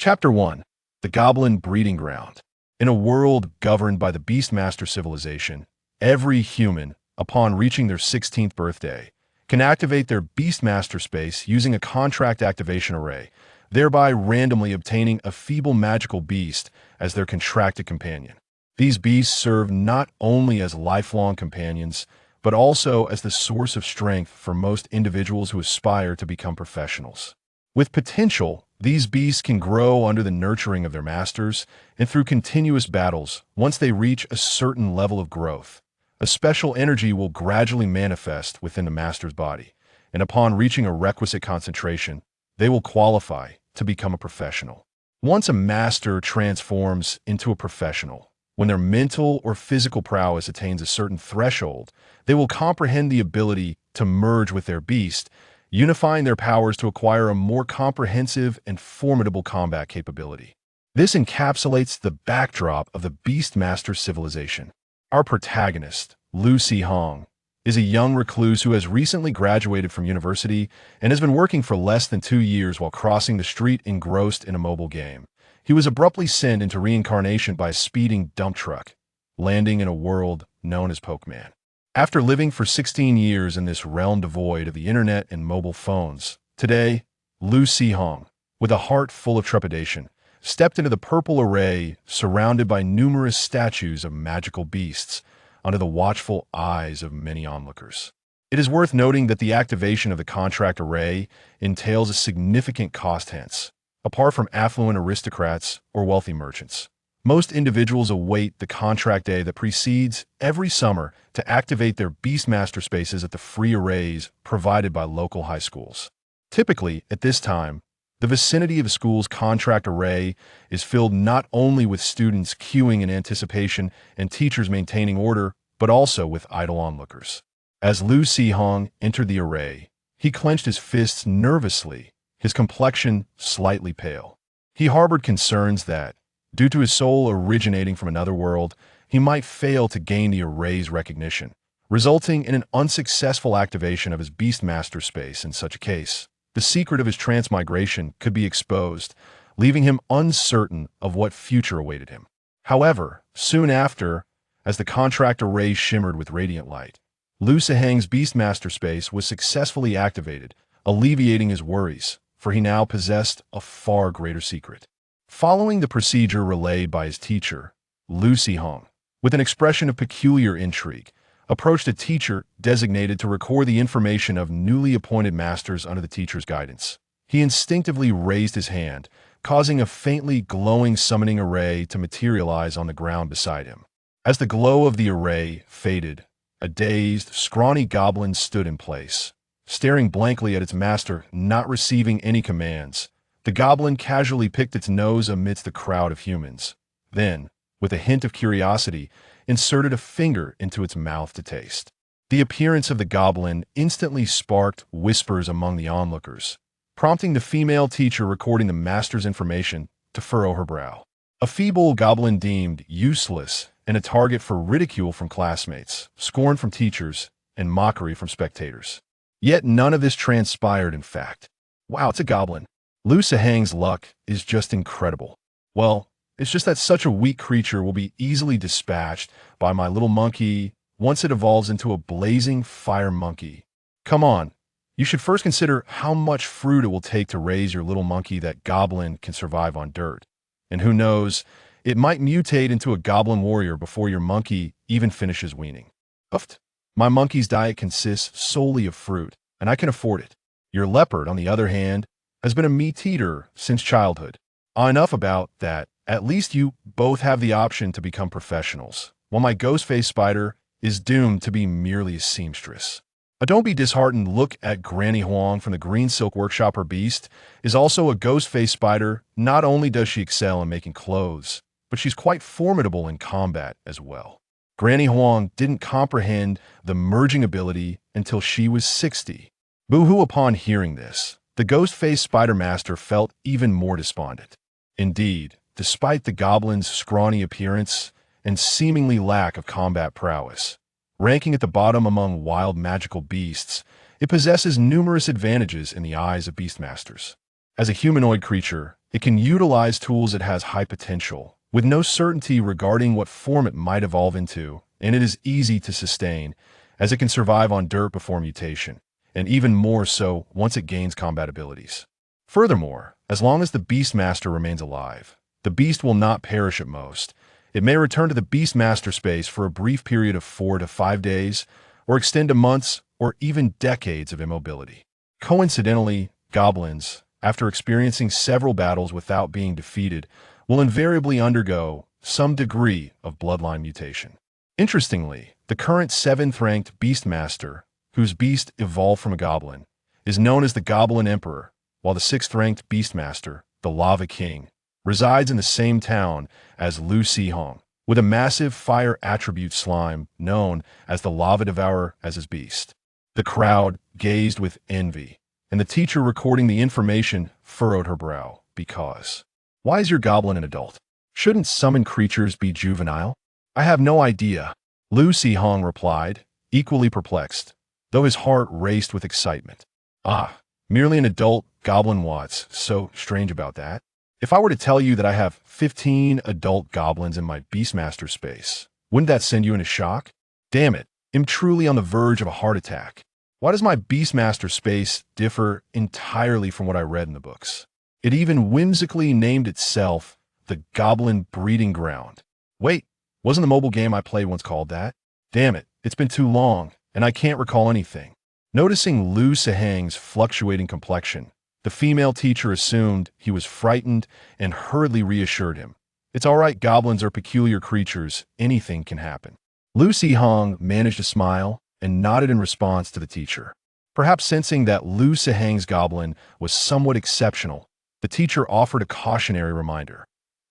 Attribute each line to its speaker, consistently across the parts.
Speaker 1: Chapter 1. The Goblin Breeding Ground. In a world governed by the Beastmaster civilization, every human, upon reaching their 16th birthday, can activate their Beastmaster space using a contract activation array, thereby randomly obtaining a feeble magical beast as their contracted companion. These beasts serve not only as lifelong companions, but also as the source of strength for most individuals who aspire to become professionals. With potential, these beasts can grow under the nurturing of their masters and through continuous battles. Once they reach a certain level of growth, a special energy will gradually manifest within the master's body, and upon reaching a requisite concentration, they will qualify to become a professional. Once a master transforms into a professional, when their mental or physical prowess attains a certain threshold, they will comprehend the ability to merge with their beast, unifying their powers to acquire a more comprehensive and formidable combat capability. This encapsulates the backdrop of the Beastmaster civilization. Our protagonist, Lu Si-hong, is a young recluse who has recently graduated from university and has been working for less than 2 years while crossing the street engrossed in a mobile game. He was abruptly sent into reincarnation by a speeding dump truck, landing in a world known as Pokemon. After living for 16 years in this realm devoid of the internet and mobile phones, today, Lu Si-hong, with a heart full of trepidation, stepped into the purple array surrounded by numerous statues of magical beasts under the watchful eyes of many onlookers. It is worth noting that the activation of the contract array entails a significant cost, hence, apart from affluent aristocrats or wealthy merchants. Most individuals await the contract day that precedes every summer to activate their Beastmaster spaces at the free arrays provided by local high schools. Typically, at this time, the vicinity of a school's contract array is filled not only with students queuing in anticipation and teachers maintaining order, but also with idle onlookers. As Lu Si-hong entered the array, he clenched his fists nervously, his complexion slightly pale. He harbored concerns that, due to his soul originating from another world, he might fail to gain the array's recognition, resulting in an unsuccessful activation of his Beastmaster space. In such a case, the secret of his transmigration could be exposed, leaving him uncertain of what future awaited him. However, soon after, as the contract array shimmered with radiant light, Lu Si-hong's Beastmaster space was successfully activated, alleviating his worries, for he now possessed a far greater secret. Following the procedure relayed by his teacher, Lu Si-hong, with an expression of peculiar intrigue, approached a teacher designated to record the information of newly appointed masters under the teacher's guidance. He instinctively raised his hand, causing a faintly glowing summoning array to materialize on the ground beside him. As the glow of the array faded, a dazed, scrawny goblin stood in place, staring blankly at its master, not receiving any commands. The goblin casually picked its nose amidst the crowd of humans, then, with a hint of curiosity, inserted a finger into its mouth to taste. The appearance of the goblin instantly sparked whispers among the onlookers, prompting the female teacher recording the master's information to furrow her brow. A feeble goblin deemed useless and a target for ridicule from classmates, scorn from teachers, and mockery from spectators. Yet none of this transpired in fact. Wow, it's a goblin. Lu Si-hong's luck is just incredible. Well, it's just that such a weak creature will be easily dispatched by my little monkey once it evolves into a blazing fire monkey. Come on, you should first consider how much fruit it will take to raise your little monkey. That goblin can survive on dirt. And who knows, it might mutate into a goblin warrior before your monkey even finishes weaning. Uffed. My monkey's diet consists solely of fruit, and I can afford it. Your leopard, on the other hand, has been a meat eater since childhood. Enough about that. At least you both have the option to become professionals, while my ghost-faced spider is doomed to be merely a seamstress. Don't be disheartened. Look at Granny Huang from the Green Silk Workshop. Her beast is also a ghost-faced spider. Not only does she excel in making clothes, but she's quite formidable in combat as well. Granny Huang didn't comprehend the merging ability until she was 60. Boo-hoo. Upon hearing this, the ghost-faced spider master felt even more despondent. Indeed, despite the goblin's scrawny appearance and seemingly lack of combat prowess, ranking at the bottom among wild magical beasts, it possesses numerous advantages in the eyes of beastmasters. As a humanoid creature, It can utilize tools it has high potential, with no certainty regarding what form it might evolve into, and it is easy to sustain, as it can survive on dirt before mutation, and even more so once it gains combat abilities. Furthermore, as long as the Beastmaster remains alive, the beast will not perish at most. It may return to the Beastmaster space for a brief period of 4 to 5 days, or extend to months or even decades of immobility. Coincidentally, goblins, after experiencing several battles without being defeated, will invariably undergo some degree of bloodline mutation. Interestingly, the current 7th-ranked Beastmaster, whose beast evolved from a goblin, is known as the Goblin Emperor, while the 6th-ranked Beastmaster, the Lava King, resides in the same town as Lu Hong, with a massive fire attribute slime known as the Lava Devourer as his beast. The crowd gazed with envy, and the teacher recording the information furrowed her brow because, "Why is your goblin an adult? Shouldn't summoned creatures be juvenile?" "I have no idea," Lu Hong replied, equally perplexed, though his heart raced with excitement. "Ah, merely an adult goblin, what's so strange about that? If I were to tell you that I have 15 adult goblins in my Beastmaster space, wouldn't that send you into shock? Damn it, I'm truly on the verge of a heart attack. Why does my Beastmaster space differ entirely from what I read in the books? It even whimsically named itself the Goblin Breeding Ground. Wait, wasn't the mobile game I played once called that? Damn it, it's been too long, and I can't recall anything." Noticing Lu Hang's fluctuating complexion, the female teacher assumed he was frightened and hurriedly reassured him. "It's all right, goblins are peculiar creatures, anything can happen." Lu Hong managed a smile and nodded in response to the teacher. Perhaps sensing that Lu Hang's goblin was somewhat exceptional, the teacher offered a cautionary reminder.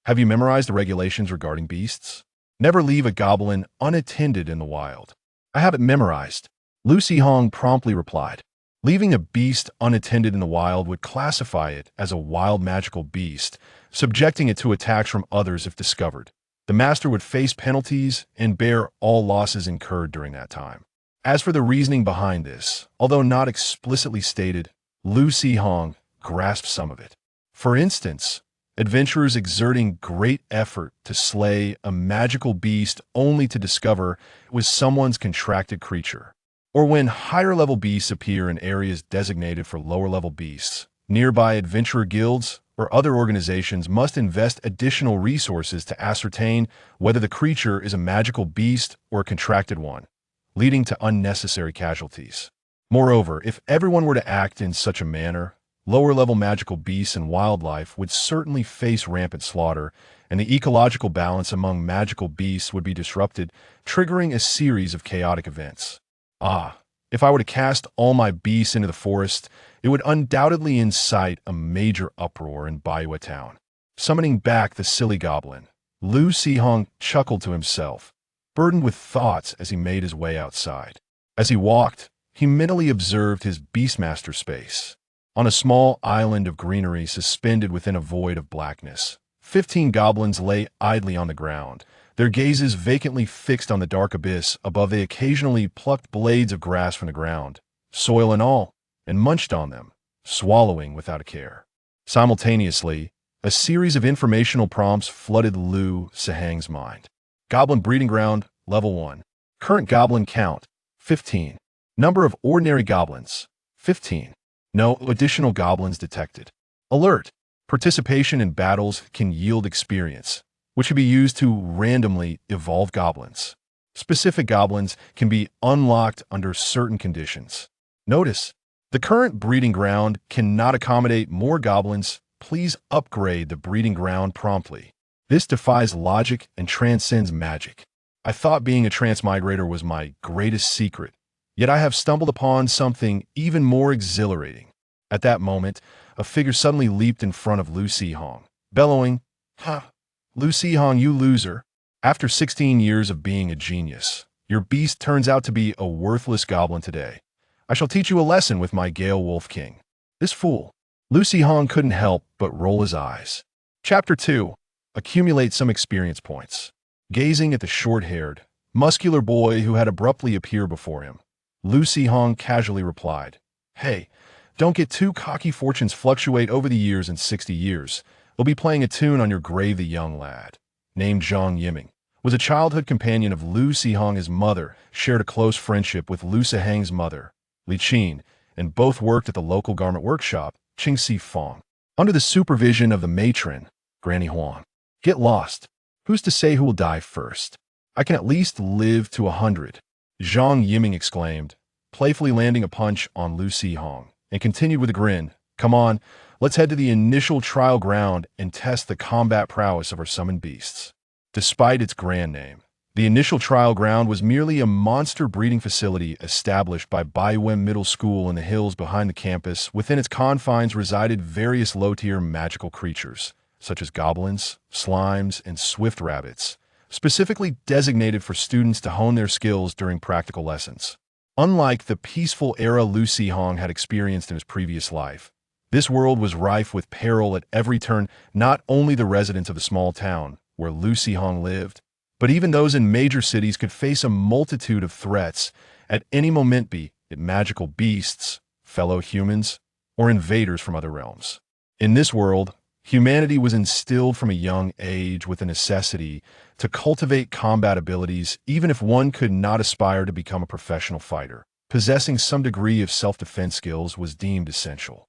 Speaker 1: "Have you memorized the regulations regarding beasts? Never leave a goblin unattended in the wild." "I have it memorized," Lu Hong promptly replied. Leaving a beast unattended in the wild would classify it as a wild magical beast, subjecting it to attacks from others if discovered. The master would face penalties and bear all losses incurred during that time. As for the reasoning behind this, although not explicitly stated, Lu Hong grasped some of it. For instance, adventurers exerting great effort to slay a magical beast only to discover it was someone's contracted creature. Or when higher-level beasts appear in areas designated for lower-level beasts, nearby adventurer guilds or other organizations must invest additional resources to ascertain whether the creature is a magical beast or a contracted one, leading to unnecessary casualties. Moreover, if everyone were to act in such a manner, lower-level magical beasts and wildlife would certainly face rampant slaughter, and the ecological balance among magical beasts would be disrupted, triggering a series of chaotic events. Ah, if I were to cast all my beasts into the forest, it would undoubtedly incite a major uproar in Baiwa town. Summoning back the silly goblin, Lu Hong chuckled to himself, burdened with thoughts as he made his way outside. As he walked, he mentally observed his Beastmaster space. On a small island of greenery suspended within a void of blackness, 15 goblins lay idly on the ground, their gazes vacantly fixed on the dark abyss above. They occasionally plucked blades of grass from the ground, soil and all, and munched on them, swallowing without a care. Simultaneously, a series of informational prompts flooded Lu Hang's mind. Goblin Breeding Ground, Level 1. Current Goblin Count, 15. Number of Ordinary Goblins, 15. No additional goblins detected. Alert! Participation in battles can yield experience, which can be used to randomly evolve goblins. Specific goblins can be unlocked under certain conditions. Notice, the current breeding ground cannot accommodate more goblins. Please upgrade the breeding ground promptly. This defies logic and transcends magic. I thought being a transmigrator was my greatest secret, yet I have stumbled upon something even more exhilarating. At that moment, a figure suddenly leaped in front of Lu Hong, bellowing, "Ha! Lu Hong, you loser. After 16 years of being a genius, your beast turns out to be a worthless goblin today. I shall teach you a lesson with my Gale Wolf King." This fool. Lu Hong couldn't help but roll his eyes. Chapter 2. Accumulate some experience points. Gazing at the short-haired, muscular boy who had abruptly appeared before him, Lu Hong casually replied, "Hey, don't get too cocky. Fortunes fluctuate over the years in 60 years. will be playing a tune on your grave. The young lad, named Zhang Yiming, was a childhood companion of Lu Sihong. His mother shared a close friendship with Lu Sihang's mother, Li Qin, and both worked at the local garment workshop, Qing Si Fong, under the supervision of the matron, Granny Huang. Get lost. Who's to say who will die first? I can at least live to 100, Zhang Yiming exclaimed, playfully landing a punch on Lu Sihong, and continued with a grin. Come on, let's head to the initial trial ground and test the combat prowess of our summoned beasts. Despite its grand name, the initial trial ground was merely a monster breeding facility established by Baiwen Middle School in the hills behind the campus. Within its confines resided various low-tier magical creatures, such as goblins, slimes, and swift rabbits, specifically designated for students to hone their skills during practical lessons. Unlike the peaceful era Lu Sihong had experienced in his previous life, this world was rife with peril at every turn. Not only the residents of the small town where Lu Sihong lived, but even those in major cities could face a multitude of threats at any moment, be it magical beasts, fellow humans, or invaders from other realms. In this world, humanity was instilled from a young age with the necessity to cultivate combat abilities, even if one could not aspire to become a professional fighter. Possessing some degree of self-defense skills was deemed essential.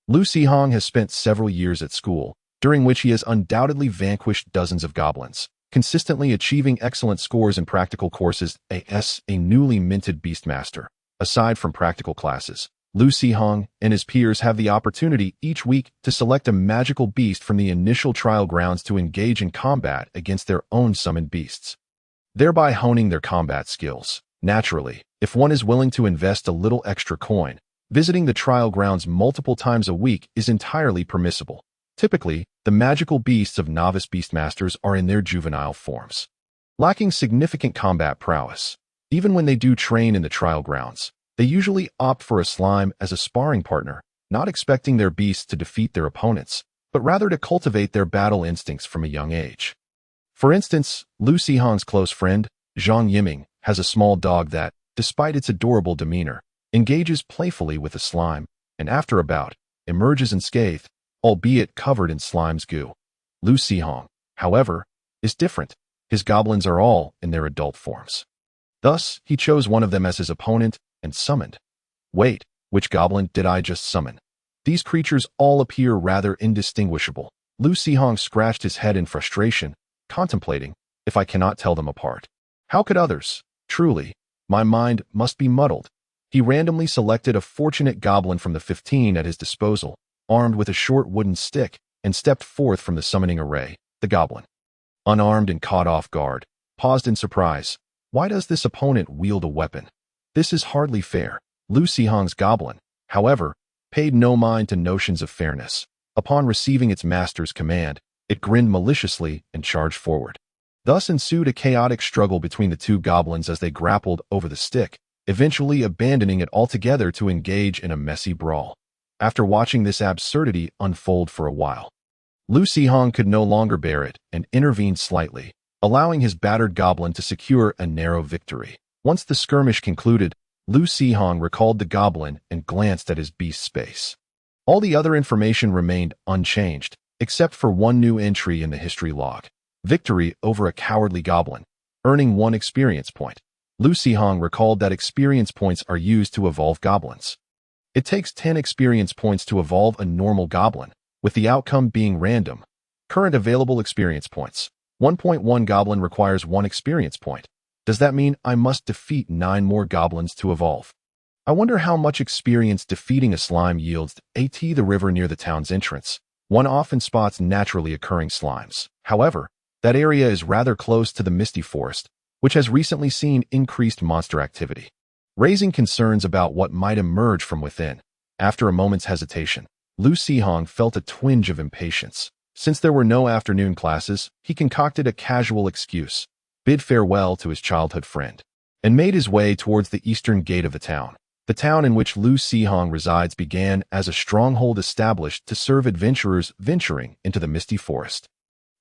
Speaker 1: Lu Sihong has spent several years at school, during which he has undoubtedly vanquished dozens of goblins, consistently achieving excellent scores in practical courses. As a newly minted Beastmaster, aside from practical classes, Lu Sihong and his peers have the opportunity each week to select a magical beast from the initial trial grounds to engage in combat against their own summoned beasts, thereby honing their combat skills. Naturally, if one is willing to invest a little extra coin, visiting the trial grounds multiple times a week is entirely permissible. Typically, the magical beasts of novice beastmasters are in their juvenile forms, lacking significant combat prowess. Even when they do train in the trial grounds, they usually opt for a slime as a sparring partner, not expecting their beasts to defeat their opponents, but rather to cultivate their battle instincts from a young age. For instance, Lu Sihong's close friend, Zhang Yiming, has a small dog that, despite its adorable demeanor, engages playfully with the slime, and after a bout, emerges unscathed, albeit covered in slime's goo. Lu Sihong, however, is different. His goblins are all in their adult forms. Thus, he chose one of them as his opponent and summoned. Wait, which goblin did I just summon? These creatures all appear rather indistinguishable. Lu Sihong scratched his head in frustration, contemplating, if I cannot tell them apart, how could others? Truly, my mind must be muddled. He randomly selected a fortunate goblin from the 15 at his disposal, armed with a short wooden stick, and stepped forth from the summoning array. The goblin, unarmed and caught off guard, paused in surprise. Why does this opponent wield a weapon? This is hardly fair. Lu Sihong's goblin, however, paid no mind to notions of fairness. Upon receiving its master's command, it grinned maliciously and charged forward. Thus ensued a chaotic struggle between the two goblins as they grappled over the stick, eventually abandoning it altogether to engage in a messy brawl. After watching this absurdity unfold for a while, Lu Sihong could no longer bear it and intervened slightly, allowing his battered goblin to secure a narrow victory. Once the skirmish concluded, Lu Sihong recalled the goblin and glanced at his beast space. All the other information remained unchanged, except for one new entry in the history log. Victory over a cowardly goblin, earning 1 experience point. Lu Sihong recalled that experience points are used to evolve goblins. It takes 10 experience points to evolve a normal goblin, with the outcome being random. Current available experience points. 1.1 goblin requires 1 experience point. Does that mean I must defeat 9 more goblins to evolve? I wonder how much experience defeating a slime yields. At the river near the town's entrance, one often spots naturally occurring slimes. However, that area is rather close to the Misty Forest, which has recently seen increased monster activity, raising concerns about what might emerge from within. After a moment's hesitation, Lu Sihong felt a twinge of impatience. Since there were no afternoon classes, he concocted a casual excuse, bid farewell to his childhood friend, and made his way towards the eastern gate of the town. The town in which Lu Sihong resides began as a stronghold established to serve adventurers venturing into the Misty Forest.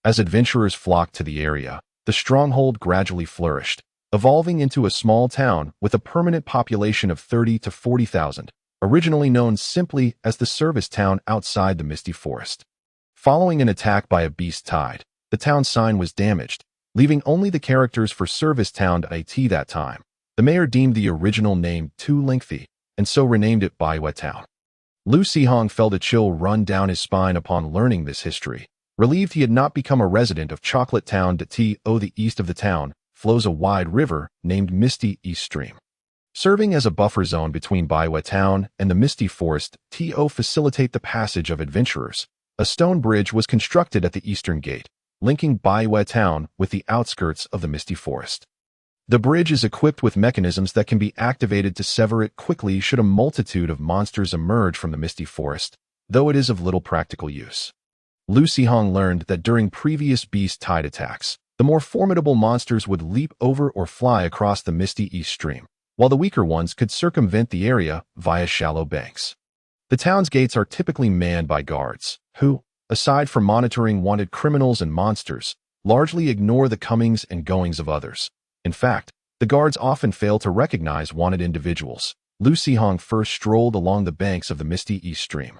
Speaker 1: As adventurers flocked to the area, the stronghold gradually flourished, evolving into a small town with a permanent population of 30 to 40,000, originally known simply as the service town outside the Misty Forest. Following an attack by a beast tide, the town sign was damaged, leaving only the characters for service town.it that time. The mayor deemed the original name too lengthy, and so renamed it Baiwa Town. Lu Sihong felt a chill run down his spine upon learning this history. Relieved he had not become a resident of Chocolate Town. To the east of the town flows a wide river named Misty East Stream. Serving as a buffer zone between Baiwa Town and the Misty Forest, to facilitate the passage of adventurers, a stone bridge was constructed at the eastern gate, linking Baiwa Town with the outskirts of the Misty Forest. The bridge is equipped with mechanisms that can be activated to sever it quickly should a multitude of monsters emerge from the Misty Forest, though it is of little practical use. Lu Sihong learned that during previous beast tide attacks, the more formidable monsters would leap over or fly across the Misty East Stream, while the weaker ones could circumvent the area via shallow banks. The town's gates are typically manned by guards, who, aside from monitoring wanted criminals and monsters, largely ignore the comings and goings of others. In fact, the guards often fail to recognize wanted individuals. Lu Sihong first strolled along the banks of the Misty East Stream,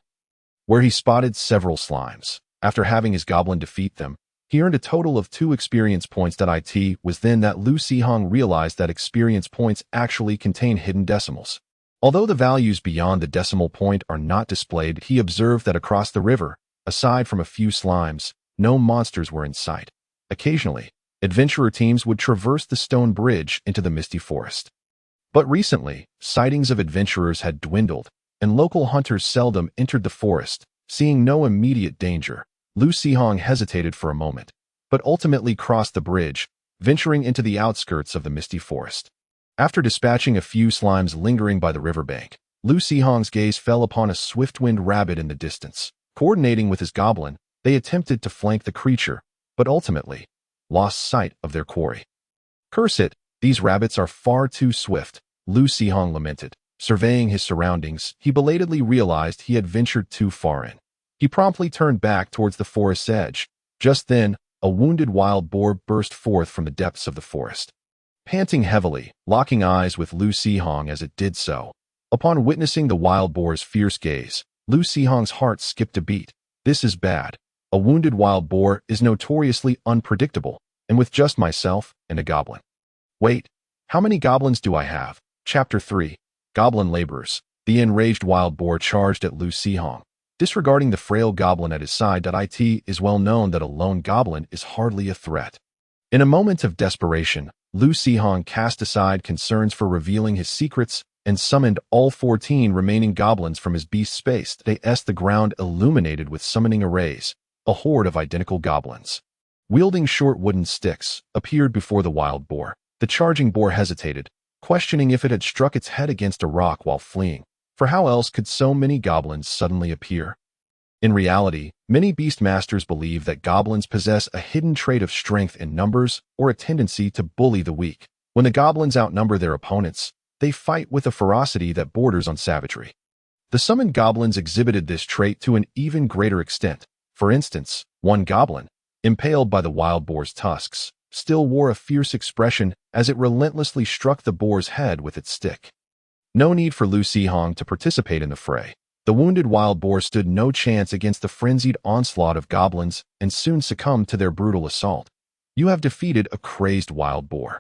Speaker 1: where he spotted several slimes. After having his goblin defeat them, he earned a total of 2 experience points. It was then that Lu Sihong realized that experience points actually contain hidden decimals. Although the values beyond the decimal point are not displayed, he observed that across the river, aside from a few slimes, no monsters were in sight. Occasionally, adventurer teams would traverse the stone bridge into the Misty Forest. But recently, sightings of adventurers had dwindled, and local hunters seldom entered the forest. Seeing no immediate danger, Lu Sihong hesitated for a moment, but ultimately crossed the bridge, venturing into the outskirts of the Misty Forest. After dispatching a few slimes lingering by the riverbank, Lu Sihong's gaze fell upon a swift-winged rabbit in the distance. Coordinating with his goblin, they attempted to flank the creature, but ultimately lost sight of their quarry. "Curse it, these rabbits are far too swift," Lu Sihong lamented. Surveying his surroundings, he belatedly realized he had ventured too far in. He promptly turned back towards the forest's edge. Just then, a wounded wild boar burst forth from the depths of the forest. Panting heavily, locking eyes with Lu Sihong as it did so. Upon witnessing the wild boar's fierce gaze, Lu Sihong's heart skipped a beat. This is bad. A wounded wild boar is notoriously unpredictable, and with just myself and a goblin. Wait, how many goblins do I have? Chapter 3. Goblin Laborers. The enraged wild boar charged at Lu Sihong. Disregarding the frail goblin at his side. It is well known that a lone goblin is hardly a threat. In a moment of desperation, Lu Sihong cast aside concerns for revealing his secrets and summoned all 14 remaining goblins from his beast space. The ground illuminated with summoning arrays. A horde of identical goblins, wielding short wooden sticks, appeared before the wild boar. The charging boar hesitated, questioning if it had struck its head against a rock while fleeing, for how else could so many goblins suddenly appear? In reality, many beastmasters believe that goblins possess a hidden trait of strength in numbers or a tendency to bully the weak. When the goblins outnumber their opponents, they fight with a ferocity that borders on savagery. The summoned goblins exhibited this trait to an even greater extent. For instance, one goblin, impaled by the wild boar's tusks, still wore a fierce expression as it relentlessly struck the boar's head with its stick. No need for Lu Sihong to participate in the fray. The wounded wild boar stood no chance against the frenzied onslaught of goblins and soon succumbed to their brutal assault. You have defeated a crazed wild boar,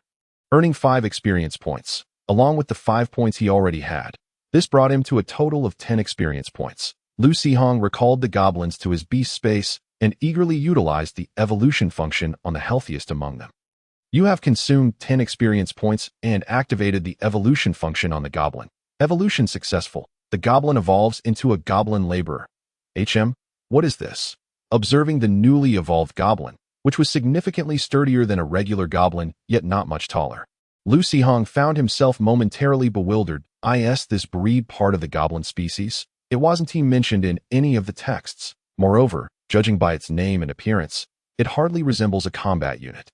Speaker 1: earning 5 experience points, along with the 5 points he already had. This brought him to a total of 10 experience points. Lu Sihong recalled the goblins to his beast space and eagerly utilized the evolution function on the healthiest among them. You have consumed 10 experience points and activated the evolution function on the goblin. Evolution successful. The goblin evolves into a goblin laborer. What is this? Observing the newly evolved goblin, which was significantly sturdier than a regular goblin, yet not much taller, Lu Sihong found himself momentarily bewildered. This breed part of the goblin species? It wasn't even mentioned in any of the texts. Moreover, judging by its name and appearance, it hardly resembles a combat unit.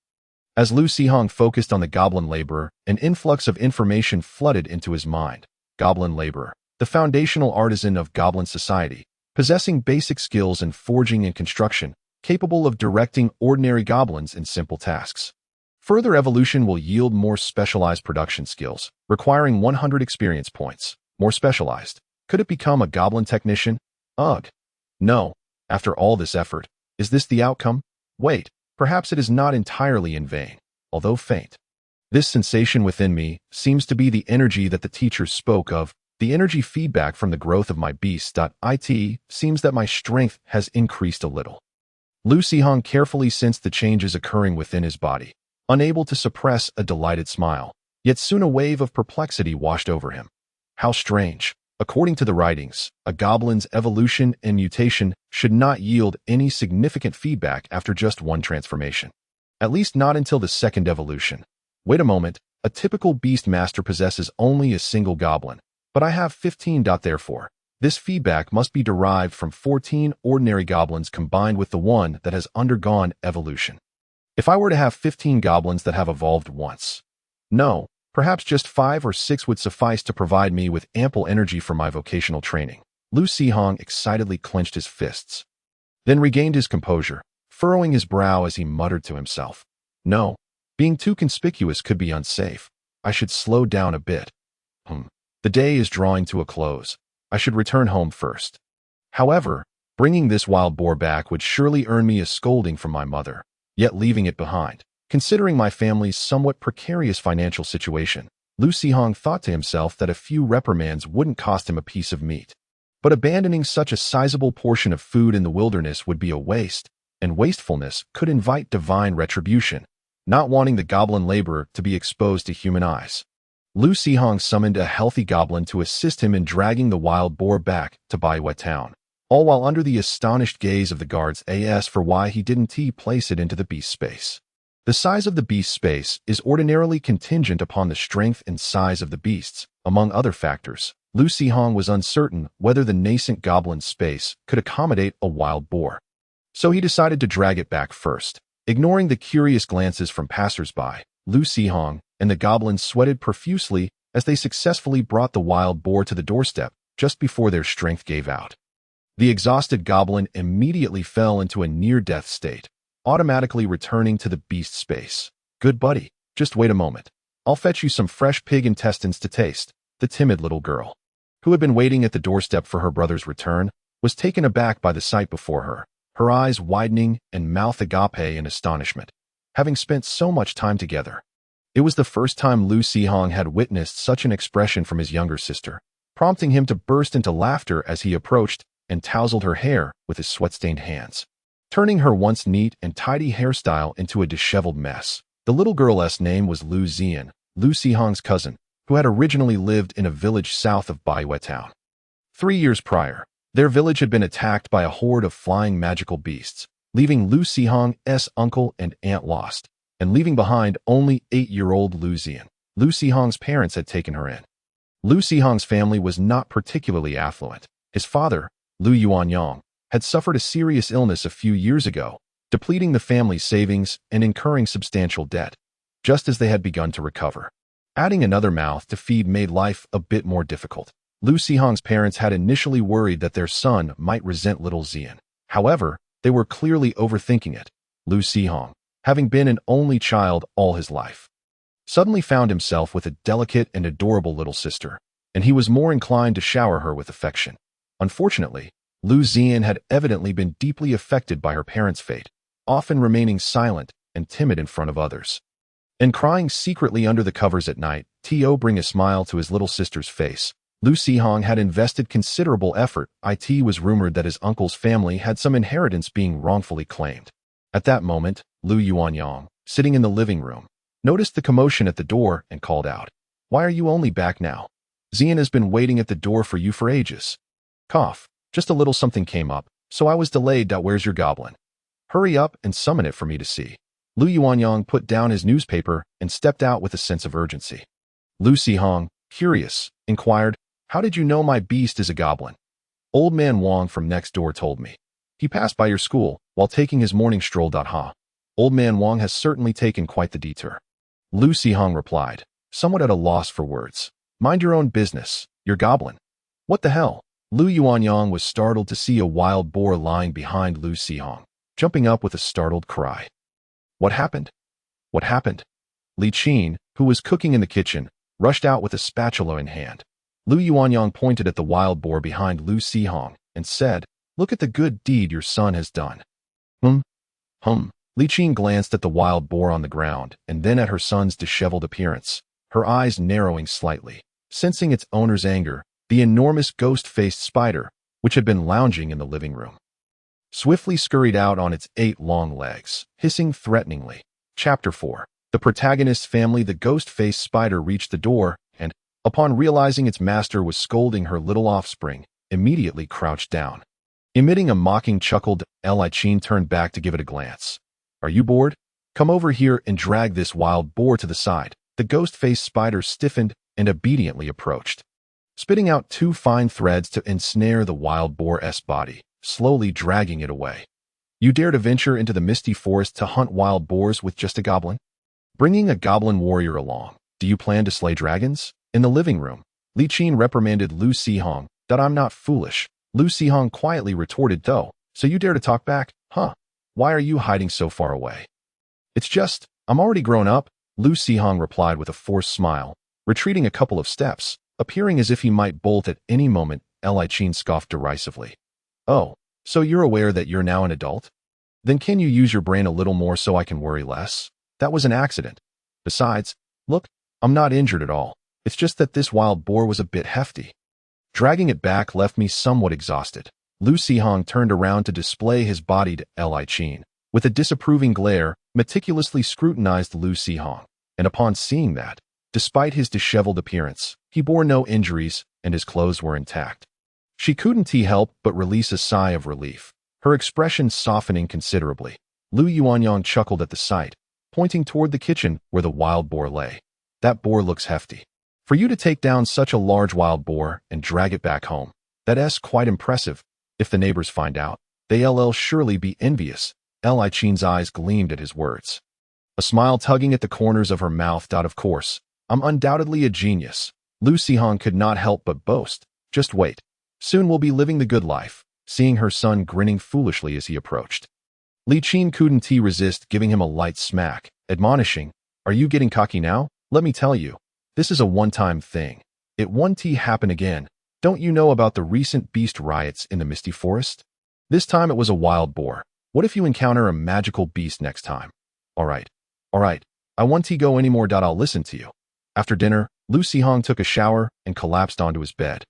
Speaker 1: As Lu Sihong focused on the goblin laborer, an influx of information flooded into his mind. Goblin laborer, the foundational artisan of goblin society, possessing basic skills in forging and construction, capable of directing ordinary goblins in simple tasks. Further evolution will yield more specialized production skills, requiring 100 experience points. More specialized. Could it become a goblin technician? Ugh. No. After all this effort, Is this the outcome? Wait, perhaps it is not entirely in vain, although faint. This sensation within me seems to be the energy that the teachers spoke of, the energy feedback from the growth of my beast. It seems that my strength has increased a little. Lu Sihong carefully sensed the changes occurring within his body, unable to suppress a delighted smile, yet soon a wave of perplexity washed over him. How strange. According to the writings, a goblin's evolution and mutation should not yield any significant feedback after just one transformation. At least not until the second evolution. Wait a moment, a typical beast master possesses only a single goblin, but I have 15. Therefore, this feedback must be derived from 14 ordinary goblins combined with the one that has undergone evolution. If I were to have 15 goblins that have evolved once. No, perhaps just 5 or 6 would suffice to provide me with ample energy for my vocational training. Lu Sihong excitedly clenched his fists, then regained his composure, furrowing his brow as he muttered to himself. No, being too conspicuous could be unsafe. I should slow down a bit. The day is drawing to a close. I should return home first. However, bringing this wild boar back would surely earn me a scolding from my mother, yet leaving it behind. Considering my family's somewhat precarious financial situation, Lu Sihong thought to himself that a few reprimands wouldn't cost him a piece of meat. But abandoning such a sizable portion of food in the wilderness would be a waste, and wastefulness could invite divine retribution, not wanting the goblin laborer to be exposed to human eyes. Lu Sihong summoned a healthy goblin to assist him in dragging the wild boar back to Baiwei town, all while under the astonished gaze of the guards as for why he didn't place it into the beast space. The size of the beast space is ordinarily contingent upon the strength and size of the beasts, among other factors. Lu Sihong was uncertain whether the nascent goblin space could accommodate a wild boar. So he decided to drag it back first. Ignoring the curious glances from passers-by, Lu Sihong and the goblins sweated profusely as they successfully brought the wild boar to the doorstep just before their strength gave out. The exhausted goblin immediately fell into a near-death state, automatically returning to the beast space. Good buddy, just wait a moment. I'll fetch you some fresh pig intestines to taste. The timid little girl, who had been waiting at the doorstep for her brother's return, was taken aback by the sight before her eyes widening and mouth agape in astonishment, having spent so much time together. It was the first time Lu Sihong had witnessed such an expression from his younger sister, prompting him to burst into laughter as he approached and tousled her hair with his sweat-stained hands, turning her once neat and tidy hairstyle into a disheveled mess. The little girl's name was Lu Zian, Lu Sihong's cousin, who had originally lived in a village south of Baiwei town. 3 years prior, their village had been attacked by a horde of flying magical beasts, leaving Lu Sihong's uncle and aunt lost, and leaving behind only 8-year-old Lu Zian. Lu Sihong's parents had taken her in. Lu Sihong's family was not particularly affluent. His father, Lu Yuanyang, had suffered a serious illness a few years ago, depleting the family's savings and incurring substantial debt, just as they had begun to recover. Adding another mouth to feed made life a bit more difficult. Lu Sihong's parents had initially worried that their son might resent little Zian. However, they were clearly overthinking it. Lu Sihong, having been an only child all his life, suddenly found himself with a delicate and adorable little sister, and he was more inclined to shower her with affection. Unfortunately, Lu Zian had evidently been deeply affected by her parents' fate, often remaining silent and timid in front of others, and crying secretly under the covers at night. To bring a smile to his little sister's face, Lu Sihong had invested considerable effort. It was rumored that his uncle's family had some inheritance being wrongfully claimed. At that moment, Lu Yuanyang, sitting in the living room, noticed the commotion at the door and called out, "Why are you only back now? Zian has been waiting at the door for you for ages." Cough. Just a little something came up, so I was delayed. Where's your goblin? Hurry up and summon it for me to see. Lu Yuanyang put down his newspaper and stepped out with a sense of urgency. Lu Sihong, curious, inquired, "How did you know my beast is a goblin?" "Old man Wang from next door told me. He passed by your school while taking his morning stroll. Old man Wang has certainly taken quite the detour." Lu Sihong replied, somewhat at a loss for words. "Mind your own business, your goblin." "What the hell?" Lu Yuanyang was startled to see a wild boar lying behind Lu Sihong, jumping up with a startled cry. "What happened? What happened?" Li Qin, who was cooking in the kitchen, rushed out with a spatula in hand. Lu Yuanyang pointed at the wild boar behind Lu Sihong and said, "Look at the good deed your son has done." Hum, hum. Li Qin glanced at the wild boar on the ground and then at her son's disheveled appearance, her eyes narrowing slightly. Sensing its owner's anger, the enormous ghost-faced spider, which had been lounging in the living room, swiftly scurried out on its 8 long legs, hissing threateningly. Chapter 4. The protagonist's family. The ghost-faced spider reached the door and, upon realizing its master was scolding her little offspring, immediately crouched down. Emitting a mocking chuckle, Li Qin turned back to give it a glance. Are you bored? Come over here and drag this wild boar to the side. The ghost-faced spider stiffened and obediently approached, spitting out 2 fine threads to ensnare the wild boar's body, slowly dragging it away. You dare to venture into the misty forest to hunt wild boars with just a goblin? Bringing a goblin warrior along, do you plan to slay dragons? In the living room, Li Qin reprimanded Lu Sihong that I'm not foolish. Lu Sihong quietly retorted, though, so you dare to talk back? Huh? Why are you hiding so far away? It's just, I'm already grown up, Lu Sihong replied with a forced smile, retreating a couple of steps, appearing as if he might bolt at any moment. Li Qin scoffed derisively. Oh, so you're aware that you're now an adult? Then can you use your brain a little more so I can worry less? That was an accident. Besides, look, I'm not injured at all. It's just that this wild boar was a bit hefty. Dragging it back left me somewhat exhausted. Lu Sihong turned around to display his body to Li Qin. With a disapproving glare, meticulously scrutinized Lu Sihong, and upon seeing that, despite his disheveled appearance, he bore no injuries and his clothes were intact. She couldn't help but release a sigh of relief, her expression softening considerably. Lu Yuanyang chuckled at the sight, pointing toward the kitchen where the wild boar lay. That boar looks hefty. For you to take down such a large wild boar and drag it back home, that's quite impressive. If the neighbors find out, they'll surely be envious. Li Qin's eyes gleamed at his words, a smile tugging at the corners of her mouth. Of course, I'm undoubtedly a genius. Lu Sihong could not help but boast. Just wait. Soon we'll be living the good life, seeing her son grinning foolishly as he approached. Li Qin couldn't resist giving him a light smack, admonishing, are you getting cocky now? Let me tell you, this is a one-time thing. It won't happen again. Don't you know about the recent beast riots in the misty forest? This time it was a wild boar. What if you encounter a magical beast next time? All right. I won't go anymore. I'll listen to you. After dinner, Lu Sihong took a shower and collapsed onto his bed,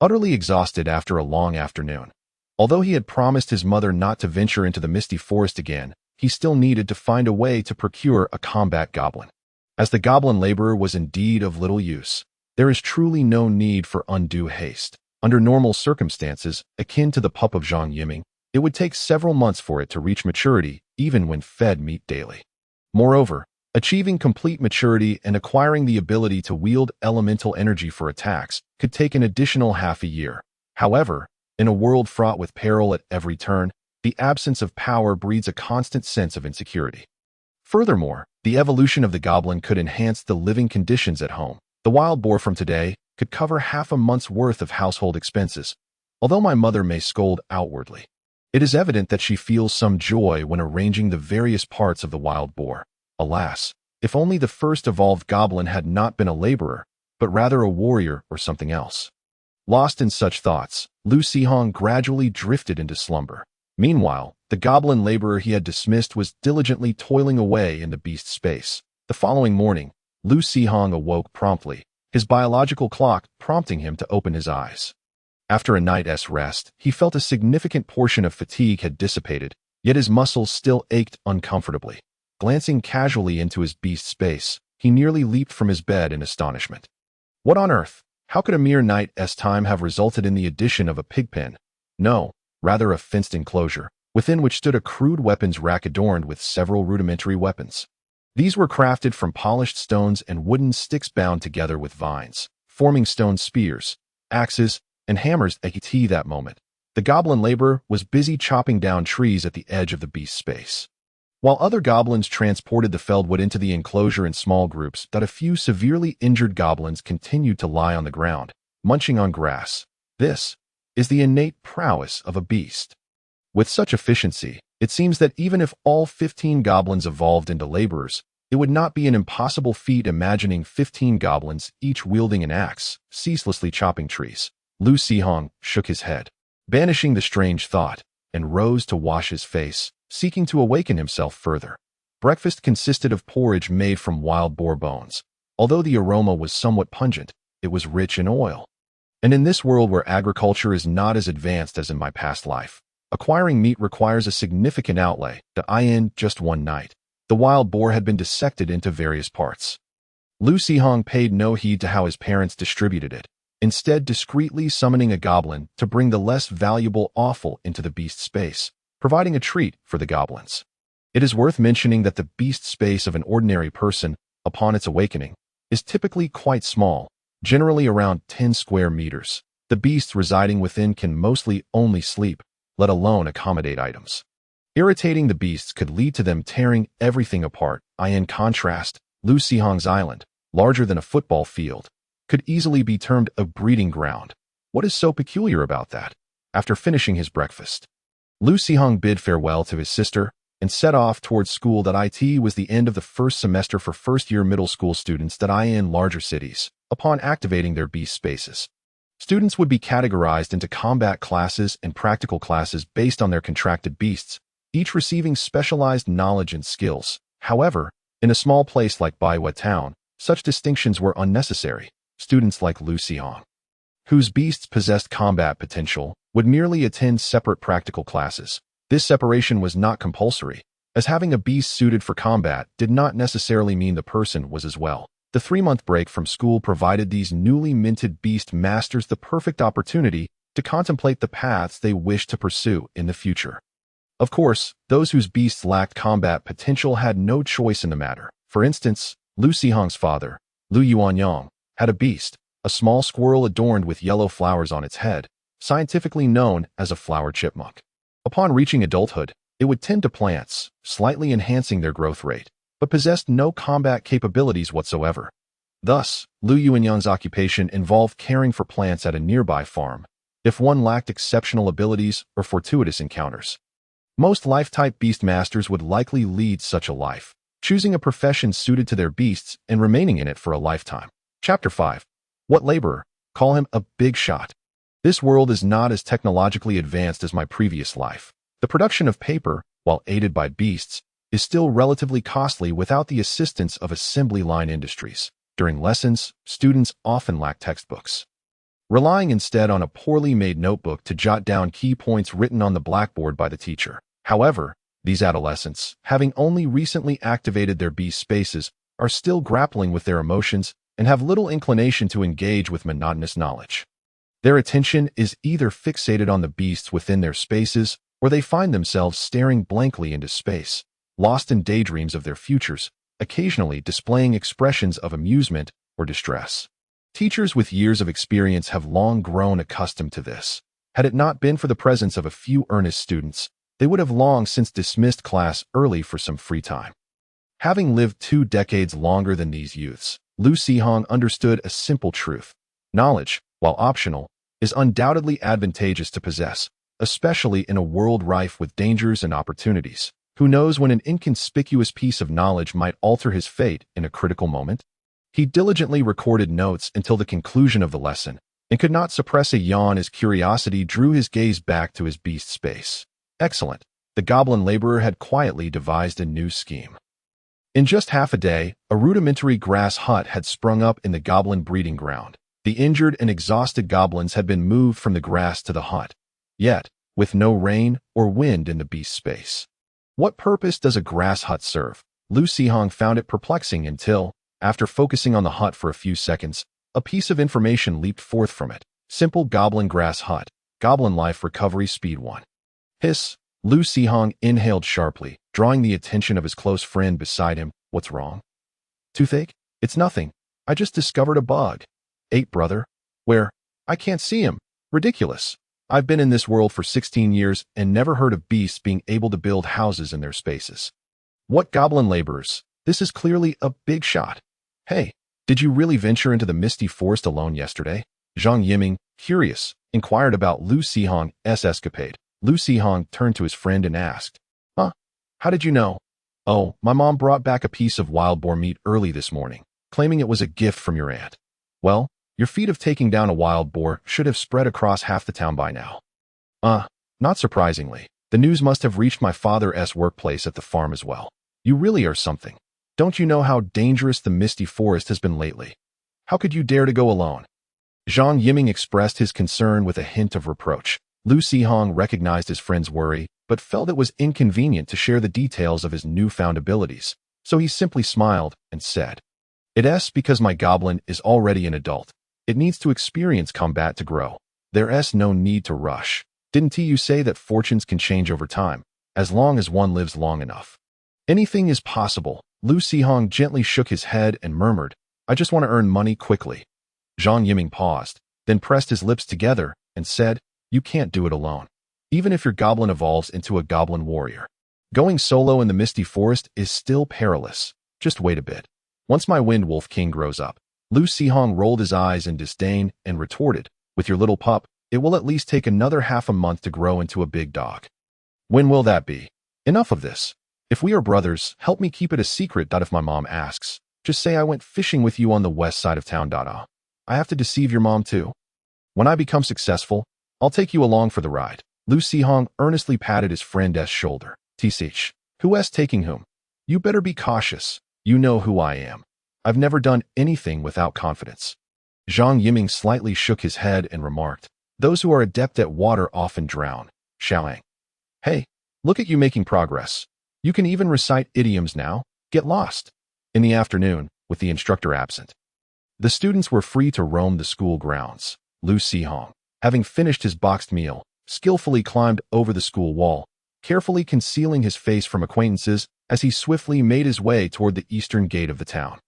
Speaker 1: utterly exhausted after a long afternoon. Although he had promised his mother not to venture into the misty forest again, he still needed to find a way to procure a combat goblin. As the goblin laborer was indeed of little use, there is truly no need for undue haste. Under normal circumstances, akin to the pup of Zhang Yiming, it would take several months for it to reach maturity, even when fed meat daily. Moreover, achieving complete maturity and acquiring the ability to wield elemental energy for attacks could take an additional half a year. However, in a world fraught with peril at every turn, the absence of power breeds a constant sense of insecurity. Furthermore, the evolution of the goblin could enhance the living conditions at home. The wild boar from today could cover half a month's worth of household expenses. Although my mother may scold outwardly, it is evident that she feels some joy when arranging the various parts of the wild boar. Alas, if only the first evolved goblin had not been a laborer, but rather a warrior or something else. Lost in such thoughts, Lu Sihong gradually drifted into slumber. Meanwhile, the goblin laborer he had dismissed was diligently toiling away in the beast space. The following morning, Lu Sihong awoke promptly, his biological clock prompting him to open his eyes. After a night's rest, he felt a significant portion of fatigue had dissipated, yet his muscles still ached uncomfortably. Glancing casually into his beast space, he nearly leaped from his bed in astonishment. What on earth? How could a mere night's time have resulted in the addition of a pigpen? No, rather a fenced enclosure, within which stood a crude weapons rack adorned with several rudimentary weapons. These were crafted from polished stones and wooden sticks bound together with vines, forming stone spears, axes, and hammers. At that moment, the goblin laborer was busy chopping down trees at the edge of the beast space. While other goblins transported the felled wood into the enclosure in small groups, a few severely injured goblins continued to lie on the ground, munching on grass. This is the innate prowess of a beast. With such efficiency, it seems that even if all 15 goblins evolved into laborers, it would not be an impossible feat imagining 15 goblins, each wielding an axe, ceaselessly chopping trees. Lu Sihong shook his head, banishing the strange thought, and rose to wash his face, seeking to awaken himself further. Breakfast consisted of porridge made from wild boar bones. Although the aroma was somewhat pungent, it was rich in oil. And in this world where agriculture is not as advanced as in my past life, acquiring meat requires a significant outlay. In just one night, the wild boar had been dissected into various parts. Lu Sihong paid no heed to how his parents distributed it, instead discreetly summoning a goblin to bring the less valuable offal into the beast space, providing a treat for the goblins. It is worth mentioning that the beast space of an ordinary person, upon its awakening, is typically quite small, generally around 10 square meters. The beasts residing within can mostly only sleep, let alone accommodate items. Irritating the beasts could lead to them tearing everything apart. In contrast, Lu Sihong's island, larger than a football field, could easily be termed a breeding ground. What is so peculiar about that? After finishing his breakfast, Lu Sihong bid farewell to his sister and set off towards school. It was the end of the first semester for first-year middle school students in larger cities. Upon activating their beast spaces, students would be categorized into combat classes and practical classes based on their contracted beasts, each receiving specialized knowledge and skills. However, in a small place like Baiwa Town, such distinctions were unnecessary. Students like Lu Sihong, whose beasts possessed combat potential, would merely attend separate practical classes. This separation was not compulsory, as having a beast suited for combat did not necessarily mean the person was as well. The 3-month break from school provided these newly minted beast masters the perfect opportunity to contemplate the paths they wished to pursue in the future. Of course, those whose beasts lacked combat potential had no choice in the matter. For instance, Lu Sihong's father, Lu Yuanyang, had a beast, a small squirrel adorned with yellow flowers on its head, scientifically known as a flower chipmunk. Upon reaching adulthood, it would tend to plants, slightly enhancing their growth rate, but possessed no combat capabilities whatsoever. Thus, Lu Yuanyang's occupation involved caring for plants at a nearby farm, if one lacked exceptional abilities or fortuitous encounters. Most life-type beast masters would likely lead such a life, choosing a profession suited to their beasts and remaining in it for a lifetime. Chapter 5. What laborer? Call him a big shot. This world is not as technologically advanced as my previous life. The production of paper, while aided by beasts, is still relatively costly without the assistance of assembly line industries. During lessons, students often lack textbooks, relying instead on a poorly made notebook to jot down key points written on the blackboard by the teacher. However, these adolescents, having only recently activated their beast spaces, are still grappling with their emotions and have little inclination to engage with monotonous knowledge. Their attention is either fixated on the beasts within their spaces, or they find themselves staring blankly into space, lost in daydreams of their futures, occasionally displaying expressions of amusement or distress. Teachers with years of experience have long grown accustomed to this. Had it not been for the presence of a few earnest students, they would have long since dismissed class early for some free time. Having lived 2 decades longer than these youths, Lu Sihong understood a simple truth. Knowledge, while optional, is undoubtedly advantageous to possess, especially in a world rife with dangers and opportunities. Who knows when an inconspicuous piece of knowledge might alter his fate in a critical moment? He diligently recorded notes until the conclusion of the lesson, and could not suppress a yawn as curiosity drew his gaze back to his beast space. Excellent. The goblin laborer had quietly devised a new scheme. In just half a day, a rudimentary grass hut had sprung up in the goblin breeding ground. The injured and exhausted goblins had been moved from the grass to the hut, yet with no rain or wind in the beast space. What purpose does a grass hut serve? Lu Sihong found it perplexing until, after focusing on the hut for a few seconds, a piece of information leaped forth from it. Simple goblin grass hut. Goblin life recovery speed 1. Hiss. Lu Sihong inhaled sharply, drawing the attention of his close friend beside him. What's wrong? Toothache? It's nothing. I just discovered a bug. 8, brother. Where? I can't see him. Ridiculous. I've been in this world for 16 years and never heard of beasts being able to build houses in their spaces. What goblin laborers? This is clearly a big shot. Hey, did you really venture into the misty forest alone yesterday? Zhang Yiming, curious, inquired about Lu Sihong's escapade. Lu Sihong turned to his friend and asked, Huh? How did you know? Oh, my mom brought back a piece of wild boar meat early this morning, claiming it was a gift from your aunt. Well, your feat of taking down a wild boar should have spread across half the town by now. Not surprisingly. The news must have reached my father's workplace at the farm as well. You really are something. Don't you know how dangerous the misty forest has been lately? How could you dare to go alone? Zhang Yiming expressed his concern with a hint of reproach. Lu Sihong recognized his friend's worry, but felt it was inconvenient to share the details of his newfound abilities, so he simply smiled and said, "It's because my goblin is already an adult. It needs to experience combat to grow. There's no need to rush. Didn't you say that fortunes can change over time, as long as one lives long enough?" "Anything is possible." Lu Sihong gently shook his head and murmured, "I just want to earn money quickly." Zhang Yiming paused, then pressed his lips together and said, "You can't do it alone. Even if your goblin evolves into a goblin warrior. Going solo in the misty forest is still perilous. Just wait a bit. Once my Wind Wolf King grows up." Lu Sihong rolled his eyes in disdain and retorted, "With your little pup, it will at least take another half a month to grow into a big dog. When will that be? Enough of this. If we are brothers, help me keep it a secret. If my mom asks, just say I went fishing with you on the west side of town. I have to deceive your mom too. When I become successful, I'll take you along for the ride." Lu Sihong earnestly patted his friend's shoulder. "Tsh, who's taking whom? You better be cautious. You know who I am. I've never done anything without confidence." Zhang Yiming slightly shook his head and remarked, "Those who are adept at water often drown." Xiaoang. "Hey, look at you making progress. You can even recite idioms now. Get lost." In the afternoon, with the instructor absent, the students were free to roam the school grounds. Lu Sihong, having finished his boxed meal, skillfully climbed over the school wall, carefully concealing his face from acquaintances as he swiftly made his way toward the eastern gate of the town.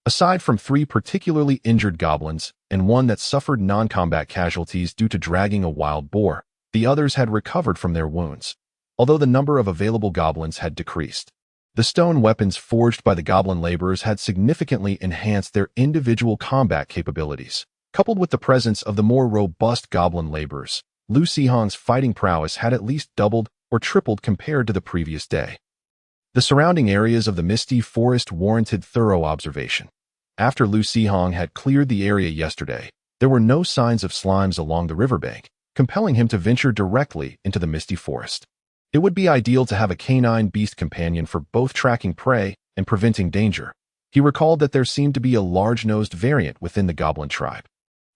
Speaker 1: Aside from 3 particularly injured goblins and one that suffered non-combat casualties due to dragging a wild boar, the others had recovered from their wounds, although the number of available goblins had decreased. The stone weapons forged by the goblin laborers had significantly enhanced their individual combat capabilities. Coupled with the presence of the more robust goblin laborers, Lu Sihong's fighting prowess had at least doubled or tripled compared to the previous day. The surrounding areas of the misty forest warranted thorough observation. After Lu Sihong had cleared the area yesterday, there were no signs of slimes along the riverbank, compelling him to venture directly into the misty forest. It would be ideal to have a canine beast companion for both tracking prey and preventing danger. He recalled that there seemed to be a large-nosed variant within the goblin tribe.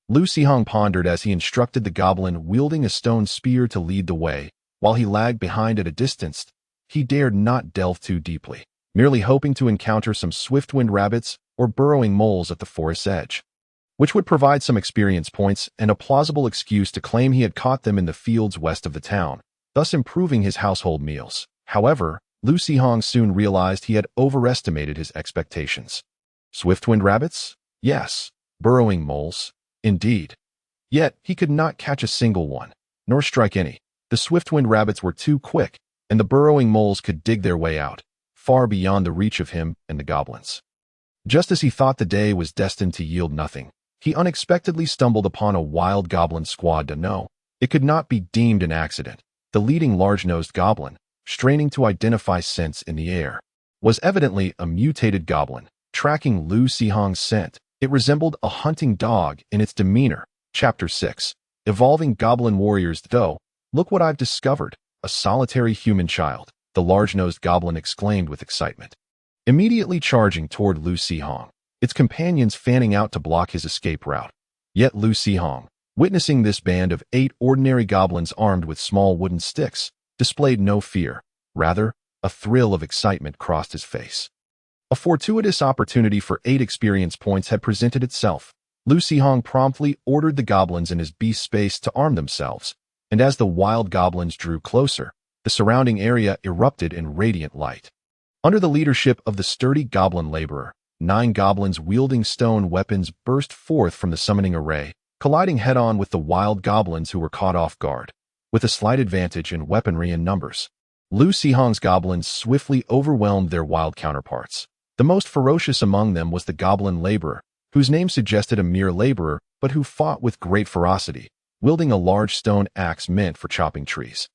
Speaker 1: Lu Sihong pondered as he instructed the goblin wielding a stone spear to lead the way, while he lagged behind at a distance. He dared not delve too deeply, merely hoping to encounter some swift-winged rabbits or burrowing moles at the forest's edge, which would provide some experience points and a plausible excuse to claim he had caught them in the fields west of the town, thus improving his household meals. However, Lu Sihong soon realized he had overestimated his expectations. Swift-winged rabbits? Yes. Burrowing moles? Indeed. Yet, he could not catch a single one, nor strike any. The swift-winged rabbits were too quick, and the burrowing moles could dig their way out, far beyond the reach of him and the goblins. Just as he thought the day was destined to yield nothing, he unexpectedly stumbled upon a wild goblin squad. No, it could not be deemed an accident. The leading large-nosed goblin, straining to identify scents in the air, was evidently a mutated goblin, tracking Lu Sihong's scent. It resembled a hunting dog in its demeanor. Chapter 6. Evolving Goblin Warriors. Though, look what I've discovered. A solitary human child, the large-nosed goblin exclaimed with excitement, immediately charging toward Lu Sihong, its companions fanning out to block his escape route. Yet Lu Sihong, witnessing this band of 8 ordinary goblins armed with small wooden sticks, displayed no fear. Rather, a thrill of excitement crossed his face. A fortuitous opportunity for 8 experience points had presented itself. Lu Sihong promptly ordered the goblins in his beast space to arm themselves, and as the wild goblins drew closer, the surrounding area erupted in radiant light. Under the leadership of the sturdy goblin laborer, 9 goblins wielding stone weapons burst forth from the summoning array, colliding head-on with the wild goblins who were caught off guard. With a slight advantage in weaponry and numbers, Lu Sihong's goblins swiftly overwhelmed their wild counterparts. The most ferocious among them was the goblin laborer, whose name suggested a mere laborer, but who fought with great ferocity, wielding a large stone axe meant for chopping trees.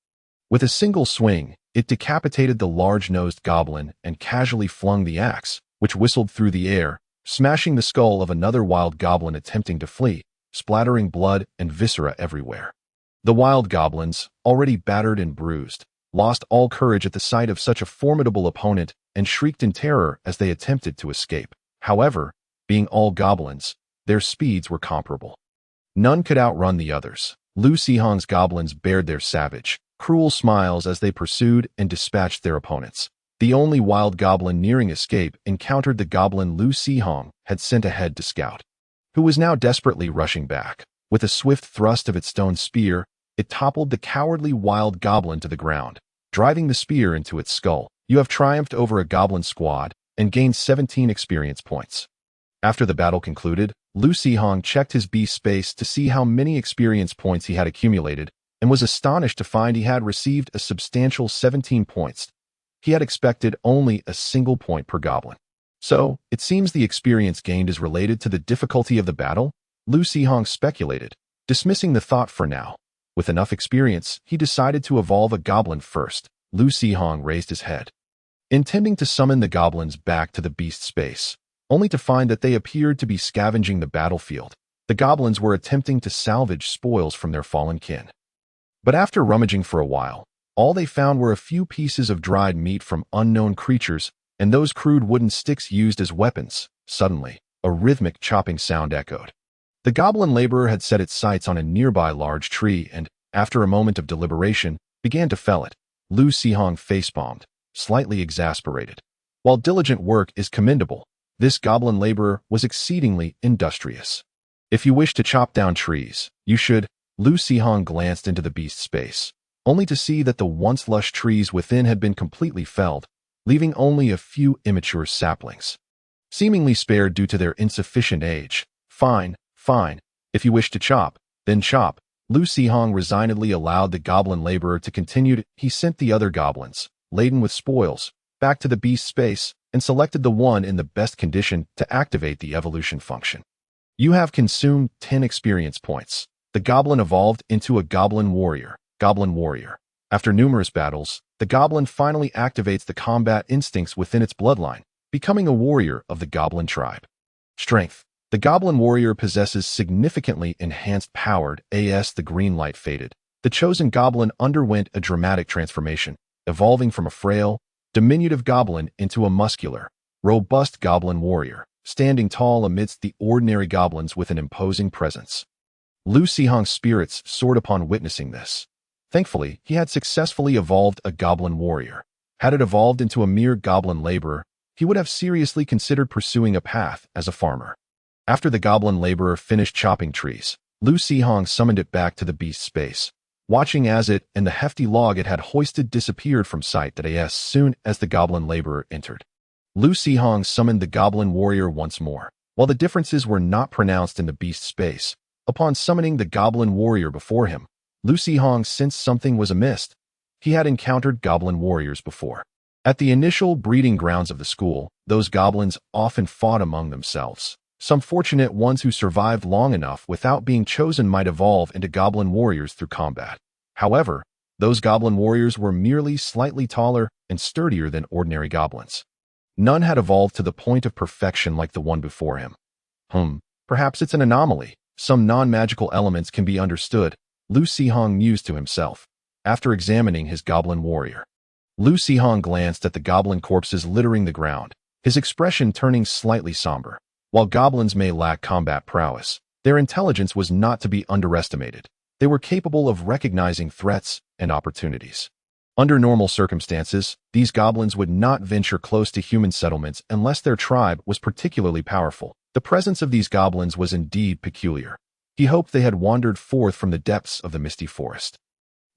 Speaker 1: With a single swing, it decapitated the large-nosed goblin and casually flung the axe, which whistled through the air, smashing the skull of another wild goblin attempting to flee, splattering blood and viscera everywhere. The wild goblins, already battered and bruised, lost all courage at the sight of such a formidable opponent and shrieked in terror as they attempted to escape. However, being all goblins, their speeds were comparable. None could outrun the others. Lu Sihong's goblins bared their savage, cruel smiles as they pursued and dispatched their opponents. The only wild goblin nearing escape encountered the goblin Lu Sihong had sent ahead to scout, who was now desperately rushing back. With a swift thrust of its stone spear, it toppled the cowardly wild goblin to the ground, driving the spear into its skull. You have triumphed over a goblin squad and gained 17 experience points. After the battle concluded, Lu Sihong checked his beast space to see how many experience points he had accumulated and was astonished to find he had received a substantial 17 points. He had expected only a single point per goblin. So, it seems the experience gained is related to the difficulty of the battle? Lu Sihong speculated, dismissing the thought for now. With enough experience, he decided to evolve a goblin first. Lu Sihong raised his head, intending to summon the goblins back to the beast space, only to find that they appeared to be scavenging the battlefield. The goblins were attempting to salvage spoils from their fallen kin. But after rummaging for a while, all they found were a few pieces of dried meat from unknown creatures and those crude wooden sticks used as weapons. Suddenly, a rhythmic chopping sound echoed. The goblin laborer had set its sights on a nearby large tree and, after a moment of deliberation, began to fell it. Lu Sihong facepalmed, slightly exasperated. While diligent work is commendable, this goblin laborer was exceedingly industrious. If you wish to chop down trees, you should. Lu Sihong glanced into the beast space, only to see that the once lush trees within had been completely felled, leaving only a few immature saplings, seemingly spared due to their insufficient age. Fine. If you wish to chop, then chop. Lu Sihong resignedly allowed the goblin laborer to continue. He sent the other goblins, laden with spoils, back to the beast space and selected the one in the best condition to activate the evolution function. You have consumed 10 experience points. The goblin evolved into a goblin warrior. After numerous battles, the goblin finally activates the combat instincts within its bloodline, becoming a warrior of the goblin tribe. Strength. The goblin warrior possesses significantly enhanced power as the green light faded. The chosen goblin underwent a dramatic transformation, evolving from a frail, diminutive goblin into a muscular, robust goblin warrior, standing tall amidst the ordinary goblins with an imposing presence. Lu Sihong's spirits soared upon witnessing this. Thankfully, he had successfully evolved a goblin warrior. Had it evolved into a mere goblin laborer, he would have seriously considered pursuing a path as a farmer. After the goblin laborer finished chopping trees, Lu Sihong summoned it back to the beast space, watching as it and the hefty log it had hoisted disappeared from sight as soon as the goblin laborer entered. Lu Sihong summoned the goblin warrior once more. While the differences were not pronounced in the beast space, upon summoning the goblin warrior before him, Lu Sihong sensed something was amiss. He had encountered goblin warriors before. At the initial breeding grounds of the school, those goblins often fought among themselves. Some fortunate ones who survived long enough without being chosen might evolve into goblin warriors through combat. However, those goblin warriors were merely slightly taller and sturdier than ordinary goblins. None had evolved to the point of perfection like the one before him. Perhaps it's an anomaly. Some non-magical elements can be understood, Lu Sihong mused to himself, after examining his goblin warrior. Lu Sihong glanced at the goblin corpses littering the ground, his expression turning slightly somber. While goblins may lack combat prowess, their intelligence was not to be underestimated. They were capable of recognizing threats and opportunities. Under normal circumstances, these goblins would not venture close to human settlements unless their tribe was particularly powerful. The presence of these goblins was indeed peculiar. He hoped they had wandered forth from the depths of the misty forest.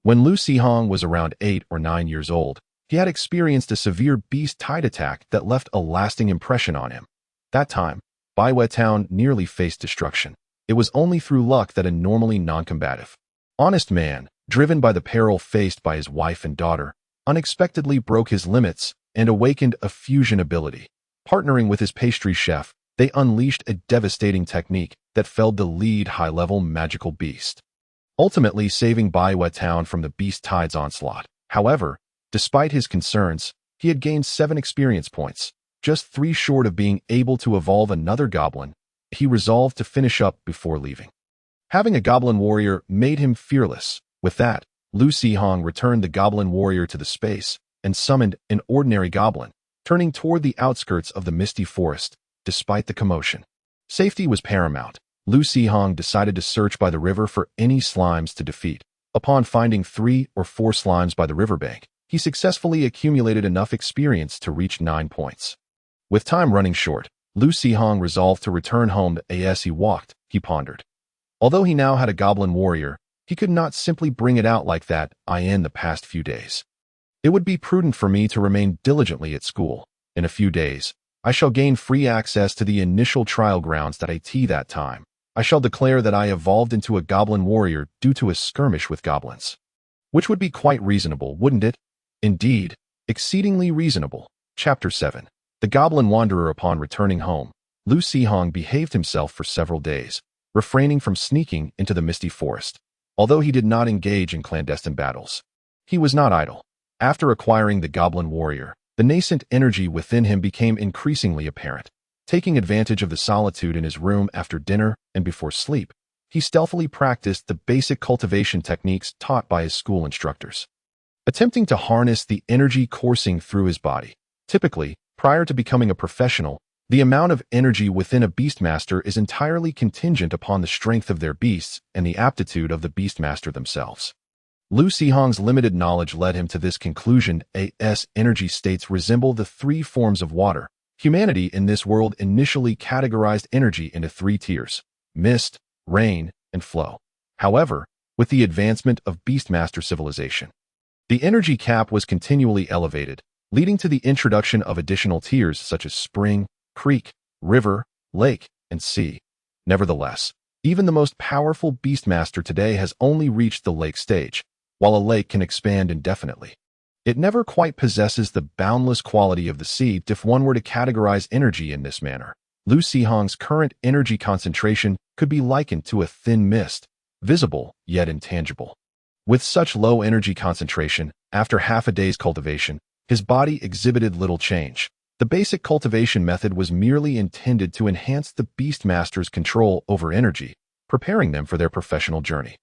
Speaker 1: When Lu Sihong was around 8 or 9 years old, he had experienced a severe beast tide attack that left a lasting impression on him. That time, Baiwei Town nearly faced destruction. It was only through luck that a normally non-combative, honest man, driven by the peril faced by his wife and daughter, unexpectedly broke his limits and awakened a fusion ability. Partnering with his pastry chef, they unleashed a devastating technique that felled the lead high-level magical beast, ultimately saving Baiwei Town from the beast tide's onslaught. However, despite his concerns, he had gained 7 experience points, just 3 short of being able to evolve another goblin. He resolved to finish up before leaving. Having a goblin warrior made him fearless. With that, Lu Sihong returned the goblin warrior to the space and summoned an ordinary goblin, turning toward the outskirts of the misty forest, despite the commotion. Safety was paramount. Lu Sihong decided to search by the river for any slimes to defeat. Upon finding 3 or 4 slimes by the riverbank, he successfully accumulated enough experience to reach 9 points. With time running short, Lu Sihong resolved to return home as he walked, he pondered. Although he now had a goblin warrior, he could not simply bring it out like that in the past few days. It would be prudent for me to remain diligently at school. In a few days, I shall gain free access to the initial trial grounds that time. I shall declare that I evolved into a goblin warrior due to a skirmish with goblins. Which would be quite reasonable, wouldn't it? Indeed, exceedingly reasonable. Chapter 7. The Goblin Wanderer. Upon returning home, Lu Sihong behaved himself for several days, refraining from sneaking into the misty forest. Although he did not engage in clandestine battles, he was not idle. After acquiring the goblin warrior, the nascent energy within him became increasingly apparent. Taking advantage of the solitude in his room after dinner and before sleep, he stealthily practiced the basic cultivation techniques taught by his school instructors, attempting to harness the energy coursing through his body. Typically, prior to becoming a professional, the amount of energy within a beastmaster is entirely contingent upon the strength of their beasts and the aptitude of the beastmaster themselves. Lu Sihong's limited knowledge led him to this conclusion: as energy states resemble the 3 forms of water. Humanity in this world initially categorized energy into 3 tiers: mist, rain, and flow. However, with the advancement of beastmaster civilization, the energy cap was continually elevated, leading to the introduction of additional tiers such as spring, creek, river, lake, and sea. Nevertheless, even the most powerful beastmaster today has only reached the lake stage. While a lake can expand indefinitely, it never quite possesses the boundless quality of the sea if one were to categorize energy in this manner. Lu Sihong's current energy concentration could be likened to a thin mist, visible yet intangible. With such low energy concentration, after half a day's cultivation, his body exhibited little change. The basic cultivation method was merely intended to enhance the beastmaster's control over energy, preparing them for their professional journey.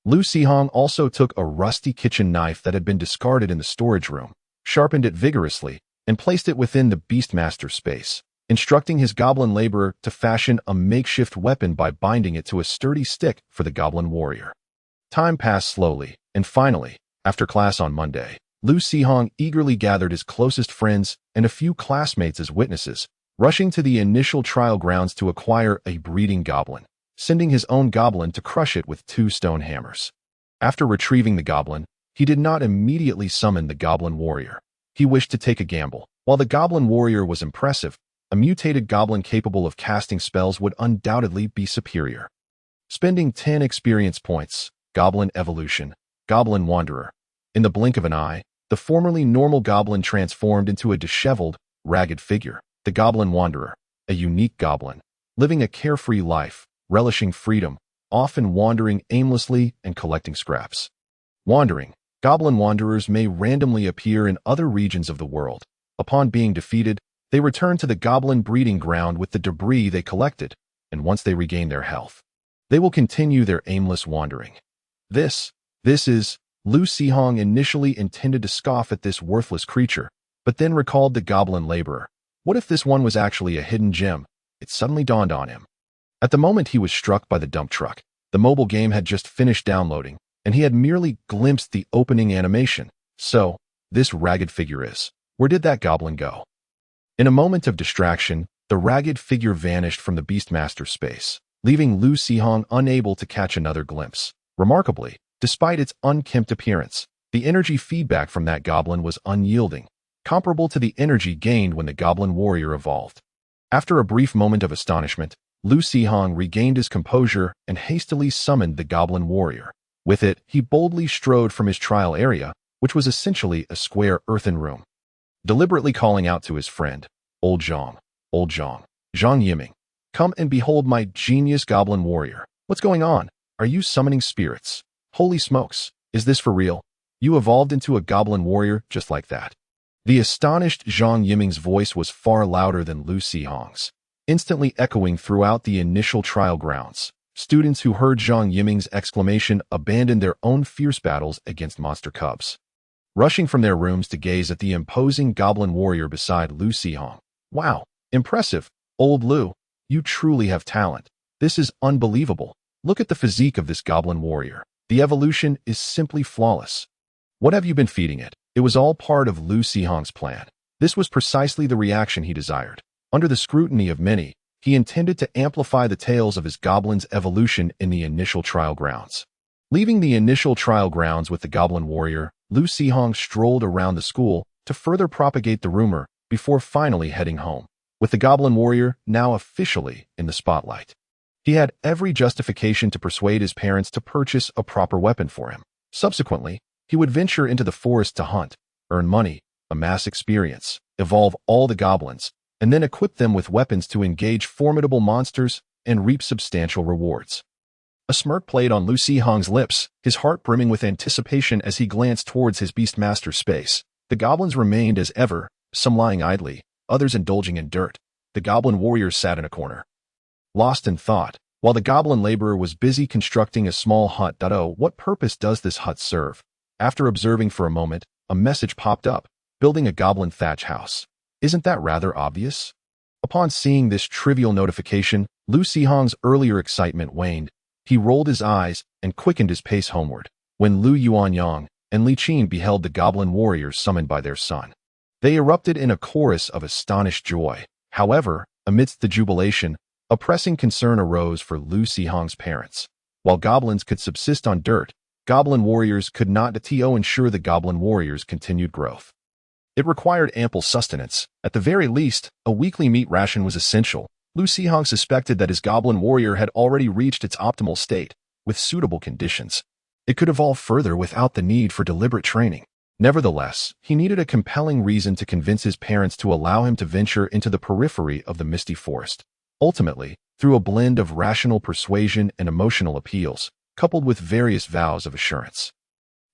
Speaker 1: Lu Sihong also took a rusty kitchen knife that had been discarded in the storage room, sharpened it vigorously, and placed it within the beastmaster's space, instructing his goblin laborer to fashion a makeshift weapon by binding it to a sturdy stick for the goblin warrior. Time passed slowly, and finally, after class on Monday, Lu Sihong eagerly gathered his closest friends and a few classmates as witnesses, rushing to the initial trial grounds to acquire a breeding goblin, sending his own goblin to crush it with 2 stone hammers. After retrieving the goblin, he did not immediately summon the goblin warrior. He wished to take a gamble. While the goblin warrior was impressive, a mutated goblin capable of casting spells would undoubtedly be superior. Spending 10 experience points, Goblin Evolution, Goblin Wanderer. In the blink of an eye, the formerly normal goblin transformed into a disheveled, ragged figure. The Goblin Wanderer, a unique goblin, living a carefree life, relishing freedom, often wandering aimlessly and collecting scraps. Wandering, goblin wanderers may randomly appear in other regions of the world. Upon being defeated, they return to the goblin breeding ground with the debris they collected, and once they regain their health, they will continue their aimless wandering. This is, Lu Sihong initially intended to scoff at this worthless creature, but then recalled the goblin laborer. What if this one was actually a hidden gem? It suddenly dawned on him. At the moment he was struck by the dump truck, the mobile game had just finished downloading, and he had merely glimpsed the opening animation. So, this ragged figure is. Where did that goblin go? In a moment of distraction, the ragged figure vanished from the Beastmaster's space, leaving Lu Sihong unable to catch another glimpse. Remarkably, despite its unkempt appearance, the energy feedback from that goblin was unyielding, comparable to the energy gained when the goblin warrior evolved. After a brief moment of astonishment, Lu Sihong regained his composure and hastily summoned the goblin warrior. With it, he boldly strode from his trial area, which was essentially a square earthen room, deliberately calling out to his friend, Old Zhang, Zhang Yiming, come and behold my genius goblin warrior. What's going on? Are you summoning spirits? Holy smokes, is this for real? You evolved into a goblin warrior just like that. The astonished Zhang Yiming's voice was far louder than Lu Sihong's, instantly echoing throughout the initial trial grounds. Students who heard Zhang Yiming's exclamation abandoned their own fierce battles against monster cubs, rushing from their rooms to gaze at the imposing goblin warrior beside Lu Xihong. Wow, impressive, old Lu. You truly have talent. This is unbelievable. Look at the physique of this goblin warrior. The evolution is simply flawless. What have you been feeding it? It was all part of Lu Xihong's plan. This was precisely the reaction he desired. Under the scrutiny of many, he intended to amplify the tales of his goblin's evolution in the initial trial grounds. Leaving the initial trial grounds with the goblin warrior, Lu Xihong strolled around the school to further propagate the rumor before finally heading home, with the goblin warrior now officially in the spotlight. He had every justification to persuade his parents to purchase a proper weapon for him. Subsequently, he would venture into the forest to hunt, earn money, amass experience, evolve all the goblins, and then equip them with weapons to engage formidable monsters and reap substantial rewards. A smirk played on Lu Xihong's lips, his heart brimming with anticipation as he glanced towards his Beastmaster's space. The goblins remained as ever, some lying idly, others indulging in dirt. The goblin warrior sat in a corner, lost in thought, while the goblin laborer was busy constructing a small hut. Oh, what purpose does this hut serve? After observing for a moment, a message popped up, building a goblin thatch house. Isn't that rather obvious? Upon seeing this trivial notification, Lu Xihong's earlier excitement waned. He rolled his eyes and quickened his pace homeward. When Lu Yuanyang and Li Qin beheld the goblin warriors summoned by their son, they erupted in a chorus of astonished joy. However, amidst the jubilation, a pressing concern arose for Lu Xihong's parents. While goblins could subsist on dirt, goblin warriors could not ensure the goblin warriors' continued growth. It required ample sustenance. At the very least, a weekly meat ration was essential. Lu Xihong suspected that his goblin warrior had already reached its optimal state. With suitable conditions, it could evolve further without the need for deliberate training. Nevertheless, he needed a compelling reason to convince his parents to allow him to venture into the periphery of the misty forest. Ultimately, through a blend of rational persuasion and emotional appeals, coupled with various vows of assurance,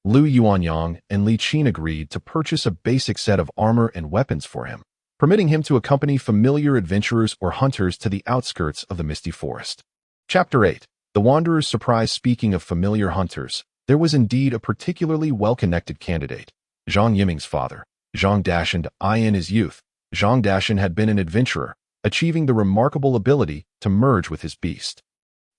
Speaker 1: Lu Yuanyang and Li Qin agreed to purchase a basic set of armor and weapons for him, permitting him to accompany familiar adventurers or hunters to the outskirts of the misty forest. Chapter 8. The Wanderer's Surprise. Speaking of familiar hunters, there was indeed a particularly well-connected candidate. Zhang Yiming's father, Zhang Dashan. In his youth, Zhang Dashan had been an adventurer, achieving the remarkable ability to merge with his beast.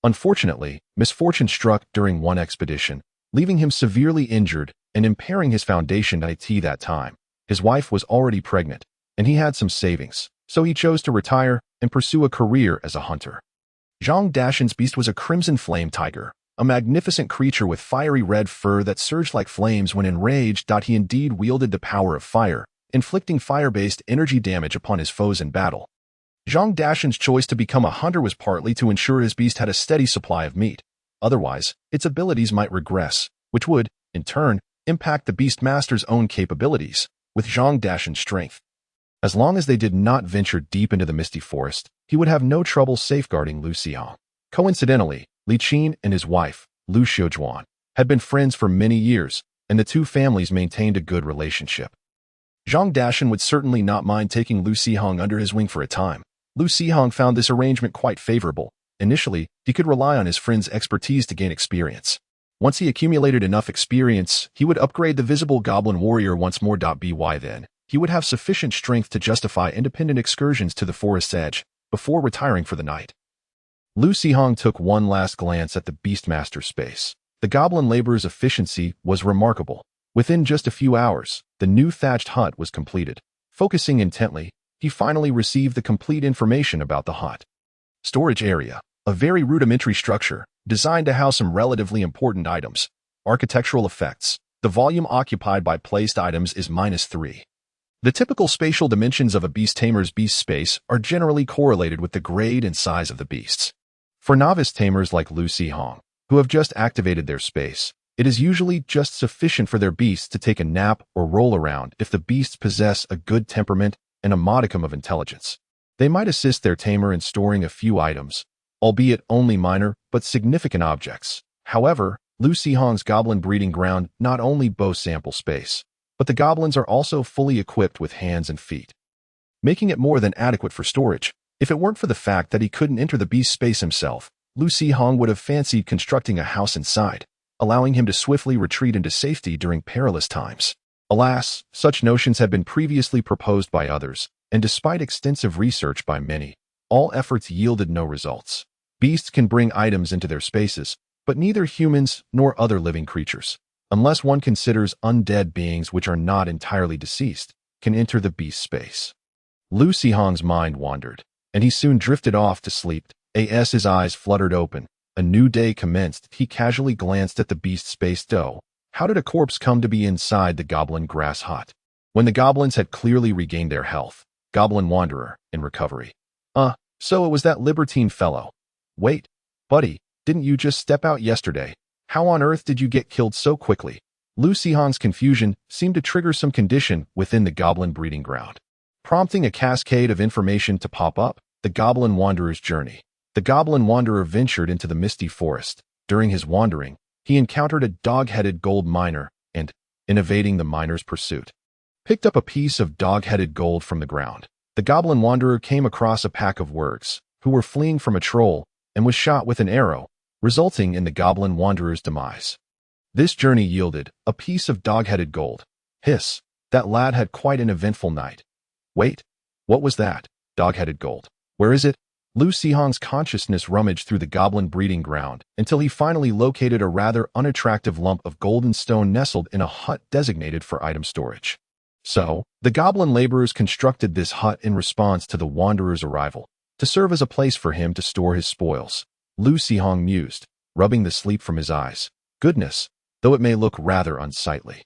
Speaker 1: Unfortunately, misfortune struck during one expedition, leaving him severely injured and impairing his foundation IT that time. His wife was already pregnant, and he had some savings, so he chose to retire and pursue a career as a hunter. Zhang Dashan's beast was a crimson flame tiger, a magnificent creature with fiery red fur that surged like flames when enraged. He indeed wielded the power of fire, inflicting fire-based energy damage upon his foes in battle. Zhang Dashan's choice to become a hunter was partly to ensure his beast had a steady supply of meat. Otherwise, its abilities might regress, which would, in turn, impact the Beastmaster's own capabilities. With Zhang Dashan's strength, as long as they did not venture deep into the misty forest, he would have no trouble safeguarding Lu Xihong. Coincidentally, Li Qin and his wife, Lu Xiujuan, had been friends for many years, and the two families maintained a good relationship. Zhang Dashan would certainly not mind taking Lu Xihong under his wing for a time. Lu Xihong found this arrangement quite favorable. Initially, he could rely on his friend's expertise to gain experience. Once he accumulated enough experience, he would upgrade the visible goblin warrior once more. By then, he would have sufficient strength to justify independent excursions to the forest's edge before retiring for the night. Lu Xihong took one last glance at the Beastmaster's space. The goblin laborer's efficiency was remarkable. Within just a few hours, the new thatched hut was completed. Focusing intently, he finally received the complete information about the hut. Storage area. A very rudimentary structure, designed to house some relatively important items. Architectural effects. The volume occupied by placed items is -3. The typical spatial dimensions of a beast tamer's beast space are generally correlated with the grade and size of the beasts. For novice tamers like Lu Xihong, who have just activated their space, it is usually just sufficient for their beasts to take a nap or roll around if the beasts possess a good temperament and a modicum of intelligence. They might assist their tamer in storing a few items, albeit only minor but significant objects. However, Lu Xihong's goblin breeding ground not only boasts ample space, but the goblins are also fully equipped with hands and feet, making it more than adequate for storage. If it weren't for the fact that he couldn't enter the beast space himself, Lu Sihong would have fancied constructing a house inside, allowing him to swiftly retreat into safety during perilous times. Alas, such notions had been previously proposed by others, and despite extensive research by many, all efforts yielded no results. Beasts can bring items into their spaces, but neither humans nor other living creatures, unless one considers undead beings which are not entirely deceased, can enter the beast space. Lu Sihong's mind wandered, and he soon drifted off to sleep. As his eyes fluttered open, a new day commenced. He casually glanced at the beast space. How did a corpse come to be inside the goblin grass hut? When the goblins had clearly regained their health, Goblin Wanderer, in recovery. So it was that libertine fellow. Wait, buddy, didn't you just step out yesterday? How on earth did you get killed so quickly? Lu Sihong's confusion seemed to trigger some condition within the goblin breeding ground, prompting a cascade of information to pop up. The Goblin Wanderer's journey. The Goblin Wanderer ventured into the misty forest. During his wandering, he encountered a dog-headed gold miner and, in evading the miner's pursuit, picked up a piece of dog-headed gold from the ground. The Goblin Wanderer came across a pack of wargs who were fleeing from a troll and was shot with an arrow, resulting in the Goblin Wanderer's demise. This journey yielded a piece of dog-headed gold. Hiss, that lad had quite an eventful night. Wait, what was that? Dog-headed gold. Where is it? Lu Sihong's consciousness rummaged through the goblin breeding ground until he finally located a rather unattractive lump of golden stone nestled in a hut designated for item storage. So, the goblin laborers constructed this hut in response to the wanderer's arrival, to serve as a place for him to store his spoils. Lu Sihong mused, rubbing the sleep from his eyes. Goodness, though it may look rather unsightly.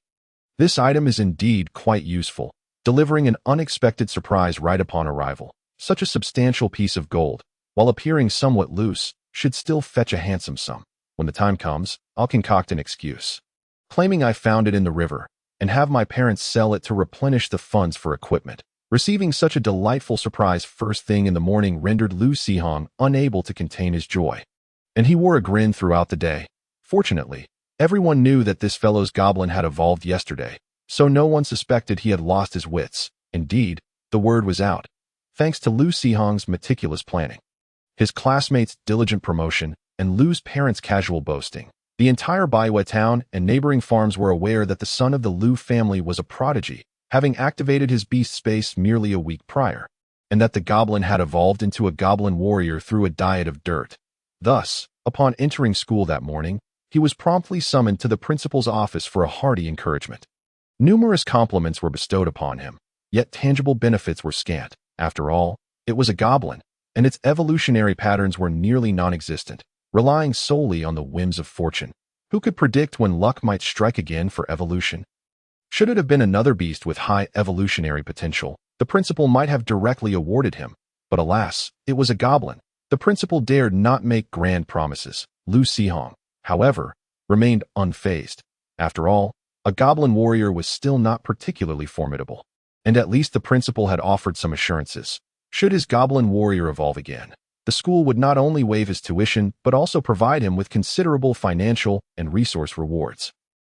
Speaker 1: This item is indeed quite useful, delivering an unexpected surprise right upon arrival. Such a substantial piece of gold, while appearing somewhat loose, should still fetch a handsome sum. When the time comes, I'll concoct an excuse, claiming I found it in the river, and have my parents sell it to replenish the funds for equipment. Receiving such a delightful surprise first thing in the morning rendered Lu Sihong unable to contain his joy, and he wore a grin throughout the day. Fortunately, everyone knew that this fellow's goblin had evolved yesterday, so no one suspected he had lost his wits. Indeed, the word was out, thanks to Lu Sihong's meticulous planning, his classmates' diligent promotion, and Lu's parents' casual boasting. The entire Baiwa town and neighboring farms were aware that the son of the Lu family was a prodigy, having activated his beast space merely a week prior, and that the goblin had evolved into a goblin warrior through a diet of dirt. Thus, upon entering school that morning, he was promptly summoned to the principal's office for a hearty encouragement. Numerous compliments were bestowed upon him, yet tangible benefits were scant. After all, it was a goblin, and its evolutionary patterns were nearly non-existent, relying solely on the whims of fortune. Who could predict when luck might strike again for evolution? Should it have been another beast with high evolutionary potential, the principal might have directly awarded him. But alas, it was a goblin. The principal dared not make grand promises. Lu Sihong, however, remained unfazed. After all, a goblin warrior was still not particularly formidable, and at least the principal had offered some assurances. Should his goblin warrior evolve again, the school would not only waive his tuition but also provide him with considerable financial and resource rewards.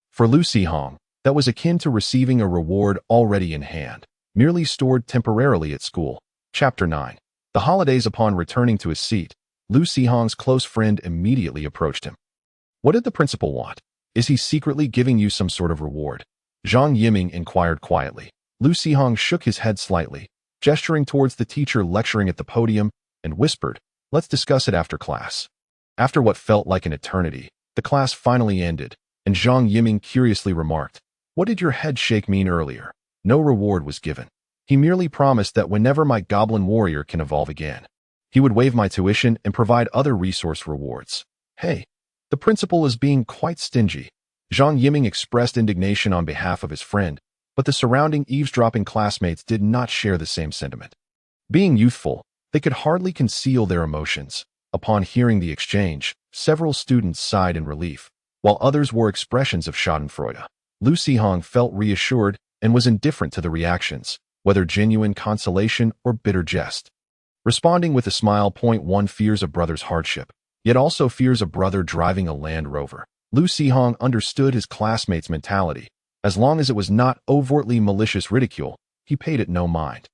Speaker 1: For Lu Sihong, that was akin to receiving a reward already in hand, merely stored temporarily at school. Chapter 9. The holidays. Upon returning to his seat, Lu Sihong's close friend immediately approached him. What did the principal want? Is he secretly giving you some sort of reward? Zhang Yiming inquired quietly. Lu Sihong shook his head slightly, gesturing towards the teacher lecturing at the podium, and whispered, "Let's discuss it after class." After what felt like an eternity, the class finally ended, and Zhang Yiming curiously remarked, "What did your head shake mean earlier?" No reward was given. He merely promised that whenever my goblin warrior can evolve again, he would waive my tuition and provide other resource rewards. Hey, the principal is being quite stingy. Zhang Yiming expressed indignation on behalf of his friend, but the surrounding eavesdropping classmates did not share the same sentiment. Being youthful, they could hardly conceal their emotions. Upon hearing the exchange, several students sighed in relief, while others wore expressions of schadenfreude. Lu Sihong felt reassured and was indifferent to the reactions, whether genuine consolation or bitter jest. Responding with a smile. One fears a brother's hardship, yet also fears a brother driving a Land Rover. Lu Sihong understood his classmates' mentality. As long as it was not overtly malicious ridicule, he paid it no mind.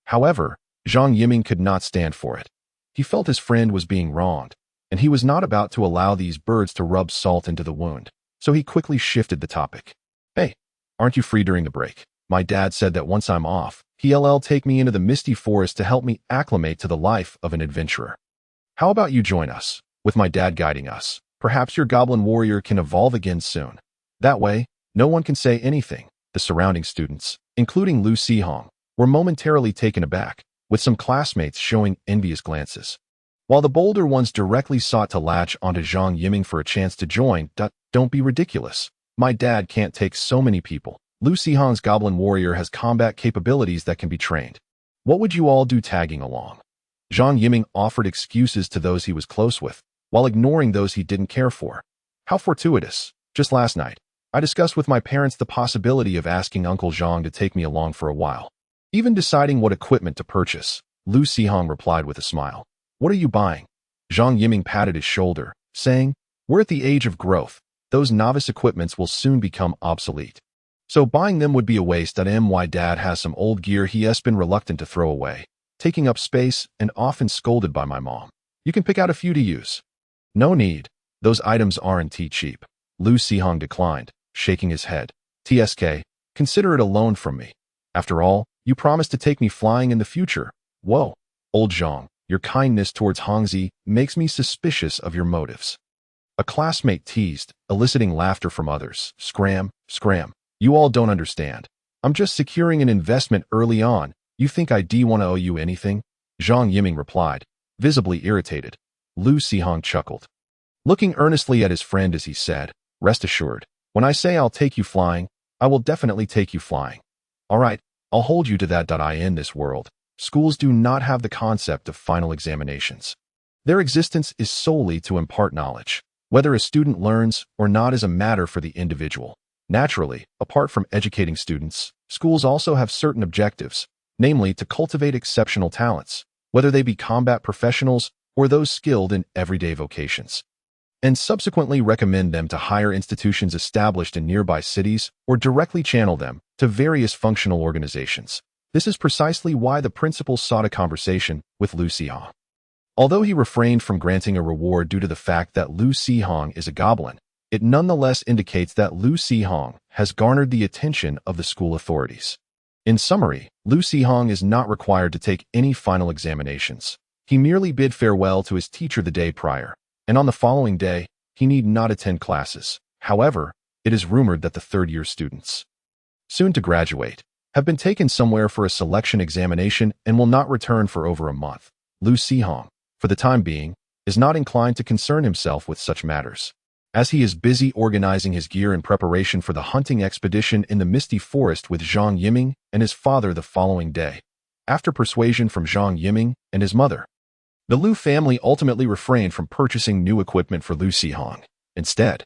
Speaker 1: However, Zhang Yiming could not stand for it. He felt his friend was being wronged, and he was not about to allow these birds to rub salt into the wound, so he quickly shifted the topic. Hey, aren't you free during the break? My dad said that once I'm off, he'll take me into the misty forest to help me acclimate to the life of an adventurer. How about you join us, with my dad guiding us? Perhaps your goblin warrior can evolve again soon. That way, no one can say anything. The surrounding students, including Lu Sihong, were momentarily taken aback, with some classmates showing envious glances. While the bolder ones directly sought to latch onto Zhang Yiming for a chance to join, don't be ridiculous. My dad can't take so many people. Lu Sihong's goblin warrior has combat capabilities that can be trained. What would you all do tagging along? Zhang Yiming offered excuses to those he was close with, while ignoring those he didn't care for. How fortuitous. Just last night, I discussed with my parents the possibility of asking Uncle Zhang to take me along for a while. Even deciding what equipment to purchase, Lu Sihong replied with a smile. What are you buying? Zhang Yiming patted his shoulder, saying, we're at the age of growth. Those novice equipments will soon become obsolete. So buying them would be a waste. My dad has some old gear he has been reluctant to throw away, taking up space and often scolded by my mom. You can pick out a few to use. No need. Those items aren't cheap. Lu Sihong declined, shaking his head. TSK, consider it a loan from me. After all, you promised to take me flying in the future. Whoa, old Zhang, your kindness towards Hongzi makes me suspicious of your motives. A classmate teased, eliciting laughter from others. Scram. You all don't understand. I'm just securing an investment early on. You think I want to owe you anything? Zhang Yiming replied, visibly irritated. Lu Sihong chuckled, looking earnestly at his friend as he said, rest assured, when I say I'll take you flying, I will definitely take you flying. All right, I'll hold you to that. In this world, schools do not have the concept of final examinations. Their existence is solely to impart knowledge. Whether a student learns or not is a matter for the individual. Naturally, apart from educating students, schools also have certain objectives, namely to cultivate exceptional talents, whether they be combat professionals or those skilled in everyday vocations, and subsequently recommend them to higher institutions established in nearby cities or directly channel them to various functional organizations. This is precisely why the principal sought a conversation with Lu Sihong. Although he refrained from granting a reward due to the fact that Lu Sihong is a goblin, it nonetheless indicates that Lu Sihong has garnered the attention of the school authorities. In summary, Lu Sihong is not required to take any final examinations. He merely bid farewell to his teacher the day prior, and on the following day, he need not attend classes. However, it is rumored that the third-year students, soon to graduate, have been taken somewhere for a selection examination and will not return for over a month. Lu Sihong, for the time being, is not inclined to concern himself with such matters, as he is busy organizing his gear in preparation for the hunting expedition in the misty forest with Zhang Yiming and his father the following day. After persuasion from Zhang Yiming and his mother, the Lu family ultimately refrained from purchasing new equipment for Lu Sihong. Instead,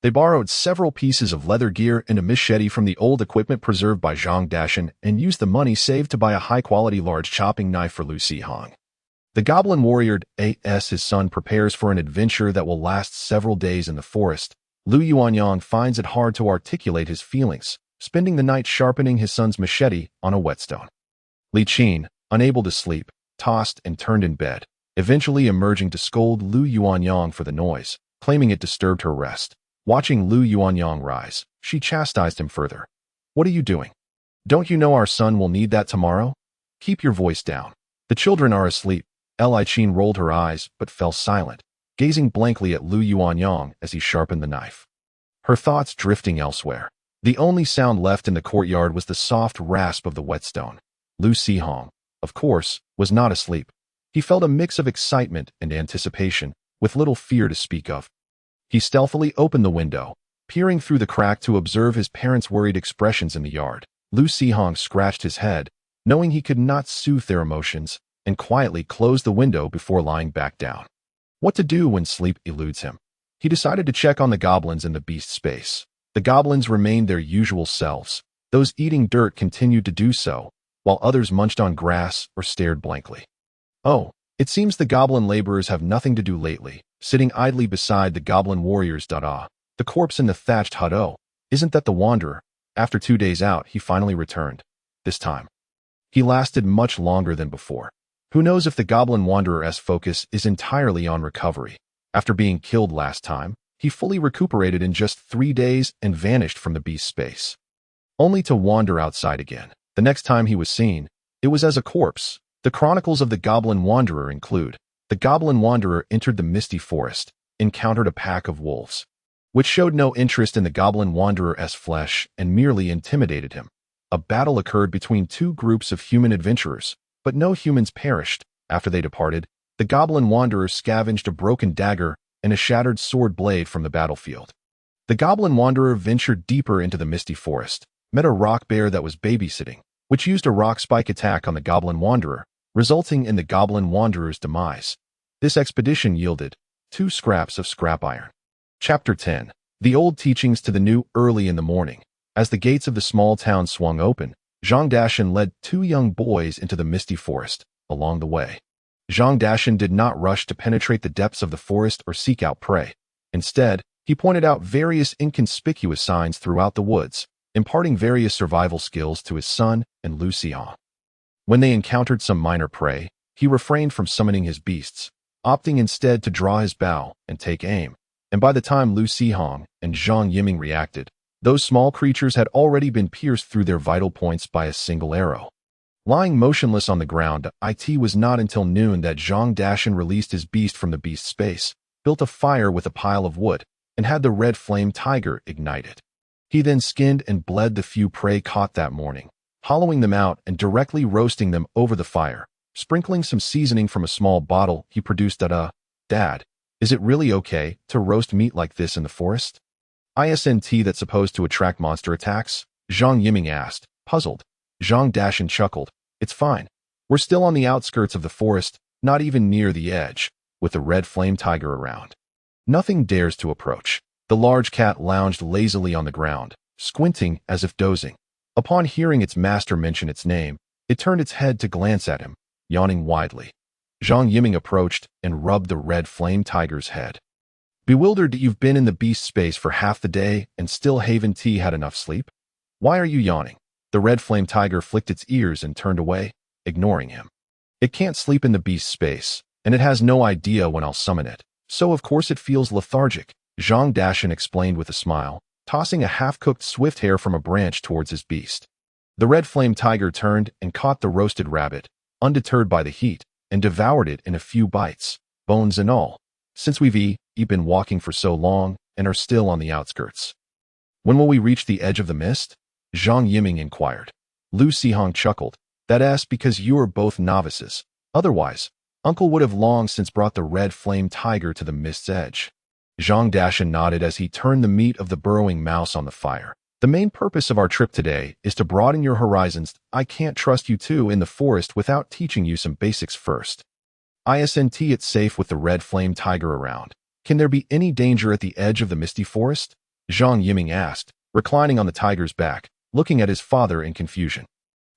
Speaker 1: they borrowed several pieces of leather gear and a machete from the old equipment preserved by Zhang Dashan and used the money saved to buy a high-quality large chopping knife for Lu Sihong. The goblin warrior his son prepares for an adventure that will last several days in the forest. Lu Yuanyang finds it hard to articulate his feelings, spending the night sharpening his son's machete on a whetstone. Li Qin, unable to sleep, tossed and turned in bed, eventually emerging to scold Lu Yuanyang for the noise, claiming it disturbed her rest. Watching Lu Yuanyang rise, she chastised him further. What are you doing? Don't you know our son will need that tomorrow? Keep your voice down. The children are asleep. Li Qin rolled her eyes but fell silent, gazing blankly at Lu Yuanyang as he sharpened the knife, her thoughts drifting elsewhere. The only sound left in the courtyard was the soft rasp of the whetstone. Lu Sihong, of course, was not asleep. He felt a mix of excitement and anticipation, with little fear to speak of. He stealthily opened the window, peering through the crack to observe his parents' worried expressions in the yard. Lu Sihong scratched his head, knowing he could not soothe their emotions, and quietly closed the window before lying back down. What to do when sleep eludes him? He decided to check on the goblins in the beast space. The goblins remained their usual selves. Those eating dirt continued to do so, while others munched on grass or stared blankly. Oh, it seems the goblin laborers have nothing to do lately, sitting idly beside the goblin warriors. The corpse in the thatched hut. Oh, isn't that the wanderer? After 2 days out, he finally returned. This time, he lasted much longer than before. Who knows if the goblin wanderer's focus is entirely on recovery? After being killed last time, he fully recuperated in just 3 days and vanished from the beast's space, only to wander outside again. The next time he was seen, it was as a corpse. The chronicles of the Goblin Wanderer include: the Goblin Wanderer entered the misty forest, encountered a pack of wolves, which showed no interest in the Goblin Wanderer's flesh and merely intimidated him. A battle occurred between two groups of human adventurers, but no humans perished. After they departed, the Goblin Wanderer scavenged a broken dagger and a shattered sword blade from the battlefield. The Goblin Wanderer ventured deeper into the misty forest, met a rock bear that was babysitting, which used a rock spike attack on the Goblin Wanderer, resulting in the Goblin Wanderer's demise. This expedition yielded 2 scraps of scrap iron. Chapter 10. The Old Teachings to the New. Early in the morning, as the gates of the small town swung open, Zhang Dashan led 2 young boys into the misty forest. Along the way, Zhang Dashan did not rush to penetrate the depths of the forest or seek out prey. Instead, he pointed out various inconspicuous signs throughout the woods, imparting various survival skills to his son and Lu Xihong. When they encountered some minor prey, he refrained from summoning his beasts, opting instead to draw his bow and take aim. And by the time Lu Xihong and Zhang Yiming reacted, those small creatures had already been pierced through their vital points by a single arrow. Lying motionless on the ground, it was not until noon that Zhang Dashan released his beast from the beast's space, built a fire with a pile of wood, and had the red flame tiger ignited. He then skinned and bled the few prey caught that morning, hollowing them out and directly roasting them over the fire. Sprinkling some seasoning from a small bottle he produced at Dad, is it really okay to roast meat like this in the forest? Isn't that supposed to attract monster attacks? Zhang Yiming asked, puzzled. Zhang Dashan chuckled. It's fine. We're still on the outskirts of the forest, not even near the edge, with the red flame tiger around. Nothing dares to approach. The large cat lounged lazily on the ground, squinting as if dozing. Upon hearing its master mention its name, it turned its head to glance at him, yawning widely. Zhang Yiming approached and rubbed the red flame tiger's head. Bewildered that you've been in the beast space for half the day and still haven't had enough sleep? Why are you yawning? The red flame tiger flicked its ears and turned away, ignoring him. It can't sleep in the beast space, and it has no idea when I'll summon it, so of course it feels lethargic, Zhang Dashan explained with a smile, tossing a half-cooked swift hare from a branch towards his beast. The red flame tiger turned and caught the roasted rabbit, undeterred by the heat, and devoured it in a few bites, bones and all. Since we've been walking for so long and are still on the outskirts. When will we reach the edge of the mist? Zhang Yiming inquired. Lu Xihong chuckled. That's because you are both novices. Otherwise, Uncle would have long since brought the red flame tiger to the mist's edge. Zhang Dashan nodded as he turned the meat of the burrowing mouse on the fire. The main purpose of our trip today is to broaden your horizons. I can't trust you two in the forest without teaching you some basics first. Isn't it safe with the red flame tiger around? Can there be any danger at the edge of the misty forest? Zhang Yiming asked, reclining on the tiger's back, looking at his father in confusion.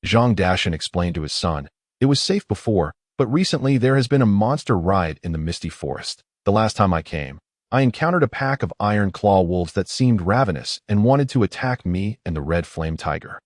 Speaker 1: Zhang Dashan explained to his son, it was safe before, but recently there has been a monster riot in the misty forest. The last time I came, I encountered a pack of iron claw wolves that seemed ravenous and wanted to attack me and the red flame tiger.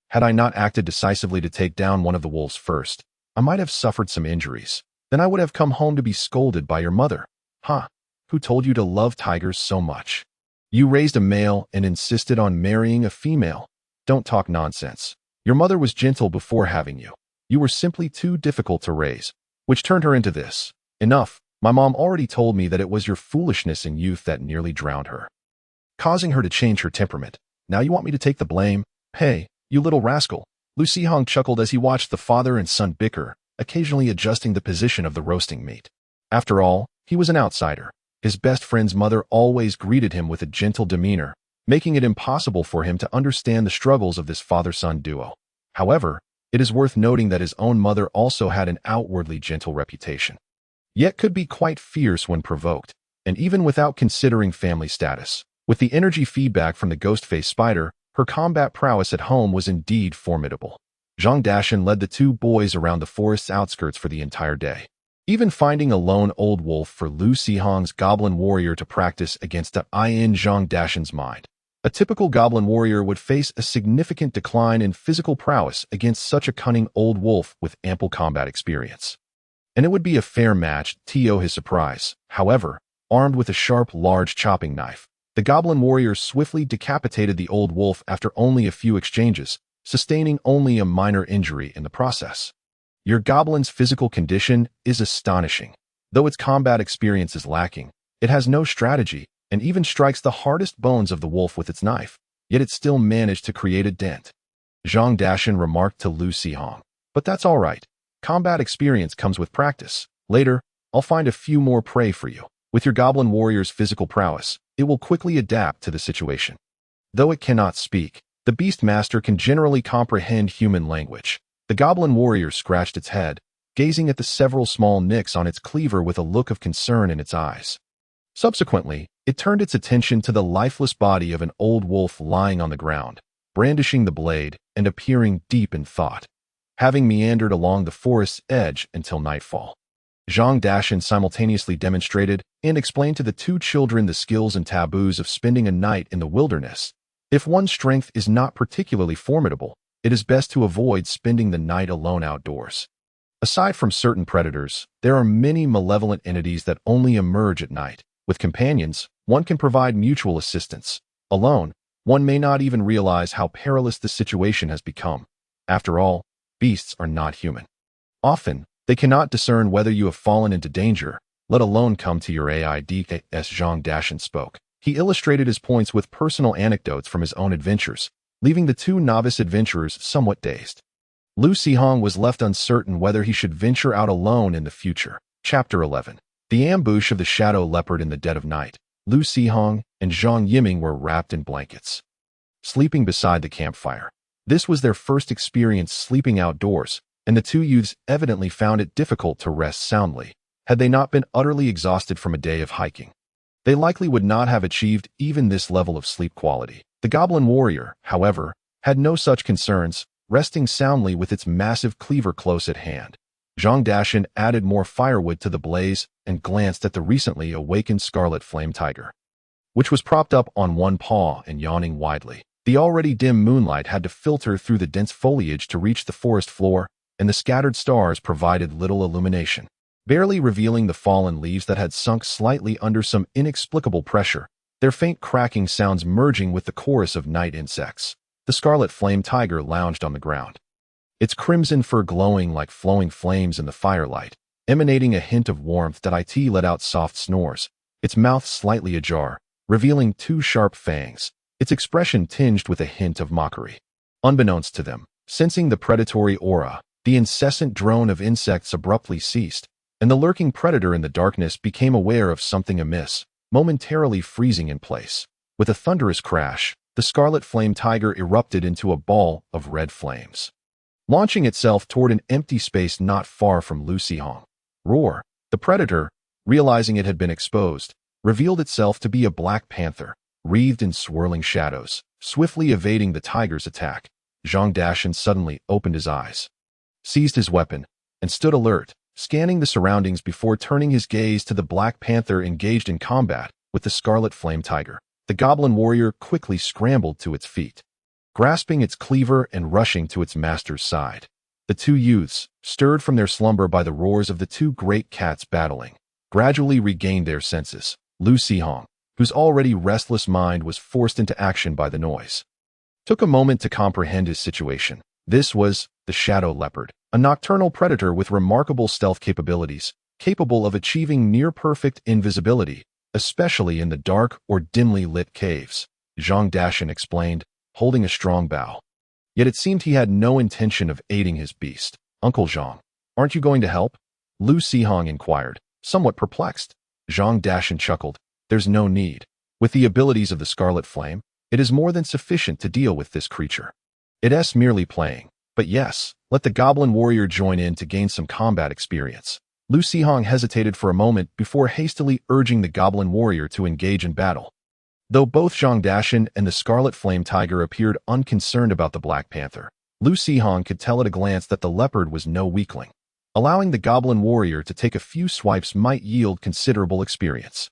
Speaker 1: Had I not acted decisively to take down one of the wolves first, I might have suffered some injuries. Then I would have come home to be scolded by your mother. Huh? Who told you to love tigers so much? You raised a male and insisted on marrying a female. Don't talk nonsense. Your mother was gentle before having you. You were simply too difficult to raise, which turned her into this. Enough. My mom already told me that it was your foolishness in youth that nearly drowned her, causing her to change her temperament. Now you want me to take the blame? Hey, you little rascal. Lu Xihong chuckled as he watched the father and son bicker, occasionally adjusting the position of the roasting meat. After all, he was an outsider. His best friend's mother always greeted him with a gentle demeanor, making it impossible for him to understand the struggles of this father-son duo. However, it is worth noting that his own mother also had an outwardly gentle reputation, yet could be quite fierce when provoked, and even without considering family status. With the energy feedback from the ghost-faced spider, her combat prowess at home was indeed formidable. Zhang Dashan led the two boys around the forest's outskirts for the entire day, even finding a lone old wolf for Lu Xihong's goblin warrior to practice against in Zhang Dashan's mind. A typical goblin warrior would face a significant decline in physical prowess against such a cunning old wolf with ample combat experience. And it would be a fair match, to his surprise. However, armed with a sharp, large chopping knife. The goblin warrior swiftly decapitated the old wolf after only a few exchanges, sustaining only a minor injury in the process. Your goblin's physical condition is astonishing. Though its combat experience is lacking, it has no strategy and even strikes the hardest bones of the wolf with its knife, yet it still managed to create a dent. Zhang Dashan remarked to Lu Sihong. But that's all right. Combat experience comes with practice. Later, I'll find a few more prey for you. With your goblin warrior's physical prowess, it will quickly adapt to the situation. Though it cannot speak, the beast master can generally comprehend human language. The goblin warrior scratched its head, gazing at the several small nicks on its cleaver with a look of concern in its eyes. Subsequently, it turned its attention to the lifeless body of an old wolf lying on the ground, brandishing the blade and appearing deep in thought, having meandered along the forest's edge until nightfall. Zhang Dashan simultaneously demonstrated and explained to the two children the skills and taboos of spending a night in the wilderness. If one's strength is not particularly formidable, it is best to avoid spending the night alone outdoors. Aside from certain predators, there are many malevolent entities that only emerge at night. With companions, one can provide mutual assistance. Alone, one may not even realize how perilous the situation has become. After all, beasts are not human. Often, they cannot discern whether you have fallen into danger, let alone come to your aid. As Zhang Dashan spoke, he illustrated his points with personal anecdotes from his own adventures, leaving the two novice adventurers somewhat dazed. Lu Sihong was left uncertain whether he should venture out alone in the future. Chapter 11. The ambush of the shadow leopard in the dead of night. Lu Sihong and Zhang Yiming were wrapped in blankets, sleeping beside the campfire. This was their first experience sleeping outdoors, and the two youths evidently found it difficult to rest soundly. Had they not been utterly exhausted from a day of hiking, they likely would not have achieved even this level of sleep quality. The goblin warrior, however, had no such concerns, resting soundly with its massive cleaver close at hand. Zhang Dashan added more firewood to the blaze and glanced at the recently awakened scarlet flame tiger, which was propped up on one paw and yawning widely. The already dim moonlight had to filter through the dense foliage to reach the forest floor, and the scattered stars provided little illumination, barely revealing the fallen leaves that had sunk slightly under some inexplicable pressure, their faint cracking sounds merging with the chorus of night insects. The scarlet flame tiger lounged on the ground, its crimson fur glowing like flowing flames in the firelight, emanating a hint of warmth that it let out soft snores, its mouth slightly ajar, revealing two sharp fangs, its expression tinged with a hint of mockery. Unbeknownst to them, sensing the predatory aura, the incessant drone of insects abruptly ceased, and the lurking predator in the darkness became aware of something amiss, momentarily freezing in place. With a thunderous crash, the scarlet flame tiger erupted into a ball of red flames, launching itself toward an empty space not far from Lu Sihong. Roar! The predator, realizing it had been exposed, revealed itself to be a black panther, wreathed in swirling shadows, swiftly evading the tiger's attack. Zhang Dashan suddenly opened his eyes, seized his weapon, and stood alert, scanning the surroundings before turning his gaze to the black panther engaged in combat with the scarlet flame tiger. The goblin warrior quickly scrambled to its feet, grasping its cleaver and rushing to its master's side. The two youths, stirred from their slumber by the roars of the two great cats battling, gradually regained their senses. Lu Sihong, whose already restless mind was forced into action by the noise, took a moment to comprehend his situation. This was the shadow leopard, a nocturnal predator with remarkable stealth capabilities, capable of achieving near-perfect invisibility, especially in the dark or dimly lit caves. Zhang Dashan explained, holding a strong bow. Yet it seemed he had no intention of aiding his beast. Uncle Zhang, aren't you going to help? Lu Sihong inquired, somewhat perplexed. Zhang Dashan chuckled. There's no need. With the abilities of the Scarlet Flame, it is more than sufficient to deal with this creature. It's merely playing. But yes, let the goblin warrior join in to gain some combat experience. Lu Sihong hesitated for a moment before hastily urging the goblin warrior to engage in battle. Though both Zhang Dashan and the Scarlet Flame Tiger appeared unconcerned about the Black Panther, Lu Sihong could tell at a glance that the leopard was no weakling. Allowing the goblin warrior to take a few swipes might yield considerable experience.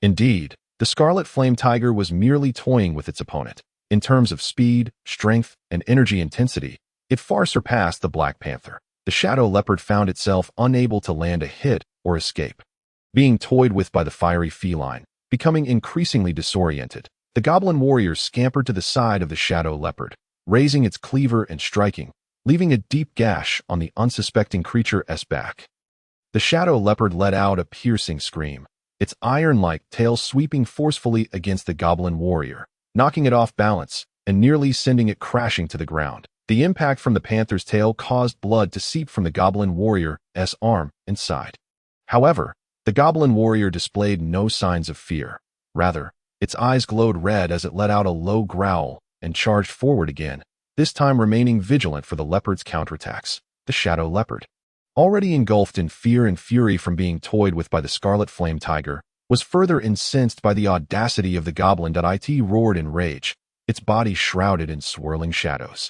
Speaker 1: Indeed, the Scarlet Flame Tiger was merely toying with its opponent. In terms of speed, strength, and energy intensity, it far surpassed the Black Panther. The Shadow Leopard found itself unable to land a hit or escape. Being toyed with by the fiery feline, becoming increasingly disoriented, the goblin warrior scampered to the side of the shadow leopard, raising its cleaver and striking, leaving a deep gash on the unsuspecting creature's back. The shadow leopard let out a piercing scream, its iron-like tail sweeping forcefully against the goblin warrior, knocking it off balance and nearly sending it crashing to the ground. The impact from the panther's tail caused blood to seep from the goblin warrior's arm and side. However, the goblin warrior displayed no signs of fear. Rather, its eyes glowed red as it let out a low growl and charged forward again, this time remaining vigilant for the leopard's counterattacks. The shadow leopard, already engulfed in fear and fury from being toyed with by the scarlet flame tiger, was further incensed by the audacity of the goblin. It roared in rage, its body shrouded in swirling shadows.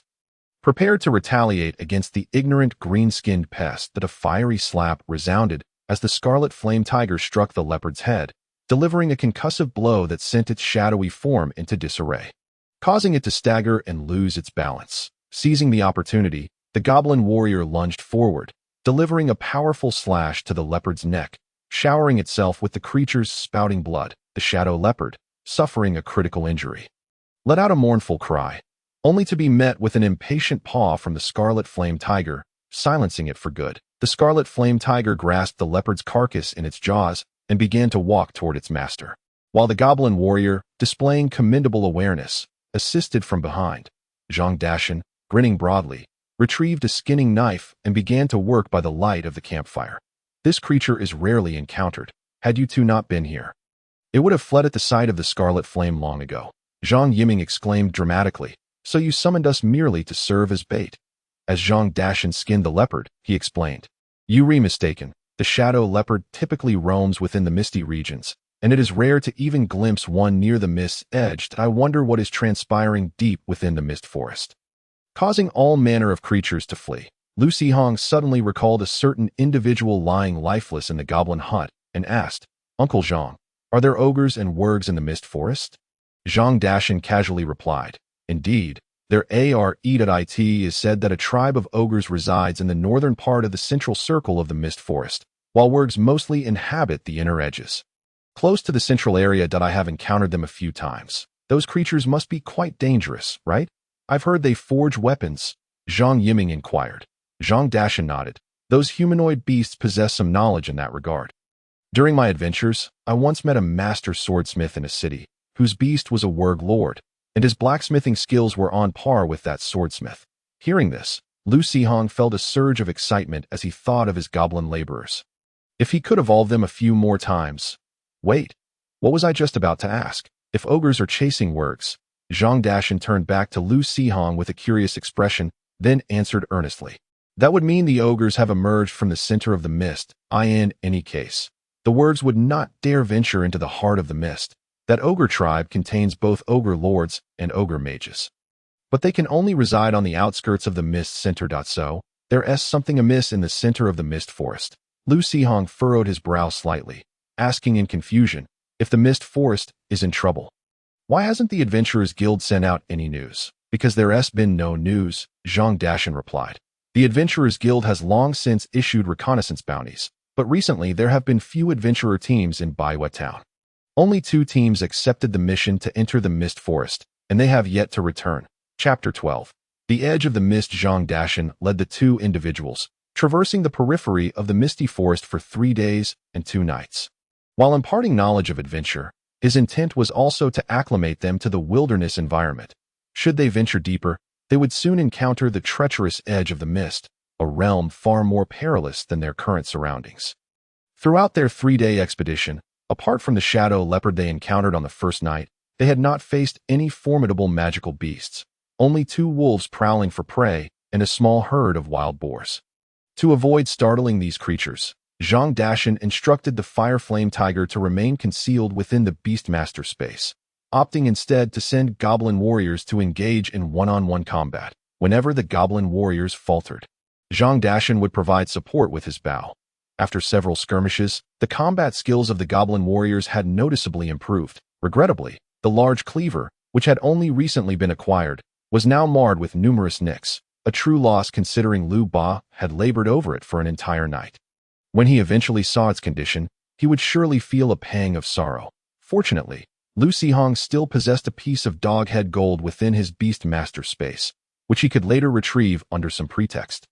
Speaker 1: Prepared to retaliate against the ignorant green-skinned pest, that a fiery slap resounded as the scarlet flame tiger struck the leopard's head, delivering a concussive blow that sent its shadowy form into disarray, causing it to stagger and lose its balance. Seizing the opportunity, the goblin warrior lunged forward, delivering a powerful slash to the leopard's neck, showering itself with the creature's spouting blood. The shadow leopard, suffering a critical injury, let out a mournful cry, only to be met with an impatient paw from the scarlet flame tiger, silencing it for good. The scarlet flame tiger grasped the leopard's carcass in its jaws and began to walk toward its master, while the goblin warrior, displaying commendable awareness, assisted from behind. Zhang Dashan, grinning broadly, retrieved a skinning knife and began to work by the light of the campfire. This creature is rarely encountered. Had you two not been here, it would have fled at the sight of the scarlet flame long ago. Zhang Yiming exclaimed dramatically, so you summoned us merely to serve as bait. As Zhang Dashan skinned the leopard, he explained, you were mistaken. The shadow leopard typically roams within the misty regions, and it is rare to even glimpse one near the mist's edge. I wonder what is transpiring deep within the mist forest, causing all manner of creatures to flee. Lu Sihong suddenly recalled a certain individual lying lifeless in the goblin hut and asked, Uncle Zhang, are there ogres and wargs in the mist forest? Zhang Dashan casually replied, indeed, there are. It is said that a tribe of ogres resides in the northern part of the central circle of the mist forest, while wargs mostly inhabit the inner edges. Close to the central area. I have encountered them a few times. Those creatures must be quite dangerous, right? I've heard they forge weapons. Zhang Yiming inquired. Zhang Dashan nodded. Those humanoid beasts possess some knowledge in that regard. During my adventures, I once met a master swordsmith in a city, whose beast was a warg lord, and his blacksmithing skills were on par with that swordsmith. Hearing this, Lu Sihong felt a surge of excitement as he thought of his goblin laborers. If he could evolve them a few more times. Wait, what was I just about to ask? If ogres are chasing wargs? Zhang Dashan turned back to Lu Sihong with a curious expression, then answered earnestly. That would mean the ogres have emerged from the center of the mist. In any case, the wargs would not dare venture into the heart of the mist. That ogre tribe contains both ogre lords and ogre mages, but they can only reside on the outskirts of the mist center. So, there's something amiss in the center of the mist forest. Lu Sihong furrowed his brow slightly, asking in confusion if the mist forest is in trouble. Why hasn't the Adventurers Guild sent out any news? Because there's been no news, Zhang Dashan replied. The Adventurers Guild has long since issued reconnaissance bounties, but recently there have been few adventurer teams in Baiwa town. Only 2 teams accepted the mission to enter the mist forest, and they have yet to return. Chapter 12. The edge of the mist. Zhang Dashan led the 2 individuals, traversing the periphery of the misty forest for 3 days and 2 nights. While imparting knowledge of adventure, his intent was also to acclimate them to the wilderness environment. Should they venture deeper, they would soon encounter the treacherous edge of the mist, a realm far more perilous than their current surroundings. Throughout their 3-day expedition, apart from the shadow leopard they encountered on the first night, they had not faced any formidable magical beasts, only 2 wolves prowling for prey and a small herd of wild boars. To avoid startling these creatures, Zhang Dashan instructed the fire flame tiger to remain concealed within the Beastmaster space, opting instead to send goblin warriors to engage in one-on-one combat. Whenever the goblin warriors faltered, Zhang Dashan would provide support with his bow. After several skirmishes, the combat skills of the goblin warriors had noticeably improved. Regrettably, the large cleaver, which had only recently been acquired, was now marred with numerous nicks, a true loss considering Lu Ba had labored over it for an entire night. When he eventually saw its condition, he would surely feel a pang of sorrow. Fortunately, Lu Sihong still possessed a piece of dog-head gold within his Beastmaster space, which he could later retrieve under some pretext.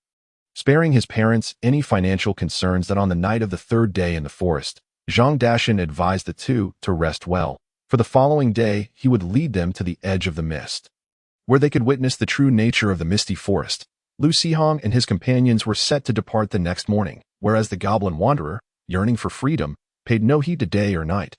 Speaker 1: Sparing his parents any financial concerns that on the night of the third day in the forest, Zhang Dashan advised the two to rest well. For the following day, he would lead them to the edge of the mist, where they could witness the true nature of the misty forest. Lu Sihong and his companions were set to depart the next morning, whereas the goblin wanderer, yearning for freedom, paid no heed to day or night.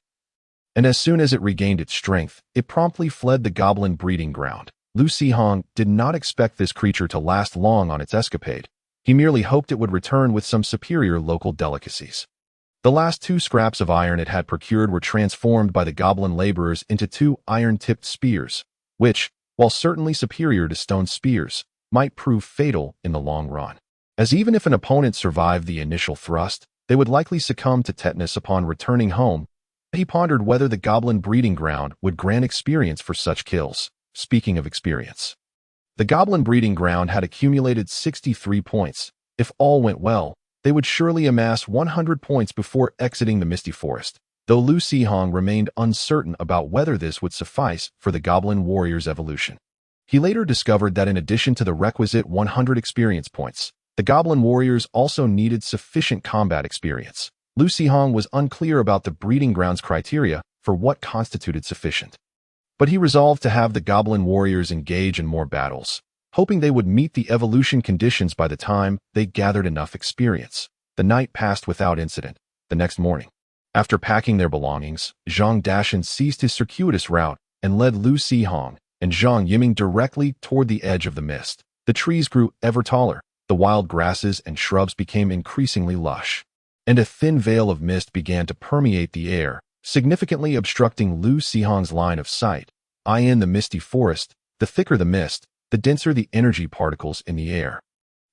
Speaker 1: And as soon as it regained its strength, it promptly fled the goblin breeding ground. Lu Sihong did not expect this creature to last long on its escapade. He merely hoped it would return with some superior local delicacies. The last 2 scraps of iron it had procured were transformed by the goblin laborers into 2 iron-tipped spears, which, while certainly superior to stone spears, might prove fatal in the long run. As even if an opponent survived the initial thrust, they would likely succumb to tetanus upon returning home. He pondered whether the goblin breeding ground would grant experience for such kills. Speaking of experience, the goblin breeding ground had accumulated 63 points. If all went well, they would surely amass 100 points before exiting the misty forest, though Lu Sihong remained uncertain about whether this would suffice for the goblin warrior's evolution. He later discovered that in addition to the requisite 100 experience points, the goblin warriors also needed sufficient combat experience. Lu Sihong was unclear about the breeding ground's criteria for what constituted sufficient. But he resolved to have the goblin warriors engage in more battles, hoping they would meet the evolution conditions by the time they gathered enough experience. The night passed without incident. The next morning, after packing their belongings, Zhang Dashan ceased his circuitous route and led Lu Sihong and Zhang Yiming directly toward the edge of the mist. The trees grew ever taller, the wild grasses and shrubs became increasingly lush, and a thin veil of mist began to permeate the air, significantly obstructing Lu Sihong's line of sight. In the misty forest, the thicker the mist, the denser the energy particles in the air,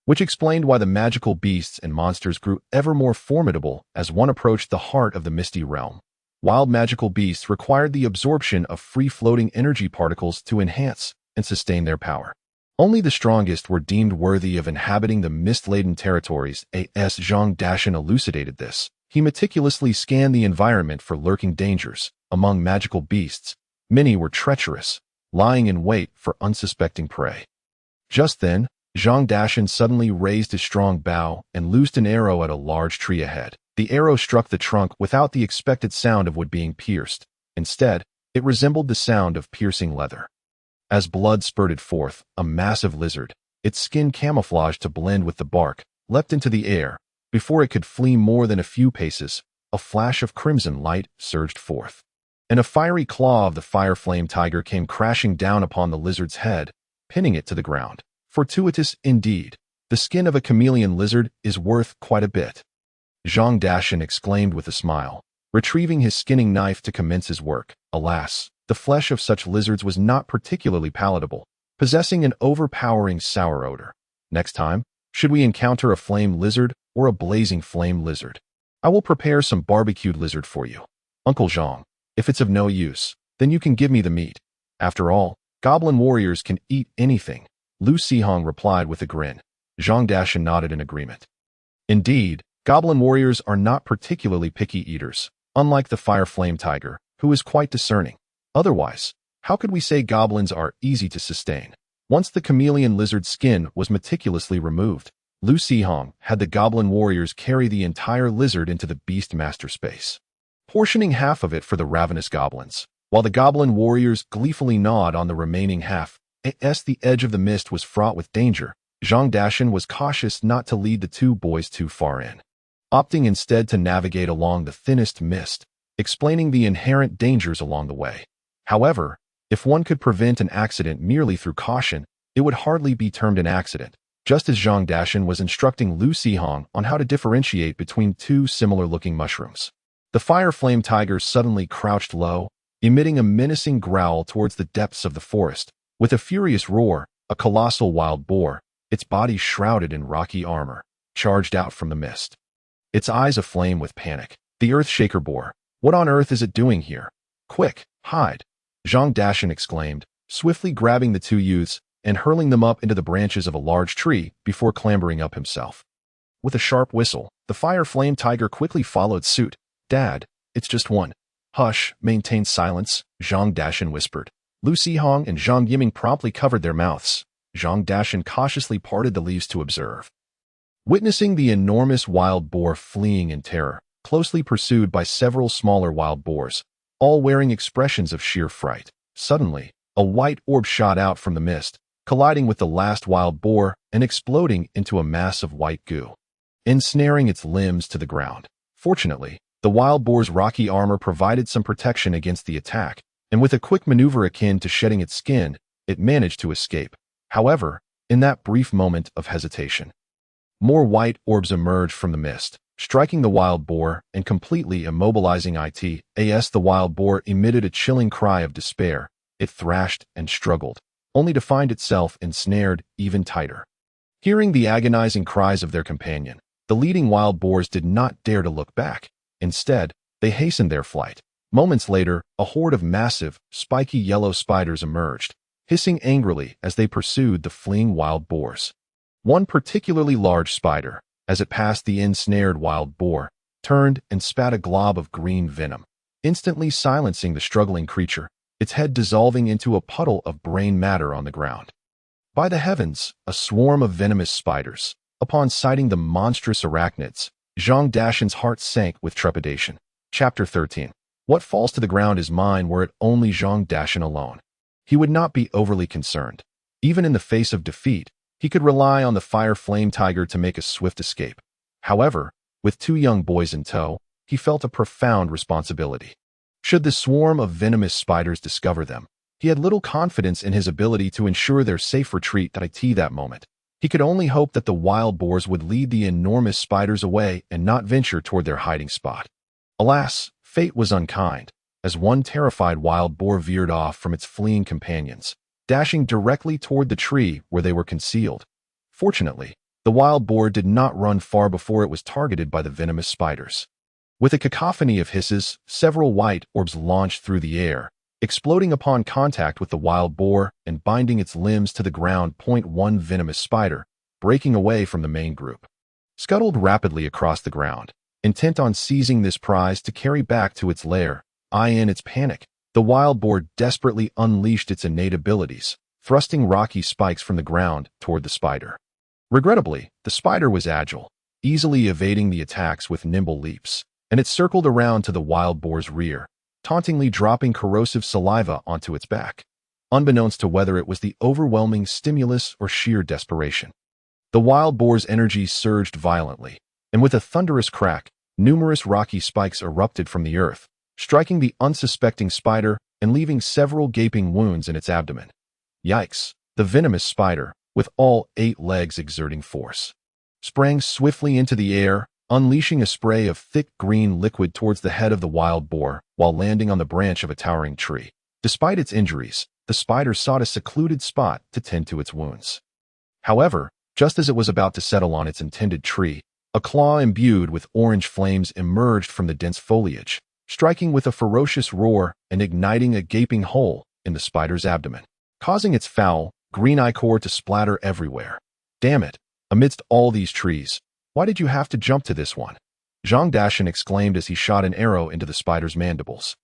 Speaker 1: which explained why the magical beasts and monsters grew ever more formidable as one approached the heart of the misty realm. Wild magical beasts required the absorption of free-floating energy particles to enhance and sustain their power. Only the strongest were deemed worthy of inhabiting the mist-laden territories. As Zhang Dashan elucidated this, he meticulously scanned the environment for lurking dangers. Among magical beasts, many were treacherous, lying in wait for unsuspecting prey. Just then, Zhang Dashan suddenly raised his strong bow and loosed an arrow at a large tree ahead. The arrow struck the trunk without the expected sound of wood being pierced. Instead, it resembled the sound of piercing leather. As blood spurted forth, a massive lizard, its skin camouflaged to blend with the bark, leapt into the air. Before it could flee more than a few paces, a flash of crimson light surged forth, and a fiery claw of the fire flame tiger came crashing down upon the lizard's head, pinning it to the ground. Fortuitous indeed. The skin of a chameleon lizard is worth quite a bit, Zhang Dashan exclaimed with a smile, retrieving his skinning knife to commence his work. Alas, the flesh of such lizards was not particularly palatable, possessing an overpowering sour odor. Next time, should we encounter a flame lizard or a blazing flame lizard, I will prepare some barbecued lizard for you. Uncle Zhang, if it's of no use, then you can give me the meat. After all, goblin warriors can eat anything, Lu Sihong replied with a grin. Zhang Dashan nodded in agreement. Indeed, goblin warriors are not particularly picky eaters, unlike the fire flame tiger, who is quite discerning. Otherwise, how could we say goblins are easy to sustain? Once the chameleon lizard's skin was meticulously removed, Lu Sihong had the goblin warriors carry the entire lizard into the Beastmaster space, portioning half of it for the ravenous goblins, while the goblin warriors gleefully gnawed on the remaining half. As the edge of the mist was fraught with danger, Zhang Dashan was cautious not to lead the two boys too far in, opting instead to navigate along the thinnest mist, explaining the inherent dangers along the way. However, if one could prevent an accident merely through caution, it would hardly be termed an accident, just as Zhang Dashan was instructing Lu Sihong on how to differentiate between two similar-looking mushrooms. The fire flame tiger suddenly crouched low, emitting a menacing growl towards the depths of the forest. With a furious roar, a colossal wild boar, its body shrouded in rocky armor, charged out from the mist, its eyes aflame with panic. The Earthshaker boar, what on earth is it doing here? Quick, hide! Zhang Dashan exclaimed, swiftly grabbing the two youths and hurling them up into the branches of a large tree before clambering up himself. With a sharp whistle, the fire flame tiger quickly followed suit, Dad, it's just one. Hush, maintain silence, Zhang Dashan whispered. Lu Sihong and Zhang Yiming promptly covered their mouths. Zhang Dashan cautiously parted the leaves to observe. Witnessing the enormous wild boar fleeing in terror, closely pursued by several smaller wild boars, all wearing expressions of sheer fright, suddenly, a white orb shot out from the mist, colliding with the last wild boar and exploding into a mass of white goo, ensnaring its limbs to the ground. Fortunately, the wild boar's rocky armor provided some protection against the attack, and with a quick maneuver akin to shedding its skin, it managed to escape. However, in that brief moment of hesitation, more white orbs emerged from the mist, striking the wild boar and completely immobilizing it. As the wild boar emitted a chilling cry of despair, it thrashed and struggled, only to find itself ensnared even tighter. Hearing the agonizing cries of their companion, the leading wild boars did not dare to look back. Instead, they hastened their flight. Moments later, a horde of massive, spiky yellow spiders emerged, hissing angrily as they pursued the fleeing wild boars. One particularly large spider, as it passed the ensnared wild boar, turned and spat a glob of green venom, instantly silencing the struggling creature, its head dissolving into a puddle of brain matter on the ground. By the heavens, a swarm of venomous spiders. Upon sighting the monstrous arachnids, Zhang Dashan's heart sank with trepidation. Chapter 13. What falls to the ground is mine were it only Zhang Dashan alone. He would not be overly concerned. Even in the face of defeat, he could rely on the fire flame tiger to make a swift escape. However, with two young boys in tow, he felt a profound responsibility. Should the swarm of venomous spiders discover them, he had little confidence in his ability to ensure their safe retreat at that moment. He could only hope that the wild boars would lead the enormous spiders away and not venture toward their hiding spot. Alas, fate was unkind, as one terrified wild boar veered off from its fleeing companions, dashing directly toward the tree where they were concealed. Fortunately, the wild boar did not run far before it was targeted by the venomous spiders. With a cacophony of hisses, several white orbs launched through the air, exploding upon contact with the wild boar and binding its limbs to the ground. One venomous spider, breaking away from the main group, scuttled rapidly across the ground, intent on seizing this prize to carry back to its lair. In its panic, the wild boar desperately unleashed its innate abilities, thrusting rocky spikes from the ground toward the spider. Regrettably, the spider was agile, easily evading the attacks with nimble leaps, and it circled around to the wild boar's rear, tauntingly dropping corrosive saliva onto its back, unbeknownst to whether it was the overwhelming stimulus or sheer desperation. The wild boar's energy surged violently, and with a thunderous crack, numerous rocky spikes erupted from the earth, striking the unsuspecting spider and leaving several gaping wounds in its abdomen. Yikes! The venomous spider, with all 8 legs exerting force, sprang swiftly into the air, unleashing a spray of thick green liquid towards the head of the wild boar while landing on the branch of a towering tree. Despite its injuries, the spider sought a secluded spot to tend to its wounds. However, just as it was about to settle on its intended tree, a claw imbued with orange flames emerged from the dense foliage, striking with a ferocious roar and igniting a gaping hole in the spider's abdomen, causing its foul, green ichor to splatter everywhere. Damn it! Amidst all these trees, why did you have to jump to this one? Zhang Dashan exclaimed as he shot an arrow into the spider's mandibles.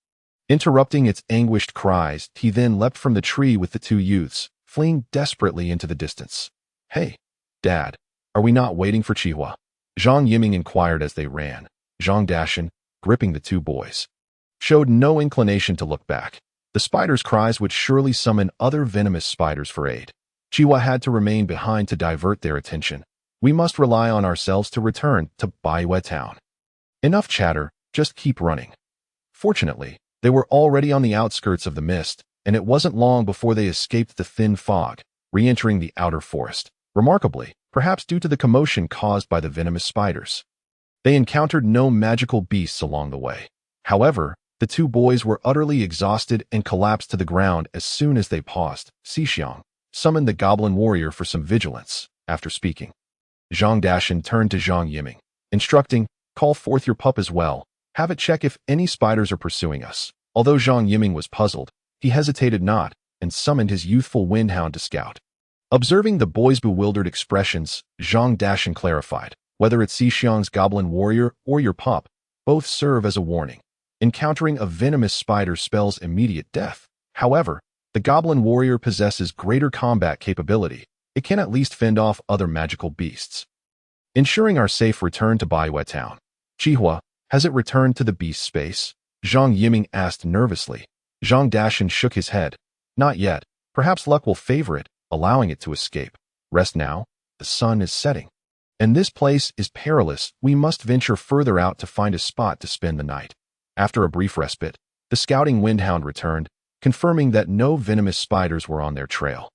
Speaker 1: Interrupting its anguished cries, he then leapt from the tree with the 2 youths, fleeing desperately into the distance. Hey, Dad, are we not waiting for Chihua? Zhang Yiming inquired as they ran. Zhang Dashan, gripping the 2 boys, showed no inclination to look back. The spider's cries would surely summon other venomous spiders for aid. Chihua had to remain behind to divert their attention. We must rely on ourselves to return to Baiyue Town. Enough chatter, just keep running. Fortunately, they were already on the outskirts of the mist, and it wasn't long before they escaped the thin fog, re-entering the outer forest. Remarkably, perhaps due to the commotion caused by the venomous spiders, they encountered no magical beasts along the way. However, the 2 boys were utterly exhausted and collapsed to the ground as soon as they paused. Xixiang summoned the goblin warrior for some vigilance. After speaking, Zhang Dashan turned to Zhang Yiming, instructing, call forth your pup as well. Have it check if any spiders are pursuing us. Although Zhang Yiming was puzzled, he hesitated not and summoned his youthful windhound to scout. Observing the boys' bewildered expressions, Zhang Dashan clarified, whether it's Xixiang's goblin warrior or your pup, Both serve as a warning. Encountering a venomous spider spells immediate death. However, the goblin warrior possesses greater combat capability. It can at least fend off other magical beasts. Ensuring our safe return to Baiwei Town. Chihua, has it returned to the beast space? Zhang Yiming asked nervously. Zhang Dashan shook his head. Not yet. Perhaps luck will favor it, allowing it to escape. Rest now. The sun is setting. And this place is perilous. We must venture further out to find a spot to spend the night. After a brief respite, the scouting windhound returned, confirming that no venomous spiders were on their trail.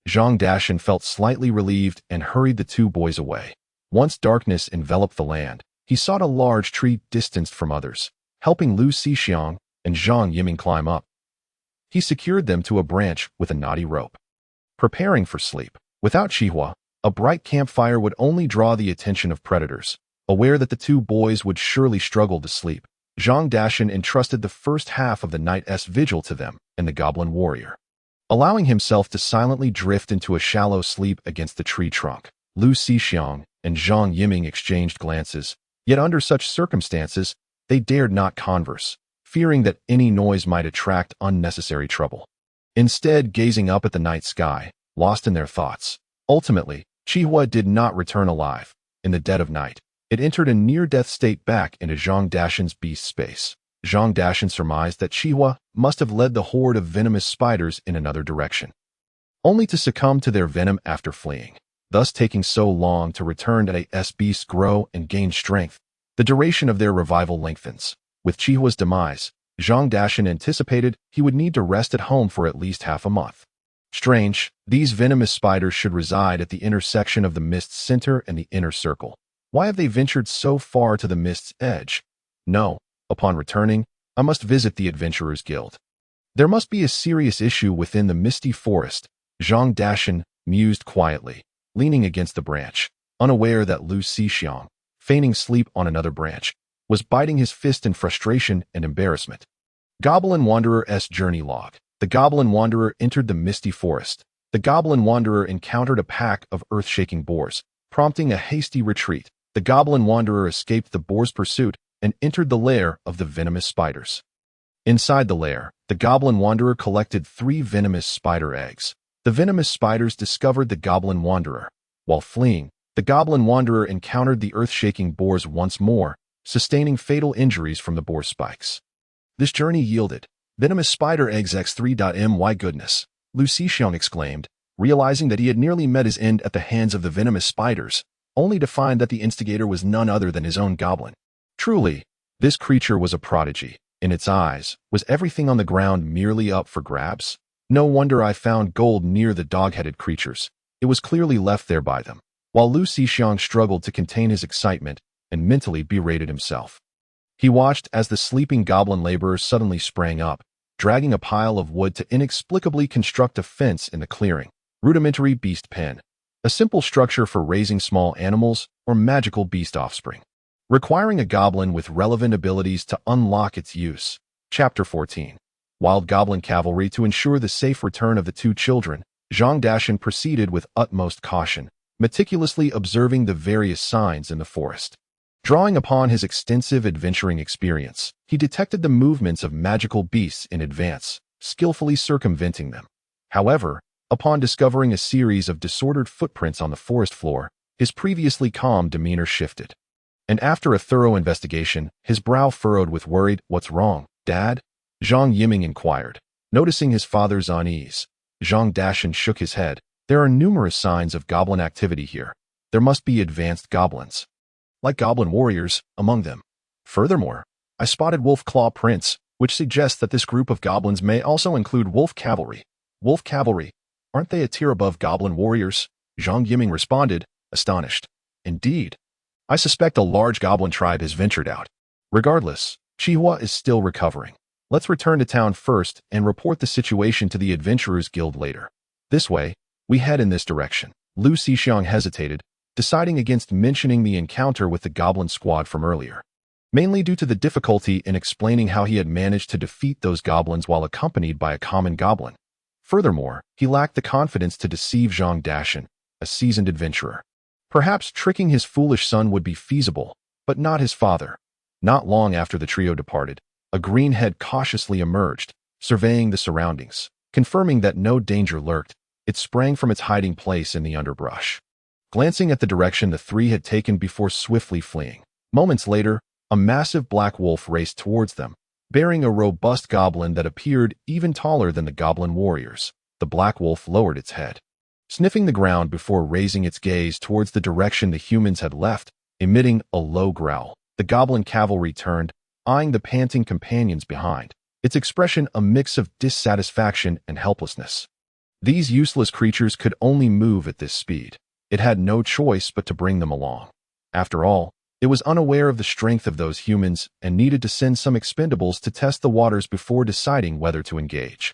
Speaker 1: Zhang Dashan felt slightly relieved and hurried the two boys away. Once darkness enveloped the land, he sought a large tree distanced from others, helping Lu Xixiang and Zhang Yiming climb up. He secured them to a branch with a knotty rope. Preparing for sleep. Without Chihua, a bright campfire would only draw the attention of predators. Aware that the two boys would surely struggle to sleep, Zhang Dashan entrusted the first half of the night's vigil to them and the goblin warrior. Allowing himself to silently drift into a shallow sleep against the tree trunk, Lu Xixiang and Zhang Yiming exchanged glances, yet under such circumstances, they dared not converse, fearing that any noise might attract unnecessary trouble. Instead, gazing up at the night sky, lost in their thoughts. Ultimately, Chihua did not return alive. In the dead of night, it entered a near-death state back into Zhang Dashan's beast space. Zhang Dashan surmised that Chihua must have led the horde of venomous spiders in another direction, only to succumb to their venom after fleeing, thus taking so long to return as beasts grow and gain strength. The duration of their revival lengthens. With Chihua's demise, Zhang Dashan anticipated he would need to rest at home for at least half a month. Strange, these venomous spiders should reside at the intersection of the mist's center and the inner circle. Why have they ventured so far to the mist's edge? No, upon returning, I must visit the Adventurers Guild. There must be a serious issue within the misty forest, Zhang Dashan mused quietly, leaning against the branch, unaware that Lu Xixiang, feigning sleep on another branch, was biting his fist in frustration and embarrassment. Goblin Wanderer's Journey Log. The Goblin Wanderer entered the misty forest. The Goblin Wanderer encountered a pack of earth-shaking boars, prompting a hasty retreat. The Goblin Wanderer escaped the boar's pursuit and entered the lair of the venomous spiders. Inside the lair, the Goblin Wanderer collected 3 venomous spider eggs. The venomous spiders discovered the Goblin Wanderer. While fleeing, the Goblin Wanderer encountered the earth-shaking boars once more, sustaining fatal injuries from the boar spikes. This journey yielded venomous spider eggs x3. My goodness, Lu Xixiang exclaimed, realizing that he had nearly met his end at the hands of the venomous spiders, only to find that the instigator was none other than his own goblin. Truly, this creature was a prodigy. In its eyes, was everything on the ground merely up for grabs? No wonder I found gold near the dog-headed creatures. It was clearly left there by them. While Lu Xixiang struggled to contain his excitement and mentally berated himself, he watched as the sleeping goblin laborers suddenly sprang up, dragging a pile of wood to inexplicably construct a fence in the clearing. Rudimentary beast pen, a simple structure for raising small animals or magical beast offspring, requiring a goblin with relevant abilities to unlock its use. Chapter 14. Wild Goblin Cavalry. To ensure the safe return of the 2 children, Zhang Dashan proceeded with utmost caution, meticulously observing the various signs in the forest. Drawing upon his extensive adventuring experience, he detected the movements of magical beasts in advance, skillfully circumventing them. However, upon discovering a series of disordered footprints on the forest floor, his previously calm demeanor shifted. And after a thorough investigation, his brow furrowed with worried, "What's wrong, Dad?" Zhang Yiming inquired. Noticing his father's unease, Zhang Dashan shook his head. There are numerous signs of goblin activity here. There must be advanced goblins, like goblin warriors, among them. Furthermore, I spotted wolf claw prints, which suggests that this group of goblins may also include wolf cavalry. Wolf cavalry? Aren't they a tier above goblin warriors? Zhang Yiming responded, astonished. Indeed. I suspect a large goblin tribe has ventured out. Regardless, Chihua is still recovering. Let's return to town first and report the situation to the Adventurers Guild later. This way, we head in this direction. Lu Xixiang hesitated, deciding against mentioning the encounter with the goblin squad from earlier, mainly due to the difficulty in explaining how he had managed to defeat those goblins while accompanied by a common goblin. Furthermore, he lacked the confidence to deceive Zhang Dashan, a seasoned adventurer. Perhaps tricking his foolish son would be feasible, but not his father. Not long after the trio departed, a green head cautiously emerged, surveying the surroundings. Confirming that no danger lurked, it sprang from its hiding place in the underbrush, glancing at the direction the three had taken before swiftly fleeing. Moments later, a massive black wolf raced towards them, bearing a robust goblin that appeared even taller than the goblin warriors. The black wolf lowered its head, sniffing the ground before raising its gaze towards the direction the humans had left, emitting a low growl. The goblin cavalry turned, eyeing the panting companions behind, its expression a mix of dissatisfaction and helplessness. These useless creatures could only move at this speed. It had no choice but to bring them along. After all, it was unaware of the strength of those humans and needed to send some expendables to test the waters before deciding whether to engage.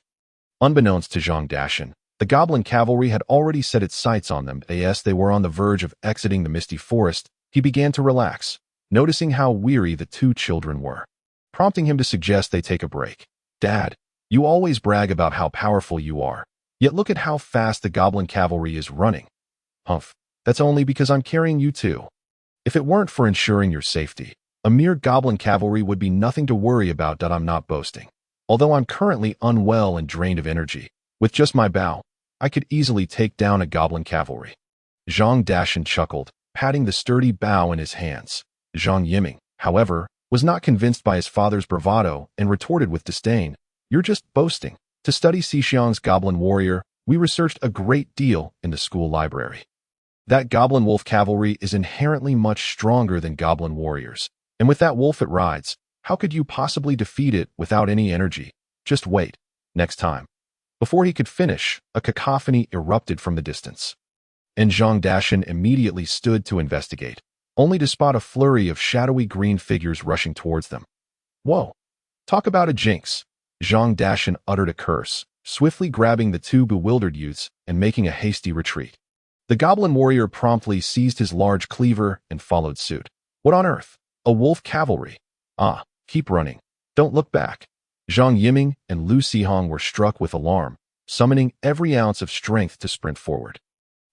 Speaker 1: Unbeknownst to Zhang Dashan, the goblin cavalry had already set its sights on them. As they were on the verge of exiting the misty forest, he began to relax, noticing how weary the two children were, prompting him to suggest they take a break. "Dad, you always brag about how powerful you are, yet look at how fast the goblin cavalry is running." "Humph, that's only because I'm carrying you too. If it weren't for ensuring your safety, a mere goblin cavalry would be nothing to worry about." "I'm not boasting. Although I'm currently unwell and drained of energy, with just my bow, I could easily take down a goblin cavalry." Zhang Dashan chuckled, patting the sturdy bow in his hands. Zhang Yiming, however, was not convinced by his father's bravado and retorted with disdain, "You're just boasting. To study Xixiang's goblin warrior, we researched a great deal in the school library. That goblin wolf cavalry is inherently much stronger than goblin warriors, and with that wolf it rides, how could you possibly defeat it without any energy? Just wait. Next time." Before he could finish, a cacophony erupted from the distance, and Zhang Dashan immediately stood to investigate, only to spot a flurry of shadowy green figures rushing towards them. "Whoa! Talk about a jinx!" Zhang Dashan uttered a curse, swiftly grabbing the two bewildered youths and making a hasty retreat. The goblin warrior promptly seized his large cleaver and followed suit. "What on earth? A wolf cavalry? Ah, keep running. Don't look back." Zhang Yiming and Lu Sihong were struck with alarm, summoning every ounce of strength to sprint forward.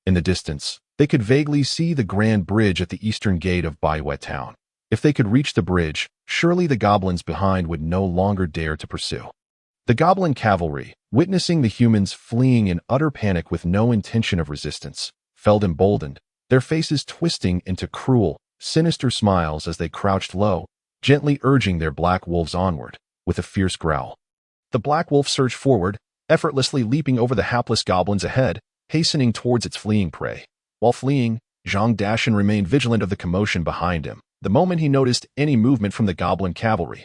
Speaker 1: In the distance, they could vaguely see the grand bridge at the eastern gate of Baiwei town. If they could reach the bridge, surely the goblins behind would no longer dare to pursue. The goblin cavalry, witnessing the humans fleeing in utter panic with no intention of resistance, felt emboldened, their faces twisting into cruel, sinister smiles as they crouched low, gently urging their black wolves onward. With a fierce growl, the black wolf surged forward, effortlessly leaping over the hapless goblins ahead, hastening towards its fleeing prey. While fleeing, Zhang Dashan remained vigilant of the commotion behind him. The moment he noticed any movement from the goblin cavalry,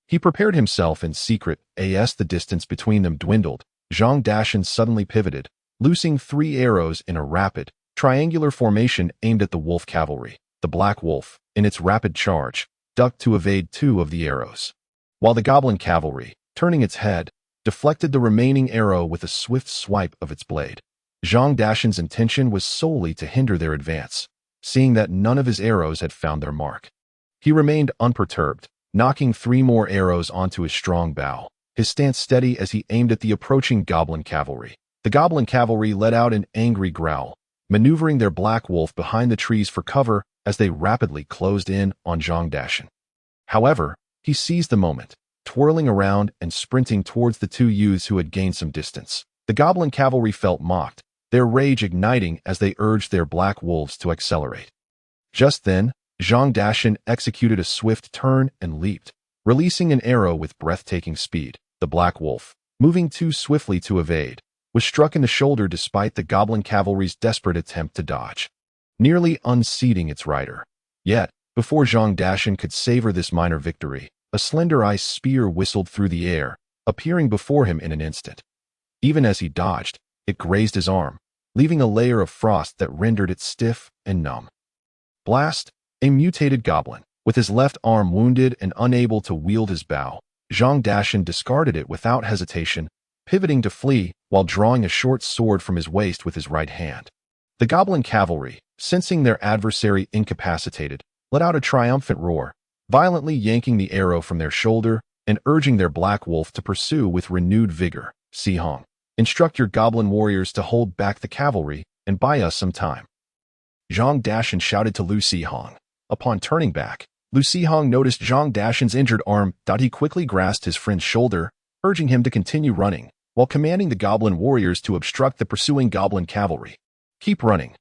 Speaker 1: he prepared himself in secret. As the distance between them dwindled, Zhang Dashan suddenly pivoted, loosing 3 arrows in a rapid, triangular formation aimed at the wolf cavalry. The black wolf, in its rapid charge, ducked to evade 2 of the arrows, while the goblin cavalry, turning its head, deflected the remaining arrow with a swift swipe of its blade. Zhang Dashan's intention was solely to hinder their advance, seeing that none of his arrows had found their mark. He remained unperturbed, knocking 3 more arrows onto his strong bow, his stance steady as he aimed at the approaching goblin cavalry. The goblin cavalry let out an angry growl, maneuvering their black wolf behind the trees for cover as they rapidly closed in on Zhang Dashan. However, he seized the moment, twirling around and sprinting towards the 2 youths who had gained some distance. The goblin cavalry felt mocked, their rage igniting as they urged their black wolves to accelerate. Just then, Zhang Dashan executed a swift turn and leaped, releasing an arrow with breathtaking speed. The black wolf, moving too swiftly to evade, was struck in the shoulder despite the goblin cavalry's desperate attempt to dodge, nearly unseating its rider. Yet, before Zhang Dashan could savor this minor victory, a slender ice spear whistled through the air, appearing before him in an instant. Even as he dodged, it grazed his arm, leaving a layer of frost that rendered it stiff and numb. Blast! A mutated goblin, with his left arm wounded and unable to wield his bow, Zhang Dashan discarded it without hesitation, pivoting to flee while drawing a short sword from his waist with his right hand. The goblin cavalry, sensing their adversary incapacitated, let out a triumphant roar, violently yanking the arrow from their shoulder and urging their black wolf to pursue with renewed vigor. "Sihong, instruct your goblin warriors to hold back the cavalry and buy us some time," Zhang Dashan shouted to Lu Sihong. Upon turning back, Lu Sihong noticed Zhang Dashan's injured arm. He quickly grasped his friend's shoulder, urging him to continue running, while commanding the goblin warriors to obstruct the pursuing goblin cavalry. Keep running.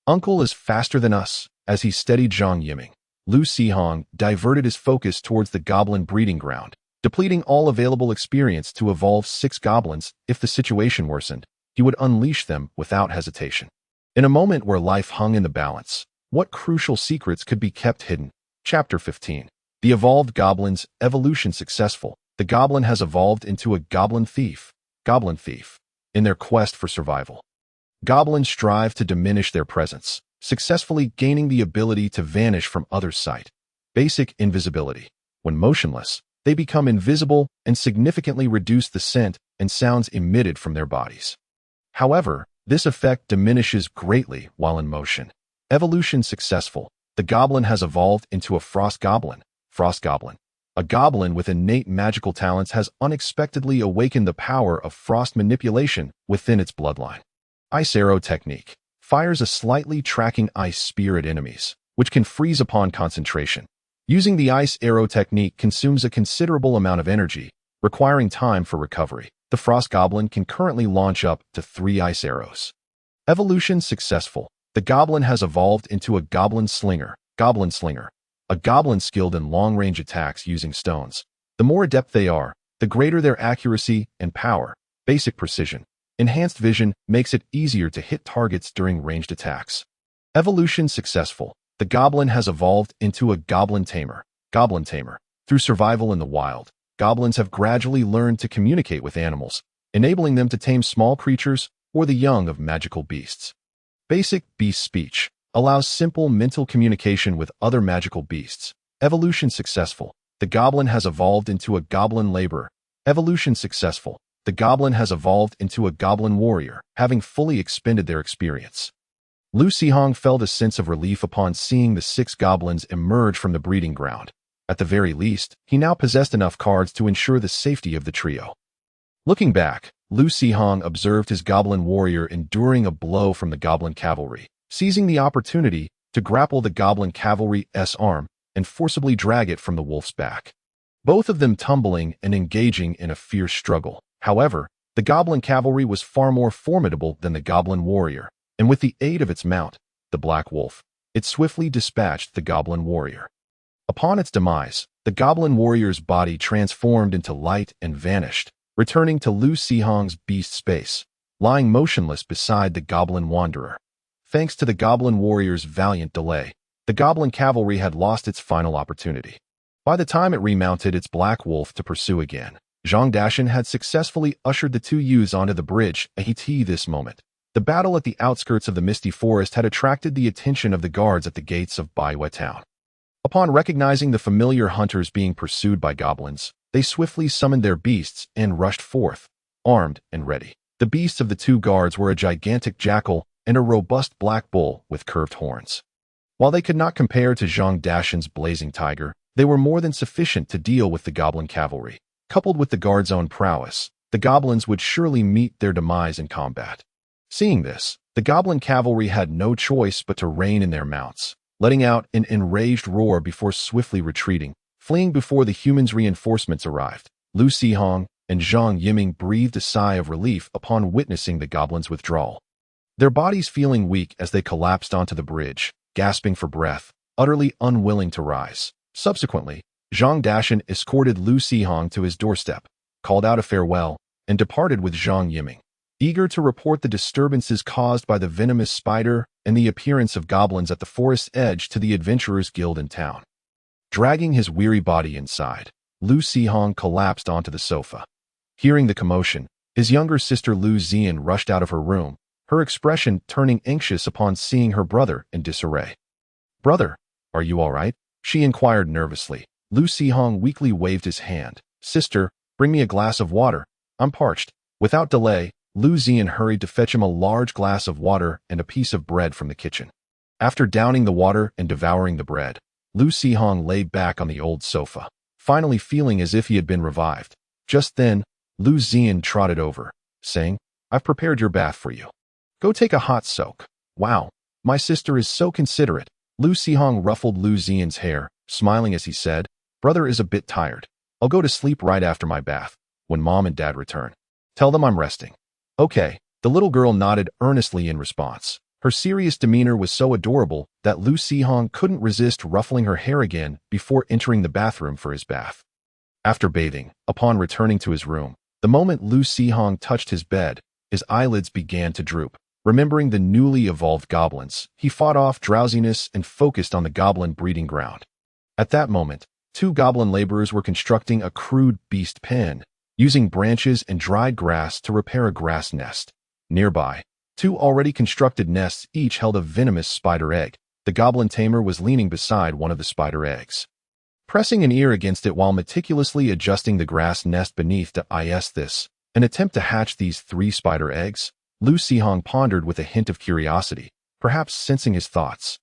Speaker 1: Uncle is faster than us. As he steadied Zhang Yiming, Lu Sihong diverted his focus towards the goblin breeding ground, depleting all available experience to evolve 6 goblins. If the situation worsened, he would unleash them without hesitation. In a moment where life hung in the balance, what crucial secrets could be kept hidden? Chapter 15. The Evolved Goblins. Evolution successful. The goblin has evolved into a goblin thief. Goblin thief. In their quest for survival, goblins strive to diminish their presence, successfully gaining the ability to vanish from others' sight. Basic invisibility. When motionless, they become invisible and significantly reduce the scent and sounds emitted from their bodies. However, this effect diminishes greatly while in motion. Evolution successful. The goblin has evolved into a frost goblin. Frost goblin. A goblin with innate magical talents has unexpectedly awakened the power of frost manipulation within its bloodline. Ice arrow technique. Fires a slightly tracking ice spear at enemies, which can freeze upon concentration. Using the ice arrow technique consumes a considerable amount of energy, requiring time for recovery. The frost goblin can currently launch up to 3 ice arrows. Evolution successful. The goblin has evolved into a goblin slinger. Goblin slinger. A goblin skilled in long-range attacks using stones. The more adept they are, the greater their accuracy and power. Basic precision. Enhanced vision makes it easier to hit targets during ranged attacks. Evolution successful. The goblin has evolved into a goblin tamer. Goblin tamer. Through survival in the wild, goblins have gradually learned to communicate with animals, enabling them to tame small creatures or the young of magical beasts. Basic beast speech. Allows simple mental communication with other magical beasts. Evolution successful. The goblin has evolved into a goblin laborer. Evolution successful. The goblin has evolved into a goblin warrior, having fully expended their experience. Lu Sihong felt a sense of relief upon seeing the 6 goblins emerge from the breeding ground. At the very least, he now possessed enough cards to ensure the safety of the trio. Looking back, Lu Sihong observed his goblin warrior enduring a blow from the goblin cavalry, seizing the opportunity to grapple the goblin cavalry's arm and forcibly drag it from the wolf's back. Both of them tumbling and engaging in a fierce struggle. However, the goblin cavalry was far more formidable than the goblin warrior, and with the aid of its mount, the black wolf, it swiftly dispatched the goblin warrior. Upon its demise, the goblin warrior's body transformed into light and vanished, returning to Lu Sihong's beast space, lying motionless beside the goblin wanderer. Thanks to the goblin warrior's valiant delay, the goblin cavalry had lost its final opportunity. By the time it remounted its black wolf to pursue again, Zhang Dashan had successfully ushered the 2 youths onto the bridge. At this moment, the battle at the outskirts of the misty forest had attracted the attention of the guards at the gates of Baiwei town. Upon recognizing the familiar hunters being pursued by goblins, they swiftly summoned their beasts and rushed forth, armed and ready. The beasts of the 2 guards were a gigantic jackal and a robust black bull with curved horns. While they could not compare to Zhang Dashan's blazing tiger, they were more than sufficient to deal with the goblin cavalry. Coupled with the guards' own prowess, the goblins would surely meet their demise in combat. Seeing this, the goblin cavalry had no choice but to rein in their mounts, letting out an enraged roar before swiftly retreating, fleeing before the humans' reinforcements arrived. Lu Sihong and Zhang Yiming breathed a sigh of relief upon witnessing the goblins' withdrawal. Their bodies feeling weak as they collapsed onto the bridge, gasping for breath, utterly unwilling to rise. Subsequently, Zhang Dashan escorted Lu Sihong to his doorstep, called out a farewell, and departed with Zhang Yiming, eager to report the disturbances caused by the venomous spider and the appearance of goblins at the forest's edge to the adventurers' guild in town. Dragging his weary body inside, Lu Sihong collapsed onto the sofa. Hearing the commotion, his younger sister Lu Zian rushed out of her room, her expression turning anxious upon seeing her brother in disarray. "Brother, are you all right?" she inquired nervously. Lu Sihong weakly waved his hand. "Sister, bring me a glass of water. I'm parched." Without delay, Lu Zian hurried to fetch him a large glass of water and a piece of bread from the kitchen. After downing the water and devouring the bread, Lu Sihong lay back on the old sofa, finally feeling as if he had been revived. Just then, Lu Zian trotted over, saying, "I've prepared your bath for you. Go take a hot soak." "Wow, my sister is so considerate." Lu Sihong ruffled Lu Zian's hair, smiling as he said, "Brother is a bit tired. I'll go to sleep right after my bath, when Mom and Dad return. Tell them I'm resting." "Okay." The little girl nodded earnestly in response. Her serious demeanor was so adorable that Lu Sihong couldn't resist ruffling her hair again before entering the bathroom for his bath. After bathing, upon returning to his room, the moment Lu Sihong touched his bed, his eyelids began to droop. Remembering the newly evolved goblins, he fought off drowsiness and focused on the goblin breeding ground. At that moment, 2 goblin laborers were constructing a crude beast pen, using branches and dried grass to repair a grass nest. Nearby, 2 already constructed nests each held a venomous spider egg. The goblin tamer was leaning beside one of the spider eggs, pressing an ear against it while meticulously adjusting the grass nest beneath to this, an attempt to hatch these 3 spider eggs. Lu Sihong pondered with a hint of curiosity, perhaps sensing his thoughts.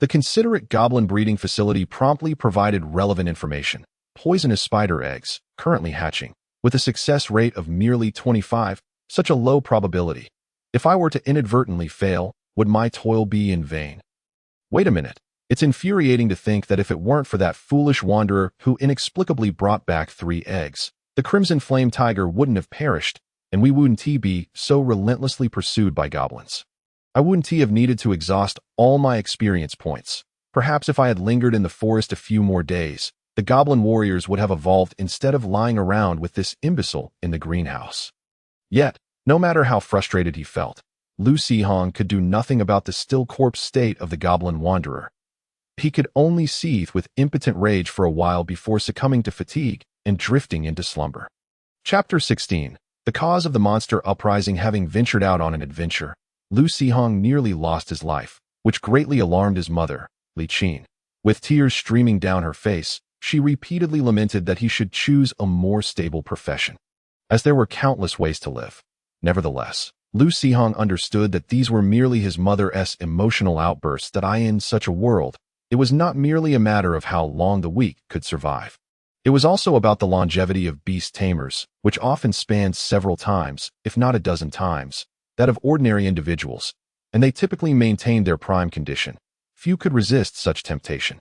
Speaker 1: The considerate goblin breeding facility promptly provided relevant information. Poisonous spider eggs, currently hatching, with a success rate of merely 25, such a low probability. If I were to inadvertently fail, would my toil be in vain? Wait a minute. It's infuriating to think that if it weren't for that foolish wanderer who inexplicably brought back 3 eggs, the Crimson Flame Tiger wouldn't have perished, and we wouldn't be so relentlessly pursued by goblins. I wouldn't have needed to exhaust all my experience points. Perhaps if I had lingered in the forest a few more days, the goblin warriors would have evolved instead of lying around with this imbecile in the greenhouse. Yet, no matter how frustrated he felt, Lu Sihong could do nothing about the still corpse state of the goblin wanderer. He could only seethe with impotent rage for a while before succumbing to fatigue and drifting into slumber. Chapter 16. The cause of the monster uprising. Having ventured out on an adventure, Lu Sihong nearly lost his life, which greatly alarmed his mother, Li Qin. With tears streaming down her face, she repeatedly lamented that he should choose a more stable profession, as there were countless ways to live. Nevertheless, Lu Sihong understood that these were merely his mother's emotional outbursts, that in such a world, it was not merely a matter of how long the weak could survive. It was also about the longevity of beast tamers, which often spans several times, if not a dozen times, that of ordinary individuals, and they typically maintained their prime condition. Few could resist such temptation.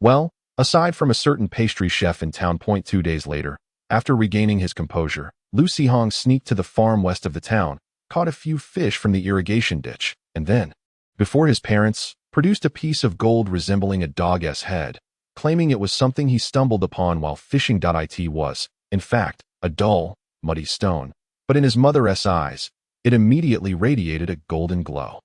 Speaker 1: Well, aside from a certain pastry chef in town. 2 days later, after regaining his composure, Lu Sihong sneaked to the farm west of the town, caught a few fish from the irrigation ditch, and then, before his parents, produced a piece of gold resembling a dog's head, claiming it was something he stumbled upon while fishing. It was, in fact, a dull, muddy stone, but in his mother's eyes, it immediately radiated a golden glow.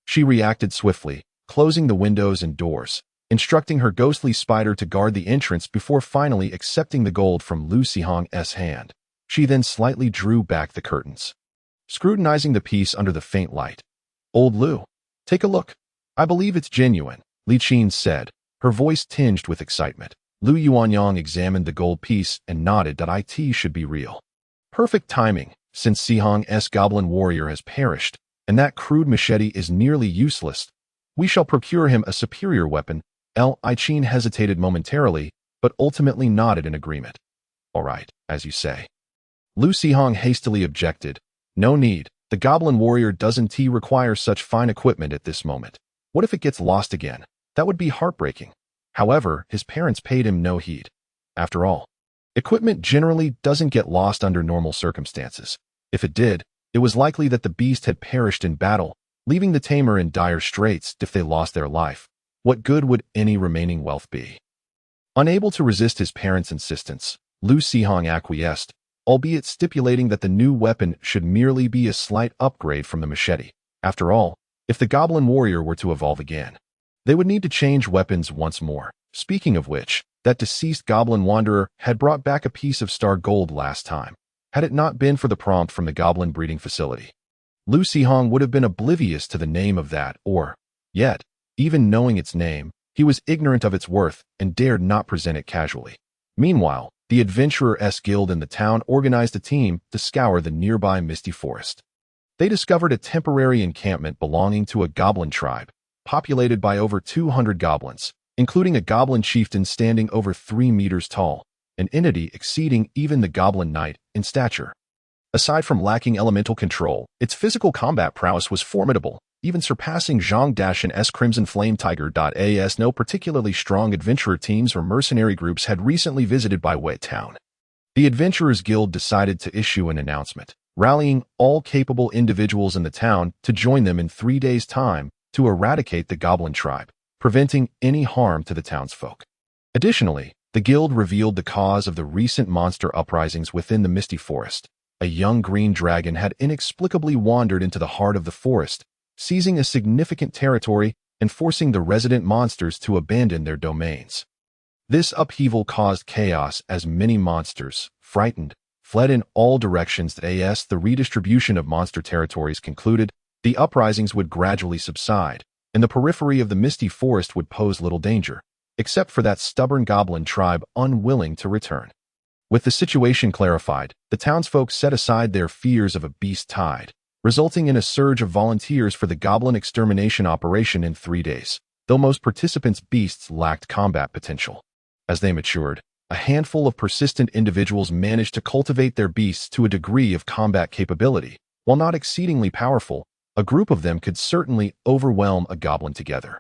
Speaker 1: She reacted swiftly, closing the windows and doors, instructing her ghostly spider to guard the entrance before finally accepting the gold from Lu Sihong's hand. She then slightly drew back the curtains, scrutinizing the piece under the faint light. "Old Lu, take a look. I believe it's genuine," Li Qin said, her voice tinged with excitement. Lu Yuanyang examined the gold piece and nodded that it should be real. "Perfect timing, since Sihong's goblin warrior has perished, and that crude machete is nearly useless. We shall procure him a superior weapon." Li Qin hesitated momentarily, but ultimately nodded in agreement. "All right, as you say." Lu Sihong hastily objected. "No need. The goblin warrior doesn't require such fine equipment at this moment. What if it gets lost again? That would be heartbreaking." However, his parents paid him no heed. After all, equipment generally doesn't get lost under normal circumstances. If it did, it was likely that the beast had perished in battle, leaving the tamer in dire straits. If they lost their life, what good would any remaining wealth be? Unable to resist his parents' insistence, Lu Sihong acquiesced, albeit stipulating that the new weapon should merely be a slight upgrade from the machete. After all, if the goblin warrior were to evolve again, they would need to change weapons once more. Speaking of which, that deceased goblin wanderer had brought back a piece of star gold last time. Had it not been for the prompt from the goblin breeding facility, Lu Sihong would have been oblivious to the name of that, or, yet, even knowing its name, he was ignorant of its worth and dared not present it casually. Meanwhile, the Adventurers Guild in the town organized a team to scour the nearby misty forest. They discovered a temporary encampment belonging to a goblin tribe, populated by over 200 goblins, including a goblin chieftain standing over 3 meters tall, an entity exceeding even the goblin knight in stature. Aside from lacking elemental control, its physical combat prowess was formidable. even surpassing Zhang Dashan's Crimson Flame Tiger. As no particularly strong adventurer teams or mercenary groups had recently visited Baiwei Town, the Adventurers Guild decided to issue an announcement, rallying all capable individuals in the town to join them in 3 days' time to eradicate the goblin tribe, preventing any harm to the townsfolk. Additionally, the guild revealed the cause of the recent monster uprisings within the Misty Forest. A young green dragon had inexplicably wandered into the heart of the forest, seizing a significant territory and forcing the resident monsters to abandon their domains. This upheaval caused chaos as many monsters, frightened, fled in all directions. As the redistribution of monster territories concluded, the uprisings would gradually subside, and the periphery of the Misty Forest would pose little danger, except for that stubborn goblin tribe unwilling to return. With the situation clarified, the townsfolk set aside their fears of a beast tide, resulting in a surge of volunteers for the goblin extermination operation in 3 days, though most participants' beasts lacked combat potential. As they matured, a handful of persistent individuals managed to cultivate their beasts to a degree of combat capability. While not exceedingly powerful, a group of them could certainly overwhelm a goblin together.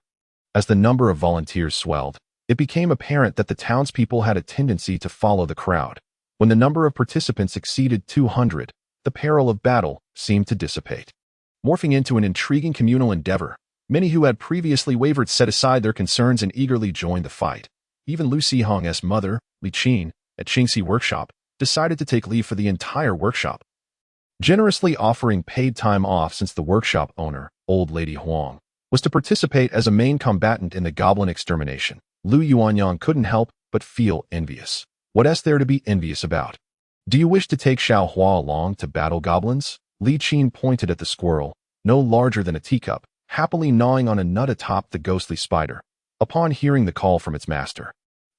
Speaker 1: As the number of volunteers swelled, it became apparent that the townspeople had a tendency to follow the crowd. When the number of participants exceeded 200, the peril of battle seemed to dissipate. Morphing into an intriguing communal endeavor, many who had previously wavered set aside their concerns and eagerly joined the fight. Even Lu Xihong's mother, Li Qin, at Qingxi Workshop, decided to take leave for the entire workshop, generously offering paid time off since the workshop owner, Old Lady Huang, was to participate as a main combatant in the goblin extermination. Lu Yuanyang couldn't help but feel envious. What is there to be envious about? Do you wish to take Xiao Hua along to battle goblins? Li Qin pointed at the squirrel, no larger than a teacup, happily gnawing on a nut atop the ghostly spider. Upon hearing the call from its master,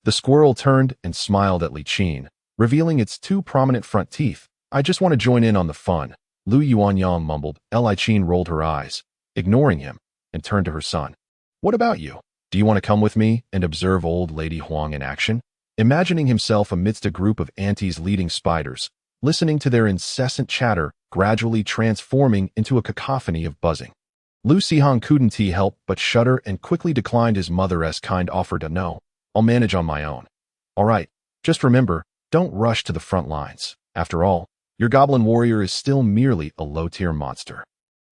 Speaker 1: the squirrel turned and smiled at Li Qin, revealing its 2 prominent front teeth. I just want to join in on the fun, Lu Yuanyang mumbled. Li Qin rolled her eyes, ignoring him, and turned to her son. What about you? Do you want to come with me and observe Old Lady Huang in action? Imagining himself amidst a group of aunties leading spiders, listening to their incessant chatter gradually transforming into a cacophony of buzzing. Lu Xihong couldn't help but shudder and quickly declined his mother's kind offer to no, I'll manage on my own. All right, just remember, don't rush to the front lines. After all, your goblin warrior is still merely a low-tier monster.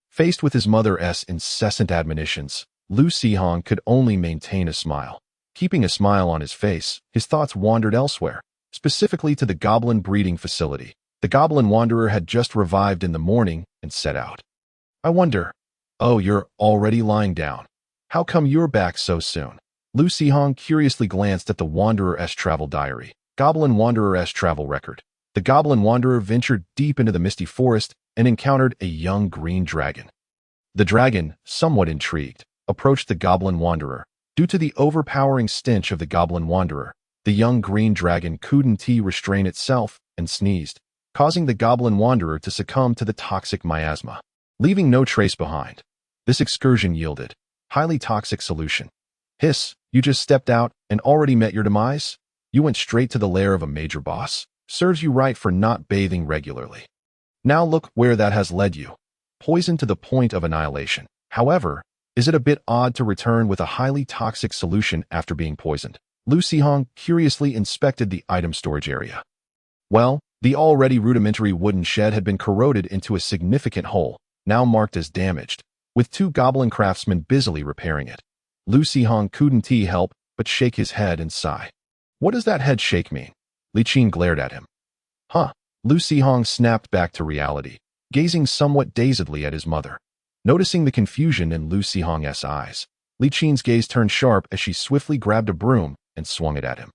Speaker 1: Faced with his mother's incessant admonitions, Lu Xihong could only maintain a smile. Keeping a smile on his face, his thoughts wandered elsewhere, specifically to the goblin breeding facility. The goblin wanderer had just revived in the morning and set out. I wonder, oh, you're already lying down. How come you're back so soon? Lu Xihong curiously glanced at the wanderer's travel diary, goblin wanderer's travel record. The goblin wanderer ventured deep into the Misty Forest and encountered a young green dragon. The dragon, somewhat intrigued, approached the goblin wanderer. Due to the overpowering stench of the goblin wanderer, the young green dragon couldn't restrain itself and sneezed, causing the goblin wanderer to succumb to the toxic miasma, leaving no trace behind. This excursion yielded highly toxic solution. Hiss, you just stepped out and already met your demise? You went straight to the lair of a major boss. Serves you right for not bathing regularly. Now look where that has led you. Poison to the point of annihilation. However, is it a bit odd to return with a highly toxic solution after being poisoned? Lu Xihong curiously inspected the item storage area. Well, the already rudimentary wooden shed had been corroded into a significant hole, now marked as damaged, with 2 goblin craftsmen busily repairing it. Lu Xihong couldn't help but shake his head and sigh. What does that head shake mean? Li Qin glared at him. Huh? Lu Xihong snapped back to reality, gazing somewhat dazedly at his mother. Noticing the confusion in Lu Xihong's eyes, Li Qin's gaze turned sharp as she swiftly grabbed a broom and swung it at him.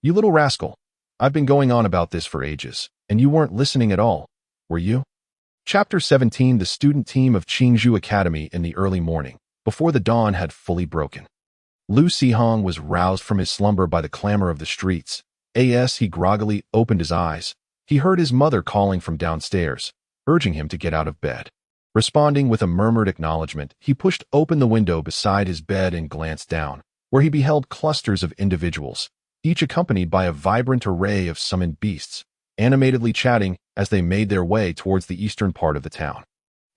Speaker 1: You little rascal. I've been going on about this for ages, and you weren't listening at all, were you? Chapter 17. The student team of Qingzhou Academy in the early morning, before the dawn had fully broken. Lu Xihong was roused from his slumber by the clamor of the streets. As he groggily opened his eyes, he heard his mother calling from downstairs, urging him to get out of bed. Responding with a murmured acknowledgement, he pushed open the window beside his bed and glanced down, where he beheld clusters of individuals, each accompanied by a vibrant array of summoned beasts, animatedly chatting as they made their way towards the eastern part of the town.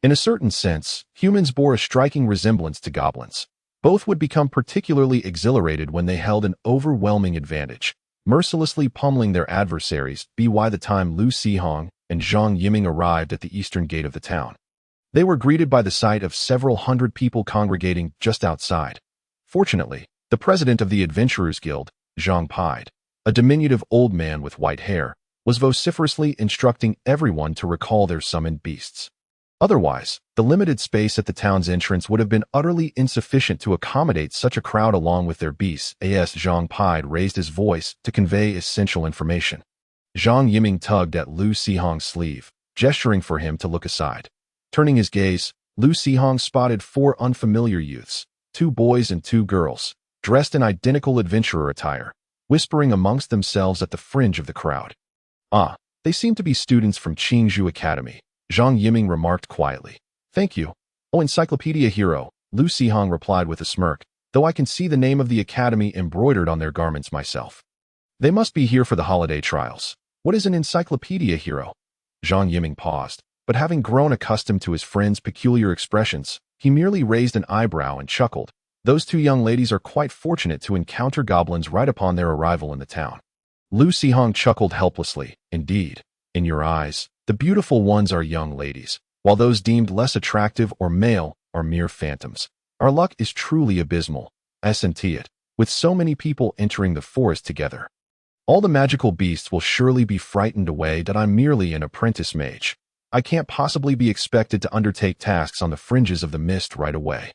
Speaker 1: In a certain sense, humans bore a striking resemblance to goblins. Both would become particularly exhilarated when they held an overwhelming advantage, mercilessly pummeling their adversaries by the time Lu Sihong and Zhang Yiming arrived at the eastern gate of the town. They were greeted by the sight of several hundred people congregating just outside. Fortunately, the president of the Adventurers Guild, Zhang Pied, a diminutive old man with white hair, was vociferously instructing everyone to recall their summoned beasts. Otherwise, the limited space at the town's entrance would have been utterly insufficient to accommodate such a crowd along with their beasts. As Zhang Pied raised his voice to convey essential information. Zhang Yiming tugged at Lu Sihong's sleeve, gesturing for him to look aside. Turning his gaze, Lu Sihong spotted 4 unfamiliar youths, 2 boys and 2 girls, dressed in identical adventurer attire, whispering amongst themselves at the fringe of the crowd. "Ah, they seem to be students from Qingzhou Academy," Zhang Yiming remarked quietly. "Thank you. Oh, Encyclopedia Hero," Lu Sihong replied with a smirk, "though I can see the name of the academy embroidered on their garments myself. They must be here for the holiday trials. What is an Encyclopedia Hero?" Zhang Yiming paused, but having grown accustomed to his friend's peculiar expressions, he merely raised an eyebrow and chuckled. "Those 2 young ladies are quite fortunate to encounter goblins right upon their arrival in the town." Lu Sihong chuckled helplessly. "Indeed, in your eyes, the beautiful ones are young ladies, while those deemed less attractive or male are mere phantoms. Our luck is truly abysmal, isn't it, with so many people entering the forest together? All the magical beasts will surely be frightened away that I'm merely an apprentice mage. I can't possibly be expected to undertake tasks on the fringes of the mist right away."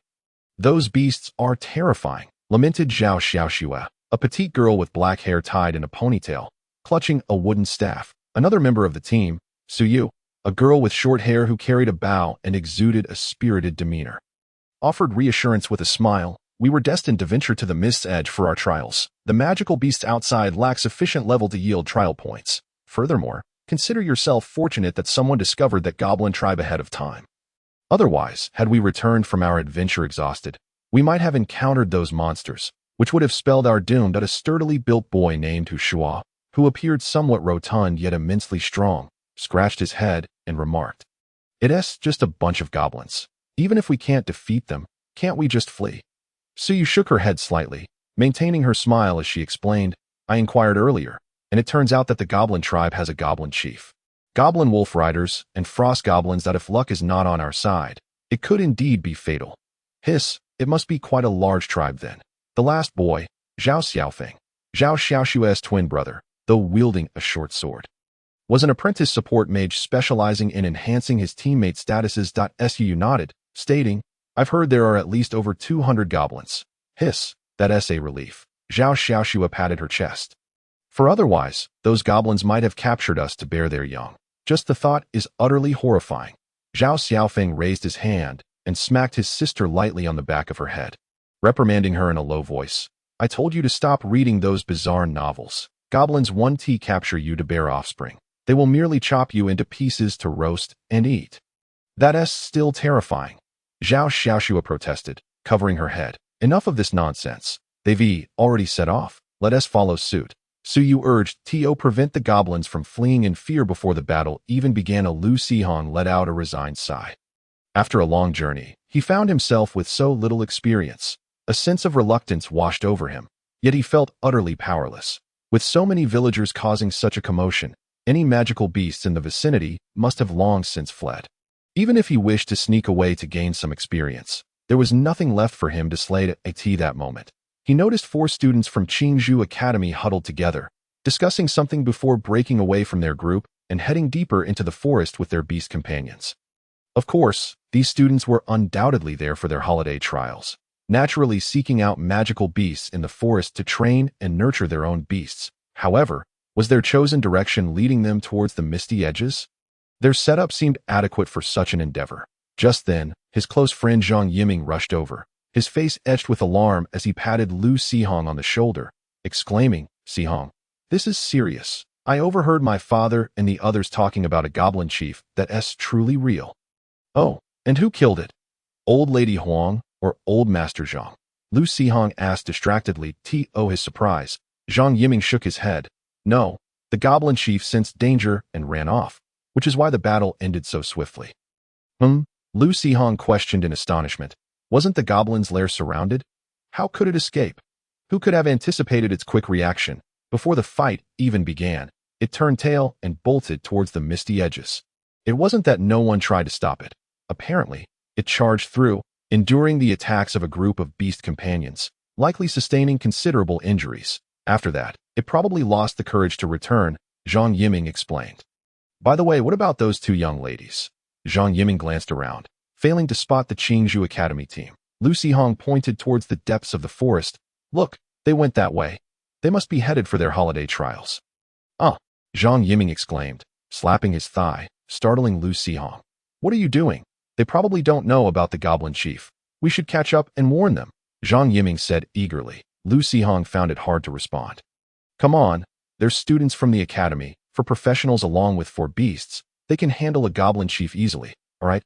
Speaker 1: "Those beasts are terrifying," lamented Zhao Xiaoxue, a petite girl with black hair tied in a ponytail, clutching a wooden staff. Another member of the team, Suyu, a girl with short hair who carried a bow and exuded a spirited demeanor, offered reassurance with a smile. "We were destined to venture to the mist's edge for our trials. The magical beasts outside lack sufficient level to yield trial points. Furthermore, consider yourself fortunate that someone discovered that goblin tribe ahead of time. Otherwise, had we returned from our adventure exhausted, we might have encountered those monsters, which would have spelled our doom." That a sturdily built boy named Hushua, who appeared somewhat rotund yet immensely strong, scratched his head and remarked, "It's just a bunch of goblins. Even if we can't defeat them, can't we just flee?" Suyu shook her head slightly, maintaining her smile as she explained, "I inquired earlier, and it turns out that the goblin tribe has a goblin chief. Goblin wolf riders and frost goblins that if luck is not on our side, it could indeed be fatal. It must be quite a large tribe then." The last boy, Zhao Xiaofeng, Zhao Xiaoxue's twin brother, though wielding a short sword, was an apprentice support mage specializing in enhancing his teammate statuses. Su nodded, stating, "I've heard there are at least over 200 goblins." That's a relief. Zhao Xiaoxue patted her chest. "For otherwise, those goblins might have captured us to bear their young. Just the thought is utterly horrifying." Zhao Xiaofeng raised his hand and smacked his sister lightly on the back of her head, reprimanding her in a low voice. "I told you to stop reading those bizarre novels. Goblins won't capture you to bear offspring. They will merely chop you into pieces to roast and eat." "That's still terrifying," Zhao Xiaoxue protested, covering her head. "Enough of this nonsense. They've already set off. Let us follow suit." Suyu urged to prevent the goblins from fleeing in fear before the battle even began. Lu Sihong let out a resigned sigh. After a long journey, he found himself with so little experience. A sense of reluctance washed over him, yet he felt utterly powerless. With so many villagers causing such a commotion, any magical beasts in the vicinity must have long since fled. Even if he wished to sneak away to gain some experience, there was nothing left for him to slay at that moment. He noticed 4 students from Qingzhou Academy huddled together, discussing something before breaking away from their group and heading deeper into the forest with their beast companions. Of course, these students were undoubtedly there for their holiday trials, naturally seeking out magical beasts in the forest to train and nurture their own beasts. However, was their chosen direction leading them towards the misty edges? Their setup seemed adequate for such an endeavor. Just then, his close friend Zhang Yiming rushed over, his face etched with alarm as he patted Lu Sihong on the shoulder, exclaiming, "Sihong, this is serious. I overheard my father and the others talking about a goblin chief that's truly real." "Oh, and who killed it? Old Lady Huang or Old Master Zhang?" Lu Sihong asked distractedly. To his surprise, Zhang Yiming shook his head. "No, the goblin chief sensed danger and ran off, which is why the battle ended so swiftly." Lu Sihong questioned in astonishment. Wasn't the goblin's lair surrounded? How could it escape? Who could have anticipated its quick reaction? Before the fight even began, it turned tail and bolted towards the misty edges. It wasn't that no one tried to stop it. Apparently, it charged through, enduring the attacks of a group of beast companions, likely sustaining considerable injuries. After that, it probably lost the courage to return, Zhang Yiming explained. By the way, what about those two young ladies? Zhang Yiming glanced around, failing to spot the Qingzhou Academy team. Lu Sihong pointed towards the depths of the forest. Look, they went that way. They must be headed for their holiday trials. Zhang Yiming exclaimed, slapping his thigh, startling Lu Sihong. What are you doing? They probably don't know about the goblin chief. We should catch up and warn them, Zhang Yiming said eagerly. Lu Sihong found it hard to respond. Come on, they're students from the academy. For professionals along with for beasts, they can handle a goblin chief easily, all right?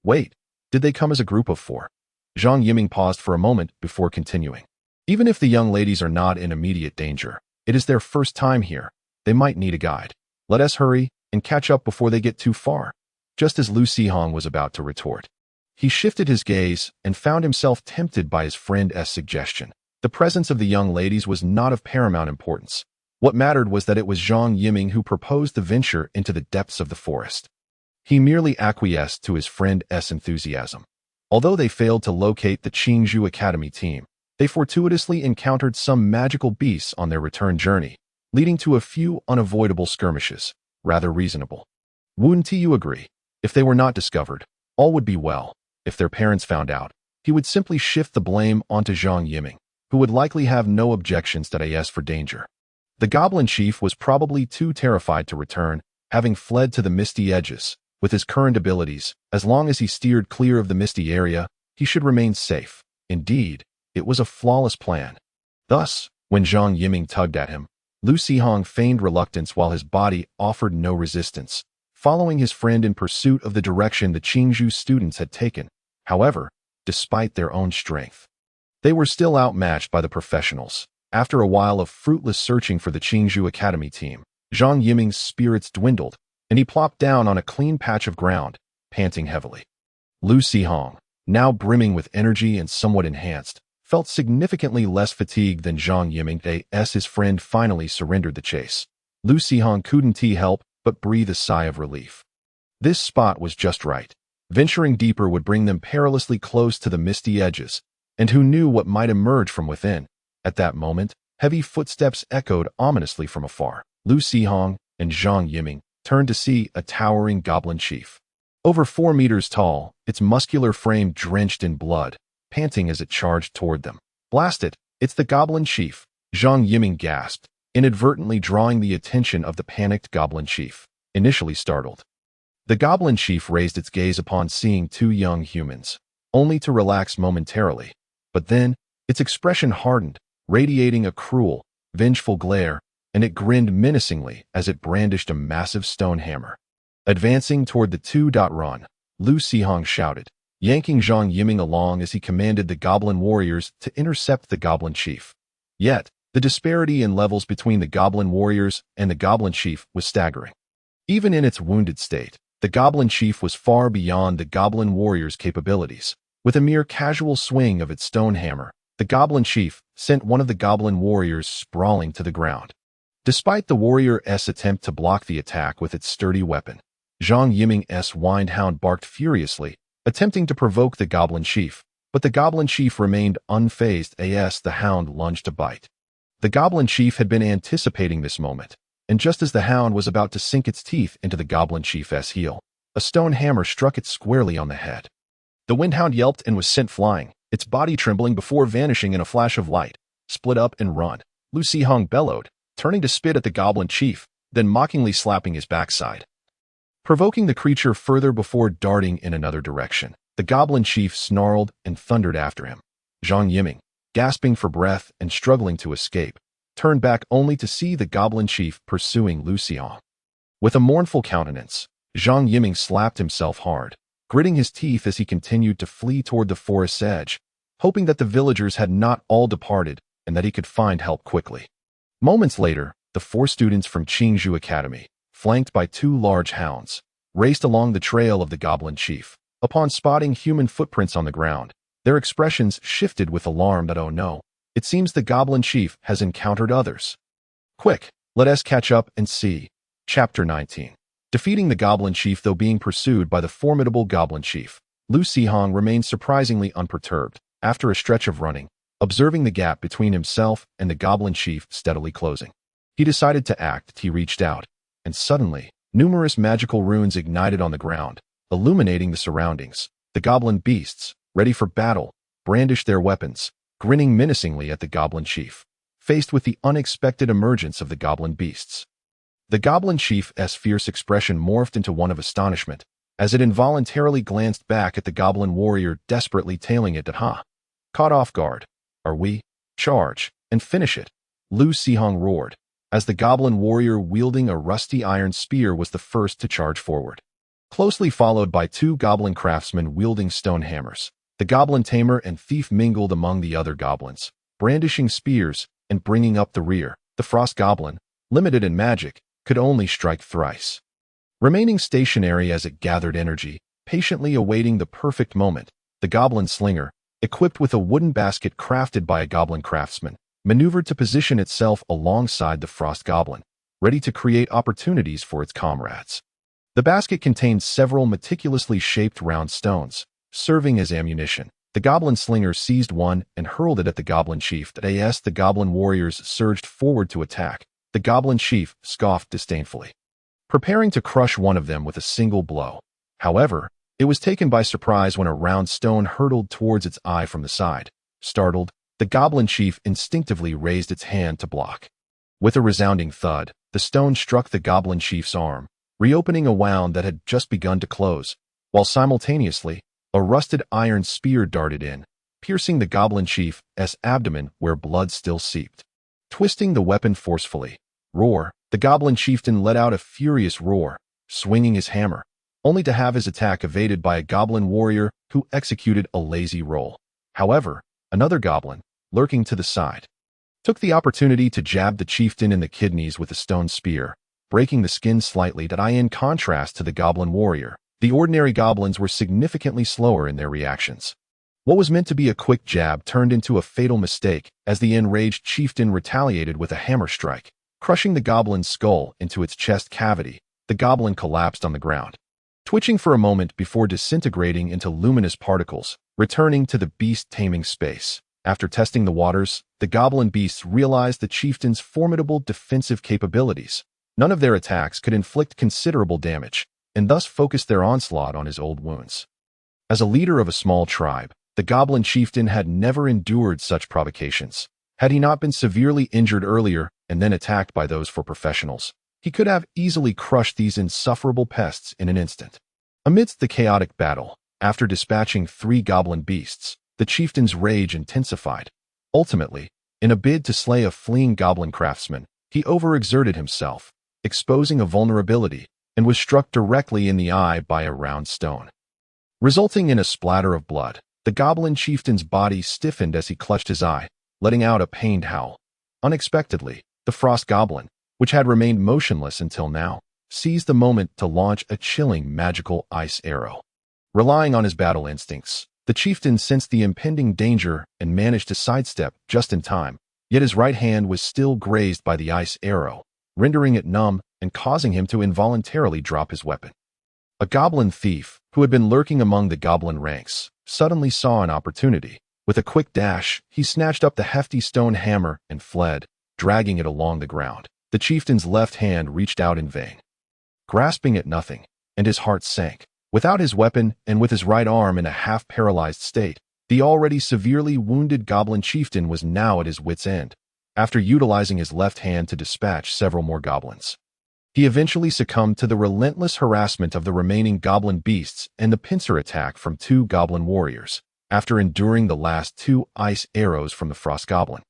Speaker 1: Wait, did they come as a group of 4? Zhang Yiming paused for a moment before continuing. Even if the young ladies are not in immediate danger, it is their first time here. They might need a guide. Let us hurry and catch up before they get too far. Just as Lu Sihong was about to retort, he shifted his gaze and found himself tempted by his friend's suggestion. The presence of the young ladies was not of paramount importance. What mattered was that it was Zhang Yiming who proposed the venture into the depths of the forest. He merely acquiesced to his friend's enthusiasm. Although they failed to locate the Qingzhou Academy team, they fortuitously encountered some magical beasts on their return journey, leading to a few unavoidable skirmishes. Rather reasonable. Wouldn't you agree? If they were not discovered, all would be well. If their parents found out, he would simply shift the blame onto Zhang Yiming, who would likely have no objections to AS for danger. The goblin chief was probably too terrified to return, having fled to the misty edges. With his current abilities, as long as he steered clear of the misty area, he should remain safe. Indeed, it was a flawless plan. Thus, when Zhang Yiming tugged at him, Lu Sihong feigned reluctance while his body offered no resistance, following his friend in pursuit of the direction the Qingzhou students had taken. However, despite their own strength, they were still outmatched by the professionals. After a while of fruitless searching for the Qingzhou Academy team, Zhang Yiming's spirits dwindled, and he plopped down on a clean patch of ground, panting heavily. Lu Sihong, now brimming with energy and somewhat enhanced, felt significantly less fatigued than Zhang Yiming as his friend finally surrendered the chase. Lu Sihong couldn't help but breathe a sigh of relief. This spot was just right. Venturing deeper would bring them perilously close to the misty edges, and who knew what might emerge from within. At that moment, heavy footsteps echoed ominously from afar. Lu Sihong and Zhang Yiming turned to see a towering goblin chief. Over 4 meters tall, its muscular frame drenched in blood, panting as it charged toward them. Blast it, it's the goblin chief, Zhang Yiming gasped, inadvertently drawing the attention of the panicked goblin chief, initially startled. The goblin chief raised its gaze upon seeing 2 young humans, only to relax momentarily. But then, its expression hardened, radiating a cruel, vengeful glare, and it grinned menacingly as it brandished a massive stone hammer. Advancing toward the 2. Run, Lu Sihong shouted, yanking Zhang Yiming along as he commanded the goblin warriors to intercept the goblin chief. Yet, the disparity in levels between the goblin warriors and the goblin chief was staggering. Even in its wounded state, the goblin chief was far beyond the goblin warrior's capabilities. With a mere casual swing of its stone hammer, the goblin chief sent one of the goblin warriors sprawling to the ground. Despite the warrior's attempt to block the attack with its sturdy weapon, Zhang Yiming's windhound barked furiously, attempting to provoke the goblin chief, but the goblin chief remained unfazed as the hound lunged to bite. The goblin chief had been anticipating this moment, and just as the hound was about to sink its teeth into the goblin chief's heel, a stone hammer struck it squarely on the head. The windhound yelped and was sent flying, its body trembling before vanishing in a flash of light. Split up and run, Lu Sihong bellowed, turning to spit at the goblin chief, then mockingly slapping his backside, provoking the creature further before darting in another direction. The goblin chief snarled and thundered after him. Zhang Yiming, gasping for breath and struggling to escape, turned back only to see the goblin chief pursuing Lu Sihong. With a mournful countenance, Zhang Yiming slapped himself hard, gritting his teeth as he continued to flee toward the forest's edge, hoping that the villagers had not all departed and that he could find help quickly. Moments later, the 4 students from Qingzhou Academy, flanked by 2 large hounds, raced along the trail of the goblin chief. Upon spotting human footprints on the ground, their expressions shifted with alarm that, oh no, it seems the goblin chief has encountered others. Quick, let us catch up and see. Chapter 19. Defeating the goblin chief. Though being pursued by the formidable goblin chief, Lu Sihong remained surprisingly unperturbed. After a stretch of running, observing the gap between himself and the goblin chief steadily closing, he decided to act. He reached out, and suddenly, numerous magical runes ignited on the ground, illuminating the surroundings. The goblin beasts, ready for battle, brandished their weapons, grinning menacingly at the goblin chief. Faced with the unexpected emergence of the goblin beasts, the goblin chief's fierce expression morphed into one of astonishment, as it involuntarily glanced back at the goblin warrior, desperately tailing it. Ha! Caught off guard. Are we? Charge, and finish it, Lu Sihong roared, as the goblin warrior wielding a rusty iron spear was the first to charge forward. Closely followed by two goblin craftsmen wielding stone hammers, the goblin tamer and thief mingled among the other goblins, brandishing spears and bringing up the rear. The frost goblin, limited in magic, could only strike thrice, remaining stationary as it gathered energy, patiently awaiting the perfect moment. The goblin slinger, equipped with a wooden basket crafted by a goblin craftsman, maneuvered to position itself alongside the frost goblin, ready to create opportunities for its comrades. The basket contained several meticulously shaped round stones, serving as ammunition. The goblin slinger seized one and hurled it at the goblin chief. As the goblin warriors surged forward to attack, the goblin chief scoffed disdainfully, preparing to crush one of them with a single blow. However, it was taken by surprise when a round stone hurtled towards its eye from the side. Startled, the goblin chief instinctively raised its hand to block. With a resounding thud, the stone struck the goblin chief's arm, reopening a wound that had just begun to close, while simultaneously, a rusted iron spear darted in, piercing the goblin chief's abdomen where blood still seeped. Twisting the weapon forcefully, the goblin chieftain let out a furious roar, swinging his hammer, only to have his attack evaded by a goblin warrior who executed a lazy roll. However, another goblin, lurking to the side, took the opportunity to jab the chieftain in the kidneys with a stone spear, breaking the skin slightly. In contrast to the goblin warrior, the ordinary goblins were significantly slower in their reactions. What was meant to be a quick jab turned into a fatal mistake as the enraged chieftain retaliated with a hammer strike, crushing the goblin's skull into its chest cavity. The goblin collapsed on the ground, twitching for a moment before disintegrating into luminous particles, returning to the beast taming space. After testing the waters, the goblin beasts realized the chieftain's formidable defensive capabilities. None of their attacks could inflict considerable damage, and thus focused their onslaught on his old wounds. As a leader of a small tribe, the goblin chieftain had never endured such provocations. Had he not been severely injured earlier and then attacked by those for professionals, he could have easily crushed these insufferable pests in an instant. Amidst the chaotic battle, after dispatching 3 goblin beasts, the chieftain's rage intensified. Ultimately, in a bid to slay a fleeing goblin craftsman, he overexerted himself, exposing a vulnerability, and was struck directly in the eye by a round stone, resulting in a splatter of blood. The goblin chieftain's body stiffened as he clutched his eye, letting out a pained howl. Unexpectedly, the frost goblin, which had remained motionless until now, seized the moment to launch a chilling magical ice arrow. Relying on his battle instincts, the chieftain sensed the impending danger and managed to sidestep just in time, yet his right hand was still grazed by the ice arrow, rendering it numb and causing him to involuntarily drop his weapon. A goblin thief, who had been lurking among the goblin ranks, suddenly saw an opportunity. With a quick dash, he snatched up the hefty stone hammer and fled, dragging it along the ground. The chieftain's left hand reached out in vain, grasping at nothing, and his heart sank. Without his weapon and with his right arm in a half-paralyzed state, the already severely wounded goblin chieftain was now at his wit's end. After utilizing his left hand to dispatch several more goblins, he eventually succumbed to the relentless harassment of the remaining goblin beasts and the pincer attack from 2 goblin warriors. After enduring the last 2 ice arrows from the frost goblin,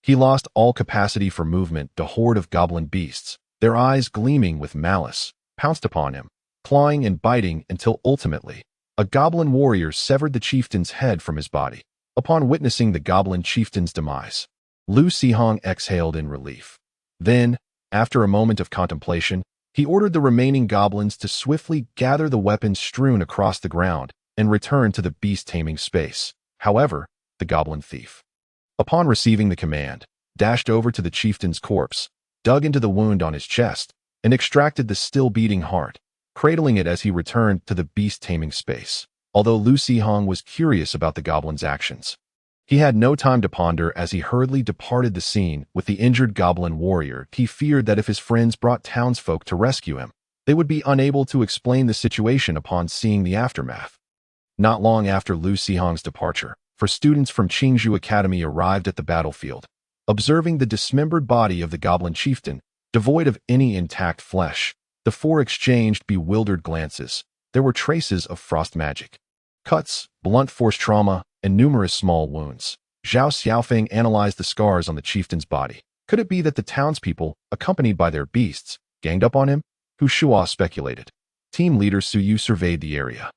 Speaker 1: he lost all capacity for movement. The horde of goblin beasts, their eyes gleaming with malice, pounced upon him, clawing and biting until ultimately, a goblin warrior severed the chieftain's head from his body. Upon witnessing the goblin chieftain's demise, Lu Sihong exhaled in relief. Then, after a moment of contemplation, he ordered the remaining goblins to swiftly gather the weapons strewn across the ground and return to the beast-taming space. However, the goblin thief, upon receiving the command, dashed over to the chieftain's corpse, dug into the wound on his chest, and extracted the still-beating heart, cradling it as he returned to the beast-taming space. Although Lu Sihong was curious about the goblin's actions, he had no time to ponder as he hurriedly departed the scene with the injured goblin warrior. He feared that if his friends brought townsfolk to rescue him, they would be unable to explain the situation upon seeing the aftermath. Not long after Lu Sihong's departure, four students from Qingzhou Academy arrived at the battlefield. Observing the dismembered body of the goblin chieftain, devoid of any intact flesh, the four exchanged bewildered glances. There were traces of frost magic, cuts, blunt force trauma, and numerous small wounds. Zhao Xiaofeng analyzed the scars on the chieftain's body. Could it be that the townspeople, accompanied by their beasts, ganged up on him? Hu Shuo speculated. Team leader Su Yu surveyed the area,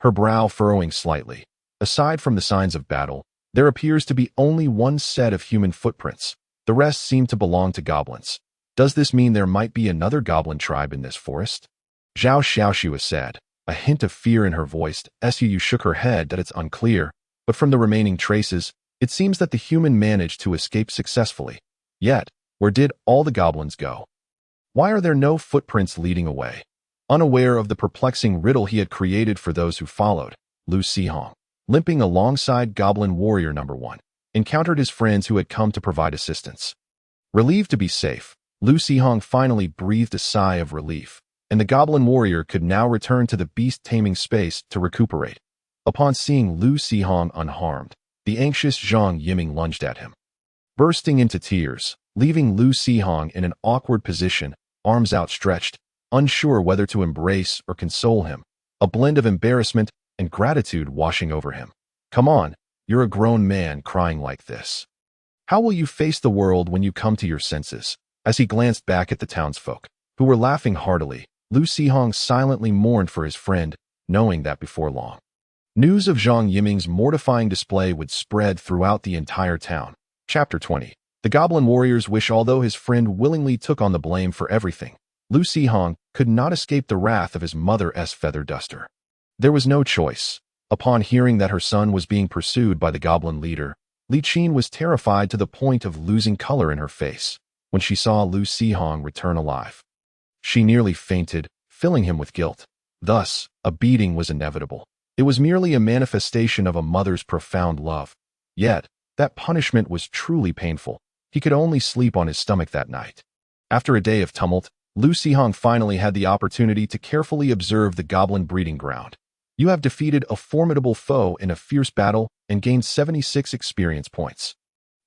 Speaker 1: her brow furrowing slightly. Aside from the signs of battle, there appears to be only one set of human footprints. The rest seem to belong to goblins. Does this mean there might be another goblin tribe in this forest? Zhao Xiaoxue said, a hint of fear in her voice. Su shook her head that it's unclear, but from the remaining traces, it seems that the human managed to escape successfully. Yet, where did all the goblins go? Why are there no footprints leading away? Unaware of the perplexing riddle he had created for those who followed, Lu Sihong, limping alongside Goblin Warrior No. 1, encountered his friends who had come to provide assistance. Relieved to be safe, Lu Sihong finally breathed a sigh of relief, and the Goblin Warrior could now return to the beast-taming space to recuperate. Upon seeing Lu Sihong unharmed, the anxious Zhang Yiming lunged at him, bursting into tears, leaving Lu Sihong in an awkward position, arms outstretched, unsure whether to embrace or console him, a blend of embarrassment and gratitude washing over him. Come on, you're a grown man crying like this. How will you face the world when you come to your senses? As he glanced back at the townsfolk, who were laughing heartily, Lu Sihong silently mourned for his friend, knowing that before long, news of Zhang Yiming's mortifying display would spread throughout the entire town. Chapter 20. The Goblin Warrior's wish. Although his friend willingly took on the blame for everything, Lu Sihong could not escape the wrath of his mother's feather duster. There was no choice. Upon hearing that her son was being pursued by the goblin leader, Li Qin was terrified to the point of losing color in her face when she saw Lu Sihong return alive. She nearly fainted, filling him with guilt. Thus, a beating was inevitable. It was merely a manifestation of a mother's profound love. Yet, that punishment was truly painful. He could only sleep on his stomach that night. After a day of tumult, Lu Sihong finally had the opportunity to carefully observe the goblin breeding ground. You have defeated a formidable foe in a fierce battle and gained 76 experience points.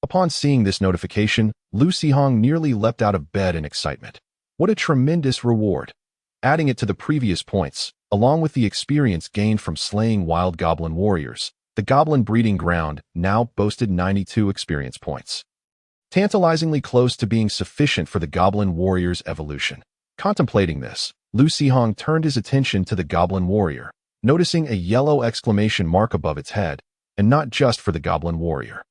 Speaker 1: Upon seeing this notification, Lu Sihong nearly leapt out of bed in excitement. What a tremendous reward! Adding it to the previous points, along with the experience gained from slaying wild goblin warriors, the goblin breeding ground now boasted 92 experience points, tantalizingly close to being sufficient for the goblin warrior's evolution. Contemplating this, Lu Sihong turned his attention to the goblin warrior, noticing a yellow exclamation mark above its head, and not just for the goblin warrior.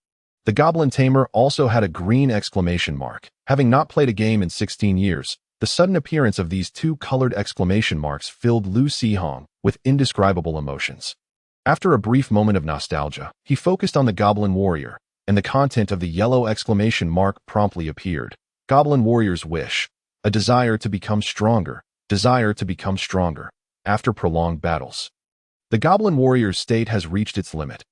Speaker 1: The goblin tamer also had a green exclamation mark. Having not played a game in 16 years, the sudden appearance of these two colored exclamation marks filled Lu Sihong with indescribable emotions. After a brief moment of nostalgia, he focused on the goblin warrior, and the content of the yellow exclamation mark promptly appeared. Goblin warrior's wish. A desire to become stronger. Desire to become stronger. After prolonged battles, the goblin warrior's state has reached its limit.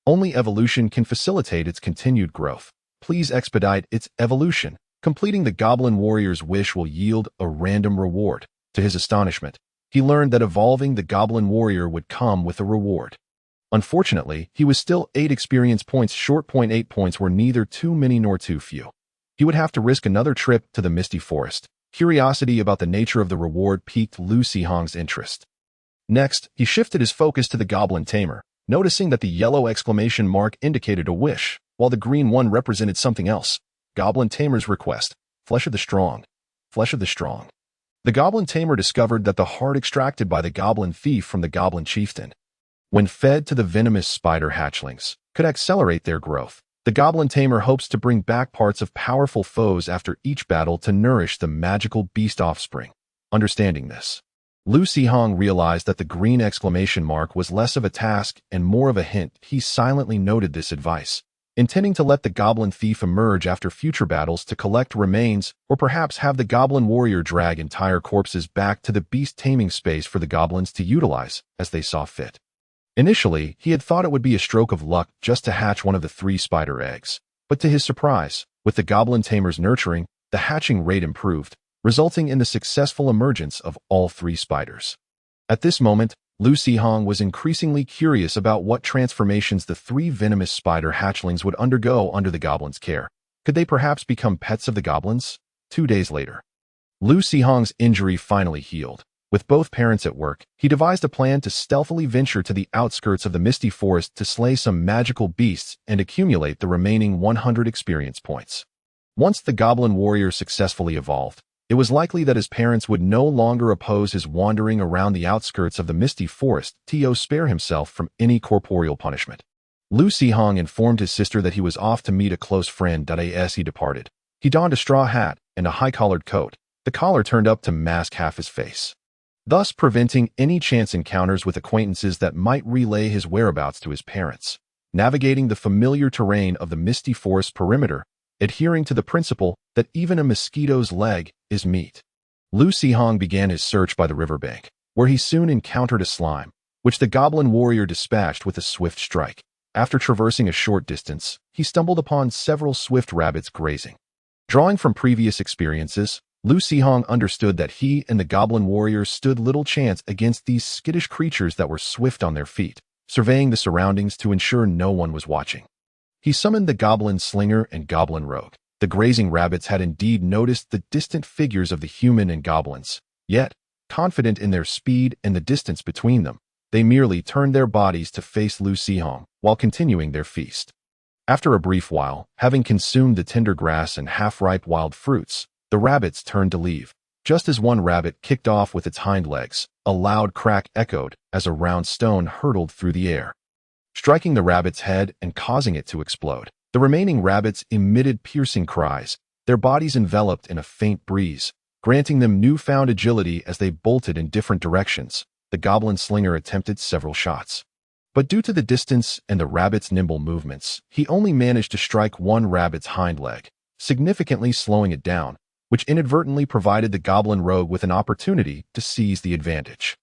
Speaker 1: Only evolution can facilitate its continued growth. Please expedite its evolution. Completing the goblin warrior's wish will yield a random reward. To his astonishment, he learned that evolving the goblin warrior would come with a reward. Unfortunately, he was still 8 experience points short. 8 points were neither too many nor too few. He would have to risk another trip to the misty forest. Curiosity about the nature of the reward piqued Lu Sihong's interest. Next, he shifted his focus to the goblin tamer, noticing that the yellow exclamation mark indicated a wish, while the green one represented something else. Goblin tamer's request. Flesh of the strong. Flesh of the strong. The goblin tamer discovered that the heart extracted by the goblin thief from the goblin chieftain, when fed to the venomous spider hatchlings, could accelerate their growth. The goblin tamer hopes to bring back parts of powerful foes after each battle to nourish the magical beast offspring. Understanding this, Lu Sihong realized that the green exclamation mark was less of a task and more of a hint. He silently noted this advice, intending to let the goblin thief emerge after future battles to collect remains or perhaps have the goblin warrior drag entire corpses back to the beast taming space for the goblins to utilize as they saw fit. Initially, he had thought it would be a stroke of luck just to hatch one of the 3 spider eggs, but to his surprise, with the goblin tamer's nurturing, the hatching rate improved, resulting in the successful emergence of all 3 spiders. At this moment, Lu Sihong was increasingly curious about what transformations the 3 venomous spider hatchlings would undergo under the goblin's care. Could they perhaps become pets of the goblins? 2 days later, Lu Sihong's injury finally healed. With both parents at work, he devised a plan to stealthily venture to the outskirts of the misty forest to slay some magical beasts and accumulate the remaining 100 experience points. Once the goblin warrior successfully evolved, it was likely that his parents would no longer oppose his wandering around the outskirts of the misty forest to spare himself from any corporeal punishment. Lu Sihong informed his sister that he was off to meet a close friend. As he departed, he donned a straw hat and a high-collared coat, the collar turned up to mask half his face, thus preventing any chance encounters with acquaintances that might relay his whereabouts to his parents. Navigating the familiar terrain of the misty forest perimeter, adhering to the principle that even a mosquito's leg is meat, Lu Sihong began his search by the riverbank, where he soon encountered a slime, which the goblin warrior dispatched with a swift strike. After traversing a short distance, he stumbled upon several swift rabbits grazing. Drawing from previous experiences, Lu Sihong understood that he and the goblin warrior stood little chance against these skittish creatures that were swift on their feet, surveying the surroundings to ensure no one was watching. He summoned the goblin slinger and goblin rogue. The grazing rabbits had indeed noticed the distant figures of the human and goblins, yet, confident in their speed and the distance between them, they merely turned their bodies to face Lu Sihong while continuing their feast. After a brief while, having consumed the tender grass and half-ripe wild fruits, the rabbits turned to leave. Just as one rabbit kicked off with its hind legs, a loud crack echoed as a round stone hurtled through the air, striking the rabbit's head and causing it to explode. The remaining rabbits emitted piercing cries, their bodies enveloped in a faint breeze, granting them newfound agility as they bolted in different directions. The goblin slinger attempted several shots, but due to the distance and the rabbit's nimble movements, he only managed to strike one rabbit's hind leg, significantly slowing it down, which inadvertently provided the goblin rogue with an opportunity to seize the advantage.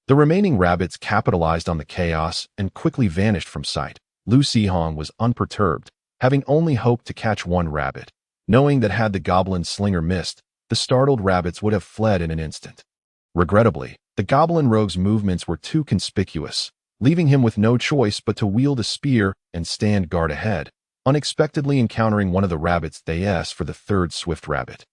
Speaker 1: The remaining rabbits capitalized on the chaos and quickly vanished from sight. Lu Sihong was unperturbed, having only hoped to catch one rabbit, knowing that had the goblin slinger missed, the startled rabbits would have fled in an instant. Regrettably, the goblin rogue's movements were too conspicuous, leaving him with no choice but to wield a spear and stand guard ahead, unexpectedly encountering one of the rabbits for the 3rd swift rabbit.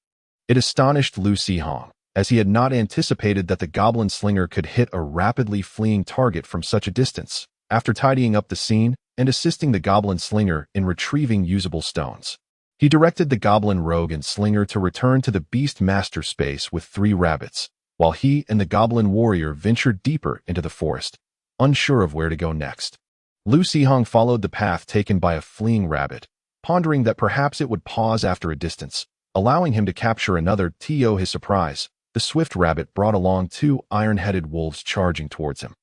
Speaker 1: It astonished Lu Sihong, as he had not anticipated that the goblin slinger could hit a rapidly fleeing target from such a distance. After tidying up the scene and assisting the goblin slinger in retrieving usable stones, he directed the goblin rogue and slinger to return to the beast master space with 3 rabbits, while he and the goblin warrior ventured deeper into the forest, unsure of where to go next. Lu Sihong followed the path taken by a fleeing rabbit, pondering that perhaps it would pause after a distance, allowing him to capture another. To his surprise, the swift rabbit brought along 2 iron-headed wolves charging towards him.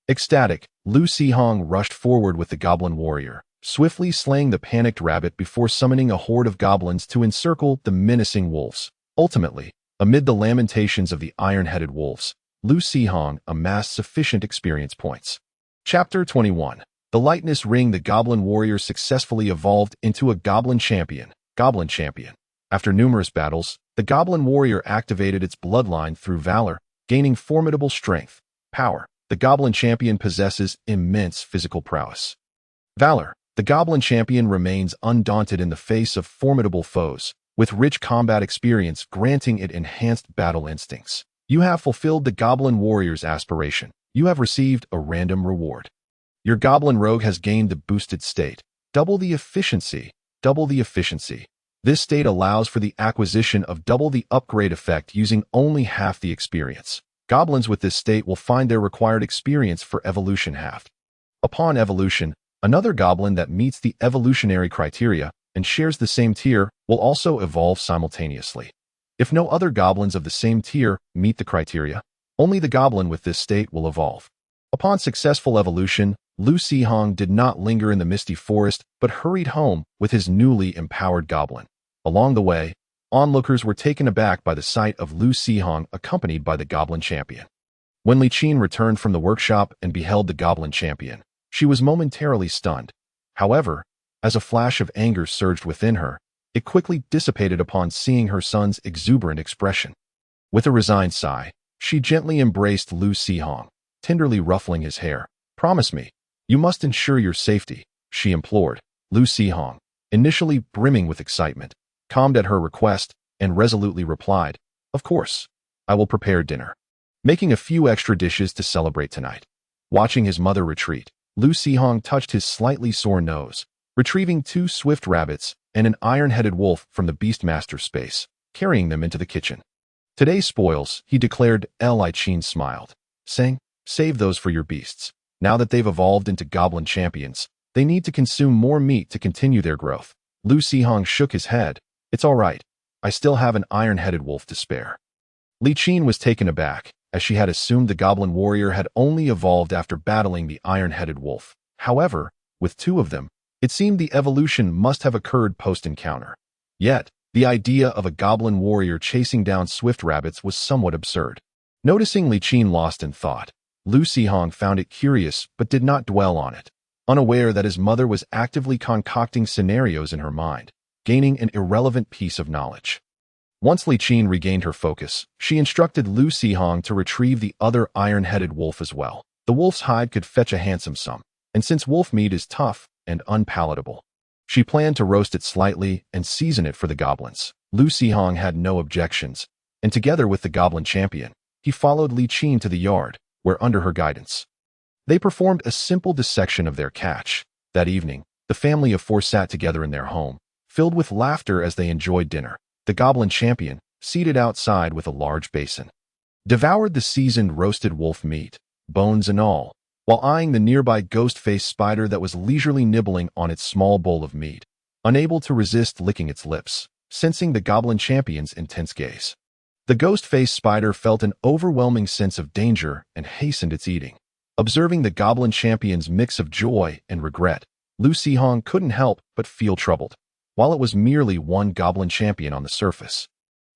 Speaker 1: Ecstatic, Lu Sihong rushed forward with the goblin warrior, swiftly slaying the panicked rabbit before summoning a horde of goblins to encircle the menacing wolves. Ultimately, amid the lamentations of the iron-headed wolves, Lu Sihong amassed sufficient experience points. Chapter 21. The Lightness Ring. The goblin warrior successfully evolved into a goblin champion. Goblin champion. After numerous battles, the goblin warrior activated its bloodline through valor, gaining formidable strength, power. The goblin champion possesses immense physical prowess. Valor. The goblin champion remains undaunted in the face of formidable foes, with rich combat experience granting it enhanced battle instincts. You have fulfilled the goblin warrior's aspiration. You have received a random reward. Your goblin rogue has gained the boosted state. Double the efficiency. Double the efficiency. This state allows for the acquisition of double the upgrade effect using only half the experience. Goblins with this state will find their required experience for evolution halved. Upon evolution, another goblin that meets the evolutionary criteria and shares the same tier will also evolve simultaneously. If no other goblins of the same tier meet the criteria, Only the goblin with this state will evolve. Upon successful evolution, Lu Sihong did not linger in the misty forest but hurried home with his newly empowered goblin. Along the way, onlookers were taken aback by the sight of Lu Sihong accompanied by the goblin champion. When Li Qin returned from the workshop and beheld the goblin champion, she was momentarily stunned. However, as a flash of anger surged within her, it quickly dissipated upon seeing her son's exuberant expression. With a resigned sigh, she gently embraced Lu Sihong, tenderly ruffling his hair. "Promise me, you must ensure your safety," she implored. Lu Sihong, initially brimming with excitement, calmed at her request and resolutely replied, "Of course, I will prepare dinner, making a few extra dishes to celebrate tonight." Watching his mother retreat, Lu Sihong touched his slightly sore nose, retrieving 2 swift rabbits and an iron-headed wolf from the Beastmaster's space, carrying them into the kitchen. "Today's spoils," he declared. Li Qin smiled, saying, "Save those for your beasts. Now that they've evolved into goblin champions, they need to consume more meat to continue their growth." Lu Sihong shook his head. "It's all right. I still have an iron-headed wolf to spare." Li Qin was taken aback, as she had assumed the goblin warrior had only evolved after battling the iron-headed wolf. However, with 2 of them, it seemed the evolution must have occurred post-encounter. Yet, the idea of a goblin warrior chasing down swift rabbits was somewhat absurd. Noticing Li Qin lost in thought, Lu Sihong found it curious but did not dwell on it, unaware that his mother was actively concocting scenarios in her mind, gaining an irrelevant piece of knowledge. Once Li Qin regained her focus, she instructed Lu Sihong to retrieve the other iron-headed wolf as well. The wolf's hide could fetch a handsome sum, and since wolf meat is tough and unpalatable, she planned to roast it slightly and season it for the goblins. Lu Sihong had no objections, and together with the goblin champion, he followed Li Qin to the yard, where under her guidance, they performed a simple dissection of their catch. That evening, the family of 4 sat together in their home, filled with laughter as they enjoyed dinner. The goblin champion, seated outside with a large basin, devoured the seasoned roasted wolf meat, bones and all, while eyeing the nearby ghost-faced spider that was leisurely nibbling on its small bowl of meat, unable to resist licking its lips, sensing the goblin champion's intense gaze. The ghost-faced spider felt an overwhelming sense of danger and hastened its eating. Observing the goblin champion's mix of joy and regret, Lu Sihong couldn't help but feel troubled. While it was merely one goblin champion on the surface,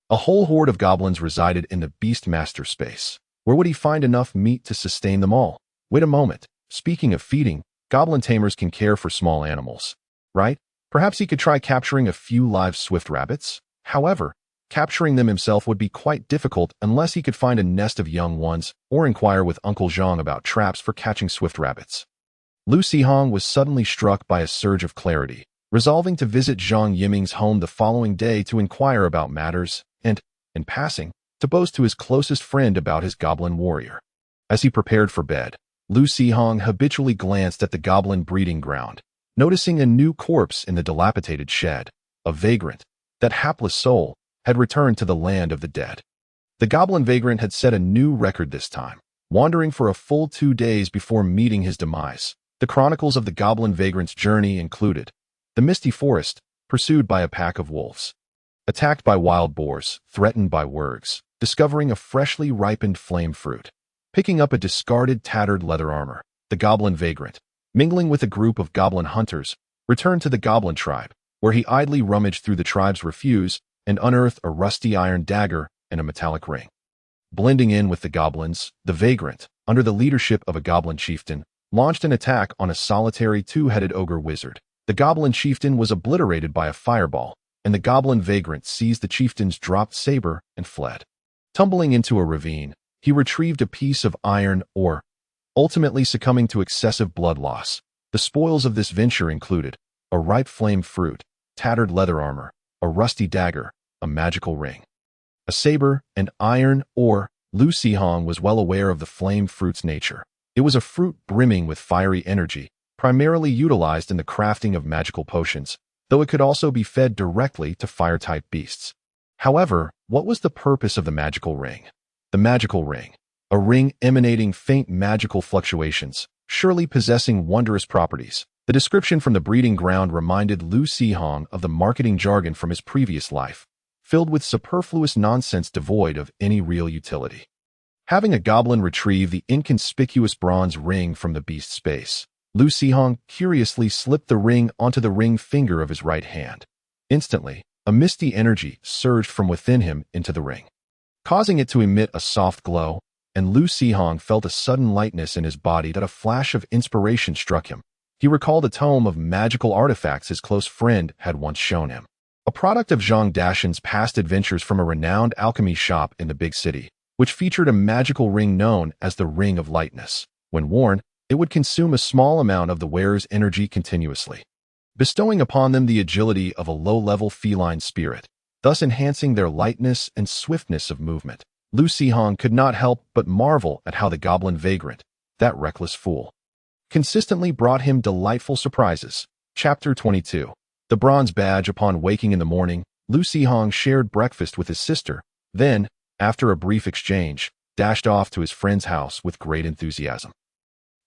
Speaker 1: a whole horde of goblins resided in the Beastmaster space. Where would he find enough meat to sustain them all? Wait a moment. Speaking of feeding, goblin tamers can care for small animals, right? Perhaps he could try capturing a few live swift rabbits? However, capturing them himself would be quite difficult unless he could find a nest of young ones or inquire with Uncle Zhang about traps for catching swift rabbits. Lu Sihong was suddenly struck by a surge of clarity, resolving to visit Zhang Yiming's home the following day to inquire about matters and, in passing, to boast to his closest friend about his goblin warrior. As he prepared for bed, Lu Sihong habitually glanced at the goblin breeding ground, noticing a new corpse in the dilapidated shed. A vagrant, that hapless soul, had returned to the land of the dead. The goblin vagrant had set a new record this time, wandering for a full 2 days before meeting his demise. The chronicles of the goblin vagrant's journey included the misty forest, pursued by a pack of wolves, attacked by wild boars, threatened by wurgs, discovering a freshly ripened flame fruit, picking up a discarded tattered leather armor. The goblin vagrant, mingling with a group of goblin hunters, returned to the goblin tribe, where he idly rummaged through the tribe's refuse and unearthed a rusty iron dagger and a metallic ring. Blending in with the goblins, the vagrant, under the leadership of a goblin chieftain, launched an attack on a solitary 2-headed ogre wizard. The goblin chieftain was obliterated by a fireball, and the goblin vagrant seized the chieftain's dropped saber and fled. Tumbling into a ravine, he retrieved a piece of iron ore, ultimately succumbing to excessive blood loss. The spoils of this venture included a ripe flame fruit, tattered leather armor, a rusty dagger, a magical ring, a saber, and iron ore. Lu Sihong was well aware of the flame fruit's nature. It was a fruit brimming with fiery energy, primarily utilized in the crafting of magical potions, though it could also be fed directly to fire-type beasts. However, what was the purpose of the magical ring? The magical ring, a ring emanating faint magical fluctuations, surely possessing wondrous properties. The description from the breeding ground reminded Lu Sihong of the marketing jargon from his previous life, filled with superfluous nonsense devoid of any real utility. Having a goblin retrieve the inconspicuous bronze ring from the beast's space, Lu Sihong curiously slipped the ring onto the ring finger of his right hand. Instantly, a misty energy surged from within him into the ring, causing it to emit a soft glow, and Lu Sihong felt a sudden lightness in his body that a flash of inspiration struck him. He recalled a tome of magical artifacts his close friend had once shown him, a product of Zhang Dashan's past adventures from a renowned alchemy shop in the big city, which featured a magical ring known as the Ring of Lightness. When worn, it would consume a small amount of the wearer's energy continuously, bestowing upon them the agility of a low-level feline spirit, thus enhancing their lightness and swiftness of movement. Lu Sihong could not help but marvel at how the goblin vagrant, that reckless fool, consistently brought him delightful surprises. Chapter 22. The Bronze Badge. Upon waking in the morning, Lu Sihong shared breakfast with his sister, then, after a brief exchange, dashed off to his friend's house with great enthusiasm.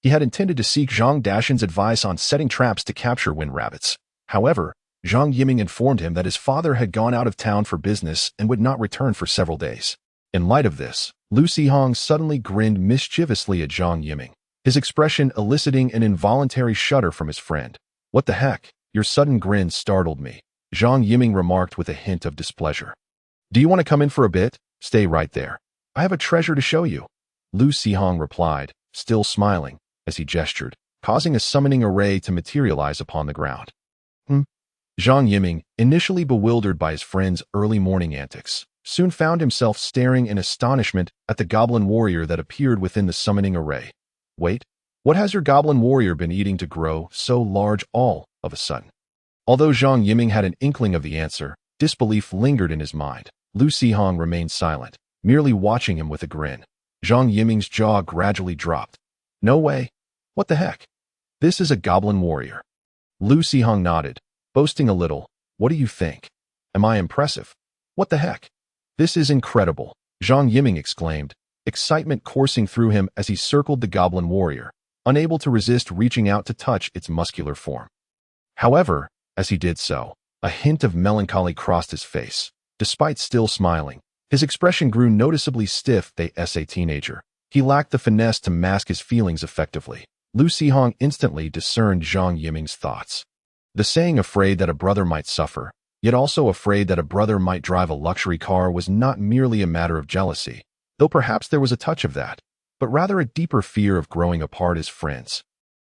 Speaker 1: He had intended to seek Zhang Dashan's advice on setting traps to capture wind rabbits. However, Zhang Yiming informed him that his father had gone out of town for business and would not return for several days. In light of this, Lu Sihong suddenly grinned mischievously at Zhang Yiming, his expression eliciting an involuntary shudder from his friend. "What the heck? Your sudden grin startled me," Zhang Yiming remarked with a hint of displeasure. "Do you want to come in for a bit? Stay right there. I have a treasure to show you," Lu Sihong replied, still smiling, as he gestured, causing a summoning array to materialize upon the ground. Zhang Yiming, initially bewildered by his friend's early morning antics, soon found himself staring in astonishment at the goblin warrior that appeared within the summoning array. "Wait, what has your goblin warrior been eating to grow so large all of a sudden?" Although Zhang Yiming had an inkling of the answer, disbelief lingered in his mind. Lu Sihong remained silent, merely watching him with a grin. Zhang Yiming's jaw gradually dropped. "No way. What the heck? This is a goblin warrior." Lu Sihong nodded, boasting a little. "What do you think? Am I impressive? What the heck? This is incredible," Zhang Yiming exclaimed, excitement coursing through him as he circled the goblin warrior, unable to resist reaching out to touch its muscular form. However, as he did so, a hint of melancholy crossed his face. Despite still smiling, his expression grew noticeably stiff as a teenager. He lacked the finesse to mask his feelings effectively. Lu Sihong instantly discerned Zhang Yiming's thoughts. The saying afraid that a brother might suffer, yet also afraid that a brother might drive a luxury car was not merely a matter of jealousy, though perhaps there was a touch of that, but rather a deeper fear of growing apart as friends,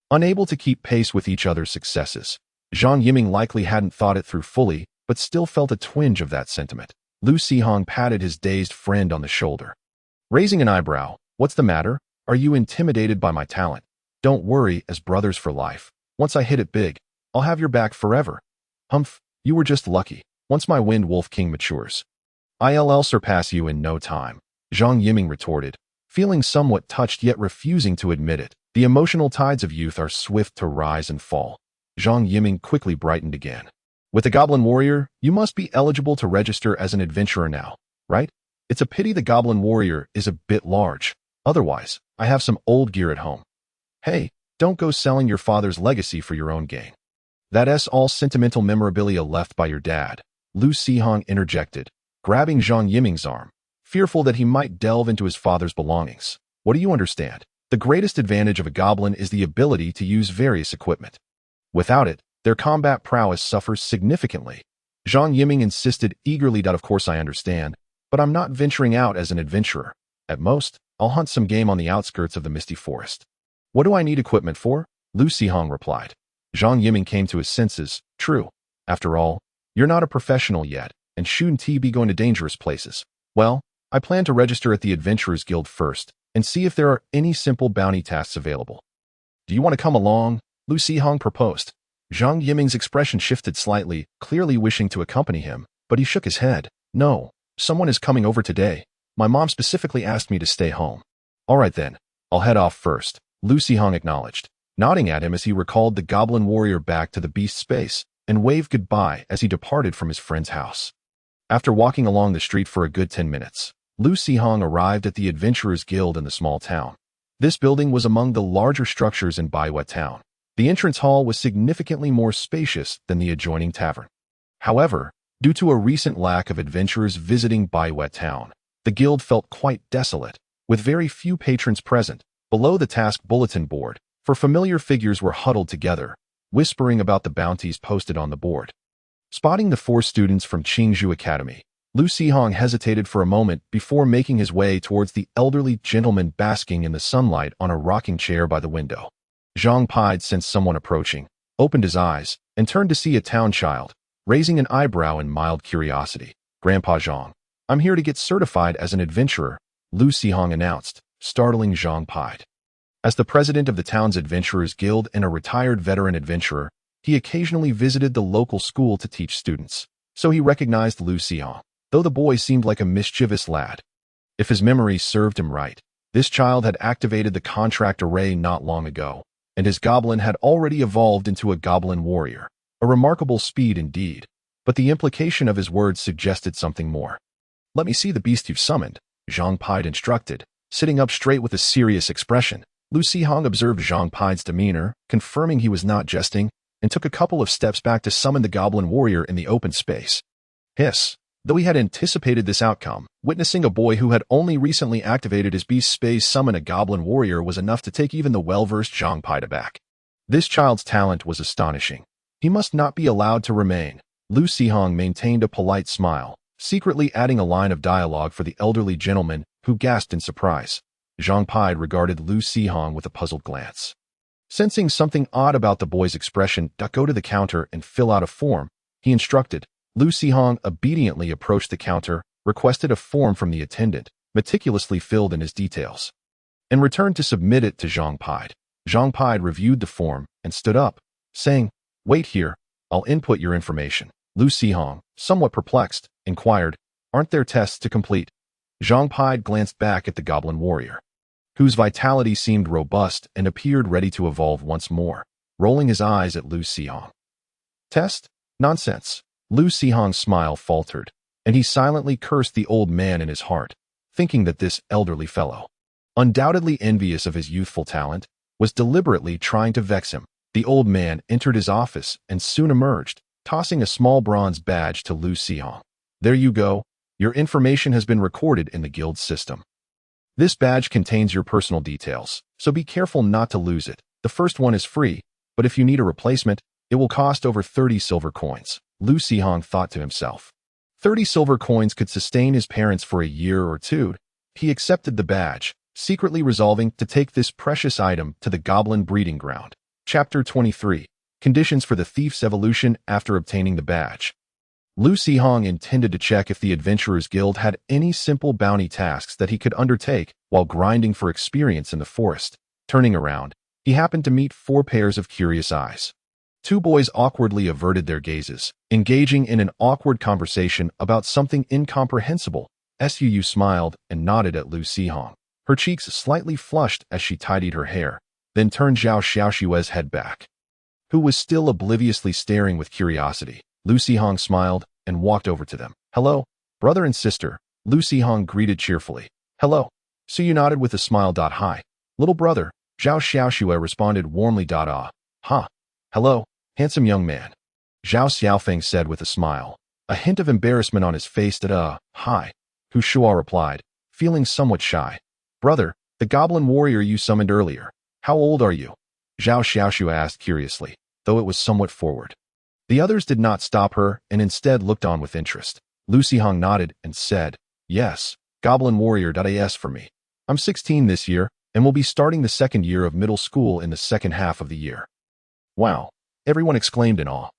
Speaker 1: unable to keep pace with each other's successes. Zhang Yiming likely hadn't thought it through fully, but still felt a twinge of that sentiment. Lu Sihong patted his dazed friend on the shoulder, raising an eyebrow. "What's the matter? Are you intimidated by my talent? Don't worry, as brothers for life. Once I hit it big, I'll have your back forever." "Humph, you were just lucky. Once my Wind Wolf King matures, I'll surpass you in no time," Zhang Yiming retorted, feeling somewhat touched yet refusing to admit it. The emotional tides of youth are swift to rise and fall. Zhang Yiming quickly brightened again. "With the Goblin Warrior, you must be eligible to register as an adventurer now, right? It's a pity the Goblin Warrior is a bit large. Otherwise, I have some old gear at home." "Hey, don't go selling your father's legacy for your own gain. That's all sentimental memorabilia left by your dad," Lu Sihong interjected, grabbing Zhang Yiming's arm, fearful that he might delve into his father's belongings. "What do you understand? The greatest advantage of a goblin is the ability to use various equipment. Without it, their combat prowess suffers significantly." Zhang Yiming insisted eagerly that of course I understand, but I'm not venturing out as an adventurer. At most, I'll hunt some game on the outskirts of the misty forest. "What do I need equipment for?" Lu Sihong replied. Zhang Yiming came to his senses. "True. After all, you're not a professional yet, and shouldn't be going to dangerous places. Well, I plan to register at the Adventurers Guild first, and see if there are any simple bounty tasks available." "Do you want to come along?" Lu Sihong proposed. Zhang Yiming's expression shifted slightly, clearly wishing to accompany him, but he shook his head. "No, someone is coming over today. My mom specifically asked me to stay home." "All right then, I'll head off first," Lu Sihong acknowledged, nodding at him as he recalled the goblin warrior back to the beast's space and waved goodbye as he departed from his friend's house. After walking along the street for a good 10 minutes, Lu Sihong arrived at the Adventurers Guild in the small town. This building was among the larger structures in Baiwei town. The entrance hall was significantly more spacious than the adjoining tavern. However, due to a recent lack of adventurers visiting Baiwei town, the guild felt quite desolate. With very few patrons present, below the task bulletin board, for familiar figures were huddled together, whispering about the bounties posted on the board. Spotting the 4 students from Qingzhou Academy, Lu Sihong hesitated for a moment before making his way towards the elderly gentleman basking in the sunlight on a rocking chair by the window. Zhang Pai sensed someone approaching, opened his eyes, and turned to see a town child, raising an eyebrow in mild curiosity. "Grandpa Zhang, I'm here to get certified as an adventurer," Lu Sihong announced, startling Zhang Pai. As the president of the town's Adventurers Guild and a retired veteran adventurer, he occasionally visited the local school to teach students, so he recognized Lu Sihong, though the boy seemed like a mischievous lad. If his memory served him right, this child had activated the contract array not long ago, and his goblin had already evolved into a goblin warrior, a remarkable speed indeed, but the implication of his words suggested something more. "Let me see the beast you've summoned," Zhang Pai instructed, sitting up straight with a serious expression. Lu Sihong observed Zhang Pai's demeanor, confirming he was not jesting, and took a couple of steps back to summon the goblin warrior in the open space. Hiss. Though he had anticipated this outcome, witnessing a boy who had only recently activated his beast space summon a goblin warrior was enough to take even the well-versed Zhang Pai aback. This child's talent was astonishing. He must not be allowed to remain. Lu Sihong maintained a polite smile, secretly adding a line of dialogue for the elderly gentleman, who gasped in surprise. Zhang Pai regarded Lu Sihong with a puzzled glance. Sensing something odd about the boy's expression, "Go to the counter and fill out a form," he instructed. Lu Sihong obediently approached the counter, requested a form from the attendant, meticulously filled in his details, and returned to submit it to Zhang Pai. Zhang Pai reviewed the form and stood up, saying, "Wait here, I'll input your information." Lu Sihong, somewhat perplexed, inquired, "Aren't there tests to complete?" Zhang Pai glanced back at the goblin warrior, whose vitality seemed robust and appeared ready to evolve once more, rolling his eyes at Lu Sihong. "Test? Nonsense." Lu Sihong's smile faltered, and he silently cursed the old man in his heart, thinking that this elderly fellow, undoubtedly envious of his youthful talent, was deliberately trying to vex him. The old man entered his office and soon emerged, tossing a small bronze badge to Lu Sihong. "There you go. Your information has been recorded in the guild system. This badge contains your personal details, so be careful not to lose it. The first one is free, but if you need a replacement, it will cost over 30 silver coins." Lu Sihong thought to himself. 30 silver coins could sustain his parents for a year or two. He accepted the badge, secretly resolving to take this precious item to the goblin breeding ground. Chapter 23. Conditions for the thief's evolution after obtaining the badge. Lu Sihong intended to check if the Adventurers Guild had any simple bounty tasks that he could undertake while grinding for experience in the forest. Turning around, he happened to meet 4 pairs of curious eyes. 2 boys awkwardly averted their gazes, engaging in an awkward conversation about something incomprehensible. Suu smiled and nodded at Lu Sihong. Her cheeks slightly flushed as she tidied her hair, then turned Zhao Xiaoshue's head back, who was still obliviously staring with curiosity. Lu Sihong smiled and walked over to them. "Hello, brother and sister," Lu Sihong greeted cheerfully. "Hello." Suyu nodded with a smile. "Hi, little brother," Zhao Xiaoshue responded warmly. "Ha. Hello, handsome young man," Zhao Xiaofeng said with a smile, a hint of embarrassment on his face. "Hi," Hu Shua replied, feeling somewhat shy. "Brother, the goblin warrior you summoned earlier. How old are you?" Zhao Xiaoshue asked curiously, though it was somewhat forward. The others did not stop her and instead looked on with interest. Lu Sihong nodded and said, "Yes, goblin warrior.as for me. I'm 16 this year and will be starting the 2nd year of middle school in the second half of the year." "Wow," everyone exclaimed in awe.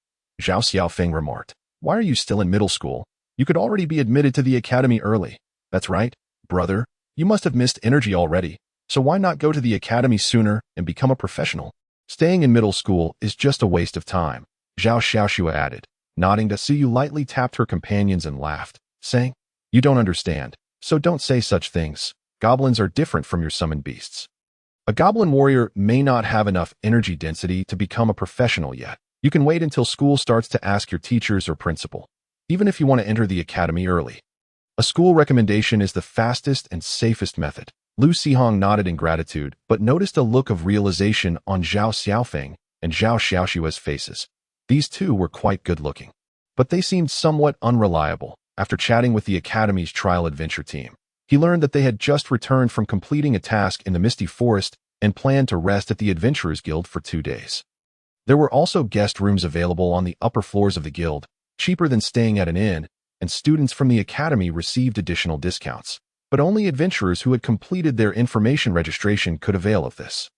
Speaker 1: Zhao Xiaofeng remarked, "Why are you still in middle school? You could already be admitted to the academy early." "That's right, brother. You must have missed energy already, so why not go to the academy sooner and become a professional? Staying in middle school is just a waste of time," Zhao Xiaoshua added, nodding. Suyu lightly tapped her companions and laughed, saying, "You don't understand, so don't say such things. Goblins are different from your summoned beasts. A goblin warrior may not have enough energy density to become a professional yet. You can wait until school starts to ask your teachers or principal, even if you want to enter the academy early. A school recommendation is the fastest and safest method." Lu Sihong nodded in gratitude, but noticed a look of realization on Zhao Xiaofeng and Zhao Xiaoshue's faces. These two were quite good-looking, but they seemed somewhat unreliable after chatting with the Academy's trial adventure team. He learned that they had just returned from completing a task in the Misty Forest and planned to rest at the Adventurers Guild for 2 days. There were also guest rooms available on the upper floors of the guild, cheaper than staying at an inn, and students from the academy received additional discounts. But only adventurers who had completed their information registration could avail of this.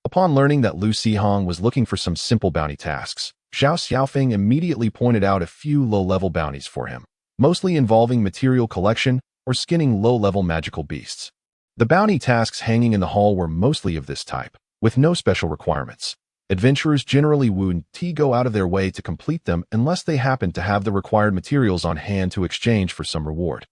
Speaker 1: Upon learning that Lu Sihong was looking for some simple bounty tasks, Zhao Xiaofeng immediately pointed out a few low-level bounties for him, mostly involving material collection or skinning low-level magical beasts. The bounty tasks hanging in the hall were mostly of this type, with no special requirements. Adventurers generally wouldn't go out of their way to complete them unless they happened to have the required materials on hand to exchange for some reward.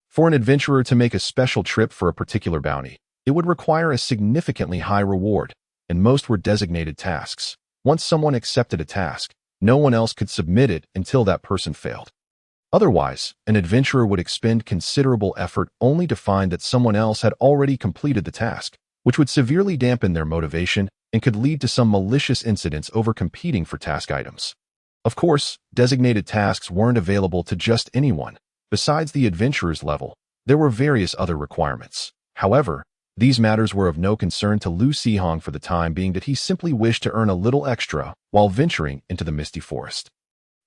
Speaker 1: For an adventurer to make a special trip for a particular bounty, it would require a significantly high reward, and most were designated tasks. Once someone accepted a task, no one else could submit it until that person failed. Otherwise, an adventurer would expend considerable effort only to find that someone else had already completed the task, which would severely dampen their motivation and could lead to some malicious incidents over competing for task items. Of course, designated tasks weren't available to just anyone. Besides the adventurer's level, there were various other requirements. However, these matters were of no concern to Lu Sihong for the time being, that he simply wished to earn a little extra while venturing into the Misty Forest.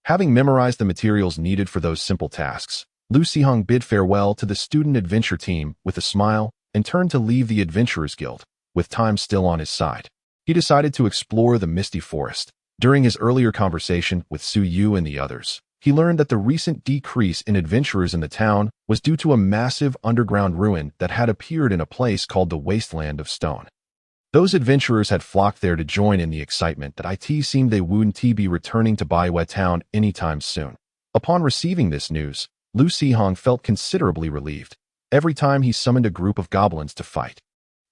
Speaker 1: Having memorized the materials needed for those simple tasks, Lu Sihong bid farewell to the student adventure team with a smile and turned to leave the Adventurers Guild, with time still on his side. He decided to explore the Misty Forest. During his earlier conversation with Su Yu and the others, he learned that the recent decrease in adventurers in the town was due to a massive underground ruin that had appeared in a place called the Wasteland of Stone. Those adventurers had flocked there to join in the excitement that it seemed they wouldn't be returning to Baiwei Town anytime soon. Upon receiving this news, Lu Sihong felt considerably relieved. Every time he summoned a group of goblins to fight,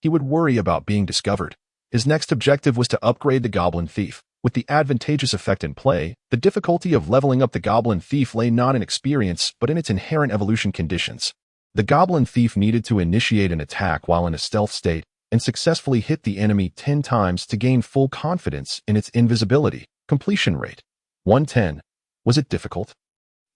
Speaker 1: he would worry about being discovered. His next objective was to upgrade the Goblin Thief. With the advantageous effect in play, the difficulty of leveling up the Goblin Thief lay not in experience but in its inherent evolution conditions. The Goblin Thief needed to initiate an attack while in a stealth state and successfully hit the enemy 10 times to gain full confidence in its invisibility. Completion rate 110. Was it difficult?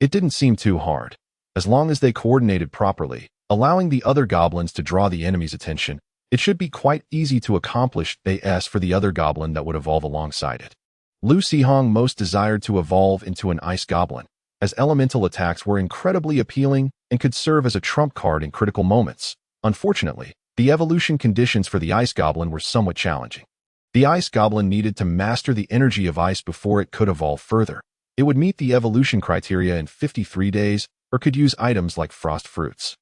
Speaker 1: It didn't seem too hard. As long as they coordinated properly, allowing the other goblins to draw the enemy's attention, it should be quite easy to accomplish AS for the other goblin that would evolve alongside it. Lu Sihong most desired to evolve into an ice goblin, as elemental attacks were incredibly appealing and could serve as a trump card in critical moments. Unfortunately, the evolution conditions for the ice goblin were somewhat challenging. The ice goblin needed to master the energy of ice before it could evolve further. It would meet the evolution criteria in 53 days or could use items like frost fruits,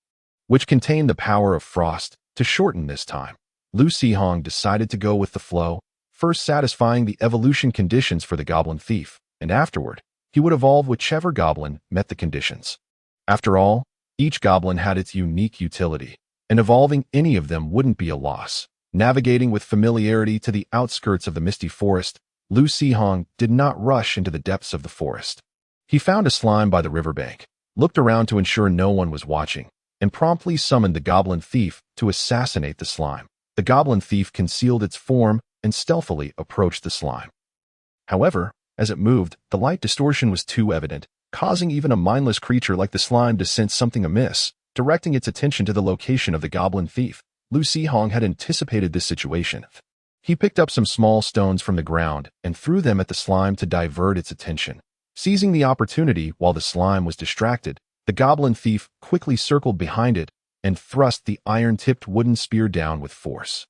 Speaker 1: which contain the power of frost. To shorten this time, Lu Sihong decided to go with the flow, first satisfying the evolution conditions for the Goblin Thief, and afterward, he would evolve whichever goblin met the conditions. After all, each goblin had its unique utility, and evolving any of them wouldn't be a loss. Navigating with familiarity to the outskirts of the Misty Forest, Lu Sihong did not rush into the depths of the forest. He found a slime by the riverbank, looked around to ensure no one was watching, and promptly summoned the Goblin Thief to assassinate the slime. The Goblin Thief concealed its form and stealthily approached the slime. However, as it moved, the light distortion was too evident, causing even a mindless creature like the slime to sense something amiss. Directing its attention to the location of the Goblin Thief, Lu Sihong had anticipated this situation. He picked up some small stones from the ground and threw them at the slime to divert its attention. Seizing the opportunity while the slime was distracted, the Goblin Thief quickly circled behind it and thrust the iron-tipped wooden spear down with force.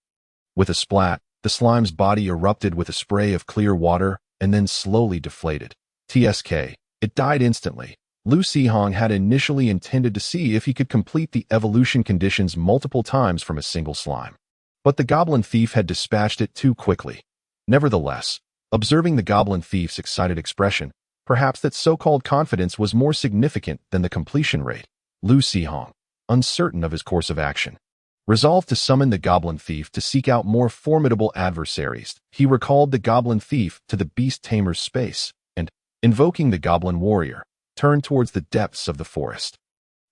Speaker 1: With a splat, the slime's body erupted with a spray of clear water and then slowly deflated. TSK. It died instantly. Lu Sihong had initially intended to see if he could complete the evolution conditions multiple times from a single slime, but the Goblin Thief had dispatched it too quickly. Nevertheless, observing the Goblin Thief's excited expression, perhaps that so-called confidence was more significant than the completion rate, Lu Sihong, uncertain of his course of action, resolved to summon the Goblin Thief to seek out more formidable adversaries. He recalled the Goblin Thief to the Beast Tamer's space and, invoking the Goblin Warrior, turned towards the depths of the forest.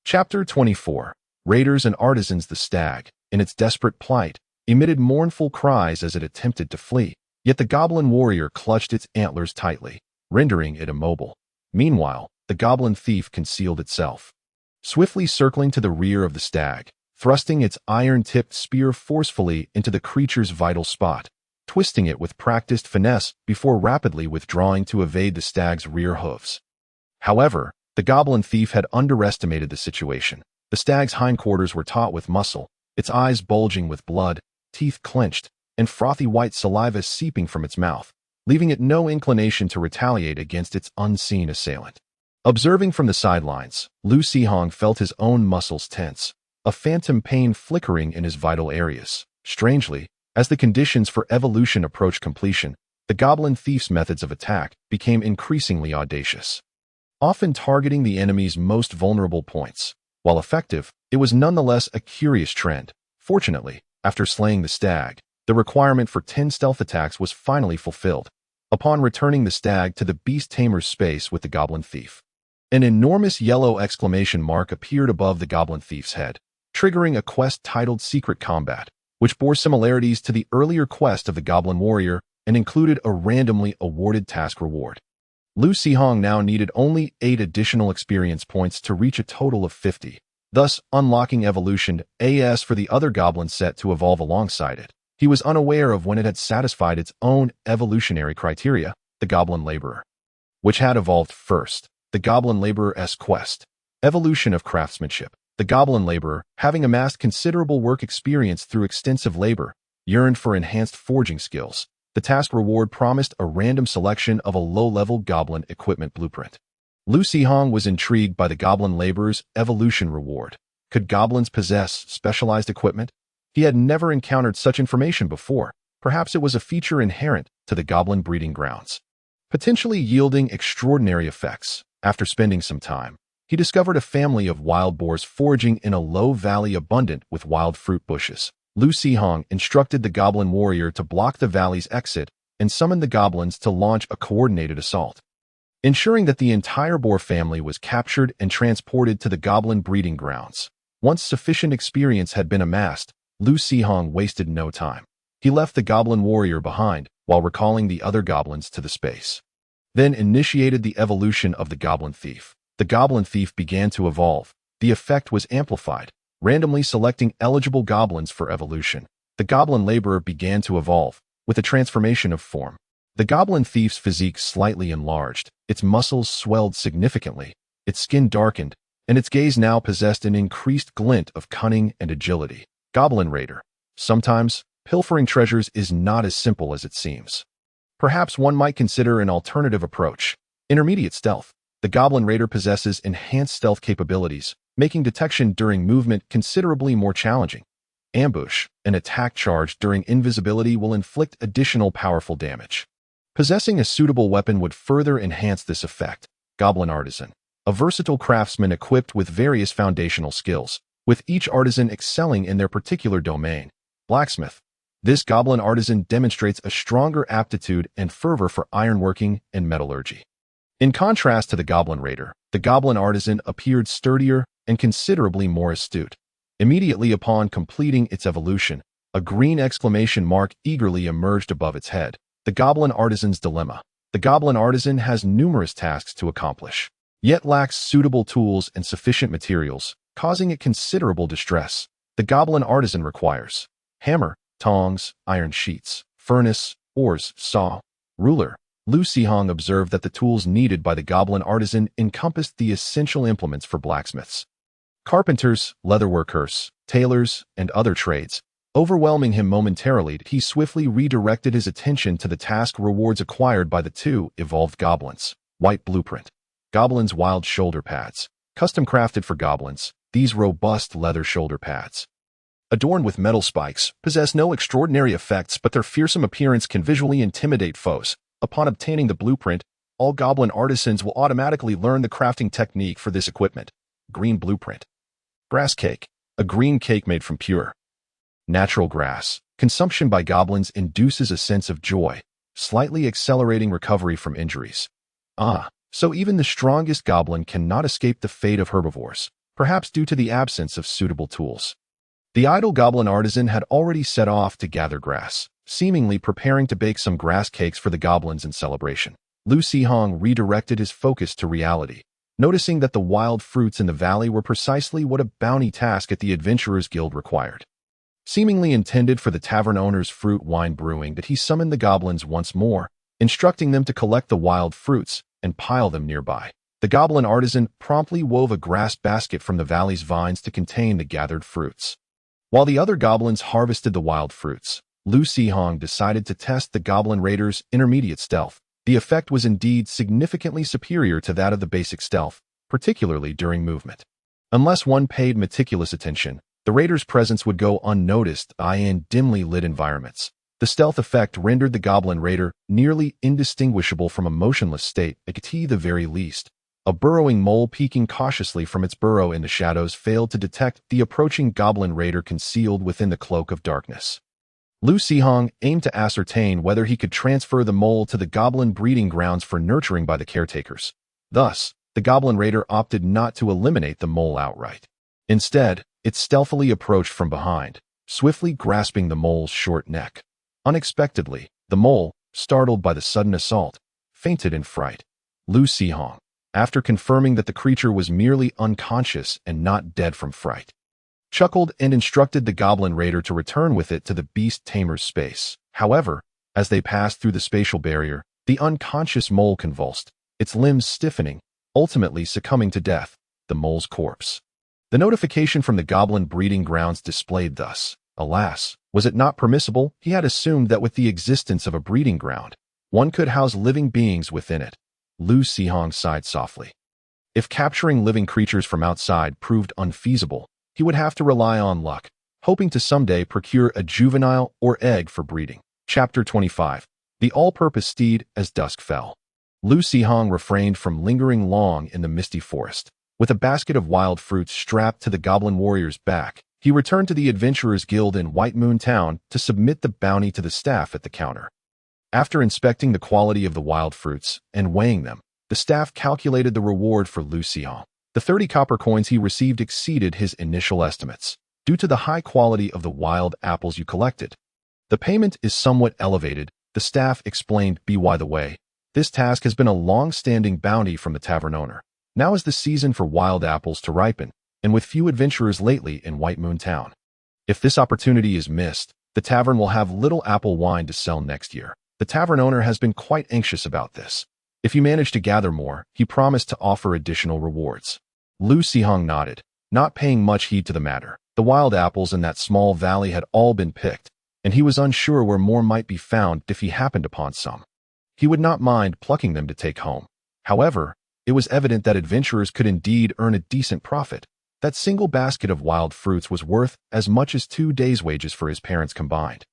Speaker 1: Chapter 24. Raiders and Artisans. The stag, in its desperate plight, emitted mournful cries as it attempted to flee, yet the Goblin Warrior clutched its antlers tightly, rendering it immobile. Meanwhile, the Goblin Thief concealed itself. Swiftly circling to the rear of the stag, thrusting its iron-tipped spear forcefully into the creature's vital spot, twisting it with practiced finesse before rapidly withdrawing to evade the stag's rear hooves. However, the goblin thief had underestimated the situation. The stag's hindquarters were taut with muscle, its eyes bulging with blood, teeth clenched, and frothy white saliva seeping from its mouth, leaving it no inclination to retaliate against its unseen assailant. Observing from the sidelines, Lu Sihong felt his own muscles tense, a phantom pain flickering in his vital areas. Strangely, as the conditions for evolution approached completion, the goblin thief's methods of attack became increasingly audacious, often targeting the enemy's most vulnerable points. While effective, it was nonetheless a curious trend. Fortunately, after slaying the stag, the requirement for 10 stealth attacks was finally fulfilled, upon returning the stag to the beast tamer's space with the goblin thief. An enormous yellow exclamation mark appeared above the goblin thief's head, triggering a quest titled Secret Combat, which bore similarities to the earlier quest of the goblin warrior and included a randomly awarded task reward. Lu Sihong now needed only 8 additional experience points to reach a total of 50, thus unlocking evolution AS for the other goblin set to evolve alongside it. He was unaware of when it had satisfied its own evolutionary criteria, the goblin laborer, which had evolved first. The goblin laborer's quest. Evolution of craftsmanship. The goblin laborer, having amassed considerable work experience through extensive labor, yearned for enhanced forging skills. The task reward promised a random selection of a low-level goblin equipment blueprint. Lu Sihong was intrigued by the goblin laborer's evolution reward. Could goblins possess specialized equipment? He had never encountered such information before. Perhaps it was a feature inherent to the goblin breeding grounds, potentially yielding extraordinary effects. After spending some time, he discovered a family of wild boars foraging in a low valley abundant with wild fruit bushes. Lu Sihong instructed the goblin warrior to block the valley's exit and summon the goblins to launch a coordinated assault, ensuring that the entire boar family was captured and transported to the goblin breeding grounds. Once sufficient experience had been amassed, Lu Sihong wasted no time. He left the goblin warrior behind while recalling the other goblins to the space, then initiated the evolution of the goblin thief. The goblin thief began to evolve. The effect was amplified, randomly selecting eligible goblins for evolution. The goblin laborer began to evolve, with a transformation of form. The goblin thief's physique slightly enlarged, its muscles swelled significantly, its skin darkened, and its gaze now possessed an increased glint of cunning and agility. Goblin Raider. Sometimes, pilfering treasures is not as simple as it seems. Perhaps one might consider an alternative approach. Intermediate stealth. The Goblin Raider possesses enhanced stealth capabilities, making detection during movement considerably more challenging. Ambush. An attack charge during invisibility will inflict additional powerful damage. Possessing a suitable weapon would further enhance this effect. Goblin Artisan. A versatile craftsman equipped with various foundational skills, with each artisan excelling in their particular domain. Blacksmith. This goblin artisan demonstrates a stronger aptitude and fervor for ironworking and metallurgy. In contrast to the Goblin Raider, the Goblin Artisan appeared sturdier and considerably more astute. Immediately upon completing its evolution, a green exclamation mark eagerly emerged above its head. The Goblin Artisan's Dilemma. The Goblin Artisan has numerous tasks to accomplish, yet lacks suitable tools and sufficient materials, causing it considerable distress. The Goblin Artisan requires hammer, tongs, iron sheets, furnace, oars, saw, ruler. Lu Sihong observed that the tools needed by the goblin artisan encompassed the essential implements for blacksmiths, carpenters, leatherworkers, tailors, and other trades. Overwhelming him momentarily, he swiftly redirected his attention to the task rewards acquired by the 2 evolved goblins. White Blueprint. Goblins' Wild Shoulder Pads. Custom crafted for goblins, these robust leather shoulder pads, adorned with metal spikes, possess no extraordinary effects, but their fearsome appearance can visually intimidate foes. Upon obtaining the blueprint, all goblin artisans will automatically learn the crafting technique for this equipment. Green Blueprint. Grass Cake. A green cake made from pure, natural grass. Consumption by goblins induces a sense of joy, slightly accelerating recovery from injuries. So even the strongest goblin cannot escape the fate of herbivores, perhaps due to the absence of suitable tools. The idle goblin artisan had already set off to gather grass, seemingly preparing to bake some grass cakes for the goblins in celebration. Lu Sihong redirected his focus to reality. noticing that the wild fruits in the valley were precisely what a bounty task at the Adventurers Guild required. Seemingly intended for the tavern owner's fruit wine brewing, that he summoned the goblins once more, instructing them to collect the wild fruits and pile them nearby. The goblin artisan promptly wove a grass basket from the valley's vines to contain the gathered fruits. While the other goblins harvested the wild fruits, Lu Sihong decided to test the goblin raider's intermediate stealth. The effect was indeed significantly superior to that of the basic stealth, particularly during movement. Unless one paid meticulous attention, the raider's presence would go unnoticed in dimly lit environments. The stealth effect rendered the goblin raider nearly indistinguishable from a motionless state, at the very least. A burrowing mole peeking cautiously from its burrow in the shadows failed to detect the approaching goblin raider concealed within the cloak of darkness. Lu Sihong aimed to ascertain whether he could transfer the mole to the goblin breeding grounds for nurturing by the caretakers. Thus, the goblin raider opted not to eliminate the mole outright. Instead, it stealthily approached from behind, swiftly grasping the mole's short neck. Unexpectedly, the mole, startled by the sudden assault, fainted in fright. Lu Sihong, after confirming that the creature was merely unconscious and not dead from fright, chuckled and instructed the goblin raider to return with it to the beast tamer's space. However, as they passed through the spatial barrier, the unconscious mole convulsed, its limbs stiffening, ultimately succumbing to death, the mole's corpse. The notification from the goblin breeding grounds displayed thus. Alas, was it not permissible? He had assumed that with the existence of a breeding ground, one could house living beings within it. Lu Sihong sighed softly. If capturing living creatures from outside proved unfeasible, he would have to rely on luck, hoping to someday procure a juvenile or egg for breeding. Chapter 25. The All-Purpose Steed. As dusk fell, Lu Sihong refrained from lingering long in the misty forest. With a basket of wild fruits strapped to the goblin warrior's back, he returned to the Adventurers Guild in White Moon Town to submit the bounty to the staff at the counter. After inspecting the quality of the wild fruits and weighing them, the staff calculated the reward for Lu Sihong. The 30 copper coins he received exceeded his initial estimates, due to the high quality of the wild apples you collected. The payment is somewhat elevated, the staff explained. By the way, this task has been a long-standing bounty from the tavern owner. Now is the season for wild apples to ripen, and with few adventurers lately in White Moon Town. If this opportunity is missed, the tavern will have little apple wine to sell next year. The tavern owner has been quite anxious about this. If you manage to gather more, he promised to offer additional rewards. Lu Sihong nodded, not paying much heed to the matter. The wild apples in that small valley had all been picked, and he was unsure where more might be found if he happened upon some. He would not mind plucking them to take home. However, it was evident that adventurers could indeed earn a decent profit. That single basket of wild fruits was worth as much as 2 days' wages for his parents combined.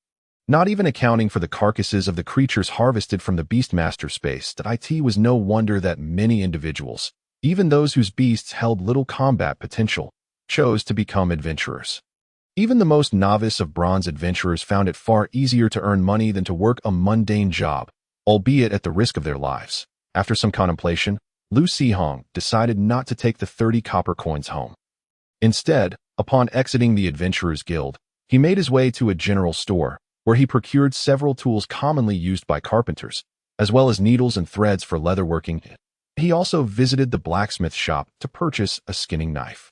Speaker 1: Not even accounting for the carcasses of the creatures harvested from the Beastmaster space, it was no wonder that many individuals, even those whose beasts held little combat potential, chose to become adventurers. Even the most novice of bronze adventurers found it far easier to earn money than to work a mundane job, albeit at the risk of their lives. After some contemplation, Lu Sihong decided not to take the 30 copper coins home. Instead, upon exiting the Adventurers Guild, he made his way to a general store, where he procured several tools commonly used by carpenters, as well as needles and threads for leatherworking. He also visited the blacksmith shop to purchase a skinning knife,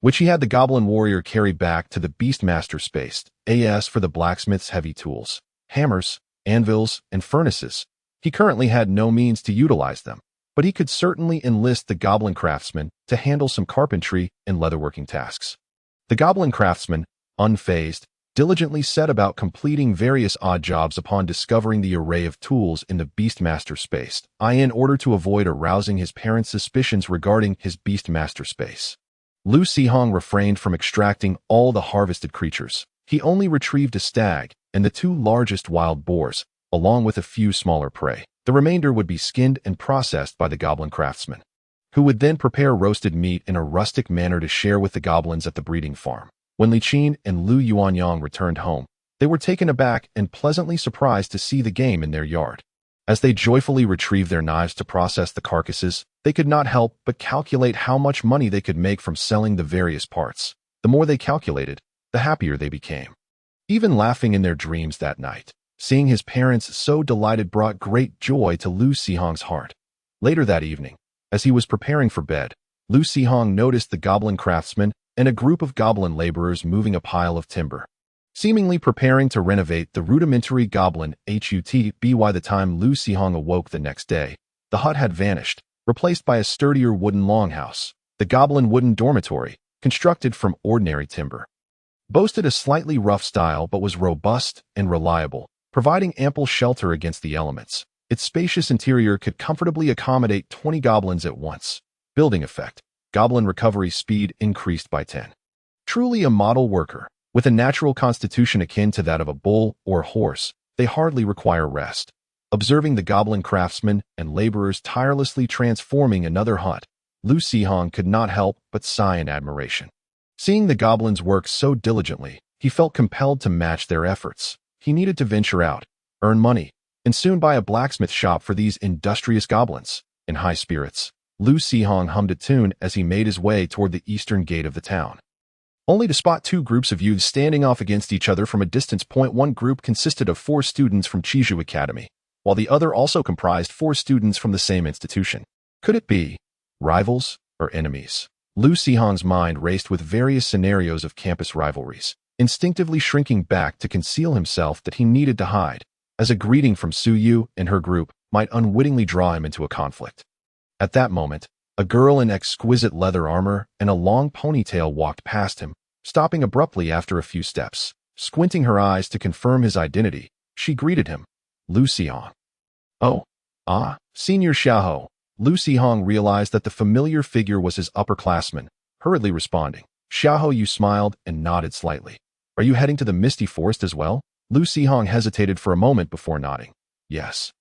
Speaker 1: which he had the goblin warrior carry back to the Beastmaster space, as for the blacksmith's heavy tools, hammers, anvils, and furnaces. He currently had no means to utilize them, but he could certainly enlist the goblin craftsman to handle some carpentry and leatherworking tasks. The goblin craftsman, unfazed, diligently set about completing various odd jobs upon discovering the array of tools in the Beastmaster space, in order to avoid arousing his parents' suspicions regarding his Beastmaster space. Lu Sihong refrained from extracting all the harvested creatures. He only retrieved a stag and the 2 largest wild boars, along with a few smaller prey. The remainder would be skinned and processed by the goblin craftsman, who would then prepare roasted meat in a rustic manner to share with the goblins at the breeding farm. When Li Qin and Lu Yuanyang returned home, they were taken aback and pleasantly surprised to see the game in their yard. As they joyfully retrieved their knives to process the carcasses, they could not help but calculate how much money they could make from selling the various parts. The more they calculated, the happier they became. Even laughing in their dreams that night, seeing his parents so delighted brought great joy to Lu Sihong's heart. Later that evening, As he was preparing for bed, Lu Sihong noticed the goblin craftsman and a group of goblin laborers moving a pile of timber, seemingly preparing to renovate the rudimentary goblin hut. By the time Lu Sihong awoke the next day, the hut had vanished, replaced by a sturdier wooden longhouse. The goblin wooden dormitory, constructed from ordinary timber, boasted a slightly rough style but was robust and reliable, providing ample shelter against the elements. Its spacious interior could comfortably accommodate 20 goblins at once. Building effect. Goblin recovery speed increased by 10. Truly a model worker. With a natural constitution akin to that of a bull or horse, they hardly require rest. Observing the goblin craftsmen and laborers tirelessly transforming another hut, Lu Sihong could not help but sigh in admiration. Seeing the goblins work so diligently, he felt compelled to match their efforts. He needed to venture out, earn money, and soon buy a blacksmith shop for these industrious goblins. In high spirits, Lu Sihong hummed a tune as he made his way toward the eastern gate of the town, only to spot two groups of youths standing off against each other from a distance. One group consisted of 4 students from Chiju Academy, while the other also comprised 4 students from the same institution. Could it be rivals or enemies? Lu Sihong's mind raced with various scenarios of campus rivalries, instinctively shrinking back to conceal himself that he needed to hide, as a greeting from Su Yu and her group might unwittingly draw him into a conflict. At that moment, a girl in exquisite leather armor and a long ponytail walked past him, stopping abruptly after a few steps. Squinting her eyes to confirm his identity, she greeted him. Lu Sihong. Oh, Senior Xiaohou. Lu Sihong realized that the familiar figure was his upperclassman, hurriedly responding. Xiaohou Yu smiled and nodded slightly. Are you heading to the Misty Forest as well? Lu Sihong hesitated for a moment before nodding. Yes.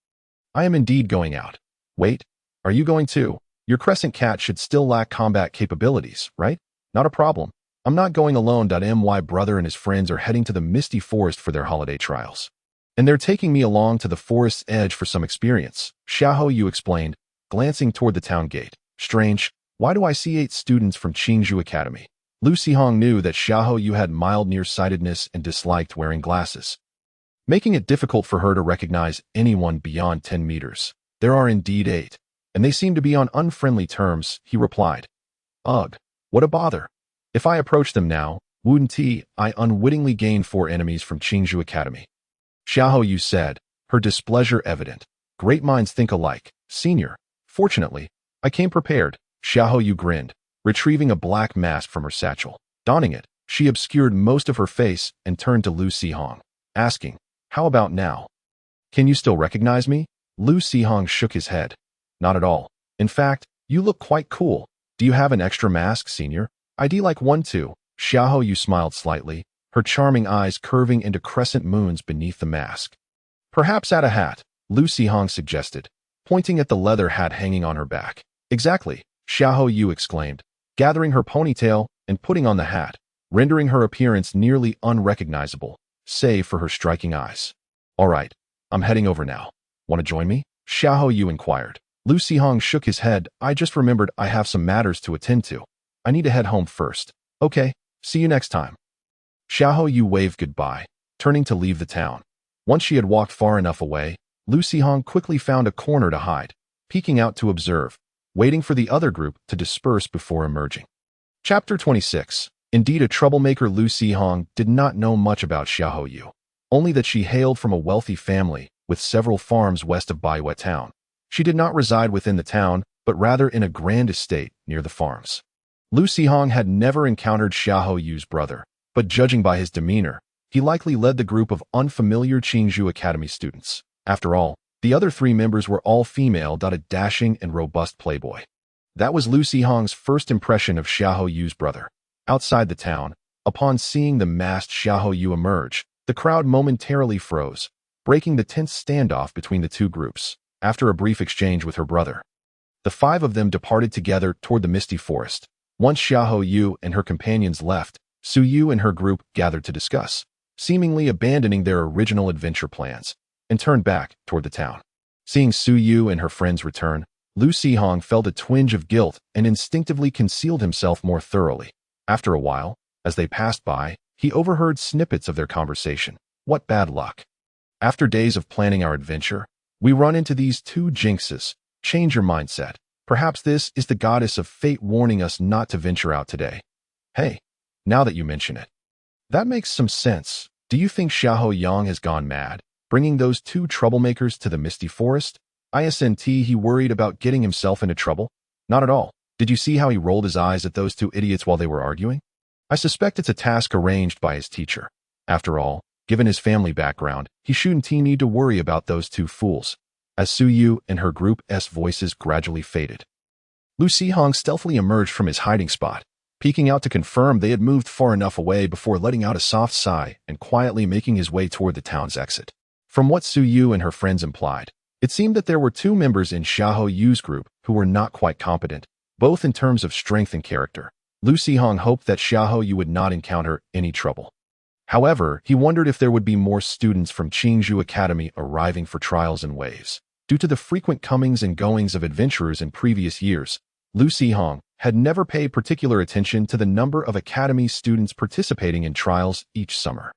Speaker 1: I am indeed going out. Wait, are you going too? Your crescent cat should still lack combat capabilities, right? Not a problem. I'm not going alone. My brother and his friends are heading to the Misty Forest for their holiday trials, and they're taking me along to the forest's edge for some experience, Xiaohou Yu explained, glancing toward the town gate. Strange, why do I see 8 students from Qingzhou Academy? Lu Sihong knew that Xiaohou Yu had mild nearsightedness and disliked wearing glasses, making it difficult for her to recognize anyone beyond 10 meters. There are indeed 8, and they seem to be on unfriendly terms, he replied. Ugh, what a bother. If I approach them now, wouldn't I unwittingly gain 4 enemies from Qingzhou Academy? Xiaohou Yu said, her displeasure evident. Great minds think alike, senior. Fortunately, I came prepared. Xiaohou Yu grinned, retrieving a black mask from her satchel. Donning it, she obscured most of her face and turned to Lu Sihong, asking, how about now? Can you still recognize me? Lu Sihong shook his head. Not at all. In fact, you look quite cool. Do you have an extra mask, senior? I'd like one too. Xiaohou Yu smiled slightly, her charming eyes curving into crescent moons beneath the mask. Perhaps add a hat, Lu Sihong suggested, pointing at the leather hat hanging on her back. Exactly, Xiaohou Yu exclaimed, gathering her ponytail and putting on the hat, rendering her appearance nearly unrecognizable, save for her striking eyes. All right, I'm heading over now. Want to join me? Xiaohou Yu inquired. Lu Sihong shook his head. I just remembered I have some matters to attend to. I need to head home first. Okay, see you next time. Xiaohou Yu waved goodbye, turning to leave the town. Once she had walked far enough away, Lu Sihong quickly found a corner to hide, peeking out to observe, waiting for the other group to disperse before emerging. Chapter 26. Indeed a troublemaker. Lu Sihong did not know much about Xiaohou Yu, only that she hailed from a wealthy family with several farms west of Baiwei town. She did not reside within the town, but rather in a grand estate near the farms. Lu Sihong had never encountered Xiaohou Yu's brother, but judging by his demeanor, he likely led the group of unfamiliar Qingzhou Academy students. After all, the other 3 members were all female. A dashing and robust playboy. That was Lu Sihong's first impression of Xiaohou Yu's brother. Outside the town, upon seeing the masked Xiaohou Yu emerge, the crowd momentarily froze, breaking the tense standoff between the 2 groups. After a brief exchange with her brother, the 5 of them departed together toward the Misty Forest. Once Xiaohou Yu and her companions left, Su Yu and her group gathered to discuss, seemingly abandoning their original adventure plans, and turned back toward the town. Seeing Su Yu and her friends return, Lu Sihong felt a twinge of guilt and instinctively concealed himself more thoroughly. After a while, as they passed by, he overheard snippets of their conversation. What bad luck. After days of planning our adventure, we run into these 2 jinxes. Change your mindset. Perhaps this is the goddess of fate warning us not to venture out today. Hey, now that you mention it. That makes some sense. Do you think Xiahou Yang has gone mad, bringing those two troublemakers to the misty forest? Isn't he worried about getting himself into trouble? Not at all. Did you see how he rolled his eyes at those two idiots while they were arguing? I suspect it's a task arranged by his teacher. After all, given his family background, he shouldn't need to worry about those two fools. As Su Yu and her group's voices gradually faded, Lu Xihong stealthily emerged from his hiding spot, peeking out to confirm they had moved far enough away before letting out a soft sigh and quietly making his way toward the town's exit. From what Su Yu and her friends implied, it seemed that there were two members in Xiahou Yu's group who were not quite competent, both in terms of strength and character. Lu Xihong hoped that Xiahou Yu would not encounter any trouble. However, he wondered if there would be more students from Qingzhou Academy arriving for trials in waves. Due to the frequent comings and goings of adventurers in previous years, Lu Xihong had never paid particular attention to the number of Academy students participating in trials each summer.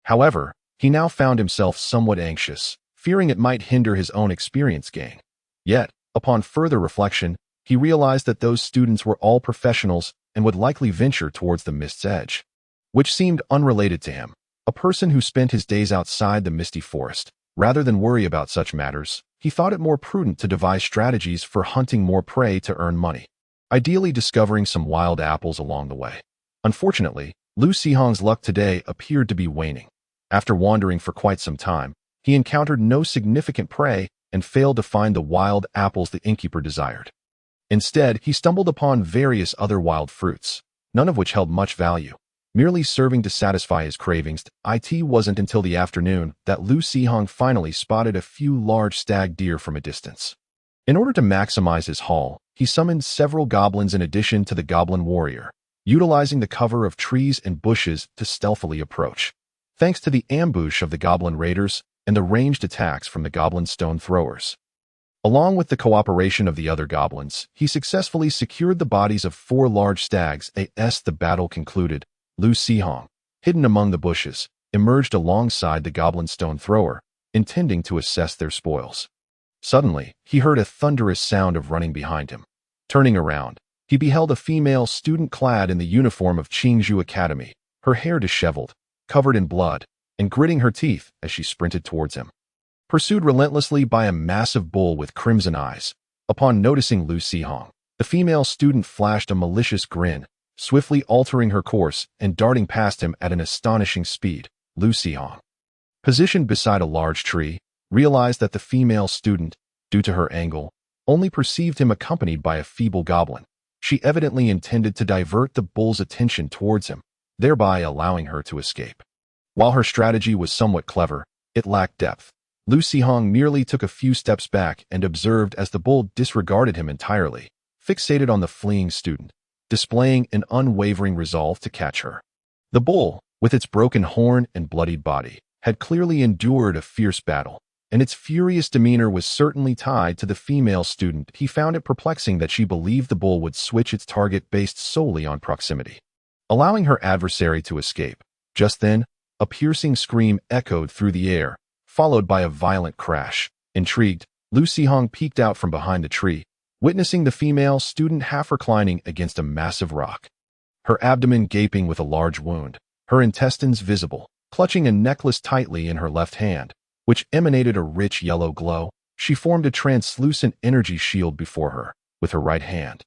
Speaker 1: However, he now found himself somewhat anxious, fearing it might hinder his own experience gain. Yet, upon further reflection, he realized that those students were all professionals and would likely venture towards the mist's edge, which seemed unrelated to him, a person who spent his days outside the misty forest. Rather than worry about such matters, he thought it more prudent to devise strategies for hunting more prey to earn money, ideally discovering some wild apples along the way. Unfortunately, Lu Xihong's luck today appeared to be waning. After wandering for quite some time, he encountered no significant prey and failed to find the wild apples the innkeeper desired. Instead, he stumbled upon various other wild fruits, none of which held much value, merely serving to satisfy his cravings. It wasn't until the afternoon that Lu Xihong finally spotted a few large stag deer from a distance. In order to maximize his haul, he summoned several goblins in addition to the goblin warrior, utilizing the cover of trees and bushes to stealthily approach. Thanks to the ambush of the goblin raiders and the ranged attacks from the goblin stone throwers, along with the cooperation of the other goblins, he successfully secured the bodies of 4 large stags. As the battle concluded, Lu Xihong, hidden among the bushes, emerged alongside the goblin stone thrower, intending to assess their spoils. Suddenly, he heard a thunderous sound of running behind him. Turning around, he beheld a female student clad in the uniform of Qingzhou Academy, her hair disheveled, covered in blood, and gritting her teeth as she sprinted towards him. Pursued relentlessly by a massive bull with crimson eyes, upon noticing Lu Xihong, the female student flashed a malicious grin, swiftly altering her course and darting past him at an astonishing speed. Lu Xihong, positioned beside a large tree, realized that the female student, due to her angle, only perceived him accompanied by a feeble goblin. She evidently intended to divert the bull's attention towards him, thereby allowing her to escape. While her strategy was somewhat clever, it lacked depth. Lu Xihong merely took a few steps back and observed as the bull disregarded him entirely, fixated on the fleeing student, displaying an unwavering resolve to catch her. The bull, with its broken horn and bloodied body, had clearly endured a fierce battle, and its furious demeanor was certainly tied to the female student. He found it perplexing that she believed the bull would switch its target based solely on proximity, allowing her adversary to escape. Just then, a piercing scream echoed through the air, followed by a violent crash. Intrigued, Lu Xihong peeked out from behind the tree, witnessing the female student half reclining against a massive rock, her abdomen gaping with a large wound, her intestines visible, clutching a necklace tightly in her left hand, which emanated a rich yellow glow. She formed a translucent energy shield before her, with her right hand.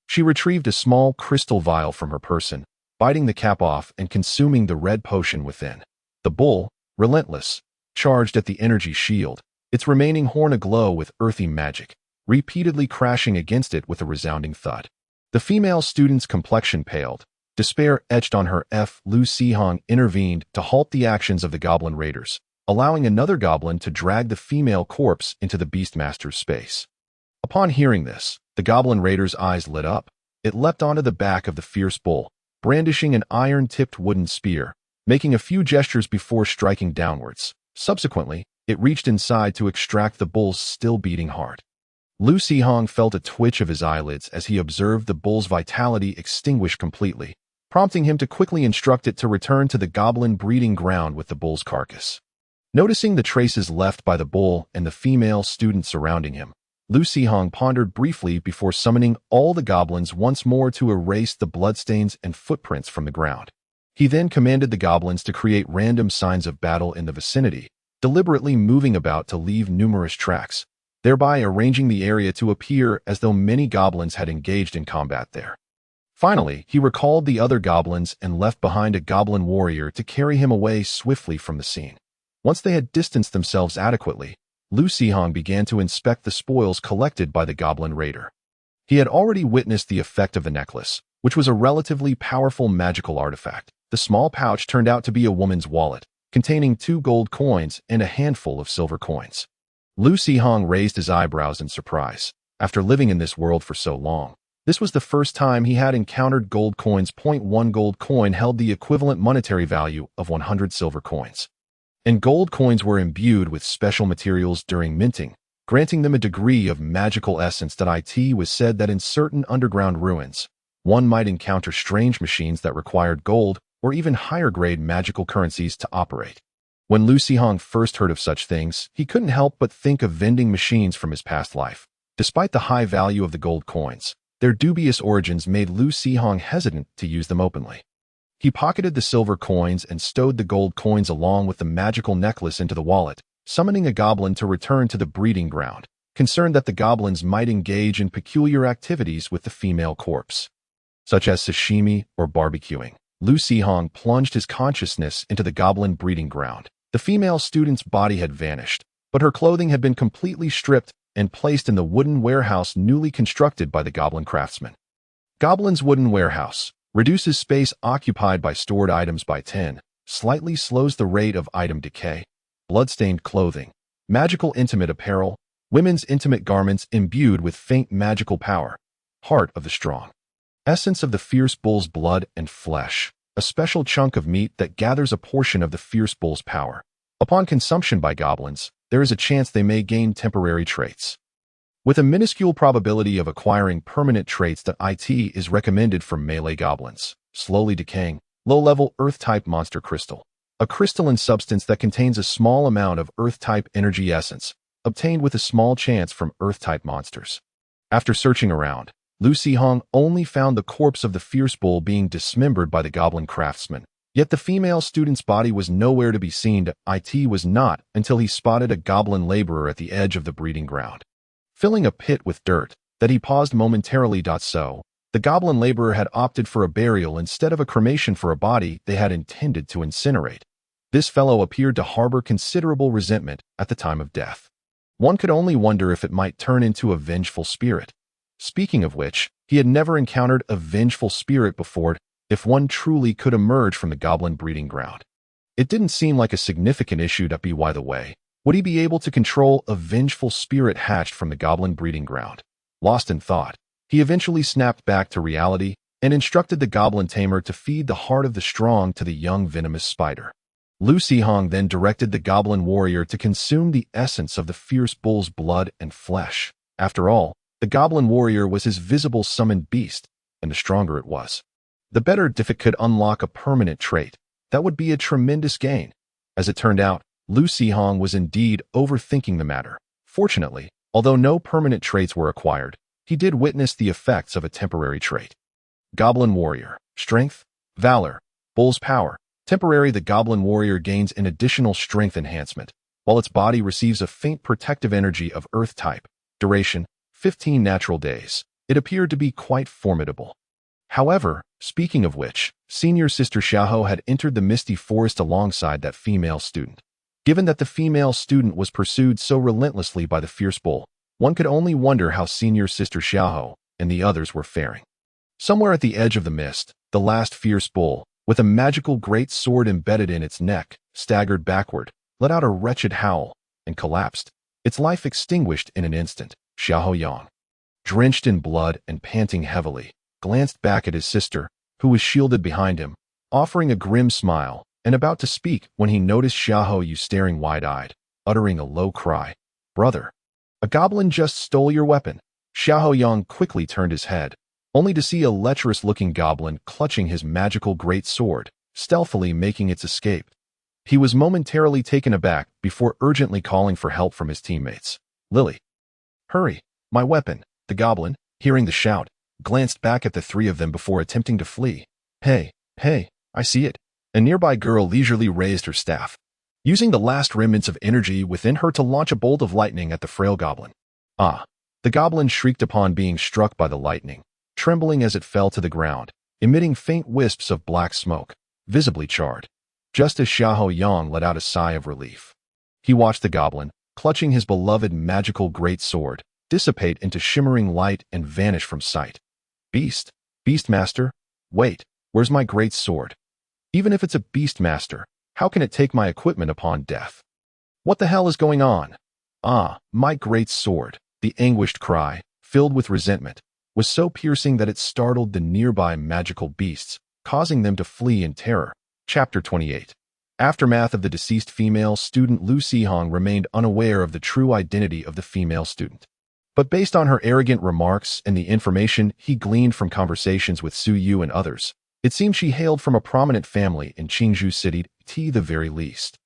Speaker 1: She retrieved a small crystal vial from her person, biting the cap off and consuming the red potion within. The bull, relentless, charged at the energy shield, its remaining horn aglow with earthy magic, repeatedly crashing against it with a resounding thud. The female student's complexion paled, despair etched on her. Lu Xihong intervened to halt the actions of the goblin raiders, allowing another goblin to drag the female corpse into the Beastmaster's space. Upon hearing this, the goblin raider's eyes lit up. It leapt onto the back of the fierce bull, brandishing an iron-tipped wooden spear, making a few gestures before striking downwards. Subsequently, it reached inside to extract the bull's still beating heart. Lu Xihong felt a twitch of his eyelids as he observed the bull's vitality extinguish completely, prompting him to quickly instruct it to return to the goblin breeding ground with the bull's carcass. Noticing the traces left by the bull and the female student surrounding him, Lu Sihong pondered briefly before summoning all the goblins once more to erase the bloodstains and footprints from the ground. He then commanded the goblins to create random signs of battle in the vicinity, deliberately moving about to leave numerous tracks, thereby arranging the area to appear as though many goblins had engaged in combat there. Finally, he recalled the other goblins and left behind a goblin warrior to carry him away swiftly from the scene. Once they had distanced themselves adequately, Lu Sihong began to inspect the spoils collected by the goblin raider. He had already witnessed the effect of the necklace, which was a relatively powerful magical artifact. The small pouch turned out to be a woman's wallet, containing 2 gold coins and a handful of silver coins. Lu Sihong raised his eyebrows in surprise. After living in this world for so long, this was the first time he had encountered gold coins. 1 gold coin held the equivalent monetary value of 100 silver coins. And gold coins were imbued with special materials during minting, granting them a degree of magical essence. It was said that in certain underground ruins, one might encounter strange machines that required gold or even higher-grade magical currencies to operate. When Lu Sihong first heard of such things, he couldn't help but think of vending machines from his past life. Despite the high value of the gold coins, their dubious origins made Lu Sihong hesitant to use them openly. He pocketed the silver coins and stowed the gold coins along with the magical necklace into the wallet, summoning a goblin to return to the breeding ground, concerned that the goblins might engage in peculiar activities with the female corpse, such as sashimi or barbecuing. Lu Sihong plunged his consciousness into the goblin breeding ground. The female student's body had vanished, but her clothing had been completely stripped and placed in the wooden warehouse newly constructed by the goblin craftsman. Goblin's wooden warehouse reduces space occupied by stored items by 10, slightly slows the rate of item decay. Bloodstained clothing, magical intimate apparel, women's intimate garments imbued with faint magical power, heart of the strong. Essence of the fierce bull's blood and flesh, a special chunk of meat that gathers a portion of the fierce bull's power. Upon consumption by goblins, there is a chance they may gain temporary traits, with a minuscule probability of acquiring permanent traits. That it is recommended for melee goblins. Slowly decaying, low-level Earth-type monster crystal, a crystalline substance that contains a small amount of Earth-type energy essence, obtained with a small chance from Earth-type monsters. After searching around, Lu Sihong only found the corpse of the fierce bull being dismembered by the goblin craftsman. Yet the female student's body was nowhere to be seen. It was not until he spotted a goblin laborer at the edge of the breeding ground, filling a pit with dirt, that he paused momentarily. So, the goblin laborer had opted for a burial instead of a cremation for a body they had intended to incinerate. This fellow appeared to harbor considerable resentment at the time of death. One could only wonder if it might turn into a vengeful spirit. Speaking of which, he had never encountered a vengeful spirit before. If one truly could emerge from the goblin breeding ground, it didn't seem like a significant issue. By the way, would he be able to control a vengeful spirit hatched from the goblin breeding ground? Lost in thought, he eventually snapped back to reality and instructed the goblin tamer to feed the heart of the strong to the young venomous spider. Lu Sihong then directed the goblin warrior to consume the essence of the fierce bull's blood and flesh. After all, the goblin warrior was his visible summoned beast, and the stronger it was, the better. If it could unlock a permanent trait, that would be a tremendous gain. As it turned out, Lu Sihong was indeed overthinking the matter. Fortunately, although no permanent traits were acquired, he did witness the effects of a temporary trait. Goblin Warrior. Strength, Valor, Bull's Power. Temporary. The Goblin Warrior gains an additional strength enhancement, while its body receives a faint protective energy of Earth type. Duration, 15 natural days. It appeared to be quite formidable. However, speaking of which, senior sister Xiaohou had entered the misty forest alongside that female student. Given that the female student was pursued so relentlessly by the fierce bull, one could only wonder how senior sister Xiaohou and the others were faring. Somewhere at the edge of the mist, the last fierce bull, with a magical great sword embedded in its neck, staggered backward, let out a wretched howl, and collapsed, its life extinguished in an instant. Xiaohou Yang, drenched in blood and panting heavily, glanced back at his sister, who was shielded behind him, offering a grim smile, and about to speak when he noticed Xiaohou Yu staring wide-eyed, uttering a low cry. "Brother, a goblin just stole your weapon." Xiaohou Yang quickly turned his head, only to see a lecherous-looking goblin clutching his magical great sword, stealthily making its escape. He was momentarily taken aback before urgently calling for help from his teammates. "Lily, hurry, My weapon, the goblin, hearing the shout, glanced back at the three of them before attempting to flee. Hey, I see it. A nearby girl leisurely raised her staff, using the last remnants of energy within her to launch a bolt of lightning at the frail goblin. Ah! The goblin shrieked upon being struck by the lightning, trembling as it fell to the ground, emitting faint wisps of black smoke, visibly charred. Just as Xiahou Yang let out a sigh of relief. He watched the goblin, clutching his beloved magical great sword, dissipate into shimmering light and vanish from sight. Beastmaster, wait, where's my great sword? Even if it's a Beastmaster, how can it take my equipment upon death? What the hell is going on? Ah, my great sword, the anguished cry, filled with resentment, was so piercing that it startled the nearby magical beasts, causing them to flee in terror. Chapter 28. Aftermath of the deceased female student Lu Sihong remained unaware of the true identity of the female student. But based on her arrogant remarks and the information he gleaned from conversations with Su Yu and others, it seemed she hailed from a prominent family in Qingzhou City, to the very least.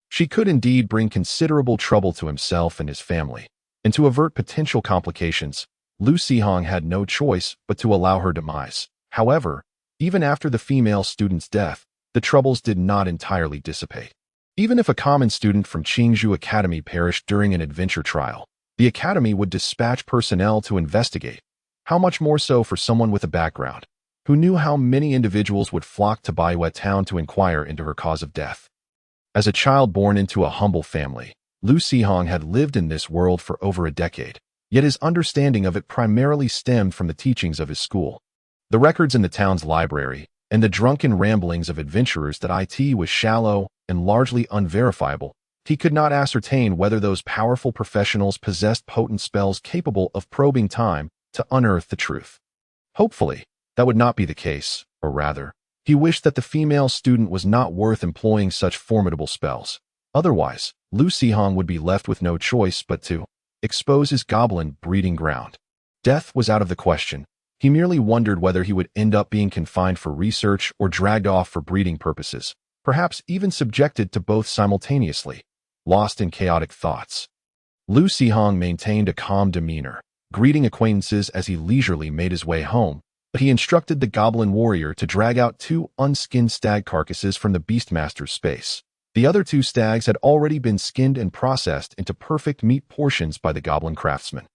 Speaker 1: She could indeed bring considerable trouble to himself and his family, and to avert potential complications, Lu Sihong had no choice but to allow her demise. However, even after the female student's death, the troubles did not entirely dissipate. Even if a common student from Qingzhou Academy perished during an adventure trial, the academy would dispatch personnel to investigate. How much more so for someone with a background, who knew how many individuals would flock to Baiwei town to inquire into her cause of death. As a child born into a humble family, Lu Sihong had lived in this world for over a decade, yet his understanding of it primarily stemmed from the teachings of his school. The records in the town's library, and the drunken ramblings of adventurers that it was shallow and largely unverifiable. He could not ascertain whether those powerful professionals possessed potent spells capable of probing time to unearth the truth. Hopefully, that would not be the case, or rather, he wished that the female student was not worth employing such formidable spells. Otherwise, Lu Sihong would be left with no choice but to expose his goblin breeding ground. Death was out of the question. He merely wondered whether he would end up being confined for research or dragged off for breeding purposes, perhaps even subjected to both simultaneously. Lost in chaotic thoughts, Lu Sihong maintained a calm demeanor, greeting acquaintances as he leisurely made his way home, but he instructed the goblin warrior to drag out 2 unskinned stag carcasses from the Beastmaster's space. The other 2 stags had already been skinned and processed into perfect meat portions by the goblin craftsmen,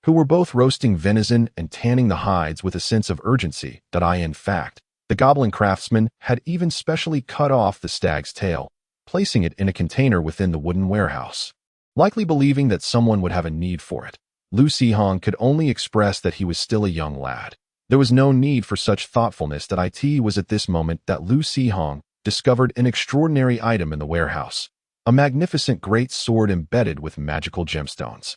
Speaker 1: who were both roasting venison and tanning the hides with a sense of urgency that in fact, the goblin craftsman had even specially cut off the stag's tail, placing it in a container within the wooden warehouse. Likely believing that someone would have a need for it, Lu Sihong could only express that he was still a young lad. There was no need for such thoughtfulness that it was at this moment that Lu Sihong discovered an extraordinary item in the warehouse, a magnificent great sword embedded with magical gemstones.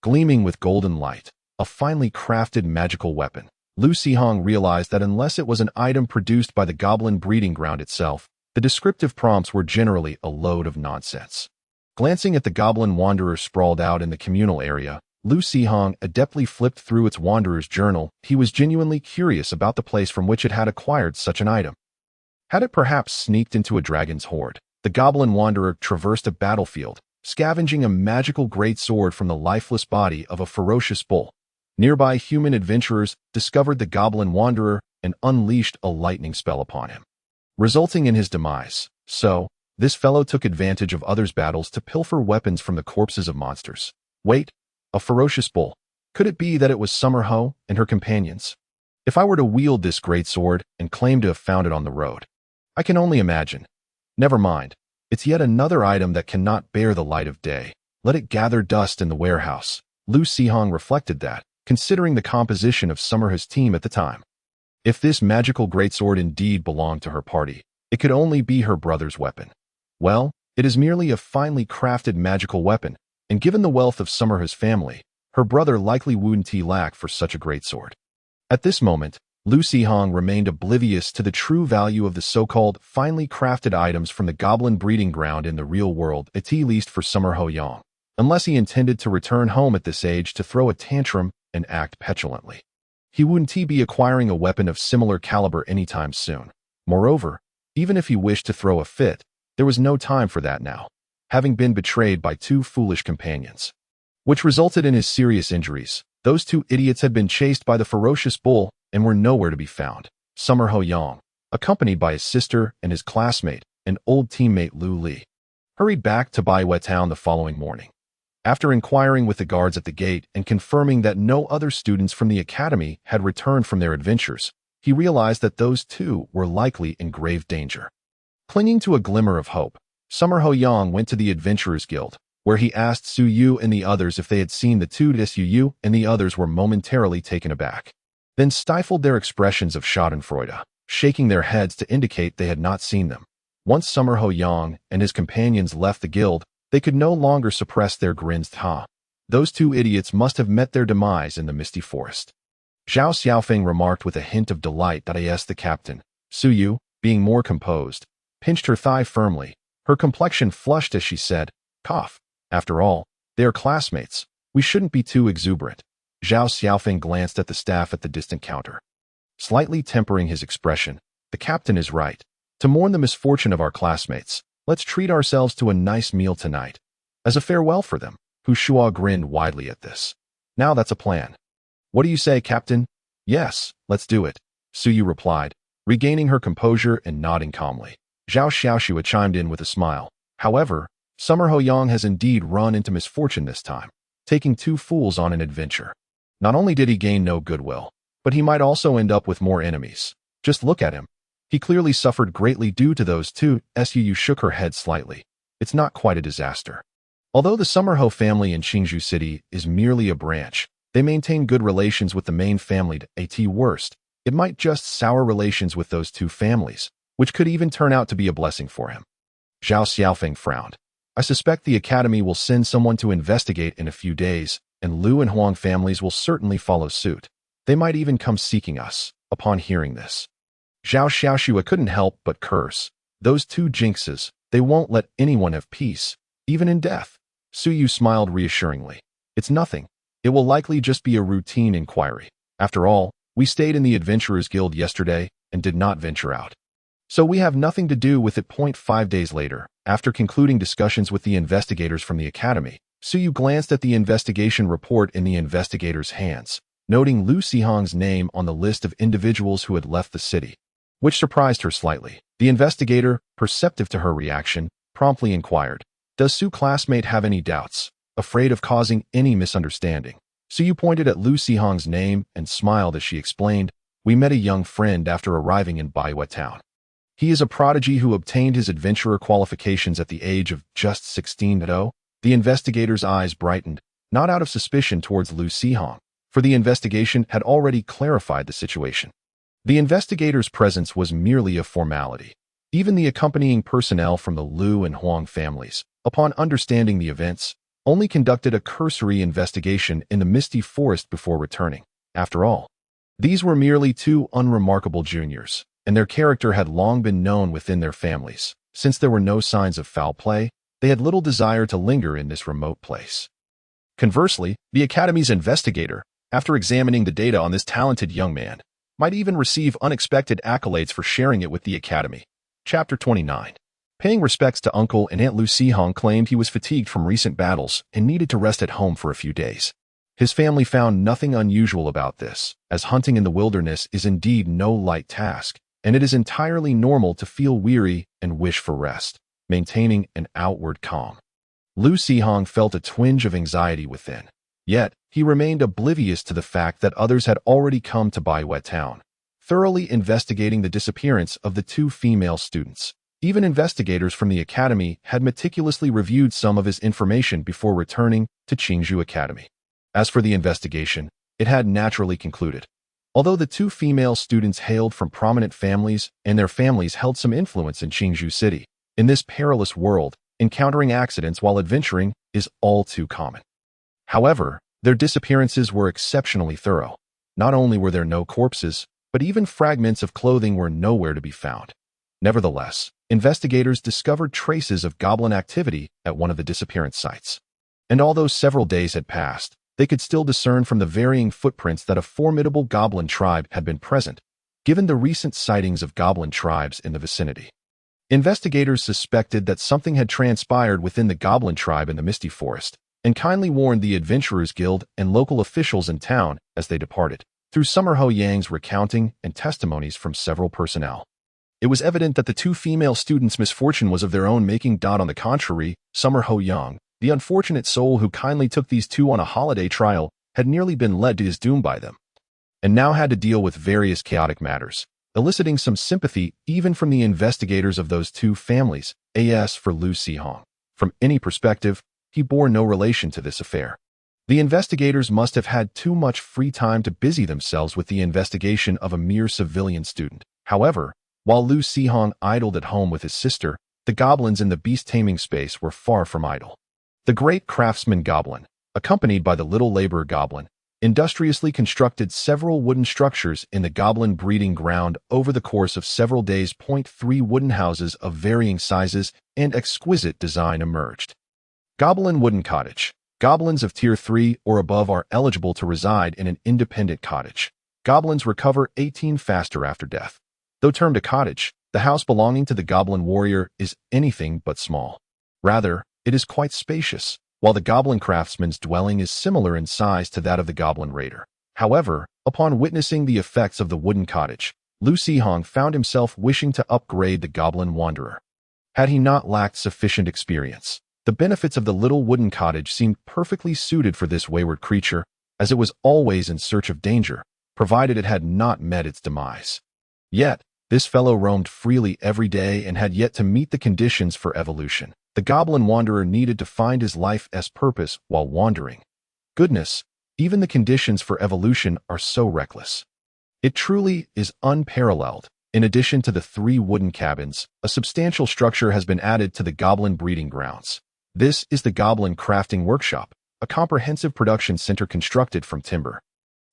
Speaker 1: Gleaming with golden light, a finely crafted magical weapon, Lu Sihong realized that unless it was an item produced by the goblin breeding ground itself, the descriptive prompts were generally a load of nonsense. Glancing at the goblin wanderer sprawled out in the communal area, Lu Sihong adeptly flipped through its wanderer's journal. He was genuinely curious about the place from which it had acquired such an item. Had it perhaps sneaked into a dragon's hoard? The goblin wanderer traversed a battlefield, scavenging a magical greatsword from the lifeless body of a ferocious bull. Nearby human adventurers discovered the goblin wanderer and unleashed a lightning spell upon him, resulting in his demise. So, this fellow took advantage of others' battles to pilfer weapons from the corpses of monsters. Wait, a ferocious bull. Could it be that it was Summer Ho and her companions? If I were to wield this greatsword and claim to have found it on the road, I can only imagine. Never mind. It's yet another item that cannot bear the light of day. Let it gather dust in the warehouse. Lu Sihong reflected that, considering the composition of Summer's team at the time. If this magical greatsword indeed belonged to her party, it could only be her brother's weapon. Well, it is merely a finely crafted magical weapon, and given the wealth of Summer's family, her brother likely wouldn't lack for such a greatsword. At this moment, Lu Sihong remained oblivious to the true value of the so-called finely crafted items from the goblin breeding ground in the real world, at least for Summer Ho Yang, unless he intended to return home at this age to throw a tantrum and act petulantly. He wouldn't be acquiring a weapon of similar caliber anytime soon. Moreover, even if he wished to throw a fit, there was no time for that now, having been betrayed by 2 foolish companions, which resulted in his serious injuries. Those two idiots had been chased by the ferocious bull and were nowhere to be found. Summer Ho Yang, accompanied by his sister and his classmate, and old teammate Lu Li, hurried back to Baiwei Town the following morning. After inquiring with the guards at the gate and confirming that no other students from the academy had returned from their adventures, he realized that those two were likely in grave danger. Clinging to a glimmer of hope, Summer Ho Yang went to the Adventurers Guild, where he asked Su Yu and the others if they had seen the two. Su Yu and the others were momentarily taken aback, then stifled their expressions of schadenfreude, shaking their heads to indicate they had not seen them. Once Summer Ho Yang and his companions left the guild, they could no longer suppress their grins. Those two idiots must have met their demise in the misty forest. Zhao Xiaofeng remarked with a hint of delight that I asked the captain. Su Yu, being more composed, pinched her thigh firmly. Her complexion flushed as she said, "Cough. After all, they are classmates. We shouldn't be too exuberant." Zhao Xiaofeng glanced at the staff at the distant counter, slightly tempering his expression. "The captain is right. To mourn the misfortune of our classmates, let's treat ourselves to a nice meal tonight, as a farewell for them." Hu Shua grinned widely at this. "Now that's a plan. What do you say, Captain?" "Yes, let's do it," Su Yu replied, regaining her composure and nodding calmly. Zhao Xiaoxua chimed in with a smile. "However, Summer Ho Yang has indeed run into misfortune this time, taking two fools on an adventure. Not only did he gain no goodwill, but he might also end up with more enemies. Just look at him. He clearly suffered greatly due to those two." Su shook her head slightly. "It's not quite a disaster. Although the Summer Ho family in Qingzhou City is merely a branch, they maintain good relations with the main family. At worst, it might just sour relations with those two families, which could even turn out to be a blessing for him." Zhao Xiaofeng frowned. "I suspect the academy will send someone to investigate in a few days, and Lu and Huang families will certainly follow suit. They might even come seeking us." Upon hearing this, Zhao Xiaoxua couldn't help but curse. "Those two jinxes, they won't let anyone have peace, even in death." Su Yu smiled reassuringly. "It's nothing. It will likely just be a routine inquiry. After all, we stayed in the Adventurers Guild yesterday and did not venture out, so we have nothing to do with it." 5 days later, after concluding discussions with the investigators from the academy, Su Yu glanced at the investigation report in the investigators' hands, noting Lu Sihong's name on the list of individuals who had left the city, which surprised her slightly. The investigator, perceptive to her reaction, promptly inquired, "Does Su's classmate have any doubts, afraid of causing any misunderstanding?" Su Yu pointed at Lu Sihong's name and smiled as she explained, "We met a young friend after arriving in Baiwei Town. He is a prodigy who obtained his adventurer qualifications at the age of just 16. The investigator's eyes brightened, not out of suspicion towards Lu Sihong, for the investigation had already clarified the situation. The investigator's presence was merely a formality. Even the accompanying personnel from the Lu and Huang families, upon understanding the events, only conducted a cursory investigation in the misty forest before returning. After all, these were merely two unremarkable juniors, and their character had long been known within their families. Since there were no signs of foul play, they had little desire to linger in this remote place. Conversely, the Academy's investigator, after examining the data on this talented young man, might even receive unexpected accolades for sharing it with the Academy. Chapter 29. Paying respects to Uncle and Aunt Lu Sihong claimed he was fatigued from recent battles and needed to rest at home for a few days. His family found nothing unusual about this, as hunting in the wilderness is indeed no light task, and it is entirely normal to feel weary and wish for rest, maintaining an outward calm. Lu Sihong felt a twinge of anxiety within, yet he remained oblivious to the fact that others had already come to Baiwei Town, thoroughly investigating the disappearance of the two female students. Even investigators from the academy had meticulously reviewed some of his information before returning to Qingzhou Academy. As for the investigation, it had naturally concluded. Although the two female students hailed from prominent families and their families held some influence in Qingzhou City, in this perilous world, encountering accidents while adventuring is all too common. However, their disappearances were exceptionally thorough. Not only were there no corpses, but even fragments of clothing were nowhere to be found. Nevertheless, investigators discovered traces of goblin activity at one of the disappearance sites. And although several days had passed, they could still discern from the varying footprints that a formidable goblin tribe had been present, given the recent sightings of goblin tribes in the vicinity. Investigators suspected that something had transpired within the goblin tribe in the misty forest, and kindly warned the Adventurers Guild and local officials in town as they departed. Through Summer Ho Yang's recounting and testimonies from several personnel, it was evident that the two female students' misfortune was of their own making. On the contrary, Summer Ho Yang, the unfortunate soul who kindly took these two on a holiday trial, had nearly been led to his doom by them, and now had to deal with various chaotic matters, eliciting some sympathy even from the investigators of those two families. As for Lu Sihong, from any perspective, he bore no relation to this affair. The investigators must have had too much free time to busy themselves with the investigation of a mere civilian student. However, while Lu Sihong idled at home with his sister, the goblins in the beast-taming space were far from idle. The great craftsman goblin, accompanied by the little laborer goblin, industriously constructed several wooden structures in the goblin breeding ground over the course of several days. 3 wooden houses of varying sizes and exquisite design emerged. Goblin Wooden Cottage. Goblins of Tier 3 or above are eligible to reside in an independent cottage. Goblins recover 18 faster after death. Though termed a cottage, the house belonging to the goblin warrior is anything but small. Rather, it is quite spacious, while the goblin craftsman's dwelling is similar in size to that of the goblin raider. However, upon witnessing the effects of the wooden cottage, Lu Sihong found himself wishing to upgrade the goblin wanderer. Had he not lacked sufficient experience, the benefits of the little wooden cottage seemed perfectly suited for this wayward creature, as it was always in search of danger, provided it had not met its demise. Yet, this fellow roamed freely every day and had yet to meet the conditions for evolution. The goblin wanderer needed to find his life's purpose while wandering. Goodness, even the conditions for evolution are so reckless. It truly is unparalleled. In addition to the 3 wooden cabins, a substantial structure has been added to the goblin breeding grounds. This is the Goblin Crafting Workshop, a comprehensive production center constructed from timber.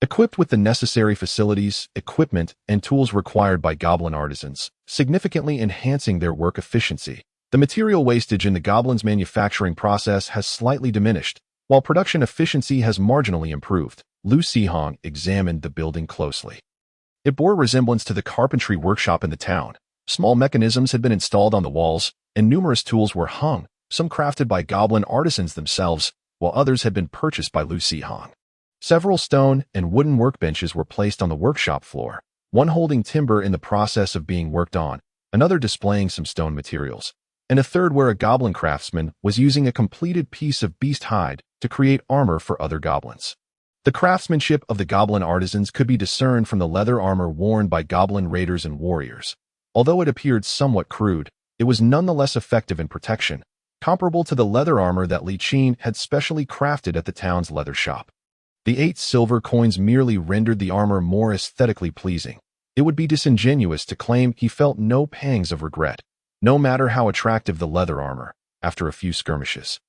Speaker 1: Equipped with the necessary facilities, equipment, and tools required by goblin artisans, significantly enhancing their work efficiency. The material wastage in the goblin's manufacturing process has slightly diminished, while production efficiency has marginally improved. Lu Sihong examined the building closely. It bore resemblance to the carpentry workshop in the town. Small mechanisms had been installed on the walls, and numerous tools were hung, some crafted by goblin artisans themselves, while others had been purchased by Lu Sihong. Several stone and wooden workbenches were placed on the workshop floor, one holding timber in the process of being worked on, another displaying some stone materials, and a third where a goblin craftsman was using a completed piece of beast hide to create armor for other goblins. The craftsmanship of the goblin artisans could be discerned from the leather armor worn by goblin raiders and warriors. Although it appeared somewhat crude, it was nonetheless effective in protection, comparable to the leather armor that Li Qin had specially crafted at the town's leather shop. The 8 silver coins merely rendered the armor more aesthetically pleasing. It would be disingenuous to claim he felt no pangs of regret, no matter how attractive the leather armor, after a few skirmishes.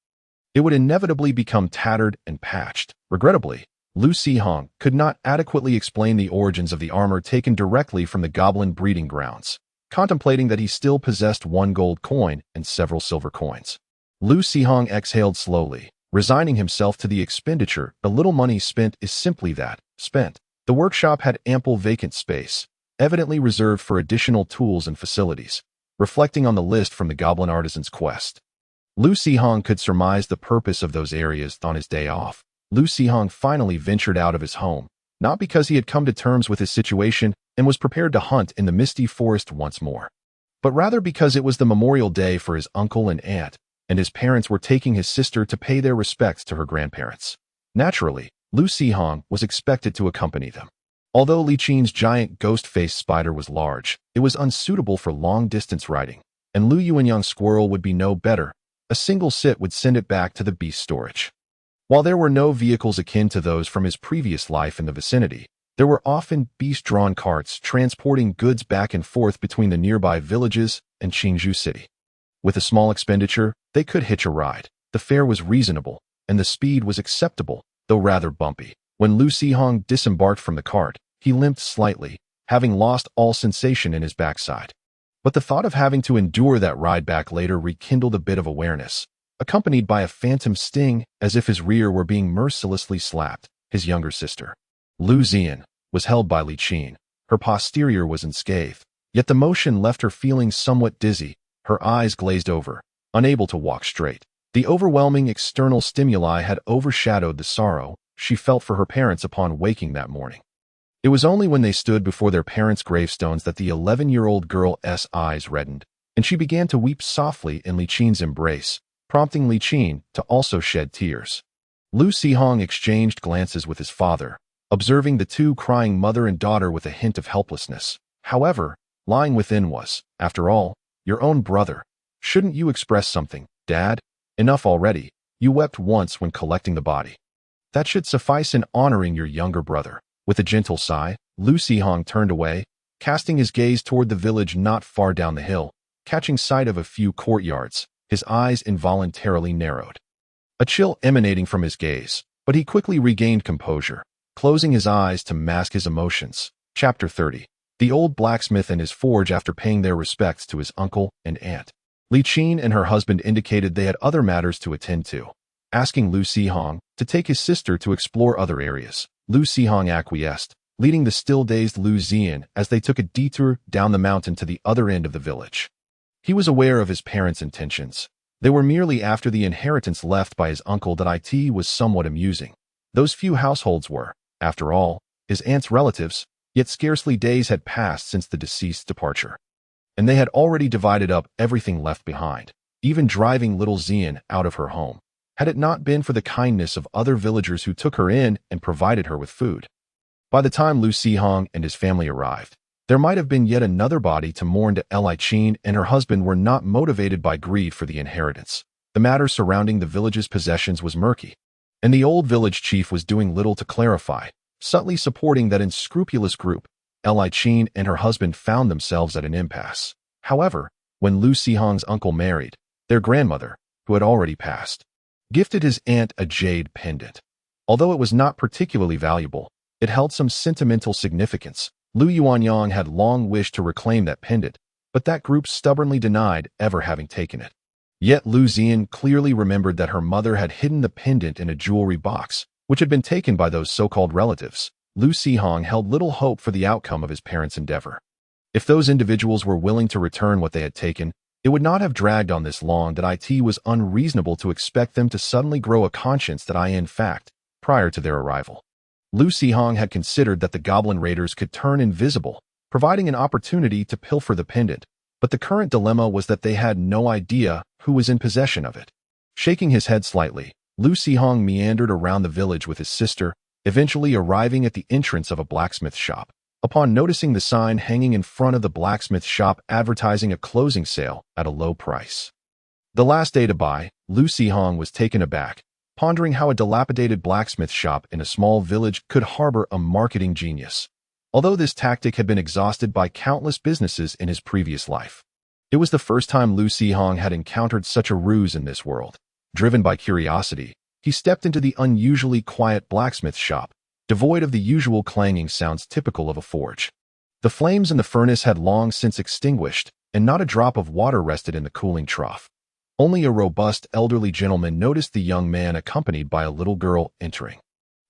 Speaker 1: It would inevitably become tattered and patched. Regrettably, Lu Sihong could not adequately explain the origins of the armor taken directly from the goblin breeding grounds, contemplating that he still possessed 1 gold coin and several silver coins. Lu Sihong exhaled slowly, resigning himself to the expenditure. The little money spent is simply that, spent. The workshop had ample vacant space, evidently reserved for additional tools and facilities, reflecting on the list from the goblin artisan's quest. Lu Sihong could surmise the purpose of those areas on his day off. Lu Sihong finally ventured out of his home, not because he had come to terms with his situation and was prepared to hunt in the misty forest once more, but rather because it was the memorial day for his uncle and aunt, and his parents were taking his sister to pay their respects to her grandparents. Naturally, Lu Sihong was expected to accompany them. Although Li Qin's giant ghost-faced spider was large, it was unsuitable for long-distance riding, and Lu Yuanyang's squirrel would be no better. A single sit would send it back to the beast storage. While there were no vehicles akin to those from his previous life in the vicinity, there were often beast-drawn carts transporting goods back and forth between the nearby villages and Qingzhou City. With a small expenditure, they could hitch a ride. The fare was reasonable, and the speed was acceptable, though rather bumpy. When Lu Sihong disembarked from the cart, he limped slightly, having lost all sensation in his backside. But the thought of having to endure that ride back later rekindled a bit of awareness, accompanied by a phantom sting as if his rear were being mercilessly slapped. His younger sister, Lu Zian, was held by Li Qin. Her posterior was unscathed, yet the motion left her feeling somewhat dizzy, her eyes glazed over, unable to walk straight. The overwhelming external stimuli had overshadowed the sorrow she felt for her parents upon waking that morning. It was only when they stood before their parents' gravestones that the 11-year-old girl's eyes reddened, and she began to weep softly in Li Qin's embrace, prompting Li Qin to also shed tears. Lu Sihong exchanged glances with his father, observing the two crying mother and daughter with a hint of helplessness. However, lying within was, after all, your own brother. Shouldn't you express something, Dad? Enough already. You wept once when collecting the body. That should suffice in honoring your younger brother. With a gentle sigh, Lu Sihong turned away, casting his gaze toward the village not far down the hill. Catching sight of a few courtyards, his eyes involuntarily narrowed. A chill emanating from his gaze, but he quickly regained composure, closing his eyes to mask his emotions. Chapter 30. The old blacksmith and his forge. After paying their respects to his uncle and aunt, Li Qin and her husband indicated they had other matters to attend to, asking Lu Sihong to take his sister to explore other areas. Lu Sihong acquiesced, leading the still-dazed Lu Zian as they took a detour down the mountain to the other end of the village. He was aware of his parents' intentions. They were merely after the inheritance left by his uncle. That it was somewhat amusing. Those few households were, after all, his aunt's relatives, yet scarcely days had passed since the deceased's departure, and they had already divided up everything left behind, even driving little Zian out of her home, had it not been for the kindness of other villagers who took her in and provided her with food. By the time Lu Sihong and his family arrived, there might have been yet another body to mourn. Li Qin and her husband were not motivated by greed for the inheritance. The matter surrounding the village's possessions was murky, and the old village chief was doing little to clarify, subtly supporting that unscrupulous group. Li Qin and her husband found themselves at an impasse. However, when Lu Sihong's uncle married, their grandmother, who had already passed, gifted his aunt a jade pendant. Although it was not particularly valuable, it held some sentimental significance. Lu Yuanyang had long wished to reclaim that pendant, but that group stubbornly denied ever having taken it. Yet Lu Zian clearly remembered that her mother had hidden the pendant in a jewelry box, which had been taken by those so-called relatives. Lu Sihong held little hope for the outcome of his parents' endeavor. If those individuals were willing to return what they had taken, it would not have dragged on this long. That it was unreasonable to expect them to suddenly grow a conscience. In fact, prior to their arrival, Lu Sihong had considered that the goblin raiders could turn invisible, providing an opportunity to pilfer the pendant, but the current dilemma was that they had no idea who was in possession of it. Shaking his head slightly, Lu Sihong meandered around the village with his sister, eventually arriving at the entrance of a blacksmith shop. Upon noticing the sign hanging in front of the blacksmith shop advertising a closing sale at a low price, the last day to buy, Lu Sihong was taken aback, pondering how a dilapidated blacksmith shop in a small village could harbor a marketing genius. Although this tactic had been exhausted by countless businesses in his previous life, it was the first time Lu Sihong had encountered such a ruse in this world. Driven by curiosity, he stepped into the unusually quiet blacksmith shop, devoid of the usual clanging sounds typical of a forge. The flames in the furnace had long since extinguished, and not a drop of water rested in the cooling trough. Only a robust elderly gentleman noticed the young man accompanied by a little girl entering.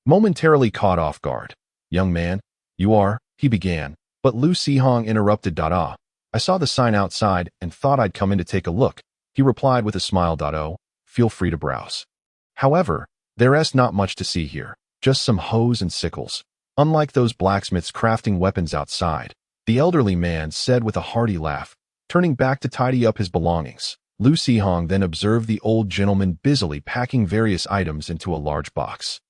Speaker 1: Momentarily caught off guard, "Young man, you are," he began, but Lu Sihong interrupted. "I saw the sign outside and thought I'd come in to take a look," he replied with a smile. "Oh, feel free to browse. However, there's not much to see here, just some hoes and sickles. Unlike those blacksmiths crafting weapons outside," the elderly man said with a hearty laugh, turning back to tidy up his belongings. Lu Sihong then observed the old gentleman busily packing various items into a large box.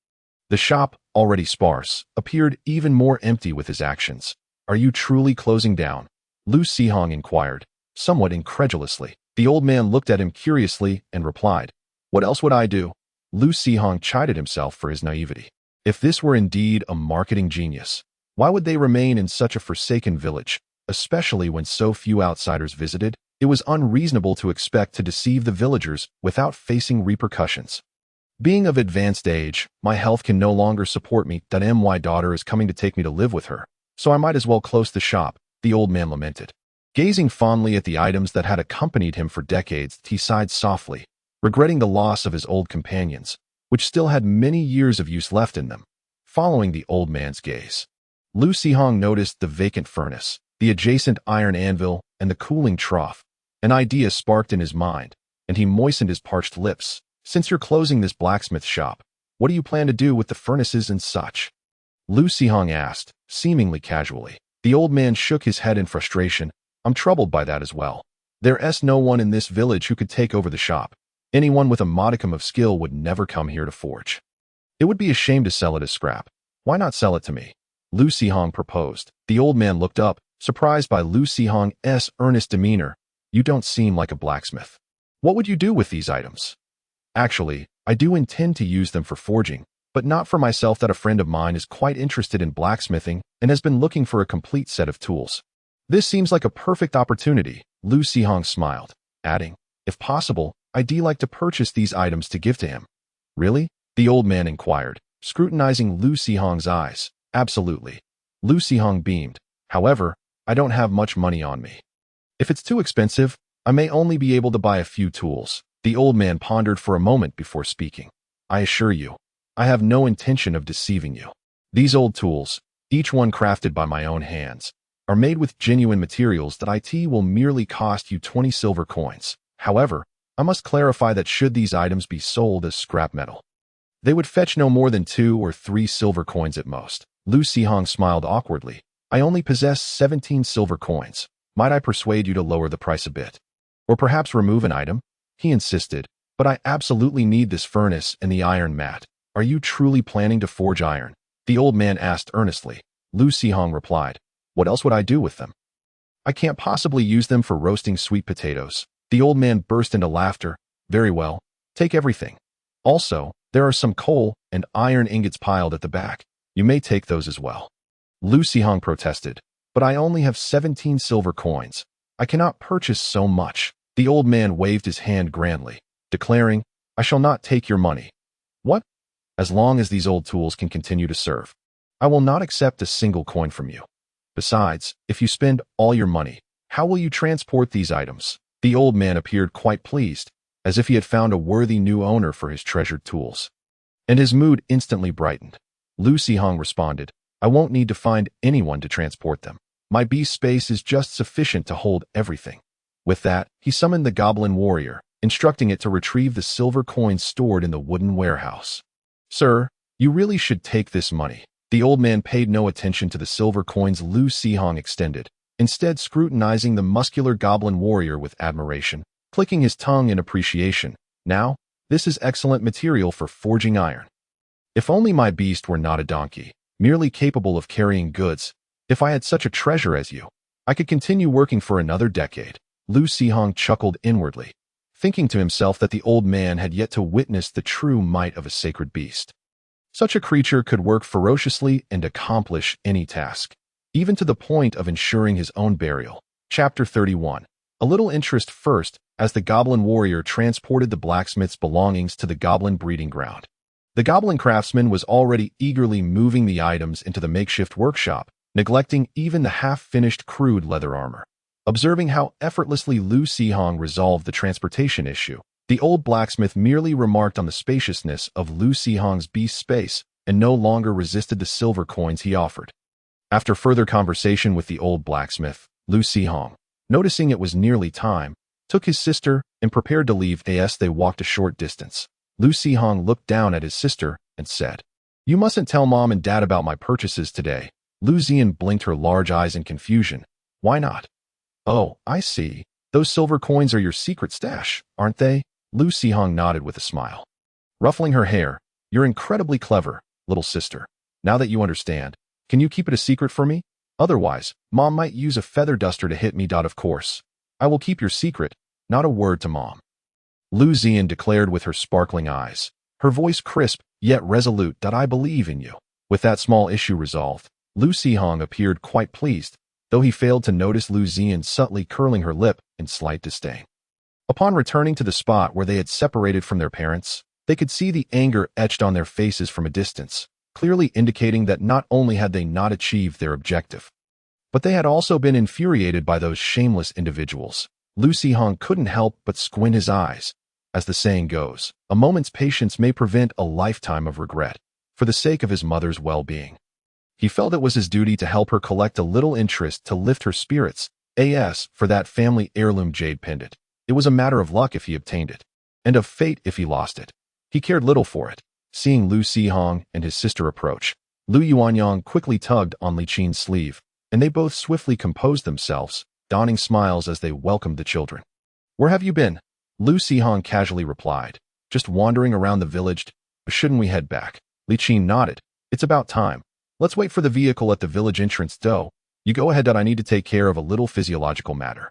Speaker 1: The shop, already sparse, appeared even more empty with his actions. "Are you truly closing down?" Lu Sihong inquired, somewhat incredulously. The old man looked at him curiously and replied, "What else would I do?" Lu Sihong chided himself for his naivety. If this were indeed a marketing genius, why would they remain in such a forsaken village, especially when so few outsiders visited? It was unreasonable to expect to deceive the villagers without facing repercussions. "Being of advanced age, my health can no longer support me. My daughter is coming to take me to live with her, so I might as well close the shop," the old man lamented. Gazing fondly at the items that had accompanied him for decades, he sighed softly, regretting the loss of his old companions, which still had many years of use left in them. Following the old man's gaze, Lu Sihong noticed the vacant furnace, the adjacent iron anvil, and the cooling trough. An idea sparked in his mind, and he moistened his parched lips. Since you're closing this blacksmith shop, what do you plan to do with the furnaces and such? Lu Sihong asked, seemingly casually. The old man shook his head in frustration. I'm troubled by that as well. There's no one in this village who could take over the shop. Anyone with a modicum of skill would never come here to forge. It would be a shame to sell it as scrap. Why not sell it to me? Lu Sihong proposed. The old man looked up, surprised by Lu Sihong's earnest demeanor. You don't seem like a blacksmith. What would you do with these items? Actually, I do intend to use them for forging, but not for myself. That a friend of mine is quite interested in blacksmithing and has been looking for a complete set of tools. This seems like a perfect opportunity, Lu Sihong smiled, adding, if possible, I'd like to purchase these items to give to him. Really? The old man inquired, scrutinizing Lu Sihong's eyes. Absolutely. Lu Sihong beamed. However, I don't have much money on me. If it's too expensive, I may only be able to buy a few tools. The old man pondered for a moment before speaking. I assure you, I have no intention of deceiving you. These old tools, each one crafted by my own hands, are made with genuine materials that will merely cost you 20 silver coins. However, I must clarify that should these items be sold as scrap metal, they would fetch no more than 2 or 3 silver coins at most. Lu Sihong smiled awkwardly. I only possess 17 silver coins. Might I persuade you to lower the price a bit? Or perhaps remove an item? He insisted. But I absolutely need this furnace and the iron mat. Are you truly planning to forge iron? The old man asked earnestly. Lu Sihong replied. What else would I do with them? I can't possibly use them for roasting sweet potatoes. The old man burst into laughter. Very well. Take everything. Also, there are some coal and iron ingots piled at the back. You may take those as well. Lu Sihong protested. But I only have 17 silver coins. I cannot purchase so much. The old man waved his hand grandly, declaring, I shall not take your money. What? As long as these old tools can continue to serve, I will not accept a single coin from you. Besides, if you spend all your money, how will you transport these items? The old man appeared quite pleased, as if he had found a worthy new owner for his treasured tools. And his mood instantly brightened. Lu Sihong responded, I won't need to find anyone to transport them. My beast space is just sufficient to hold everything. With that, he summoned the goblin warrior, instructing it to retrieve the silver coins stored in the wooden warehouse. Sir, you really should take this money. The old man paid no attention to the silver coins Lu Sihong extended, instead scrutinizing the muscular goblin warrior with admiration, clicking his tongue in appreciation. Now, this is excellent material for forging iron. If only my beast were not a donkey, merely capable of carrying goods. If I had such a treasure as you, I could continue working for another decade. Lu Sihong chuckled inwardly, thinking to himself that the old man had yet to witness the true might of a sacred beast. Such a creature could work ferociously and accomplish any task, even to the point of ensuring his own burial. Chapter 31. A little interest first, as the goblin warrior transported the blacksmith's belongings to the goblin breeding ground. The goblin craftsman was already eagerly moving the items into the makeshift workshop, neglecting even the half-finished crude leather armor. Observing how effortlessly Lu Sihong resolved the transportation issue, the old blacksmith merely remarked on the spaciousness of Lu Sihong's beast space and no longer resisted the silver coins he offered. After further conversation with the old blacksmith, Lu Sihong, noticing it was nearly time, took his sister and prepared to leave. As they walked a short distance, Lu Sihong looked down at his sister and said, You mustn't tell Mom and Dad about my purchases today. Lu Zian blinked her large eyes in confusion. Why not? Oh, I see. Those silver coins are your secret stash, aren't they? Lu Sihong nodded with a smile. Ruffling her hair, You're incredibly clever, little sister. Now that you understand, can you keep it a secret for me? Otherwise, Mom might use a feather duster to hit me. Of course. I will keep your secret, not a word to Mom. Lu Zian declared with her sparkling eyes, her voice crisp yet resolute. I believe in you. With that small issue resolved, Lu Sihong appeared quite pleased, though he failed to notice Lu Zian subtly curling her lip in slight disdain. Upon returning to the spot where they had separated from their parents, they could see the anger etched on their faces from a distance, clearly indicating that not only had they not achieved their objective, but they had also been infuriated by those shameless individuals. Lu Sihong couldn't help but squint his eyes. As the saying goes, a moment's patience may prevent a lifetime of regret, for the sake of his mother's well-being. He felt it was his duty to help her collect a little interest to lift her spirits. For that family heirloom jade pendant. It was a matter of luck if he obtained it. and of fate if he lost it. He cared little for it. Seeing Lu Sihong and his sister approach, Lu Yuanyang quickly tugged on Li Qin's sleeve, and they both swiftly composed themselves, donning smiles as they welcomed the children. "Where have you been?" Lu Sihong casually replied. "Just wandering around the village. Shouldn't we head back?" Li Qin nodded. "It's about time. Let's wait for the vehicle at the village entrance, though. You go ahead. I need to take care of a little physiological matter."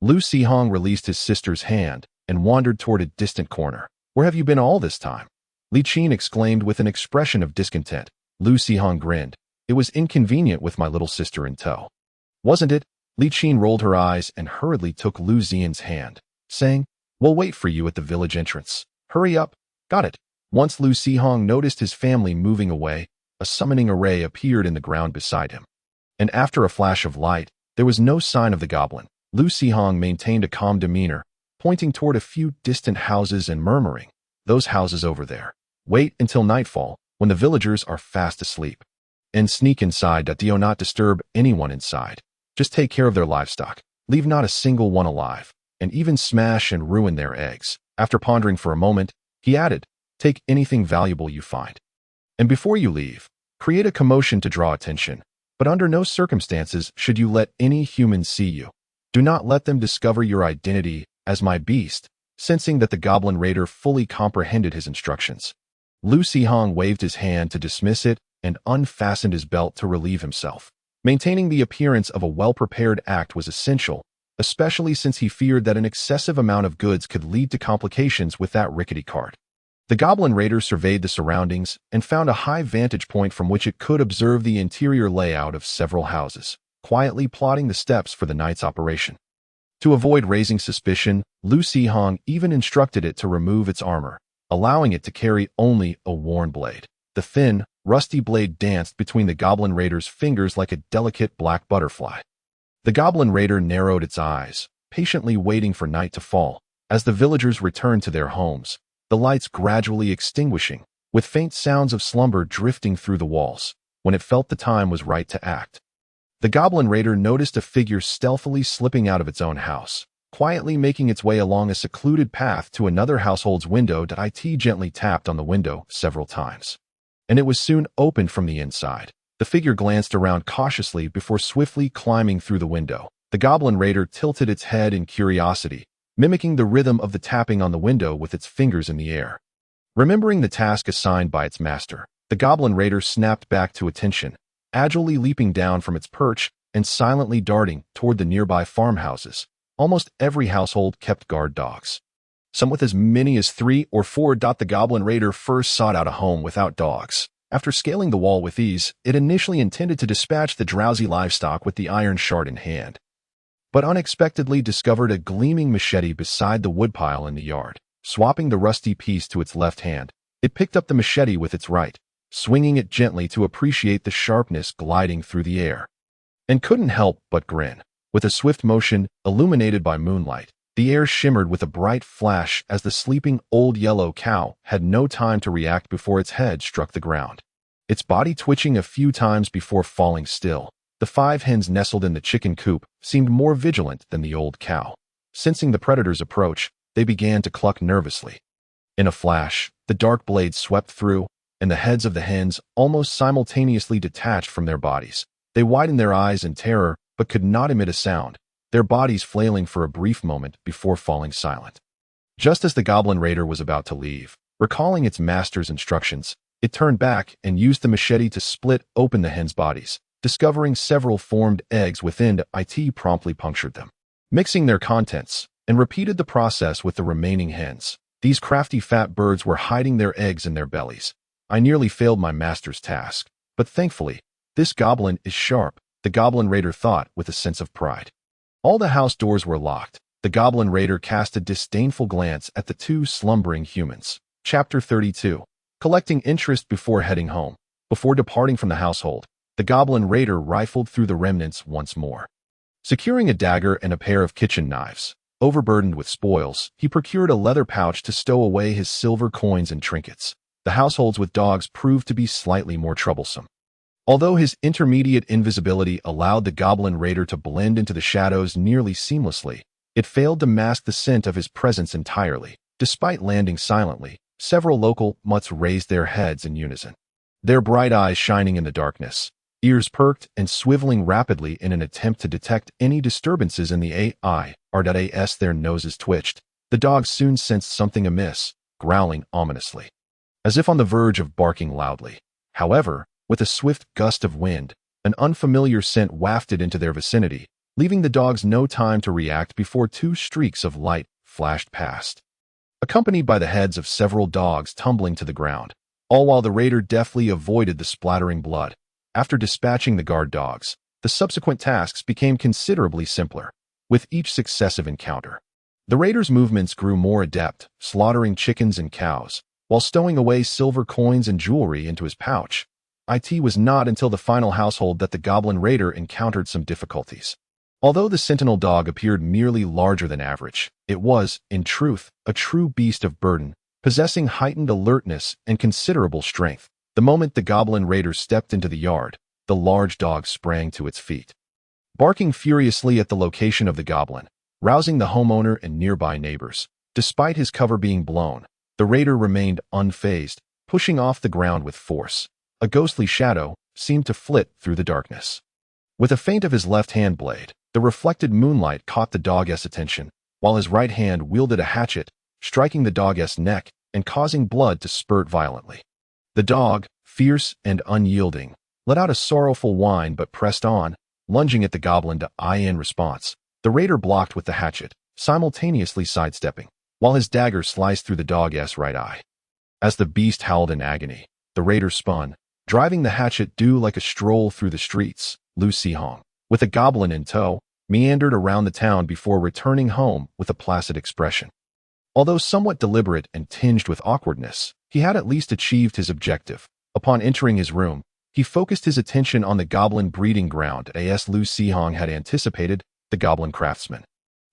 Speaker 1: Lu Sihong released his sister's hand and wandered toward a distant corner. "Where have you been all this time?" Li Qin exclaimed with an expression of discontent. Lu Sihong grinned. "It was inconvenient with my little sister in tow." "Wasn't it?" Li Qin rolled her eyes and hurriedly took Lu Xian's hand, saying, "We'll wait for you at the village entrance. Hurry up." "Got it." Once Lu Sihong noticed his family moving away, a summoning array appeared in the ground beside him. And after a flash of light, there was no sign of the goblin. Lu Sihong maintained a calm demeanor, pointing toward a few distant houses and murmuring, "Those houses over there. Wait until nightfall, when the villagers are fast asleep. And sneak inside. Do not disturb anyone inside. Just take care of their livestock. Leave not a single one alive, and even smash and ruin their eggs." After pondering for a moment, he added, "Take anything valuable you find. And before you leave, create a commotion to draw attention, but under no circumstances should you let any humans see you. Do not let them discover your identity as my beast." Sensing that the goblin raider fully comprehended his instructions, Lu Sihong waved his hand to dismiss it and unfastened his belt to relieve himself. Maintaining the appearance of a well-prepared act was essential, especially since he feared that an excessive amount of goods could lead to complications with that rickety cart. The goblin raider surveyed the surroundings and found a high vantage point from which it could observe the interior layout of several houses, quietly plotting the steps for the night's operation. To avoid raising suspicion, Lu Sihong even instructed it to remove its armor, allowing it to carry only a worn blade. The thin, rusty blade danced between the goblin raider's fingers like a delicate black butterfly. The goblin raider narrowed its eyes, patiently waiting for night to fall. As the villagers returned to their homes, the lights gradually extinguishing, with faint sounds of slumber drifting through the walls, when it felt the time was right to act. The goblin raider noticed a figure stealthily slipping out of its own house, quietly making its way along a secluded path to another household's window. It gently tapped on the window several times, and it was soon opened from the inside. The figure glanced around cautiously before swiftly climbing through the window. The goblin raider tilted its head in curiosity, mimicking the rhythm of the tapping on the window with its fingers in the air. Remembering the task assigned by its master, the goblin raider snapped back to attention, agilely leaping down from its perch and silently darting toward the nearby farmhouses. Almost every household kept guard dogs, some with as many as 3 or 4. The goblin raider first sought out a home without dogs. After scaling the wall with ease, it initially intended to dispatch the drowsy livestock with the iron shard in hand, but unexpectedly discovered a gleaming machete beside the woodpile in the yard. Swapping the rusty piece to its left hand, it picked up the machete with its right, swinging it gently to appreciate the sharpness gliding through the air, and couldn't help but grin. With a swift motion, illuminated by moonlight, the air shimmered with a bright flash as the sleeping old yellow cow had no time to react before its head struck the ground, its body twitching a few times before falling still. The 5 hens nestled in the chicken coop seemed more vigilant than the old cow. Sensing the predator's approach, they began to cluck nervously. In a flash, the dark blade swept through, and the heads of the hens almost simultaneously detached from their bodies. They widened their eyes in terror, but could not emit a sound, their bodies flailing for a brief moment before falling silent. Just as the goblin raider was about to leave, recalling its master's instructions, it turned back and used the machete to split open the hens' bodies. Discovering several formed eggs within, it promptly punctured them, mixing their contents, and repeated the process with the remaining hens. These crafty fat birds were hiding their eggs in their bellies. I nearly failed my master's task, but thankfully, this goblin is sharp, the goblin raider thought with a sense of pride. All the house doors were locked. The goblin raider cast a disdainful glance at the 2 slumbering humans. Chapter 32. Collecting interest before heading home. Before departing from the household, the goblin raider rifled through the remnants once more. Securing a dagger and a pair of kitchen knives, overburdened with spoils, he procured a leather pouch to stow away his silver coins and trinkets. The households with dogs proved to be slightly more troublesome. Although his intermediate invisibility allowed the goblin raider to blend into the shadows nearly seamlessly, it failed to mask the scent of his presence entirely. Despite landing silently, several local mutts raised their heads in unison, their bright eyes shining in the darkness, ears perked and swiveling rapidly in an attempt to detect any disturbances in the air. Their noses twitched. The dogs soon sensed something amiss, growling ominously, as if on the verge of barking loudly. However, with a swift gust of wind, an unfamiliar scent wafted into their vicinity, leaving the dogs no time to react before two streaks of light flashed past, accompanied by the heads of several dogs tumbling to the ground, all while the raider deftly avoided the splattering blood. After dispatching the guard dogs, the subsequent tasks became considerably simpler. With each successive encounter, the raider's movements grew more adept, slaughtering chickens and cows, while stowing away silver coins and jewelry into his pouch. It was not until the final household that the goblin raider encountered some difficulties. Although the sentinel dog appeared merely larger than average, it was, in truth, a true beast of burden, possessing heightened alertness and considerable strength. The moment the goblin raider stepped into the yard, the large dog sprang to its feet, barking furiously at the location of the goblin, rousing the homeowner and nearby neighbors. Despite his cover being blown, the raider remained unfazed, pushing off the ground with force. A ghostly shadow seemed to flit through the darkness. With a feint of his left hand blade, the reflected moonlight caught the dog's attention, while his right hand wielded a hatchet, striking the dog's neck and causing blood to spurt violently. The dog, fierce and unyielding, let out a sorrowful whine but pressed on, lunging at the goblin. In response, the raider blocked with the hatchet, simultaneously sidestepping, while his dagger sliced through the dog's right eye. As the beast howled in agony, the raider spun, driving the hatchet due like a stroll through the streets. Lu Sihong, with a goblin in tow, meandered around the town before returning home with a placid expression. Although somewhat deliberate and tinged with awkwardness, he had at least achieved his objective. Upon entering his room, he focused his attention on the goblin breeding ground. As Lu Sihong had anticipated, the goblin craftsman,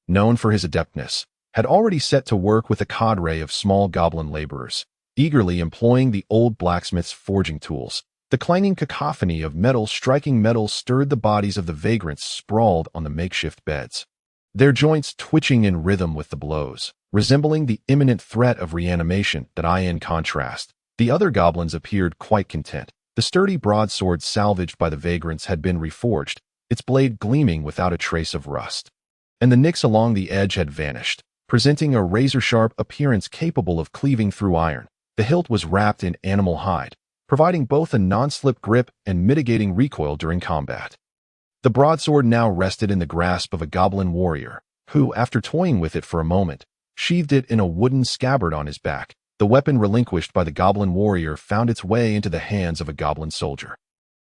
Speaker 1: known for his adeptness, had already set to work with a cadre of small goblin laborers, eagerly employing the old blacksmith's forging tools. The clanging cacophony of metal striking metal stirred the bodies of the vagrants sprawled on the makeshift beds, their joints twitching in rhythm with the blows, resembling the imminent threat of reanimation. In contrast, the other goblins appeared quite content. The sturdy broadsword salvaged by the vagrants had been reforged, its blade gleaming without a trace of rust, and the nicks along the edge had vanished, presenting a razor-sharp appearance capable of cleaving through iron. The hilt was wrapped in animal hide, providing both a non-slip grip and mitigating recoil during combat. The broadsword now rested in the grasp of a goblin warrior, who, after toying with it for a moment, sheathed it in a wooden scabbard on his back. The weapon relinquished by the goblin warrior found its way into the hands of a goblin soldier,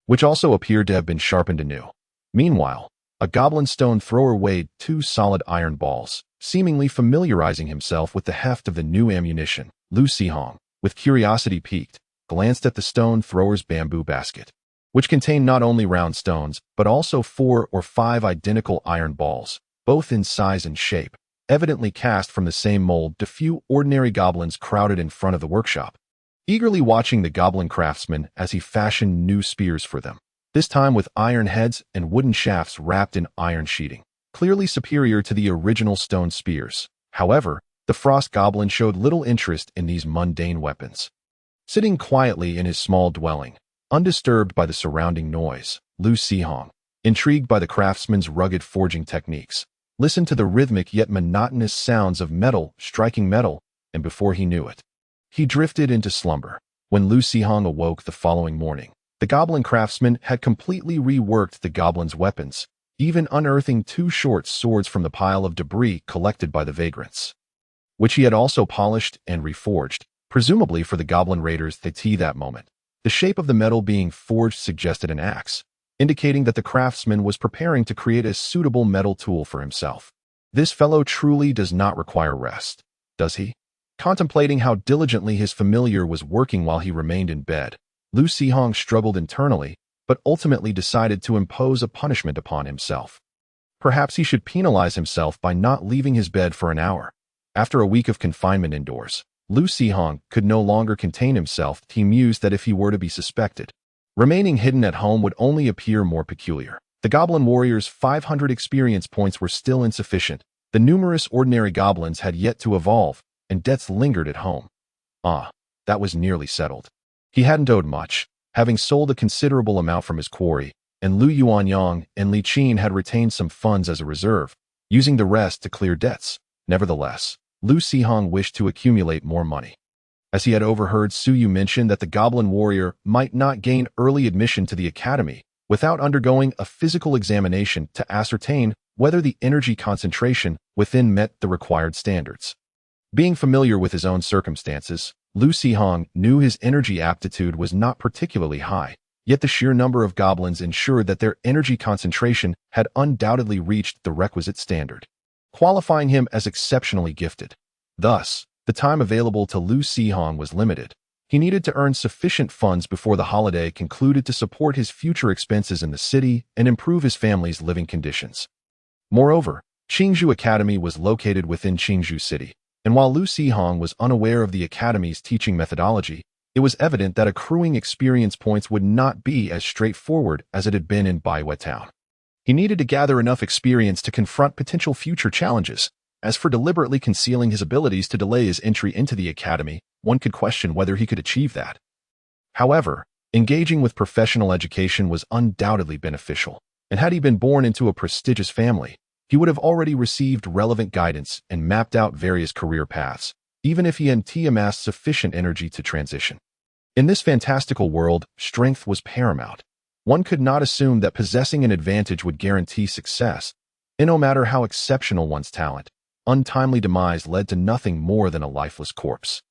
Speaker 1: which also appeared to have been sharpened anew. Meanwhile, a goblin stone thrower weighed 2 solid iron balls, seemingly familiarizing himself with the heft of the new ammunition. Lu Sihong, with curiosity piqued, glanced at the stone thrower's bamboo basket, which contained not only round stones, but also 4 or 5 identical iron balls, both in size and shape, evidently cast from the same mold. A few ordinary goblins crowded in front of the workshop, eagerly watching the goblin craftsman as he fashioned new spears for them, this time with iron heads and wooden shafts wrapped in iron sheeting, clearly superior to the original stone spears. However, the frost goblin showed little interest in these mundane weapons. Sitting quietly in his small dwelling, undisturbed by the surrounding noise, Lu Sihong, intrigued by the craftsman's rugged forging techniques, listened to the rhythmic yet monotonous sounds of metal striking metal, and before he knew it, he drifted into slumber. When Lu Sihong awoke the following morning, the goblin craftsman had completely reworked the goblin's weapons, even unearthing 2 short swords from the pile of debris collected by the vagrants, which he had also polished and reforged, presumably for the goblin raiders. That moment, the shape of the metal being forged suggested an axe, indicating that the craftsman was preparing to create a suitable metal tool for himself. This fellow truly does not require rest, does he? Contemplating how diligently his familiar was working while he remained in bed, Lu Sihong struggled internally, but ultimately decided to impose a punishment upon himself. Perhaps he should penalize himself by not leaving his bed for an hour. After a week of confinement indoors, Lu Sihong could no longer contain himself. He mused that if he were to be suspected, remaining hidden at home would only appear more peculiar. The goblin warrior's 500 experience points were still insufficient. The numerous ordinary goblins had yet to evolve, and debts lingered at home. That was nearly settled. He hadn't owed much, having sold a considerable amount from his quarry, and Lu Yuanyang and Li Qin had retained some funds as a reserve, using the rest to clear debts. Nevertheless, Lu Sihong wished to accumulate more money. As he had overheard Su Yu mention that the goblin warrior might not gain early admission to the academy without undergoing a physical examination to ascertain whether the energy concentration within met the required standards. Being familiar with his own circumstances, Lu Sihong knew his energy aptitude was not particularly high, yet the sheer number of goblins ensured that their energy concentration had undoubtedly reached the requisite standard, qualifying him as exceptionally gifted. Thus, the time available to Lu Sihong was limited. He needed to earn sufficient funds before the holiday concluded to support his future expenses in the city and improve his family's living conditions. Moreover, Qingzhou Academy was located within Qingzhou City, and while Lu Sihong was unaware of the academy's teaching methodology, it was evident that accruing experience points would not be as straightforward as it had been in Baiwei Town. He needed to gather enough experience to confront potential future challenges. As for deliberately concealing his abilities to delay his entry into the academy, one could question whether he could achieve that. However, engaging with professional education was undoubtedly beneficial, and had he been born into a prestigious family, he would have already received relevant guidance and mapped out various career paths, even if he hadn't amassed sufficient energy to transition. In this fantastical world, strength was paramount. One could not assume that possessing an advantage would guarantee success, and no matter how exceptional one's talent, untimely demise led to nothing more than a lifeless corpse.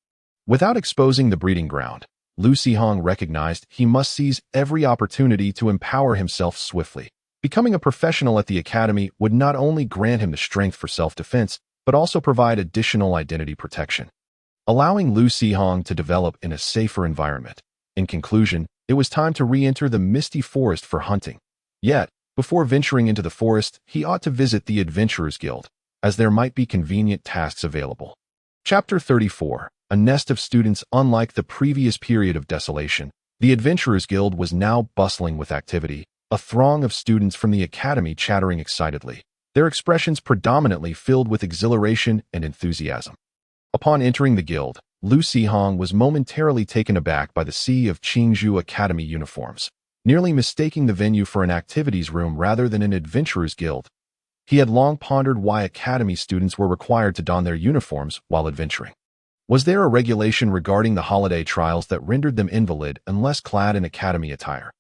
Speaker 1: Without exposing the breeding ground, Lu Sihong recognized he must seize every opportunity to empower himself swiftly. Becoming a professional at the academy would not only grant him the strength for self-defense, but also provide additional identity protection, allowing Lu Sihong to develop in a safer environment. In conclusion, it was time to re-enter the misty forest for hunting. Yet, before venturing into the forest, he ought to visit the Adventurers Guild, as there might be convenient tasks available. Chapter 34. A nest of students. Unlike the previous period of desolation, the Adventurers Guild was now bustling with activity, a throng of students from the academy chattering excitedly, their expressions predominantly filled with exhilaration and enthusiasm. Upon entering the guild, Lu Sihong was momentarily taken aback by the sea of Qingzhou Academy uniforms, nearly mistaking the venue for an activities room rather than an Adventurers Guild. He had long pondered why academy students were required to don their uniforms while adventuring. Was there a regulation regarding the holiday trials that rendered them invalid unless clad in academy attire?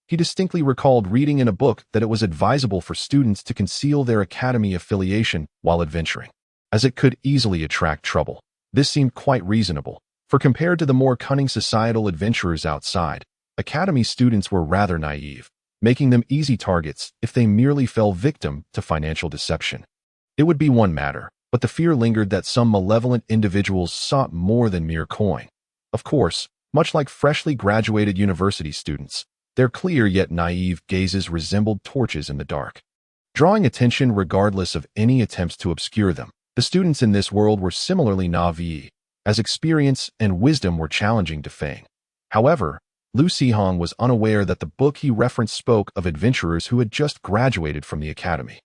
Speaker 1: He distinctly recalled reading in a book that it was advisable for students to conceal their academy affiliation while adventuring, as it could easily attract trouble. This seemed quite reasonable, for compared to the more cunning societal adventurers outside, academy students were rather naive, making them easy targets if they merely fell victim to financial deception. It would be one matter, but the fear lingered that some malevolent individuals sought more than mere coin. Of course, much like freshly graduated university students, their clear yet naive gazes resembled torches in the dark, drawing attention regardless of any attempts to obscure them. The students in this world were similarly naive, as experience and wisdom were challenging to feign. However, Lu Sihong was unaware that the book he referenced spoke of adventurers who had just graduated from the academy.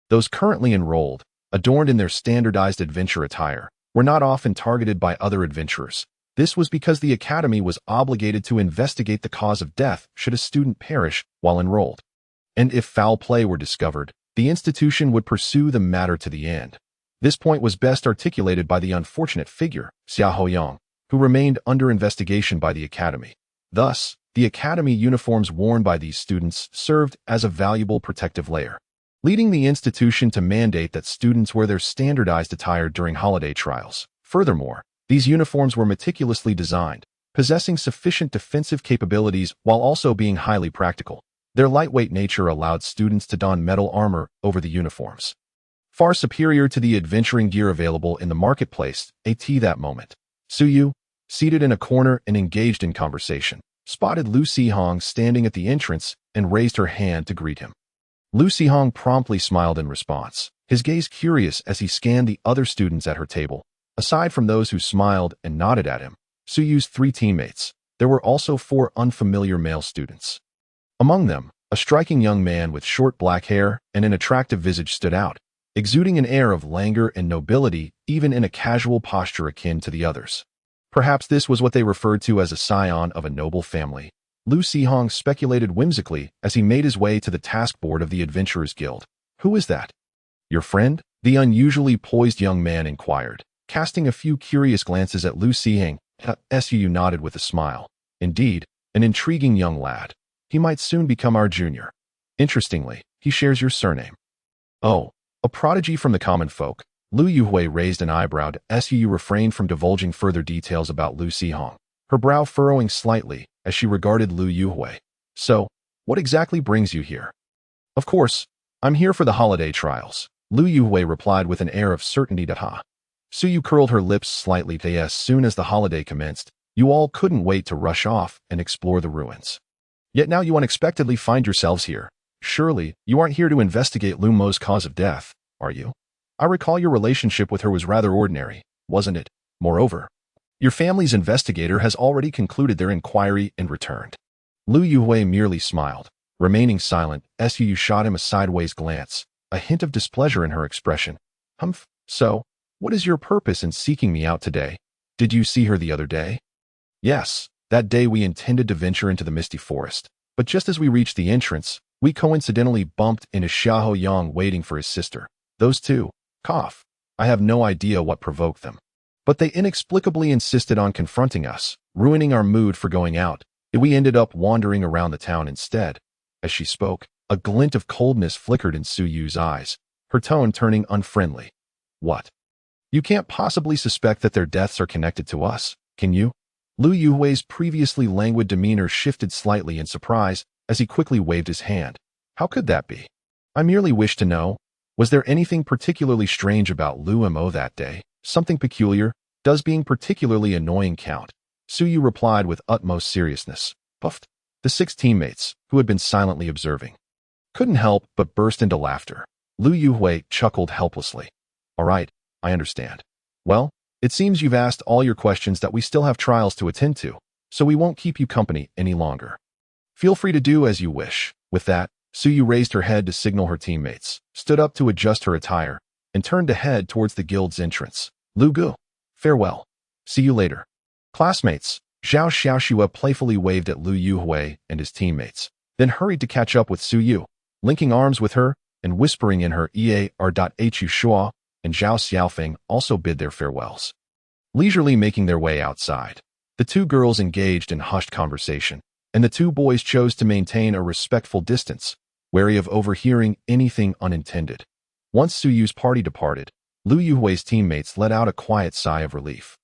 Speaker 1: Those currently enrolled, adorned in their standardized adventure attire, were not often targeted by other adventurers. This was because the academy was obligated to investigate the cause of death should a student perish while enrolled. And if foul play were discovered, the institution would pursue the matter to the end. This point was best articulated by the unfortunate figure, Xia Hoyang, who remained under investigation by the academy. Thus, the academy uniforms worn by these students served as a valuable protective layer, leading the institution to mandate that students wear their standardized attire during holiday trials. Furthermore, these uniforms were meticulously designed, possessing sufficient defensive capabilities while also being highly practical. Their lightweight nature allowed students to don metal armor over the uniforms, far superior to the adventuring gear available in the marketplace. At that moment, Su Yu, seated in a corner and engaged in conversation, spotted Lu Sihong standing at the entrance and raised her hand to greet him. Lu Sihong promptly smiled in response, his gaze curious as he scanned the other students at her table. Aside from those who smiled and nodded at him, Su Yu's 3 teammates, there were also 4 unfamiliar male students. Among them, a striking young man with short black hair and an attractive visage stood out, exuding an air of languor and nobility even in a casual posture akin to the others. Perhaps this was what they referred to as a scion of a noble family. Lu Sihong speculated whimsically as he made his way to the task board of the Adventurers Guild. Who is that? Your friend? The unusually poised young man inquired, casting a few curious glances at Lu Sihong. Su nodded with a smile. Indeed, an intriguing young lad. He might soon become our junior. Interestingly, he shares your surname. Oh, a prodigy from the common folk. Lu Yuhui raised an eyebrow. Su refrained from divulging further details about Lu Sihong, her brow furrowing slightly as she regarded Lu Yuhui. So, what exactly brings you here? Of course, I'm here for the holiday trials. Lu Yuhui replied with an air of certainty. Suyu curled her lips slightly. As soon as the holiday commenced, you all couldn't wait to rush off and explore the ruins. Yet now you unexpectedly find yourselves here. Surely, you aren't here to investigate Lu Mo's cause of death, are you? I recall your relationship with her was rather ordinary, wasn't it? Moreover, your family's investigator has already concluded their inquiry and returned. Lu Yuhui merely smiled, remaining silent. Su shot him a sideways glance, a hint of displeasure in her expression. Humph, so, what is your purpose in seeking me out today? Did you see her the other day? Yes, that day we intended to venture into the misty forest, but just as we reached the entrance, we coincidentally bumped into Xiahou Yang waiting for his sister. Those two, cough. I have no idea what provoked them. But they inexplicably insisted on confronting us, ruining our mood for going out, and we ended up wandering around the town instead. As she spoke, a glint of coldness flickered in Su Yu's eyes, her tone turning unfriendly. What? You can't possibly suspect that their deaths are connected to us, can you? Lu Yuhui's previously languid demeanor shifted slightly in surprise as he quickly waved his hand. How could that be? I merely wish to know, was there anything particularly strange about Lu Mo that day? Something peculiar? Does being particularly annoying count? Su Yu replied with utmost seriousness. Puffed. The 6 teammates, who had been silently observing, couldn't help but burst into laughter. Lu Yuhui chuckled helplessly. All right, I understand. Well, it seems you've asked all your questions that we still have trials to attend to, so we won't keep you company any longer. Feel free to do as you wish. With that, Su Yu raised her head to signal her teammates, stood up to adjust her attire, and turned to head towards the guild's entrance. Lu Gu, farewell. See you later. Classmates, Zhao Xiaoxua playfully waved at Lu Yuhui and his teammates, then hurried to catch up with Su Yu, linking arms with her and whispering in her ear. Hu Shua and Zhao Xiaofeng also bid their farewells. Leisurely making their way outside, the 2 girls engaged in hushed conversation, and the 2 boys chose to maintain a respectful distance, wary of overhearing anything unintended. Once Su Yu's party departed, Lu Yuhui's teammates let out a quiet sigh of relief.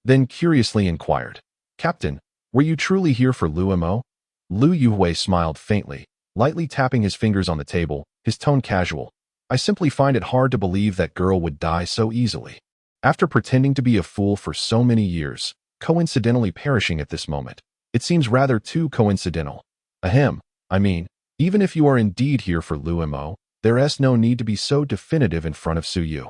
Speaker 1: Then curiously inquired, Captain, were you truly here for Lu Mo? Lu Yuhui smiled faintly, lightly tapping his fingers on the table, his tone casual. I simply find it hard to believe that girl would die so easily. After pretending to be a fool for so many years, coincidentally perishing at this moment. It seems rather too coincidental. Ahem, I mean, even if you are indeed here for Lu Mo, there's no need to be so definitive in front of Su Yu.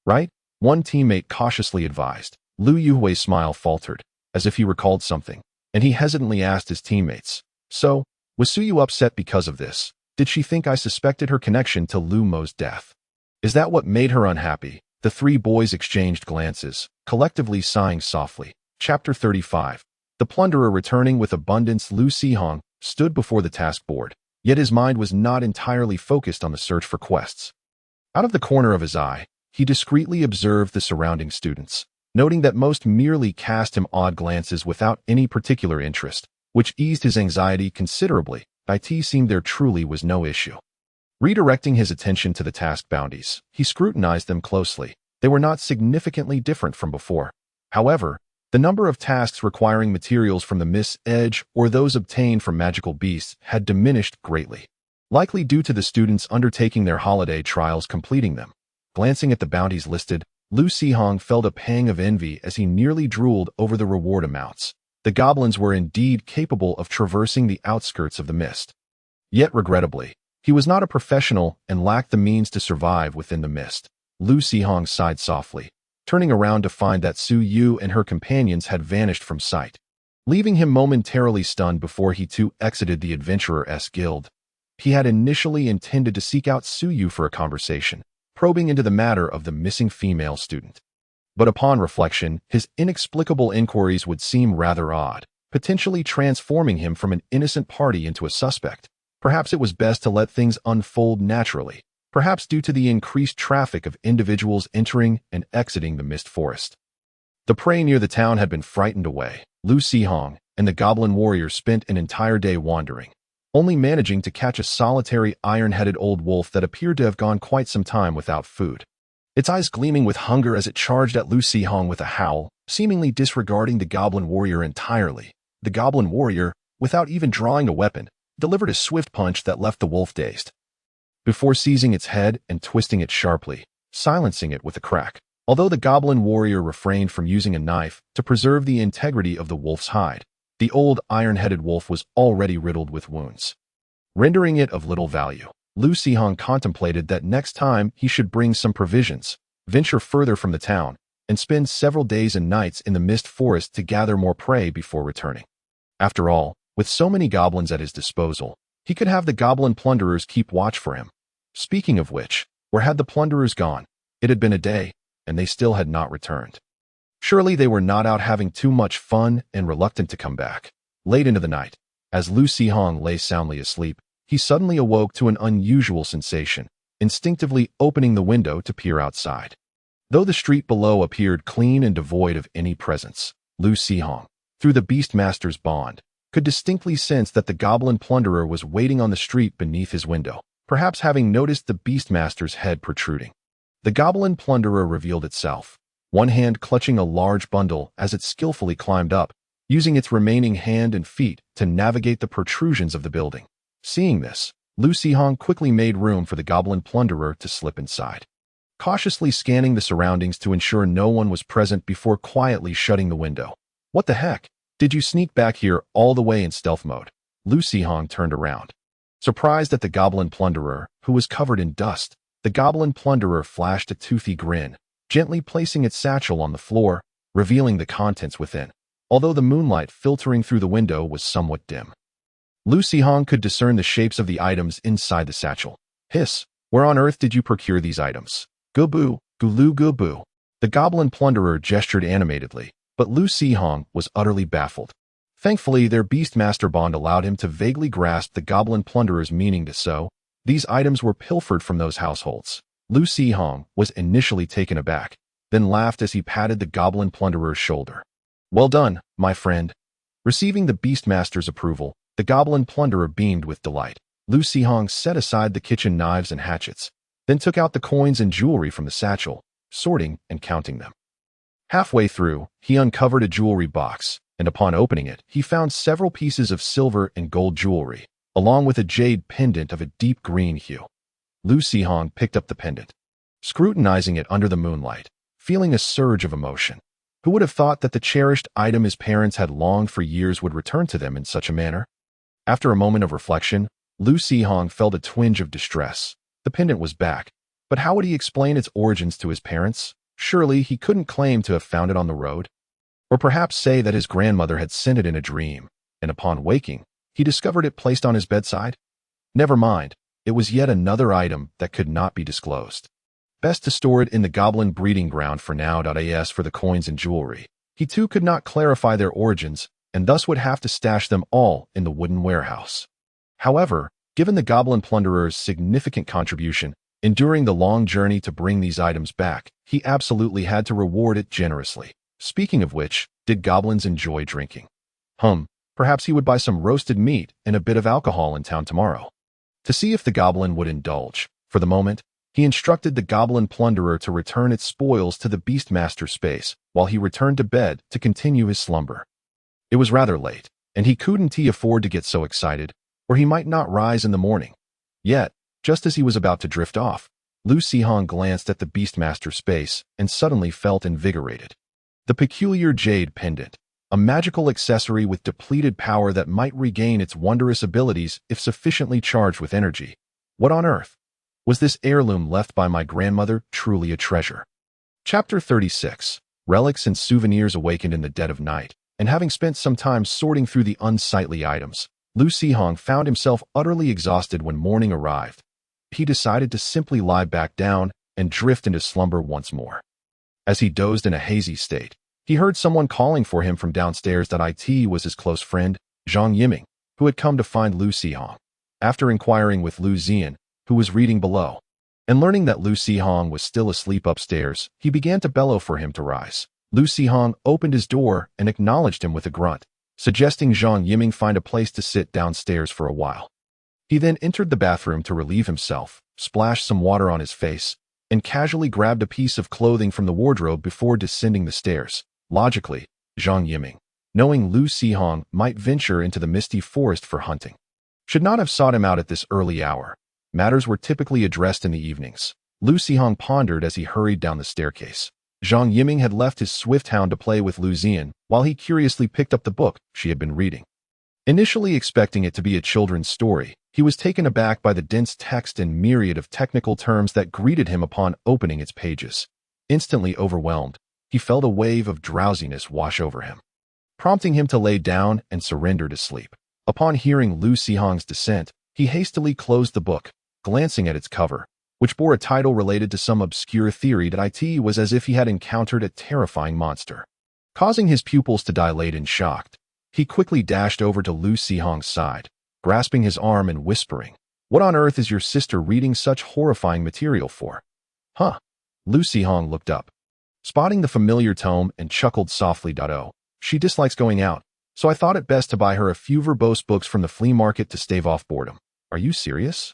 Speaker 1: Right? One teammate cautiously advised. Lu Yuhui's smile faltered, as if he recalled something, and he hesitantly asked his teammates, so, was Su Yu upset because of this? Did she think I suspected her connection to Lu Mo's death? Is that what made her unhappy? The 3 boys exchanged glances, collectively sighing softly. Chapter 35. The plunderer returning with abundance. Lu Sihong stood before the task board, yet his mind was not entirely focused on the search for quests. Out of the corner of his eye, he discreetly observed the surrounding students, noting that most merely cast him odd glances without any particular interest, which eased his anxiety considerably. It seemed there truly was no issue. Redirecting his attention to the task bounties, he scrutinized them closely. They were not significantly different from before. However, the number of tasks requiring materials from the Mist's Edge or those obtained from magical beasts had diminished greatly, likely due to the students undertaking their holiday trials completing them. Glancing at the bounties listed, Lu Sihong felt a pang of envy as he nearly drooled over the reward amounts. The goblins were indeed capable of traversing the outskirts of the mist. Yet regrettably, he was not a professional and lacked the means to survive within the mist. Lu Sihong sighed softly, turning around to find that Su Yu and her companions had vanished from sight, leaving him momentarily stunned before he too exited the Adventurers Guild. He had initially intended to seek out Su Yu for a conversation, probing into the matter of the missing female student. But upon reflection, his inexplicable inquiries would seem rather odd, potentially transforming him from an innocent party into a suspect. Perhaps it was best to let things unfold naturally, perhaps due to the increased traffic of individuals entering and exiting the mist forest. The prey near the town had been frightened away. Lu Sihong and the goblin warrior spent an entire day wandering, only managing to catch a solitary iron-headed old wolf that appeared to have gone quite some time without food. Its eyes gleaming with hunger as it charged at Lu Sihong with a howl, seemingly disregarding the goblin warrior entirely. The goblin warrior, without even drawing a weapon, delivered a swift punch that left the wolf dazed, before seizing its head and twisting it sharply, silencing it with a crack. Although the goblin warrior refrained from using a knife to preserve the integrity of the wolf's hide, the old iron-headed wolf was already riddled with wounds, rendering it of little value. Lu Sihong contemplated that next time he should bring some provisions, venture further from the town, and spend several days and nights in the mist forest to gather more prey before returning. After all, with so many goblins at his disposal, he could have the goblin plunderers keep watch for him. Speaking of which, where had the plunderers gone? It had been a day, and they still had not returned. Surely they were not out having too much fun and reluctant to come back. Late into the night, as Lu Sihong lay soundly asleep, he suddenly awoke to an unusual sensation, instinctively opening the window to peer outside. Though the street below appeared clean and devoid of any presence, Lu Sihong, through the Beastmaster's bond, could distinctly sense that the goblin plunderer was waiting on the street beneath his window, perhaps having noticed the Beastmaster's head protruding. The goblin plunderer revealed itself, one hand clutching a large bundle as it skillfully climbed up, using its remaining hand and feet to navigate the protrusions of the building. Seeing this, Lu Sihong quickly made room for the goblin plunderer to slip inside, cautiously scanning the surroundings to ensure no one was present before quietly shutting the window. "What the heck? Did you sneak back here all the way in stealth mode?" Lu Sihong turned around, surprised at the goblin plunderer, who was covered in dust. The goblin plunderer flashed a toothy grin, gently placing its satchel on the floor, revealing the contents within, although the moonlight filtering through the window was somewhat dim. Lu Sihong could discern the shapes of the items inside the satchel. "Hiss, where on earth did you procure these items?" "Gubu, gulu gubu." The goblin plunderer gestured animatedly, but Lu Sihong was utterly baffled. Thankfully, their Beastmaster bond allowed him to vaguely grasp the goblin plunderer's meaning to so. These items were pilfered from those households. Lu Sihong was initially taken aback, then laughed as he patted the goblin plunderer's shoulder. "Well done, my friend." Receiving the Beastmaster's approval, the goblin plunderer beamed with delight. Lu Sihong set aside the kitchen knives and hatchets, then took out the coins and jewelry from the satchel, sorting and counting them. Halfway through, he uncovered a jewelry box, and upon opening it, he found several pieces of silver and gold jewelry, along with a jade pendant of a deep green hue. Lu Sihong picked up the pendant, scrutinizing it under the moonlight, feeling a surge of emotion. Who would have thought that the cherished item his parents had longed for years would return to them in such a manner? After a moment of reflection, Lu Sihong felt a twinge of distress. The pendant was back, but how would he explain its origins to his parents? Surely he couldn't claim to have found it on the road. Or perhaps say that his grandmother had sent it in a dream, and upon waking, he discovered it placed on his bedside? Never mind, it was yet another item that could not be disclosed. Best to store it in the goblin breeding ground for now. As for the coins and jewelry, he too could not clarify their origins, and thus would have to stash them all in the wooden warehouse. However, given the goblin plunderer's significant contribution, enduring the long journey to bring these items back, he absolutely had to reward it generously. Speaking of which, did goblins enjoy drinking? Perhaps he would buy some roasted meat and a bit of alcohol in town tomorrow. To see if the goblin would indulge, for the moment, he instructed the goblin plunderer to return its spoils to the Beastmaster's space, while he returned to bed to continue his slumber. It was rather late, and he couldn't afford to get so excited, or he might not rise in the morning. Yet, just as he was about to drift off, Lu Sihong glanced at the Beastmaster's space and suddenly felt invigorated. The peculiar jade pendant, a magical accessory with depleted power that might regain its wondrous abilities if sufficiently charged with energy. What on earth? Was this heirloom left by my grandmother truly a treasure? Chapter 36. Relics and souvenirs. Awakened in the dead of night, and having spent some time sorting through the unsightly items, Lu Sihong found himself utterly exhausted when morning arrived. He decided to simply lie back down and drift into slumber once more. As he dozed in a hazy state, he heard someone calling for him from downstairs. It was his close friend, Zhang Yiming, who had come to find Lu Sihong. After inquiring with Lu Zian, who was reading below, and learning that Lu Sihong was still asleep upstairs, he began to bellow for him to rise. Lu Sihong opened his door and acknowledged him with a grunt, suggesting Zhang Yiming find a place to sit downstairs for a while. He then entered the bathroom to relieve himself, splashed some water on his face, and casually grabbed a piece of clothing from the wardrobe before descending the stairs. Logically, Zhang Yiming, knowing Lu Sihong might venture into the misty forest for hunting, should not have sought him out at this early hour. Matters were typically addressed in the evenings. Lu Sihong pondered as he hurried down the staircase. Zhang Yiming had left his swift hound to play with Lu Zian while he curiously picked up the book she had been reading. Initially expecting it to be a children's story, he was taken aback by the dense text and myriad of technical terms that greeted him upon opening its pages. Instantly overwhelmed, he felt a wave of drowsiness wash over him, prompting him to lay down and surrender to sleep. Upon hearing Lu Sihong's dissent, he hastily closed the book, glancing at its cover, which bore a title related to some obscure theory that it was as if he had encountered a terrifying monster. Causing his pupils to dilate in shock, he quickly dashed over to Lu Sihong's side, grasping his arm and whispering, "What on earth is your sister reading such horrifying material for?" "Huh?" Lu Sihong looked up, spotting the familiar tome, and chuckled softly. "Oh, she dislikes going out, so I thought it best to buy her a few verbose books from the flea market to stave off boredom." "Are you serious?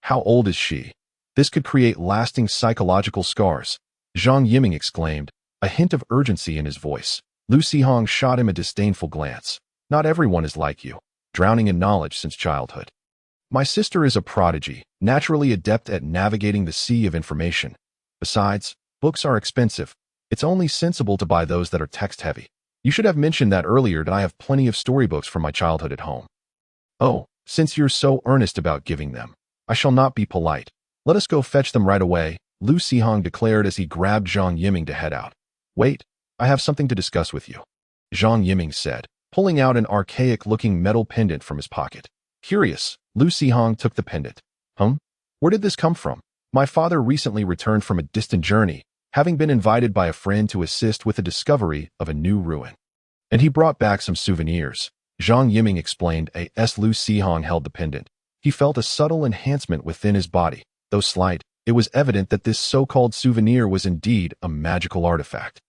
Speaker 1: How old is she? This could create lasting psychological scars," Zhang Yiming exclaimed, a hint of urgency in his voice. Lu Sihong shot him a disdainful glance. "Not everyone is like you, drowning in knowledge since childhood. My sister is a prodigy, naturally adept at navigating the sea of information. Besides, books are expensive. It's only sensible to buy those that are text-heavy. You should have mentioned that earlier. That I have plenty of storybooks from my childhood at home." "Oh, since you're so earnest about giving them, I shall not be polite. Let us go fetch them right away," Lu Sihong declared as he grabbed Zhang Yiming to head out. "Wait, I have something to discuss with you," Zhang Yiming said, pulling out an archaic-looking metal pendant from his pocket. Curious, Lu Sihong took the pendant. Where did this come from?" "My father recently returned from a distant journey, having been invited by a friend to assist with the discovery of a new ruin. And he brought back some souvenirs," Zhang Yiming explained as Lu Sihong held the pendant. He felt a subtle enhancement within his body. Though slight, it was evident that this so-called souvenir was indeed a magical artifact.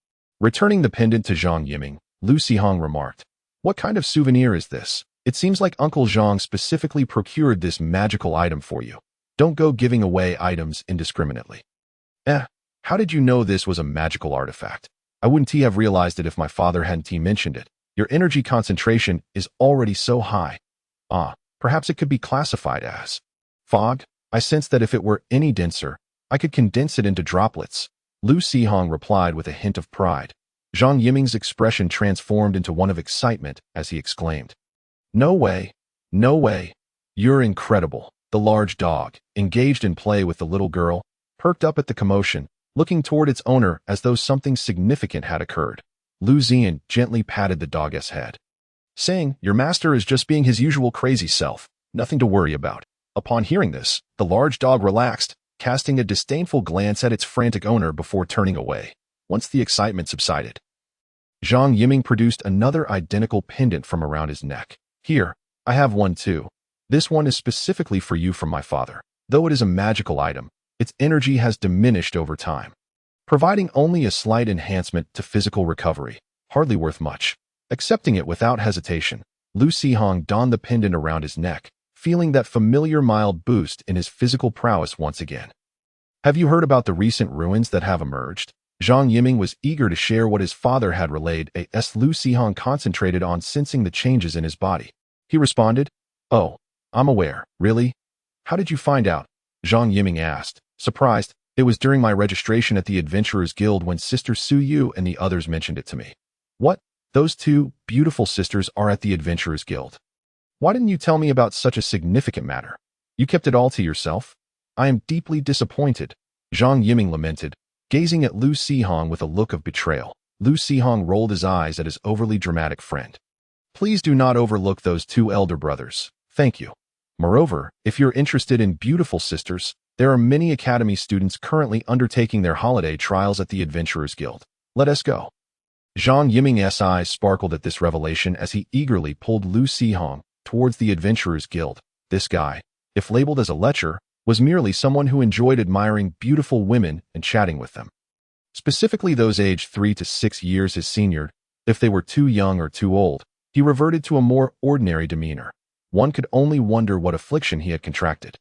Speaker 1: Returning the pendant to Zhang Yiming, Lu Sihong remarked, "What kind of souvenir is this? It seems like Uncle Zhang specifically procured this magical item for you. Don't go giving away items indiscriminately." How did you know this was a magical artifact? I wouldn't have realized it if my father hadn't mentioned it. Your energy concentration is already so high." Perhaps it could be classified as fog. I sensed that if it were any denser, I could condense it into droplets," Lu Sihong replied with a hint of pride. Zhang Yiming's expression transformed into one of excitement as he exclaimed, "No way! No way! You're incredible." The large dog, engaged in play with the little girl, perked up at the commotion, looking toward its owner as though something significant had occurred. Lu Zian gently patted the dog's head, saying, "Your master is just being his usual crazy self. Nothing to worry about." Upon hearing this, the large dog relaxed, casting a disdainful glance at its frantic owner before turning away. Once the excitement subsided, Zhang Yiming produced another identical pendant from around his neck. "Here, I have one too. This one is specifically for you from my father. Though it is a magical item, its energy has diminished over time, providing only a slight enhancement to physical recovery. Hardly worth much." Accepting it without hesitation, Lu Sihong donned the pendant around his neck, feeling that familiar mild boost in his physical prowess once again. "Have you heard about the recent ruins that have emerged?" Zhang Yiming was eager to share what his father had relayed as Lu Sihong concentrated on sensing the changes in his body. He responded, "Oh, I'm aware. Really? How did you find out?" Zhang Yiming asked, surprised. "It was during my registration at the Adventurers Guild when Sister Su Yu and the others mentioned it to me." "What? Those two beautiful sisters are at the Adventurers Guild? Why didn't you tell me about such a significant matter? You kept it all to yourself? I am deeply disappointed," Zhang Yiming lamented, gazing at Lu Sihong with a look of betrayal. Lu Sihong rolled his eyes at his overly dramatic friend. "Please do not overlook those two elder brothers. Thank you. Moreover, if you're interested in beautiful sisters, There are many Academy students currently undertaking their holiday trials at the Adventurers Guild. Let us go. Zhang Yiming's eyes sparkled at this revelation as he eagerly pulled Lu Sihong towards the Adventurers Guild. This guy, if labeled as a lecher, was merely someone who enjoyed admiring beautiful women and chatting with them. Specifically those aged 3 to 6 years his senior. If they were too young or too old, he reverted to a more ordinary demeanor. One could only wonder what affliction he had contracted.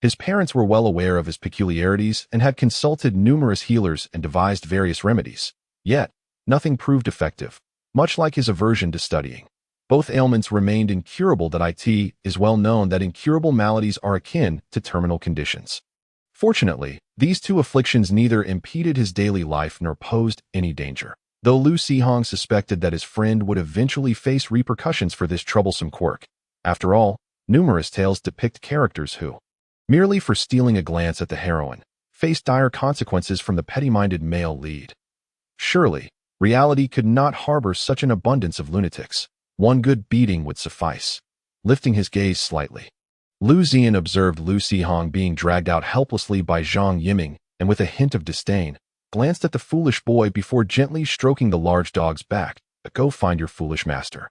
Speaker 1: His parents were well aware of his peculiarities and had consulted numerous healers and devised various remedies. Yet, nothing proved effective, much like his aversion to studying. Both ailments remained incurable. That it is well known that incurable maladies are akin to terminal conditions. Fortunately, these two afflictions neither impeded his daily life nor posed any danger. Though Lu Sihong suspected that his friend would eventually face repercussions for this troublesome quirk. After all, numerous tales depict characters who, merely for stealing a glance at the heroine, faced dire consequences from the petty-minded male lead. Surely, reality could not harbor such an abundance of lunatics. One good beating would suffice. Lifting his gaze slightly, Lu Zian observed Lu Sihong being dragged out helplessly by Zhang Yiming and with a hint of disdain, glanced at the foolish boy before gently stroking the large dog's back. Go find your foolish master,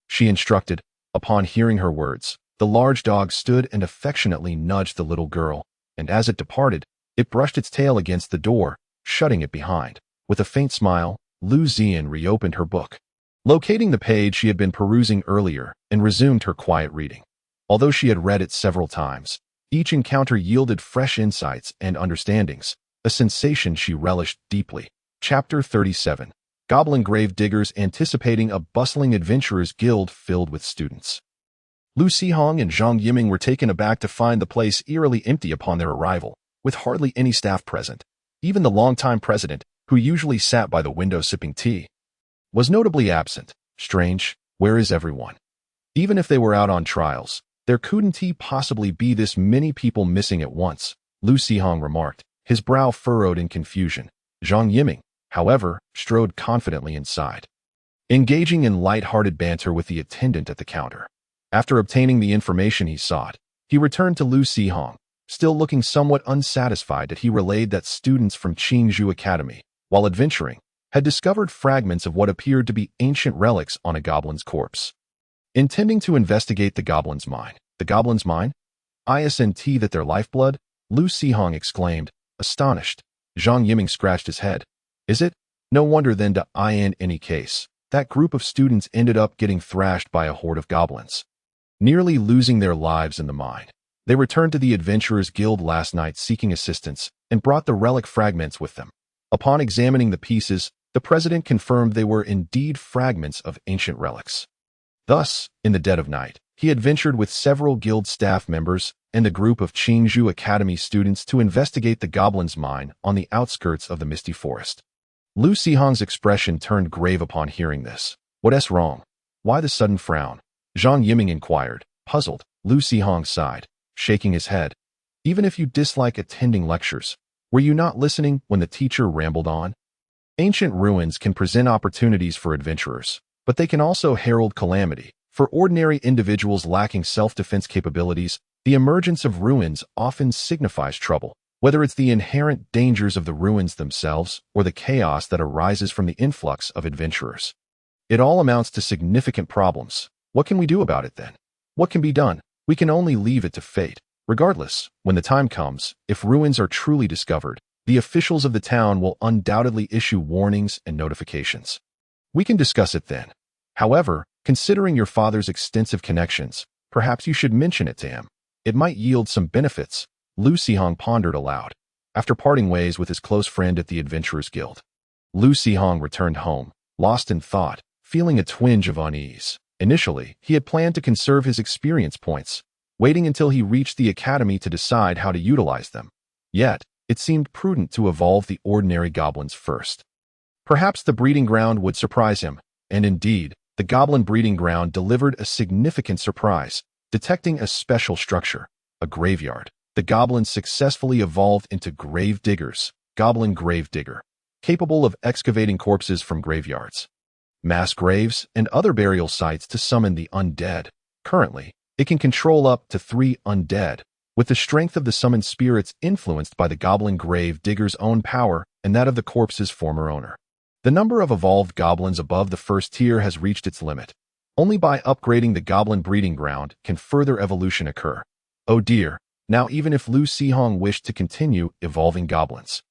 Speaker 1: she instructed. Upon hearing her words, the large dog stood and affectionately nudged the little girl, and as it departed, it brushed its tail against the door, shutting it behind. With a faint smile, Lu Zian reopened her book, locating the page she had been perusing earlier, and resumed her quiet reading. Although she had read it several times, each encounter yielded fresh insights and understandings, a sensation she relished deeply. Chapter 37. Goblin Grave Diggers. Anticipating a bustling adventurers guild filled with students, Lu Sihong and Zhang Yiming were taken aback to find the place eerily empty upon their arrival, with hardly any staff present. Even the longtime president, who usually sat by the window sipping tea, was notably absent. Strange, where is everyone? Even if they were out on trials, there couldn't possibly be this many people missing at once, Lu Sihong remarked, his brow furrowed in confusion. Zhang Yiming, however, strode confidently inside, engaging in light-hearted banter with the attendant at the counter. After obtaining the information he sought, he returned to Lu Sihong, still looking somewhat unsatisfied that he relayed that students from Qingzhou Academy, while adventuring, had discovered fragments of what appeared to be ancient relics on a goblin's corpse. Intending to investigate the goblin's mine. The goblin's mine? Isn't that their lifeblood? Lu Sihong exclaimed, astonished. Zhang Yiming scratched his head. Is it? No wonder then in any case, that group of students ended up getting thrashed by a horde of goblins, nearly losing their lives in the mine. They returned to the Adventurers Guild last night seeking assistance and brought the relic fragments with them. Upon examining the pieces, the president confirmed they were indeed fragments of ancient relics. Thus, in the dead of night, he had ventured with several guild staff members and a group of Qingzhou Academy students to investigate the goblin's mine on the outskirts of the misty forest. Lu Sihong's expression turned grave upon hearing this. What's wrong? Why the sudden frown? Zhang Yiming inquired, puzzled. Lu Sihong sighed, shaking his head. Even if you dislike attending lectures, were you not listening when the teacher rambled on? Ancient ruins can present opportunities for adventurers, but they can also herald calamity. For ordinary individuals lacking self-defense capabilities, the emergence of ruins often signifies trouble, whether it's the inherent dangers of the ruins themselves or the chaos that arises from the influx of adventurers. It all amounts to significant problems. What can we do about it then? What can be done? We can only leave it to fate. Regardless, when the time comes, if ruins are truly discovered, the officials of the town will undoubtedly issue warnings and notifications. We can discuss it then. However, considering your father's extensive connections, perhaps you should mention it to him. It might yield some benefits. Lu Sihong pondered aloud, after parting ways with his close friend at the Adventurers Guild. Lu Sihong returned home, lost in thought, feeling a twinge of unease. Initially, he had planned to conserve his experience points, waiting until he reached the academy to decide how to utilize them. Yet, it seemed prudent to evolve the ordinary goblins first. Perhaps the breeding ground would surprise him, and indeed, the goblin breeding ground delivered a significant surprise, detecting a special structure, a graveyard. The goblins successfully evolved into grave diggers, goblin grave digger, capable of excavating corpses from graveyards, mass graves, and other burial sites to summon the undead. Currently, it can control up to 3 undead, with the strength of the summoned spirits influenced by the goblin grave digger's own power and that of the corpse's former owner. The number of evolved goblins above the first tier has reached its limit. Only by upgrading the goblin breeding ground can further evolution occur. Oh dear, now even if Lu Sihong wished to continue evolving goblins,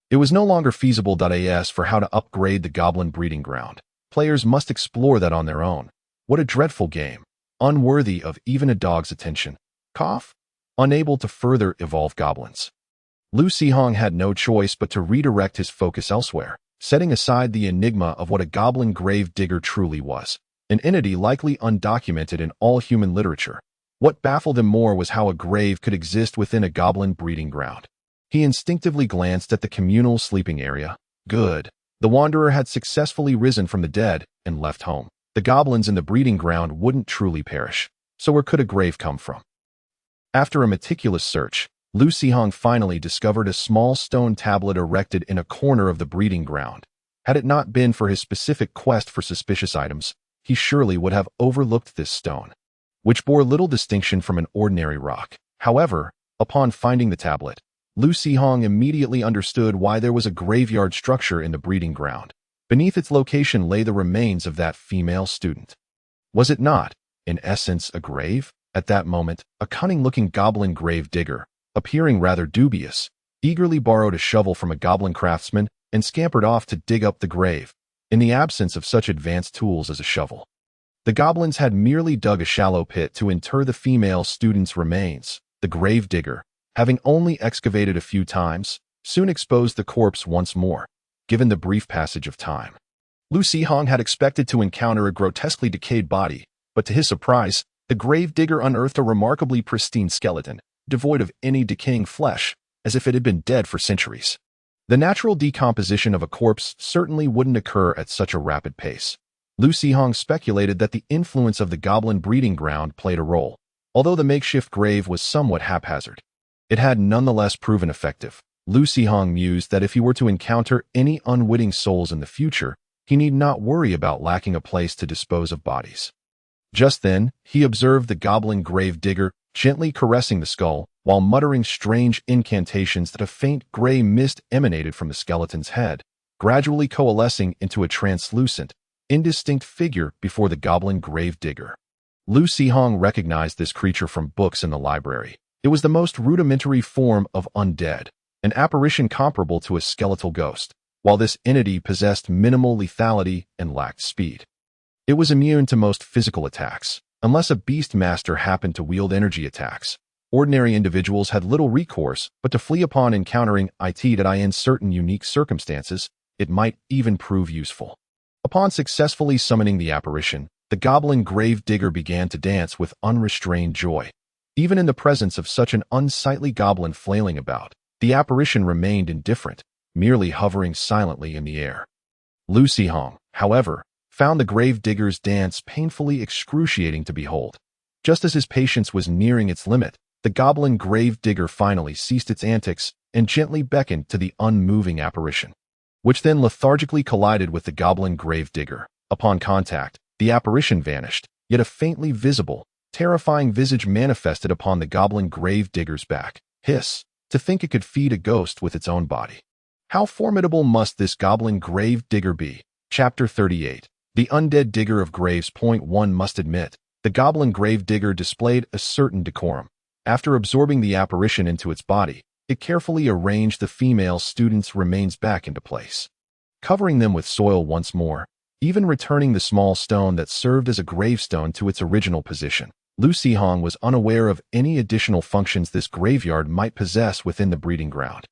Speaker 1: it was no longer feasible. As for how to upgrade the goblin breeding ground, players must explore that on their own. What a dreadful game, unworthy of even a dog's attention. Cough. Unable to further evolve goblins, Lu Sihong had no choice but to redirect his focus elsewhere, setting aside the enigma of what a goblin grave digger truly was, an entity likely undocumented in all human literature. What baffled him more was how a grave could exist within a goblin breeding ground. He instinctively glanced at the communal sleeping area. Good. The wanderer had successfully risen from the dead and left home. The goblins in the breeding ground wouldn't truly perish. So where could a grave come from? After a meticulous search, Lu Sihong finally discovered a small stone tablet erected in a corner of the breeding ground. Had it not been for his specific quest for suspicious items, he surely would have overlooked this stone, which bore little distinction from an ordinary rock. However, upon finding the tablet, Lu Sihong immediately understood why there was a graveyard structure in the breeding ground. Beneath its location lay the remains of that female student. Was it not, in essence, a grave? At that moment, a cunning-looking goblin grave digger, appearing rather dubious, eagerly borrowed a shovel from a goblin craftsman and scampered off to dig up the grave, in the absence of such advanced tools as a shovel. The goblins had merely dug a shallow pit to inter the female student's remains. The grave digger, having only excavated a few times, soon exposed the corpse once more, given the brief passage of time. Lu Sihong had expected to encounter a grotesquely decayed body, but to his surprise, the grave digger unearthed a remarkably pristine skeleton, devoid of any decaying flesh, as if it had been dead for centuries. The natural decomposition of a corpse certainly wouldn't occur at such a rapid pace. Lu Sihong speculated that the influence of the goblin breeding ground played a role, although the makeshift grave was somewhat haphazard. It had nonetheless proven effective. Lu Sihong mused that if he were to encounter any unwitting souls in the future, he need not worry about lacking a place to dispose of bodies. Just then, he observed the goblin grave digger gently caressing the skull while muttering strange incantations that a faint gray mist emanated from the skeleton's head, gradually coalescing into a translucent, indistinct figure before the goblin grave digger. Lu Sihong recognized this creature from books in the library. It was the most rudimentary form of undead, an apparition comparable to a skeletal ghost, while this entity possessed minimal lethality and lacked speed. It was immune to most physical attacks, unless a beast master happened to wield energy attacks. Ordinary individuals had little recourse but to flee upon encountering it. In certain unique circumstances, it might even prove useful. Upon successfully summoning the apparition, the goblin grave digger began to dance with unrestrained joy. Even in the presence of such an unsightly goblin flailing about, the apparition remained indifferent, merely hovering silently in the air. Lu Sihong, however, found the grave digger's dance painfully excruciating to behold. Just as his patience was nearing its limit, the goblin grave digger finally ceased its antics and gently beckoned to the unmoving apparition, which then lethargically collided with the goblin grave digger. Upon contact, the apparition vanished, yet a faintly visible, terrifying visage manifested upon the goblin grave digger's back. Hiss! To think it could feed a ghost with its own body. How formidable must this goblin grave digger be? Chapter 38. The Undead Digger of Graves. One must admit, the goblin grave digger displayed a certain decorum. After absorbing the apparition into its body, it carefully arranged the female student's remains back into place, covering them with soil once more, even returning the small stone that served as a gravestone to its original position. Lu Sihong was unaware of any additional functions this graveyard might possess within the breeding ground.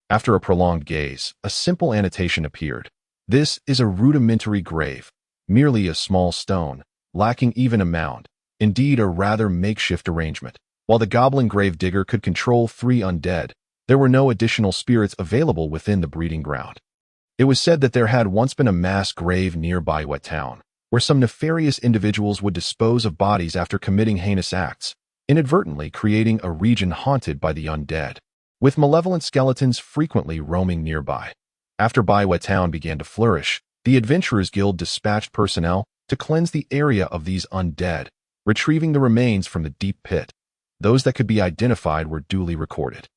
Speaker 1: After a prolonged gaze, a simple annotation appeared. This is a rudimentary grave, merely a small stone, lacking even a mound, indeed a rather makeshift arrangement. While the goblin grave digger could control 3 undead, there were no additional spirits available within the breeding ground. It was said that there had once been a mass grave nearby Wet Town, where some nefarious individuals would dispose of bodies after committing heinous acts, inadvertently creating a region haunted by the undead, with malevolent skeletons frequently roaming nearby. After Baiwa Town began to flourish, the Adventurers Guild dispatched personnel to cleanse the area of these undead, retrieving the remains from the deep pit. Those that could be identified were duly recorded,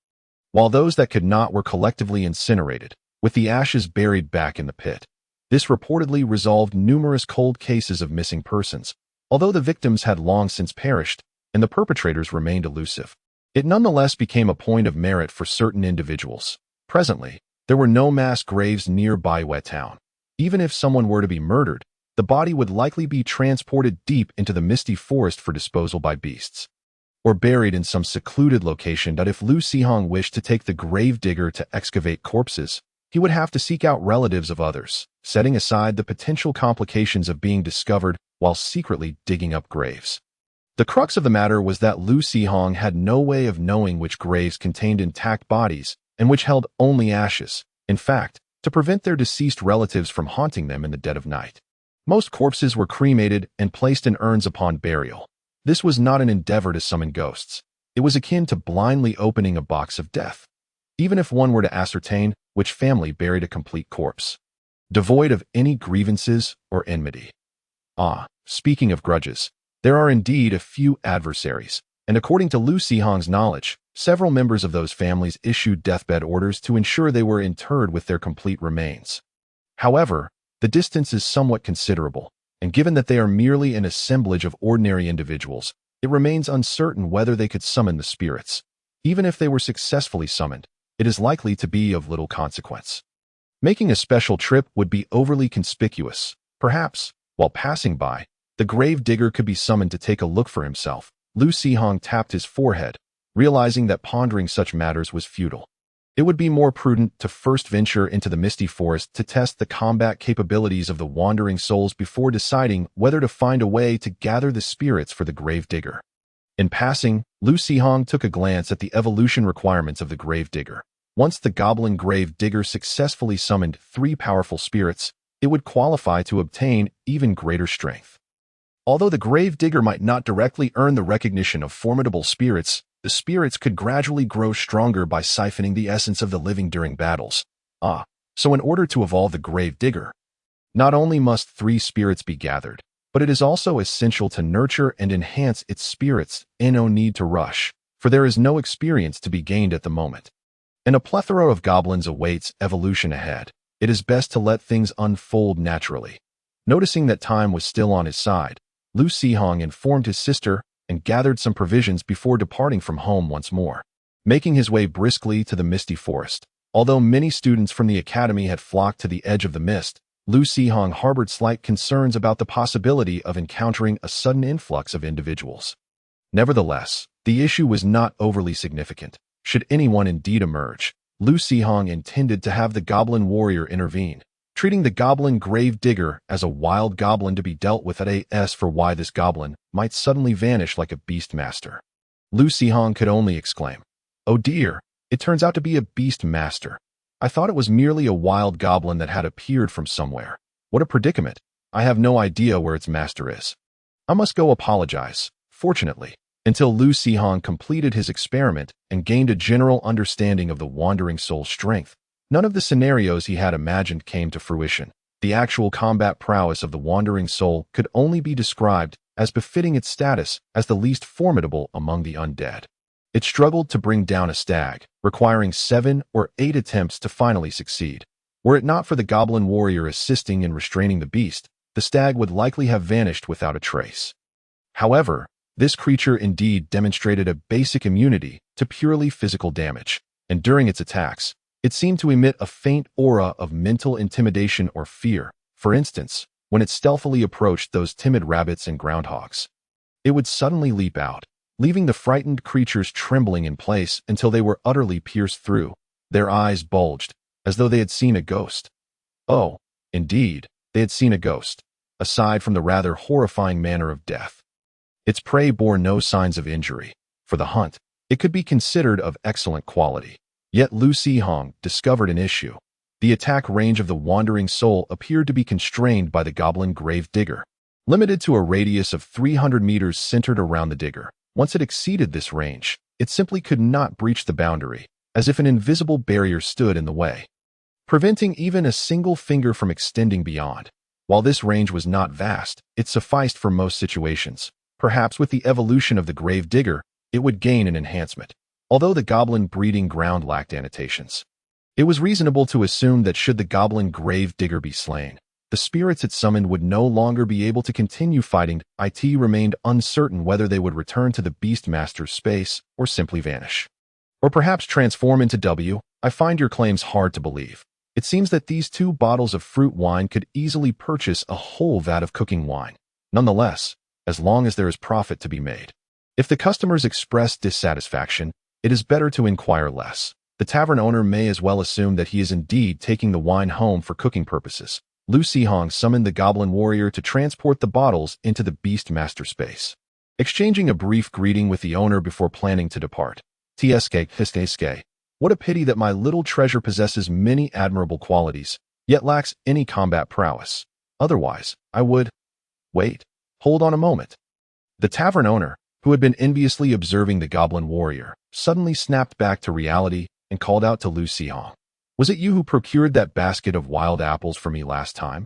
Speaker 1: while those that could not were collectively incinerated, with the ashes buried back in the pit. This reportedly resolved numerous cold cases of missing persons, although the victims had long since perished and the perpetrators remained elusive. It nonetheless became a point of merit for certain individuals. Presently, there were no mass graves nearby Wet Town. Even if someone were to be murdered, the body would likely be transported deep into the misty forest for disposal by beasts, or buried in some secluded location that if Lu Sihong wished to take the grave digger to excavate corpses, he would have to seek out relatives of others, setting aside the potential complications of being discovered while secretly digging up graves. The crux of the matter was that Lu Sihong had no way of knowing which graves contained intact bodies and which held only ashes. In fact, to prevent their deceased relatives from haunting them in the dead of night, most corpses were cremated and placed in urns upon burial. This was not an endeavor to summon ghosts. It was akin to blindly opening a box of death, even if one were to ascertain which family buried a complete corpse, devoid of any grievances or enmity. Speaking of grudges, there are indeed a few adversaries, and according to Lu Sihong's knowledge, several members of those families issued deathbed orders to ensure they were interred with their complete remains. However, the distance is somewhat considerable, and given that they are merely an assemblage of ordinary individuals, it remains uncertain whether they could summon the spirits. Even if they were successfully summoned, it is likely to be of little consequence. Making a special trip would be overly conspicuous. Perhaps, while passing by, the grave digger could be summoned to take a look for himself. Lu Sihong tapped his forehead, realizing that pondering such matters was futile. It would be more prudent to first venture into the misty forest to test the combat capabilities of the wandering souls before deciding whether to find a way to gather the spirits for the grave digger. In passing, Lu Sihong took a glance at the evolution requirements of the grave digger. Once the goblin grave digger successfully summoned 3 powerful spirits, it would qualify to obtain even greater strength. Although the grave digger might not directly earn the recognition of formidable spirits, the spirits could gradually grow stronger by siphoning the essence of the living during battles. So in order to evolve the grave digger, not only must 3 spirits be gathered, but it is also essential to nurture and enhance its spirits. No need to rush, for there is no experience to be gained at the moment, and a plethora of goblins awaits evolution ahead. It is best to let things unfold naturally. Noticing that time was still on his side, Lu Sihong informed his sister and gathered some provisions before departing from home once more, making his way briskly to the misty forest. Although many students from the academy had flocked to the edge of the mist, Lu Sihong harbored slight concerns about the possibility of encountering a sudden influx of individuals. Nevertheless, the issue was not overly significant. Should anyone indeed emerge, Lu Sihong intended to have the goblin warrior intervene, treating the goblin grave digger as a wild goblin to be dealt with at as for why this goblin might suddenly vanish like a beast master. Lu Sihong could only exclaim, "Oh dear, it turns out to be a beast master. I thought it was merely a wild goblin that had appeared from somewhere. What a predicament. I have no idea where its master is. I must go apologize." Fortunately, until Lu Sihong completed his experiment and gained a general understanding of the wandering soul's strength, none of the scenarios he had imagined came to fruition. The actual combat prowess of the wandering soul could only be described as befitting its status as the least formidable among the undead. It struggled to bring down a stag, requiring 7 or 8 attempts to finally succeed. Were it not for the goblin warrior assisting in restraining the beast, the stag would likely have vanished without a trace. However, this creature indeed demonstrated a basic immunity to purely physical damage, and during its attacks, it seemed to emit a faint aura of mental intimidation or fear. For instance, when it stealthily approached those timid rabbits and groundhogs, it would suddenly leap out, leaving the frightened creatures trembling in place until they were utterly pierced through. Their eyes bulged, as though they had seen a ghost. Oh, indeed, they had seen a ghost, aside from the rather horrifying manner of death. Its prey bore no signs of injury. For the hunt, it could be considered of excellent quality. Yet Lu Sihong discovered an issue. The attack range of the wandering soul appeared to be constrained by the goblin grave digger, limited to a radius of 300 meters centered around the digger. Once it exceeded this range, it simply could not breach the boundary, as if an invisible barrier stood in the way, preventing even a single finger from extending beyond. While this range was not vast, it sufficed for most situations. Perhaps with the evolution of the grave digger, it would gain an enhancement. Although the goblin breeding ground lacked annotations, it was reasonable to assume that should the goblin grave digger be slain, the spirits it summoned would no longer be able to continue fighting. It remained uncertain whether they would return to the Beastmaster's space or simply vanish. Or perhaps transform into W. I find your claims hard to believe. It seems that these 2 bottles of fruit wine could easily purchase a whole vat of cooking wine. Nonetheless, as long as there is profit to be made. If the customers express dissatisfaction, it is better to inquire less. The tavern owner may as well assume that he is indeed taking the wine home for cooking purposes. Lu Sihong summoned the goblin warrior to transport the bottles into the Beastmaster space. Exchanging a brief greeting with the owner before planning to depart. Tsk. What a pity that my little treasure possesses many admirable qualities, yet lacks any combat prowess. Otherwise, I would... Wait. Hold on a moment. The tavern owner, who had been enviously observing the goblin warrior, suddenly snapped back to reality and called out to Lu Sihong. Was it you who procured that basket of wild apples for me last time?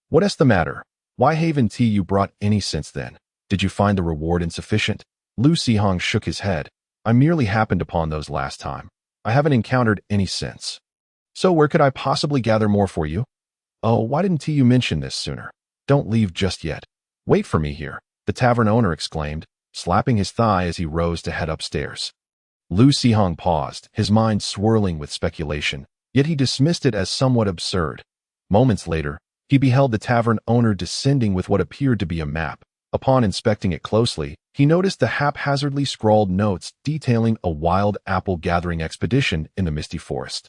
Speaker 1: What's the matter? Why haven't you brought any since then? Did you find the reward insufficient? Lu Sihong shook his head. I merely happened upon those last time. I haven't encountered any since. So where could I possibly gather more for you? Oh, why didn't you mention this sooner? Don't leave just yet. Wait for me here, the tavern owner exclaimed, slapping his thigh as he rose to head upstairs. Lu Sihong paused, his mind swirling with speculation, yet he dismissed it as somewhat absurd. Moments later, he beheld the tavern owner descending with what appeared to be a map. Upon inspecting it closely, he noticed the haphazardly scrawled notes detailing a wild apple gathering expedition in the misty forest.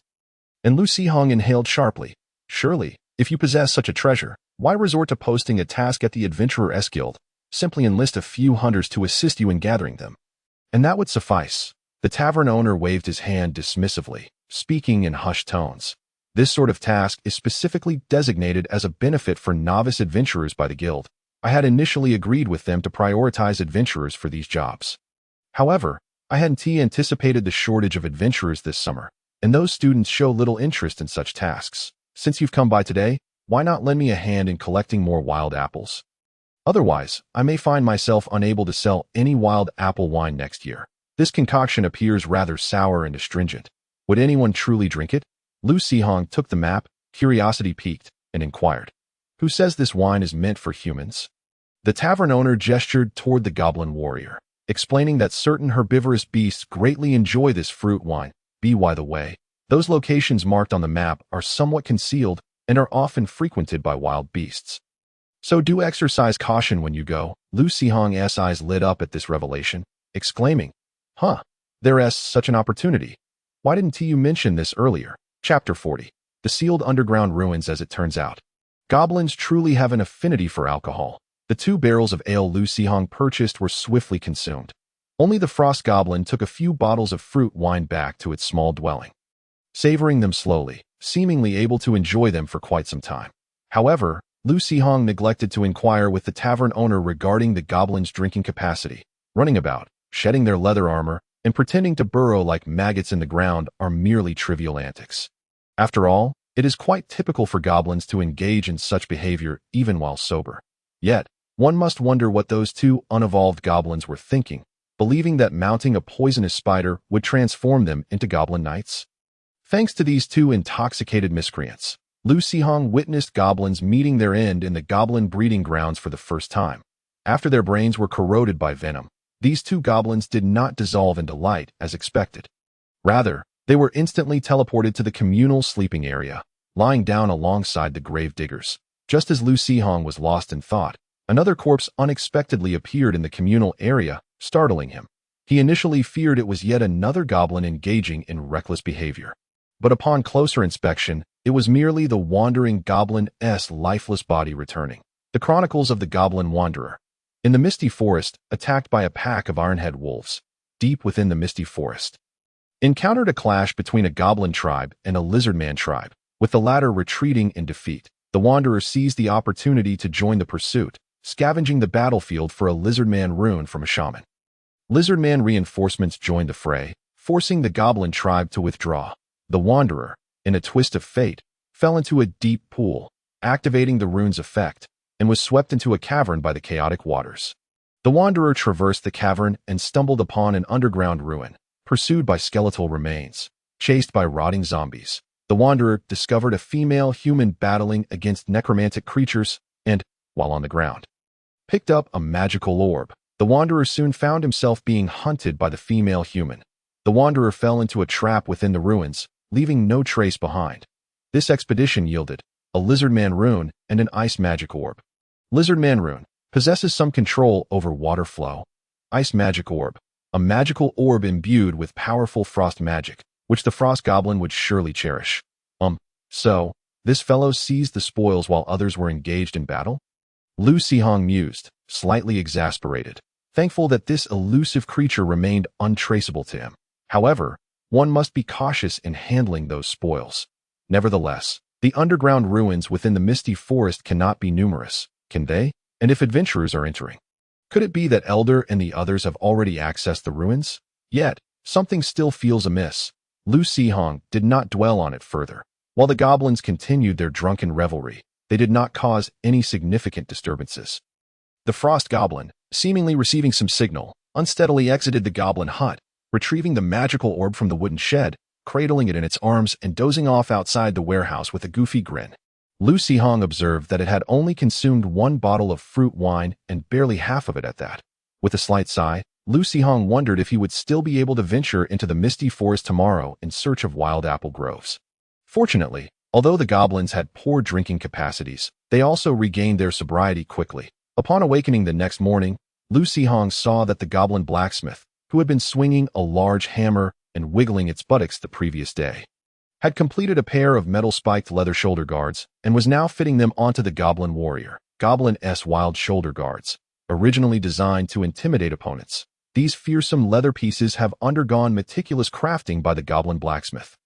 Speaker 1: And Lu Sihong inhaled sharply. Surely, if you possess such a treasure, why resort to posting a task at the Adventurers Guild? Simply enlist a few hunters to assist you in gathering them. And that would suffice. The tavern owner waved his hand dismissively, speaking in hushed tones. This sort of task is specifically designated as a benefit for novice adventurers by the guild. I had initially agreed with them to prioritize adventurers for these jobs. However, I hadn't anticipated the shortage of adventurers this summer, and those students show little interest in such tasks. Since you've come by today, why not lend me a hand in collecting more wild apples? Otherwise, I may find myself unable to sell any wild apple wine next year. This concoction appears rather sour and astringent. Would anyone truly drink it? Lu Sihong took the map, curiosity piqued, and inquired. Who says this wine is meant for humans? The tavern owner gestured toward the goblin warrior, explaining that certain herbivorous beasts greatly enjoy this fruit wine. By the way, those locations marked on the map are somewhat concealed and are often frequented by wild beasts. So do exercise caution when you go. Lu Sihong's eyes lit up at this revelation, exclaiming, There's such an opportunity. Why didn't you mention this earlier? Chapter 40. The Sealed Underground Ruins. As it turns out, goblins truly have an affinity for alcohol. The 2 barrels of ale Lu Sihong purchased were swiftly consumed. Only the frost goblin took a few bottles of fruit wine back to its small dwelling, savoring them slowly, seemingly able to enjoy them for quite some time. However, Lu Sihong neglected to inquire with the tavern owner regarding the goblins' drinking capacity. Running about, shedding their leather armor, and pretending to burrow like maggots in the ground are merely trivial antics. After all, it is quite typical for goblins to engage in such behavior even while sober. Yet, one must wonder what those 2 unevolved goblins were thinking, believing that mounting a poisonous spider would transform them into goblin knights. Thanks to these 2 intoxicated miscreants, Lu Sihong witnessed goblins meeting their end in the goblin breeding grounds for the first time. After their brains were corroded by venom, these 2 goblins did not dissolve into light as expected. Rather, they were instantly teleported to the communal sleeping area, lying down alongside the grave diggers. Just as Lu Sihong was lost in thought, another corpse unexpectedly appeared in the communal area, startling him. He initially feared it was yet another goblin engaging in reckless behavior. But upon closer inspection, it was merely the wandering goblin's lifeless body returning. The Chronicles of the Goblin Wanderer. In the misty forest, attacked by a pack of ironhead wolves, deep within the misty forest, encountered a clash between a goblin tribe and a lizardman tribe, with the latter retreating in defeat. The wanderer seized the opportunity to join the pursuit, scavenging the battlefield for a lizardman rune from a shaman. Lizardman reinforcements joined the fray, forcing the goblin tribe to withdraw. The wanderer, in a twist of fate, fell into a deep pool, activating the rune's effect, and was swept into a cavern by the chaotic waters. The wanderer traversed the cavern and stumbled upon an underground ruin, pursued by skeletal remains, chased by rotting zombies. The wanderer discovered a female human battling against necromantic creatures and, while on the ground, picked up a magical orb. The wanderer soon found himself being hunted by the female human. The wanderer fell into a trap within the ruins, leaving no trace behind. This expedition yielded a Lizardman rune and an ice magic orb. Lizardman rune possesses some control over water flow. Ice magic orb, a magical orb imbued with powerful frost magic, which the frost goblin would surely cherish. So, this fellow seized the spoils while others were engaged in battle? Lu Sihong mused, slightly exasperated, thankful that this elusive creature remained untraceable to him. However, one must be cautious in handling those spoils. Nevertheless, the underground ruins within the misty forest cannot be numerous, can they? And if adventurers are entering, could it be that Elder and the others have already accessed the ruins? Yet, something still feels amiss. Lu Sihong did not dwell on it further. While the goblins continued their drunken revelry, they did not cause any significant disturbances. The frost goblin, seemingly receiving some signal, unsteadily exited the goblin hut, retrieving the magical orb from the wooden shed, cradling it in its arms and dozing off outside the warehouse with a goofy grin. Lu Sihong observed that it had only consumed one bottle of fruit wine and barely half of it at that. With a slight sigh, Lu Sihong wondered if he would still be able to venture into the misty forest tomorrow in search of wild apple groves. Fortunately, although the goblins had poor drinking capacities, they also regained their sobriety quickly. Upon awakening the next morning, Lu Sihong saw that the goblin blacksmith, who had been swinging a large hammer and wiggling its buttocks the previous day, had completed a pair of metal-spiked leather shoulder guards and was now fitting them onto the goblin warrior. Goblin-S wild shoulder guards, originally designed to intimidate opponents. These fearsome leather pieces have undergone meticulous crafting by the goblin blacksmith.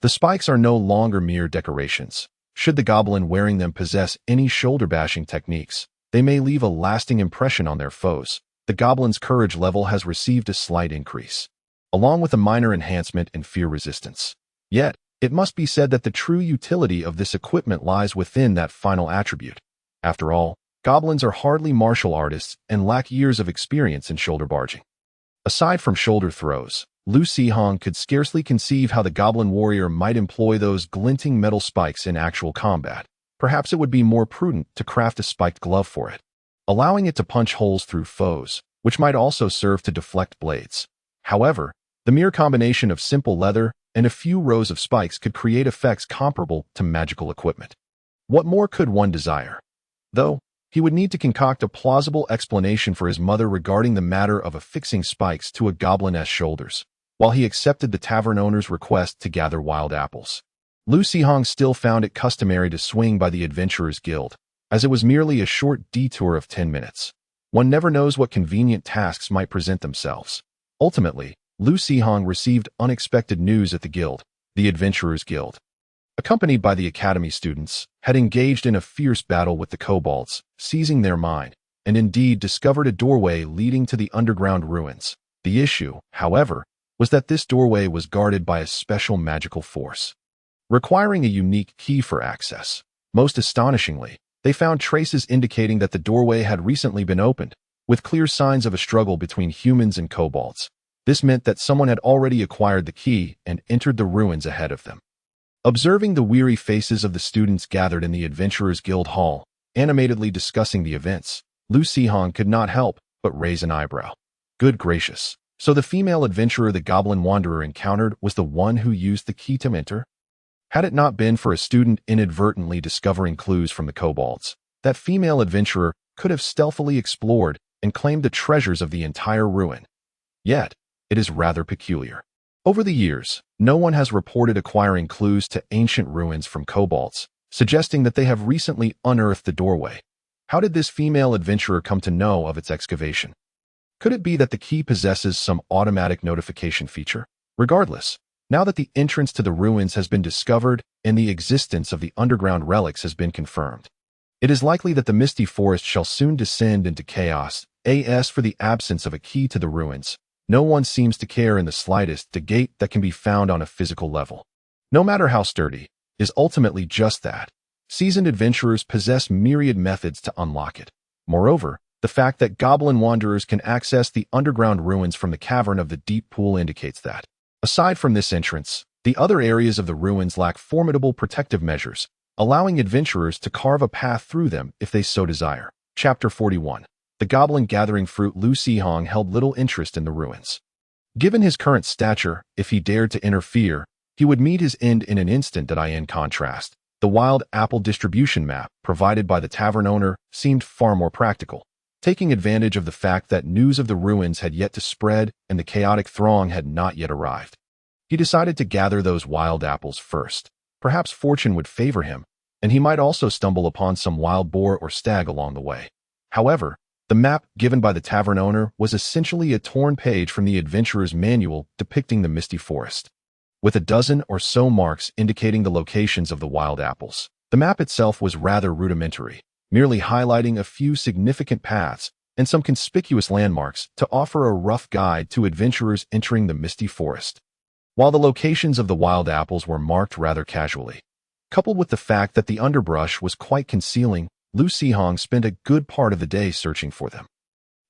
Speaker 1: The spikes are no longer mere decorations. Should the goblin wearing them possess any shoulder-bashing techniques, they may leave a lasting impression on their foes. The goblin's courage level has received a slight increase, along with a minor enhancement in fear resistance. Yet, it must be said that the true utility of this equipment lies within that final attribute. After all, goblins are hardly martial artists and lack years of experience in shoulder barging. Aside from shoulder throws, Lu Sihong could scarcely conceive how the goblin warrior might employ those glinting metal spikes in actual combat. Perhaps it would be more prudent to craft a spiked glove for it, allowing it to punch holes through foes, which might also serve to deflect blades. However, the mere combination of simple leather and a few rows of spikes could create effects comparable to magical equipment. What more could one desire? Though, he would need to concoct a plausible explanation for his mother regarding the matter of affixing spikes to a goblin-esque shoulders, while he accepted the tavern owner's request to gather wild apples. Lu Sihong still found it customary to swing by the Adventurers Guild, as it was merely a short detour of 10 minutes. One never knows what convenient tasks might present themselves. Ultimately, Lu Sihong received unexpected news at the guild. The Adventurers Guild, accompanied by the academy students, had engaged in a fierce battle with the kobolds, seizing their mine, and indeed discovered a doorway leading to the underground ruins. The issue, however, was that this doorway was guarded by a special magical force, requiring a unique key for access. Most astonishingly, they found traces indicating that the doorway had recently been opened, with clear signs of a struggle between humans and kobolds. This meant that someone had already acquired the key and entered the ruins ahead of them. Observing the weary faces of the students gathered in the Adventurers Guild Hall, animatedly discussing the events, Lu Sihong could not help but raise an eyebrow. Good gracious. So the female adventurer the goblin wanderer encountered was the one who used the key to enter? Had it not been for a student inadvertently discovering clues from the kobolds, that female adventurer could have stealthily explored and claimed the treasures of the entire ruin. Yet, it is rather peculiar. Over the years, no one has reported acquiring clues to ancient ruins from kobolds, suggesting that they have recently unearthed the doorway. How did this female adventurer come to know of its excavation? Could it be that the key possesses some automatic notification feature? Regardless, now that the entrance to the ruins has been discovered and the existence of the underground relics has been confirmed, it is likely that the misty forest shall soon descend into chaos. As for the absence of a key to the ruins, no one seems to care in the slightest. The gate that can be found on a physical level, no matter how sturdy, is ultimately just that. Seasoned adventurers possess myriad methods to unlock it. Moreover, The fact that goblin wanderers can access the underground ruins from the cavern of the deep pool indicates that. Aside from this entrance, the other areas of the ruins lack formidable protective measures, allowing adventurers to carve a path through them if they so desire. Chapter 41. The goblin gathering fruit. Lu Sihong held little interest in the ruins. Given his current stature, if he dared to interfere, he would meet his end in an instant. In contrast, the wild apple distribution map provided by the tavern owner seemed far more practical. Taking advantage of the fact that news of the ruins had yet to spread and the chaotic throng had not yet arrived, he decided to gather those wild apples first. Perhaps fortune would favor him, and he might also stumble upon some wild boar or stag along the way. However, the map given by the tavern owner was essentially a torn page from the adventurer's manual depicting the misty forest, with a dozen or so marks indicating the locations of the wild apples. The map itself was rather rudimentary, merely highlighting a few significant paths and some conspicuous landmarks to offer a rough guide to adventurers entering the misty forest. While the locations of the wild apples were marked rather casually, coupled with the fact that the underbrush was quite concealing, Lu Sihong spent a good part of the day searching for them.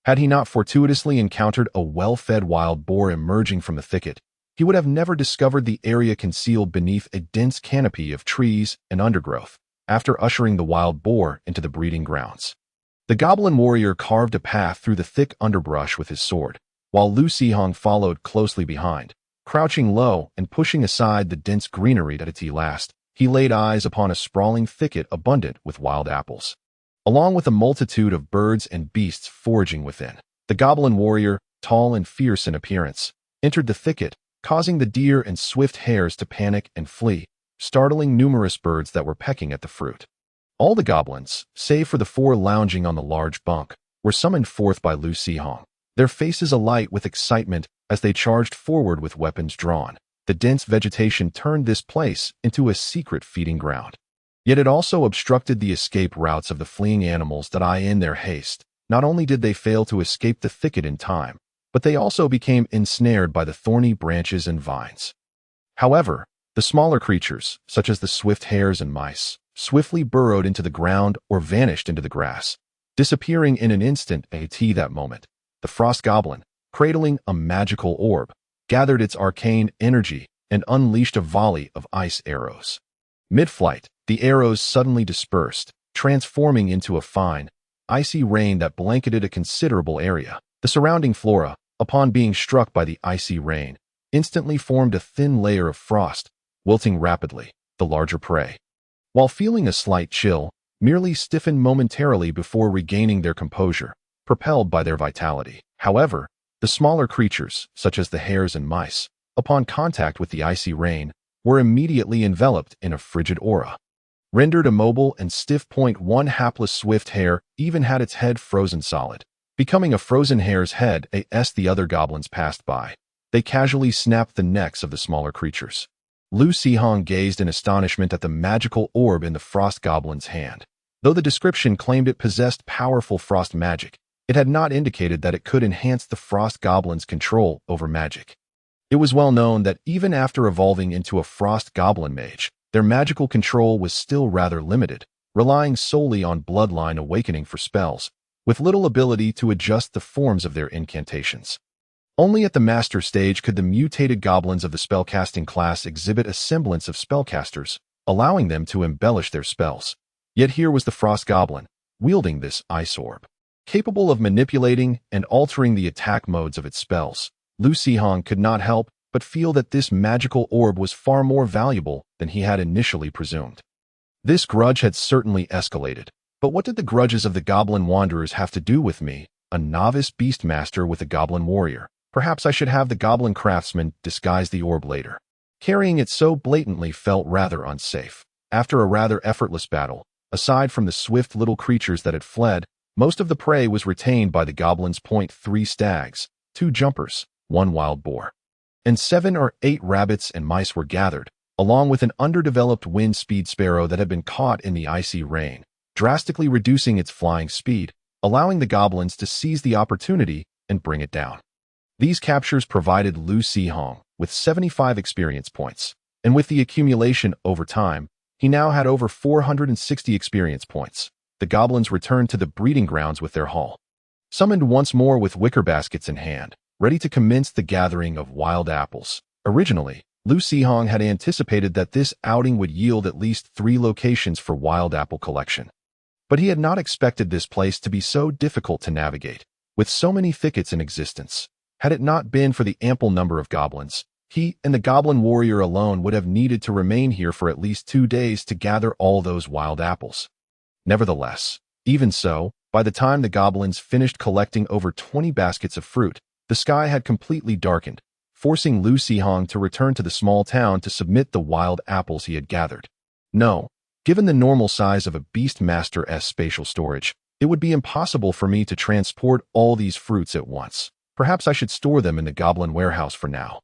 Speaker 1: Had he not fortuitously encountered a well-fed wild boar emerging from the thicket, he would have never discovered the area concealed beneath a dense canopy of trees and undergrowth. After ushering the wild boar into the breeding grounds, the goblin warrior carved a path through the thick underbrush with his sword, while Lu Sihong followed closely behind. Crouching low and pushing aside the dense greenery at last, he laid eyes upon a sprawling thicket abundant with wild apples, along with a multitude of birds and beasts foraging within. The goblin warrior, tall and fierce in appearance, entered the thicket, causing the deer and swift hares to panic and flee, startling numerous birds that were pecking at the fruit. All the goblins, save for the 4 lounging on the large bunk, were summoned forth by Lu Sihong, their faces alight with excitement as they charged forward with weapons drawn. The dense vegetation turned this place into a secret feeding ground. Yet it also obstructed the escape routes of the fleeing animals that in their haste. Not only did they fail to escape the thicket in time, but they also became ensnared by the thorny branches and vines. However, the smaller creatures, such as the swift hares and mice, swiftly burrowed into the ground or vanished into the grass, disappearing in an instant. At that moment, the frost goblin, cradling a magical orb, gathered its arcane energy and unleashed a volley of ice arrows. Mid-flight, the arrows suddenly dispersed, transforming into a fine, icy rain that blanketed a considerable area. The surrounding flora, upon being struck by the icy rain, instantly formed a thin layer of frost, wilting rapidly. The larger prey, while feeling a slight chill, merely stiffened momentarily before regaining their composure, propelled by their vitality. However, the smaller creatures, such as the hares and mice, upon contact with the icy rain, were immediately enveloped in a frigid aura. Rendered immobile and stiff. One hapless swift hare even had its head frozen solid, becoming a frozen hare's head. As the other goblins passed by, they casually snapped the necks of the smaller creatures. Lu Sihong gazed in astonishment at the magical orb in the frost goblin's hand. Though the description claimed it possessed powerful frost magic, it had not indicated that it could enhance the frost goblin's control over magic. It was well known that even after evolving into a frost goblin mage, their magical control was still rather limited, relying solely on bloodline awakening for spells, with little ability to adjust the forms of their incantations. Only at the master stage could the mutated goblins of the spellcasting class exhibit a semblance of spellcasters, allowing them to embellish their spells. Yet here was the frost goblin, wielding this ice orb, capable of manipulating and altering the attack modes of its spells. Lu Sihong could not help but feel that this magical orb was far more valuable than he had initially presumed. This grudge had certainly escalated, but what did the grudges of the goblin wanderers have to do with me, a novice beastmaster with a goblin warrior? Perhaps I should have the goblin craftsman disguise the orb later. Carrying it so blatantly felt rather unsafe. After a rather effortless battle, aside from the swift little creatures that had fled, most of the prey was retained by the goblins. 3 stags, 2 jumpers, 1 wild boar, and 7 or 8 rabbits and mice were gathered, along with an underdeveloped wind-speed sparrow that had been caught in the icy rain, drastically reducing its flying speed, allowing the goblins to seize the opportunity and bring it down. These captures provided Lu Sihong with 75 experience points, and with the accumulation over time, he now had over 460 experience points. The goblins returned to the breeding grounds with their haul. summoned once more with wicker baskets in hand, ready to commence the gathering of wild apples. Originally, Lu Sihong had anticipated that this outing would yield at least 3 locations for wild apple collection. But he had not expected this place to be so difficult to navigate, with so many thickets in existence. Had it not been for the ample number of goblins, he and the goblin warrior alone would have needed to remain here for at least 2 days to gather all those wild apples. Nevertheless, even so, by the time the goblins finished collecting over 20 baskets of fruit, the sky had completely darkened, forcing Lu Sihong to return to the small town to submit the wild apples he had gathered. No, given the normal size of a Beastmaster's spatial storage, it would be impossible for me to transport all these fruits at once. Perhaps I should store them in the goblin warehouse for now.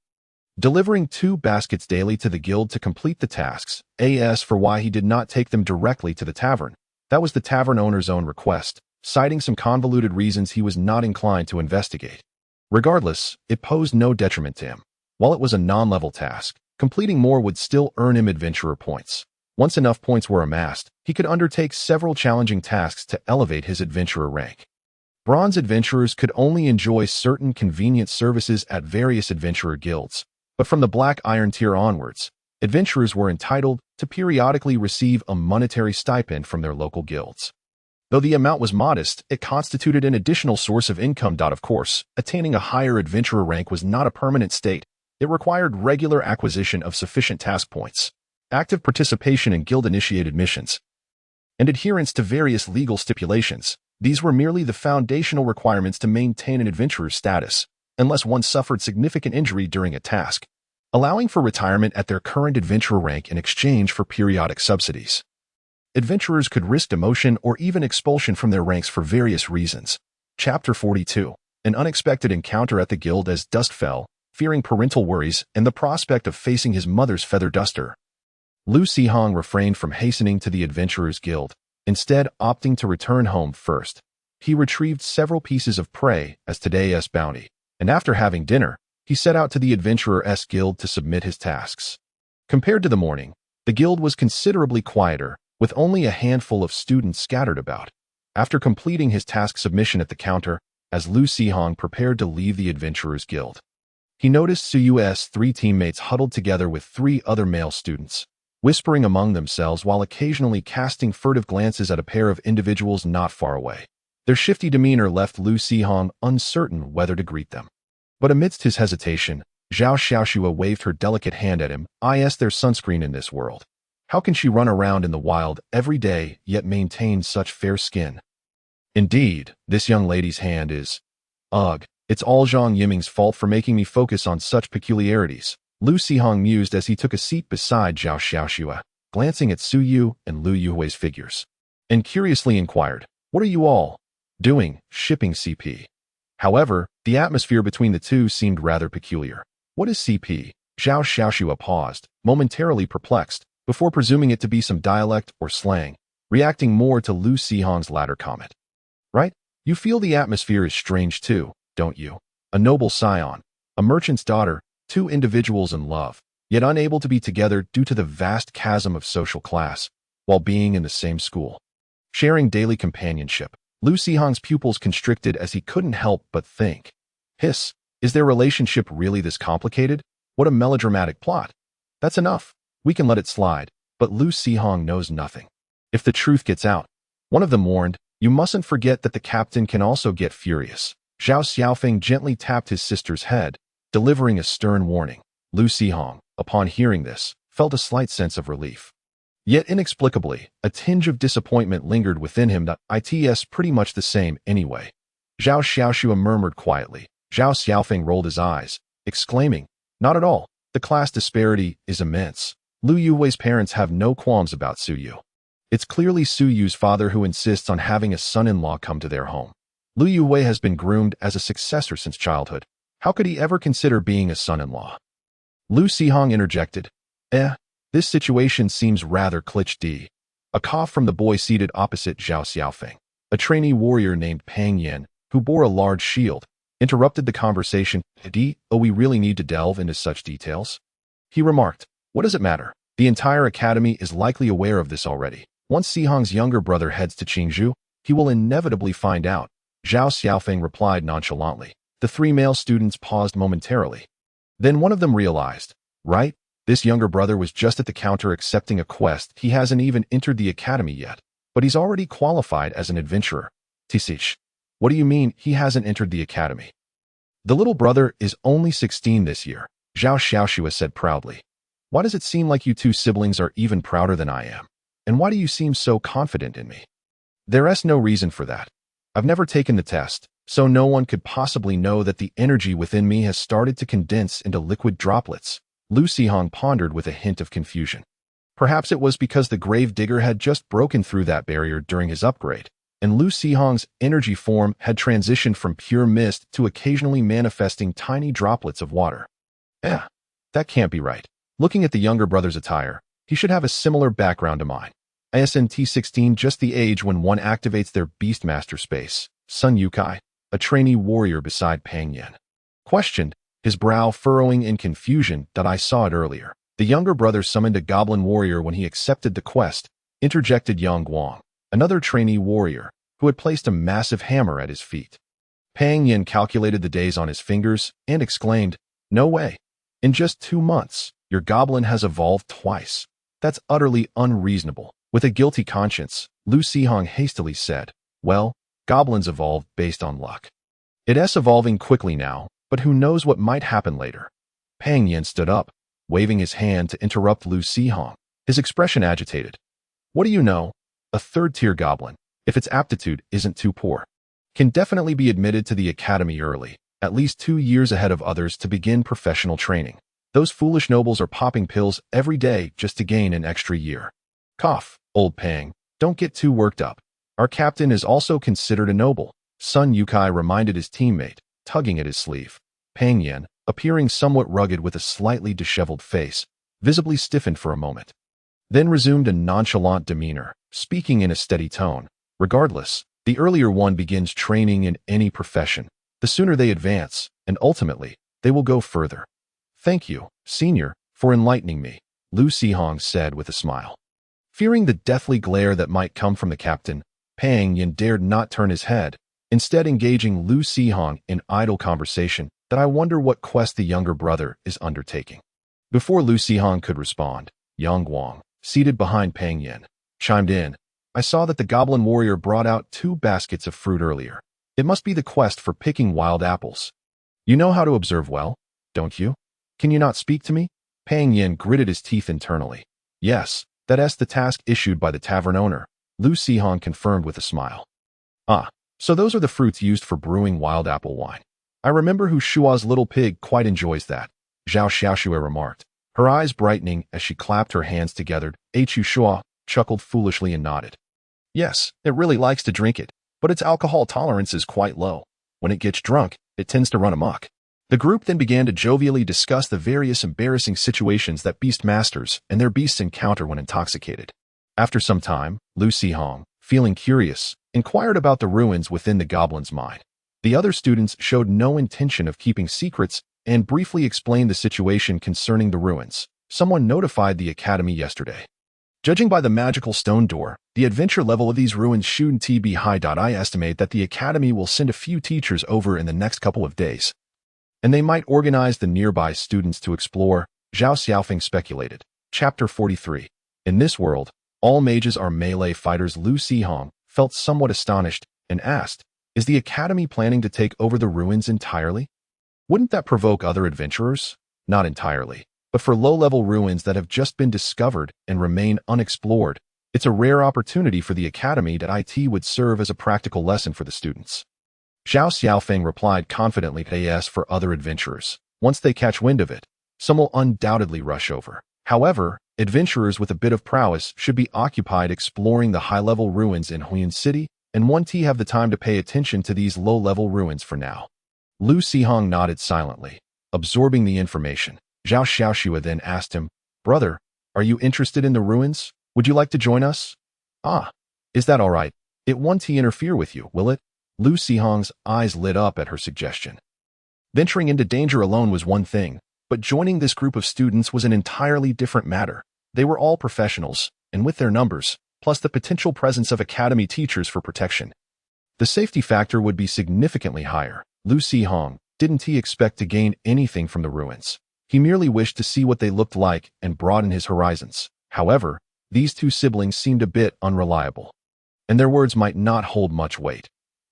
Speaker 1: Delivering 2 baskets daily to the guild to complete the tasks, as for why he did not take them directly to the tavern. That was the tavern owner's own request, citing some convoluted reasons he was not inclined to investigate. Regardless, it posed no detriment to him. While it was a non-level task, completing more would still earn him adventurer points. Once enough points were amassed, he could undertake several challenging tasks to elevate his adventurer rank. Bronze adventurers could only enjoy certain convenient services at various adventurer guilds, but from the Black Iron tier onwards, adventurers were entitled to periodically receive a monetary stipend from their local guilds. Though the amount was modest, it constituted an additional source of income. Of course, attaining a higher adventurer rank was not a permanent state. It required regular acquisition of sufficient task points, active participation in guild-initiated missions, and adherence to various legal stipulations. These were merely the foundational requirements to maintain an adventurer's status, unless one suffered significant injury during a task, allowing for retirement at their current adventurer rank in exchange for periodic subsidies. Adventurers could risk demotion or even expulsion from their ranks for various reasons. Chapter 42. An unexpected encounter at the guild as dusk fell, fearing parental worries and the prospect of facing his mother's feather duster. Lu Sihong refrained from hastening to the Adventurers Guild, instead opting to return home first. He retrieved several pieces of prey as today's bounty, and after having dinner, he set out to the Adventurers Guild to submit his tasks. Compared to the morning, the guild was considerably quieter, with only a handful of students scattered about. After completing his task submission at the counter, as Lu Sihong prepared to leave the Adventurers Guild, he noticed Suyu's 3 teammates huddled together with 3 other male students, whispering among themselves while occasionally casting furtive glances at a pair of individuals not far away. Their shifty demeanor left Lu Sihong uncertain whether to greet them. But amidst his hesitation, Zhao Xiaoxua waved her delicate hand at him. There's sunscreen in this world. How can she run around in the wild every day yet maintain such fair skin? Indeed, this young lady's hand is... Ugh, it's all Zhang Yiming's fault for making me focus on such peculiarities. Lu Sihong mused as he took a seat beside Zhao Xiaoxua, glancing at Su Yu and Lu Yuhui's figures, and curiously inquired, "What are you all doing, shipping CP?" However, the atmosphere between the two seemed rather peculiar. "What is CP?" Zhao Xiaoxua paused, momentarily perplexed, before presuming it to be some dialect or slang, reacting more to Lu Sihong's latter comment. "Right? You feel the atmosphere is strange too, don't you? A noble scion, a merchant's daughter, 2 individuals in love, yet unable to be together due to the vast chasm of social class, while being in the same school. Sharing daily companionship." Lu Sihong's pupils constricted as he couldn't help but think. Hiss, is their relationship really this complicated? What a melodramatic plot. That's enough. We can let it slide, but Lu Sihong knows nothing. If the truth gets out, one of them warned, you mustn't forget that the captain can also get furious. Zhao Xiaofeng gently tapped his sister's head, delivering a stern warning. Lu Sihong, upon hearing this, felt a slight sense of relief. Yet inexplicably, a tinge of disappointment lingered within him. It's pretty much the same anyway. Zhao Xiaoxua murmured quietly. Zhao Xiaofeng rolled his eyes, exclaiming, "Not at all. The class disparity is immense." Lu Yuhui's parents have no qualms about Su Yu. It's clearly Su Yu's father who insists on having a son-in-law come to their home. Lu Yuhui has been groomed as a successor since childhood. How could he ever consider being a son-in-law? Lu Sihong interjected. This situation seems rather cliché. A cough from the boy seated opposite Zhao Xiaofeng, a trainee warrior named Pang Yin, who bore a large shield, interrupted the conversation. We really need to delve into such details? He remarked. What does it matter? The entire academy is likely aware of this already. Once Sihong's younger brother heads to Qingzhou, he will inevitably find out. Zhao Xiaofeng replied nonchalantly. The three male students paused momentarily. Then one of them realized, right? This younger brother was just at the counter accepting a quest. He hasn't even entered the academy yet, but he's already qualified as an adventurer. Tisish, what do you mean he hasn't entered the academy? The little brother is only 16 this year, Zhao Xiaoxue said proudly. Why does it seem like you two siblings are even prouder than I am? And why do you seem so confident in me? There's no reason for that. I've never taken the test, so no one could possibly know that the energy within me has started to condense into liquid droplets. Lu Sihong pondered with a hint of confusion. Perhaps it was because the grave digger had just broken through that barrier during his upgrade, and Lu Sihong's energy form had transitioned from pure mist to occasionally manifesting tiny droplets of water. That can't be right. Looking at the younger brother's attire, he should have a similar background to mine. ISNT 16, just the age when one activates their Beastmaster space. Sun Yukai, a trainee warrior beside Pang Yen, questioned, his brow furrowing in confusion that I saw it earlier. The younger brother summoned a goblin warrior when he accepted the quest, interjected Yang Guang, another trainee warrior, who had placed a massive hammer at his feet. Pang Yen calculated the days on his fingers and exclaimed, no way. In just 2 months, your goblin has evolved twice. That's utterly unreasonable. With a guilty conscience, Lu Sihong hastily said, well, goblins evolve based on luck. It's evolving quickly now, but who knows what might happen later. Pang Yen stood up, waving his hand to interrupt Lu Sihong, his expression agitated. What do you know? A third-tier goblin, if its aptitude isn't too poor, can definitely be admitted to the academy early, at least 2 years ahead of others to begin professional training. Those foolish nobles are popping pills every day just to gain an extra year. Cough, old Pang, don't get too worked up. Our captain is also considered a noble, Sun Yukai reminded his teammate, tugging at his sleeve. Pang Yen, appearing somewhat rugged with a slightly disheveled face, visibly stiffened for a moment. Then resumed a nonchalant demeanor, speaking in a steady tone. Regardless, the earlier one begins training in any profession, the sooner they advance, and ultimately, they will go further. Thank you, senior, for enlightening me, Lu Sihong said with a smile. Fearing the deathly glare that might come from the captain, Pang Yen dared not turn his head, instead engaging Lu Sihong in idle conversation that I wonder what quest the younger brother is undertaking. Before Lu Sihong could respond, Yang Guang, seated behind Pang Yen, chimed in. I saw that the goblin warrior brought out 2 baskets of fruit earlier. It must be the quest for picking wild apples. You know how to observe well, don't you? Can you not speak to me? Pang Yen gritted his teeth internally. Yes, that's the task issued by the tavern owner, Lu Sihong confirmed with a smile. Ah, so those are the fruits used for brewing wild apple wine. I remember who Shua's little pig quite enjoys that, Zhao Xiaoxue remarked, her eyes brightening as she clapped her hands together. Hu Shua chuckled foolishly and nodded. Yes, it really likes to drink it, but its alcohol tolerance is quite low. When it gets drunk, it tends to run amok. The group then began to jovially discuss the various embarrassing situations that beastmasters and their beasts encounter when intoxicated. After some time, Lu Sihong, feeling curious, inquired about the ruins within the goblin's mind. The other students showed no intention of keeping secrets and briefly explained the situation concerning the ruins. Someone notified the academy yesterday. Judging by the magical stone door, the adventure level of these ruins shouldn't be high. I estimate that the academy will send a few teachers over in the next couple of days. And they might organize the nearby students to explore, Zhao Xiaofeng speculated. Chapter 43. In this world, all mages are melee fighters. Lu Sihong felt somewhat astonished and asked, is the academy planning to take over the ruins entirely? Wouldn't that provoke other adventurers? Not entirely, but for low-level ruins that have just been discovered and remain unexplored, it's a rare opportunity for the academy that it would serve as a practical lesson for the students. Zhao Xiaofeng replied confidently, yes, for other adventurers. Once they catch wind of it, some will undoubtedly rush over. However, adventurers with a bit of prowess should be occupied exploring the high-level ruins in Huiyun City, and won't have the time to pay attention to these low-level ruins for now. Lu Sihong nodded silently, absorbing the information. Zhao Xiaoxue then asked him, Brother, are you interested in the ruins? Would you like to join us? Ah, is that all right? It won't interfere with you, will it? Lu Sihong's eyes lit up at her suggestion. Venturing into danger alone was one thing, but joining this group of students was an entirely different matter. They were all professionals, and with their numbers, plus the potential presence of academy teachers for protection, the safety factor would be significantly higher. Lu Xihong didn't he expect to gain anything from the ruins. He merely wished to see what they looked like and broaden his horizons. However, these two siblings seemed a bit unreliable, and their words might not hold much weight.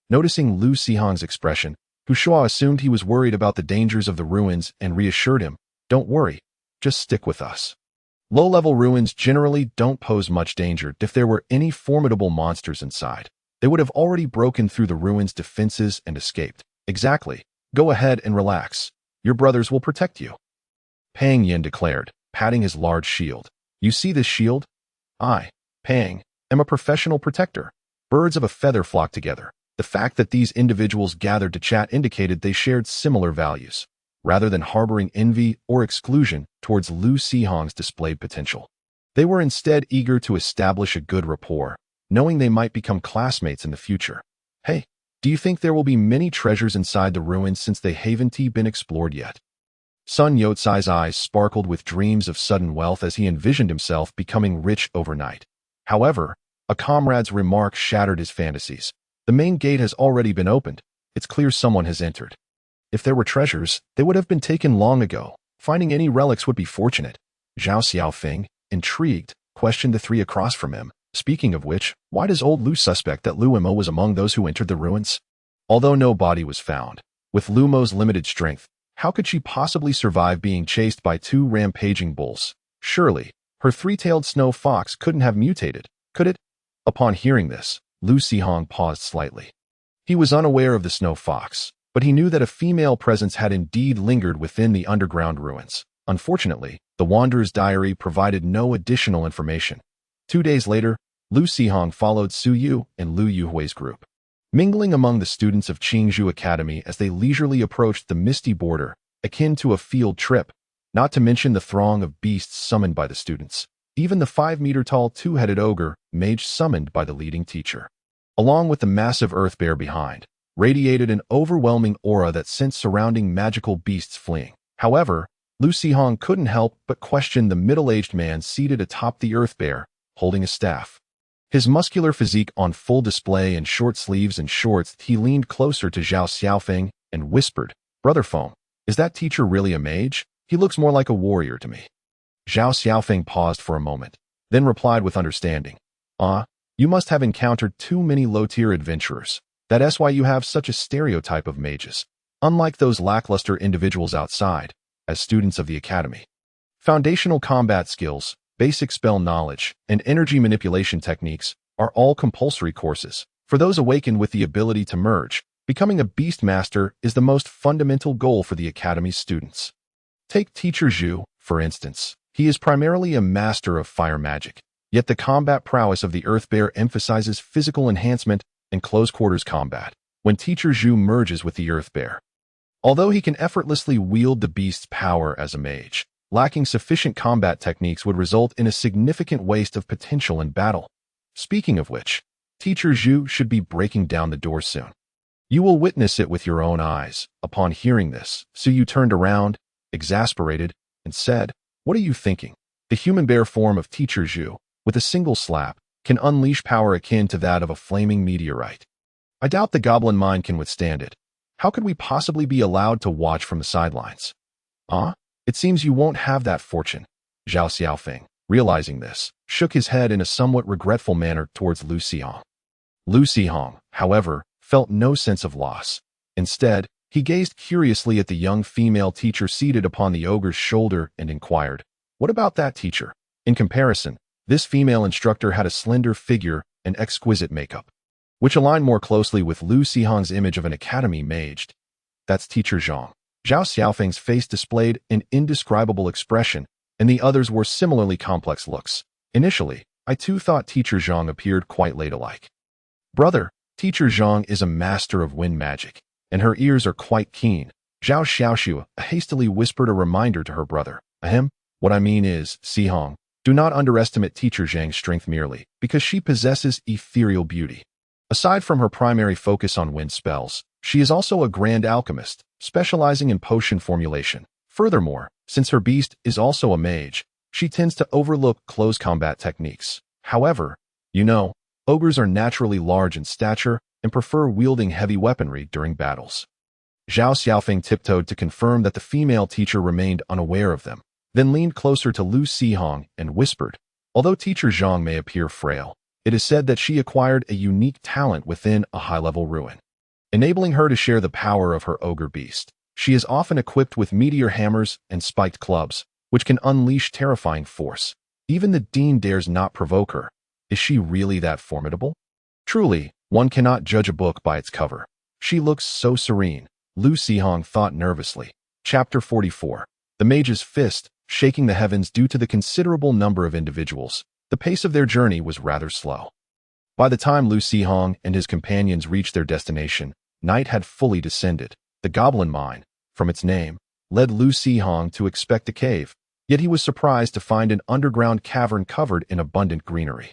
Speaker 1: Noticing Lu Xihong's expression, Hushua assumed he was worried about the dangers of the ruins and reassured him, "Don't worry, just stick with us." Low-level ruins generally don't pose much danger. If there were any formidable monsters inside, they would have already broken through the ruins' defenses and escaped. Exactly. Go ahead and relax. Your brothers will protect you, Pang Yin declared, patting his large shield. You see this shield? I, Pang, am a professional protector. Birds of a feather flock together. The fact that these individuals gathered to chat indicated they shared similar values, rather than harboring envy or exclusion towards Lu Xihong's displayed potential. They were instead eager to establish a good rapport, knowing they might become classmates in the future. Hey, do you think there will be many treasures inside the ruins since they haven't been explored yet? Sun Yotsai's eyes sparkled with dreams of sudden wealth as he envisioned himself becoming rich overnight. However, a comrade's remark shattered his fantasies. The main gate has already been opened. It's clear someone has entered. If there were treasures, they would have been taken long ago. Finding any relics would be fortunate. Zhao Xiaofeng, intrigued, questioned the three across from him. Speaking of which, why does old Lu suspect that Lu Mo was among those who entered the ruins? Although no body was found, with Lu Mo's limited strength, how could she possibly survive being chased by two rampaging bulls? Surely, her three-tailed snow fox couldn't have mutated, could it? Upon hearing this, Lu Xihong paused slightly. He was unaware of the snow fox, but he knew that a female presence had indeed lingered within the underground ruins. Unfortunately, the Wanderer's diary provided no additional information. 2 days later, Lu Xihong followed Su Yu and Lu Yuhui's group, mingling among the students of Qingzhou Academy as they leisurely approached the misty border, akin to a field trip, not to mention the throng of beasts summoned by the students. Even the 5-meter-tall two-headed ogre, mage summoned by the leading teacher, along with the massive earth bear behind, radiated an overwhelming aura that sent surrounding magical beasts fleeing. However, Lu Xihong couldn't help but question the middle-aged man seated atop the earth bear, holding a staff. His muscular physique on full display in short sleeves and shorts, he leaned closer to Zhao Xiaofeng and whispered, "Brother Feng, is that teacher really a mage? He looks more like a warrior to me." Zhao Xiaofeng paused for a moment, then replied with understanding. You must have encountered too many low-tier adventurers. That's why you have such a stereotype of mages, unlike those lackluster individuals outside, as students of the academy. Foundational combat skills, basic spell knowledge, and energy manipulation techniques are all compulsory courses. For those awakened with the ability to merge, becoming a beast master is the most fundamental goal for the academy's students. Take Teacher Zhu, for instance. He is primarily a master of fire magic, yet the combat prowess of the Earth Bear emphasizes physical enhancement and close-quarters combat. When Teacher Zhu merges with the Earth Bear, although he can effortlessly wield the beast's power as a mage, lacking sufficient combat techniques would result in a significant waste of potential in battle. Speaking of which, Teacher Zhu should be breaking down the door soon. You will witness it with your own eyes. Upon hearing this, Su Yu turned around, exasperated, and said, "What are you thinking? The human bear form of Teacher Zhu, with a single slap, can unleash power akin to that of a flaming meteorite. I doubt the goblin mind can withstand it. How could we possibly be allowed to watch from the sidelines?" It seems you won't have that fortune. Zhao Xiaofeng, realizing this, shook his head in a somewhat regretful manner towards Lu Xihong. Lu Xihong, however, felt no sense of loss. Instead, he gazed curiously at the young female teacher seated upon the ogre's shoulder and inquired, "What about that teacher?" In comparison, this female instructor had a slender figure and exquisite makeup, which aligned more closely with Lu Xihong's image of an academy mage. "That's Teacher Zhang." Zhao Xiaofeng's face displayed an indescribable expression, and the others wore similarly complex looks. Initially, I too thought Teacher Zhang appeared quite ladylike. "Brother, Teacher Zhang is a master of wind magic, and her ears are quite keen." Zhao Xiaoxu hastily whispered a reminder to her brother. "Ahem, what I mean is, Xihong, do not underestimate Teacher Zhang's strength merely because she possesses ethereal beauty. Aside from her primary focus on wind spells, she is also a grand alchemist, specializing in potion formulation. Furthermore, since her beast is also a mage, she tends to overlook close combat techniques. However, Ogres are naturally large in stature and prefer wielding heavy weaponry during battles. Zhao Xiaofeng tiptoed to confirm that the female teacher remained unaware of them, then leaned closer to Lu Xihong and whispered, "Although teacher Zhang may appear frail, it is said that she acquired a unique talent within a high-level ruin, enabling her to share the power of her ogre beast. She is often equipped with meteor hammers and spiked clubs, which can unleash terrifying force. Even the dean dares not provoke her. Is she really that formidable?" Truly, one cannot judge a book by its cover. She looks so serene, Lu Xihong thought nervously. Chapter 44. The Mage's Fist, shaking the heavens due to the considerable number of individuals. The pace of their journey was rather slow. By the time Lu Xihong and his companions reached their destination, night had fully descended. The goblin mine, from its name, led Lu Xihong to expect a cave, yet he was surprised to find an underground cavern covered in abundant greenery.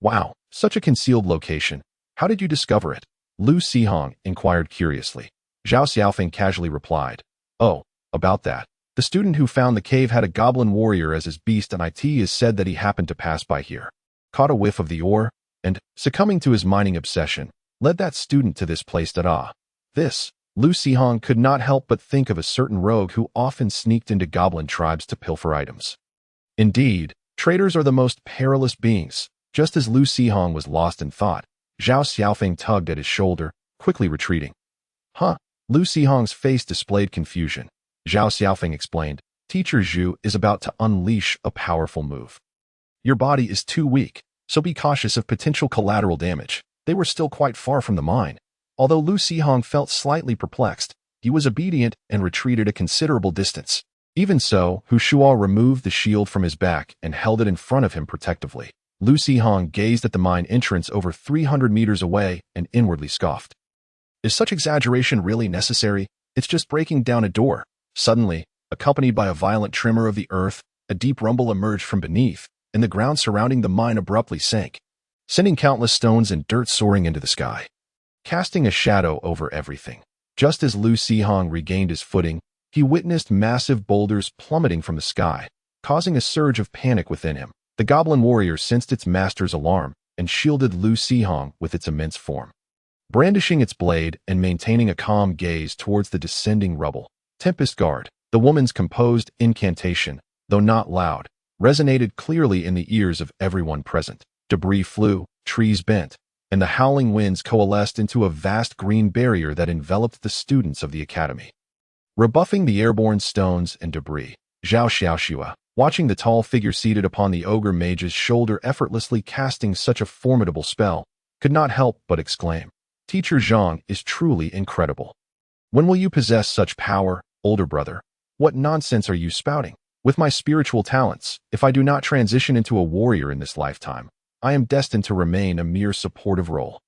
Speaker 1: "Wow, such a concealed location. How did you discover it?" Lu Xihong inquired curiously. Zhao Xiaofeng casually replied, "Oh, about that. The student who found the cave had a goblin warrior as his beast, and it is said that he happened to pass by here, caught a whiff of the ore, and, succumbing to his mining obsession, led that student to this place. This, Lu Xihong could not help but think of a certain rogue who often sneaked into goblin tribes to pilfer items. Indeed, traitors are the most perilous beings. Just as Lu Xihong was lost in thought, Zhao Xiaofeng tugged at his shoulder, quickly retreating. "Huh?" Lu Xihong's face displayed confusion. Zhao Xiaofeng explained, "Teacher Zhu is about to unleash a powerful move. Your body is too weak, so be cautious of potential collateral damage." They were still quite far from the mine. Although Lu Xihong felt slightly perplexed, he was obedient and retreated a considerable distance. Even so, Hu Shuo removed the shield from his back and held it in front of him protectively. Lu Xihong gazed at the mine entrance over 300 meters away and inwardly scoffed. Is such exaggeration really necessary? It's just breaking down a door. Suddenly, accompanied by a violent tremor of the earth, a deep rumble emerged from beneath, and the ground surrounding the mine abruptly sank, sending countless stones and dirt soaring into the sky, casting a shadow over everything. Just as Lu Xihong regained his footing, he witnessed massive boulders plummeting from the sky, causing a surge of panic within him. The goblin warrior sensed its master's alarm and shielded Lu Xihong with its immense form. Brandishing its blade and maintaining a calm gaze towards the descending rubble, Tempest Guard, the woman's composed incantation, though not loud, resonated clearly in the ears of everyone present. Debris flew, trees bent, and the howling winds coalesced into a vast green barrier that enveloped the students of the academy. Rebuffing the airborne stones and debris, Zhao Xiaoxua, watching the tall figure seated upon the ogre mage's shoulder effortlessly casting such a formidable spell, could not help but exclaim, "Teacher Zhang is truly incredible. When will you possess such power, older brother? What nonsense are you spouting? With my spiritual talents, if I do not transition into a warrior in this lifetime, I am destined to remain a mere supportive role."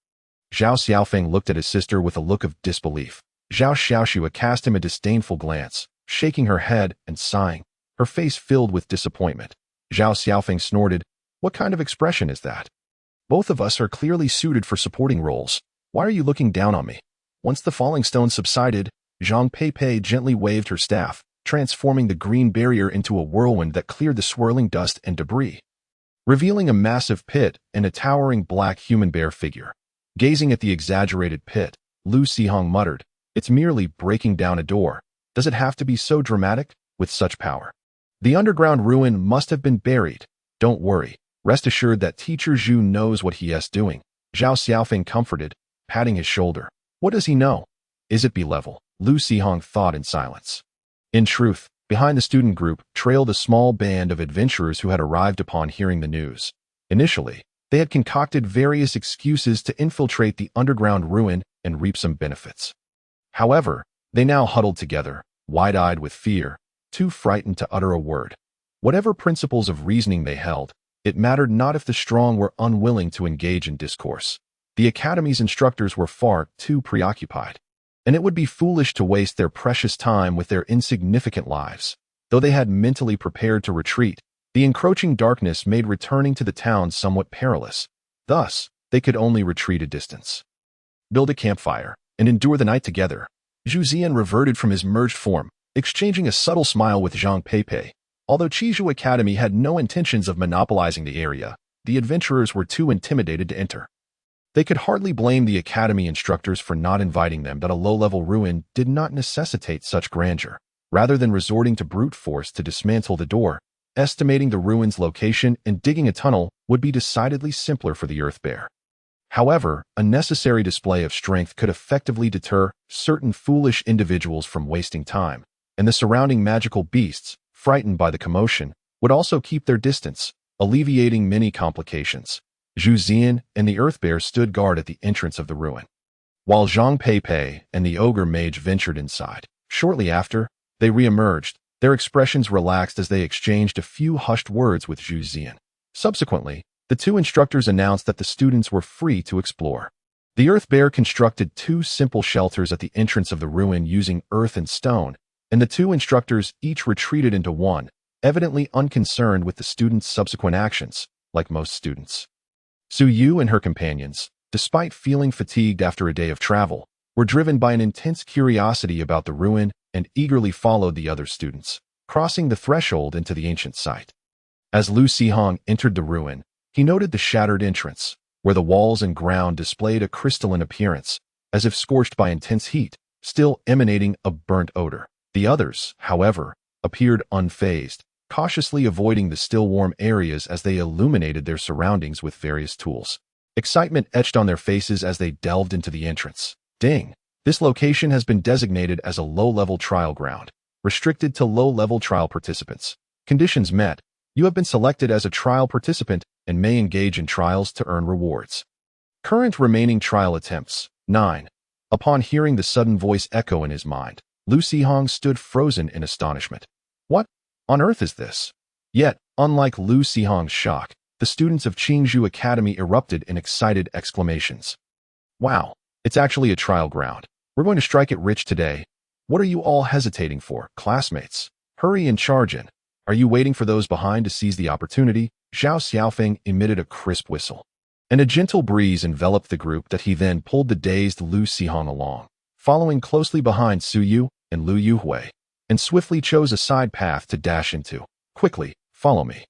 Speaker 1: Zhao Xiaofeng looked at his sister with a look of disbelief. Zhao Xiaoxua cast him a disdainful glance, shaking her head and sighing, her face filled with disappointment. Zhao Xiaofeng snorted, "What kind of expression is that? Both of us are clearly suited for supporting roles. Why are you looking down on me?" Once the falling stone subsided, Zhang Peipei gently waved her staff, transforming the green barrier into a whirlwind that cleared the swirling dust and debris, revealing a massive pit and a towering black human bear figure. Gazing at the exaggerated pit, Lu Xihong muttered, "It's merely breaking down a door. Does it have to be so dramatic? With such power, the underground ruin must have been buried. Don't worry. Rest assured that Teacher Zhu knows what he is doing." Zhao Xiaofeng comforted, patting his shoulder. "What does he know? Is it B-level?" Lu Xihong thought in silence. In truth, behind the student group trailed a small band of adventurers who had arrived upon hearing the news. Initially, they had concocted various excuses to infiltrate the underground ruin and reap some benefits. However, they now huddled together, wide-eyed with fear, too frightened to utter a word. Whatever principles of reasoning they held, it mattered not if the strong were unwilling to engage in discourse. The academy's instructors were far too preoccupied, and it would be foolish to waste their precious time with their insignificant lives. Though they had mentally prepared to retreat, the encroaching darkness made returning to the town somewhat perilous. Thus, they could only retreat a distance, build a campfire, and endure the night together. Zhu Zian reverted from his merged form, exchanging a subtle smile with Zhang Peipei. Although Qizhou Academy had no intentions of monopolizing the area, the adventurers were too intimidated to enter. They could hardly blame the academy instructors for not inviting them that a low-level ruin did not necessitate such grandeur. Rather than resorting to brute force to dismantle the door, estimating the ruin's location and digging a tunnel would be decidedly simpler for the Earth Bear. However, a necessary display of strength could effectively deter certain foolish individuals from wasting time, and the surrounding magical beasts, frightened by the commotion, would also keep their distance, alleviating many complications. Zhu Zian and the Earth Bear stood guard at the entrance of the ruin, while Zhang Pei and the Ogre Mage ventured inside. Shortly after, they re-emerged, their expressions relaxed as they exchanged a few hushed words with Zhu Zian. Subsequently, the two instructors announced that the students were free to explore. The Earth Bear constructed two simple shelters at the entrance of the ruin using earth and stone, and the two instructors each retreated into one, evidently unconcerned with the students' subsequent actions, like most students. Su Yu and her companions, despite feeling fatigued after a day of travel, were driven by an intense curiosity about the ruin and eagerly followed the other students, crossing the threshold into the ancient site. As Lu Sihong entered the ruin, he noted the shattered entrance, where the walls and ground displayed a crystalline appearance, as if scorched by intense heat, still emanating a burnt odor. The others, however, appeared unfazed, cautiously avoiding the still warm areas as they illuminated their surroundings with various tools. Excitement etched on their faces as they delved into the entrance. Ding! This location has been designated as a low-level trial ground, restricted to low-level trial participants. Conditions met. You have been selected as a trial participant and may engage in trials to earn rewards. Current remaining trial attempts, 9. Upon hearing the sudden voice echo in his mind, Lu Sihong stood frozen in astonishment. What on earth is this? Yet, unlike Lu Sihong's shock, the students of Qingzhou Academy erupted in excited exclamations. Wow, it's actually a trial ground. We're going to strike it rich today. What are you all hesitating for, classmates? Hurry and charge in. Are you waiting for those behind to seize the opportunity? Zhao Xiaofeng emitted a crisp whistle, and a gentle breeze enveloped the group that he then pulled the dazed Lu Sihong along, following closely behind Su Yu and Lu Yuhui, and swiftly chose a side path to dash into. Quickly, follow me.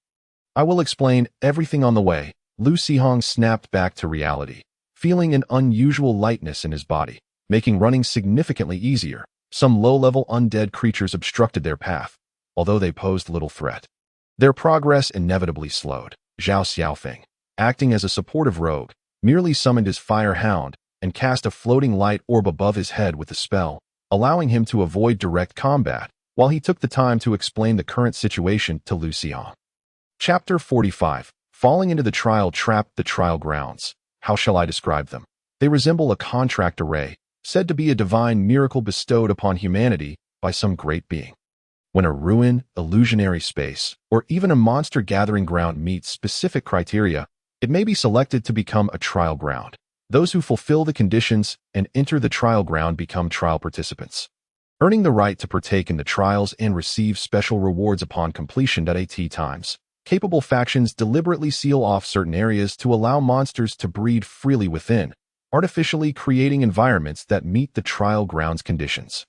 Speaker 1: I will explain everything on the way. Lu Sihong snapped back to reality, feeling an unusual lightness in his body, making running significantly easier. Some low-level undead creatures obstructed their path, although they posed little threat. Their progress inevitably slowed. Zhao Xiaofeng, acting as a supportive rogue, merely summoned his fire hound and cast a floating light orb above his head with a spell, allowing him to avoid direct combat, while he took the time to explain the current situation to Lu Sihong. Chapter 45. Falling into the trial trap. The trial grounds. How shall I describe them? They resemble a contract array, said to be a divine miracle bestowed upon humanity by some great being. When a ruin, illusionary space, or even a monster gathering ground meets specific criteria, it may be selected to become a trial ground. Those who fulfill the conditions and enter the trial ground become trial participants, earning the right to partake in the trials and receive special rewards upon completion at times. Capable factions deliberately seal off certain areas to allow monsters to breed freely within, artificially creating environments that meet the trial grounds conditions.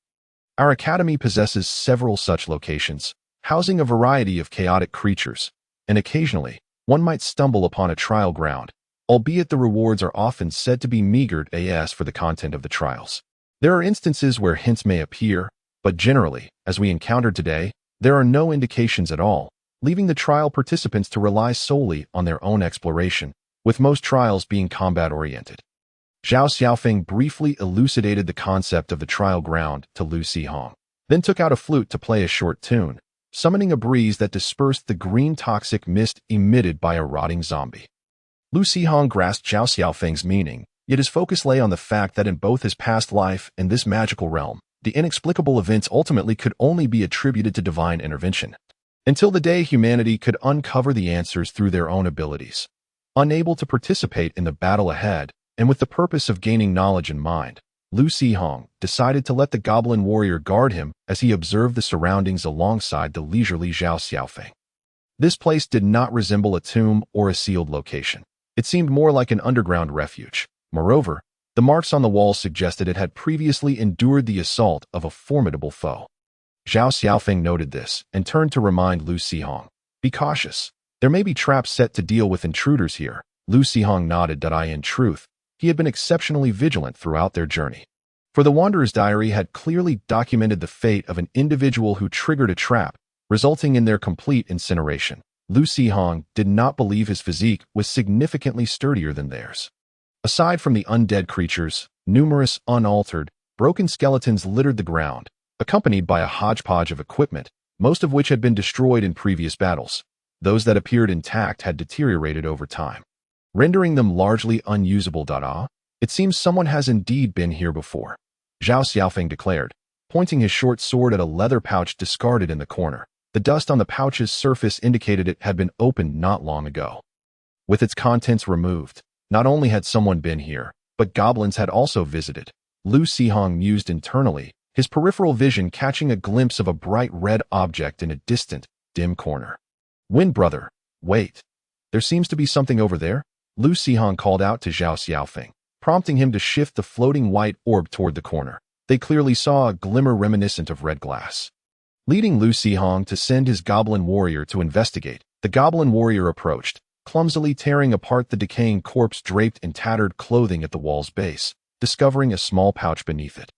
Speaker 1: Our academy possesses several such locations, housing a variety of chaotic creatures, and occasionally, one might stumble upon a trial ground, albeit the rewards are often said to be meagered as for the content of the trials. There are instances where hints may appear, but generally, as we encountered today, there are no indications at all, leaving the trial participants to rely solely on their own exploration, with most trials being combat-oriented. Zhao Xiaofeng briefly elucidated the concept of the trial ground to Lu Sihong, then took out a flute to play a short tune, summoning a breeze that dispersed the green toxic mist emitted by a rotting zombie. Lu Sihong grasped Zhao Xiaofeng's meaning, yet his focus lay on the fact that in both his past life and this magical realm, the inexplicable events ultimately could only be attributed to divine intervention, until the day humanity could uncover the answers through their own abilities. Unable to participate in the battle ahead, and with the purpose of gaining knowledge in mind, Lu Sihong decided to let the goblin warrior guard him as he observed the surroundings alongside the leisurely Zhao Xiaofeng. This place did not resemble a tomb or a sealed location. It seemed more like an underground refuge. Moreover, the marks on the wall suggested it had previously endured the assault of a formidable foe. Zhao Xiaofeng noted this and turned to remind Lu Sihong, "Be cautious. There may be traps set to deal with intruders here." Lu Sihong nodded that in truth, he had been exceptionally vigilant throughout their journey. For the Wanderer's diary had clearly documented the fate of an individual who triggered a trap, resulting in their complete incineration. Lu Sihong did not believe his physique was significantly sturdier than theirs. Aside from the undead creatures, numerous unaltered, broken skeletons littered the ground, accompanied by a hodgepodge of equipment, most of which had been destroyed in previous battles. Those that appeared intact had deteriorated over time, rendering them largely unusable. It seems someone has indeed been here before, Zhao Xiaofeng declared, pointing his short sword at a leather pouch discarded in the corner. The dust on the pouch's surface indicated it had been opened not long ago. With its contents removed, not only had someone been here, but goblins had also visited. Lu Sihong mused internally, his peripheral vision catching a glimpse of a bright red object in a distant, dim corner. Wind brother, wait. There seems to be something over there, Lu Sihong called out to Zhao Xiaofeng, prompting him to shift the floating white orb toward the corner. They clearly saw a glimmer reminiscent of red glass. Leading Lu Sihong to send his goblin warrior to investigate, the goblin warrior approached, clumsily tearing apart the decaying corpse draped in tattered clothing at the wall's base, discovering a small pouch beneath it.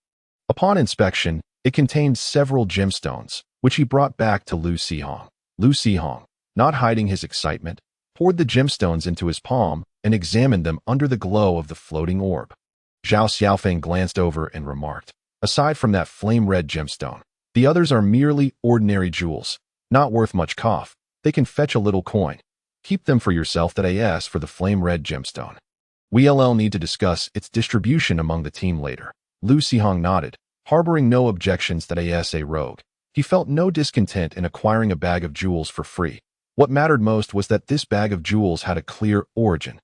Speaker 1: Upon inspection, it contained several gemstones, which he brought back to Lu Sihong. Lu Sihong, not hiding his excitement, poured the gemstones into his palm and examined them under the glow of the floating orb. Zhao Xiaofeng glanced over and remarked, aside from that flame-red gemstone, the others are merely ordinary jewels, not worth much cough. They can fetch a little coin. Keep them for yourself. As for the flame-red gemstone, we'll need to discuss its distribution among the team later. Lu Sihong nodded, harboring no objections. As a rogue, he felt no discontent in acquiring a bag of jewels for free. What mattered most was that this bag of jewels had a clear origin,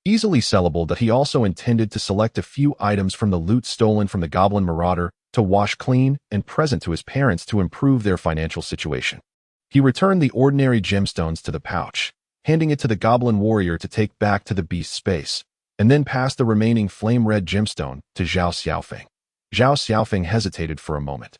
Speaker 1: easily sellable. That he also intended to select a few items from the loot stolen from the goblin marauder to wash clean and present to his parents to improve their financial situation. He returned the ordinary gemstones to the pouch, handing it to the goblin warrior to take back to the beast's space, and then passed the remaining flame-red gemstone to Zhao Xiaofeng. Zhao Xiaofeng hesitated for a moment,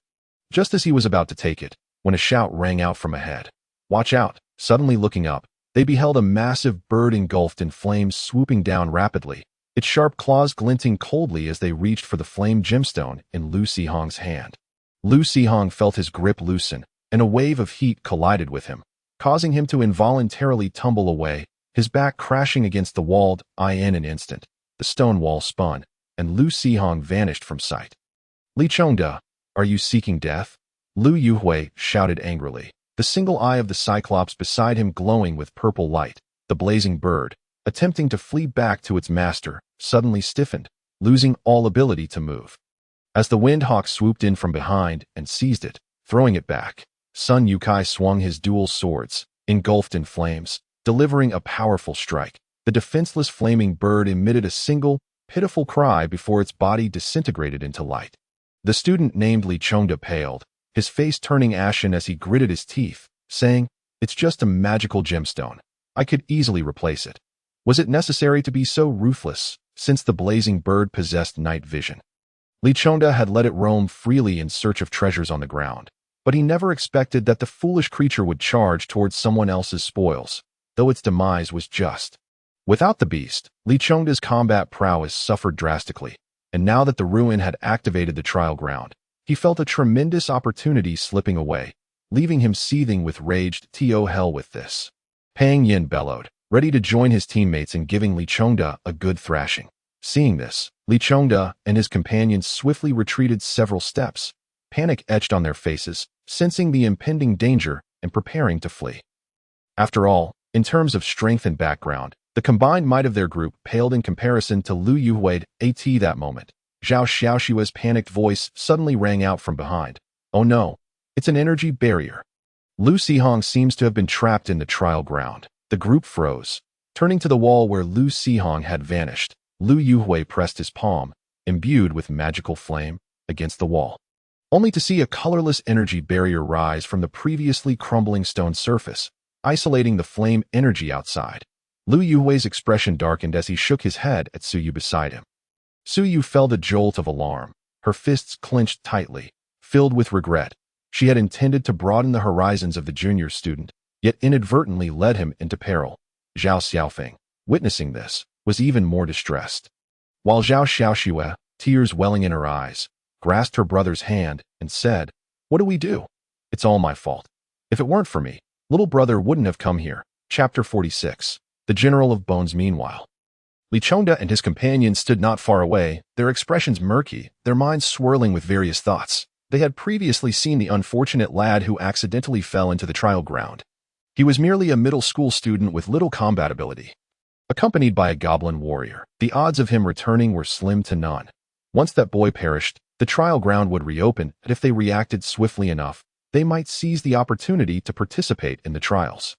Speaker 1: just as he was about to take it, when a shout rang out from ahead. Watch out! Suddenly looking up, they beheld a massive bird engulfed in flames swooping down rapidly, its sharp claws glinting coldly as they reached for the flame gemstone in Lu Sihong's hand. Lu Sihong felt his grip loosen, and a wave of heat collided with him, causing him to involuntarily tumble away, his back crashing against the wall. In an instant, the stone wall spun, and Lu Sihong vanished from sight. Li Chongda, are you seeking death? Lu Yuhui shouted angrily, the single eye of the Cyclops beside him glowing with purple light. The blazing bird, attempting to flee back to its master, suddenly stiffened, losing all ability to move. As the Windhawk swooped in from behind and seized it, throwing it back, Sun Yukai swung his dual swords, engulfed in flames, delivering a powerful strike. The defenseless flaming bird emitted a single, pitiful cry before its body disintegrated into light. The student named Li Chongda paled, his face turning ashen as he gritted his teeth, saying, "It's just a magical gemstone. I could easily replace it." Was it necessary to be so ruthless, since the blazing bird possessed night vision? Li Chongda had let it roam freely in search of treasures on the ground, but he never expected that the foolish creature would charge towards someone else's spoils, though its demise was just. Without the beast, Li Chongda's combat prowess suffered drastically, and now that the ruin had activated the trial ground, he felt a tremendous opportunity slipping away, leaving him seething with rage. To hell with this. Pang Yin bellowed, ready to join his teammates in giving Li Chongda a good thrashing. Seeing this, Li Chongda and his companions swiftly retreated several steps, panic etched on their faces, sensing the impending danger and preparing to flee. After all, in terms of strength and background, the combined might of their group paled in comparison to Lu Yuhui. At that moment, Zhao Xiaoshua's panicked voice suddenly rang out from behind. Oh no, it's an energy barrier. Lu Sihong seems to have been trapped in the trial ground. The group froze, turning to the wall where Lu Sihong had vanished. Lu Yuhui pressed his palm, imbued with magical flame, against the wall, only to see a colorless energy barrier rise from the previously crumbling stone surface, isolating the flame energy outside. Lu Yuhui's expression darkened as he shook his head at Suyu beside him. Suyu felt a jolt of alarm, her fists clenched tightly, filled with regret. She had intended to broaden the horizons of the junior student, yet inadvertently led him into peril. Zhao Xiaofeng, witnessing this, was even more distressed. while Zhao Xiaoxue, tears welling in her eyes, grasped her brother's hand and said, "What do we do? It's all my fault. If it weren't for me, little brother wouldn't have come here." Chapter 46. The General of Bones. Meanwhile, Li Chongda and his companions stood not far away, their expressions murky, their minds swirling with various thoughts. They had previously seen the unfortunate lad who accidentally fell into the trial ground. He was merely a middle school student with little combat ability. Accompanied by a goblin warrior, the odds of him returning were slim to none. Once that boy perished, the trial ground would reopen, and if they reacted swiftly enough, they might seize the opportunity to participate in the trials.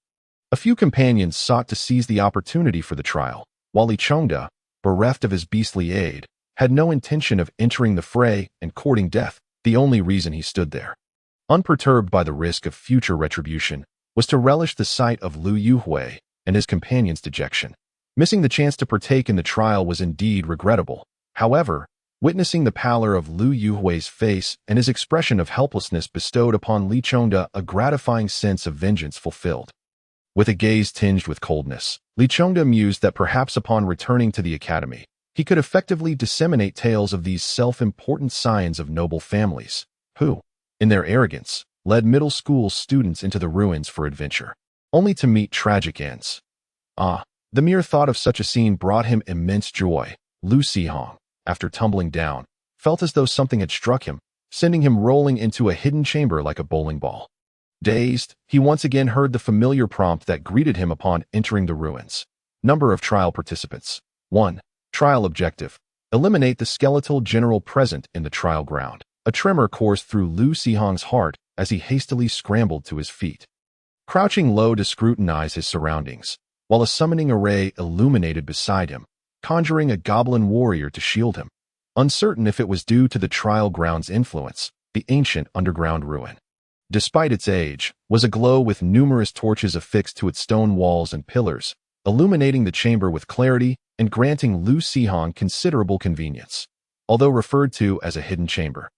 Speaker 1: A few companions sought to seize the opportunity for the trial, while Li Chongda, bereft of his beastly aid, had no intention of entering the fray and courting death. The only reason he stood there, unperturbed by the risk of future retribution, was to relish the sight of Lu Yuhui and his companions' dejection. Missing the chance to partake in the trial was indeed regrettable. However, witnessing the pallor of Lu Yuhui's face and his expression of helplessness bestowed upon Li Chongda a gratifying sense of vengeance fulfilled. With a gaze tinged with coldness, Li Chongda mused that perhaps upon returning to the academy, he could effectively disseminate tales of these self-important scions of noble families, who, in their arrogance, led middle school students into the ruins for adventure, only to meet tragic ends. The mere thought of such a scene brought him immense joy. Lu Sihong, after tumbling down, felt as though something had struck him, sending him rolling into a hidden chamber like a bowling ball. Dazed, he once again heard the familiar prompt that greeted him upon entering the ruins. Number of trial participants. 1. Trial objective. Eliminate the skeletal general present in the trial ground. A tremor coursed through Lu Sihong's heart as he hastily scrambled to his feet. Crouching low to scrutinize his surroundings, while a summoning array illuminated beside him, conjuring a goblin warrior to shield him. Uncertain if it was due to the trial ground's influence, the ancient underground ruin, despite its age, was aglow with numerous torches affixed to its stone walls and pillars, illuminating the chamber with clarity and granting Lu Sihong considerable convenience. Although referred to as a hidden chamber,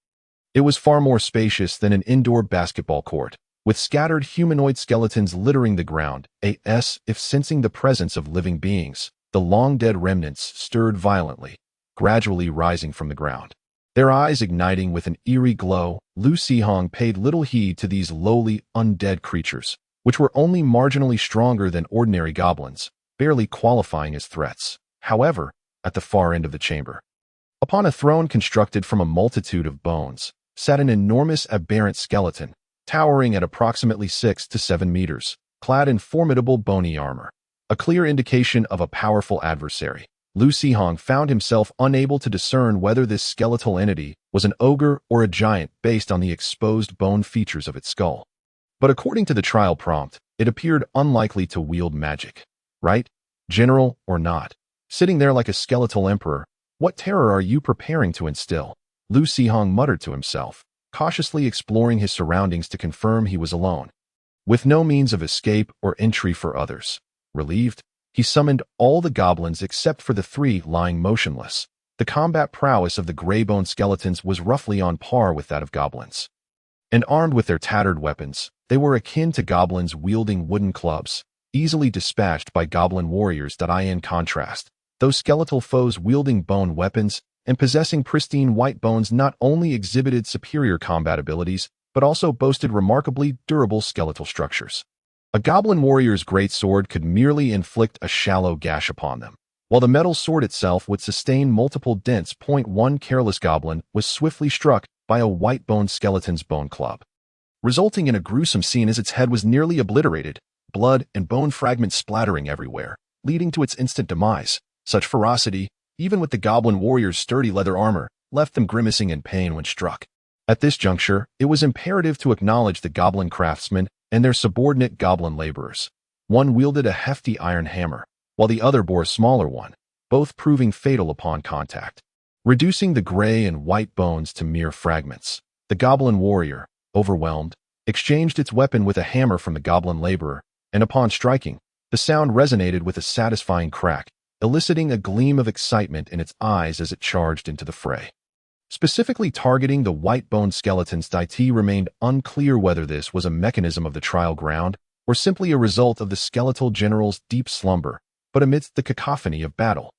Speaker 1: it was far more spacious than an indoor basketball court, with scattered humanoid skeletons littering the ground. As if sensing the presence of living beings, the long-dead remnants stirred violently, gradually rising from the ground. Their eyes igniting with an eerie glow, Lu Sihong paid little heed to these lowly, undead creatures, which were only marginally stronger than ordinary goblins, barely qualifying as threats. However, at the far end of the chamber, upon a throne constructed from a multitude of bones, sat an enormous aberrant skeleton, towering at approximately 6 to 7 meters, clad in formidable bony armor, a clear indication of a powerful adversary. Lu Sihong found himself unable to discern whether this skeletal entity was an ogre or a giant based on the exposed bone features of its skull. But according to the trial prompt, it appeared unlikely to wield magic. Right? General or not? Sitting there like a skeletal emperor, what terror are you preparing to instill? Lu Sihong muttered to himself, cautiously exploring his surroundings to confirm he was alone, with no means of escape or entry for others. Relieved, he summoned all the goblins except for the 3 lying motionless. The combat prowess of the gray-bone skeletons was roughly on par with that of goblins. And armed with their tattered weapons, they were akin to goblins wielding wooden clubs, easily dispatched by goblin warriors. In contrast, those skeletal foes wielding bone weapons and possessing pristine white bones not only exhibited superior combat abilities, but also boasted remarkably durable skeletal structures. A goblin warrior's great sword could merely inflict a shallow gash upon them, while the metal sword itself would sustain multiple dents. One careless goblin was swiftly struck by a white-boned skeleton's bone club, resulting in a gruesome scene as its head was nearly obliterated, blood and bone fragments splattering everywhere, leading to its instant demise. Such ferocity, even with the goblin warrior's sturdy leather armor, left them grimacing in pain when struck. At this juncture, it was imperative to acknowledge the goblin craftsmen and their subordinate goblin laborers. One wielded a hefty iron hammer, while the other bore a smaller one, both proving fatal upon contact, reducing the gray and white bones to mere fragments. The goblin warrior, overwhelmed, exchanged its weapon with a hammer from the goblin laborer, and upon striking, the sound resonated with a satisfying crack, eliciting a gleam of excitement in its eyes as it charged into the fray. Specifically targeting the white-boned skeletons, it remained unclear whether this was a mechanism of the trial ground or simply a result of the skeletal general's deep slumber. But amidst the cacophony of battle,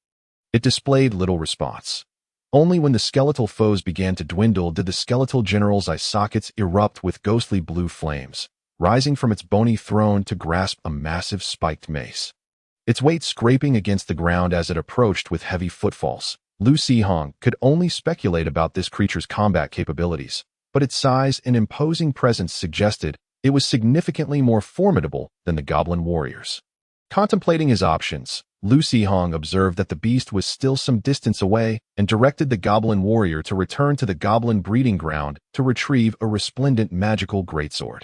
Speaker 1: It displayed little response. Only when the skeletal foes began to dwindle did the skeletal general's eye sockets erupt with ghostly blue flames, rising from its bony throne to grasp a massive spiked mace. Its weight scraping against the ground as it approached with heavy footfalls. Lu Sihong could only speculate about this creature's combat capabilities, but its size and imposing presence suggested it was significantly more formidable than the goblin warriors. Contemplating his options, Lu Sihong observed that the beast was still some distance away and directed the goblin warrior to return to the goblin breeding ground to retrieve a resplendent magical greatsword.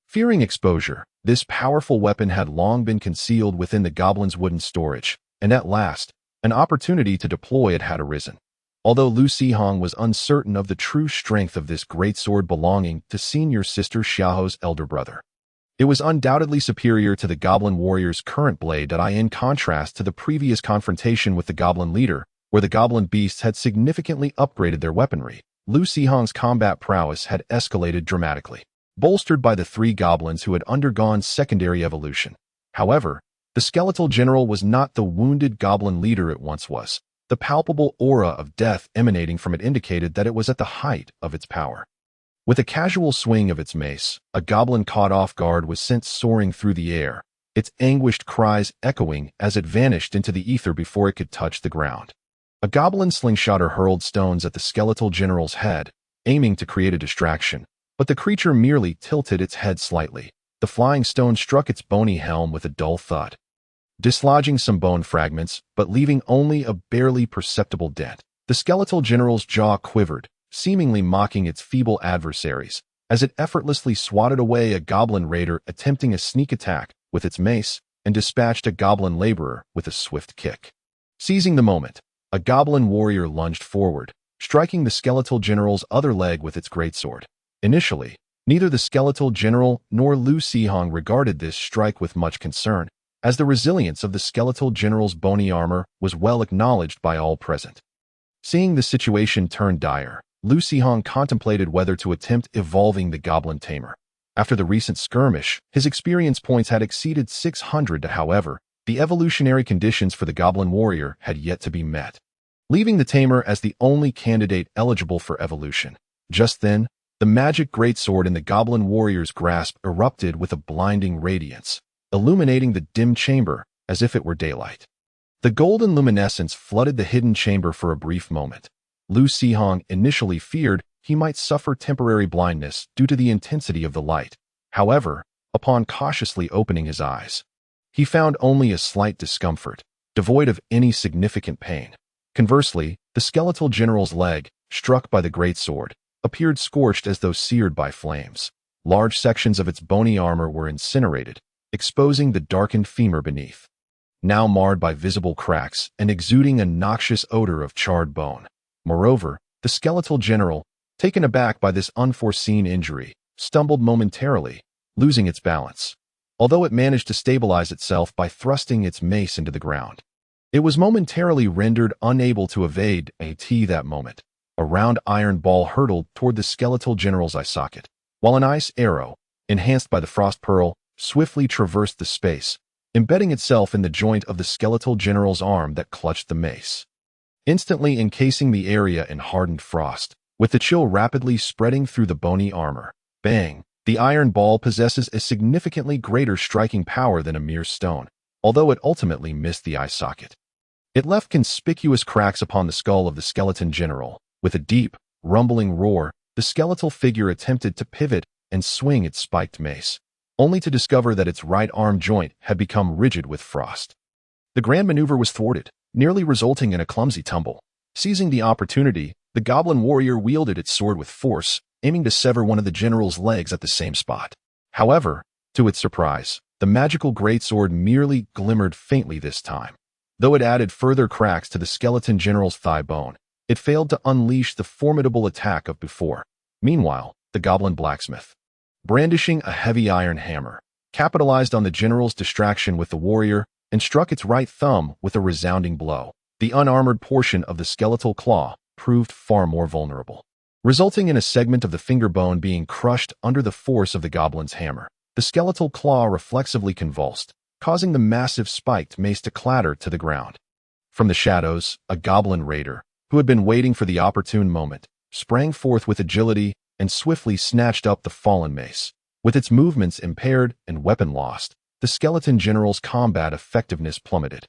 Speaker 1: Fearing exposure, this powerful weapon had long been concealed within the goblin's wooden storage, and at last, an opportunity to deploy it had arisen. Although Lu Sihong was uncertain of the true strength of this greatsword belonging to senior sister Xiaoho's elder brother, it was undoubtedly superior to the goblin warrior's current blade, in contrast to the previous confrontation with the goblin leader, where the goblin beasts had significantly upgraded their weaponry. Lu Sihong's combat prowess had escalated dramatically, bolstered by the 3 goblins who had undergone secondary evolution. However, the skeletal general was not the wounded goblin leader it once was. The palpable aura of death emanating from it indicated that it was at the height of its power. With a casual swing of its mace, a goblin caught off guard was sent soaring through the air, its anguished cries echoing as it vanished into the ether before it could touch the ground. A goblin slingshotter hurled stones at the skeletal general's head, aiming to create a distraction, but the creature merely tilted its head slightly. The flying stone struck its bony helm with a dull thud, dislodging some bone fragments, but leaving only a barely perceptible dent. The skeletal general's jaw quivered, seemingly mocking its feeble adversaries, as it effortlessly swatted away a goblin raider attempting a sneak attack with its mace and dispatched a goblin laborer with a swift kick. Seizing the moment, a goblin warrior lunged forward, striking the skeletal general's other leg with its greatsword. Initially, neither the skeletal general nor Lu Sihong regarded this strike with much concern, as the resilience of the skeletal general's bony armor was well acknowledged by all present. Seeing the situation turn dire, Lu Sihong contemplated whether to attempt evolving the goblin tamer. After the recent skirmish, his experience points had exceeded 600. However, the evolutionary conditions for the goblin warrior had yet to be met, leaving the tamer as the only candidate eligible for evolution. Just then, the magic greatsword in the goblin warrior's grasp erupted with a blinding radiance, illuminating the dim chamber as if it were daylight. The golden luminescence flooded the hidden chamber for a brief moment. Lu Sihong initially feared he might suffer temporary blindness due to the intensity of the light. However, upon cautiously opening his eyes, he found only a slight discomfort, devoid of any significant pain. Conversely, the skeletal general's leg, struck by the greatsword, appeared scorched as though seared by flames. Large sections of its bony armor were incinerated, exposing the darkened femur beneath, now marred by visible cracks and exuding a noxious odor of charred bone. Moreover, the skeletal general, taken aback by this unforeseen injury, stumbled momentarily, losing its balance, although it managed to stabilize itself by thrusting its mace into the ground. It was momentarily rendered unable to evade that moment. A round iron ball hurtled toward the skeletal general's eye socket, while an ice arrow, enhanced by the frost pearl, swiftly traversed the space, embedding itself in the joint of the skeletal general's arm that clutched the mace, instantly encasing the area in hardened frost, with the chill rapidly spreading through the bony armor. Bang! The iron ball possesses a significantly greater striking power than a mere stone, although it ultimately missed the eye socket. It left conspicuous cracks upon the skull of the skeleton general. With a deep, rumbling roar, the skeletal figure attempted to pivot and swing its spiked mace, only to discover that its right arm joint had become rigid with frost. The grand maneuver was thwarted, nearly resulting in a clumsy tumble. Seizing the opportunity, the goblin warrior wielded its sword with force, aiming to sever one of the general's legs at the same spot. However, to its surprise, the magical greatsword merely glimmered faintly this time. Though it added further cracks to the skeleton general's thigh bone, it failed to unleash the formidable attack of before. Meanwhile, the goblin blacksmith, brandishing a heavy iron hammer, capitalized on the general's distraction with the warrior and struck its right thumb with a resounding blow. The unarmored portion of the skeletal claw proved far more vulnerable, resulting in a segment of the finger bone being crushed under the force of the goblin's hammer. The skeletal claw reflexively convulsed, causing the massive spiked mace to clatter to the ground. From the shadows, a goblin raider, who had been waiting for the opportune moment, sprang forth with agility and swiftly snatched up the fallen mace. With its movements impaired and weapon lost, the skeleton general's combat effectiveness plummeted.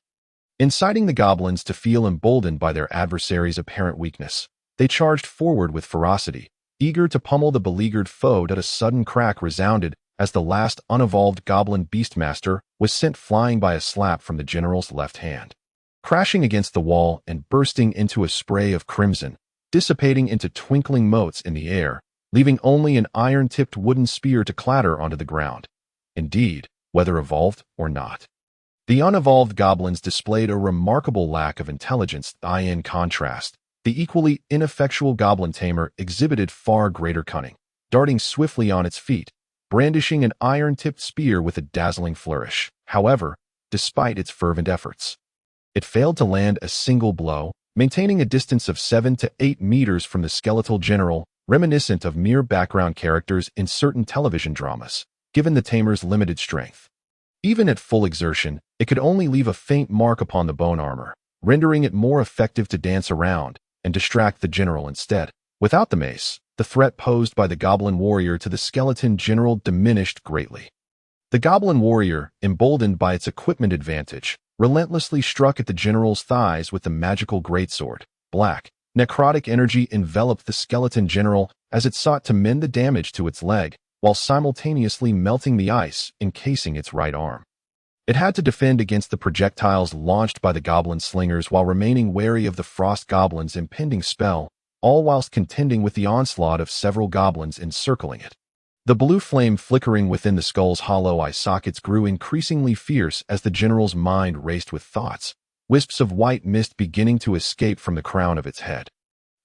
Speaker 1: Inciting the goblins to feel emboldened by their adversary's apparent weakness, they charged forward with ferocity, eager to pummel the beleaguered foe. That a sudden crack resounded as the last unevolved goblin beastmaster was sent flying by a slap from the general's left hand, crashing against the wall and bursting into a spray of crimson, dissipating into twinkling motes in the air, leaving only an iron-tipped wooden spear to clatter onto the ground. Indeed, whether evolved or not, the unevolved goblins displayed a remarkable lack of intelligence. In contrast, the equally ineffectual goblin tamer exhibited far greater cunning, darting swiftly on its feet, brandishing an iron-tipped spear with a dazzling flourish. However, despite its fervent efforts, it failed to land a single blow, maintaining a distance of 7 to 8 meters from the skeletal general, reminiscent of mere background characters in certain television dramas, given the tamer's limited strength. Even at full exertion, it could only leave a faint mark upon the bone armor, rendering it more effective to dance around and distract the general instead. Without the mace, the threat posed by the goblin warrior to the skeleton general diminished greatly. The goblin warrior, emboldened by its equipment advantage, relentlessly struck at the general's thighs with the magical greatsword. Black, necrotic energy enveloped the skeleton general as it sought to mend the damage to its leg, while simultaneously melting the ice encasing its right arm. It had to defend against the projectiles launched by the goblin slingers while remaining wary of the frost goblin's impending spell, all whilst contending with the onslaught of several goblins encircling it. The blue flame flickering within the skull's hollow eye sockets grew increasingly fierce as the general's mind raced with thoughts, wisps of white mist beginning to escape from the crown of its head,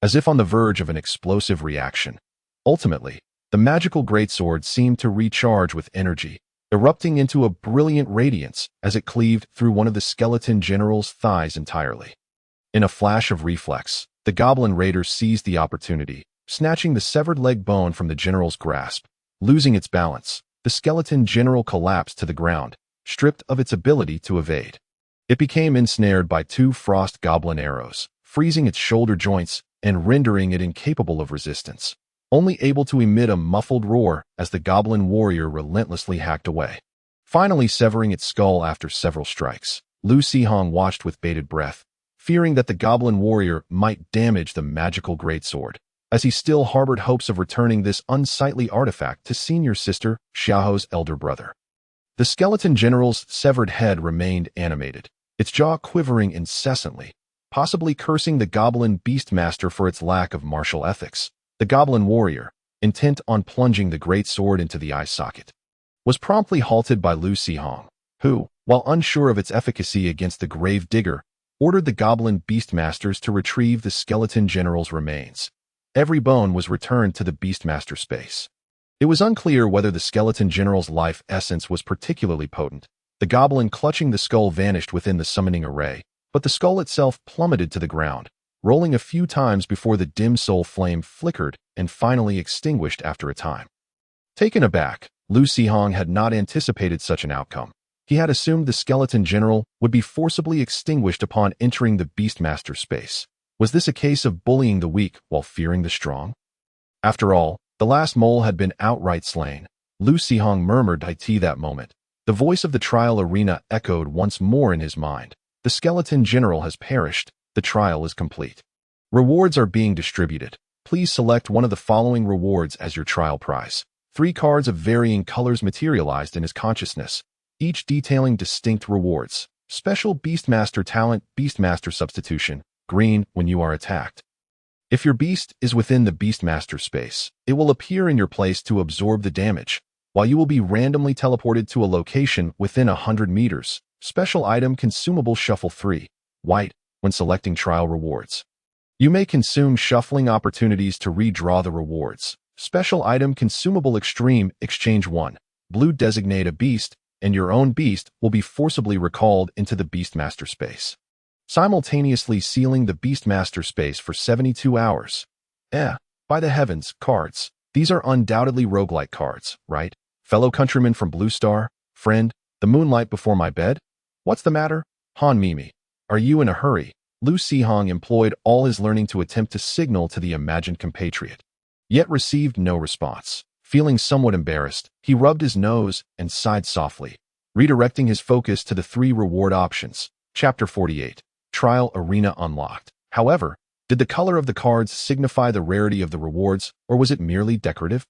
Speaker 1: as if on the verge of an explosive reaction. Ultimately, the magical greatsword seemed to recharge with energy, erupting into a brilliant radiance as it cleaved through one of the skeleton general's thighs entirely. In a flash of reflex, the goblin raider seized the opportunity, snatching the severed leg bone from the general's grasp. Losing its balance, the skeleton general collapsed to the ground, stripped of its ability to evade. It became ensnared by 2 frost goblin arrows, freezing its shoulder joints and rendering it incapable of resistance, only able to emit a muffled roar as the goblin warrior relentlessly hacked away. Finally severing its skull after several strikes, Lu Sihong watched with bated breath, fearing that the goblin warrior might damage the magical greatsword, as he still harbored hopes of returning this unsightly artifact to senior sister, Xiaoho's elder brother. The skeleton general's severed head remained animated, its jaw quivering incessantly, possibly cursing the goblin beastmaster for its lack of martial ethics. The goblin warrior, intent on plunging the great sword into the eye socket, was promptly halted by Lu Sihong, who, while unsure of its efficacy against the grave digger, ordered the goblin beastmasters to retrieve the skeleton general's remains. Every bone was returned to the beastmaster space. It was unclear whether the skeleton general's life essence was particularly potent. The goblin clutching the skull vanished within the summoning array, but the skull itself plummeted to the ground, rolling a few times before the dim soul flame flickered and finally extinguished after a time. Taken aback, Lu Sihong had not anticipated such an outcome. He had assumed the skeleton general would be forcibly extinguished upon entering the beastmaster space. Was this a case of bullying the weak while fearing the strong? After all, the last mole had been outright slain. Lu Sihong murmured "it" that moment. The voice of the trial arena echoed once more in his mind. The skeleton general has perished. The trial is complete. Rewards are being distributed. Please select one of the following rewards as your trial prize. 3 cards of varying colors materialized in his consciousness, each detailing distinct rewards. Special Beastmaster talent, Beastmaster substitution, green when you are attacked. If your beast is within the Beastmaster space, it will appear in your place to absorb the damage, while you will be randomly teleported to a location within 100 meters. Special item consumable shuffle 3, white, when selecting trial rewards. You may consume shuffling opportunities to redraw the rewards. Special item consumable extreme exchange 1, blue designate a beast, and your own beast will be forcibly recalled into the Beastmaster space, simultaneously sealing the Beastmaster space for 72 hours. By the heavens, cards. These are undoubtedly roguelike cards, right? Fellow countrymen from Blue Star, friend, the moonlight before my bed? What's the matter? Han Mimi. Are you in a hurry? Lu Sihong employed all his learning to attempt to signal to the imagined compatriot, yet received no response. Feeling somewhat embarrassed, he rubbed his nose and sighed softly, redirecting his focus to the 3 reward options. Chapter 48. Trial Arena Unlocked. However, did the color of the cards signify the rarity of the rewards, or was it merely decorative?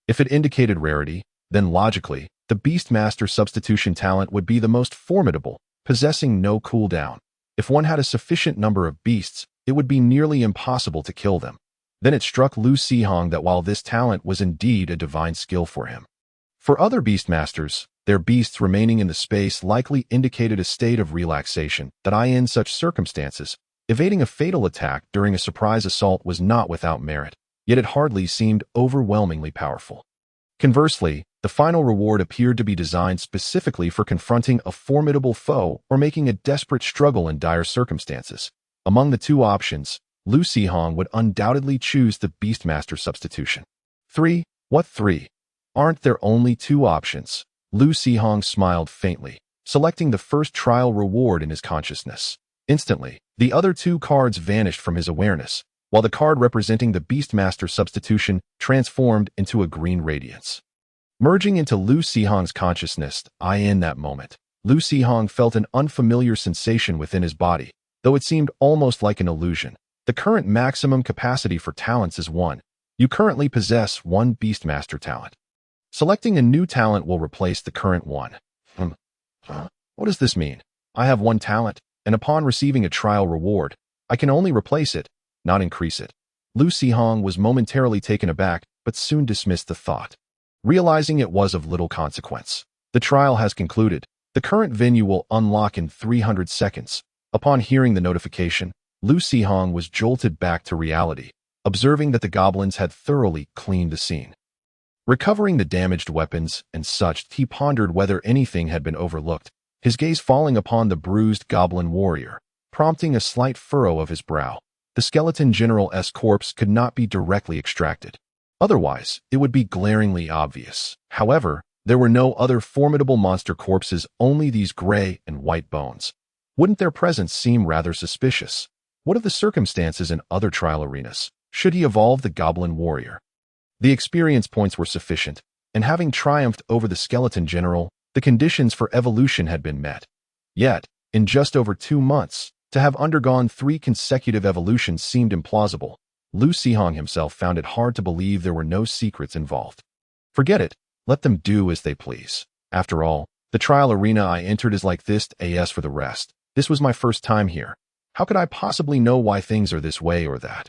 Speaker 1: If it indicated rarity, then logically, the Beastmaster substitution talent would be the most formidable, possessing no cooldown. If one had a sufficient number of beasts, it would be nearly impossible to kill them. Then it struck Lu Sihong that while this talent was indeed a divine skill for him, for other Beastmasters, their beasts remaining in the space likely indicated a state of relaxation that in such circumstances, evading a fatal attack during a surprise assault was not without merit, yet it hardly seemed overwhelmingly powerful. Conversely, the final reward appeared to be designed specifically for confronting a formidable foe or making a desperate struggle in dire circumstances. Among the 2 options, Lu Sihong would undoubtedly choose the Beastmaster substitution. 3. What 3? Aren't there only 2 options? Lu Sihong smiled faintly, selecting the first trial reward in his consciousness. Instantly, the other 2 cards vanished from his awareness, while the card representing the Beastmaster substitution transformed into a green radiance. Merging into Lu Sihong's consciousness, in that moment, Lu Sihong felt an unfamiliar sensation within his body, though it seemed almost like an illusion. The current maximum capacity for talents is 1. You currently possess 1 Beastmaster talent. Selecting a new talent will replace the current one. What does this mean? I have 1 talent, and upon receiving a trial reward, I can only replace it, not increase it. Lu Sihong was momentarily taken aback, but soon dismissed the thought, realizing it was of little consequence. The trial has concluded. The current venue will unlock in 300 seconds. Upon hearing the notification, Lu Sihong was jolted back to reality, observing that the goblins had thoroughly cleaned the scene. Recovering the damaged weapons and such, he pondered whether anything had been overlooked, his gaze falling upon the bruised goblin warrior, prompting a slight furrow of his brow. The skeleton general's corpse could not be directly extracted. Otherwise, it would be glaringly obvious. However, there were no other formidable monster corpses, only these gray and white bones. Wouldn't their presence seem rather suspicious? What of the circumstances in other trial arenas? Should he evolve the goblin warrior? The experience points were sufficient, and having triumphed over the skeleton general, the conditions for evolution had been met. Yet, in just over 2 months, to have undergone 3 consecutive evolutions seemed implausible. Lu Sihong himself found it hard to believe there were no secrets involved. Forget it, let them do as they please. After all, the trial arena I entered is like this as for the rest. This was my first time here. How could I possibly know why things are this way or that?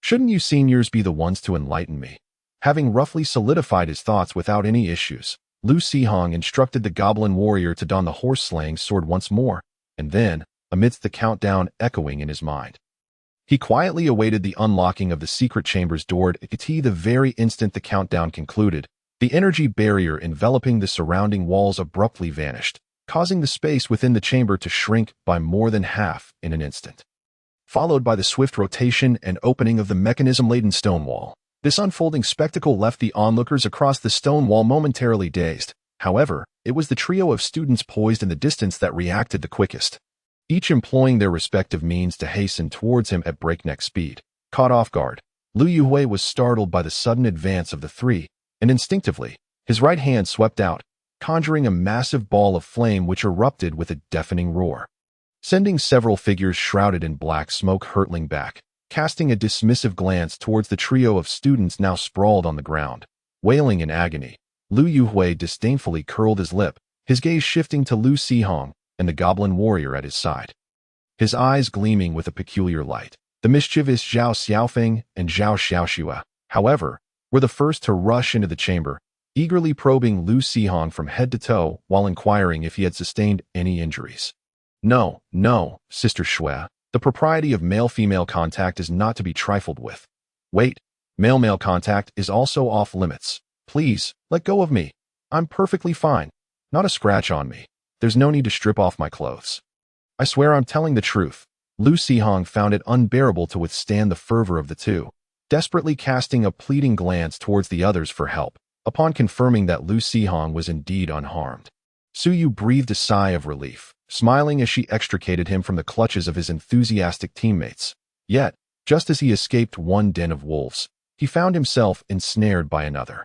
Speaker 1: Shouldn't you seniors be the ones to enlighten me? Having roughly solidified his thoughts without any issues, Lu Sihong instructed the goblin warrior to don the horse-slaying sword once more, and then, amidst the countdown echoing in his mind, he quietly awaited the unlocking of the secret chamber's door. The very instant the countdown concluded, the energy barrier enveloping the surrounding walls abruptly vanished, causing the space within the chamber to shrink by more than half in an instant, followed by the swift rotation and opening of the mechanism-laden stone wall. This unfolding spectacle left the onlookers across the stone wall momentarily dazed. However, it was the trio of students poised in the distance that reacted the quickest, each employing their respective means to hasten towards him at breakneck speed. Caught off guard, Lu Yuhui was startled by the sudden advance of the 3, and instinctively, his right hand swept out, conjuring a massive ball of flame which erupted with a deafening roar, sending several figures shrouded in black smoke hurtling back. Casting a dismissive glance towards the trio of students now sprawled on the ground, wailing in agony, Lu Yuhui disdainfully curled his lip, his gaze shifting to Lu Sihong and the goblin warrior at his side, his eyes gleaming with a peculiar light. The mischievous Zhao Xiaofeng and Zhao Xiaoxua, however, were the first to rush into the chamber, eagerly probing Lu Sihong from head to toe while inquiring if he had sustained any injuries. No, Sister Xue. The propriety of male-female contact is not to be trifled with. Wait, male-male contact is also off limits. Please, let go of me. I'm perfectly fine. Not a scratch on me. There's no need to strip off my clothes. I swear I'm telling the truth. Lu Sihong found it unbearable to withstand the fervor of the 2, desperately casting a pleading glance towards the others for help. Upon confirming that Lu Sihong was indeed unharmed, Su Yu breathed a sigh of relief, smiling as she extricated him from the clutches of his enthusiastic teammates. Yet, just as he escaped one den of wolves, he found himself ensnared by another.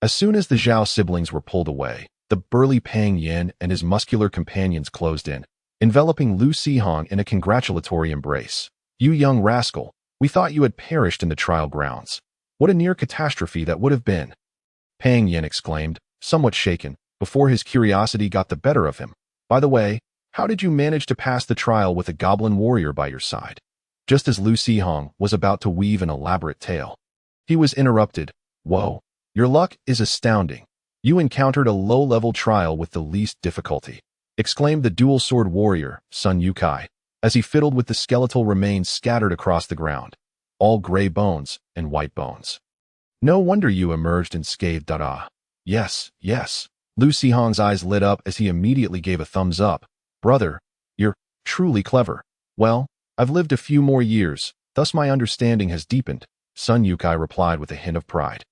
Speaker 1: As soon as the Zhao siblings were pulled away, the burly Pang Yin and his muscular companions closed in, enveloping Lu Sihong in a congratulatory embrace. "You young rascal, we thought you had perished in the trial grounds. What a near catastrophe that would have been!" Pang Yin exclaimed, somewhat shaken, before his curiosity got the better of him. "By the way, how did you manage to pass the trial with a goblin warrior by your side?" Just as Lu Sihong was about to weave an elaborate tale, he was interrupted. "Whoa, your luck is astounding. You encountered a low-level trial with the least difficulty," exclaimed the dual-sword warrior, Sun Yukai, as he fiddled with the skeletal remains scattered across the ground, all gray bones and white bones. "No wonder you emerged unscathed." Yes. Lu Sihong's eyes lit up as he immediately gave a thumbs up. "Brother, you're truly clever. Well, I've lived a few more years, thus my understanding has deepened," Sun Yukai replied with a hint of pride.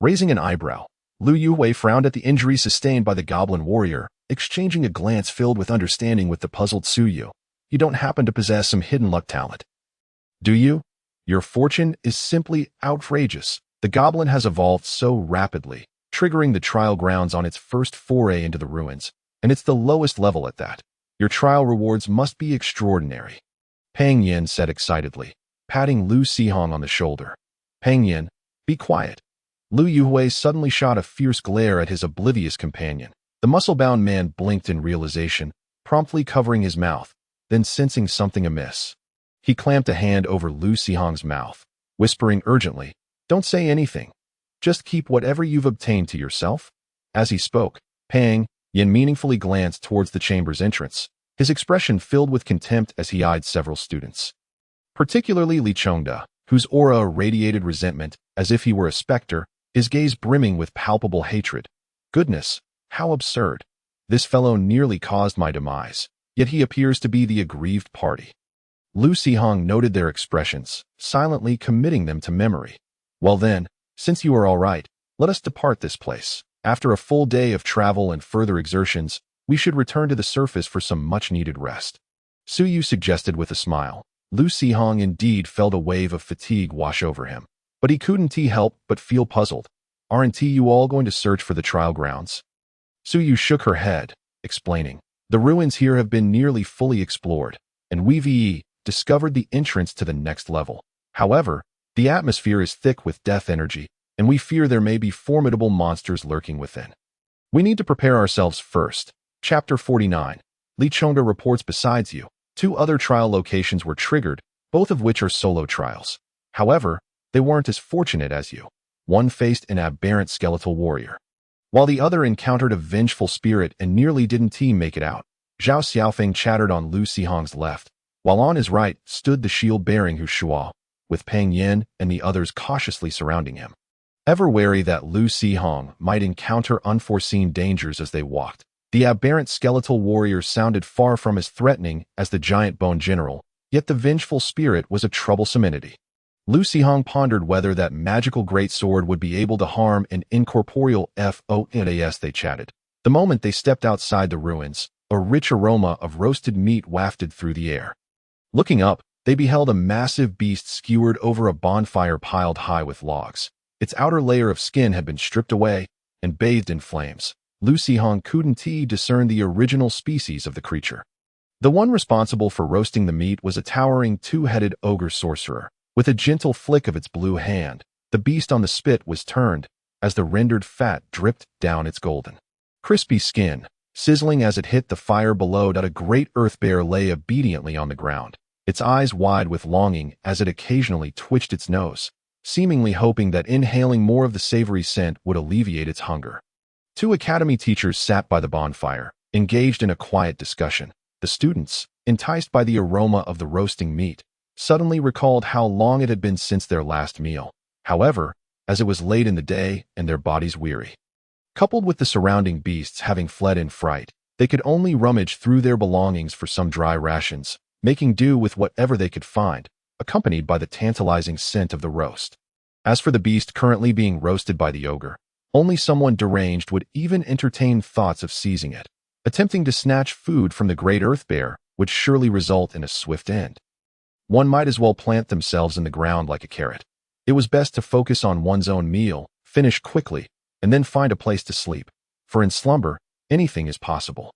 Speaker 1: Raising an eyebrow, Lu Yuhui frowned at the injury sustained by the goblin warrior, exchanging a glance filled with understanding with the puzzled Suyu. "You don't happen to possess some hidden luck talent, do you? Your fortune is simply outrageous. The goblin has evolved so rapidly, triggering the trial grounds on its first foray into the ruins, and it's the lowest level at that. Your trial rewards must be extraordinary," Pang Yin said excitedly, patting Lu Sihong on the shoulder. "Pang Yin, be quiet." Lu Yuhui suddenly shot a fierce glare at his oblivious companion. The muscle-bound man blinked in realization, promptly covering his mouth, then sensing something amiss. He clamped a hand over Lu Sihong's mouth, whispering urgently, "Don't say anything. Just keep whatever you've obtained to yourself." As he spoke, Pang Yin meaningfully glanced towards the chamber's entrance, his expression filled with contempt as he eyed several students. Particularly Li Chongda, whose aura radiated resentment as if he were a specter, his gaze brimming with palpable hatred. "Goodness, how absurd. This fellow nearly caused my demise, yet he appears to be the aggrieved party." Lu Sihong noted their expressions, silently committing them to memory. "Well then, since you are all right, let us depart this place. After a full day of travel and further exertions, we should return to the surface for some much-needed rest," Suyu suggested with a smile. Lu Sihong indeed felt a wave of fatigue wash over him, but he couldn't help but feel puzzled. "Aren't you all going to search for the trial grounds?" Suyu shook her head, explaining, "The ruins here have been nearly fully explored, and we've discovered the entrance to the next level. However, the atmosphere is thick with death energy, and we fear there may be formidable monsters lurking within. We need to prepare ourselves first." Chapter 49. Li Chongda reports besides you, 2 other trial locations were triggered, both of which are solo trials. However, they weren't as fortunate as you. One faced an aberrant skeletal warrior, while the other encountered a vengeful spirit and nearly didn't make it out. Zhao Xiaofeng chattered on Lu Sihong's left, while on his right stood the shield-bearing Hu Shuo, with Pang Yin and the others cautiously surrounding him. Ever wary that Lu Sihong might encounter unforeseen dangers as they walked, the aberrant skeletal warrior sounded far from as threatening as the giant bone general, yet the vengeful spirit was a troublesome entity. Lu Sihong pondered whether that magical greatsword would be able to harm an incorporeal FONAS. They chatted. The moment they stepped outside the ruins, a rich aroma of roasted meat wafted through the air. Looking up, they beheld a massive beast skewered over a bonfire piled high with logs. Its outer layer of skin had been stripped away and bathed in flames. Lu Sihong couldn't discern the original species of the creature. The one responsible for roasting the meat was a towering 2-headed ogre sorcerer. With a gentle flick of its blue hand, the beast on the spit was turned, as the rendered fat dripped down its golden, crispy skin, sizzling as it hit the fire below. A great earth bear lay obediently on the ground, its eyes wide with longing as it occasionally twitched its nose, seemingly hoping that inhaling more of the savory scent would alleviate its hunger. 2 academy teachers sat by the bonfire, engaged in a quiet discussion. The students, enticed by the aroma of the roasting meat, suddenly recalled how long it had been since their last meal. However, as it was late in the day and their bodies weary, coupled with the surrounding beasts having fled in fright, they could only rummage through their belongings for some dry rations, making do with whatever they could find, accompanied by the tantalizing scent of the roast. As for the beast currently being roasted by the ogre, only someone deranged would even entertain thoughts of seizing it. Attempting to snatch food from the great earth bear would surely result in a swift end. One might as well plant themselves in the ground like a carrot. It was best to focus on one's own meal, finish quickly, and then find a place to sleep, for in slumber, anything is possible.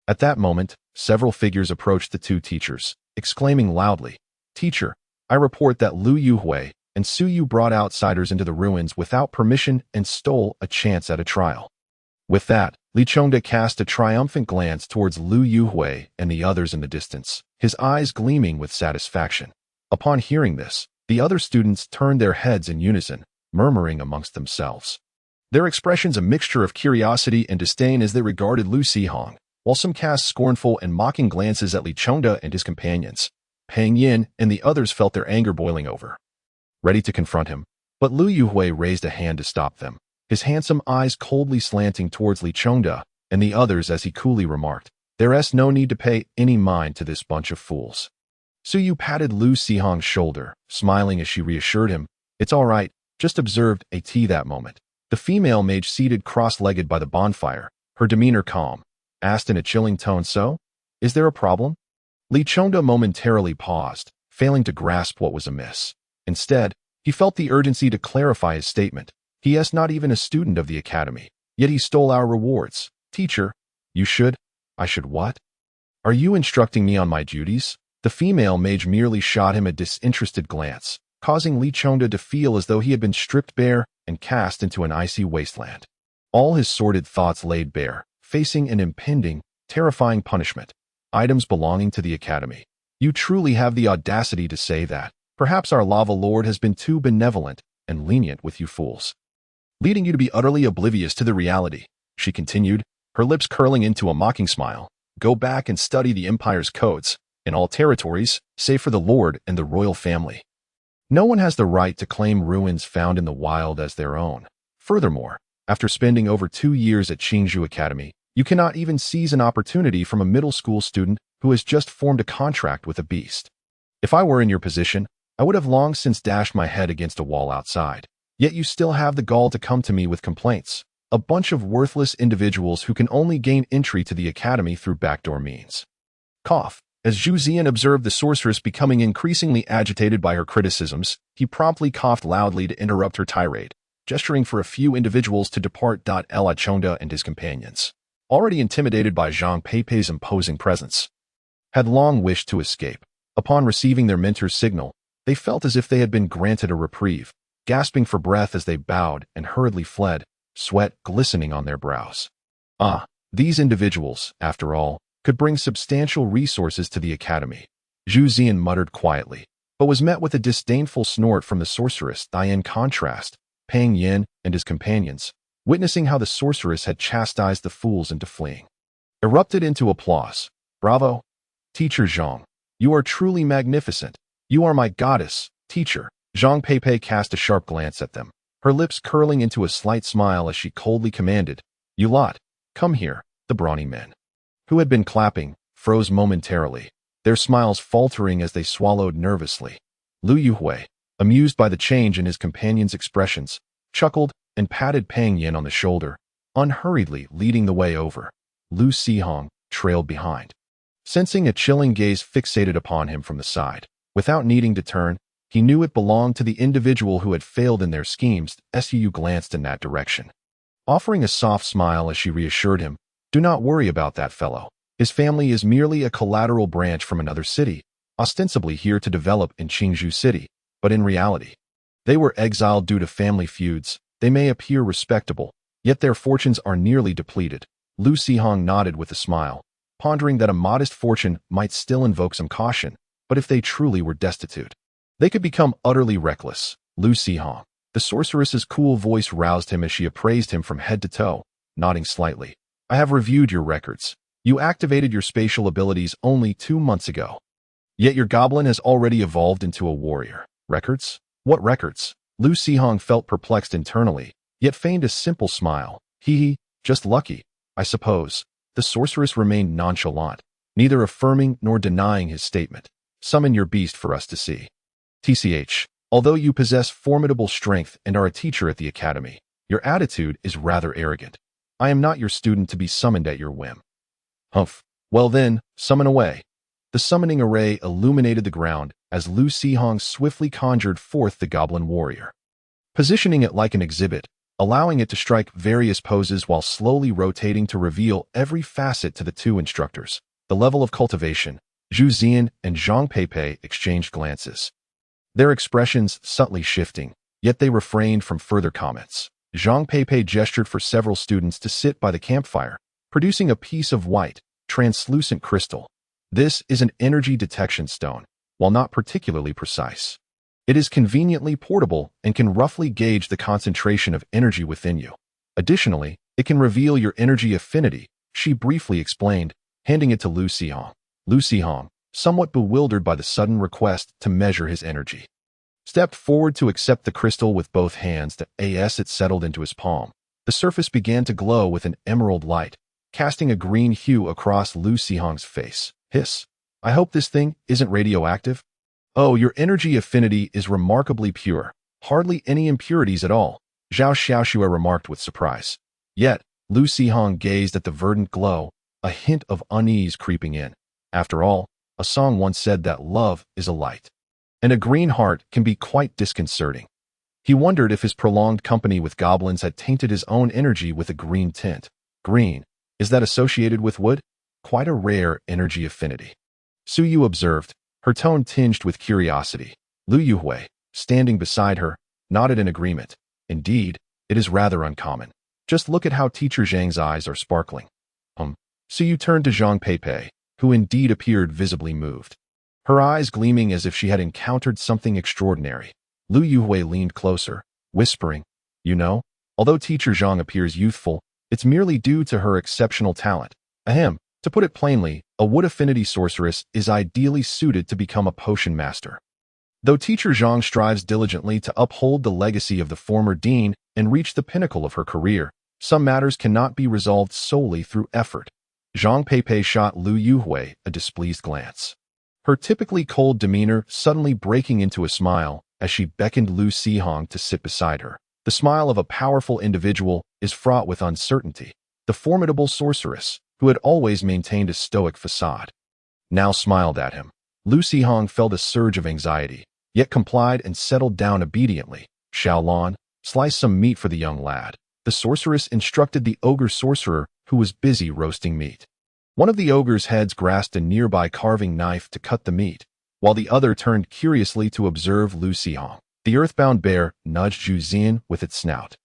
Speaker 1: At that moment, several figures approached the two teachers, exclaiming loudly, "Teacher, I report that Lu Yuhui and Su Yu brought outsiders into the ruins without permission and stole a chance at a trial." With that, Li Chongde cast a triumphant glance towards Lu Yuhui and the others in the distance, his eyes gleaming with satisfaction. Upon hearing this, the other students turned their heads in unison, murmuring amongst themselves. Their expressions a mixture of curiosity and disdain as they regarded Lu Sihong, while some cast scornful and mocking glances at Li Chongde and his companions. Pang Yin and the others felt their anger boiling over, ready to confront him, but Lu Yuhui raised a hand to stop them, his handsome eyes coldly slanting towards Li Chongde and the others as he coolly remarked, "There's no need to pay any mind to this bunch of fools." Su Yu patted Lu Sihong's shoulder, smiling as she reassured him, "It's all right, just observed a tea that moment." The female mage seated cross-legged by the bonfire, her demeanor calm, asked in a chilling tone, "So? Is there a problem?" Li Chongde momentarily paused, failing to grasp what was amiss. Instead, he felt the urgency to clarify his statement. "He is not even a student of the academy, yet he stole our rewards. Teacher, I should what? Are you instructing me on my duties?" The female mage merely shot him a disinterested glance, causing Li Chongde to feel as though he had been stripped bare and cast into an icy wasteland. All his sordid thoughts laid bare, facing an impending, terrifying punishment. Items belonging to the academy. You truly have the audacity to say that. Perhaps our lava lord has been too benevolent and lenient with you fools, leading you to be utterly oblivious to the reality, she continued, her lips curling into a mocking smile. Go back and study the Empire's codes, in all territories, save for the Lord and the royal family. No one has the right to claim ruins found in the wild as their own. Furthermore, after spending over 2 years at Qingzhou Academy, you cannot even seize an opportunity from a middle school student who has just formed a contract with a beast. If I were in your position, I would have long since dashed my head against a wall outside. Yet you still have the gall to come to me with complaints. A bunch of worthless individuals who can only gain entry to the academy through backdoor means. Cough. As Zhu Zian observed the sorceress becoming increasingly agitated by her criticisms, he promptly coughed loudly to interrupt her tirade, gesturing for a few individuals to depart. Li Chongde and his companions, already intimidated by Zhang Peipei's imposing presence, had long wished to escape. Upon receiving their mentor's signal, they felt as if they had been granted a reprieve, gasping for breath as they bowed and hurriedly fled, sweat glistening on their brows. These individuals, after all, could bring substantial resources to the academy, Zhu Zian muttered quietly, but was met with a disdainful snort from the sorceress. In contrast, Pang Yin and his companions, witnessing how the sorceress had chastised the fools into fleeing, erupted into applause. "Bravo! Teacher Zhang, you are truly magnificent. You are my goddess, teacher." Zhang Peipei cast a sharp glance at them, her lips curling into a slight smile as she coldly commanded, "You lot, come here." The brawny men, who had been clapping, froze momentarily, their smiles faltering as they swallowed nervously. Lu Yuhui, amused by the change in his companion's expressions, chuckled and patted Pang Yin on the shoulder, unhurriedly leading the way over. Lu Sihong trailed behind, sensing a chilling gaze fixated upon him from the side. Without needing to turn, he knew it belonged to the individual who had failed in their schemes. Su glanced in that direction, offering a soft smile as she reassured him, "Do not worry about that fellow. His family is merely a collateral branch from another city, ostensibly here to develop in Qingzhou City, but in reality, they were exiled due to family feuds. They may appear respectable, yet their fortunes are nearly depleted." Lu Sihong nodded with a smile, pondering that a modest fortune might still invoke some caution, but if they truly were destitute, they could become utterly reckless. Lu Sihong. The sorceress's cool voice roused him as she appraised him from head to toe, nodding slightly. "I have reviewed your records. You activated your spatial abilities only 2 months ago. Yet your goblin has already evolved into a warrior. Records? What records?" Lu Sihong felt perplexed internally, yet feigned a simple smile. Just lucky, I suppose." The sorceress remained nonchalant, neither affirming nor denying his statement. "Summon your beast for us to see." "TCH, although you possess formidable strength and are a teacher at the academy, your attitude is rather arrogant. I am not your student to be summoned at your whim." Humph. Well then, summon away. The summoning array illuminated the ground as Lu Sihong swiftly conjured forth the goblin warrior, positioning it like an exhibit, allowing it to strike various poses while slowly rotating to reveal every facet to the two instructors. The level of cultivation. Zhu Zian and Zhang Peipei exchanged glances, their expressions subtly shifting, yet they refrained from further comments. Zhang Peipei gestured for several students to sit by the campfire, producing a piece of white, translucent crystal. This is an energy detection stone, while not particularly precise. It is conveniently portable and can roughly gauge the concentration of energy within you. Additionally, it can reveal your energy affinity, she briefly explained, handing it to Lu Sihong. Lu Sihong, somewhat bewildered by the sudden request to measure his energy, stepped forward to accept the crystal with both hands as it settled into his palm. The surface began to glow with an emerald light, casting a green hue across Lu Sihong's face. Hiss. I hope this thing isn't radioactive? Oh, your energy affinity is remarkably pure. Hardly any impurities at all, Zhao Xiaoxue remarked with surprise. Yet, Lu Sihong gazed at the verdant glow, a hint of unease creeping in. After all, a song once said that love is a light, and a green heart can be quite disconcerting. He wondered if his prolonged company with goblins had tainted his own energy with a green tint. Green, is that associated with wood? Quite a rare energy affinity, Su Yu observed, her tone tinged with curiosity. Lu Yuhui, standing beside her, nodded in agreement. Indeed, it is rather uncommon. Just look at how Teacher Zhang's eyes are sparkling. Su Yu turned to Zhang Peipei, who indeed appeared visibly moved, her eyes gleaming as if she had encountered something extraordinary. Lu Yuhui leaned closer, whispering, You know, although Teacher Zhang appears youthful, it's merely due to her exceptional talent. Ahem. To put it plainly, a wood affinity sorceress is ideally suited to become a potion master. Though Teacher Zhang strives diligently to uphold the legacy of the former dean and reach the pinnacle of her career, some matters cannot be resolved solely through effort. Zhang Peipei shot Lu Yuhui a displeased glance, her typically cold demeanor suddenly breaking into a smile as she beckoned Lu Sihong to sit beside her. The smile of a powerful individual is fraught with uncertainty. The formidable sorceress, who had always maintained a stoic facade, now smiled at him. Lu Sihong felt a surge of anxiety, yet complied and settled down obediently. Xiaolon, slice some meat for the young lad. The sorceress instructed the ogre sorcerer, who was busy roasting meat. One of the ogre's heads grasped a nearby carving knife to cut the meat, while the other turned curiously to observe Lu Sihong. The earthbound bear nudged Zhu Zian with its snout,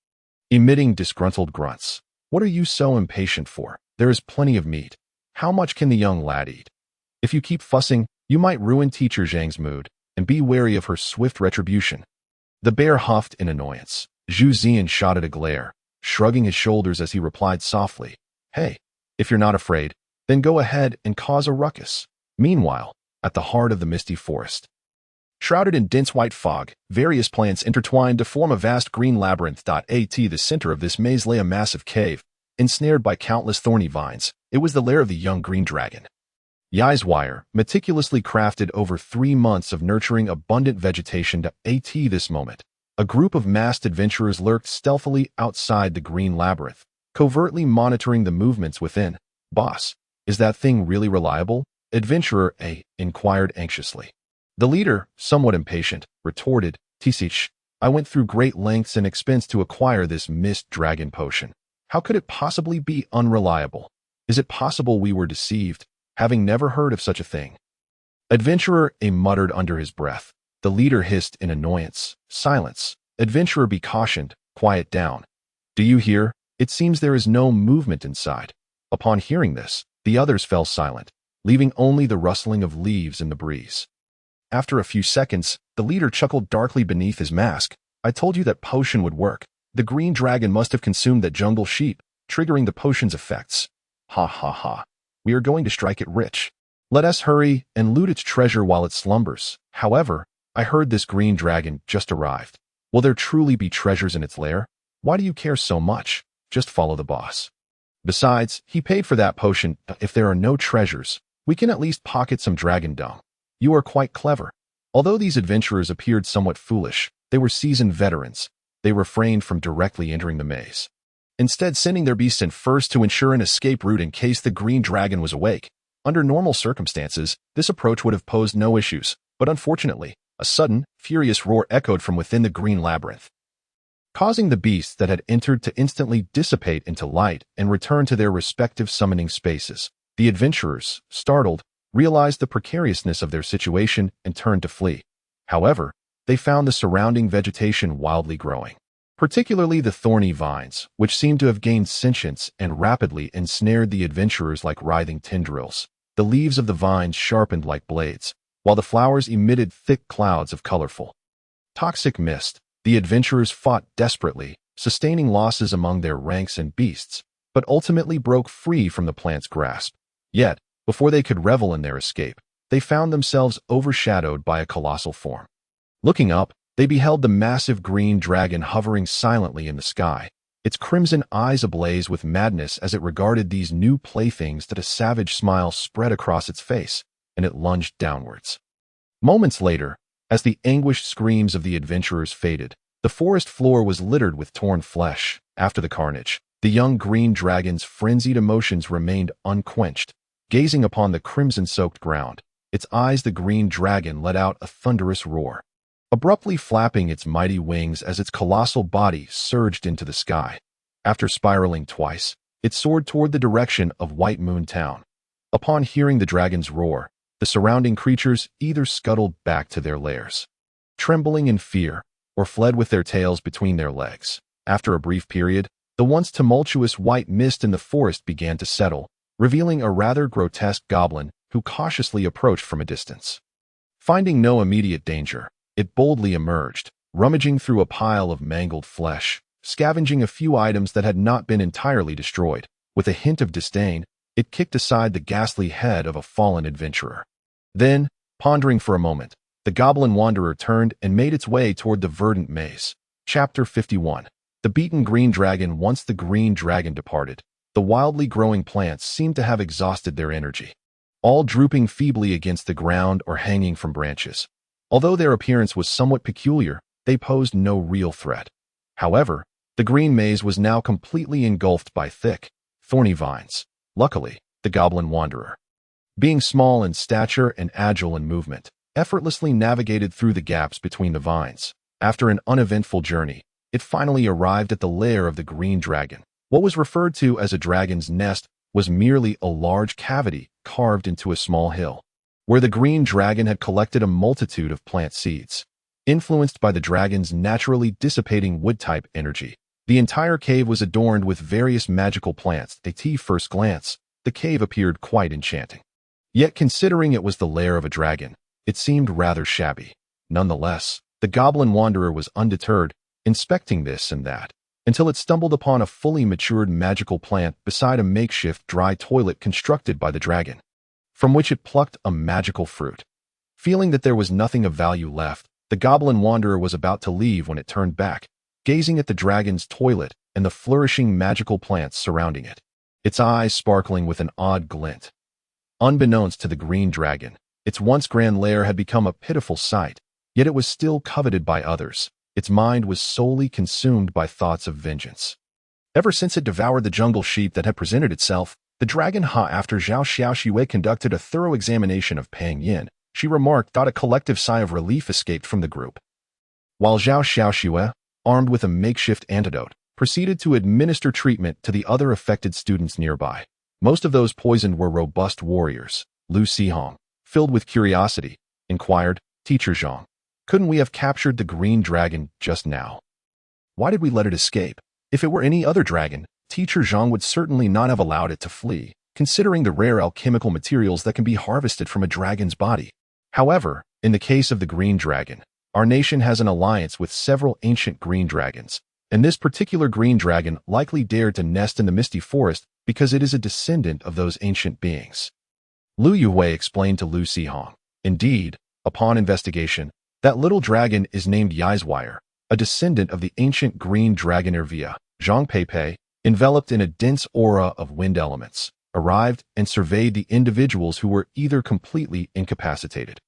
Speaker 1: emitting disgruntled grunts. What are you so impatient for? There is plenty of meat. How much can the young lad eat? If you keep fussing, you might ruin Teacher Zhang's mood, and be wary of her swift retribution. The bear huffed in annoyance. Zhu Zian shot at a glare, shrugging his shoulders as he replied softly, Hey, if you're not afraid, then go ahead and cause a ruckus. Meanwhile, at the heart of the misty forest, shrouded in dense white fog, various plants intertwined to form a vast green labyrinth. At the center of this maze lay a massive cave, ensnared by countless thorny vines. It was the lair of the young green dragon. Yai's wire, meticulously crafted over 3 months of nurturing abundant vegetation. At this moment, a group of masked adventurers lurked stealthily outside the green labyrinth, covertly monitoring the movements within. Boss, is that thing really reliable? Adventurer A inquired anxiously. The leader, somewhat impatient, retorted, Tisich, I went through great lengths and expense to acquire this mist dragon potion. How could it possibly be unreliable? Is it possible we were deceived, having never heard of such a thing? Adventurer A muttered under his breath. The leader hissed in annoyance. Silence. Adventurer B cautioned, quiet down. Do you hear? It seems there is no movement inside. Upon hearing this, the others fell silent, leaving only the rustling of leaves in the breeze. After a few seconds, the leader chuckled darkly beneath his mask. I told you that potion would work. The green dragon must have consumed that jungle sheep, triggering the potion's effects. Ha ha ha. We are going to strike it rich. Let us hurry and loot its treasure while it slumbers. However, I heard this green dragon just arrived. Will there truly be treasures in its lair? Why do you care so much? Just follow the boss. Besides, he paid for that potion. If there are no treasures, we can at least pocket some dragon dung. You are quite clever. Although these adventurers appeared somewhat foolish, they were seasoned veterans. They refrained from directly entering the maze. instead sending their beasts in first to ensure an escape route in case the green dragon was awake. Under normal circumstances, this approach would have posed no issues, but unfortunately, a sudden, furious roar echoed from within the green labyrinth, causing the beasts that had entered to instantly dissipate into light and return to their respective summoning spaces. The adventurers, startled, realized the precariousness of their situation and turned to flee. However, they found the surrounding vegetation wildly growing, particularly the thorny vines, which seemed to have gained sentience and rapidly ensnared the adventurers like writhing tendrils. The leaves of the vines sharpened like blades, while the flowers emitted thick clouds of colorful, toxic mist. The adventurers fought desperately, sustaining losses among their ranks and beasts, but ultimately broke free from the plant's grasp. Yet, before they could revel in their escape, they found themselves overshadowed by a colossal form. Looking up, they beheld the massive green dragon hovering silently in the sky, its crimson eyes ablaze with madness as it regarded these new playthings. That a savage smile spread across its face, and it lunged downwards. Moments later, as the anguished screams of the adventurers faded, the forest floor was littered with torn flesh. After the carnage, the young green dragon's frenzied emotions remained unquenched. Gazing upon the crimson-soaked ground, its eyes the green dragon let out a thunderous roar, abruptly flapping its mighty wings as its colossal body surged into the sky. After spiraling twice, it soared toward the direction of White Moon Town. Upon hearing the dragon's roar, the surrounding creatures either scuttled back to their lairs, trembling in fear, or fled with their tails between their legs. After a brief period, the once tumultuous white mist in the forest began to settle, revealing a rather grotesque goblin who cautiously approached from a distance. Finding no immediate danger, it boldly emerged, rummaging through a pile of mangled flesh, scavenging a few items that had not been entirely destroyed. With a hint of disdain, it kicked aside the ghastly head of a fallen adventurer. Then, pondering for a moment, the goblin wanderer turned and made its way toward the verdant maze. Chapter 51. The beaten green dragon. Once the green dragon departed, the wildly growing plants seemed to have exhausted their energy, all drooping feebly against the ground or hanging from branches. Although their appearance was somewhat peculiar, they posed no real threat. However, the green maze was now completely engulfed by thick, thorny vines. Luckily, the goblin wanderer, being small in stature and agile in movement, effortlessly navigated through the gaps between the vines. After an uneventful journey, it finally arrived at the lair of the green dragon. What was referred to as a dragon's nest was merely a large cavity carved into a small hill, where the green dragon had collected a multitude of plant seeds. Influenced by the dragon's naturally dissipating wood-type energy, the entire cave was adorned with various magical plants. At first glance, the cave appeared quite enchanting. Yet considering it was the lair of a dragon, it seemed rather shabby. Nonetheless, the goblin wanderer was undeterred, inspecting this and that, until it stumbled upon a fully matured magical plant beside a makeshift dry toilet constructed by the dragon, from which it plucked a magical fruit. Feeling that there was nothing of value left, the goblin wanderer was about to leave when it turned back, gazing at the dragon's toilet and the flourishing magical plants surrounding it, its eyes sparkling with an odd glint. Unbeknownst to the green dragon, its once grand lair had become a pitiful sight, yet it was still coveted by others. Its mind was solely consumed by thoughts of vengeance. Ever since it devoured the jungle sheep that had presented itself, the dragon after Zhao Xiaoxiwei conducted a thorough examination of Pang Yin, she remarked. A collective sigh of relief escaped from the group, while Zhao Xiaoxiwei, armed with a makeshift antidote, proceeded to administer treatment to the other affected students nearby. Most of those poisoned were robust warriors. Lu Sihong, filled with curiosity, inquired, "Teacher Zhang, couldn't we have captured the green dragon just now? Why did we let it escape? If it were any other dragon, Teacher Zhang would certainly not have allowed it to flee, considering the rare alchemical materials that can be harvested from a dragon's body. However, in the case of the green dragon, our nation has an alliance with several ancient green dragons, and this particular green dragon likely dared to nest in the misty forest because it is a descendant of those ancient beings." Lu Yuhui explained to Lu Sihong. Indeed, upon investigation, that little dragon is named Yizwire, a descendant of the ancient green dragon Ervia. Zhang Peipei, enveloped in a dense aura of wind elements, arrived and surveyed the individuals who were either completely incapacitated,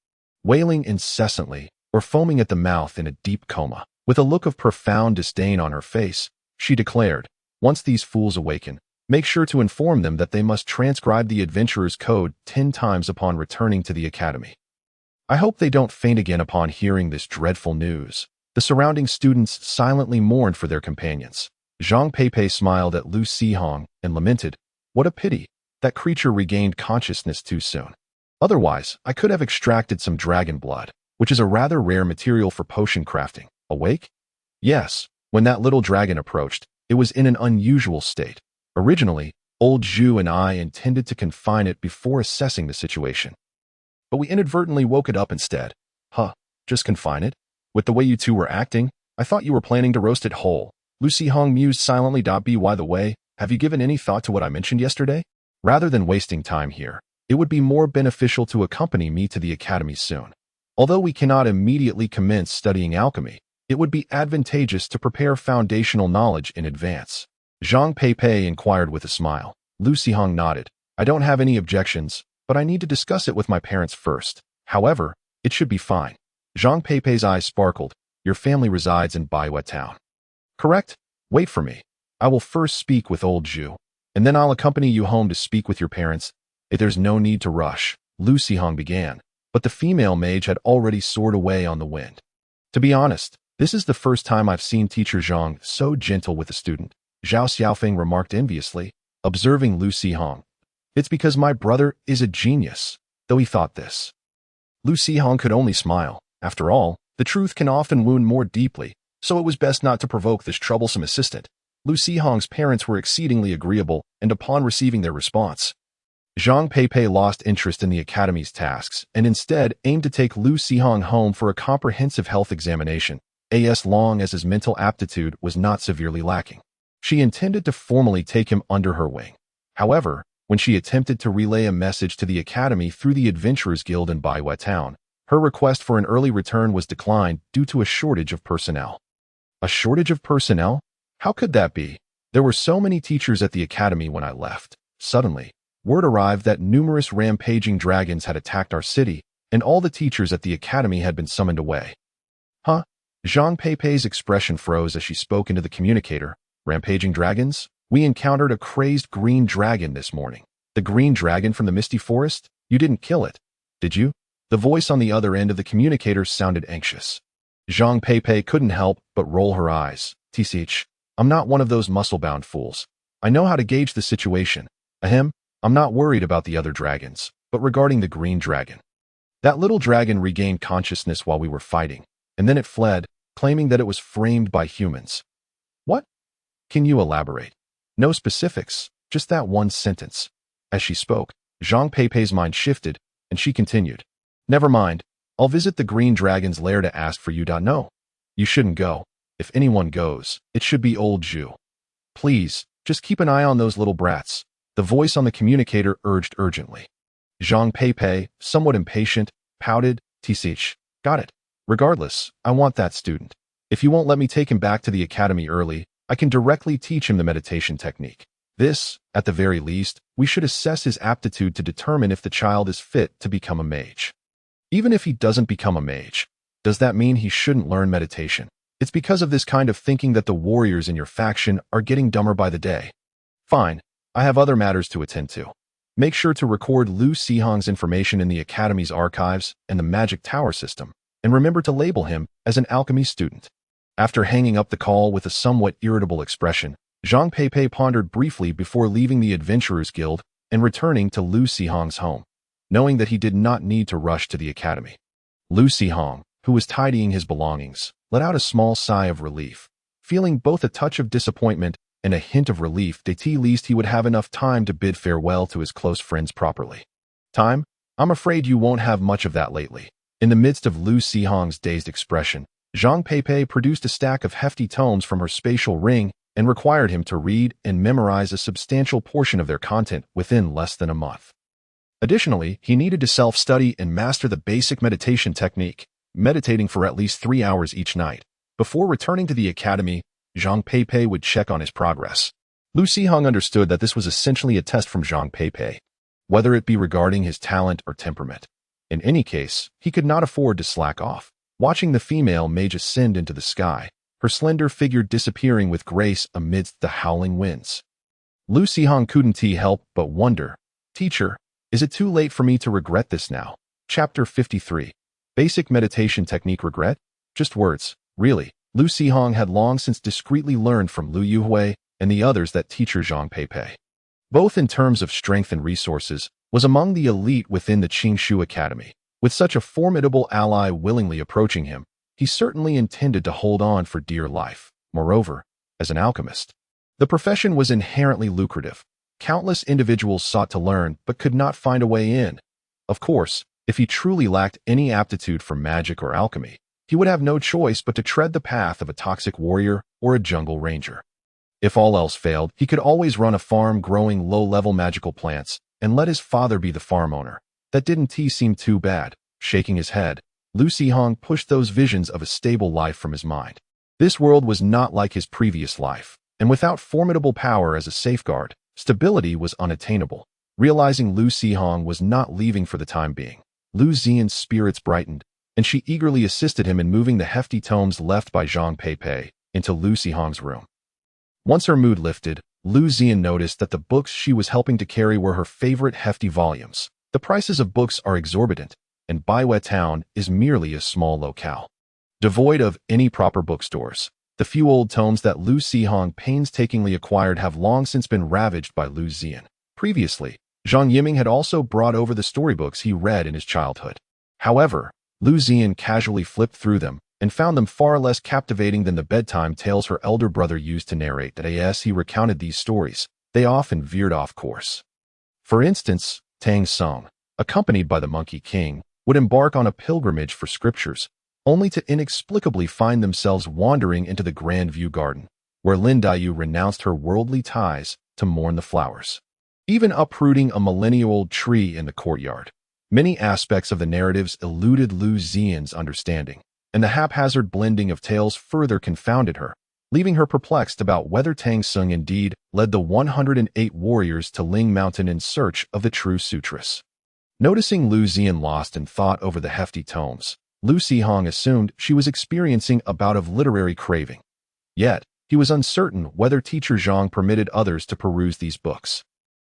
Speaker 1: wailing incessantly, or foaming at the mouth in a deep coma. With a look of profound disdain on her face, she declared, Once these fools awaken, make sure to inform them that they must transcribe the adventurer's code 10 times upon returning to the academy. I hope they don't faint again upon hearing this dreadful news. The surrounding students silently mourned for their companions. Zhang Peipei smiled at Lu Sihong and lamented, "What a pity, that creature regained consciousness too soon. Otherwise, I could have extracted some dragon blood, which is a rather rare material for potion crafting." Awake? Yes, when that little dragon approached, it was in an unusual state. Originally, old Zhu and I intended to confine it before assessing the situation. But we inadvertently woke it up instead. Huh, just confine it? With the way you two were acting, I thought you were planning to roast it whole. Lu Sihong mused silently. By the way, have you given any thought to what I mentioned yesterday? Rather than wasting time here, it would be more beneficial to accompany me to the academy soon. Although we cannot immediately commence studying alchemy, it would be advantageous to prepare foundational knowledge in advance. Zhang Peipei inquired with a smile. Lu Sihong nodded. I don't have any objections, but I need to discuss it with my parents first. However, it should be fine. Zhang Peipei's eyes sparkled. Your family resides in Baiwet town. Correct? Wait for me. I will first speak with old Zhu, and then I'll accompany you home to speak with your parents. If there's no need to rush, Lu Sihong began, but the female mage had already soared away on the wind. To be honest, this is the first time I've seen Teacher Zhang so gentle with a student, Zhao Xiaofeng remarked enviously, observing Lu Sihong. It's because my brother is a genius, though he thought this. Lu Sihong could only smile. After all, the truth can often wound more deeply, so it was best not to provoke this troublesome assistant. Lu Sihong's parents were exceedingly agreeable, and upon receiving their response, Zhang Peipei lost interest in the academy's tasks and instead aimed to take Lu Sihong home for a comprehensive health examination, as long as his mental aptitude was not severely lacking. She intended to formally take him under her wing. However, when she attempted to relay a message to the academy through the Adventurers Guild in Baiwei Town, her request for an early return was declined due to a shortage of personnel. A shortage of personnel? How could that be? There were so many teachers at the academy when I left. Suddenly, word arrived that numerous rampaging dragons had attacked our city, and all the teachers at the academy had been summoned away. Huh? Zhang Peipei's expression froze as she spoke into the communicator. Rampaging dragons? We encountered a crazed green dragon this morning. The green dragon from the Misty Forest? You didn't kill it, did you? The voice on the other end of the communicator sounded anxious. Zhang Peipei couldn't help but roll her eyes. Tch, I'm not one of those muscle-bound fools. I know how to gauge the situation. Ahem, I'm not worried about the other dragons, but regarding the green dragon. That little dragon regained consciousness while we were fighting, and then it fled, claiming that it was framed by humans. What? Can you elaborate? No specifics, just that one sentence. As she spoke, Zhang Peipei's mind shifted, and she continued. Never mind, I'll visit the green dragon's lair to ask for you. No, you shouldn't go. If anyone goes, it should be old Zhu. Please, just keep an eye on those little brats, the voice on the communicator urged urgently. Zhang Peipei, somewhat impatient, pouted. Tch, got it. Regardless, I want that student. If you won't let me take him back to the academy early, I can directly teach him the meditation technique. This, at the very least, we should assess his aptitude to determine if the child is fit to become a mage. Even if he doesn't become a mage, does that mean he shouldn't learn meditation? It's because of this kind of thinking that the warriors in your faction are getting dumber by the day. Fine, I have other matters to attend to. Make sure to record Lu Sihong's information in the Academy's archives and the Magic Tower system, and remember to label him as an alchemy student. After hanging up the call with a somewhat irritable expression, Zhang Peipei pondered briefly before leaving the Adventurers Guild and returning to Lu Sihong's home, knowing that he did not need to rush to the academy. Lu Sihong, who was tidying his belongings, let out a small sigh of relief, feeling both a touch of disappointment and a hint of relief that at least he would have enough time to bid farewell to his close friends properly. Time? I'm afraid you won't have much of that lately. In the midst of Lu Sihong's dazed expression, Zhang Peipei produced a stack of hefty tomes from her spatial ring and required him to read and memorize a substantial portion of their content within less than a month. Additionally, he needed to self-study and master the basic meditation technique, meditating for at least 3 hours each night. Before returning to the academy, Zhang Peipei would check on his progress. Lu Sihong understood that this was essentially a test from Zhang Peipei, whether it be regarding his talent or temperament. In any case, he could not afford to slack off. Watching the female mage ascend into the sky, her slender figure disappearing with grace amidst the howling winds. Lu Sihong couldn't help but wonder, "Teacher, is it too late for me to regret this now?" Chapter 53. Basic Meditation Technique Regret? Just words, really. Lu Sihong had long since discreetly learned from Lu Yuhui and the others that teacher Zhang Peipei, both in terms of strength and resources, was among the elite within the Qingshu Academy. With such a formidable ally willingly approaching him, he certainly intended to hold on for dear life. Moreover, as an alchemist, the profession was inherently lucrative. Countless individuals sought to learn but could not find a way in. Of course, if he truly lacked any aptitude for magic or alchemy, he would have no choice but to tread the path of a toxic warrior or a jungle ranger. If all else failed, he could always run a farm growing low-level magical plants and let his father be the farm owner. That didn't seem too bad. Shaking his head, Lu Sihong pushed those visions of a stable life from his mind. This world was not like his previous life, and without formidable power as a safeguard, stability was unattainable. Realizing Lu Sihong was not leaving for the time being, Lu Xian's spirits brightened, and she eagerly assisted him in moving the hefty tomes left by Zhang Peipei into Lu Sihong's room. Once her mood lifted, Lu Xian noticed that the books she was helping to carry were her favorite hefty volumes. The prices of books are exorbitant, and Baiwei Town is merely a small locale, devoid of any proper bookstores. The few old tomes that Lu Sihong painstakingly acquired have long since been ravaged by Lu Xian. Previously, Zhang Yiming had also brought over the storybooks he read in his childhood. However, Lu Xian casually flipped through them and found them far less captivating than the bedtime tales her elder brother used to narrate. That as he recounted these stories, they often veered off course. For instance, Tang Song, accompanied by the Monkey King, would embark on a pilgrimage for scriptures, only to inexplicably find themselves wandering into the Grand View Garden, where Lin Daiyu renounced her worldly ties to mourn the flowers, even uprooting a millennia-old tree in the courtyard. Many aspects of the narratives eluded Lu Xian's understanding, and the haphazard blending of tales further confounded her, leaving her perplexed about whether Tang Sung indeed led the 108 warriors to Ling Mountain in search of the true sutras. Noticing Lu Xian lost in thought over the hefty tomes, Lu Sihong assumed she was experiencing a bout of literary craving. Yet, he was uncertain whether teacher Zhang permitted others to peruse these books.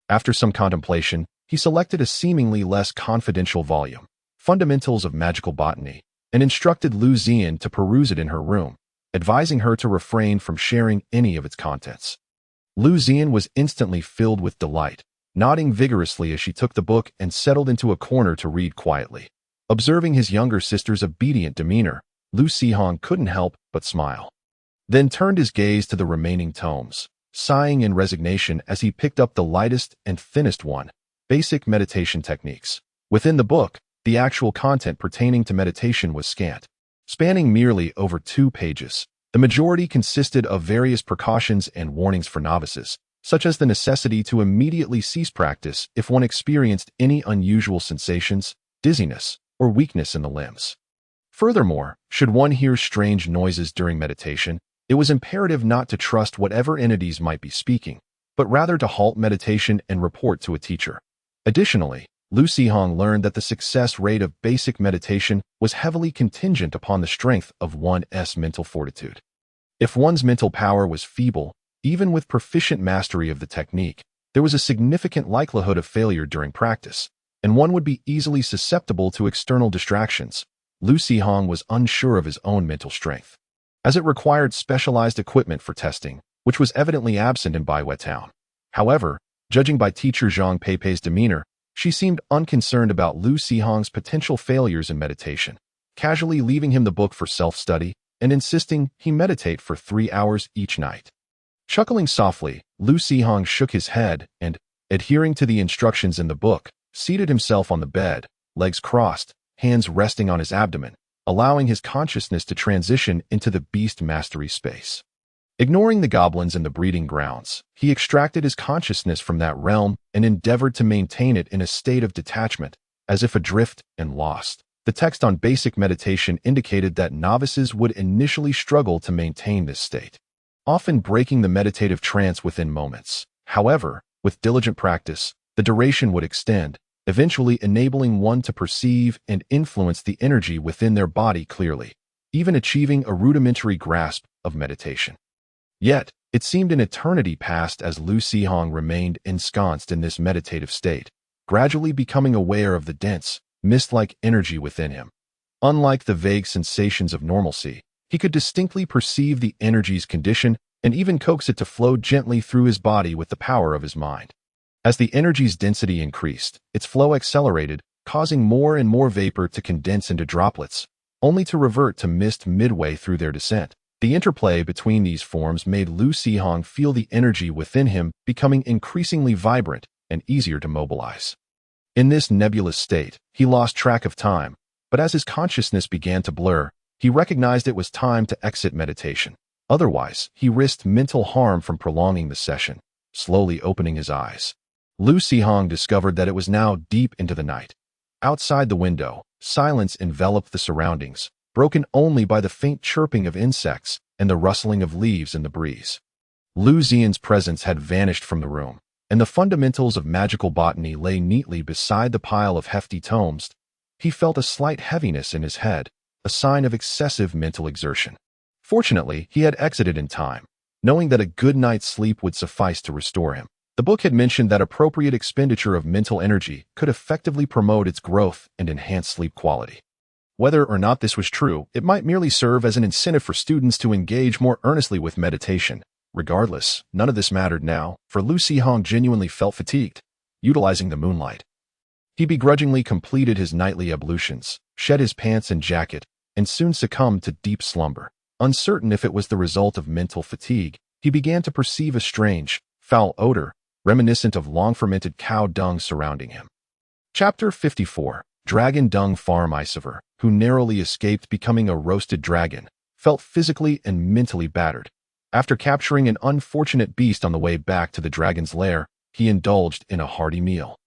Speaker 1: After some contemplation, he selected a seemingly less confidential volume, Fundamentals of Magical Botany, and instructed Lu Xian to peruse it in her room, advising her to refrain from sharing any of its contents. Lu Xian was instantly filled with delight, nodding vigorously as she took the book and settled into a corner to read quietly. Observing his younger sister's obedient demeanor, Lu Sihong couldn't help but smile, then turned his gaze to the remaining tomes, sighing in resignation as he picked up the lightest and thinnest one, Basic Meditation Techniques. Within the book, the actual content pertaining to meditation was scant, spanning merely over 2 pages. The majority consisted of various precautions and warnings for novices, such as the necessity to immediately cease practice if one experienced any unusual sensations, dizziness, or weakness in the limbs. Furthermore, should one hear strange noises during meditation, it was imperative not to trust whatever entities might be speaking, but rather to halt meditation and report to a teacher. Additionally, Lu Sihong learned that the success rate of basic meditation was heavily contingent upon the strength of one's mental fortitude. If one's mental power was feeble, even with proficient mastery of the technique, there was a significant likelihood of failure during practice, and one would be easily susceptible to external distractions. Lu Sihong was unsure of his own mental strength, as it required specialized equipment for testing, which was evidently absent in Baiwei Town. However, judging by teacher Zhang Peipei's demeanor, she seemed unconcerned about Lu Sihong's potential failures in meditation, casually leaving him the book for self-study and insisting he meditate for 3 hours each night. Chuckling softly, Lu Sihong shook his head and, adhering to the instructions in the book, seated himself on the bed, legs crossed, hands resting on his abdomen, allowing his consciousness to transition into the beast mastery space. Ignoring the goblins and the breeding grounds, he extracted his consciousness from that realm and endeavored to maintain it in a state of detachment, as if adrift and lost. The text on basic meditation indicated that novices would initially struggle to maintain this state, often breaking the meditative trance within moments. However, with diligent practice, the duration would extend, eventually enabling one to perceive and influence the energy within their body clearly, even achieving a rudimentary grasp of meditation. Yet, it seemed an eternity passed as Lu Sihong remained ensconced in this meditative state, gradually becoming aware of the dense, mist-like energy within him. Unlike the vague sensations of normalcy, he could distinctly perceive the energy's condition and even coax it to flow gently through his body with the power of his mind. As the energy's density increased, its flow accelerated, causing more and more vapor to condense into droplets, only to revert to mist midway through their descent. The interplay between these forms made Lu Sihong feel the energy within him becoming increasingly vibrant and easier to mobilize. In this nebulous state, he lost track of time, but as his consciousness began to blur, he recognized it was time to exit meditation. Otherwise, he risked mental harm from prolonging the session. Slowly opening his eyes, Lu Sihong discovered that it was now deep into the night. Outside the window, silence enveloped the surroundings, broken only by the faint chirping of insects and the rustling of leaves in the breeze. Lu Xian's presence had vanished from the room, and the fundamentals of magical botany lay neatly beside the pile of hefty tomes. He felt a slight heaviness in his head, a sign of excessive mental exertion. Fortunately, he had exited in time, knowing that a good night's sleep would suffice to restore him. The book had mentioned that appropriate expenditure of mental energy could effectively promote its growth and enhance sleep quality. Whether or not this was true, it might merely serve as an incentive for students to engage more earnestly with meditation. Regardless, none of this mattered now, for Lu Sihong genuinely felt fatigued. Utilizing the moonlight, he begrudgingly completed his nightly ablutions, shed his pants and jacket, and soon succumbed to deep slumber. Uncertain if it was the result of mental fatigue, he began to perceive a strange, foul odor, reminiscent of long-fermented cow dung surrounding him. Chapter 54. Dragon Dung Farm. Icever, who narrowly escaped becoming a roasted dragon, felt physically and mentally battered. After capturing an unfortunate beast on the way back to the dragon's lair, he indulged in a hearty meal,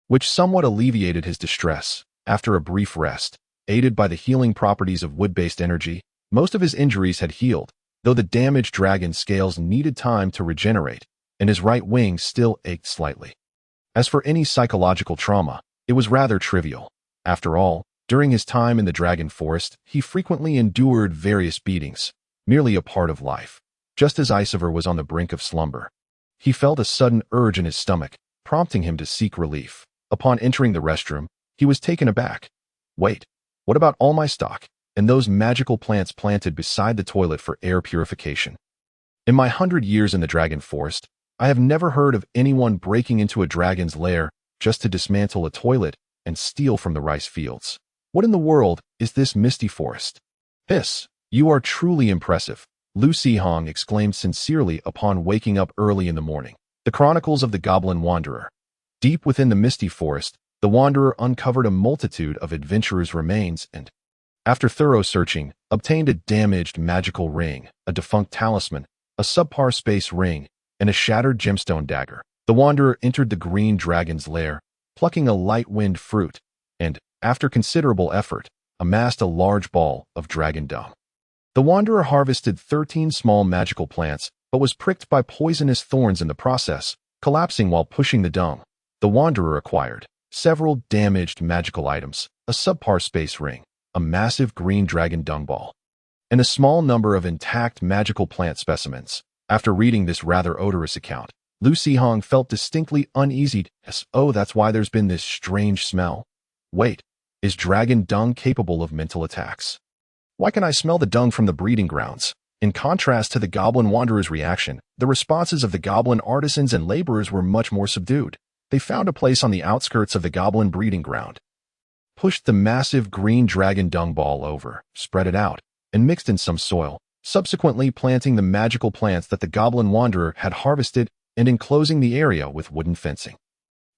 Speaker 1: which somewhat alleviated his distress. After a brief rest, aided by the healing properties of wood-based energy, most of his injuries had healed, though the damaged dragon's scales needed time to regenerate, and his right wing still ached slightly. As for any psychological trauma, it was rather trivial. After all, during his time in the dragon forest, he frequently endured various beatings, merely a part of life. Just as Icever was on the brink of slumber, he felt a sudden urge in his stomach, prompting him to seek relief. Upon entering the restroom, he was taken aback. Wait, what about all my stock and those magical plants planted beside the toilet for air purification? In my 100 years in the dragon forest, I have never heard of anyone breaking into a dragon's lair just to dismantle a toilet and steal from the rice fields. What in the world is this misty forest? Hiss, you are truly impressive, Lu Sihong exclaimed sincerely upon waking up early in the morning. The Chronicles of the Goblin Wanderer. Deep within the misty forest, the wanderer uncovered a multitude of adventurers' remains and, after thorough searching, obtained a damaged magical ring, a defunct talisman, a subpar space ring, and a shattered gemstone dagger. The wanderer entered the green dragon's lair, plucking a light-wind fruit, and, after considerable effort, amassed a large ball of dragon dung. The wanderer harvested 13 small magical plants, but was pricked by poisonous thorns in the process, collapsing while pushing the dung. The wanderer acquired several damaged magical items, a subpar space ring, a massive green dragon dung ball, and a small number of intact magical plant specimens. After reading this rather odorous account, Lu Sihong felt distinctly uneasy. Oh, that's why there's been this strange smell. Wait, is dragon dung capable of mental attacks? Why can I smell the dung from the breeding grounds? In contrast to the goblin wanderer's reaction, the responses of the goblin artisans and laborers were much more subdued. They found a place on the outskirts of the goblin breeding ground, pushed the massive green dragon dung ball over, spread it out, and mixed in some soil, subsequently planting the magical plants that the goblin wanderer had harvested and enclosing the area with wooden fencing.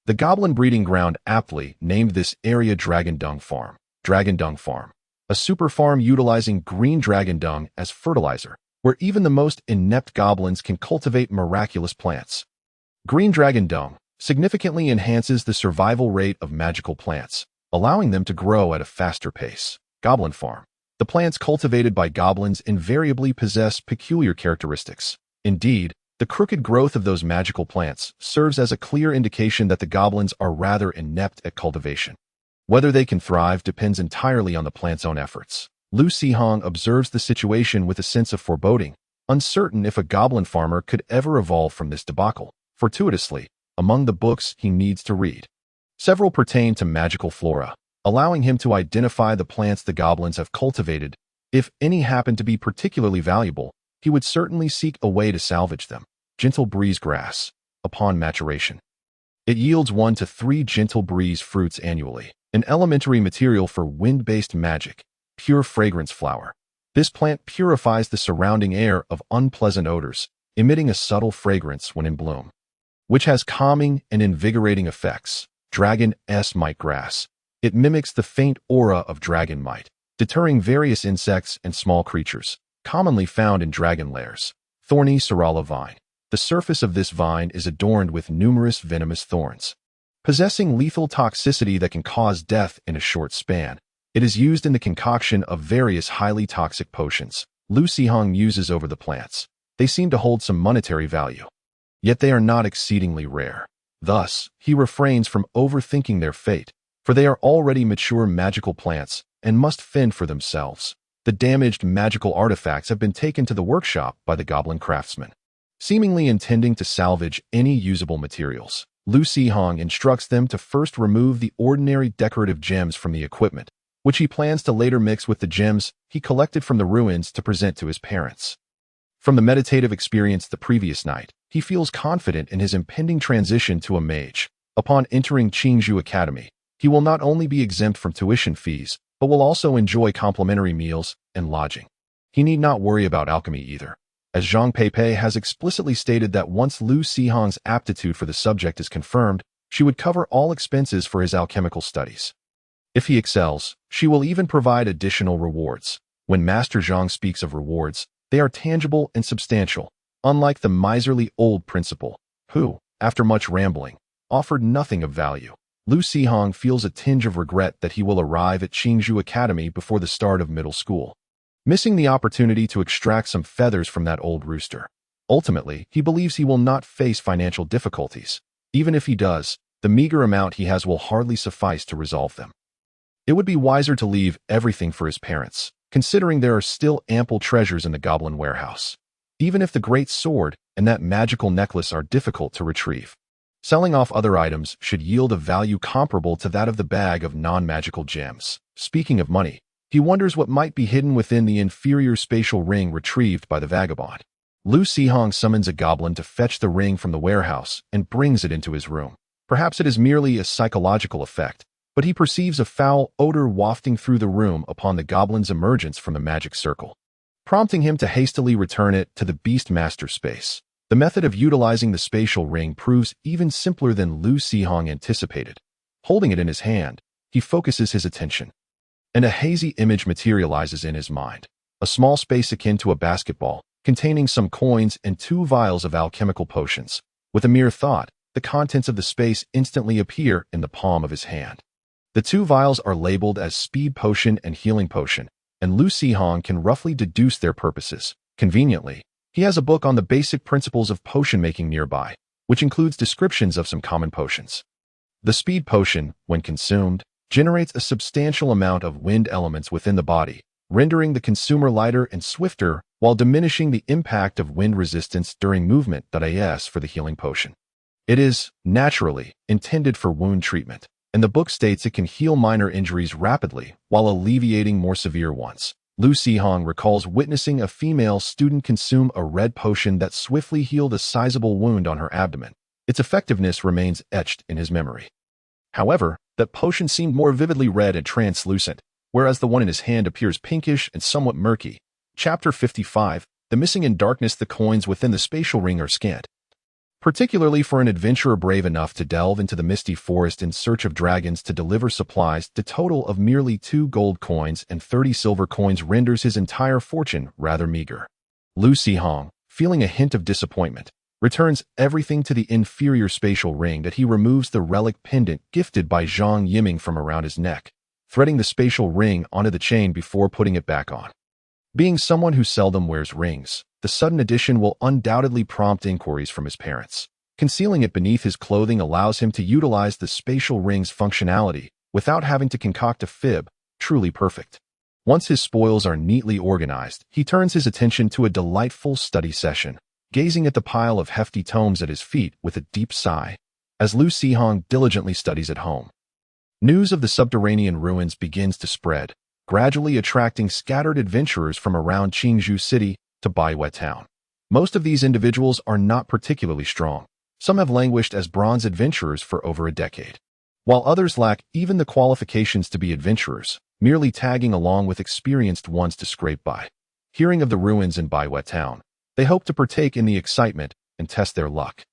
Speaker 1: The goblin breeding ground aptly named this area Dragon Dung Farm. Dragon Dung Farm, a super farm utilizing green dragon dung as fertilizer, where even the most inept goblins can cultivate miraculous plants. Green dragon dung significantly enhances the survival rate of magical plants, allowing them to grow at a faster pace. Goblin Farm. The plants cultivated by goblins invariably possess peculiar characteristics. Indeed, the crooked growth of those magical plants serves as a clear indication that the goblins are rather inept at cultivation. Whether they can thrive depends entirely on the plant's own efforts. Lu Sihong observes the situation with a sense of foreboding. uncertain if a goblin farmer could ever evolve from this debacle. Fortuitously, among the books he needs to read, several pertain to magical flora, allowing him to identify the plants the goblins have cultivated. If any happen to be particularly valuable, he would certainly seek a way to salvage them. Gentle breeze grass. Upon maturation, it yields 1 to 3 gentle breeze fruits annually, an elementary material for wind-based magic. Pure fragrance flower. This plant purifies the surrounding air of unpleasant odors, emitting a subtle fragrance when in bloom, which has calming and invigorating effects. Dragon-S mite grass. It mimics the faint aura of dragon mite, deterring various insects and small creatures, commonly found in dragon lairs. Thorny Sorala vine. The surface of this vine is adorned with numerous venomous thorns, possessing lethal toxicity that can cause death in a short span. It is used in the concoction of various highly toxic potions Lu Sihong muses over the plants. They seem to hold some monetary value, yet they are not exceedingly rare. Thus, he refrains from overthinking their fate, for they are already mature magical plants and must fend for themselves. The damaged magical artifacts have been taken to the workshop by the goblin craftsman, seemingly intending to salvage any usable materials. Lu Sihong instructs them to first remove the ordinary decorative gems from the equipment, which he plans to later mix with the gems he collected from the ruins to present to his parents. From the meditative experience the previous night, he feels confident in his impending transition to a mage. Upon entering Qingzhou Academy, he will not only be exempt from tuition fees, but will also enjoy complimentary meals and lodging. He need not worry about alchemy either, as Zhang Peipei has explicitly stated that once Lu Sihong's aptitude for the subject is confirmed, she would cover all expenses for his alchemical studies. If he excels, she will even provide additional rewards. When Master Zhang speaks of rewards, they are tangible and substantial, unlike the miserly old principal, who, after much rambling, offered nothing of value. Lu Sihong feels a tinge of regret that he will arrive at Qingzhou Academy before the start of middle school, missing the opportunity to extract some feathers from that old rooster. Ultimately, he believes he will not face financial difficulties. Even if he does, the meager amount he has will hardly suffice to resolve them. It would be wiser to leave everything for his parents, considering there are still ample treasures in the goblin warehouse. Even if the great sword and that magical necklace are difficult to retrieve, selling off other items should yield a value comparable to that of the bag of non-magical gems. Speaking of money, he wonders what might be hidden within the inferior spatial ring retrieved by the vagabond. Lu Sihong summons a goblin to fetch the ring from the warehouse and brings it into his room. Perhaps it is merely a psychological effect, but he perceives a foul odor wafting through the room upon the goblin's emergence from the magic circle, prompting him to hastily return it to the Beastmaster space. The method of utilizing the spatial ring proves even simpler than Lu Sihong anticipated. Holding it in his hand, he focuses his attention, and a hazy image materializes in his mind. A small space akin to a basketball, containing some coins and 2 vials of alchemical potions. With a mere thought, the contents of the space instantly appear in the palm of his hand. The 2 vials are labeled as Speed Potion and Healing Potion, and Lu Sihong can roughly deduce their purposes. Conveniently, he has a book on the basic principles of potion making nearby, which includes descriptions of some common potions. The Speed Potion, when consumed, generates a substantial amount of wind elements within the body, rendering the consumer lighter and swifter while diminishing the impact of wind resistance during movement. As for the Healing Potion, it is, naturally, intended for wound treatment, and the book states it can heal minor injuries rapidly while alleviating more severe ones. Lu Sihong recalls witnessing a female student consume a red potion that swiftly healed a sizable wound on her abdomen. Its effectiveness remains etched in his memory. However, that potion seemed more vividly red and translucent, whereas the one in his hand appears pinkish and somewhat murky. Chapter 55, The Missing in Darkness. The coins within the spatial ring are scant, particularly for an adventurer brave enough to delve into the misty forest in search of dragons to deliver supplies. The total of merely 2 gold coins and 30 silver coins renders his entire fortune rather meager. Lu Sihong, feeling a hint of disappointment, returns everything to the inferior spatial ring that he removes the relic pendant gifted by Zhang Yiming from around his neck, threading the spatial ring onto the chain before putting it back on. Being someone who seldom wears rings, the sudden addition will undoubtedly prompt inquiries from his parents. Concealing it beneath his clothing allows him to utilize the spatial ring's functionality without having to concoct a fib. Truly perfect. Once his spoils are neatly organized, he turns his attention to a delightful study session, gazing at the pile of hefty tomes at his feet with a deep sigh, as Lu Sihong diligently studies at home. News of the subterranean ruins begins to spread, gradually attracting scattered adventurers from around Qingzhou City to Baiwei Town. Most of these individuals are not particularly strong. Some have languished as bronze adventurers for over a decade, while others lack even the qualifications to be adventurers, merely tagging along with experienced ones to scrape by. Hearing of the ruins in Baiwei Town, they hope to partake in the excitement and test their luck.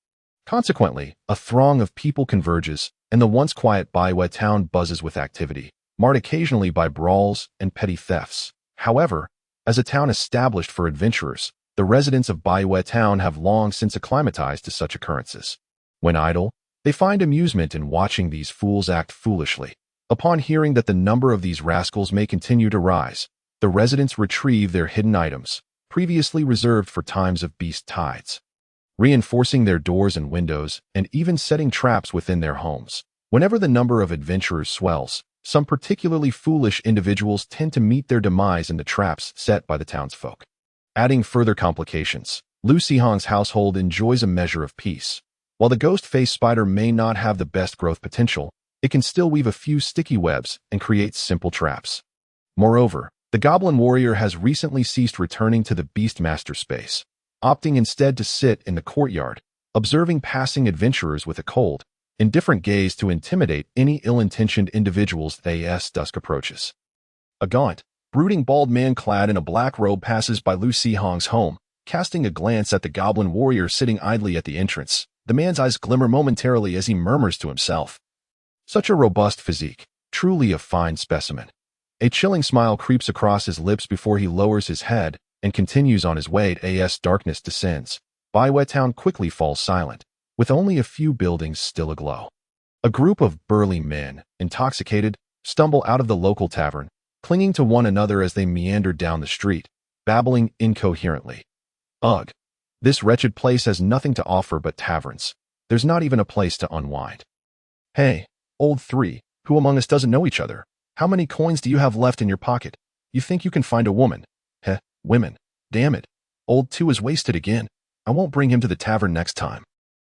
Speaker 1: Consequently, a throng of people converges, and the once quiet Baiwei Town buzzes with activity, marred occasionally by brawls and petty thefts. However, as a town established for adventurers, the residents of Baiwei Town have long since acclimatized to such occurrences. When idle, they find amusement in watching these fools act foolishly. Upon hearing that the number of these rascals may continue to rise, the residents retrieve their hidden items, previously reserved for times of beast tides, reinforcing their doors and windows, and even setting traps within their homes. Whenever the number of adventurers swells, some particularly foolish individuals tend to meet their demise in the traps set by the townsfolk. Adding further complications, Lu Sihong's household enjoys a measure of peace. While the ghost-faced spider may not have the best growth potential, it can still weave a few sticky webs and create simple traps. Moreover, the goblin warrior has recently ceased returning to the Beastmaster space, opting instead to sit in the courtyard, observing passing adventurers with a cold, indifferent gaze to intimidate any ill-intentioned individuals as dusk approaches. A gaunt, brooding bald man clad in a black robe passes by Lu Sihong's home, casting a glance at the goblin warrior sitting idly at the entrance. The man's eyes glimmer momentarily as he murmurs to himself, "Such a robust physique, truly a fine specimen." A chilling smile creeps across his lips before he lowers his head and continues on his way as darkness descends. Baiwei Town quickly falls silent, with only a few buildings still aglow. A group of burly men, intoxicated, stumble out of the local tavern, clinging to one another as they meander down the street, babbling incoherently. Ugh! This wretched place has nothing to offer but taverns. There's not even a place to unwind. Hey, old three, who among us doesn't know each other? How many coins do you have left in your pocket? You think you can find a woman? Heh, women. Damn it. Old two is wasted again. I won't bring him to the tavern next time.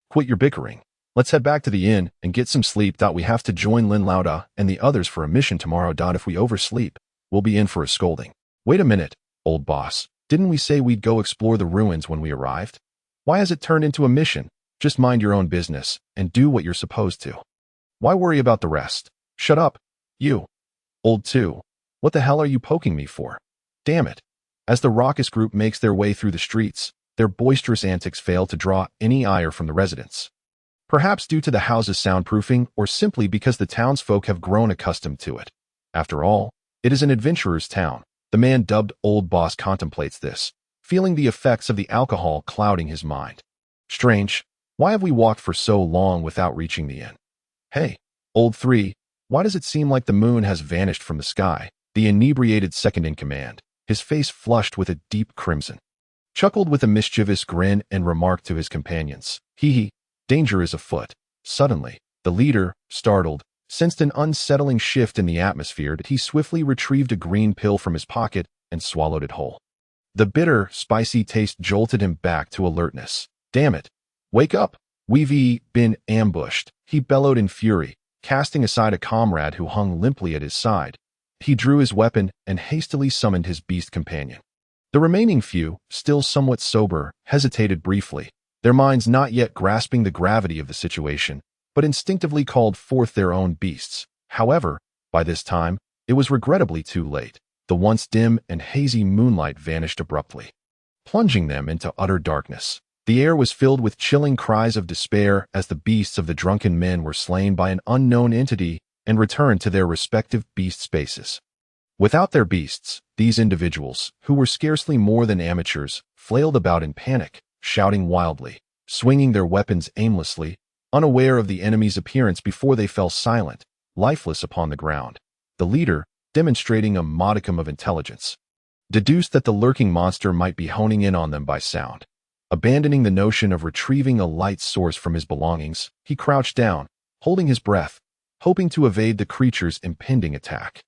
Speaker 1: Quit your bickering. Let's head back to the inn and get some sleep. We have to join Lin Lauda and the others for a mission tomorrow. If we oversleep, we'll be in for a scolding. Wait a minute, old boss. Didn't we say we'd go explore the ruins when we arrived? Why has it turned into a mission? Just mind your own business and do what you're supposed to. Why worry about the rest? Shut up, you. Old two. What the hell are you poking me for? Damn it. As the raucous group makes their way through the streets, their boisterous antics fail to draw any ire from the residents. Perhaps due to the house's soundproofing or simply because the townsfolk have grown accustomed to it. After all, it is an adventurer's town. The man dubbed Old Boss contemplates this, feeling the effects of the alcohol clouding his mind. Strange, why have we walked for so long without reaching the inn? Hey, old three, why does it seem like the moon has vanished from the sky? The inebriated second-in-command, his face flushed with a deep crimson, chuckled with a mischievous grin and remarked to his companions, "Hee, danger is afoot." Suddenly, the leader, startled, sensed an unsettling shift in the atmosphere. He swiftly retrieved a green pill from his pocket and swallowed it whole. The bitter, spicy taste jolted him back to alertness. Damn it! Wake up! We've been ambushed, he bellowed in fury, casting aside a comrade who hung limply at his side. He drew his weapon and hastily summoned his beast companion. The remaining few, still somewhat sober, hesitated briefly, their minds not yet grasping the gravity of the situation, but instinctively called forth their own beasts. However, by this time, it was regrettably too late. The once dim and hazy moonlight vanished abruptly, plunging them into utter darkness. The air was filled with chilling cries of despair as the beasts of the drunken men were slain by an unknown entity and returned to their respective beast spaces. Without their beasts, these individuals, who were scarcely more than amateurs, flailed about in panic, shouting wildly, swinging their weapons aimlessly, unaware of the enemy's appearance before they fell silent, lifeless upon the ground. The leader, demonstrating a modicum of intelligence, deduced that the lurking monster might be honing in on them by sound. Abandoning the notion of retrieving a light source from his belongings, he crouched down, holding his breath, hoping to evade the creature's impending attack.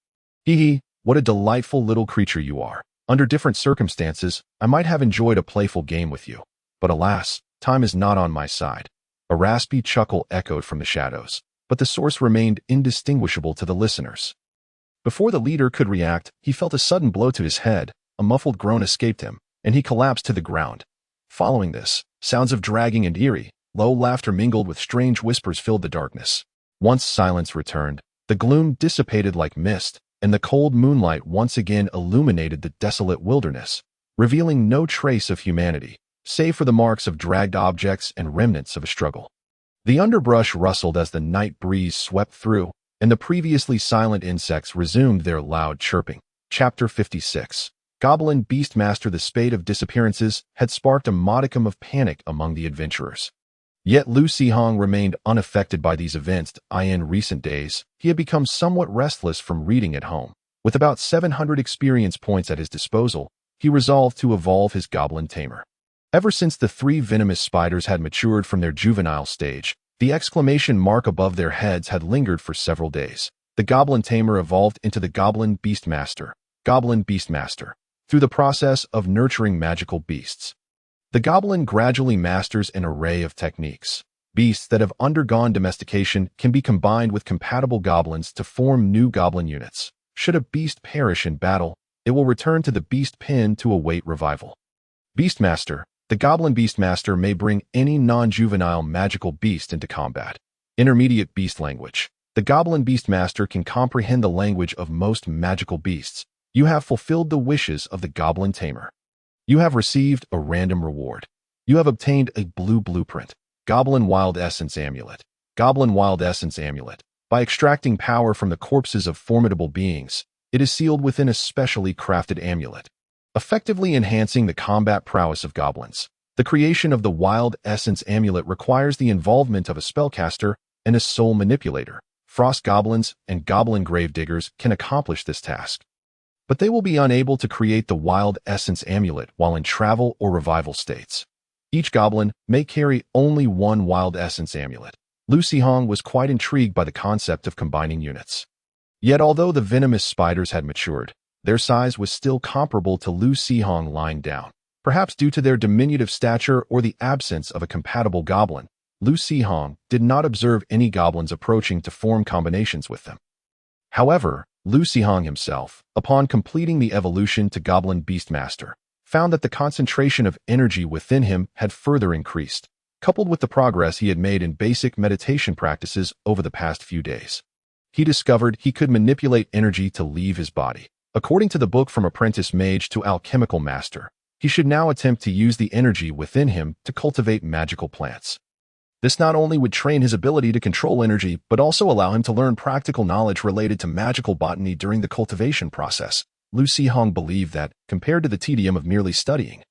Speaker 1: Hee, what a delightful little creature you are. Under different circumstances, I might have enjoyed a playful game with you. But alas, time is not on my side. A raspy chuckle echoed from the shadows, but the source remained indistinguishable to the listeners. Before the leader could react, he felt a sudden blow to his head, a muffled groan escaped him, and he collapsed to the ground. Following this, sounds of dragging and eerie, low laughter mingled with strange whispers filled the darkness. Once silence returned, the gloom dissipated like mist, and the cold moonlight once again illuminated the desolate wilderness, revealing no trace of humanity, save for the marks of dragged objects and remnants of a struggle. The underbrush rustled as the night breeze swept through, and the previously silent insects resumed their loud chirping. Chapter 56. Goblin Beastmaster. The spate of disappearances had sparked a modicum of panic among the adventurers. Yet Lu Sihong remained unaffected by these events. In recent days, he had become somewhat restless from reading at home. With about 700 experience points at his disposal, he resolved to evolve his goblin tamer. Ever since the 3 venomous spiders had matured from their juvenile stage, the exclamation mark above their heads had lingered for several days. The goblin tamer evolved into the Goblin Beastmaster. Goblin Beastmaster. Through the process of nurturing magical beasts, the goblin gradually masters an array of techniques. Beasts that have undergone domestication can be combined with compatible goblins to form new goblin units. Should a beast perish in battle, it will return to the beast pen to await revival. Beastmaster. The Goblin Beastmaster may bring any non-juvenile magical beast into combat. Intermediate beast language. The Goblin Beastmaster can comprehend the language of most magical beasts. You have fulfilled the wishes of the Goblin Tamer. You have received a random reward. You have obtained a blue blueprint. Goblin Wild Essence Amulet. Goblin Wild Essence Amulet. By extracting power from the corpses of formidable beings, it is sealed within a specially crafted amulet, effectively enhancing the combat prowess of goblins. The creation of the Wild Essence Amulet requires the involvement of a spellcaster and a soul manipulator. Frost goblins and goblin gravediggers can accomplish this task, but they will be unable to create the Wild Essence Amulet while in travel or revival states. Each goblin may carry only one Wild Essence Amulet. Lu Sihong was quite intrigued by the concept of combining units. Yet although the venomous spiders had matured, their size was still comparable to Lu Sihong lying down. Perhaps due to their diminutive stature or the absence of a compatible goblin, Lu Sihong did not observe any goblins approaching to form combinations with them. However, Lu Sihong himself, upon completing the evolution to Goblin Beastmaster, found that the concentration of energy within him had further increased, coupled with the progress he had made in basic meditation practices over the past few days. He discovered he could manipulate energy to leave his body. According to the book From Apprentice Mage to Alchemical Master, he should now attempt to use the energy within him to cultivate magical plants. This not only would train his ability to control energy, but also allow him to learn practical knowledge related to magical botany during the cultivation process. Lu Sihong believed that, compared to the tedium of merely studying,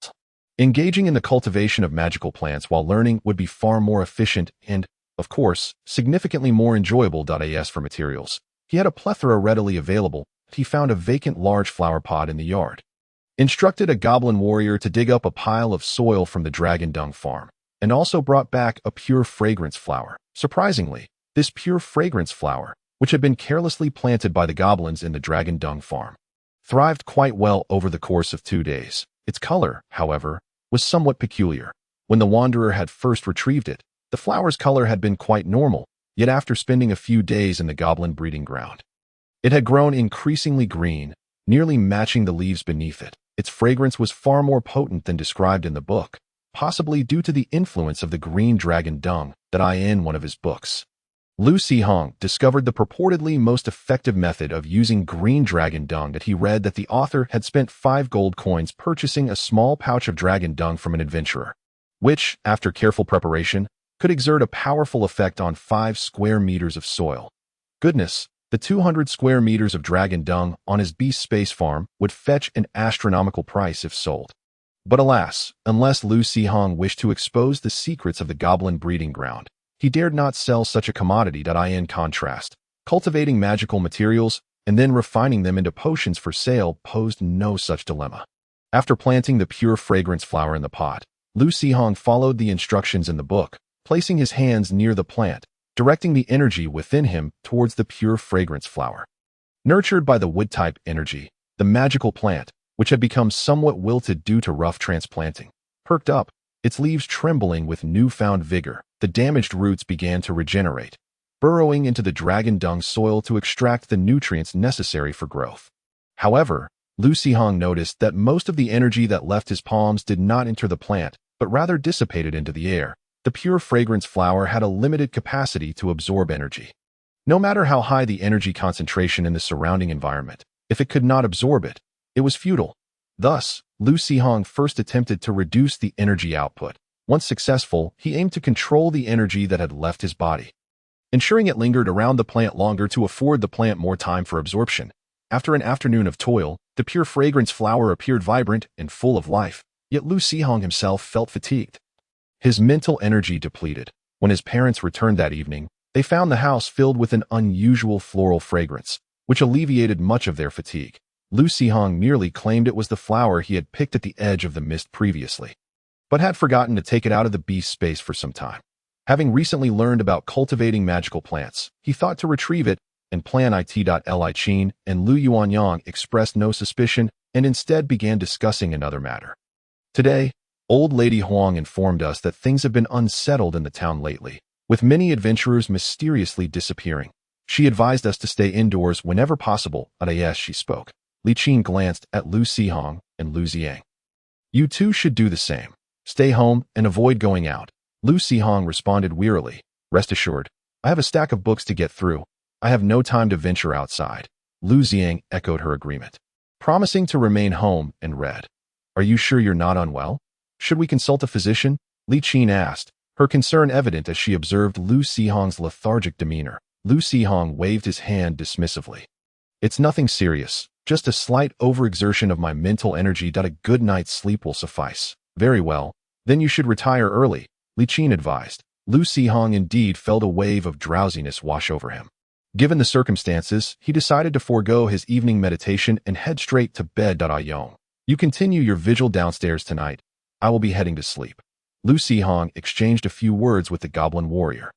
Speaker 1: engaging in the cultivation of magical plants while learning would be far more efficient and, of course, significantly more enjoyable. As for materials, he had a plethora readily available. He found a vacant large flower pot in the yard, instructed a goblin warrior to dig up a pile of soil from the dragon dung farm, and also brought back a pure fragrance flower. Surprisingly, this pure fragrance flower, which had been carelessly planted by the goblins in the dragon dung farm, thrived quite well over the course of 2 days. Its color, however, was somewhat peculiar. When the wanderer had first retrieved it, the flower's color had been quite normal, yet after spending a few days in the goblin breeding ground, it had grown increasingly green, nearly matching the leaves beneath it. Its fragrance was far more potent than described in the book, possibly due to the influence of the green dragon dung that in one of his books. Lu Sihong discovered the purportedly most effective method of using green dragon dung that he read that the author had spent 5 gold coins purchasing a small pouch of dragon dung from an adventurer, which, after careful preparation, could exert a powerful effect on 5 square meters of soil. Goodness, the 200 square meters of dragon dung on his beast space farm would fetch an astronomical price if sold. But alas, unless Lu Sihong wished to expose the secrets of the goblin breeding ground, he dared not sell such a commodity. In contrast, cultivating magical materials and then refining them into potions for sale posed no such dilemma. After planting the pure fragrance flower in the pot, Lu Sihong followed the instructions in the book, placing his hands near the plant, directing the energy within him towards the pure fragrance flower. Nurtured by the wood-type energy, the magical plant, which had become somewhat wilted due to rough transplanting, perked up, its leaves trembling with newfound vigor. The damaged roots began to regenerate, burrowing into the dragon dung soil to extract the nutrients necessary for growth. However, Lu Sihong noticed that most of the energy that left his palms did not enter the plant, but rather dissipated into the air. The pure fragrance flower had a limited capacity to absorb energy. No matter how high the energy concentration in the surrounding environment, if it could not absorb it, it was futile. Thus, Lu Sihong first attempted to reduce the energy output. Once successful, he aimed to control the energy that had left his body, ensuring it lingered around the plant longer to afford the plant more time for absorption. After an afternoon of toil, the pure fragrance flower appeared vibrant and full of life, yet Lu Sihong himself felt fatigued. His mental energy depleted. When his parents returned that evening, they found the house filled with an unusual floral fragrance, which alleviated much of their fatigue. Lu Sihong merely claimed it was the flower he had picked at the edge of the mist previously, but had forgotten to take it out of the beast's space for some time. Having recently learned about cultivating magical plants, he thought to retrieve it and plan it. Li Qin and Lu Yuanyang expressed no suspicion and instead began discussing another matter. Today, Old Lady Huang informed us that things have been unsettled in the town lately, with many adventurers mysteriously disappearing. She advised us to stay indoors whenever possible. As she spoke, Li Qin glanced at Lu Sihong and Lu Ziang. You two should do the same. Stay home and avoid going out. Lu Sihong responded wearily. Rest assured, I have a stack of books to get through. I have no time to venture outside. Lu Ziang echoed her agreement, promising to remain home and read. Are you sure you're not unwell? Should we consult a physician? Li Qin asked, her concern evident as she observed Lu Sihong's lethargic demeanor. Lu Sihong waved his hand dismissively. It's nothing serious, just a slight overexertion of my mental energy. A good night's sleep will suffice. Very well, then you should retire early, Li Qin advised. Lu Sihong indeed felt a wave of drowsiness wash over him. Given the circumstances, he decided to forego his evening meditation and head straight to bed. Yong, you continue your vigil downstairs tonight. I will be heading to sleep. Lu Sihong exchanged a few words with the goblin warrior,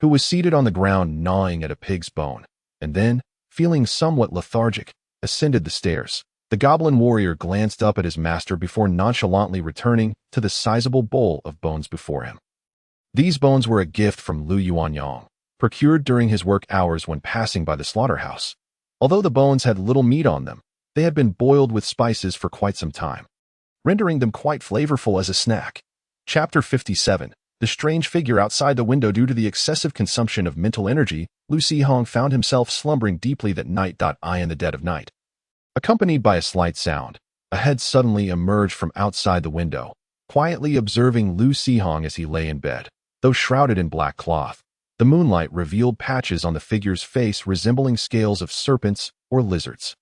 Speaker 1: who was seated on the ground gnawing at a pig's bone, and then, feeling somewhat lethargic, ascended the stairs. The goblin warrior glanced up at his master before nonchalantly returning to the sizable bowl of bones before him. These bones were a gift from Lu Yuanyang, procured during his work hours when passing by the slaughterhouse. Although the bones had little meat on them, they had been boiled with spices for quite some time, rendering them quite flavorful as a snack. Chapter 57. The strange figure outside the window. Due to the excessive consumption of mental energy, Lu Sihong found himself slumbering deeply that night. In the dead of night, accompanied by a slight sound, a head suddenly emerged from outside the window, quietly observing Lu Sihong as he lay in bed. Though shrouded in black cloth, the moonlight revealed patches on the figure's face resembling scales of serpents or lizards.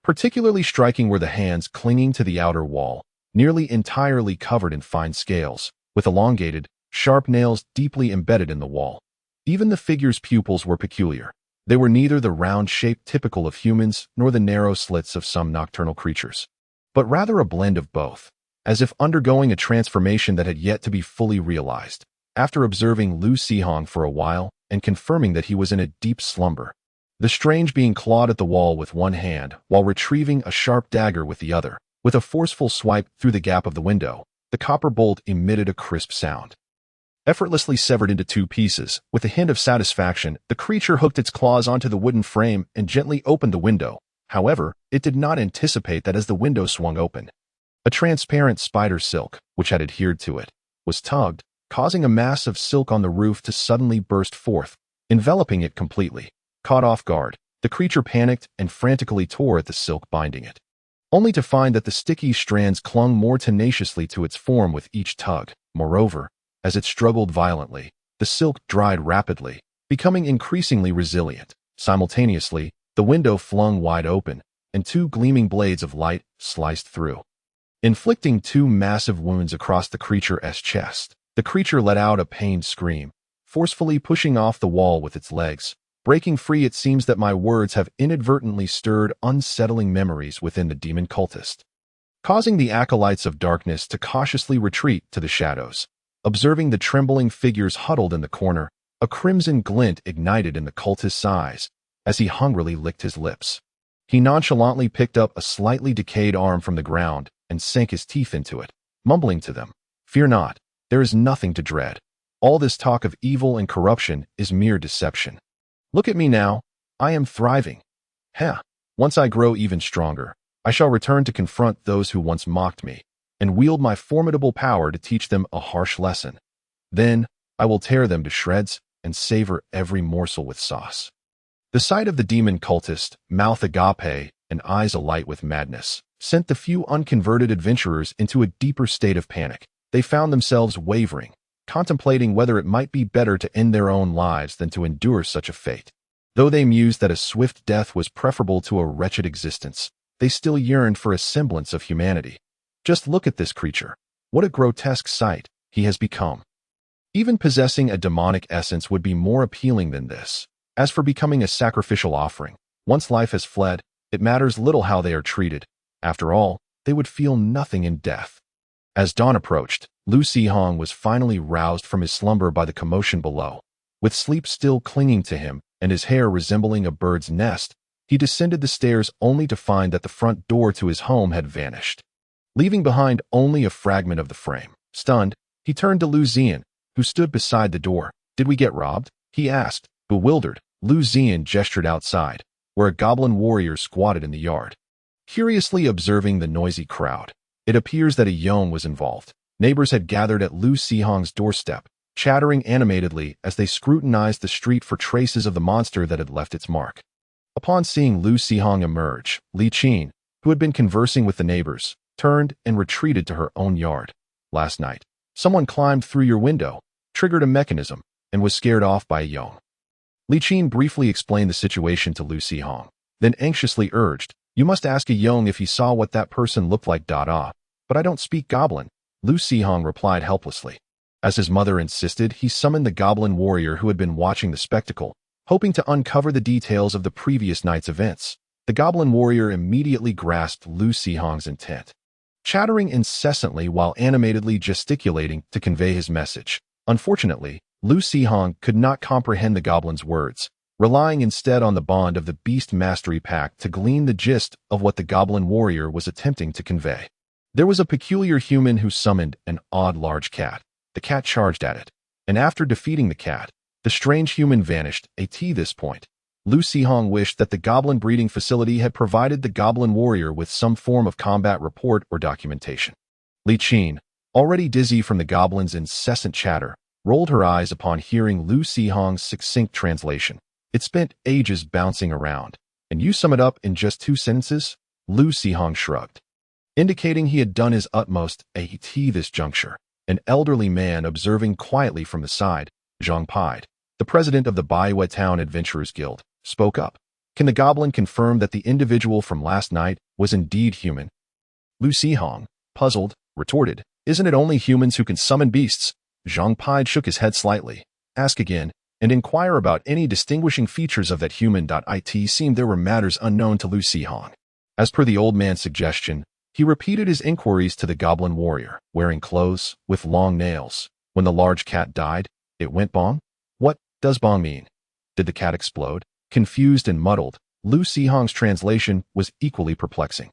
Speaker 1: Particularly striking were the hands clinging to the outer wall, nearly entirely covered in fine scales, with elongated, sharp nails deeply embedded in the wall. Even the figure's pupils were peculiar. They were neither the round shape typical of humans nor the narrow slits of some nocturnal creatures, but rather a blend of both, as if undergoing a transformation that had yet to be fully realized. After observing Lu Sihong for a while and confirming that he was in a deep slumber, the strange being clawed at the wall with one hand while retrieving a sharp dagger with the other. With a forceful swipe through the gap of the window, the copper bolt emitted a crisp sound. Effortlessly severed into two pieces, with a hint of satisfaction, the creature hooked its claws onto the wooden frame and gently opened the window. However, it did not anticipate that as the window swung open, a transparent spider silk, which had adhered to it, was tugged, causing a mass of silk on the roof to suddenly burst forth, enveloping it completely. Caught off guard, the creature panicked and frantically tore at the silk binding it, only to find that the sticky strands clung more tenaciously to its form with each tug. Moreover, as it struggled violently, the silk dried rapidly, becoming increasingly resilient. Simultaneously, the window flung wide open, and two gleaming blades of light sliced through, inflicting two massive wounds across the creature's chest. The creature let out a pained scream, forcefully pushing off the wall with its legs. Breaking free, it seems that my words have inadvertently stirred unsettling memories within the demon cultist, causing the acolytes of darkness to cautiously retreat to the shadows. Observing the trembling figures huddled in the corner, a crimson glint ignited in the cultist's eyes as he hungrily licked his lips. He nonchalantly picked up a slightly decayed arm from the ground and sank his teeth into it, mumbling to them, "Fear not, there is nothing to dread. All this talk of evil and corruption is mere deception. Look at me now, I am thriving. Heh, once I grow even stronger, I shall return to confront those who once mocked me, and wield my formidable power to teach them a harsh lesson. Then I will tear them to shreds and savor every morsel with sauce." The sight of the demon cultist, mouth agape and eyes alight with madness, sent the few unconverted adventurers into a deeper state of panic. They found themselves wavering, contemplating whether it might be better to end their own lives than to endure such a fate. Though they mused that a swift death was preferable to a wretched existence, they still yearned for a semblance of humanity. Just look at this creature. What a grotesque sight he has become. Even possessing a demonic essence would be more appealing than this. As for becoming a sacrificial offering, once life has fled, it matters little how they are treated. After all, they would feel nothing in death. As dawn approached, Lu Sihong was finally roused from his slumber by the commotion below. With sleep still clinging to him and his hair resembling a bird's nest, he descended the stairs only to find that the front door to his home had vanished, leaving behind only a fragment of the frame. Stunned, he turned to Lu Zian, who stood beside the door. "Did we get robbed?" he asked. Bewildered, Lu Zian gestured outside, where a goblin warrior squatted in the yard, curiously observing the noisy crowd. It appears that a yone was involved. Neighbors had gathered at Lu Sihong's doorstep, chattering animatedly as they scrutinized the street for traces of the monster that had left its mark. Upon seeing Lu Sihong emerge, Li Qin, who had been conversing with the neighbors, turned and retreated to her own yard. "Last night, someone climbed through your window, triggered a mechanism, and was scared off by a yone." Li Qin briefly explained the situation to Lu Sihong, then anxiously urged, "You must ask a yone if he saw what that person looked like. But I don't speak goblin," Lu Sihong replied helplessly. As his mother insisted, he summoned the goblin warrior who had been watching the spectacle, hoping to uncover the details of the previous night's events. The goblin warrior immediately grasped Lu Sihong's intent, chattering incessantly while animatedly gesticulating to convey his message. Unfortunately, Lu Sihong could not comprehend the goblin's words, relying instead on the bond of the Beast Mastery Pact to glean the gist of what the goblin warrior was attempting to convey. There was a peculiar human who summoned an odd large cat. The cat charged at it, and after defeating the cat, the strange human vanished. At this point, Lu Sihong wished that the goblin breeding facility had provided the goblin warrior with some form of combat report or documentation. Li Qin, already dizzy from the goblin's incessant chatter, rolled her eyes upon hearing Lu Sihong's succinct translation. "It spent ages bouncing around, and you sum it up in just 2 sentences?" Lu Sihong shrugged, indicating he had done his utmost. At this juncture, an elderly man observing quietly from the side, Zhang Pide, the president of the Baiwei Town Adventurers Guild, spoke up. "Can the goblin confirm that the individual from last night was indeed human?" Lu Sihong, puzzled, retorted, "Isn't it only humans who can summon beasts?" Zhang Pide shook his head slightly. "Ask again, and inquire about any distinguishing features of that human." It seemed there were matters unknown to Lu Sihong. As per the old man's suggestion, he repeated his inquiries to the goblin warrior, wearing clothes, with long nails. "When the large cat died, it went bong? What does bong mean? Did the cat explode?" Confused and muddled, Lu Sihong's translation was equally perplexing.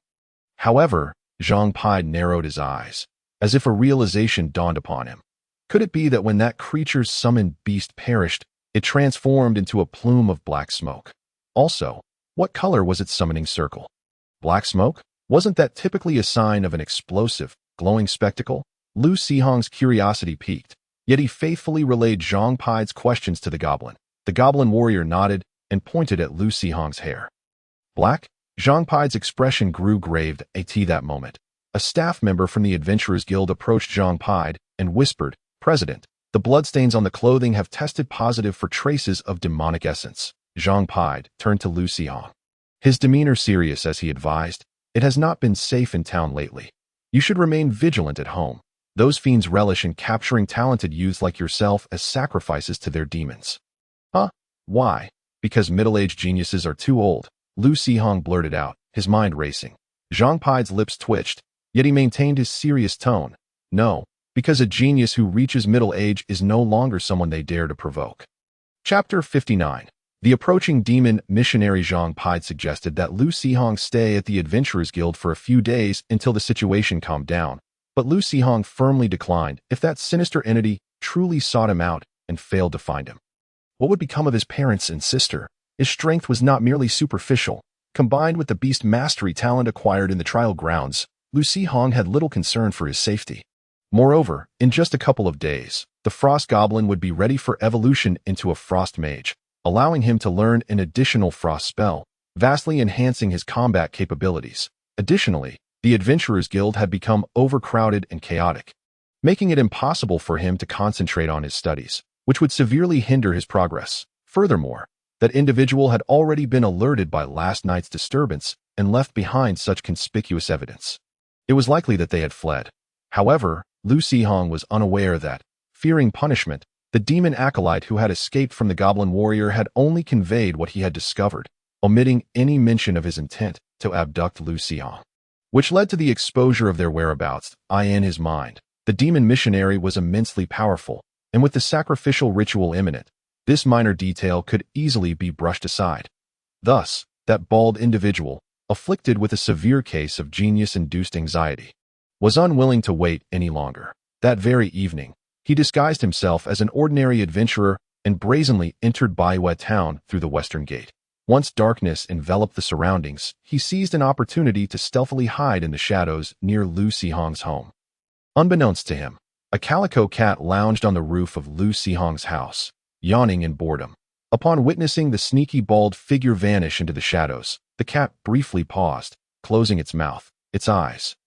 Speaker 1: However, Zhang Pide narrowed his eyes, as if a realization dawned upon him. Could it be that when that creature's summoned beast perished, it transformed into a plume of black smoke? Also, what color was its summoning circle? Black smoke? Wasn't that typically a sign of an explosive, glowing spectacle? Lu Sihong's curiosity piqued, yet he faithfully relayed Zhang Pide's questions to the goblin. The goblin warrior nodded and pointed at Lu Sihong's hair. "Black?" Zhang Pide's expression grew grave. At that moment, a staff member from the Adventurers Guild approached Zhang Pide and whispered, "President, the bloodstains on the clothing have tested positive for traces of demonic essence." Zhang Pide turned to Lu Sihong, his demeanor serious as he advised, "It has not been safe in town lately. You should remain vigilant at home. Those fiends relish in capturing talented youths like yourself as sacrifices to their demons." "Huh? Why? Because middle-aged geniuses are too old," Lu Sihong blurted out, his mind racing. Zhang Pide's lips twitched, yet he maintained his serious tone. "No, because a genius who reaches middle age is no longer someone they dare to provoke." Chapter 59. The approaching demon missionary Zhang Pai suggested that Lu Sihong stay at the Adventurers Guild for a few days until the situation calmed down, but Lu Sihong firmly declined if that sinister entity truly sought him out and failed to find him. What would become of his parents and sister? His strength was not merely superficial. Combined with the beast mastery talent acquired in the trial grounds, Lu Sihong had little concern for his safety. Moreover, in just a couple of days, the Frost Goblin would be ready for evolution into a Frost Mage, allowing him to learn an additional Frost spell, vastly enhancing his combat capabilities. Additionally, the Adventurers Guild had become overcrowded and chaotic, making it impossible for him to concentrate on his studies, which would severely hinder his progress. Furthermore, that individual had already been alerted by last night's disturbance and left behind such conspicuous evidence. It was likely that they had fled. However, Lu Sihong was unaware that, fearing punishment, the demon acolyte who had escaped from the goblin warrior had only conveyed what he had discovered, omitting any mention of his intent to abduct Lu Sihong, which led to the exposure of their whereabouts. In his mind, the demon missionary was immensely powerful, and with the sacrificial ritual imminent, this minor detail could easily be brushed aside. Thus, that bald individual, afflicted with a severe case of genius-induced anxiety, was unwilling to wait any longer. That very evening, he disguised himself as an ordinary adventurer and brazenly entered Baiwa town through the western gate. Once darkness enveloped the surroundings, he seized an opportunity to stealthily hide in the shadows near Lu Sihong's home. Unbeknownst to him, a calico cat lounged on the roof of Lu Sihong's house, yawning in boredom. Upon witnessing the sneaky bald figure vanish into the shadows, the cat briefly paused, closing its mouth. Its eyes,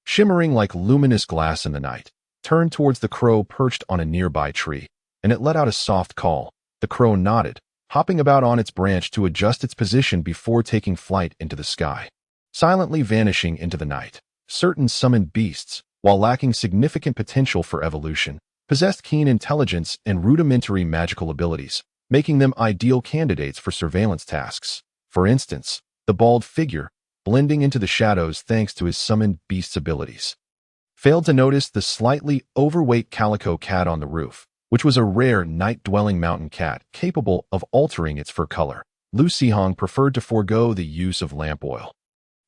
Speaker 1: shimmering like luminous glass in the night, turned towards the crow perched on a nearby tree, and it let out a soft call. The crow nodded, hopping about on its branch to adjust its position before taking flight into the sky, silently vanishing into the night. Certain summoned beasts, while lacking significant potential for evolution, possessed keen intelligence and rudimentary magical abilities, making them ideal candidates for surveillance tasks. For instance, the bald figure, blending into the shadows thanks to his summoned beast's abilities, failed to notice the slightly overweight calico cat on the roof, which was a rare night-dwelling mountain cat capable of altering its fur color. Lu Sihong preferred to forego the use of lamp oil,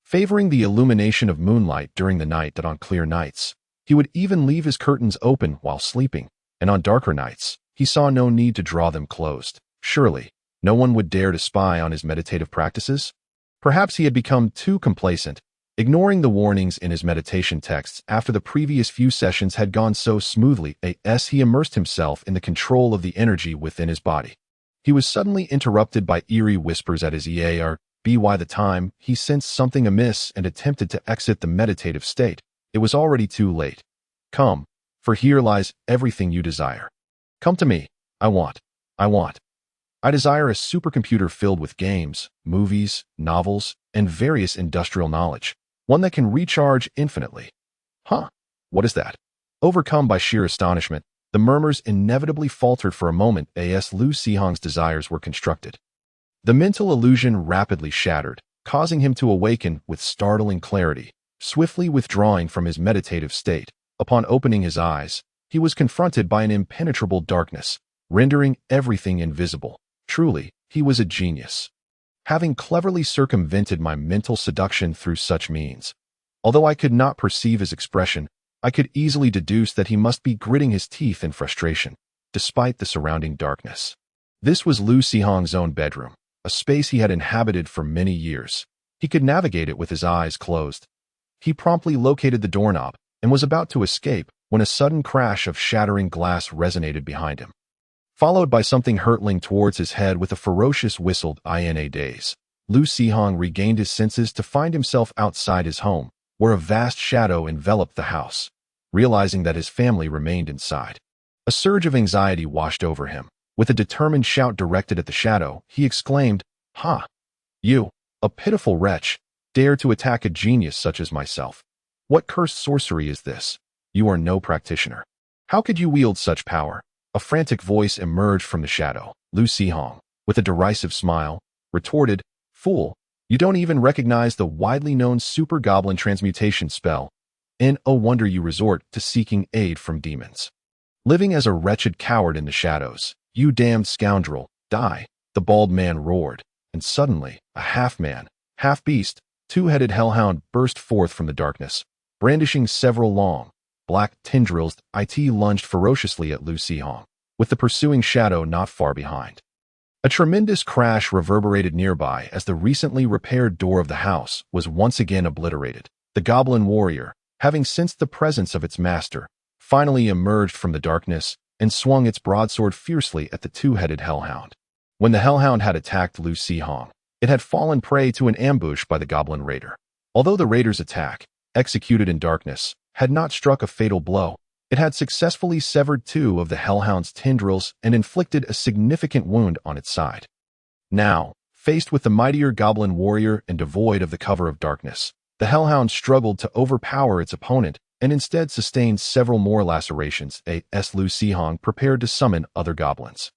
Speaker 1: favoring the illumination of moonlight during the night. That on clear nights, he would even leave his curtains open while sleeping, and on darker nights, he saw no need to draw them closed. Surely, no one would dare to spy on his meditative practices? Perhaps he had become too complacent, ignoring the warnings in his meditation texts after the previous few sessions had gone so smoothly as he immersed himself in the control of the energy within his body. He was suddenly interrupted by eerie whispers at his ear. By the time he sensed something amiss and attempted to exit the meditative state, it was already too late. Come, for here lies everything you desire. Come to me. I desire a supercomputer filled with games, movies, novels, and various industrial knowledge, one that can recharge infinitely. Huh? What is that? Overcome by sheer astonishment, the murmurs inevitably faltered for a moment as Lu Sihong's desires were constructed. The mental illusion rapidly shattered, causing him to awaken with startling clarity. Swiftly withdrawing from his meditative state, upon opening his eyes, he was confronted by an impenetrable darkness, rendering everything invisible. Truly, he was a genius, having cleverly circumvented my mental seduction through such means. Although I could not perceive his expression, I could easily deduce that he must be gritting his teeth in frustration, despite the surrounding darkness. This was Lu Sihong's own bedroom, a space he had inhabited for many years. He could navigate it with his eyes closed. He promptly located the doorknob and was about to escape when a sudden crash of shattering glass resonated behind him, followed by something hurtling towards his head with a ferocious whistled "ina days." Lu Sihong regained his senses to find himself outside his home, where a vast shadow enveloped the house. Realizing that his family remained inside, a surge of anxiety washed over him. With a determined shout directed at the shadow, he exclaimed, "Ha! You, a pitiful wretch, dare to attack a genius such as myself. What cursed sorcery is this? You are no practitioner. How could you wield such power?" A frantic voice emerged from the shadow. Lu Sihong, with a derisive smile, retorted, "Fool, you don't even recognize the widely known super goblin transmutation spell. And no wonder you resort to seeking aid from demons. Living as a wretched coward in the shadows, you damned scoundrel, die." the bald man roared, and suddenly, a half-man, half-beast, two-headed hellhound burst forth from the darkness, brandishing several long, black tendrils. It lunged ferociously at Lu Sihong, with the pursuing shadow not far behind. A tremendous crash reverberated nearby as the recently repaired door of the house was once again obliterated. The goblin warrior, having sensed the presence of its master, finally emerged from the darkness and swung its broadsword fiercely at the two-headed hellhound. When the hellhound had attacked Lu Sihong, it had fallen prey to an ambush by the goblin raider. Although the raider's attack, executed in darkness, had not struck a fatal blow, it had successfully severed two of the hellhound's tendrils and inflicted a significant wound on its side. Now, faced with the mightier goblin warrior and devoid of the cover of darkness, the hellhound struggled to overpower its opponent and instead sustained several more lacerations as Lu Sihong prepared to summon other goblins.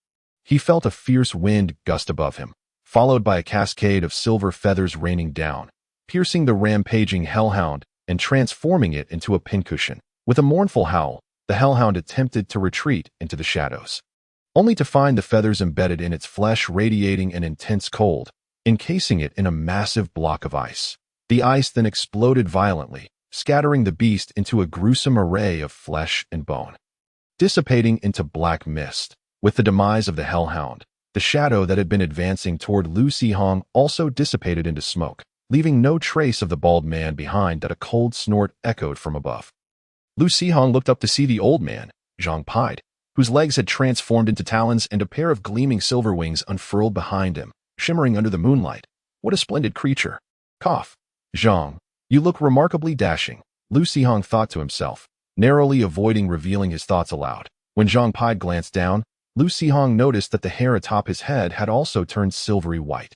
Speaker 1: He felt a fierce wind gust above him, followed by a cascade of silver feathers raining down, piercing the rampaging hellhound and transforming it into a pincushion. With a mournful howl, the hellhound attempted to retreat into the shadows, only to find the feathers embedded in its flesh radiating an intense cold, encasing it in a massive block of ice. The ice then exploded violently, scattering the beast into a gruesome array of flesh and bone. Dissipating into black mist, with the demise of the hellhound, the shadow that had been advancing toward Lu Sihong also dissipated into smoke, leaving no trace of the bald man behind that a cold snort echoed from above. Lu Sihong looked up to see the old man, Zhang Pied, whose legs had transformed into talons and a pair of gleaming silver wings unfurled behind him, shimmering under the moonlight. What a splendid creature! Cough. Zhang, you look remarkably dashing, Lu Sihong thought to himself, narrowly avoiding revealing his thoughts aloud. When Zhang Pied glanced down, Lu Sihong noticed that the hair atop his head had also turned silvery white,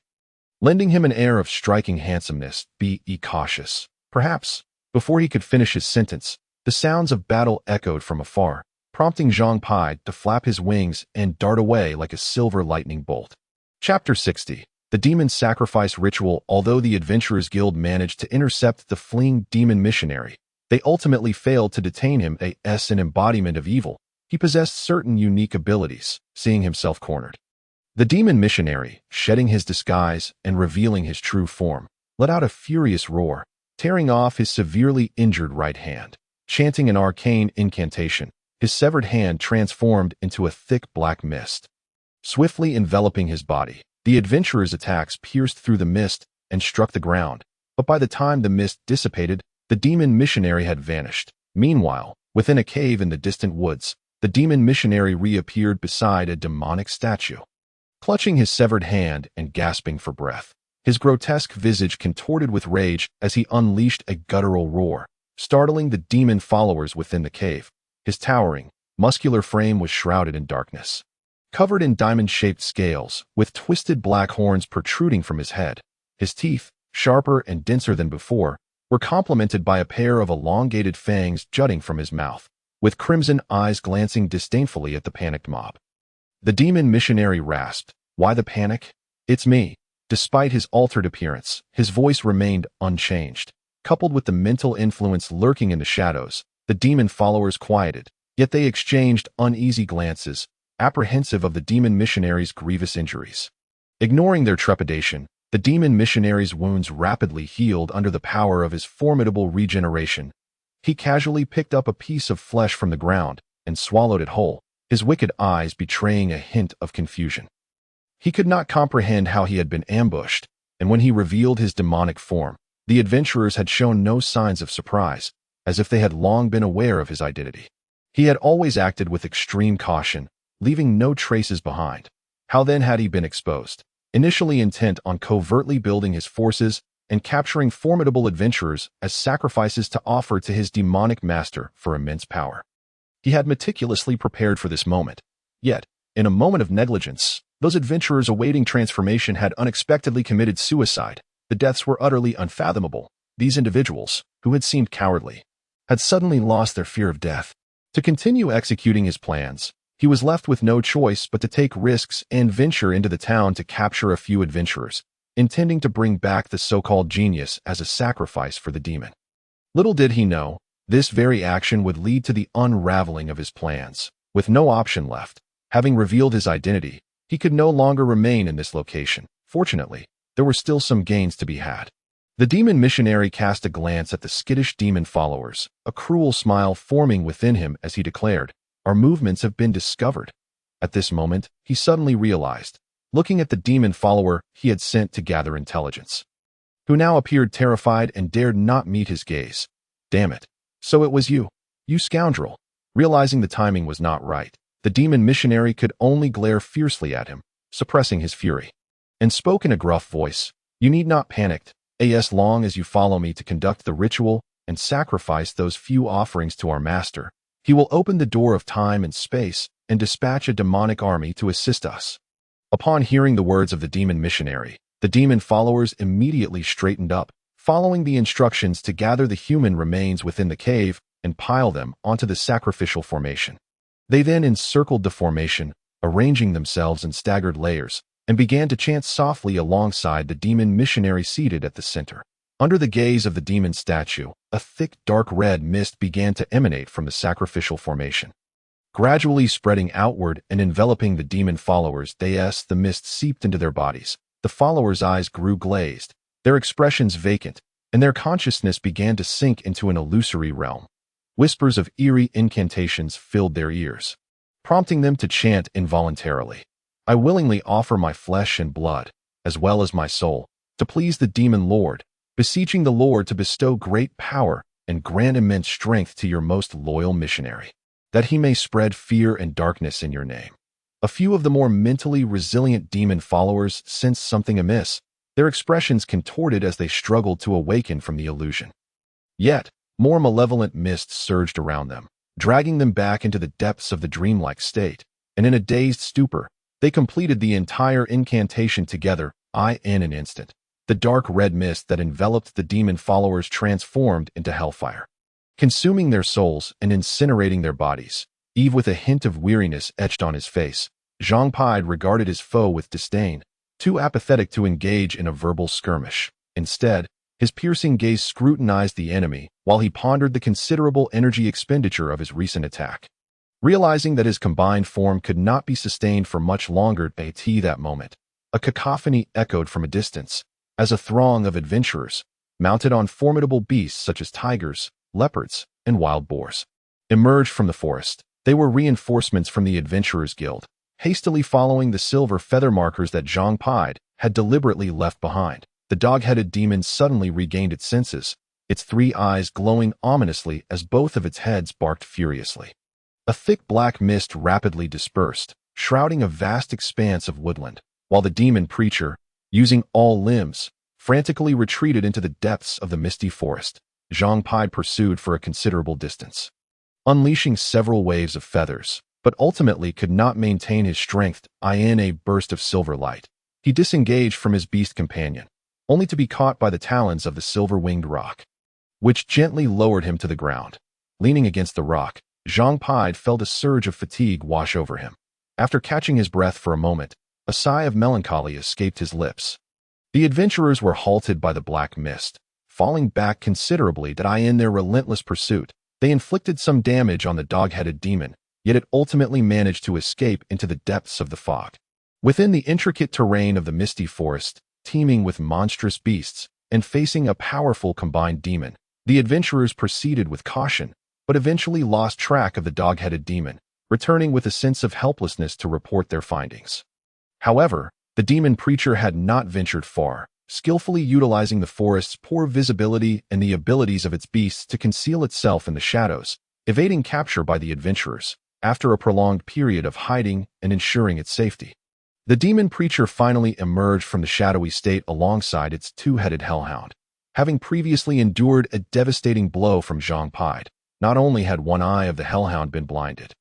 Speaker 1: lending him an air of striking handsomeness. Be cautious. Perhaps, before he could finish his sentence, the sounds of battle echoed from afar, prompting Zhang Pied to flap his wings and dart away like a silver lightning bolt. Chapter 60. The Demon Sacrifice Ritual. Although the Adventurers Guild managed to intercept the fleeing demon missionary, they ultimately failed to detain him as an embodiment of evil. He possessed certain unique abilities, seeing himself cornered. The demon missionary, shedding his disguise and revealing his true form, let out a furious roar, tearing off his severely injured right hand. Chanting an arcane incantation, his severed hand transformed into a thick black mist, swiftly enveloping his body. The adventurer's attacks pierced through the mist and struck the ground, but by the time the mist dissipated, the demon missionary had vanished. Meanwhile, within a cave in the distant woods, the demon missionary reappeared beside a demonic statue. Clutching his severed hand and gasping for breath, his grotesque visage contorted with rage as he unleashed a guttural roar, startling the demon followers within the cave. His towering, muscular frame was shrouded in darkness, covered in diamond-shaped scales, with twisted black horns protruding from his head. His teeth, sharper and denser than before, were complemented by a pair of elongated fangs jutting from his mouth, with crimson eyes glancing disdainfully at the panicked mob. The demon missionary rasped, "Why the panic? It's me." Despite his altered appearance, his voice remained unchanged. Coupled with the mental influence lurking in the shadows, the demon followers quieted, yet they exchanged uneasy glances, apprehensive of the demon missionary's grievous injuries. Ignoring their trepidation, the demon missionary's wounds rapidly healed under the power of his formidable regeneration. He casually picked up a piece of flesh from the ground and swallowed it whole, his wicked eyes betraying a hint of confusion. He could not comprehend how he had been ambushed, and when he revealed his demonic form, the adventurers had shown no signs of surprise, as if they had long been aware of his identity. He had always acted with extreme caution, leaving no traces behind. How then had he been exposed? Initially intent on covertly building his forces and capturing formidable adventurers as sacrifices to offer to his demonic master for immense power. He had meticulously prepared for this moment. Yet, in a moment of negligence, those adventurers awaiting transformation had unexpectedly committed suicide. The deaths were utterly unfathomable. These individuals, who had seemed cowardly, had suddenly lost their fear of death. To continue executing his plans, he was left with no choice but to take risks and venture into the town to capture a few adventurers, intending to bring back the so-called genius as a sacrifice for the demon. Little did he know, this very action would lead to the unraveling of his plans. With no option left, having revealed his identity, He could no longer remain in this location. Fortunately, there were still some gains to be had. The demon missionary cast a glance at the skittish demon followers, a cruel smile forming within him as he declared, "Our movements have been discovered." At this moment, he suddenly realized, looking at the demon follower he had sent to gather intelligence, who now appeared terrified and dared not meet his gaze. "Damn it. So it was you. You scoundrel." Realizing the timing was not right, the demon missionary could only glare fiercely at him, suppressing his fury, and spoke in a gruff voice, "You need not panic. As long as you follow me to conduct the ritual and sacrifice those few offerings to our master, he will open the door of time and space and dispatch a demonic army to assist us." Upon hearing the words of the demon missionary, the demon followers immediately straightened up, following the instructions to gather the human remains within the cave and pile them onto the sacrificial formation. They then encircled the formation, arranging themselves in staggered layers, and began to chant softly alongside the demon missionary seated at the center. Under the gaze of the demon statue, a thick dark red mist began to emanate from the sacrificial formation, gradually spreading outward and enveloping the demon followers. The mist seeped into their bodies. The followers' eyes grew glazed, their expressions vacant, and their consciousness began to sink into an illusory realm. Whispers of eerie incantations filled their ears, prompting them to chant involuntarily. "I willingly offer my flesh and blood, as well as my soul, to please the demon lord, beseeching the Lord to bestow great power and grant immense strength to your most loyal missionary, that he may spread fear and darkness in your name." A few of the more mentally resilient demon followers sensed something amiss, their expressions contorted as they struggled to awaken from the illusion. Yet, more malevolent mists surged around them, dragging them back into the depths of the dreamlike state, and in a dazed stupor, they completed the entire incantation together. In an instant, the dark red mist that enveloped the demon followers transformed into hellfire, consuming their souls and incinerating their bodies. With a hint of weariness etched on his face, Zhang Pai regarded his foe with disdain, too apathetic to engage in a verbal skirmish. Instead, his piercing gaze scrutinized the enemy while he pondered the considerable energy expenditure of his recent attack. Realizing that his combined form could not be sustained for much longer at that moment, a cacophony echoed from a distance, as a throng of adventurers, mounted on formidable beasts such as tigers, leopards, and wild boars, emerged from the forest. They were reinforcements from the Adventurers Guild, hastily following the silver feather markers that Zhang Pai had deliberately left behind. The dog-headed demon suddenly regained its senses, its three eyes glowing ominously as both of its heads barked furiously. A thick black mist rapidly dispersed, shrouding a vast expanse of woodland, while the demon preacher, using all limbs, frantically retreated into the depths of the misty forest. Zhang Pai pursued for a considerable distance, unleashing several waves of feathers, but ultimately could not maintain his strength. In a burst of silver light, he disengaged from his beast companion, only to be caught by the talons of the silver-winged roc, which gently lowered him to the ground. Leaning against the rock, Zhang Pai felt a surge of fatigue wash over him. After catching his breath for a moment, a sigh of melancholy escaped his lips. The adventurers were halted by the black mist, falling back considerably. In their relentless pursuit, they inflicted some damage on the dog-headed demon, yet it ultimately managed to escape into the depths of the fog. Within the intricate terrain of the misty forest, teeming with monstrous beasts, and facing a powerful combined demon, the adventurers proceeded with caution, but eventually lost track of the dog-headed demon, returning with a sense of helplessness to report their findings. However, the demon preacher had not ventured far, skillfully utilizing the forest's poor visibility and the abilities of its beasts to conceal itself in the shadows, evading capture by the adventurers, after a prolonged period of hiding and ensuring its safety. The demon preacher finally emerged from the shadowy state alongside its two-headed hellhound. Having previously endured a devastating blow from Zhang Pai, not only had one eye of the hellhound been blinded,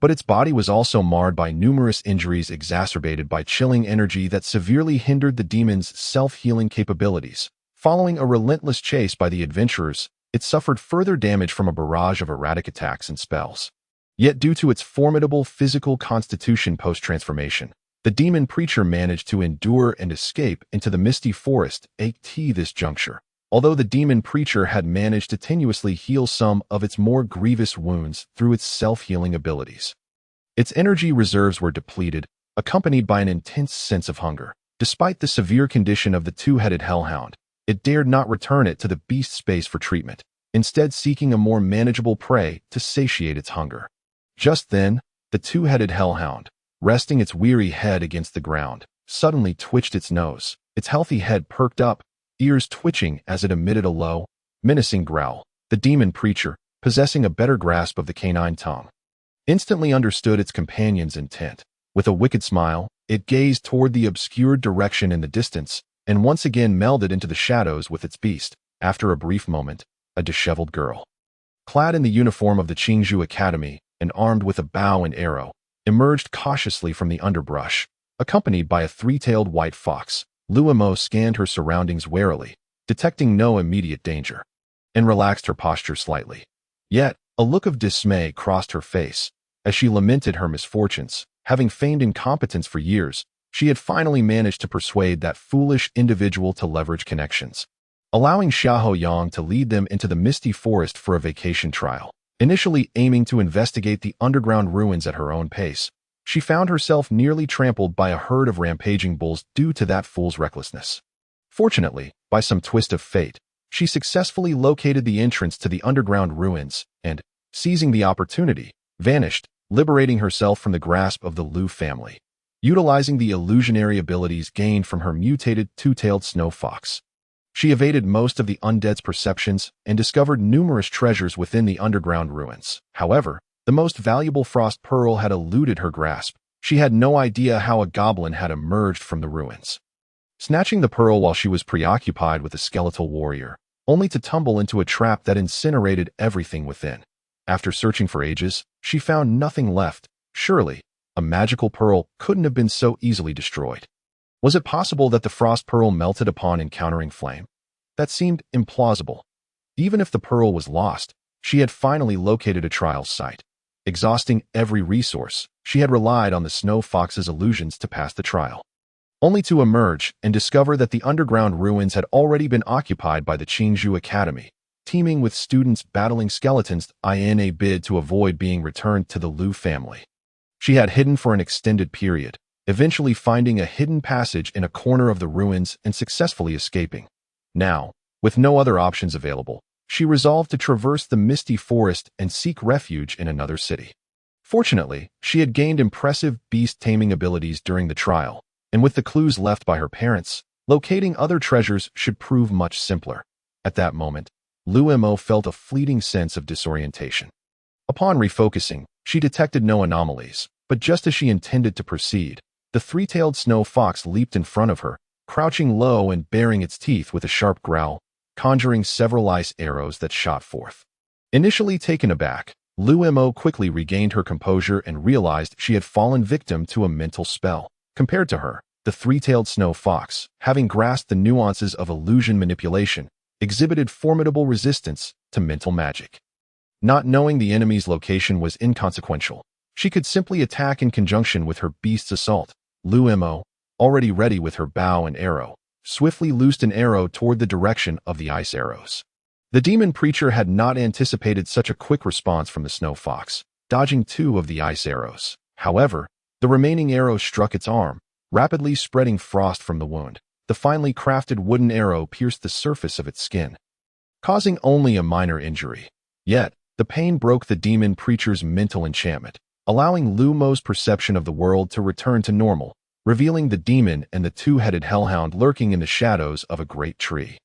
Speaker 1: but its body was also marred by numerous injuries exacerbated by chilling energy that severely hindered the demon's self-healing capabilities. Following a relentless chase by the adventurers, it suffered further damage from a barrage of erratic attacks and spells. Yet due to its formidable physical constitution post-transformation, the demon preacher managed to endure and escape into the misty forest at this juncture. Although the demon preacher had managed to tenuously heal some of its more grievous wounds through its self-healing abilities, its energy reserves were depleted, accompanied by an intense sense of hunger. Despite the severe condition of the two-headed hellhound, it dared not return it to the beast space for treatment, instead seeking a more manageable prey to satiate its hunger. Just then, the two-headed hellhound, resting its weary head against the ground, suddenly twitched its nose. Its healthy head perked up, ears twitching as it emitted a low, menacing growl. The demon preacher, possessing a better grasp of the canine tongue, instantly understood its companion's intent. With a wicked smile, it gazed toward the obscured direction in the distance and once again melded into the shadows with its beast. After a brief moment, a disheveled girl, clad in the uniform of the Qingzhou Academy and armed with a bow and arrow, emerged cautiously from the underbrush, accompanied by a three-tailed white fox. Luimo scanned her surroundings warily, detecting no immediate danger, and relaxed her posture slightly. Yet, a look of dismay crossed her face as she lamented her misfortunes. Having feigned incompetence for years, she had finally managed to persuade that foolish individual to leverage connections, allowing Xiahou Yang to lead them into the misty forest for a vacation trial. Initially aiming to investigate the underground ruins at her own pace, she found herself nearly trampled by a herd of rampaging bulls due to that fool's recklessness. Fortunately, by some twist of fate, she successfully located the entrance to the underground ruins and, seizing the opportunity, vanished, liberating herself from the grasp of the Lu family. Utilizing the illusionary abilities gained from her mutated two-tailed snow fox, she evaded most of the undead's perceptions and discovered numerous treasures within the underground ruins. However, the most valuable frost pearl had eluded her grasp. She had no idea how a goblin had emerged from the ruins, snatching the pearl while she was preoccupied with a skeletal warrior, only to tumble into a trap that incinerated everything within. After searching for ages, she found nothing left. Surely, a magical pearl couldn't have been so easily destroyed. Was it possible that the frost pearl melted upon encountering flame? That seemed implausible. Even if the pearl was lost, she had finally located a trial site. Exhausting every resource, she had relied on the snow fox's illusions to pass the trial, only to emerge and discover that the underground ruins had already been occupied by the Qingzhou Academy, teeming with students battling skeletons in a bid to avoid being returned to the Lu family. She had hidden for an extended period, eventually finding a hidden passage in a corner of the ruins and successfully escaping. Now, with no other options available, she resolved to traverse the misty forest and seek refuge in another city. Fortunately, she had gained impressive beast-taming abilities during the trial, and with the clues left by her parents, locating other treasures should prove much simpler. At that moment, Luimo felt a fleeting sense of disorientation. Upon refocusing, she detected no anomalies, but just as she intended to proceed, the three-tailed snow fox leaped in front of her, crouching low and baring its teeth with a sharp growl, conjuring several ice arrows that shot forth. Initially taken aback, Luimo quickly regained her composure and realized she had fallen victim to a mental spell. Compared to her, the three-tailed snow fox, having grasped the nuances of illusion manipulation, exhibited formidable resistance to mental magic. Not knowing the enemy's location was inconsequential. She could simply attack in conjunction with her beast's assault. Luimo, already ready with her bow and arrow, swiftly loosed an arrow toward the direction of the ice arrows. The demon preacher had not anticipated such a quick response from the snow fox, dodging 2 of the ice arrows. However, the remaining arrow struck its arm, rapidly spreading frost from the wound. The finely crafted wooden arrow pierced the surface of its skin, causing only a minor injury. Yet, the pain broke the demon preacher's mental enchantment, allowing Lumo's perception of the world to return to normal, revealing the demon and the two-headed hellhound lurking in the shadows of a great tree.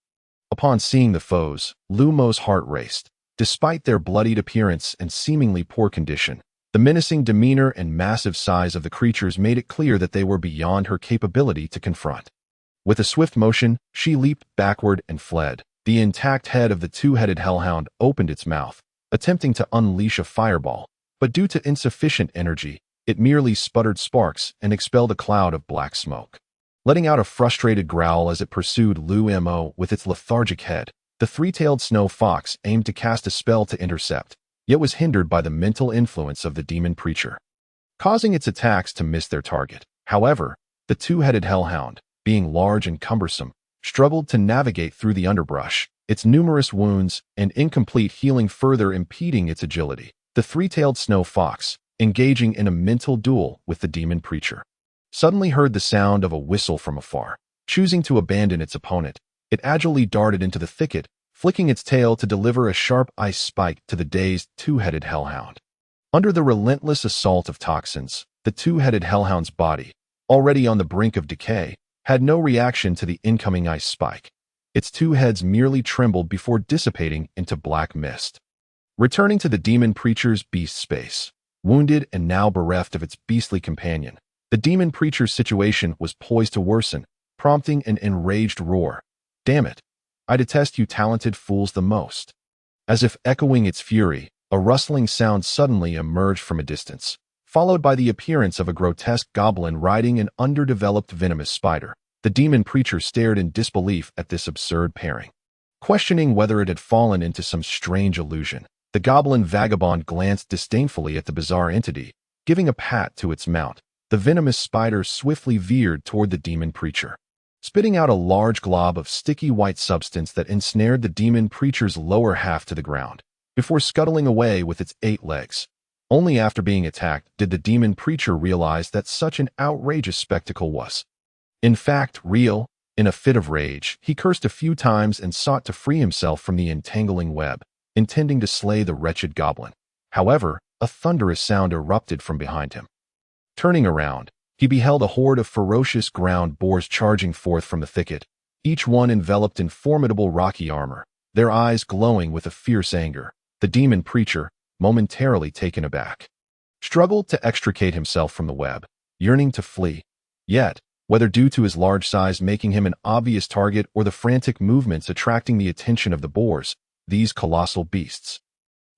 Speaker 1: Upon seeing the foes, Lumo's heart raced. Despite their bloodied appearance and seemingly poor condition, the menacing demeanor and massive size of the creatures made it clear that they were beyond her capability to confront. With a swift motion, she leaped backward and fled. The intact head of the two-headed hellhound opened its mouth, attempting to unleash a fireball, but due to insufficient energy, it merely sputtered sparks and expelled a cloud of black smoke. Letting out a frustrated growl as it pursued Luimo with its lethargic head, the three-tailed snow fox aimed to cast a spell to intercept, yet was hindered by the mental influence of the demon preacher, causing its attacks to miss their target. However, the two-headed hellhound, being large and cumbersome, struggled to navigate through the underbrush, its numerous wounds and incomplete healing further impeding its agility. The three-tailed snow fox, engaging in a mental duel with the demon preacher, suddenly heard the sound of a whistle from afar. Choosing to abandon its opponent, it agilely darted into the thicket, flicking its tail to deliver a sharp ice spike to the dazed two-headed hellhound. Under the relentless assault of toxins, the two-headed hellhound's body, already on the brink of decay, had no reaction to the incoming ice spike. Its two heads merely trembled before dissipating into black mist. Returning to the demon preacher's beast space, wounded and now bereft of its beastly companion, the demon preacher's situation was poised to worsen, prompting an enraged roar. "Damn it! I detest you talented fools the most." As if echoing its fury, a rustling sound suddenly emerged from a distance, followed by the appearance of a grotesque goblin riding an underdeveloped venomous spider. The demon preacher stared in disbelief at this absurd pairing. Questioning whether it had fallen into some strange illusion, the goblin vagabond glanced disdainfully at the bizarre entity, giving a pat to its mount. The venomous spider swiftly veered toward the demon preacher, spitting out a large glob of sticky white substance that ensnared the demon preacher's lower half to the ground, before scuttling away with its 8 legs. Only after being attacked did the demon preacher realize that such an outrageous spectacle was, in fact, real. In a fit of rage, he cursed a few times and sought to free himself from the entangling web, intending to slay the wretched goblin. However, a thunderous sound erupted from behind him. Turning around, he beheld a horde of ferocious ground boars charging forth from the thicket, each one enveloped in formidable rocky armor, their eyes glowing with a fierce anger. The demon preacher, momentarily taken aback, struggled to extricate himself from the web, yearning to flee. Yet, whether due to his large size making him an obvious target or the frantic movements attracting the attention of the boars, these colossal beasts,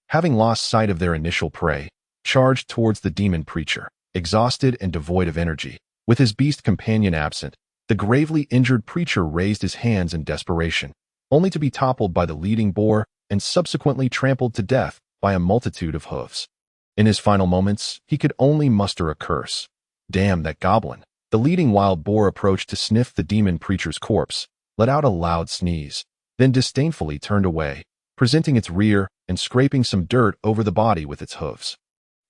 Speaker 1: having lost sight of their initial prey, charged towards the demon preacher. Exhausted and devoid of energy, with his beast companion absent, the gravely injured preacher raised his hands in desperation, only to be toppled by the leading boar and subsequently trampled to death by a multitude of hooves. In his final moments, he could only muster a curse. "Damn that goblin." The leading wild boar approached to sniff the demon preacher's corpse, let out a loud sneeze, then disdainfully turned away, presenting its rear and scraping some dirt over the body with its hooves.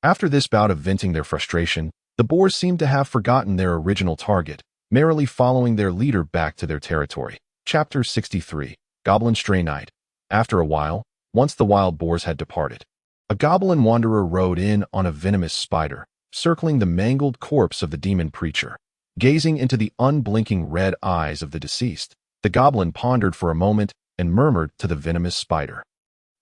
Speaker 1: After this bout of venting their frustration, the boars seemed to have forgotten their original target, merrily following their leader back to their territory. Chapter 63. Goblin Stray Night. After a while, once the wild boars had departed, a goblin wanderer rode in on a venomous spider, circling the mangled corpse of the demon preacher. Gazing into the unblinking red eyes of the deceased, the goblin pondered for a moment and murmured to the venomous spider.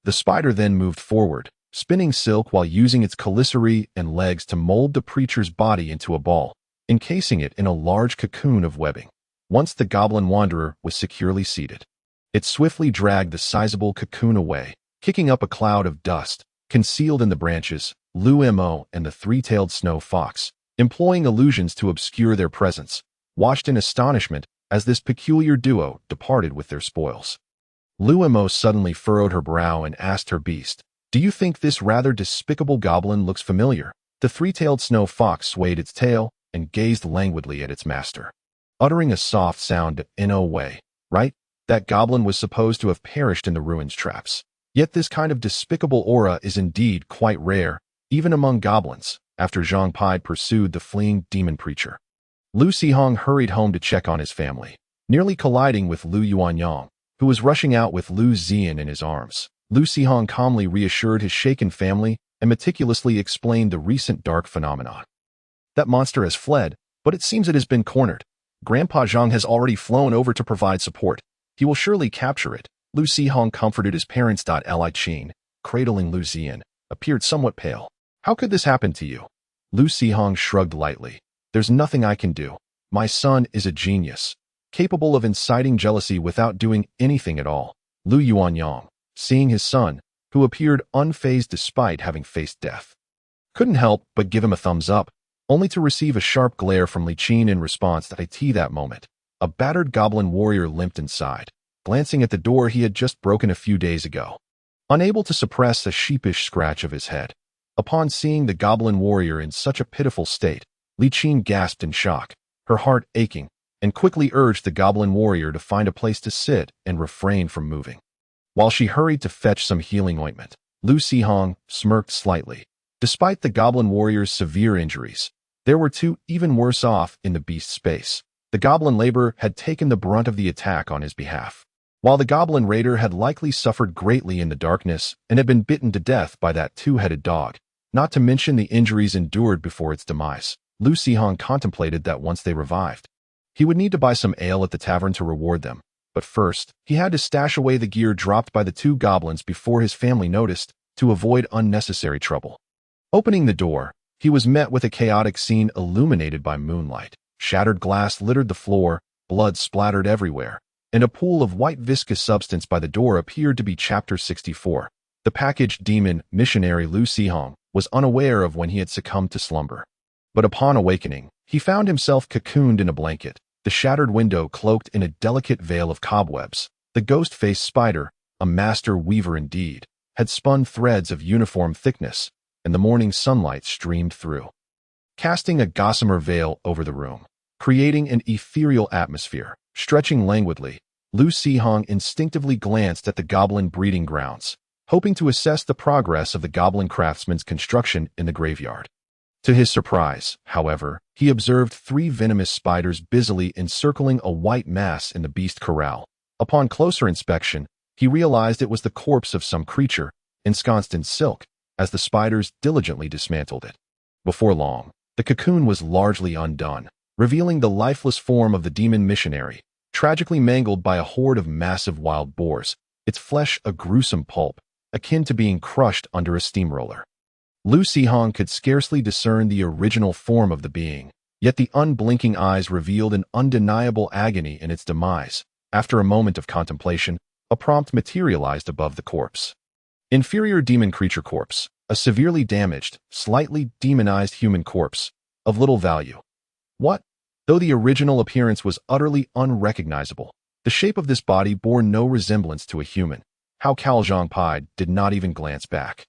Speaker 1: The spider then moved forward, spinning silk while using its chelicerae and legs to mold the preacher's body into a ball, encasing it in a large cocoon of webbing. Once the goblin wanderer was securely seated, it swiftly dragged the sizable cocoon away, kicking up a cloud of dust. Concealed in the branches, Lou Mo and the three-tailed snow fox, employing illusions to obscure their presence, watched in astonishment as this peculiar duo departed with their spoils. Lou Mo suddenly furrowed her brow and asked her beast, "Do you think this rather despicable goblin looks familiar?" The three-tailed snow fox swayed its tail and gazed languidly at its master, uttering a soft sound in a way. "Right? That goblin was supposed to have perished in the ruins traps. Yet this kind of despicable aura is indeed quite rare, even among goblins." After Zhang Pai pursued the fleeing demon preacher, Lu Xihong hurried home to check on his family, nearly colliding with Lu Yuanyang, who was rushing out with Lu Zian in his arms. Lu Xihong calmly reassured his shaken family and meticulously explained the recent dark phenomenon. "That monster has fled, but it seems it has been cornered. Grandpa Zhang has already flown over to provide support. He will surely capture it." Lu Xihong comforted his parents. Li Qin, cradling Lu Zian, appeared somewhat pale. "How could this happen to you?" Lu Xihong shrugged lightly. "There's nothing I can do. My son is a genius, capable of inciting jealousy without doing anything at all." Lu Yuanyang, seeing his son, who appeared unfazed despite having faced death, couldn't help but give him a thumbs up, only to receive a sharp glare from Li Qin in response. That moment, a battered goblin warrior limped inside, glancing at the door he had just broken a few days ago, unable to suppress a sheepish scratch of his head. Upon seeing the goblin warrior in such a pitiful state, Li Qin gasped in shock, her heart aching, and quickly urged the goblin warrior to find a place to sit and refrain from moving. While she hurried to fetch some healing ointment, Lu Xihong smirked slightly. Despite the goblin warrior's severe injuries, There were two even worse off in the beast's space. The goblin laborer had taken the brunt of the attack on his behalf, while the goblin raider had likely suffered greatly in the darkness and had been bitten to death by that two-headed dog, not to mention the injuries endured before its demise. Lu Sihong contemplated that once they revived, he would need to buy some ale at the tavern to reward them, but first, he had to stash away the gear dropped by the two goblins before his family noticed, to avoid unnecessary trouble. Opening the door, he was met with a chaotic scene illuminated by moonlight. Shattered glass littered the floor, blood splattered everywhere, and a pool of white viscous substance by the door appeared to be Chapter 64. The packaged demon missionary Lu Sihong was unaware of when he had succumbed to slumber. But upon awakening, he found himself cocooned in a blanket, the shattered window cloaked in a delicate veil of cobwebs. The ghost-faced spider, a master weaver indeed, had spun threads of uniform thickness, and the morning sunlight streamed through, casting a gossamer veil over the room, creating an ethereal atmosphere. Stretching languidly, Lu Sihong instinctively glanced at the goblin breeding grounds, hoping to assess the progress of the goblin craftsman's construction in the graveyard. To his surprise, however, he observed 3 venomous spiders busily encircling a white mass in the beast corral. Upon closer inspection, he realized it was the corpse of some creature, ensconced in silk, as the spiders diligently dismantled it. Before long, the cocoon was largely undone, revealing the lifeless form of the demon missionary, tragically mangled by a horde of massive wild boars, its flesh a gruesome pulp, akin to being crushed under a steamroller. Lu Sihong could scarcely discern the original form of the being, yet the unblinking eyes revealed an undeniable agony in its demise. After a moment of contemplation, a prompt materialized above the corpse. Inferior demon creature corpse, a severely damaged, slightly demonized human corpse, of little value. What? Though the original appearance was utterly unrecognizable, the shape of this body bore no resemblance to a human. Hao Zhangpai did not even glance back,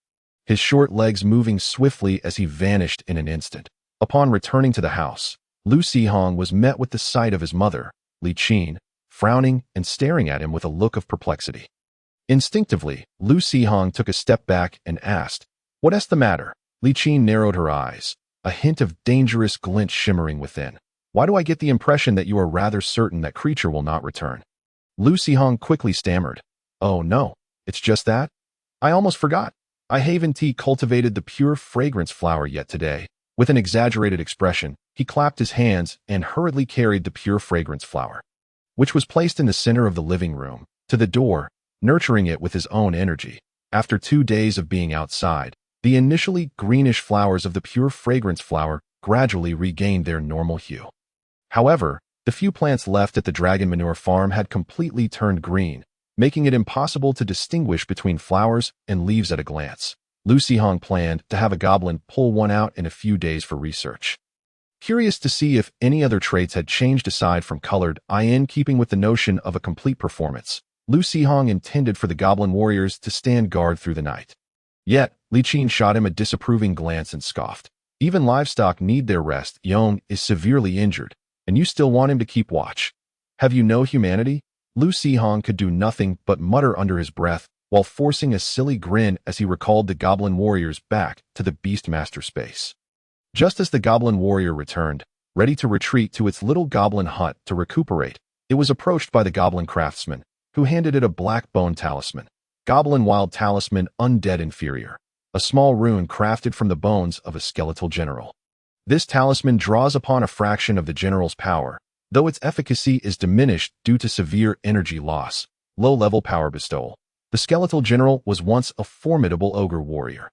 Speaker 1: his short legs moving swiftly as he vanished in an instant. Upon returning to the house, Lu Sihong was met with the sight of his mother, Li Qin, frowning and staring at him with a look of perplexity. Instinctively, Lu Sihong took a step back and asked, "What's the matter?" Li Qin narrowed her eyes, a hint of dangerous glint shimmering within. "Why do I get the impression that you are rather certain that creature will not return?" Lu Sihong quickly stammered, "Oh no, it's just that. I almost forgot. I haven't cultivated the pure fragrance flower yet today." With an exaggerated expression, he clapped his hands and hurriedly carried the pure fragrance flower, which was placed in the center of the living room, to the door, nurturing it with his own energy. After 2 days of being outside, the initially greenish flowers of the pure fragrance flower gradually regained their normal hue. However, the few plants left at the dragon manure farm had completely turned green, making it impossible to distinguish between flowers and leaves at a glance. Lu Sihong planned to have a goblin pull one out in a few days for research. Curious to see if any other traits had changed aside from colored, in keeping with the notion of a complete performance, Lu Sihong intended for the goblin warriors to stand guard through the night. Yet, Li Qin shot him a disapproving glance and scoffed. "Even livestock need their rest. Yong is severely injured, and you still want him to keep watch. Have you no humanity?" Lu Sihong could do nothing but mutter under his breath, while forcing a silly grin as he recalled the goblin warriors back to the Beastmaster space. Just as the goblin warrior returned, ready to retreat to its little goblin hut to recuperate, it was approached by the goblin craftsman, who handed it a black bone talisman. Goblin Wild Talisman Undead Inferior, a small rune crafted from the bones of a skeletal general. This talisman draws upon a fraction of the general's power, though its efficacy is diminished due to severe energy loss. Low-level power bestowal. The skeletal general was once a formidable ogre warrior.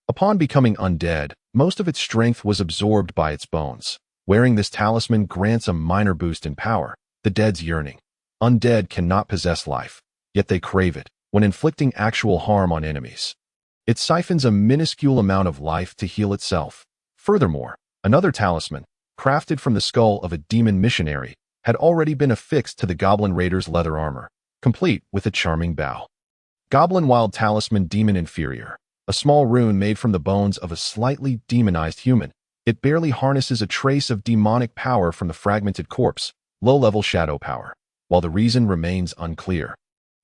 Speaker 1: Upon becoming undead, most of its strength was absorbed by its bones. Wearing this talisman grants a minor boost in power, the dead's yearning. Undead cannot possess life, yet they crave it when inflicting actual harm on enemies. It siphons a minuscule amount of life to heal itself. Furthermore, another talisman, crafted from the skull of a demon missionary, had already been affixed to the goblin raider's leather armor, complete with a charming bow. Goblin Wild Talisman Demon Inferior, a small rune made from the bones of a slightly demonized human. It barely harnesses a trace of demonic power from the fragmented corpse, low-level shadow power, while the reason remains unclear.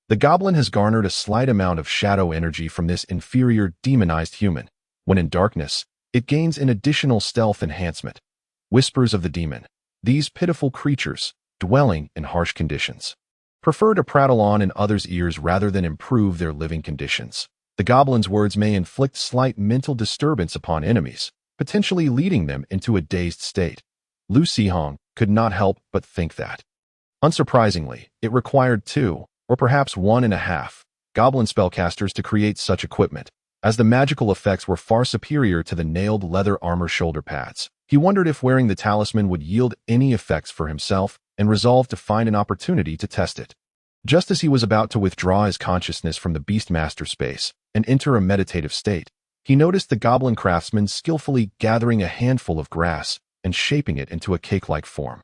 Speaker 1: The goblin has garnered a slight amount of shadow energy from this inferior demonized human. When in darkness, it gains an additional stealth enhancement. Whispers of the demon. These pitiful creatures, dwelling in harsh conditions, prefer to prattle on in others' ears rather than improve their living conditions. The goblin's words may inflict slight mental disturbance upon enemies, potentially leading them into a dazed state. Lu Sihong could not help but think that. Unsurprisingly, it required 2, or perhaps 1.5, goblin spellcasters to create such equipment, as the magical effects were far superior to the nailed leather armor shoulder pads. He wondered if wearing the talisman would yield any effects for himself, and resolved to find an opportunity to test it. Just as he was about to withdraw his consciousness from the Beastmaster space and enter a meditative state, he noticed the goblin craftsman skillfully gathering a handful of grass and shaping it into a cake-like form,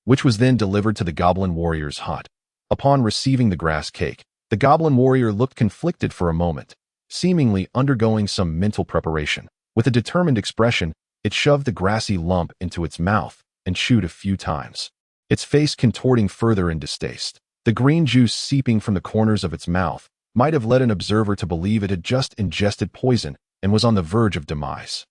Speaker 1: which was then delivered to the goblin warrior's hut. Upon receiving the grass cake, the goblin warrior looked conflicted for a moment, seemingly undergoing some mental preparation. With a determined expression, it shoved the grassy lump into its mouth and chewed a few times, its face contorting further in distaste. The green juice seeping from the corners of its mouth might have led an observer to believe it had just ingested poison and was on the verge of demise.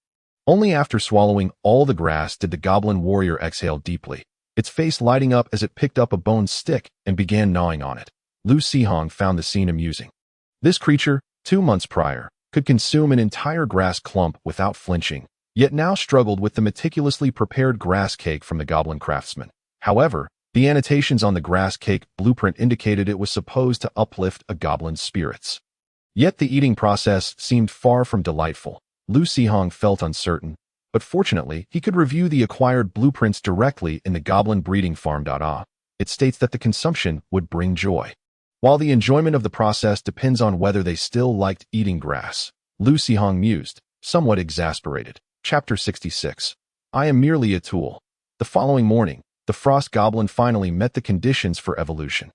Speaker 1: Only after swallowing all the grass did the goblin warrior exhale deeply, its face lighting up as it picked up a bone stick and began gnawing on it. Lu Sihong found the scene amusing. This creature, 2 months prior, could consume an entire grass clump without flinching, yet now struggled with the meticulously prepared grass cake from the goblin craftsman. However, the annotations on the grass cake blueprint indicated it was supposed to uplift a goblin's spirits. Yet the eating process seemed far from delightful. Lu Sihong felt uncertain, but fortunately he could review the acquired blueprints directly in the goblin breeding farm. It states that the consumption would bring joy, while the enjoyment of the process depends on whether they still liked eating grass. Lu Sihong mused, somewhat exasperated. Chapter 66. I am merely a tool. The following morning, the frost goblin finally met the conditions for evolution,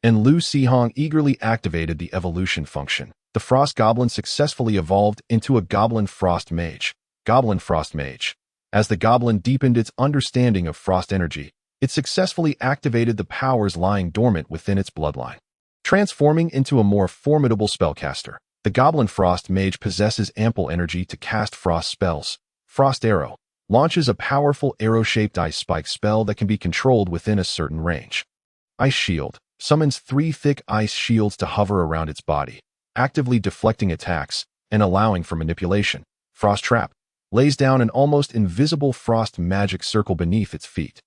Speaker 1: and Lu Sihong eagerly activated the evolution function. The frost goblin successfully evolved into a goblin frost mage. Goblin frost mage. As the goblin deepened its understanding of frost energy, it successfully activated the powers lying dormant within its bloodline, transforming into a more formidable spellcaster. The goblin frost mage possesses ample energy to cast frost spells. Frost Arrow launches a powerful arrow-shaped ice spike spell that can be controlled within a certain range. Ice Shield summons 3 thick ice shields to hover around its body, actively deflecting attacks and allowing for manipulation. Frost Trap lays down an almost invisible frost magic circle beneath its feet,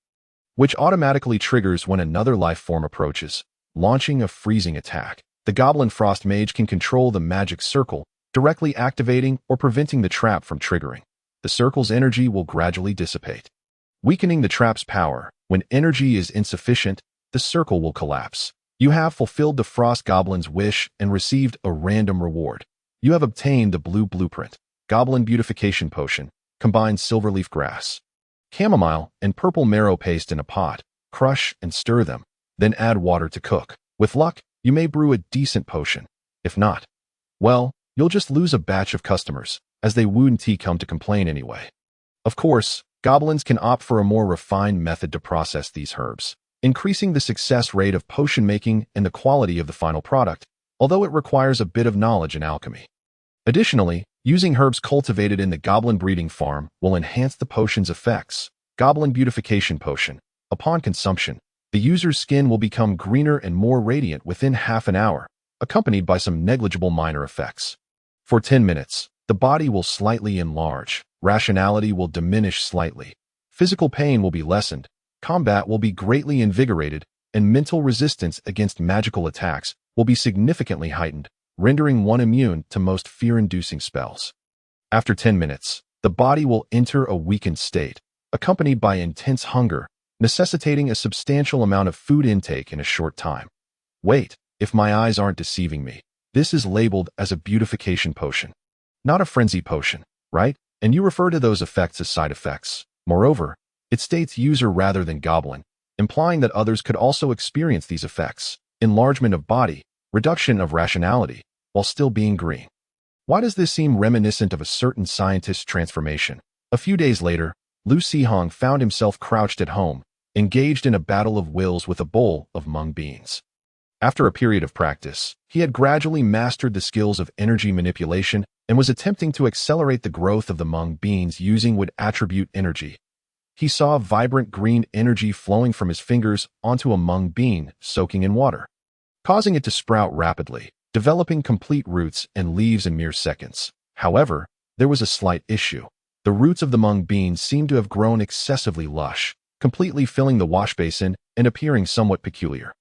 Speaker 1: which automatically triggers when another life form approaches, launching a freezing attack. The goblin frost mage can control the magic circle, directly activating or preventing the trap from triggering. The circle's energy will gradually dissipate, weakening the trap's power. When energy is insufficient, the circle will collapse. You have fulfilled the frost goblin's wish and received a random reward. You have obtained the blue blueprint. Goblin Beautification Potion. Combine silverleaf grass, chamomile, and purple marrow paste in a pot. Crush and stir them, then add water to cook. With luck, you may brew a decent potion. If not, well, you'll just lose a batch of customers, as they wouldn't come to complain anyway. Of course, goblins can opt for a more refined method to process these herbs, increasing the success rate of potion making and the quality of the final product, although it requires a bit of knowledge in alchemy. Additionally, using herbs cultivated in the goblin breeding farm will enhance the potion's effects. Goblin Beautification Potion. Upon consumption, the user's skin will become greener and more radiant within half an hour, accompanied by some negligible minor effects. For 10 minutes, the body will slightly enlarge, rationality will diminish slightly, physical pain will be lessened, combat will be greatly invigorated, and mental resistance against magical attacks will be significantly heightened, rendering one immune to most fear-inducing spells. After 10 minutes, the body will enter a weakened state, accompanied by intense hunger, necessitating a substantial amount of food intake in a short time. Wait, if my eyes aren't deceiving me, this is labeled as a beautification potion, not a frenzy potion, right? And you refer to those effects as side effects. Moreover, it states user rather than goblin, implying that others could also experience these effects. Enlargement of body, reduction of rationality, while still being green. Why does this seem reminiscent of a certain scientist's transformation? A few days later, Lu Sihong found himself crouched at home, engaged in a battle of wills with a bowl of mung beans. After a period of practice, he had gradually mastered the skills of energy manipulation and was attempting to accelerate the growth of the mung beans using wood attribute energy. he saw vibrant green energy flowing from his fingers onto a mung bean soaking in water, causing it to sprout rapidly, developing complete roots and leaves in mere seconds. However, there was a slight issue. The roots of the mung bean seemed to have grown excessively lush, completely filling the wash basin and appearing somewhat peculiar.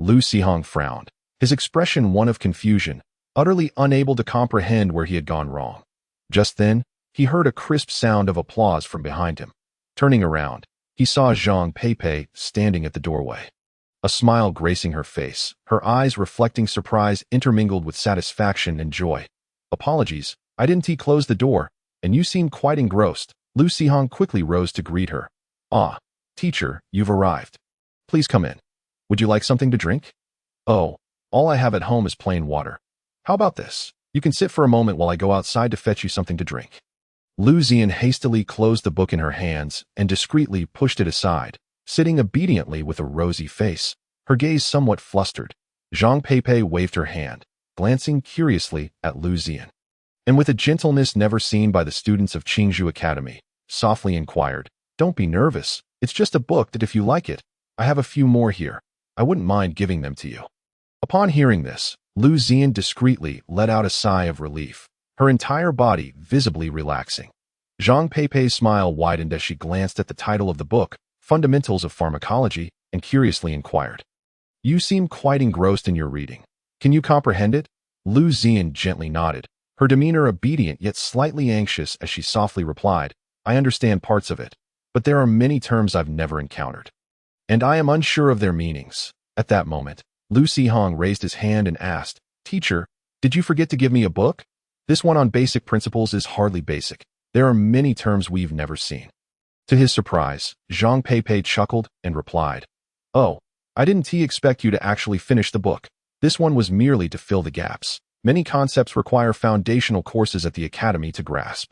Speaker 1: Lu Sihong frowned, his expression one of confusion, utterly unable to comprehend where he had gone wrong. Just then, he heard a crisp sound of applause from behind him. Turning around, he saw Zhang Peipei standing at the doorway. A smile gracing her face, her eyes reflecting surprise intermingled with satisfaction and joy. "Apologies, I didn't close the door, and you seem quite engrossed." Lu Sihong quickly rose to greet her. "Ah, teacher, you've arrived. Please come in. Would you like something to drink?" "Oh, all I have at home is plain water. How about this? You can sit for a moment while I go outside to fetch you something to drink." Lu Zian hastily closed the book in her hands and discreetly pushed it aside, sitting obediently with a rosy face, her gaze somewhat flustered. Zhang Peipei waved her hand, glancing curiously at Lu Zian, and with a gentleness never seen by the students of Qingzhou Academy, softly inquired, "Don't be nervous. It's just a book that if you like it, I have a few more here. I wouldn't mind giving them to you." Upon hearing this, Lu Zian discreetly let out a sigh of relief, her entire body visibly relaxing. Zhang Peipei's smile widened as she glanced at the title of the book, Fundamentals of Pharmacology, and curiously inquired, "You seem quite engrossed in your reading. Can you comprehend it?" Lu Zian gently nodded, her demeanor obedient yet slightly anxious as she softly replied, "I understand parts of it, but there are many terms I've never encountered, and I am unsure of their meanings." At that moment, Lu Sihong raised his hand and asked, "Teacher, did you forget to give me a book? This one on basic principles is hardly basic. There are many terms we've never seen." To his surprise, Zhang Peipei chuckled and replied, "Oh, I didn't expect you to actually finish the book. This one was merely to fill the gaps. Many concepts require foundational courses at the academy to grasp."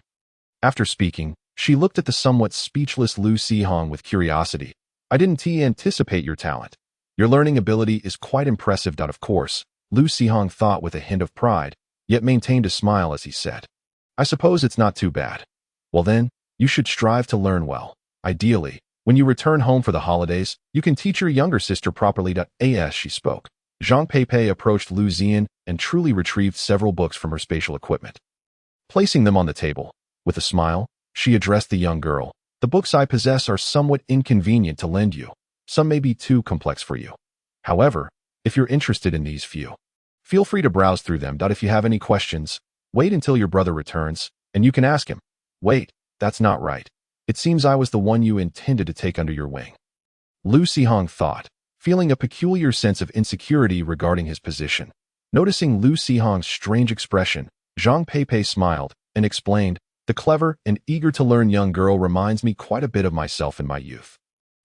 Speaker 1: After speaking, she looked at the somewhat speechless Lu Sihong with curiosity. "I didn't anticipate your talent. Your learning ability is quite impressive." Of course, Lu Sihong thought with a hint of pride, yet maintained a smile as he said, "I suppose it's not too bad. Well then, you should strive to learn well. Ideally, when you return home for the holidays, you can teach your younger sister properly." As she spoke, Zhang Peipei approached Lu Zian and truly retrieved several books from her spatial equipment. Placing them on the table, with a smile, she addressed the young girl, "The books I possess are somewhat inconvenient to lend you. Some may be too complex for you. However, if you're interested in these few, feel free to browse through them. If you have any questions, wait until your brother returns, and you can ask him." "Wait, that's not right. It seems I was the one you intended to take under your wing." Lu Sihong thought, feeling a peculiar sense of insecurity regarding his position. Noticing Lu Sihong's strange expression, Zhang Peipei smiled and explained, "The clever and eager-to-learn young girl reminds me quite a bit of myself in my youth."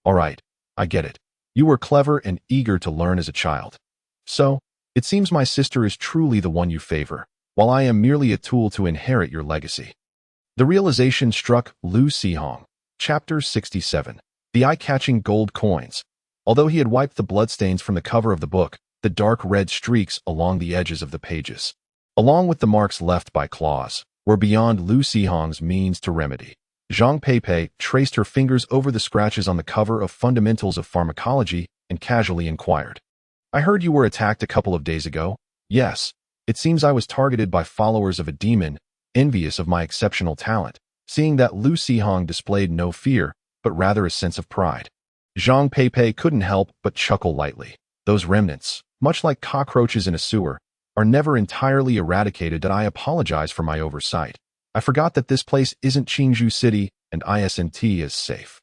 Speaker 1: "All right, I get it. You were clever and eager to learn as a child. So, it seems my sister is truly the one you favor, while I am merely a tool to inherit your legacy." The realization struck Lu Sihong. Chapter 67. The Eye-Catching Gold Coins. Although he had wiped the bloodstains from the cover of the book, the dark red streaks along the edges of the pages, along with the marks left by claws, were beyond Lu Sihong's means to remedy. Zhang Peipei traced her fingers over the scratches on the cover of Fundamentals of Pharmacology and casually inquired, "I heard you were attacked a couple of days ago." "Yes, it seems I was targeted by followers of a demon, envious of my exceptional talent." Seeing that Lu Sihong displayed no fear, but rather a sense of pride, Zhang Peipei couldn't help but chuckle lightly. "Those remnants, much like cockroaches in a sewer, are never entirely eradicated. I apologize for my oversight. I forgot that this place isn't Qingzhou City and ISNT is safe."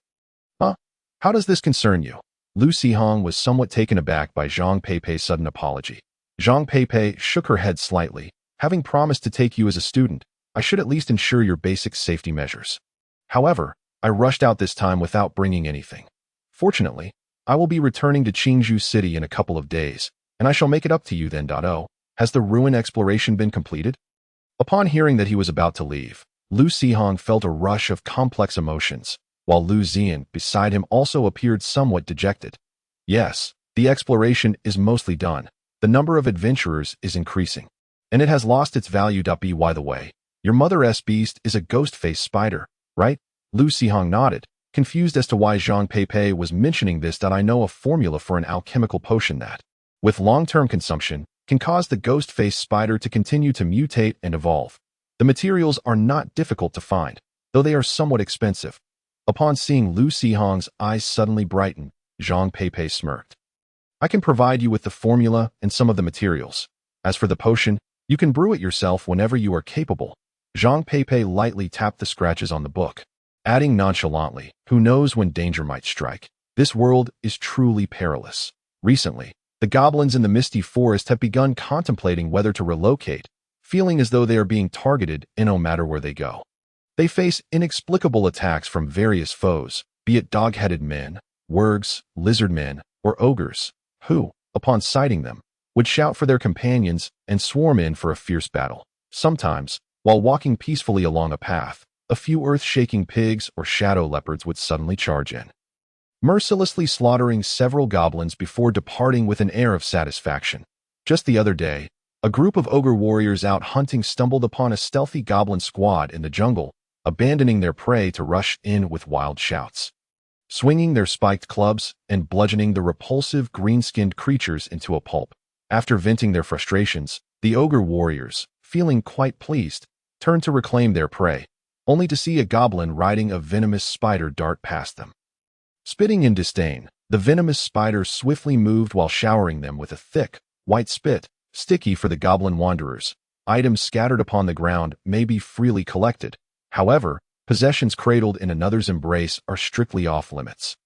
Speaker 1: "Huh? How does this concern you?" Lu Sihong was somewhat taken aback by Zhang Peipei's sudden apology. Zhang Peipei shook her head slightly. "Having promised to take you as a student, I should at least ensure your basic safety measures. However, I rushed out this time without bringing anything. Fortunately, I will be returning to Qingzhou City in a couple of days, and I shall make it up to you then. Has the ruin exploration been completed?" Upon hearing that he was about to leave, Lu Sihong felt a rush of complex emotions, while Lu Zian beside him also appeared somewhat dejected. "Yes, the exploration is mostly done. The number of adventurers is increasing, and it has lost its value. By the way, your mother's beast is a ghost-faced spider, right?" Lu Sihong nodded, confused as to why Zhang Peipei was mentioning this. I know a formula for an alchemical potion that, with long-term consumption, can cause the ghost-faced spider to continue to mutate and evolve. The materials are not difficult to find, though they are somewhat expensive. Upon seeing Lu Sihong's eyes suddenly brighten, Zhang Peipei smirked. I can provide you with the formula and some of the materials. As for the potion, you can brew it yourself whenever you are capable. Zhang Peipei lightly tapped the scratches on the book, adding nonchalantly, who knows when danger might strike. This world is truly perilous. Recently, the goblins in the misty forest have begun contemplating whether to relocate, feeling as though they are being targeted no matter where they go. They face inexplicable attacks from various foes, be it dog-headed men, wargs, lizard men, or ogres, who, upon sighting them, would shout for their companions and swarm in for a fierce battle. Sometimes, while walking peacefully along a path, a few earth-shaking pigs or shadow leopards would suddenly charge in, mercilessly slaughtering several goblins before departing with an air of satisfaction. Just the other day, a group of ogre warriors out hunting stumbled upon a stealthy goblin squad in the jungle, abandoning their prey to rush in with wild shouts, swinging their spiked clubs and bludgeoning the repulsive green-skinned creatures into a pulp. After venting their frustrations, the ogre warriors, feeling quite pleased, turned to reclaim their prey, only to see a goblin riding a venomous spider dart past them. Spitting in disdain, the venomous spider swiftly moved while showering them with a thick, white spit, sticky for the goblin wanderers. Items scattered upon the ground may be freely collected. However, possessions cradled in another's embrace are strictly off-limits.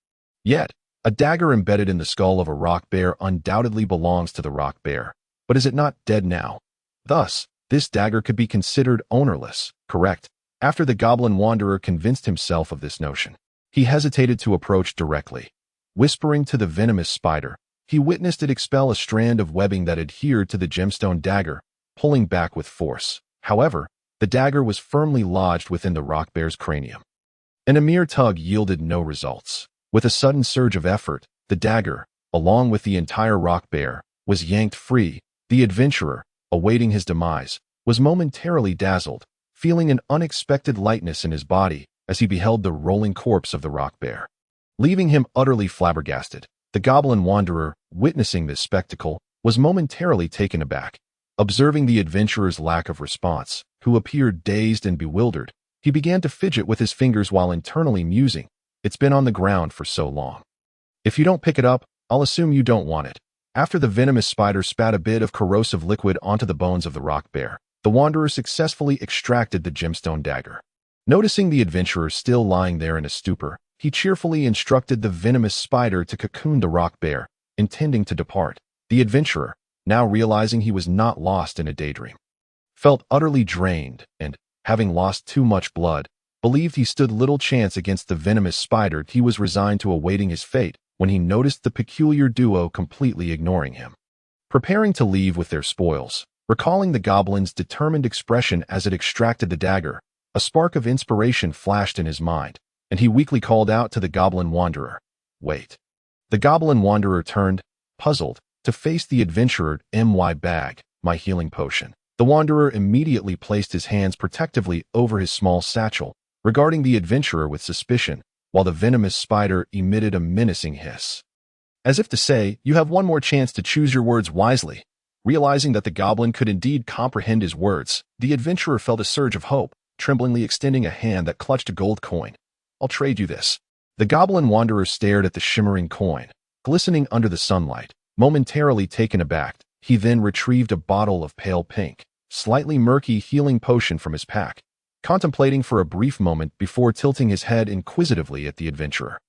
Speaker 1: Yet, a dagger embedded in the skull of a rock bear undoubtedly belongs to the rock bear, but is it not dead now? Thus, this dagger could be considered ownerless, correct? After the goblin wanderer convinced himself of this notion, he hesitated to approach directly. Whispering to the venomous spider, he witnessed it expel a strand of webbing that adhered to the gemstone dagger, pulling back with force. However, the dagger was firmly lodged within the rock bear's cranium, and a mere tug yielded no results. With a sudden surge of effort, the dagger, along with the entire rock bear, was yanked free. The adventurer, awaiting his demise, was momentarily dazzled, feeling an unexpected lightness in his body as he beheld the rolling corpse of the rock bear, leaving him utterly flabbergasted. The goblin wanderer, witnessing this spectacle, was momentarily taken aback. Observing the adventurer's lack of response, who appeared dazed and bewildered, he began to fidget with his fingers while internally musing, "It's been on the ground for so long. If you don't pick it up, I'll assume you don't want it." After the venomous spider spat a bit of corrosive liquid onto the bones of the rock bear, the wanderer successfully extracted the gemstone dagger. Noticing the adventurer still lying there in a stupor, he cheerfully instructed the venomous spider to cocoon the rock bear, intending to depart. The adventurer, now realizing he was not lost in a daydream, felt utterly drained and, having lost too much blood, believed he stood little chance against the venomous spider. He was resigned to awaiting his fate when he noticed the peculiar duo completely ignoring him, preparing to leave with their spoils. Recalling the goblin's determined expression as it extracted the dagger, a spark of inspiration flashed in his mind, and he weakly called out to the goblin wanderer, "Wait." The goblin wanderer turned, puzzled, to face the adventurer. "My bag, my healing potion." The wanderer immediately placed his hands protectively over his small satchel, regarding the adventurer with suspicion, while the venomous spider emitted a menacing hiss, as if to say, "You have one more chance to choose your words wisely." Realizing that the goblin could indeed comprehend his words, the adventurer felt a surge of hope, tremblingly extending a hand that clutched a gold coin. "I'll trade you this." The goblin wanderer stared at the shimmering coin, glistening under the sunlight. Momentarily taken aback, he then retrieved a bottle of pale pink, slightly murky healing potion from his pack, contemplating for a brief moment before tilting his head inquisitively at the adventurer.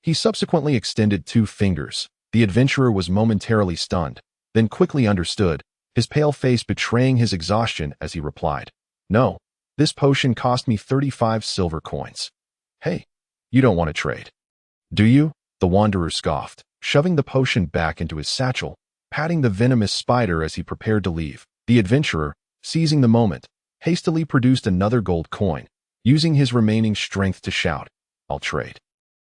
Speaker 1: He subsequently extended 2 fingers. The adventurer was momentarily stunned, then quickly understood, his pale face betraying his exhaustion as he replied, "No, this potion cost me 35 silver coins." "Hey, you don't want to trade, do you?" The wanderer scoffed, shoving the potion back into his satchel, patting the venomous spider as he prepared to leave. The adventurer, seizing the moment, hastily produced another gold coin, using his remaining strength to shout, "I'll trade.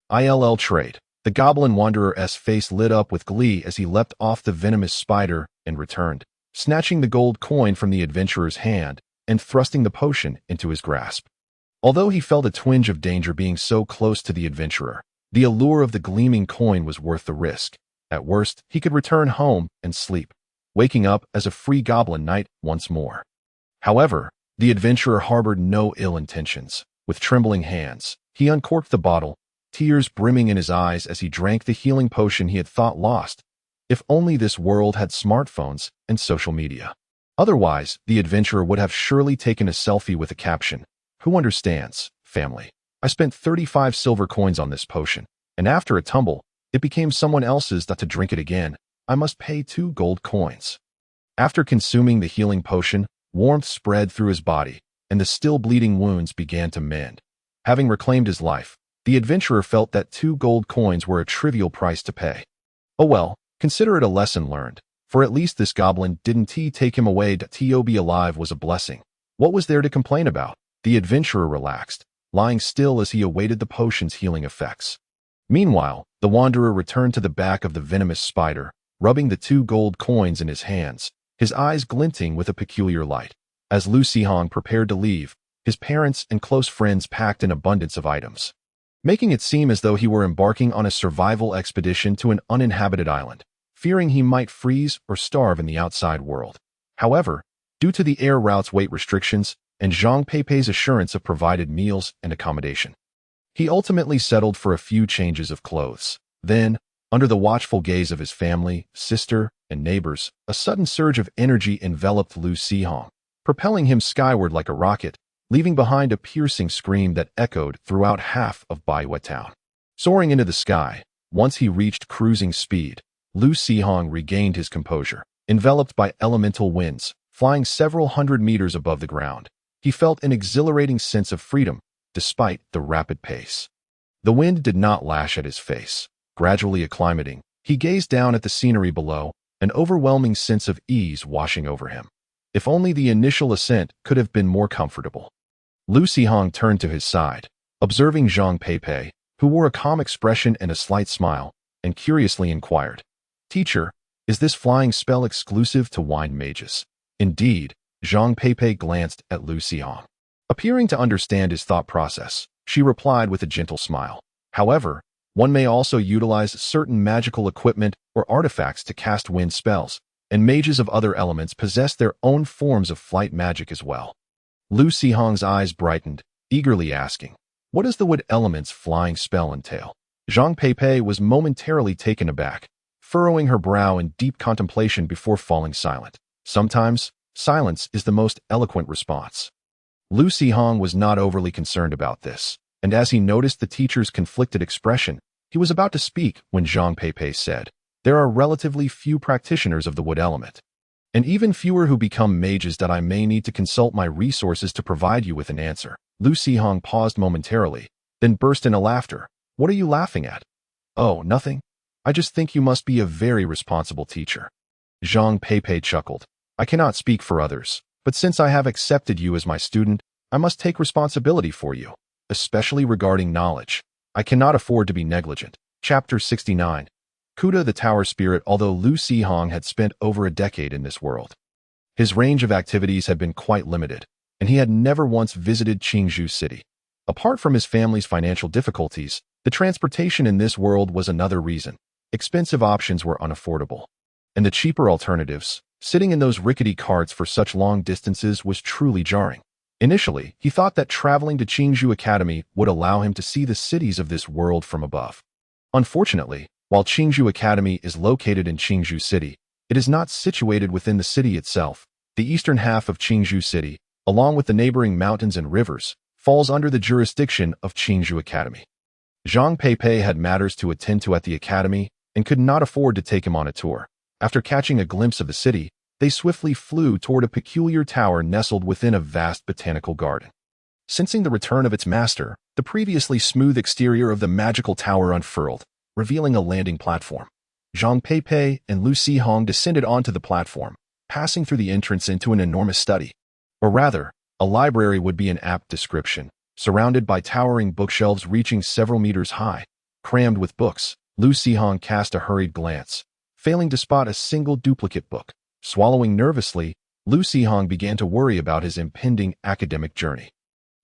Speaker 1: I'll trade." The goblin wanderer's face lit up with glee as he leapt off the venomous spider and returned, snatching the gold coin from the adventurer's hand and thrusting the potion into his grasp. Although he felt a twinge of danger being so close to the adventurer, the allure of the gleaming coin was worth the risk. At worst, he could return home and sleep, waking up as a free goblin knight once more. However, the adventurer harbored no ill intentions. With trembling hands, he uncorked the bottle, tears brimming in his eyes as he drank the healing potion he had thought lost. If only this world had smartphones and social media. Otherwise, the adventurer would have surely taken a selfie with a caption, "Who understands, family? I spent 35 silver coins on this potion, and after a tumble, it became someone else's that to drink it again, I must pay 2 gold coins." After consuming the healing potion, warmth spread through his body, and the still bleeding wounds began to mend. Having reclaimed his life, the adventurer felt that 2 gold coins were a trivial price to pay. Oh well, consider it a lesson learned, for at least this goblin didn't take him away. To be alive was a blessing. What was there to complain about? The adventurer relaxed, lying still as he awaited the potion's healing effects. Meanwhile, the wanderer returned to the back of the venomous spider, rubbing the 2 gold coins in his hands, his eyes glinting with a peculiar light. As Lu Sihong prepared to leave, his parents and close friends packed an abundance of items, making it seem as though he were embarking on a survival expedition to an uninhabited island, fearing he might freeze or starve in the outside world. However, due to the air route's weight restrictions and Zhang Peipei's assurance of provided meals and accommodation, he ultimately settled for a few changes of clothes. Then, under the watchful gaze of his family, sister, and neighbors, a sudden surge of energy enveloped Lu Sihong, propelling him skyward like a rocket, leaving behind a piercing scream that echoed throughout half of Baiwei town. Soaring into the sky, once he reached cruising speed, Lu Sihong regained his composure. Enveloped by elemental winds, flying several hundred meters above the ground, he felt an exhilarating sense of freedom, despite the rapid pace. The wind did not lash at his face. Gradually acclimating, he gazed down at the scenery below, an overwhelming sense of ease washing over him. If only the initial ascent could have been more comfortable. Lu Sihong turned to his side, observing Zhang Peipei, who wore a calm expression and a slight smile, and curiously inquired, "Teacher, is this flying spell exclusive to wine mages?" Indeed, Zhang Peipei glanced at Lu Sihong. Appearing to understand his thought process, she replied with a gentle smile. "However, one may also utilize certain magical equipment or artifacts to cast wind spells, and mages of other elements possess their own forms of flight magic as well." Lu Sihong's eyes brightened, eagerly asking, "What does the wood element's flying spell entail?" Zhang Peipei was momentarily taken aback, furrowing her brow in deep contemplation before falling silent. Sometimes, silence is the most eloquent response. Lu Sihong was not overly concerned about this, and as he noticed the teacher's conflicted expression, he was about to speak when Zhang Peipei said, "There are relatively few practitioners of the wood element, and even fewer who become mages that I may need to consult my resources to provide you with an answer." Lu Sihong paused momentarily, then burst into laughter. "What are you laughing at?" "Oh, nothing. I just think you must be a very responsible teacher." Zhang Peipei chuckled. "I cannot speak for others, but since I have accepted you as my student, I must take responsibility for you, especially regarding knowledge. I cannot afford to be negligent." Chapter 69. Kuda the Tower Spirit. Although Lu Sihong had spent over a decade in this world, his range of activities had been quite limited, and he had never once visited Qingzhou City. Apart from his family's financial difficulties, the transportation in this world was another reason. Expensive options were unaffordable, and the cheaper alternatives, sitting in those rickety carts for such long distances, was truly jarring. Initially, he thought that traveling to Qingzhou Academy would allow him to see the cities of this world from above. Unfortunately, while Qingzhou Academy is located in Qingzhou City, it is not situated within the city itself. The eastern half of Qingzhou City, along with the neighboring mountains and rivers, falls under the jurisdiction of Qingzhou Academy. Zhang Peipei had matters to attend to at the academy and could not afford to take him on a tour. After catching a glimpse of the city, they swiftly flew toward a peculiar tower nestled within a vast botanical garden. Sensing the return of its master, the previously smooth exterior of the magical tower unfurled, revealing a landing platform. Zhang Peipei and Lu Sihong descended onto the platform, passing through the entrance into an enormous study. Or rather, a library would be an apt description, surrounded by towering bookshelves reaching several meters high. Crammed with books, Lu Sihong cast a hurried glance, failing to spot a single duplicate book. Swallowing nervously, Lu Sihong began to worry about his impending academic journey.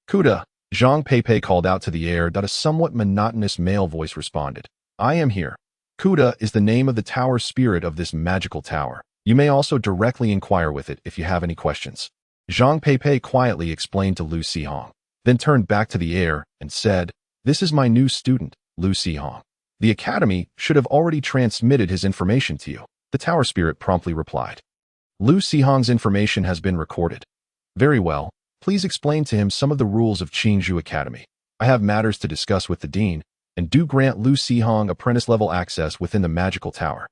Speaker 1: "Kuda," Zhang Peipei called out to the air. A somewhat monotonous male voice responded. I am here. Kuda is the name of the tower spirit of this magical tower. You may also directly inquire with it if you have any questions. Zhang Peipei quietly explained to Lu Sihong, then turned back to the air and said, This is my new student, Lu Sihong. The academy should have already transmitted his information to you. The tower spirit promptly replied. Lu Sihong's information has been recorded. Very well. Please explain to him some of the rules of Qingzhou Academy. I have matters to discuss with the dean, and do grant Lu Sihong apprentice-level access within the magical tower.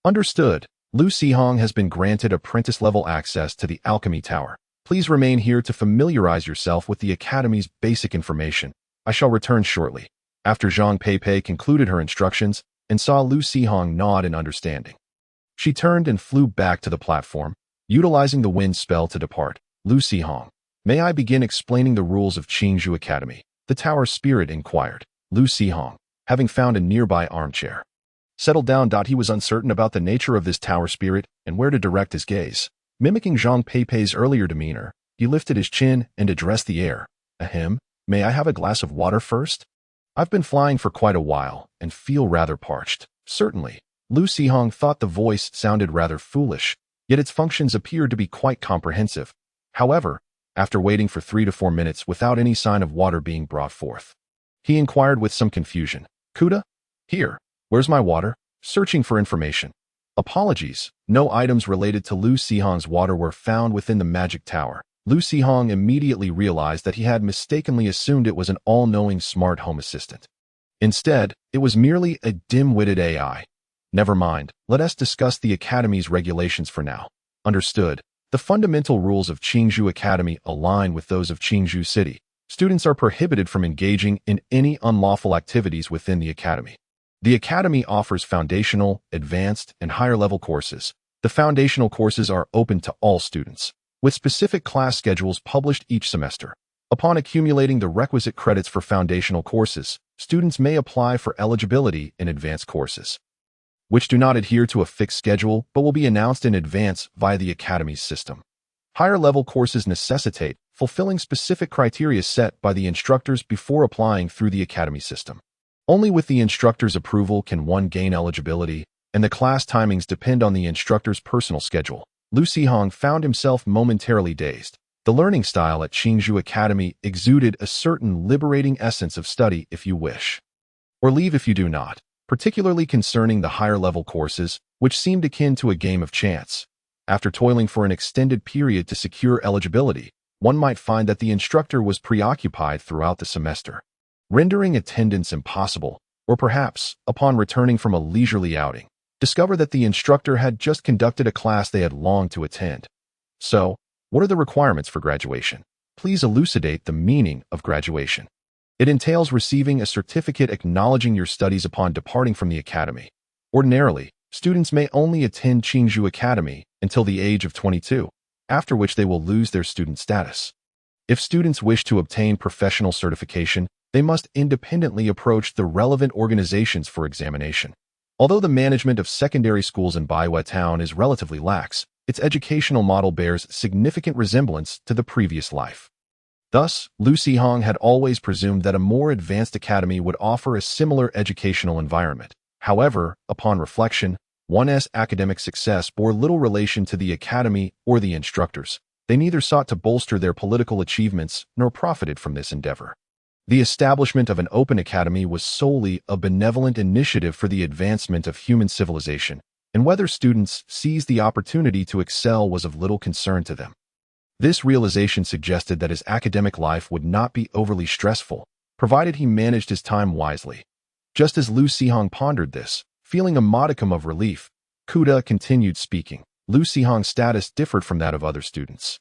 Speaker 1: Understood. Lu Sihong has been granted apprentice-level access to the alchemy tower. Please remain here to familiarize yourself with the academy's basic information. I shall return shortly. After Zhang Peipei concluded her instructions and saw Lu Sihong nod in understanding, she turned and flew back to the platform, utilizing the wind spell to depart. Lu Sihong, may I begin explaining the rules of Qingzhou Academy? The tower spirit inquired. Lu Sihong, having found a nearby armchair, settled down. He was uncertain about the nature of this tower spirit and where to direct his gaze. Mimicking Zhang Peipei's earlier demeanor, he lifted his chin and addressed the air. Ahem, may I have a glass of water first? I've been flying for quite a while and feel rather parched. Certainly. Lu Sihong thought the voice sounded rather foolish, yet its functions appeared to be quite comprehensive. However, after waiting for 3 to 4 minutes without any sign of water being brought forth, he inquired with some confusion. Kuda? Here. Where's my water? Searching for information. Apologies. No items related to Lu Sihong's water were found within the magic tower. Lu Sihong immediately realized that he had mistakenly assumed it was an all-knowing smart home assistant. Instead, it was merely a dim-witted AI. Never mind, let us discuss the Academy's regulations for now. Understood. The fundamental rules of Qingzhou Academy align with those of Qingzhou City. Students are prohibited from engaging in any unlawful activities within the Academy. The Academy offers foundational, advanced, and higher-level courses. The foundational courses are open to all students, with specific class schedules published each semester. Upon accumulating the requisite credits for foundational courses, students may apply for eligibility in advanced courses, which do not adhere to a fixed schedule but will be announced in advance via the Academy's system. Higher-level courses necessitate fulfilling specific criteria set by the instructors before applying through the Academy system. Only with the instructor's approval can one gain eligibility, and the class timings depend on the instructor's personal schedule. Lu Sihong found himself momentarily dazed. The learning style at Qingzhou Academy exuded a certain liberating essence of study if you wish, or leave if you do not, particularly concerning the higher-level courses, which seemed akin to a game of chance. After toiling for an extended period to secure eligibility, one might find that the instructor was preoccupied throughout the semester, rendering attendance impossible, or perhaps, upon returning from a leisurely outing, discover that the instructor had just conducted a class they had longed to attend. So, what are the requirements for graduation? Please elucidate the meaning of graduation. It entails receiving a certificate acknowledging your studies upon departing from the academy. Ordinarily, students may only attend Qingzhou Academy until the age of 22, after which they will lose their student status. If students wish to obtain professional certification, they must independently approach the relevant organizations for examination. Although the management of secondary schools in Baiwa Town is relatively lax, its educational model bears significant resemblance to the previous life. Thus, Lu Sihong had always presumed that a more advanced academy would offer a similar educational environment. However, upon reflection, one's academic success bore little relation to the academy or the instructors. They neither sought to bolster their political achievements nor profited from this endeavor. The establishment of an open academy was solely a benevolent initiative for the advancement of human civilization, and whether students seized the opportunity to excel was of little concern to them. This realization suggested that his academic life would not be overly stressful, provided he managed his time wisely. Just as Lu Sihong pondered this, feeling a modicum of relief, Kuda continued speaking. Lu Sihong's status differed from that of other students.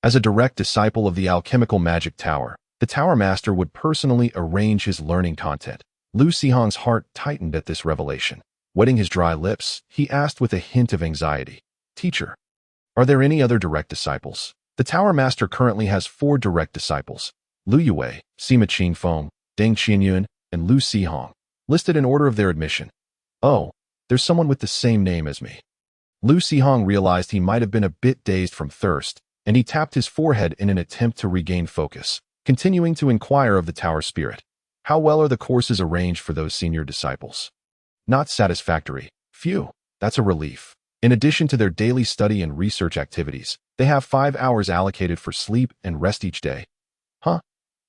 Speaker 1: As a direct disciple of the alchemical magic tower, the tower master would personally arrange his learning content. Lu Sihong's heart tightened at this revelation. Wetting his dry lips, he asked with a hint of anxiety, "Teacher, are there any other direct disciples?" The tower master currently has 4 direct disciples: Lu Yue, Sima Qingfeng, Deng Qianyun, and Lu Sihong, listed in order of their admission. Oh, there's someone with the same name as me. Lu Sihong realized he might have been a bit dazed from thirst, and he tapped his forehead in an attempt to regain focus. continuing to inquire of the tower spirit. How well are the courses arranged for those senior disciples? Not satisfactory. Phew, that's a relief. In addition to their daily study and research activities, they have 5 hours allocated for sleep and rest each day. Huh?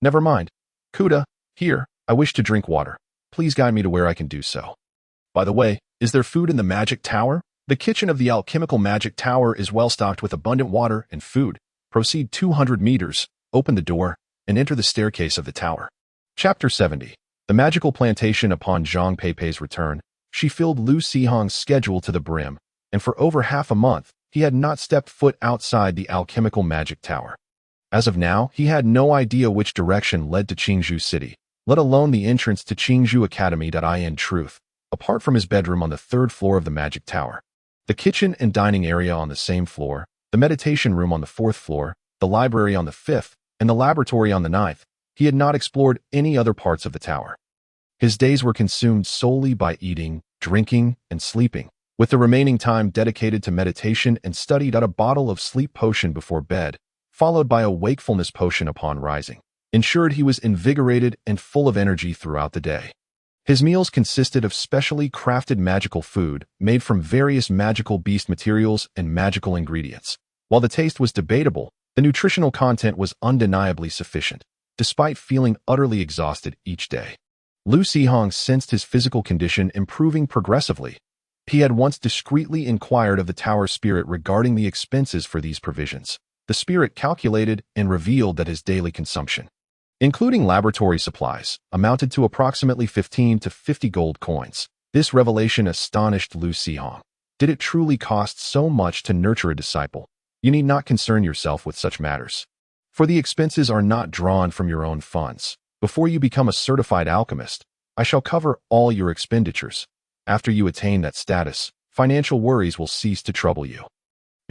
Speaker 1: Never mind. Kuda, here, I wish to drink water. Please guide me to where I can do so. By the way, is there food in the magic tower? The kitchen of the alchemical magic tower is well stocked with abundant water and food. Proceed 200 meters, open the door, and enter the staircase of the tower. Chapter 70. The Magical Plantation. Upon Zhang Peipei's return, she filled Lu Sihong's schedule to the brim, and for over half a month, he had not stepped foot outside the alchemical magic tower. As of now, he had no idea which direction led to Qingzhou City, let alone the entrance to Qingzhou Academy. In truth, apart from his bedroom on the 3rd floor of the magic tower, the kitchen and dining area on the same floor, the meditation room on the 4th floor, the library on the 5th, and the laboratory on the 9th, he had not explored any other parts of the tower. His days were consumed solely by eating, drinking, and sleeping, with the remaining time dedicated to meditation and studied at a bottle of sleep potion before bed, followed by a wakefulness potion upon rising, ensured he was invigorated and full of energy throughout the day. His meals consisted of specially crafted magical food made from various magical beast materials and magical ingredients. While the taste was debatable, the nutritional content was undeniably sufficient, despite feeling utterly exhausted each day. Lu Sihong sensed his physical condition improving progressively. He had once discreetly inquired of the tower spirit regarding the expenses for these provisions. The spirit calculated and revealed that his daily consumption, including laboratory supplies, amounted to approximately 15 to 50 gold coins. This revelation astonished Lu Sihong. Did it truly cost so much to nurture a disciple? You need not concern yourself with such matters, for the expenses are not drawn from your own funds. Before you become a certified alchemist, I shall cover all your expenditures. After you attain that status, financial worries will cease to trouble you.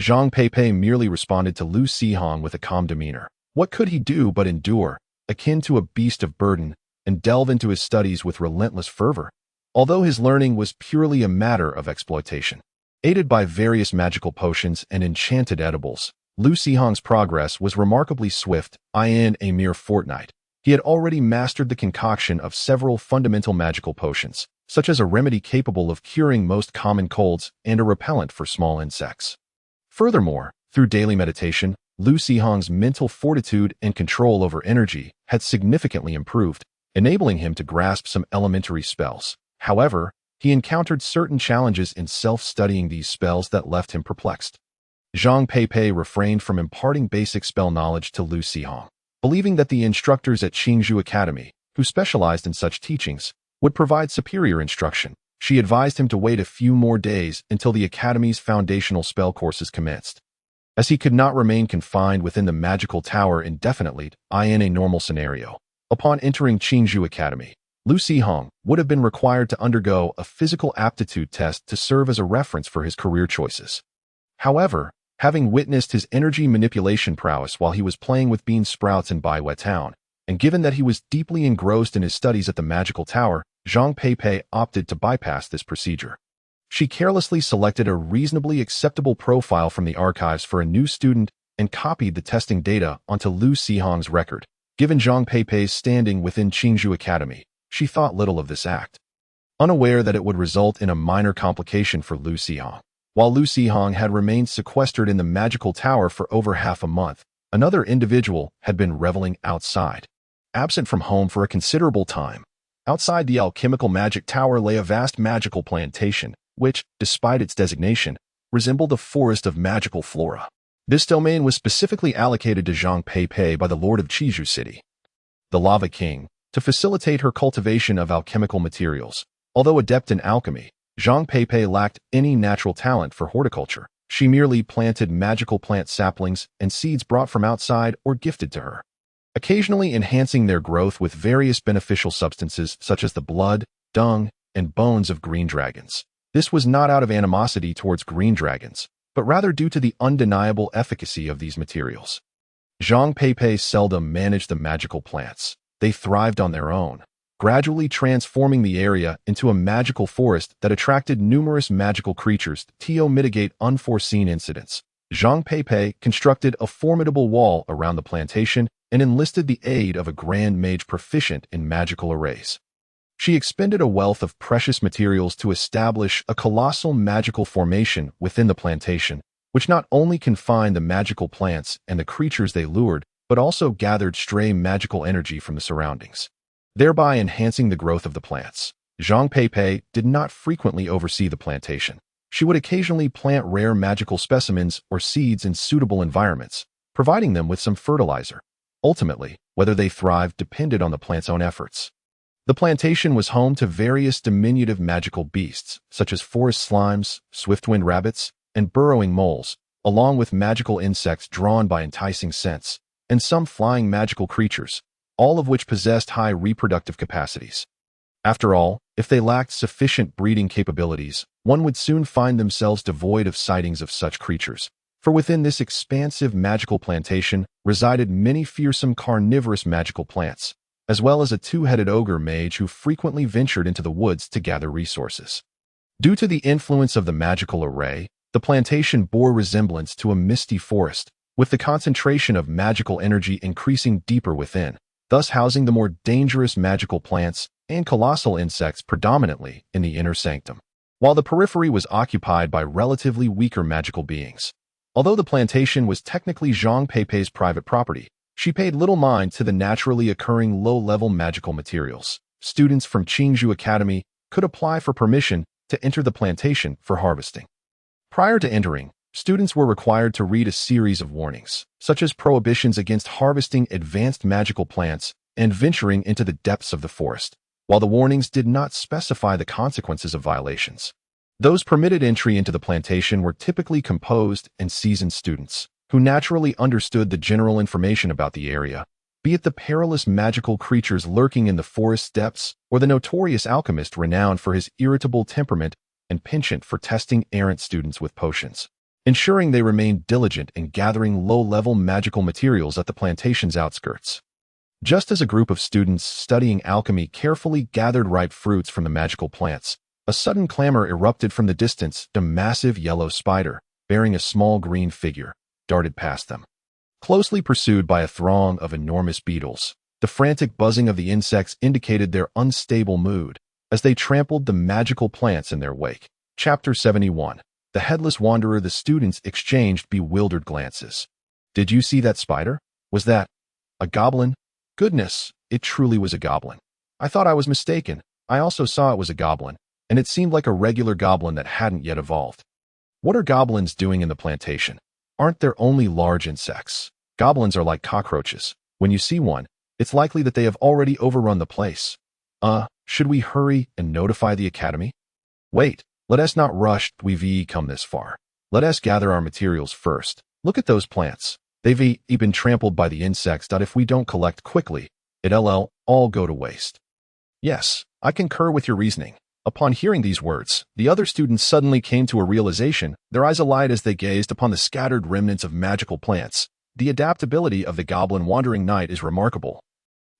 Speaker 1: Zhang Peipei merely responded to Lu Sihong with a calm demeanor. What could he do but endure, akin to a beast of burden, and delve into his studies with relentless fervor? Although his learning was purely a matter of exploitation, aided by various magical potions and enchanted edibles, Lu Sihong's progress was remarkably swift. In a mere fortnight, he had already mastered the concoction of several fundamental magical potions, such as a remedy capable of curing most common colds and a repellent for small insects. Furthermore, through daily meditation, Lu Sihong's mental fortitude and control over energy had significantly improved, enabling him to grasp some elementary spells. However, he encountered certain challenges in self-studying these spells that left him perplexed. Zhang Peipei refrained from imparting basic spell knowledge to Lu Sihong, believing that the instructors at Qingzhou Academy, who specialized in such teachings, would provide superior instruction. She advised him to wait a few more days until the Academy's foundational spell courses commenced, as he could not remain confined within the magical tower indefinitely. In a normal scenario, upon entering Qingzhou Academy, Lu Sihong would have been required to undergo a physical aptitude test to serve as a reference for his career choices. However, having witnessed his energy manipulation prowess while he was playing with bean sprouts in Baiwei Town, and given that he was deeply engrossed in his studies at the magical tower, Zhang Peipei opted to bypass this procedure. She carelessly selected a reasonably acceptable profile from the archives for a new student and copied the testing data onto Lu Sihong's record. Given Zhang Peipei's standing within Qingzhou Academy, she thought little of this act, unaware that it would result in a minor complication for Lu Sihong. While Lu Sihong had remained sequestered in the magical tower for over half a month, another individual had been reveling outside. Absent from home for a considerable time, outside the alchemical magic tower lay a vast magical plantation, which, despite its designation, resembled a forest of magical flora. This domain was specifically allocated to Zhang Peipei by the Lord of Qizhou City, the Lava King, to facilitate her cultivation of alchemical materials. Although adept in alchemy, Zhang Peipei lacked any natural talent for horticulture. She merely planted magical plant saplings and seeds brought from outside or gifted to her, occasionally enhancing their growth with various beneficial substances such as the blood, dung, and bones of green dragons. This was not out of animosity towards green dragons, but rather due to the undeniable efficacy of these materials. Zhang Peipei seldom managed the magical plants. They thrived on their own, gradually transforming the area into a magical forest that attracted numerous magical creatures to mitigate unforeseen incidents. Zhang Peipei constructed a formidable wall around the plantation and enlisted the aid of a grand mage proficient in magical arrays. She expended a wealth of precious materials to establish a colossal magical formation within the plantation, which not only confined the magical plants and the creatures they lured, but also gathered stray magical energy from the surroundings, thereby enhancing the growth of the plants. Zhang Peipei did not frequently oversee the plantation. She would occasionally plant rare magical specimens or seeds in suitable environments, providing them with some fertilizer. Ultimately, whether they thrived depended on the plant's own efforts. The plantation was home to various diminutive magical beasts, such as forest slimes, swift-winged rabbits, and burrowing moles, along with magical insects drawn by enticing scents, and some flying magical creatures, all of which possessed high reproductive capacities. After all, if they lacked sufficient breeding capabilities, one would soon find themselves devoid of sightings of such creatures, for within this expansive magical plantation resided many fearsome carnivorous magical plants, as well as a two-headed ogre mage who frequently ventured into the woods to gather resources. Due to the influence of the magical array, the plantation bore resemblance to a misty forest, with the concentration of magical energy increasing deeper within, thus housing the more dangerous magical plants and colossal insects predominantly in the inner sanctum, while the periphery was occupied by relatively weaker magical beings. Although the plantation was technically Zhang Peipei's private property, she paid little mind to the naturally occurring low-level magical materials. Students from Qingzhou Academy could apply for permission to enter the plantation for harvesting. Prior to entering, students were required to read a series of warnings, such as prohibitions against harvesting advanced magical plants and venturing into the depths of the forest, while the warnings did not specify the consequences of violations. Those permitted entry into the plantation were typically composed and seasoned students, who naturally understood the general information about the area, be it the perilous magical creatures lurking in the forest depths or the notorious alchemist renowned for his irritable temperament and penchant for testing errant students with potions, ensuring they remained diligent in gathering low-level magical materials at the plantation's outskirts. Just as a group of students studying alchemy carefully gathered ripe fruits from the magical plants, a sudden clamor erupted from the distance. A massive yellow spider, bearing a small green figure, darted past them. Closely pursued by a throng of enormous beetles, the frantic buzzing of the insects indicated their unstable mood as they trampled the magical plants in their wake. Chapter 71. The Headless Wanderer. The students exchanged bewildered glances. Did you see that spider? Was that a goblin? Goodness, it truly was a goblin. I thought I was mistaken. I also saw it was a goblin, and it seemed like a regular goblin that hadn't yet evolved. What are goblins doing in the plantation? Aren't there only large insects? Goblins are like cockroaches. When you see one, it's likely that they have already overrun the place. Should we hurry and notify the academy? Wait, let us not rush. We've come this far. Let us gather our materials first. Look at those plants. They've been trampled by the insects. If we don't collect quickly, it'll all go to waste. Yes, I concur with your reasoning. Upon hearing these words, the other students suddenly came to a realization, their eyes alight as they gazed upon the scattered remnants of magical plants. The adaptability of the goblin wandering knight is remarkable.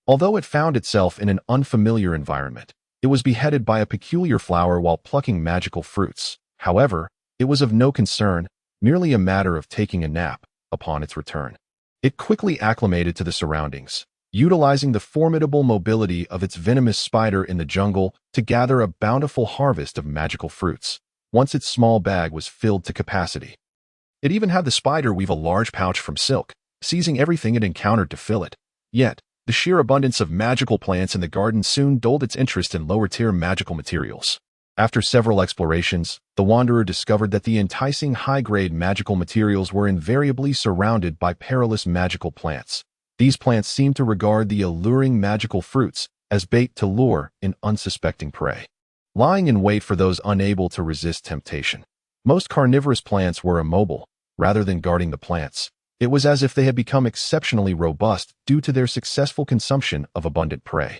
Speaker 1: Although it found itself in an unfamiliar environment, it was beheaded by a peculiar flower while plucking magical fruits. However, it was of no concern, merely a matter of taking a nap upon its return. It quickly acclimated to the surroundings, utilizing the formidable mobility of its venomous spider in the jungle to gather a bountiful harvest of magical fruits, once its small bag was filled to capacity. It even had the spider weave a large pouch from silk, seizing everything it encountered to fill it. Yet, the sheer abundance of magical plants in the garden soon dulled its interest in lower-tier magical materials. After several explorations, the wanderer discovered that the enticing high-grade magical materials were invariably surrounded by perilous magical plants. These plants seemed to regard the alluring magical fruits as bait to lure in unsuspecting prey, lying in wait for those unable to resist temptation. Most carnivorous plants were immobile. Rather than guarding the plants, it was as if they had become exceptionally robust due to their successful consumption of abundant prey.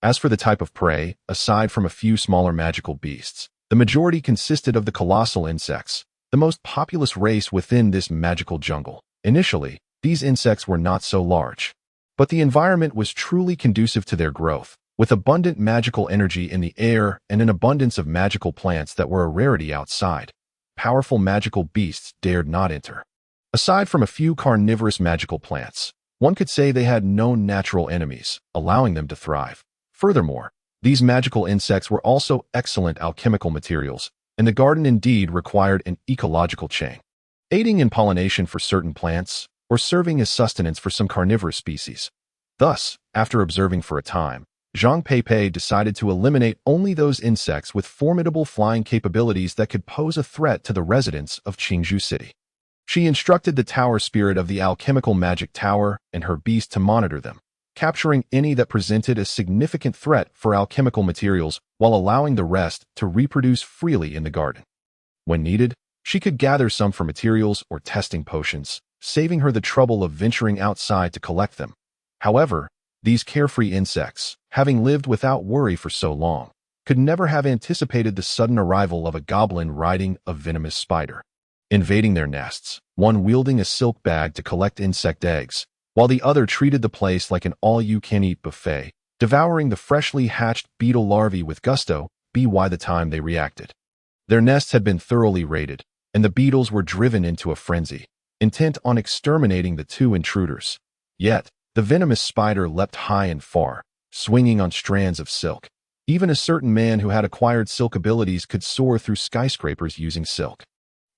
Speaker 1: As for the type of prey, aside from a few smaller magical beasts, the majority consisted of the colossal insects, the most populous race within this magical jungle. Initially, these insects were not so large, but the environment was truly conducive to their growth, with abundant magical energy in the air and an abundance of magical plants that were a rarity outside. Powerful magical beasts dared not enter. Aside from a few carnivorous magical plants, one could say they had no natural enemies, allowing them to thrive. Furthermore, these magical insects were also excellent alchemical materials, and the garden indeed required an ecological chain, aiding in pollination for certain plants or serving as sustenance for some carnivorous species. Thus, after observing for a time, Zhang Peipei decided to eliminate only those insects with formidable flying capabilities that could pose a threat to the residents of Qingzhou City. She instructed the tower spirit of the alchemical magic tower and her beast to monitor them, capturing any that presented a significant threat for alchemical materials while allowing the rest to reproduce freely in the garden. When needed, she could gather some for materials or testing potions, saving her the trouble of venturing outside to collect them. However, these carefree insects, having lived without worry for so long, could never have anticipated the sudden arrival of a goblin riding a venomous spider, invading their nests, one wielding a silk bag to collect insect eggs, while the other treated the place like an all-you-can-eat buffet, devouring the freshly hatched beetle larvae with gusto. By the time they reacted, their nests had been thoroughly raided, and the beetles were driven into a frenzy, intent on exterminating the two intruders. Yet, the venomous spider leapt high and far, swinging on strands of silk. Even a certain man who had acquired silk abilities could soar through skyscrapers using silk,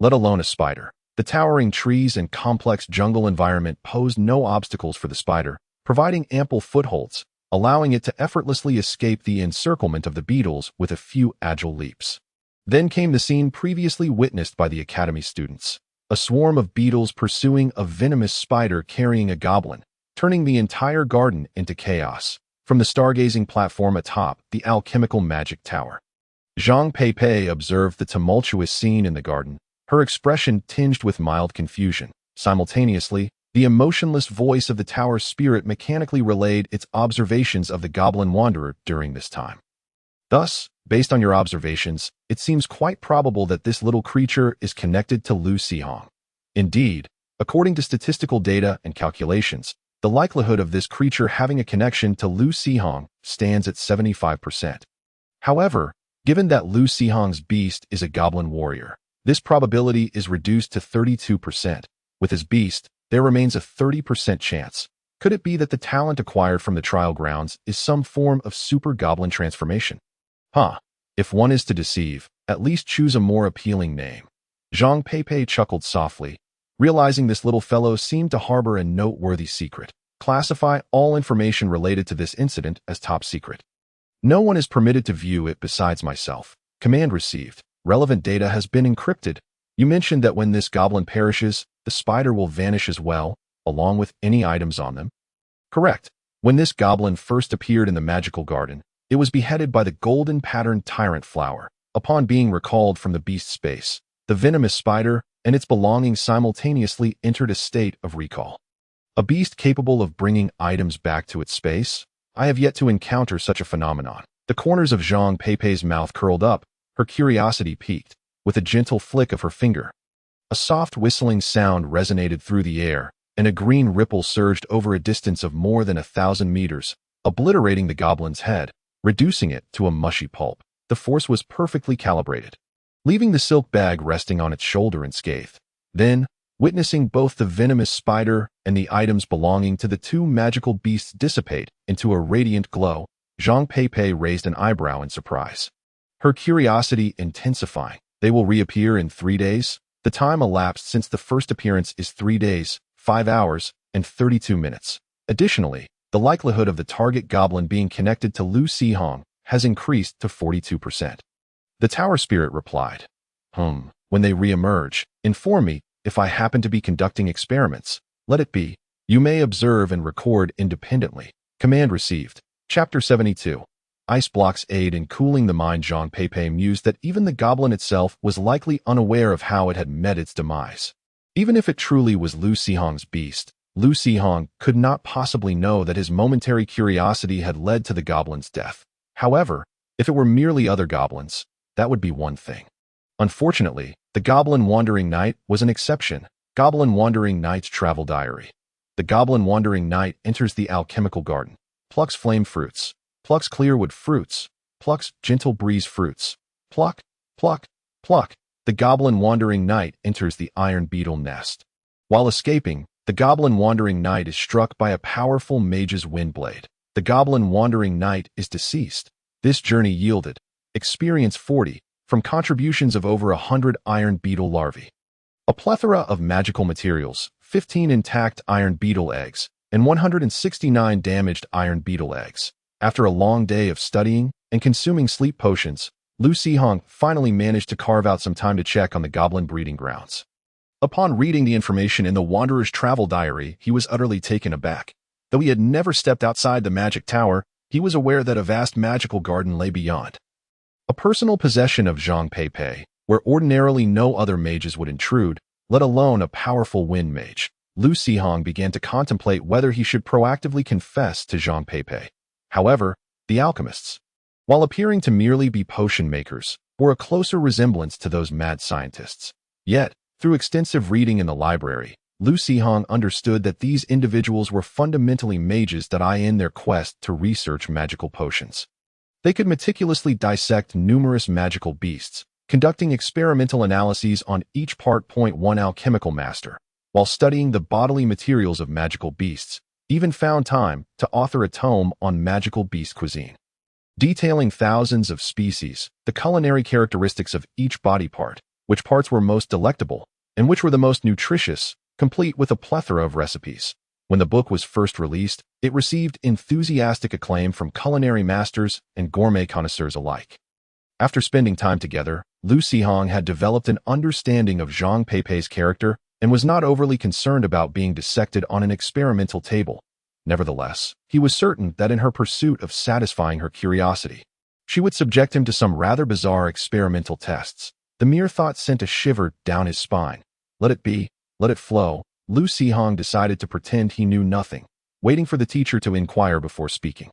Speaker 1: let alone a spider. The towering trees and complex jungle environment posed no obstacles for the spider, providing ample footholds, allowing it to effortlessly escape the encirclement of the beetles with a few agile leaps. Then came the scene previously witnessed by the academy students, a swarm of beetles pursuing a venomous spider carrying a goblin, turning the entire garden into chaos. From the stargazing platform atop the alchemical magic tower, Zhang Peipei observed the tumultuous scene in the garden, her expression tinged with mild confusion. Simultaneously, the emotionless voice of the tower's spirit mechanically relayed its observations of the goblin wanderer during this time. Thus, based on your observations, it seems quite probable that this little creature is connected to Lu Xihong. Indeed, according to statistical data and calculations, the likelihood of this creature having a connection to Lu Xihong stands at 75%. However, given that Lu Xihong's beast is a goblin warrior, this probability is reduced to 32%. With his beast, there remains a 30% chance. Could it be that the talent acquired from the trial grounds is some form of super goblin transformation? If one is to deceive, at least choose a more appealing name. Zhang Peipei chuckled softly, realizing this little fellow seemed to harbor a noteworthy secret. Classify all information related to this incident as top secret. No one is permitted to view it besides myself. Command received. Relevant data has been encrypted. You mentioned that when this goblin perishes, the spider will vanish as well, along with any items on them. Correct. When this goblin first appeared in the magical garden, it was beheaded by the golden-patterned tyrant flower. Upon being recalled from the beast's space, the venomous spider and its belongings simultaneously entered a state of recall. A beast capable of bringing items back to its space? I have yet to encounter such a phenomenon. The corners of Zhang Peipei's mouth curled up, her curiosity piqued, with a gentle flick of her finger. A soft whistling sound resonated through the air, and a green ripple surged over a distance of more than 1,000 meters, obliterating the goblin's head, reducing it to a mushy pulp. The force was perfectly calibrated, leaving the silk bag resting on its shoulder unscathed. Then, witnessing both the venomous spider and the items belonging to the two magical beasts dissipate into a radiant glow, Zhang Peipei raised an eyebrow in surprise, her curiosity intensifying. They will reappear in 3 days? The time elapsed since the first appearance is 3 days, 5 hours, and 32 minutes. Additionally, the likelihood of the target goblin being connected to Lu Xihong has increased to 42%. The tower spirit replied, When they re-emerge, inform me. If I happen to be conducting experiments, let it be. You may observe and record independently. Command received. Chapter 72. Ice blocks aid in cooling the mind. Zhang Peipei mused that even the goblin itself was likely unaware of how it had met its demise. Even if it truly was Lu Xihong's beast, Lu Xihong could not possibly know that his momentary curiosity had led to the goblin's death. However, if it were merely other goblins, that would be one thing. Unfortunately, the Goblin Wandering Knight was an exception. Goblin Wandering Knight's Travel Diary. The Goblin Wandering Knight enters the alchemical garden, plucks flame fruits, plucks clearwood fruits, plucks gentle breeze fruits, pluck, pluck, pluck. The Goblin Wandering Knight enters the iron beetle nest. While escaping, the Goblin Wandering Knight is struck by a powerful mage's wind blade. The Goblin Wandering Knight is deceased. This journey yielded experience 40 from contributions of over 100 iron beetle larvae. A plethora of magical materials, 15 intact iron beetle eggs, and 169 damaged iron beetle eggs. After a long day of studying and consuming sleep potions, Lu Sihong finally managed to carve out some time to check on the goblin breeding grounds. Upon reading the information in the Wanderer's travel diary, he was utterly taken aback. Though he had never stepped outside the magic tower, he was aware that a vast magical garden lay beyond. A personal possession of Zhang Peipei, where ordinarily no other mages would intrude, let alone a powerful wind mage. Lu Sihong began to contemplate whether he should proactively confess to Zhang Peipei. However, the alchemists, while appearing to merely be potion makers, bore a closer resemblance to those mad scientists. Yet, through extensive reading in the library, Lu Sihong understood that these individuals were fundamentally mages that in their quest to research magical potions. They could meticulously dissect numerous magical beasts, conducting experimental analyses on each part. 1 Alchemical Master, while studying the bodily materials of magical beasts, even found time to author a tome on magical beast cuisine, detailing thousands of species, the culinary characteristics of each body part, which parts were most delectable, and which were the most nutritious, complete with a plethora of recipes. When the book was first released, it received enthusiastic acclaim from culinary masters and gourmet connoisseurs alike. After spending time together, Lu Sihong had developed an understanding of Zhang Peipei's character and was not overly concerned about being dissected on an experimental table. Nevertheless, he was certain that in her pursuit of satisfying her curiosity, she would subject him to some rather bizarre experimental tests. The mere thought sent a shiver down his spine. Let it be, let it flow. Lu Sihong decided to pretend he knew nothing, waiting for the teacher to inquire before speaking.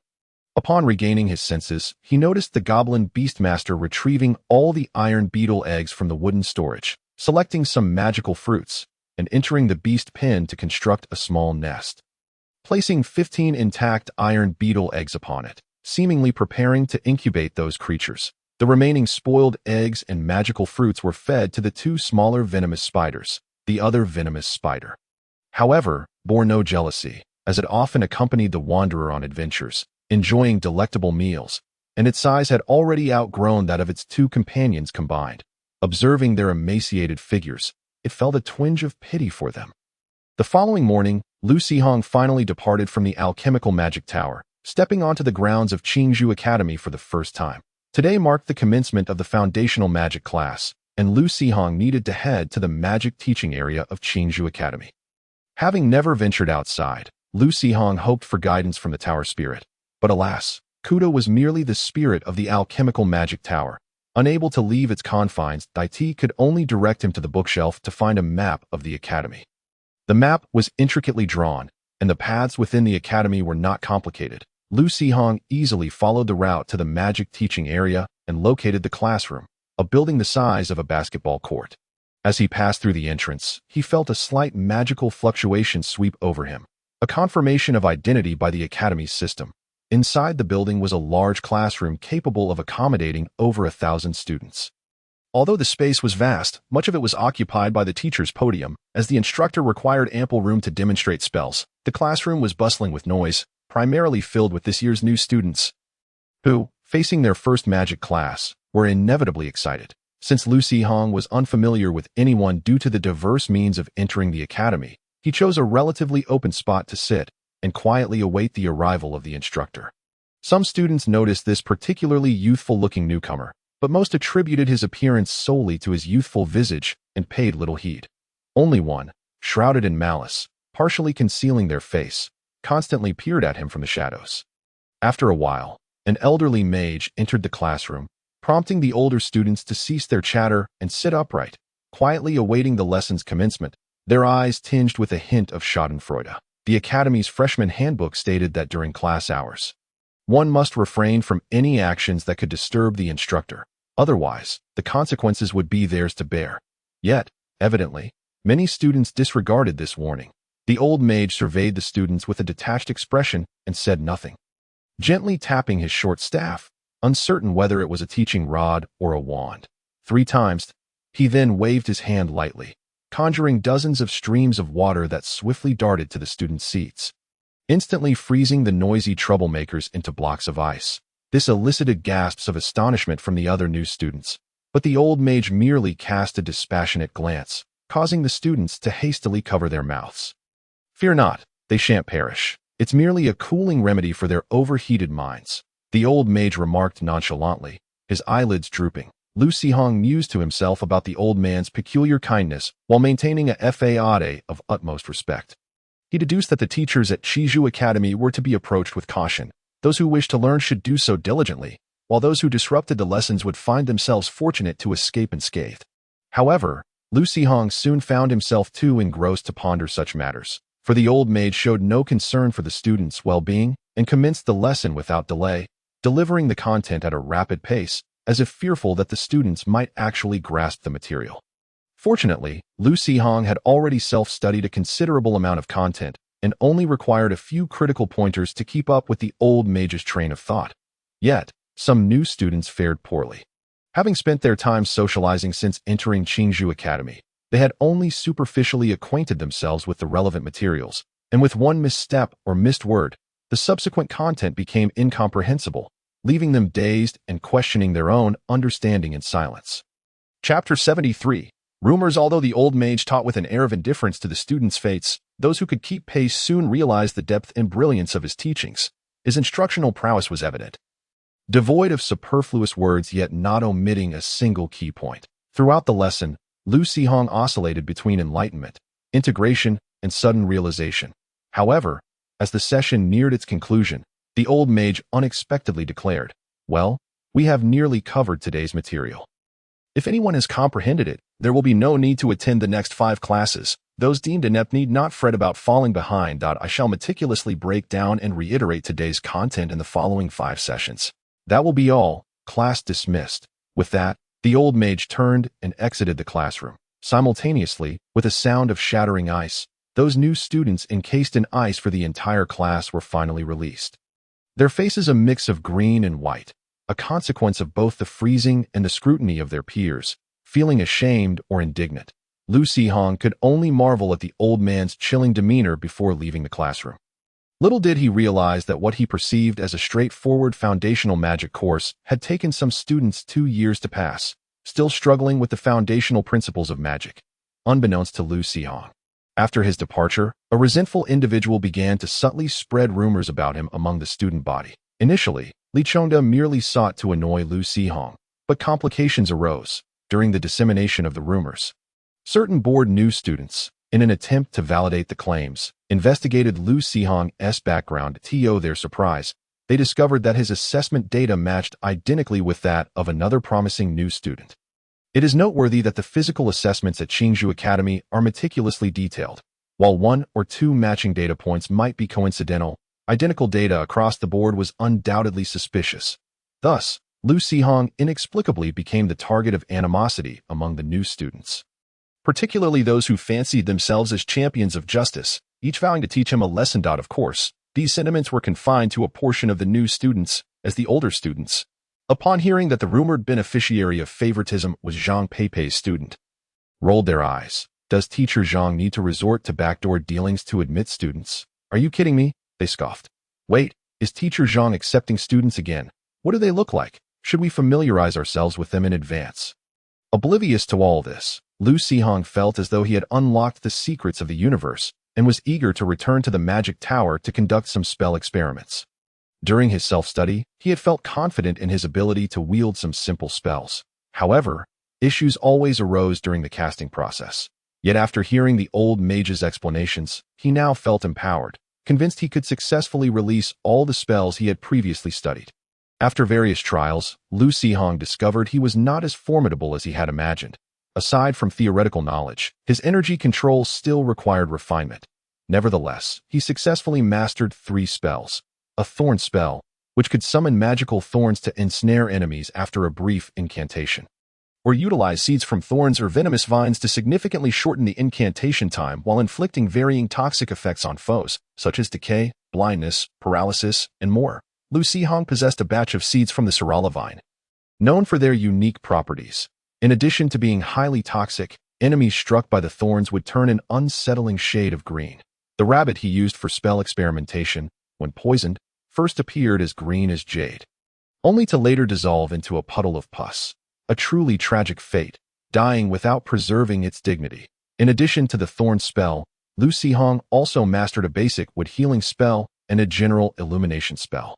Speaker 1: Upon regaining his senses, he noticed the goblin beastmaster retrieving all the iron beetle eggs from the wooden storage, selecting some magical fruits, and entering the beast pen to construct a small nest. Placing 15 intact iron beetle eggs upon it, seemingly preparing to incubate those creatures. The remaining spoiled eggs and magical fruits were fed to the 2 smaller venomous spiders. The other venomous spider, however, bore no jealousy, as it often accompanied the wanderer on adventures, enjoying delectable meals, and its size had already outgrown that of its 2 companions combined. Observing their emaciated figures, it felt a twinge of pity for them. The following morning, Lu Sihong finally departed from the alchemical magic tower, stepping onto the grounds of Qingzhou Academy for the first time. Today marked the commencement of the foundational magic class, and Lu Sihong needed to head to the magic teaching area of Qingzhou Academy. Having never ventured outside, Lu Sihong hoped for guidance from the tower spirit. But alas, Kudo was merely the spirit of the alchemical magic tower. Unable to leave its confines, Daiti could only direct him to the bookshelf to find a map of the academy. The map was intricately drawn, and the paths within the academy were not complicated. Lu Sihong easily followed the route to the magic teaching area and located the classroom, a building the size of a basketball court. As he passed through the entrance, he felt a slight magical fluctuation sweep over him, a confirmation of identity by the academy's system. Inside the building was a large classroom capable of accommodating over 1,000 students. Although the space was vast, much of it was occupied by the teacher's podium, as the instructor required ample room to demonstrate spells. The classroom was bustling with noise, primarily filled with this year's new students, who, facing their first magic class, were inevitably excited. Since Lu Sihong was unfamiliar with anyone due to the diverse means of entering the academy, he chose a relatively open spot to sit and quietly await the arrival of the instructor. Some students noticed this particularly youthful-looking newcomer, but most attributed his appearance solely to his youthful visage and paid little heed. Only one, shrouded in malice, partially concealing their face, constantly peered at him from the shadows. After a while, an elderly mage entered the classroom, prompting the older students to cease their chatter and sit upright, quietly awaiting the lesson's commencement, their eyes tinged with a hint of schadenfreude. The Academy's freshman handbook stated that during class hours, one must refrain from any actions that could disturb the instructor. Otherwise, the consequences would be theirs to bear. Yet, evidently, many students disregarded this warning. The old mage surveyed the students with a detached expression and said nothing, gently tapping his short staff, uncertain whether it was a teaching rod or a wand. 3 times, he then waved his hand lightly, conjuring dozens of streams of water that swiftly darted to the students' seats, instantly freezing the noisy troublemakers into blocks of ice. This elicited gasps of astonishment from the other new students, but the old mage merely cast a dispassionate glance, causing the students to hastily cover their mouths. "Fear not, they shan't perish. It's merely a cooling remedy for their overheated minds," the old mage remarked nonchalantly, his eyelids drooping. Lu Sihong mused to himself about the old man's peculiar kindness while maintaining a faade of utmost respect. He deduced that the teachers at Chizhu Academy were to be approached with caution. Those who wished to learn should do so diligently, while those who disrupted the lessons would find themselves fortunate to escape unscathed. However, Lu Sihong soon found himself too engrossed to ponder such matters, for the old mage showed no concern for the students' well-being and commenced the lesson without delay, delivering the content at a rapid pace, as if fearful that the students might actually grasp the material. Fortunately, Lu Sihong had already self-studied a considerable amount of content and only required a few critical pointers to keep up with the old mage's train of thought. Yet, some new students fared poorly. Having spent their time socializing since entering Qingzhou Academy, they had only superficially acquainted themselves with the relevant materials, and with one misstep or missed word, the subsequent content became incomprehensible, leaving them dazed and questioning their own understanding in silence. Chapter 73. Rumors. Although the old mage taught with an air of indifference to the students' fates, those who could keep pace soon realized the depth and brilliance of his teachings. His instructional prowess was evident. Devoid of superfluous words yet not omitting a single key point. Throughout the lesson, Lu Sihong oscillated between enlightenment, integration, and sudden realization. However, as the session neared its conclusion, the old mage unexpectedly declared, "Well, we have nearly covered today's material. If anyone has comprehended it, there will be no need to attend the next 5 classes. Those deemed inept need not fret about falling behind. I shall meticulously break down and reiterate today's content in the following 5 sessions. That will be all. Class dismissed." With that, the old mage turned and exited the classroom. Simultaneously, with a sound of shattering ice, those new students encased in ice for the entire class were finally released. Their faces a mix of green and white, a consequence of both the freezing and the scrutiny of their peers. Feeling ashamed or indignant, Lu Sihong could only marvel at the old man's chilling demeanor before leaving the classroom. Little did he realize that what he perceived as a straightforward foundational magic course had taken some students 2 years to pass, still struggling with the foundational principles of magic. Unbeknownst to Lu Sihong, after his departure, a resentful individual began to subtly spread rumors about him among the student body. Initially, Li Chongda merely sought to annoy Lu Sihong, but complications arose during the dissemination of the rumors. Certain bored new students, in an attempt to validate the claims, investigated Lu Sihong's background. To their surprise, they discovered that his assessment data matched identically with that of another promising new student. It is noteworthy that the physical assessments at Qingzhou Academy are meticulously detailed. While 1 or 2 matching data points might be coincidental, identical data across the board was undoubtedly suspicious. Thus, Lu Sihong inexplicably became the target of animosity among the new students, particularly those who fancied themselves as champions of justice, each vowing to teach him a lesson. Of course, these sentiments were confined to a portion of the new students, as the older students, upon hearing that the rumored beneficiary of favoritism was Zhang Peipei's student, rolled their eyes. Does teacher Zhang need to resort to backdoor dealings to admit students? Are you kidding me? They scoffed. Wait, is teacher Zhang accepting students again? What do they look like? Should we familiarize ourselves with them in advance? Oblivious to all this, Lu Sihong felt as though he had unlocked the secrets of the universe and was eager to return to the magic tower to conduct some spell experiments. During his self-study, he had felt confident in his ability to wield some simple spells. However, issues always arose during the casting process. Yet after hearing the old mage's explanations, he now felt empowered, convinced he could successfully release all the spells he had previously studied. After various trials, Lu Sihong discovered he was not as formidable as he had imagined. Aside from theoretical knowledge, his energy control still required refinement. Nevertheless, he successfully mastered 3 spells. A thorn spell, which could summon magical thorns to ensnare enemies after a brief incantation, or utilize seeds from thorns or venomous vines to significantly shorten the incantation time while inflicting varying toxic effects on foes, such as decay, blindness, paralysis, and more. Lu Sihong possessed a batch of seeds from the Sarala vine, known for their unique properties. In addition to being highly toxic, enemies struck by the thorns would turn an unsettling shade of green. The rabbit he used for spell experimentation, when poisoned, first appeared as green as jade, only to later dissolve into a puddle of pus. A truly tragic fate, dying without preserving its dignity. In addition to the thorn spell, Lu Sihong also mastered a basic wood healing spell and a general illumination spell.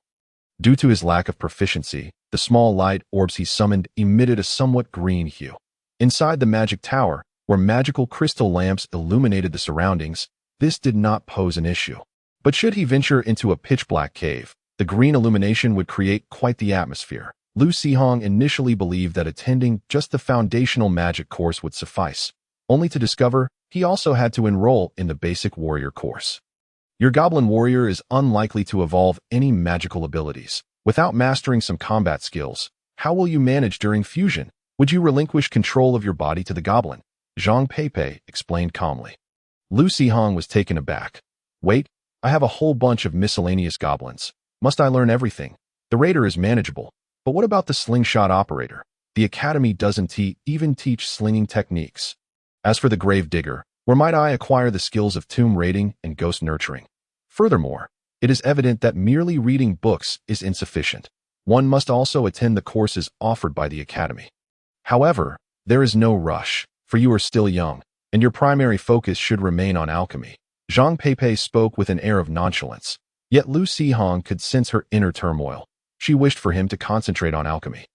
Speaker 1: Due to his lack of proficiency, the small light orbs he summoned emitted a somewhat green hue. Inside the magic tower, where magical crystal lamps illuminated the surroundings, this did not pose an issue. But should he venture into a pitch-black cave, the green illumination would create quite the atmosphere. Lu Sihong initially believed that attending just the foundational magic course would suffice, only to discover he also had to enroll in the basic warrior course. Your goblin warrior is unlikely to evolve any magical abilities. Without mastering some combat skills, how will you manage during fusion? Would you relinquish control of your body to the goblin? Zhang Peipei explained calmly. Lu Sihong was taken aback. Wait, I have a whole bunch of miscellaneous goblins. Must I learn everything? The raider is manageable. But what about the slingshot operator? The academy doesn't even teach slinging techniques. As for the grave digger, where might I acquire the skills of tomb raiding and ghost nurturing? Furthermore, it is evident that merely reading books is insufficient. One must also attend the courses offered by the academy. However, there is no rush, for you are still young, and your primary focus should remain on alchemy. Zhang Peipei spoke with an air of nonchalance, yet Lu Sihong could sense her inner turmoil. She wished for him to concentrate on alchemy,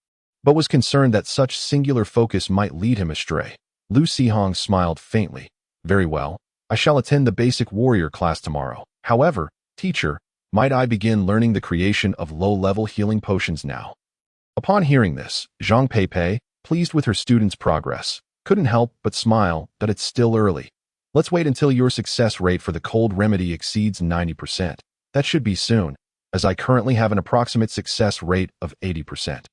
Speaker 1: but was concerned that such singular focus might lead him astray. Lu Sihong smiled faintly. Very well, I shall attend the basic warrior class tomorrow. However, teacher, might I begin learning the creation of low-level healing potions now? Upon hearing this, Zhang Peipei, pleased with her student's progress, couldn't help but smile that it's still early. Let's wait until your success rate for the cold remedy exceeds 90%. That should be soon, as I currently have an approximate success rate of 80%.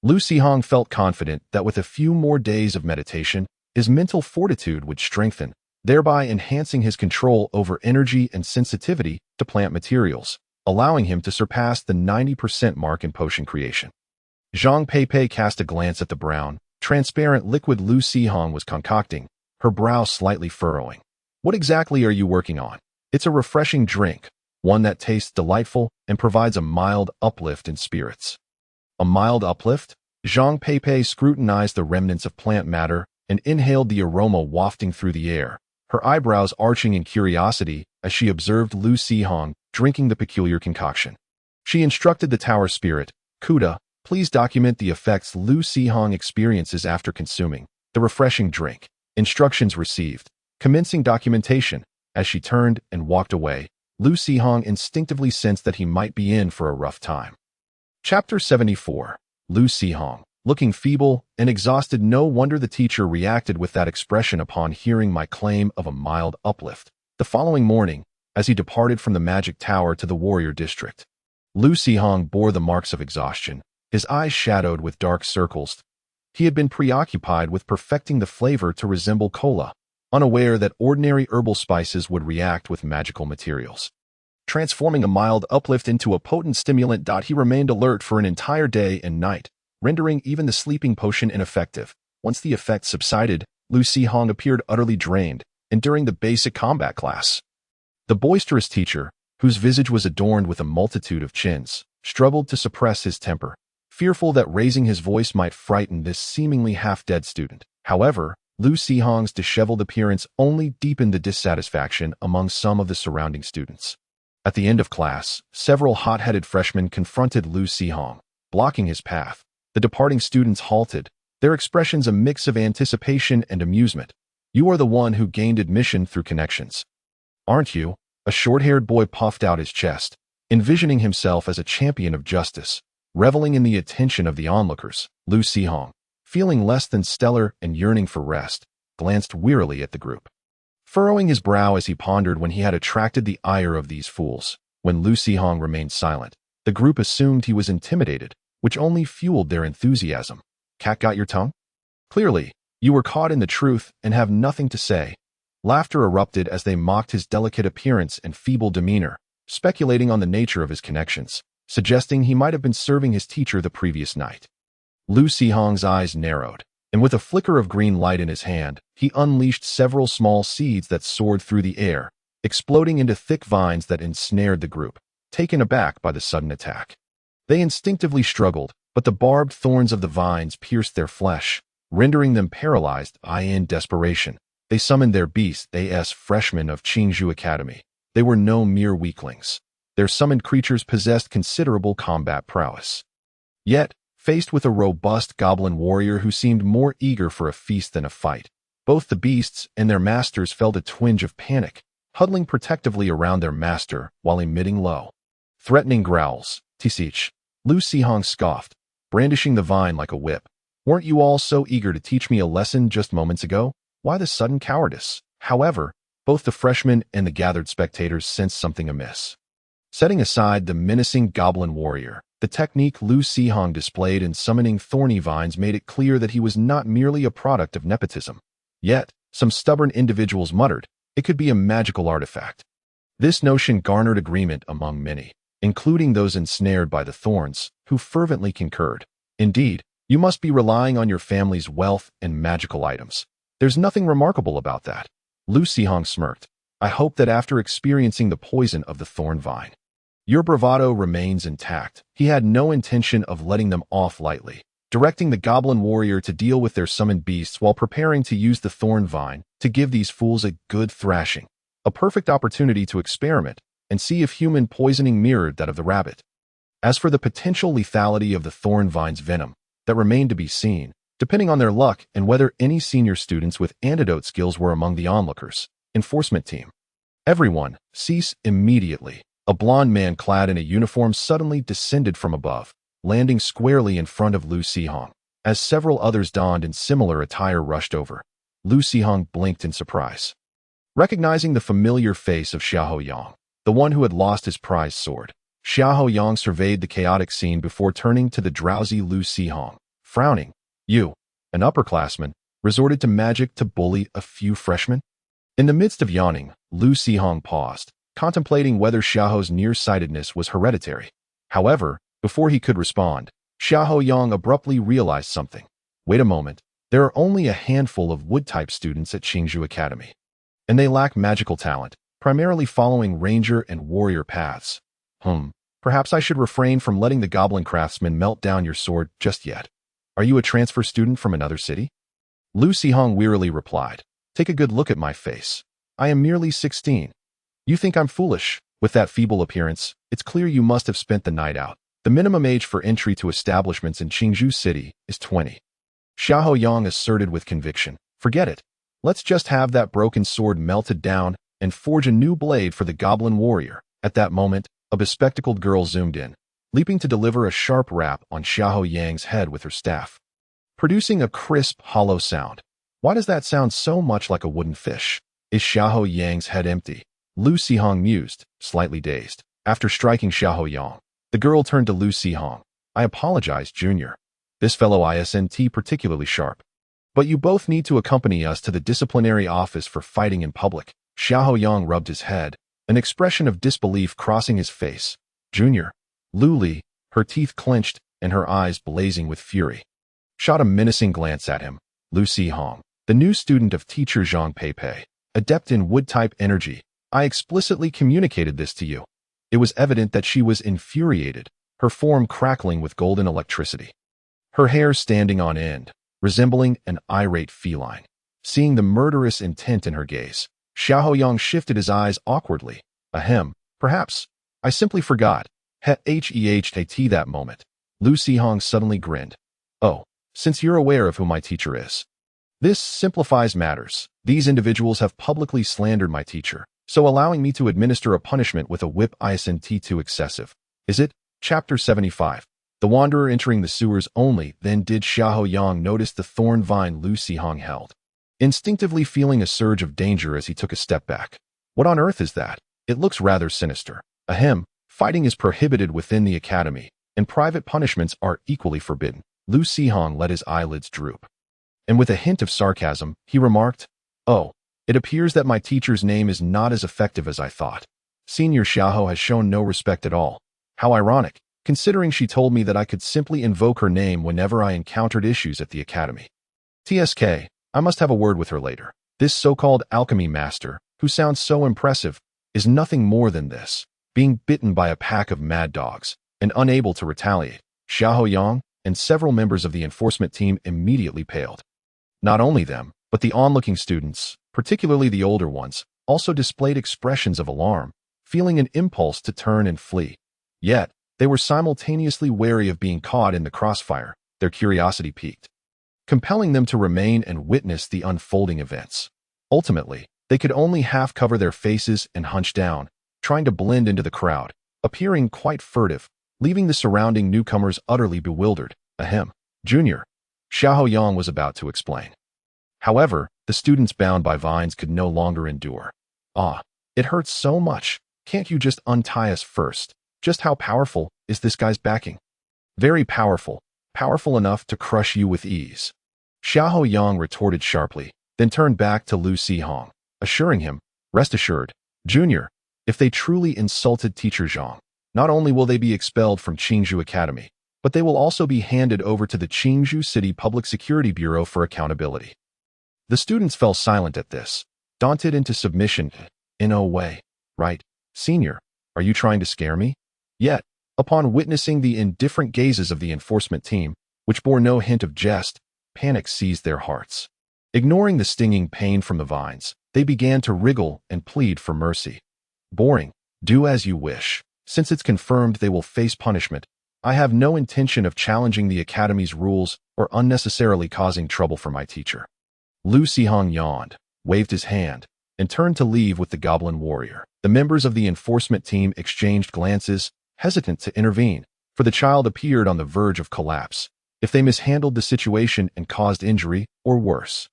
Speaker 1: Lu Sihong felt confident that with a few more days of meditation, his mental fortitude would strengthen, thereby enhancing his control over energy and sensitivity to plant materials, allowing him to surpass the 90% mark in potion creation. Zhang Peipei cast a glance at the brown, transparent liquid Lu Sihong was concocting, her brow slightly furrowing. What exactly are you working on? It's a refreshing drink, one that tastes delightful and provides a mild uplift in spirits. A mild uplift? Zhang Peipei scrutinized the remnants of plant matter and inhaled the aroma wafting through the air, her eyebrows arching in curiosity as she observed Lu Sihong drinking the peculiar concoction. She instructed the tower spirit, Kuda, please document the effects Lu Sihong experiences after consuming the refreshing drink. Instructions received. Commencing documentation. As she turned and walked away, Lu Sihong instinctively sensed that he might be in for a rough time. Chapter 74. Lu Sihong. Looking feeble and exhausted, no wonder the teacher reacted with that expression upon hearing my claim of a mild uplift. The following morning, as he departed from the magic tower to the warrior district, Lu Sihong bore the marks of exhaustion, his eyes shadowed with dark circles. He had been preoccupied with perfecting the flavor to resemble cola, unaware that ordinary herbal spices would react with magical materials, transforming a mild uplift into a potent stimulant. He remained alert for an entire day and night, rendering even the sleeping potion ineffective. Once the effect subsided, Lu Sihong appeared utterly drained, and during the basic combat class, the boisterous teacher, whose visage was adorned with a multitude of chins, struggled to suppress his temper, fearful that raising his voice might frighten this seemingly half-dead student. However, Lu Sihong's disheveled appearance only deepened the dissatisfaction among some of the surrounding students. At the end of class, several hot-headed freshmen confronted Lu Sihong, blocking his path. The departing students halted, their expressions a mix of anticipation and amusement. You are the one who gained admission through connections, aren't you? A short-haired boy puffed out his chest, envisioning himself as a champion of justice, reveling in the attention of the onlookers. Lu Sihong, feeling less than stellar and yearning for rest, glanced wearily at the group, furrowing his brow as he pondered when he had attracted the ire of these fools. When Lu Sihong remained silent, the group assumed he was intimidated, which only fueled their enthusiasm. Cat got your tongue? Clearly, you were caught in the truth and have nothing to say. Laughter erupted as they mocked his delicate appearance and feeble demeanor, speculating on the nature of his connections, suggesting he might have been serving his teacher the previous night. Lu Sihong's eyes narrowed, and with a flicker of green light in his hand, he unleashed several small seeds that soared through the air, exploding into thick vines that ensnared the group, taken aback by the sudden attack. They instinctively struggled, but the barbed thorns of the vines pierced their flesh, rendering them paralyzed. In desperation, they summoned their beasts, as freshmen of Qingzhou Academy. They were no mere weaklings. Their summoned creatures possessed considerable combat prowess. Yet, faced with a robust goblin warrior who seemed more eager for a feast than a fight, both the beasts and their masters felt a twinge of panic, huddling protectively around their master while emitting low, threatening growls. "Tisich," Lu Sihong scoffed, brandishing the vine like a whip. "Weren't you all so eager to teach me a lesson just moments ago? Why the sudden cowardice?" However, both the freshmen and the gathered spectators sensed something amiss. Setting aside the menacing goblin warrior, the technique Lu Sihong displayed in summoning thorny vines made it clear that he was not merely a product of nepotism. Yet, some stubborn individuals muttered, it could be a magical artifact. This notion garnered agreement among many, including those ensnared by the thorns, who fervently concurred. "Indeed, you must be relying on your family's wealth and magical items. There's nothing remarkable about that." Lu Sihong smirked. "I hope that after experiencing the poison of the thorn vine, your bravado remains intact." He had no intention of letting them off lightly, directing the goblin warrior to deal with their summoned beasts while preparing to use the thorn vine to give these fools a good thrashing. A perfect opportunity to experiment and see if human poisoning mirrored that of the rabbit. As for the potential lethality of the thorn vine's venom, that remained to be seen, depending on their luck and whether any senior students with antidote skills were among the onlookers. Enforcement team. "Everyone, cease immediately." A blond man clad in a uniform suddenly descended from above, landing squarely in front of Lu Sihong. As several others donned in similar attire rushed over, Lu Sihong blinked in surprise, recognizing the familiar face of Xiahou Yang, the one who had lost his prized sword. Xiahou Yang surveyed the chaotic scene before turning to the drowsy Lu Sihong, frowning. "You, an upperclassman, resorted to magic to bully a few freshmen?" In the midst of yawning, Lu Sihong paused, contemplating whether Xiao's nearsightedness was hereditary. However, before he could respond, Xiahou Yang abruptly realized something. "Wait a moment, there are only a handful of wood-type students at Qingzhou Academy, and they lack magical talent, primarily following ranger and warrior paths. Perhaps I should refrain from letting the goblin craftsman melt down your sword just yet. Are you a transfer student from another city?" Lu Sihong wearily replied, "Take a good look at my face. I am merely 16. You think I'm foolish? With that feeble appearance, it's clear you must have spent the night out. The minimum age for entry to establishments in Qingzhou City is 20. Xiahou Yang asserted with conviction. "Forget it. Let's just have that broken sword melted down and forge a new blade for the goblin warrior." At that moment, a bespectacled girl zoomed in, leaping to deliver a sharp rap on Xiahou Yang's head with her staff, producing a crisp, hollow sound. "Why does that sound so much like a wooden fish? Is Xiahou Yang's head empty?" Lu Sihong mused, slightly dazed. After striking Xiahou Yang, the girl turned to Lu Sihong. "I apologize, Junior. This fellow isn't particularly sharp. But you both need to accompany us to the disciplinary office for fighting in public." Xiahou Yang rubbed his head, an expression of disbelief crossing his face. "Junior." Lu Li, her teeth clenched and her eyes blazing with fury, shot a menacing glance at him. Lu Sihong, the new student of teacher Zhang Peipei, adept in wood-type energy. "I explicitly communicated this to you." It was evident that she was infuriated, her form crackling with golden electricity, her hair standing on end, resembling an irate feline. Seeing the murderous intent in her gaze, Xiahou Yang shifted his eyes awkwardly. "Ahem, perhaps. I simply forgot." Heh't that moment. Lu Sihong suddenly grinned. "Oh, since you're aware of who my teacher is. This simplifies matters. These individuals have publicly slandered my teacher, so allowing me to administer a punishment with a whip isn't too excessive, is it?" Chapter 75. The wanderer entering the sewers only then did Xiahou Yang notice the thorn vine Lu Sihong held, instinctively feeling a surge of danger as he took a step back. "What on earth is that? It looks rather sinister." "Ahem, fighting is prohibited within the academy, and private punishments are equally forbidden." Lu Sihong let his eyelids droop, and with a hint of sarcasm, he remarked, "Oh, it appears that my teacher's name is not as effective as I thought. Senior Xiahou has shown no respect at all. How ironic, considering she told me that I could simply invoke her name whenever I encountered issues at the academy." TSK, I must have a word with her later. This so-called alchemy master, who sounds so impressive, is nothing more than this, being bitten by a pack of mad dogs and unable to retaliate. Xiao Yang and several members of the enforcement team immediately paled. Not only them, but the onlooking students, particularly the older ones, also displayed expressions of alarm, feeling an impulse to turn and flee. Yet, they were simultaneously wary of being caught in the crossfire, their curiosity piqued, compelling them to remain and witness the unfolding events. Ultimately, they could only half cover their faces and hunch down, trying to blend into the crowd, appearing quite furtive, leaving the surrounding newcomers utterly bewildered. Ahem. Junior, Xiao Yang was about to explain. However, the students bound by vines could no longer endure. Ah, it hurts so much. Can't you just untie us first? Just how powerful is this guy's backing? Very powerful. Powerful enough to crush you with ease. Xiao Yang retorted sharply, then turned back to Lu Sihong, assuring him, rest assured, Junior, if they truly insulted Teacher Zhang, not only will they be expelled from Qingzhou Academy, but they will also be handed over to the Qingzhou City Public Security Bureau for accountability. The students fell silent at this, daunted into submission. In a way, right, Senior, are you trying to scare me? Yet, upon witnessing the indifferent gazes of the enforcement team, which bore no hint of jest, panic seized their hearts. Ignoring the stinging pain from the vines, they began to wriggle and plead for mercy. Boring. Do as you wish. Since it's confirmed they will face punishment, I have no intention of challenging the Academy's rules or unnecessarily causing trouble for my teacher. Lu Sihong yawned, waved his hand, and turned to leave with the goblin warrior. The members of the enforcement team exchanged glances, hesitant to intervene, for the child appeared on the verge of collapse. If they mishandled the situation and caused injury, or worse,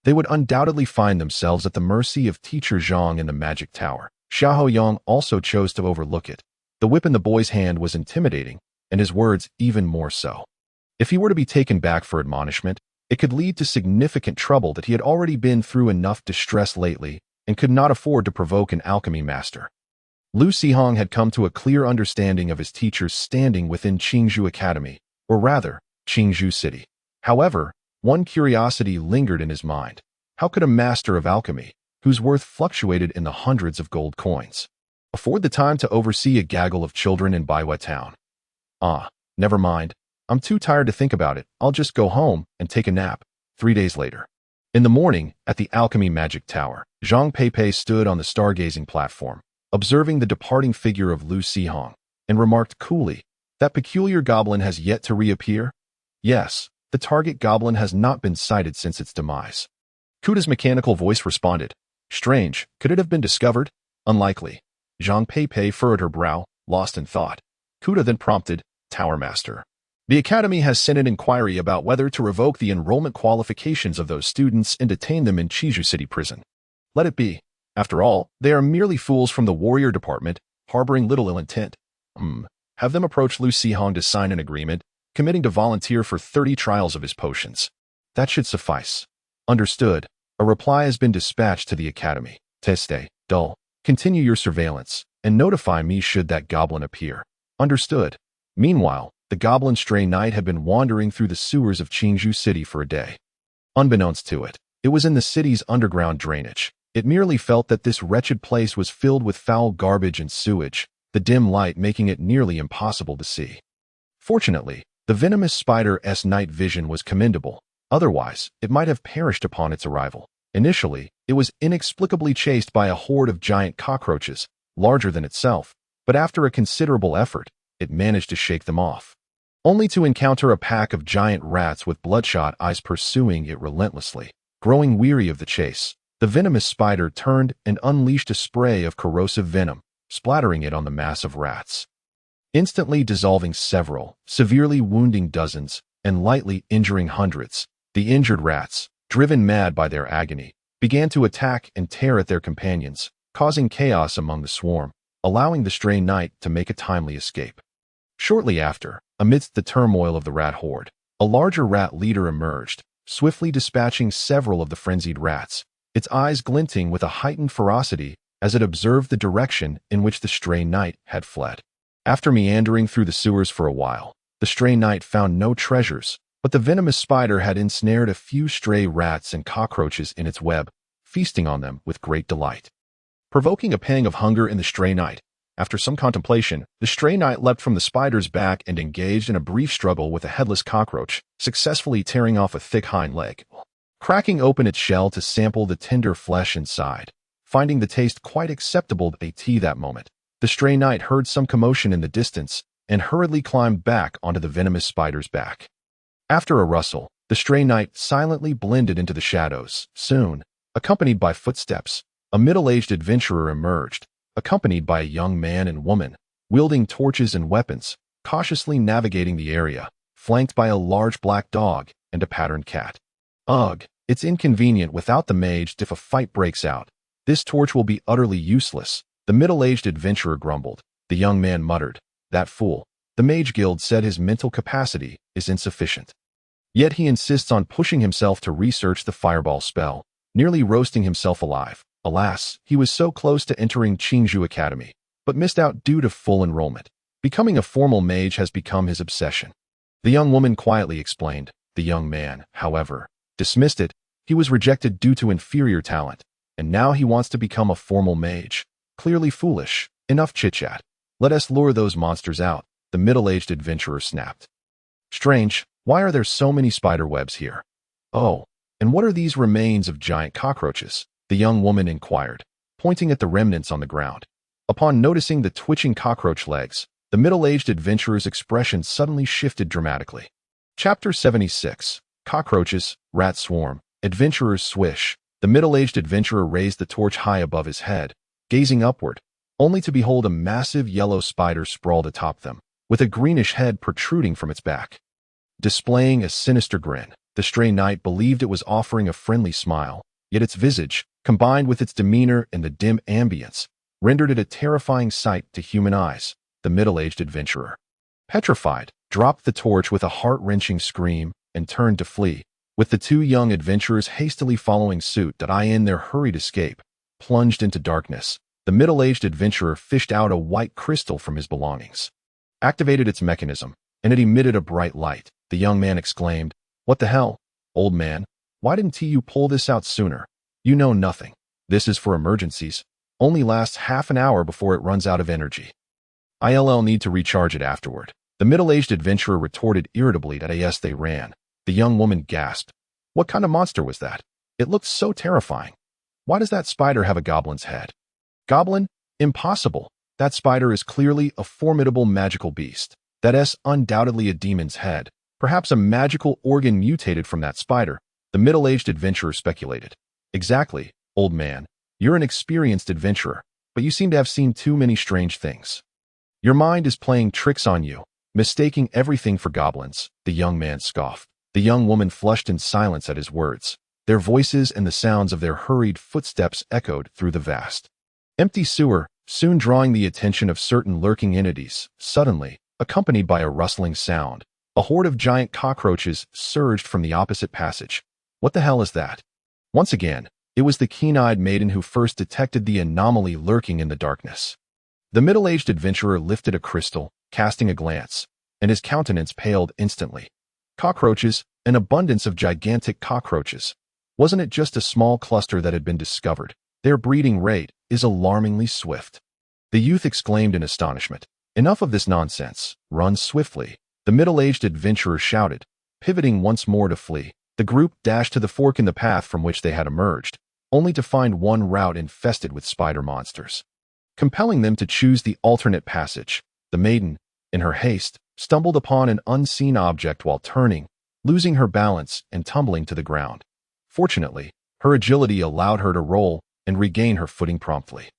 Speaker 1: they would undoubtedly find themselves at the mercy of Teacher Zhang in the magic tower. Xiao Yang also chose to overlook it. The whip in the boy's hand was intimidating, and his words even more so. If he were to be taken back for admonishment, it could lead to significant trouble that he had already been through enough distress lately and could not afford to provoke an alchemy master. Lu Sihong had come to a clear understanding of his teacher's standing within Qingzhou Academy, or rather, Qingzhou City. However, one curiosity lingered in his mind. How could a master of alchemy, whose worth fluctuated in the hundreds of gold coins, afford the time to oversee a gaggle of children in Baiwa town? Ah, never mind. I'm too tired to think about it. I'll just go home and take a nap. 3 days later. In the morning, at the Alchemy Magic Tower, Zhang Peipei stood on the stargazing platform, observing the departing figure of Lu Sihong, and remarked coolly, that peculiar goblin has yet to reappear? Yes, the target goblin has not been sighted since its demise. Kuda's mechanical voice responded, strange, could it have been discovered? Unlikely. Zhang Peipei furrowed her brow, lost in thought. Kuda then prompted, Tower Master. The Academy has sent an inquiry about whether to revoke the enrollment qualifications of those students and detain them in Qingzhou City Prison. Let it be. After all, they are merely fools from the warrior department, harboring little ill intent. Have them approach Lu Sihong to sign an agreement, committing to volunteer for 30 trials of his potions. That should suffice. Understood. A reply has been dispatched to the Academy. Teste, dull. Continue your surveillance, and notify me should that goblin appear. Understood. Meanwhile, the goblin stray knight had been wandering through the sewers of Qingzhou City for a day. Unbeknownst to it, it was in the city's underground drainage. It merely felt that this wretched place was filled with foul garbage and sewage, the dim light making it nearly impossible to see. Fortunately, the venomous spider's night vision was commendable. Otherwise, it might have perished upon its arrival. Initially, it was inexplicably chased by a horde of giant cockroaches, larger than itself, but after a considerable effort, it managed to shake them off, only to encounter a pack of giant rats with bloodshot eyes pursuing it relentlessly. Growing weary of the chase, the venomous spider turned and unleashed a spray of corrosive venom, splattering it on the mass of rats, instantly dissolving several, severely wounding dozens, and lightly injuring hundreds. The injured rats, driven mad by their agony, began to attack and tear at their companions, causing chaos among the swarm, allowing the stray knight to make a timely escape. Shortly after, amidst the turmoil of the rat horde, a larger rat leader emerged, swiftly dispatching several of the frenzied rats, its eyes glinting with a heightened ferocity as it observed the direction in which the stray knight had fled. After meandering through the sewers for a while, the stray knight found no treasures, But the venomous spider had ensnared a few stray rats and cockroaches in its web, feasting on them with great delight. Provoking a pang of hunger in the stray knight, after some contemplation, the stray knight leapt from the spider's back and engaged in a brief struggle with a headless cockroach, successfully tearing off a thick hind leg. Cracking open its shell to sample the tender flesh inside, finding the taste quite acceptable to that moment, the stray knight heard some commotion in the distance and hurriedly climbed back onto the venomous spider's back. After a rustle, the stray knight silently blended into the shadows. Soon, accompanied by footsteps, a middle-aged adventurer emerged, accompanied by a young man and woman, wielding torches and weapons, cautiously navigating the area, flanked by a large black dog and a patterned cat. Ugh, it's inconvenient without the mage if a fight breaks out. This torch will be utterly useless, the middle-aged adventurer grumbled. The young man muttered, that fool. The mage guild said his mental capacity is insufficient. Yet he insists on pushing himself to research the fireball spell, nearly roasting himself alive. Alas, he was so close to entering Qingzhou Academy, but missed out due to full enrollment. Becoming a formal mage has become his obsession. The young woman quietly explained. The young man, however, dismissed it. He was rejected due to inferior talent, and now he wants to become a formal mage. Clearly foolish. Enough chit-chat. Let us lure those monsters out, the middle-aged adventurer snapped. Strange, why are there so many spider webs here? Oh, and what are these remains of giant cockroaches? The young woman inquired, pointing at the remnants on the ground. Upon noticing the twitching cockroach legs, the middle-aged adventurer's expression suddenly shifted dramatically. Chapter 76. Cockroaches, Rat Swarm, Adventurer's Swish. The middle-aged adventurer raised the torch high above his head, gazing upward, only to behold a massive yellow spider sprawled atop them, with a greenish head protruding from its back. Displaying a sinister grin, the stray knight believed it was offering a friendly smile, yet its visage, combined with its demeanor and the dim ambience, rendered it a terrifying sight to human eyes. The middle-aged adventurer, petrified, dropped the torch with a heart-wrenching scream and turned to flee, with the two young adventurers hastily following suit. In their hurried escape, plunged into darkness, the middle-aged adventurer fished out a white crystal from his belongings, activated its mechanism, and it emitted a bright light. The young man exclaimed, "What the hell, old man? Why didn't you pull this out sooner? You know nothing. This is for emergencies. Only lasts half an hour before it runs out of energy. I'll need to recharge it afterward." The middle-aged adventurer retorted irritably that yes, they ran. The young woman gasped. What kind of monster was that? It looked so terrifying. Why does that spider have a goblin's head? Goblin? Impossible. That spider is clearly a formidable magical beast. That's undoubtedly a demon's head. Perhaps a magical organ mutated from that spider, the middle-aged adventurer speculated. Exactly, old man. You're an experienced adventurer, but you seem to have seen too many strange things. Your mind is playing tricks on you, mistaking everything for goblins, the young man scoffed. The young woman flushed in silence at his words. Their voices and the sounds of their hurried footsteps echoed through the vast, empty sewer, soon drawing the attention of certain lurking entities. Suddenly, accompanied by a rustling sound, a horde of giant cockroaches surged from the opposite passage. What the hell is that? Once again, it was the keen-eyed maiden who first detected the anomaly lurking in the darkness. The middle-aged adventurer lifted a crystal, casting a glance, and his countenance paled instantly. Cockroaches, an abundance of gigantic cockroaches. Wasn't it just a small cluster that had been discovered? Their breeding rate is alarmingly swift. The youth exclaimed in astonishment. Enough of this nonsense. Run swiftly. The middle-aged adventurer shouted, pivoting once more to flee. The group dashed to the fork in the path from which they had emerged, only to find one route infested with spider monsters, compelling them to choose the alternate passage. The maiden, in her haste, stumbled upon an unseen object while turning, losing her balance and tumbling to the ground. Fortunately, her agility allowed her to roll and regain her footing promptly,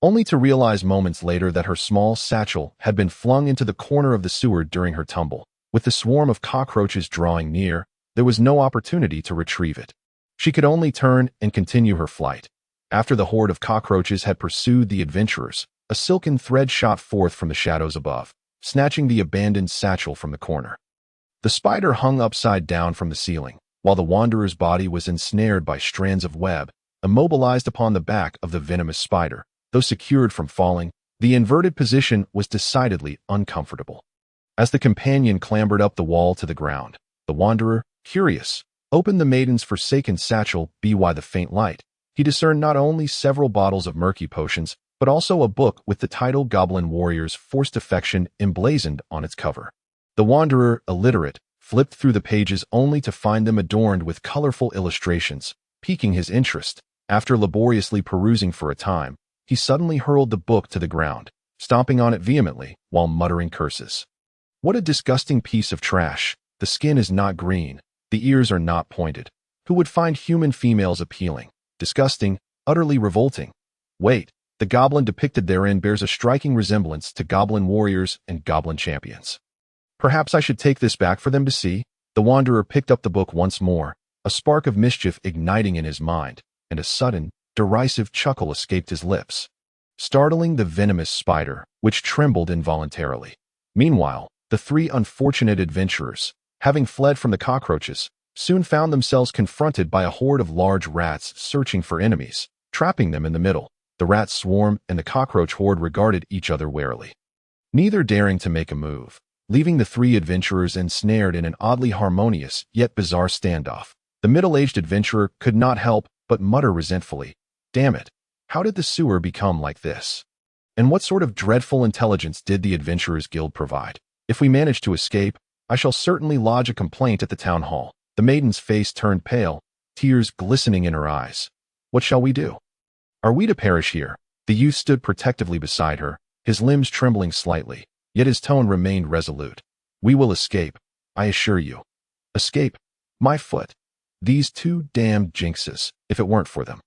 Speaker 1: only to realize moments later that her small satchel had been flung into the corner of the sewer during her tumble. With the swarm of cockroaches drawing near, there was no opportunity to retrieve it. She could only turn and continue her flight. After the horde of cockroaches had pursued the adventurers, a silken thread shot forth from the shadows above, snatching the abandoned satchel from the corner. The spider hung upside down from the ceiling, while the wanderer's body was ensnared by strands of web, immobilized upon the back of the venomous spider. Though secured from falling, the inverted position was decidedly uncomfortable. As the companion clambered up the wall to the ground, The wanderer, curious, opened the maiden's forsaken satchel by the faint light. He discerned not only several bottles of murky potions, but also a book with the title Goblin Warrior's Forced Affection emblazoned on its cover. The wanderer, illiterate, flipped through the pages only to find them adorned with colorful illustrations, piquing his interest. After laboriously perusing for a time, he suddenly hurled the book to the ground, stomping on it vehemently while muttering curses. What a disgusting piece of trash. The skin is not green, the ears are not pointed. Who would find human females appealing, disgusting, utterly revolting? Wait, the goblin depicted therein bears a striking resemblance to goblin warriors and goblin champions. Perhaps I should take this back for them to see? The wanderer picked up the book once more, a spark of mischief igniting in his mind, and a sudden, derisive chuckle escaped his lips, startling the venomous spider, which trembled involuntarily. Meanwhile, the three unfortunate adventurers, having fled from the cockroaches, soon found themselves confronted by a horde of large rats searching for enemies, trapping them in the middle. The rat swarm and the cockroach horde regarded each other warily, neither daring to make a move, leaving the three adventurers ensnared in an oddly harmonious yet bizarre standoff. The middle-aged adventurer could not help but mutter resentfully, "Damn it, how did the sewer become like this? And what sort of dreadful intelligence did the Adventurers Guild provide? If we manage to escape, I shall certainly lodge a complaint at the town hall." The maiden's face turned pale, tears glistening in her eyes. "What shall we do? Are we to perish here?" The youth stood protectively beside her, his limbs trembling slightly, yet his tone remained resolute. "We will escape, I assure you." "Escape? My foot! These two damned jinxes, if it weren't for them."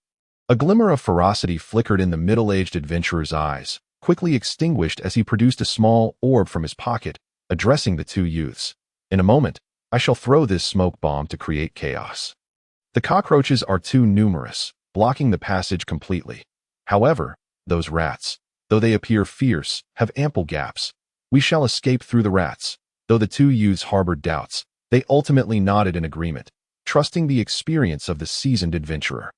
Speaker 1: A glimmer of ferocity flickered in the middle-aged adventurer's eyes, quickly extinguished as he produced a small orb from his pocket, addressing the two youths. "In a moment, I shall throw this smoke bomb to create chaos. The cockroaches are too numerous, blocking the passage completely. However, those rats, though they appear fierce, have ample gaps. We shall escape through the rats." Though the two youths harbored doubts, they ultimately nodded in agreement, trusting the experience of the seasoned adventurer.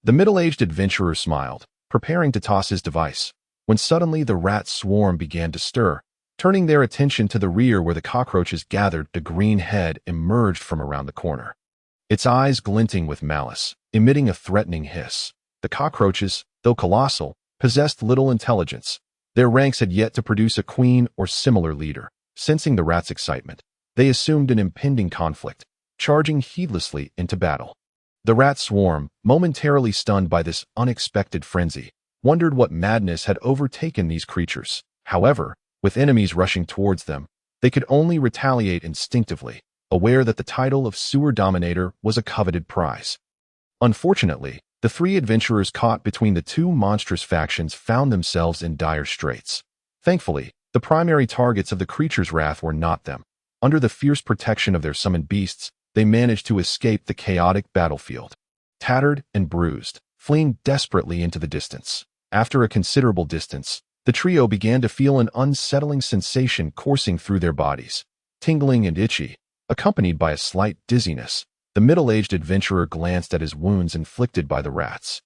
Speaker 1: The middle-aged adventurer smiled, preparing to toss his device, when suddenly the rat swarm began to stir, turning their attention to the rear where the cockroaches gathered. The green head emerged from around the corner, its eyes glinting with malice, emitting a threatening hiss. The cockroaches, though colossal, possessed little intelligence. Their ranks had yet to produce a queen or similar leader. Sensing the rats' excitement, they assumed an impending conflict, charging heedlessly into battle. The rat swarm, momentarily stunned by this unexpected frenzy, wondered what madness had overtaken these creatures. However, with enemies rushing towards them, they could only retaliate instinctively, aware that the title of Sewer Dominator was a coveted prize. Unfortunately, the three adventurers caught between the two monstrous factions found themselves in dire straits. Thankfully, the primary targets of the creatures' wrath were not them. Under the fierce protection of their summoned beasts, they managed to escape the chaotic battlefield, tattered and bruised, fleeing desperately into the distance. After a considerable distance, the trio began to feel an unsettling sensation coursing through their bodies, tingling and itchy, accompanied by a slight dizziness. The middle-aged adventurer glanced at his wounds inflicted by the rats,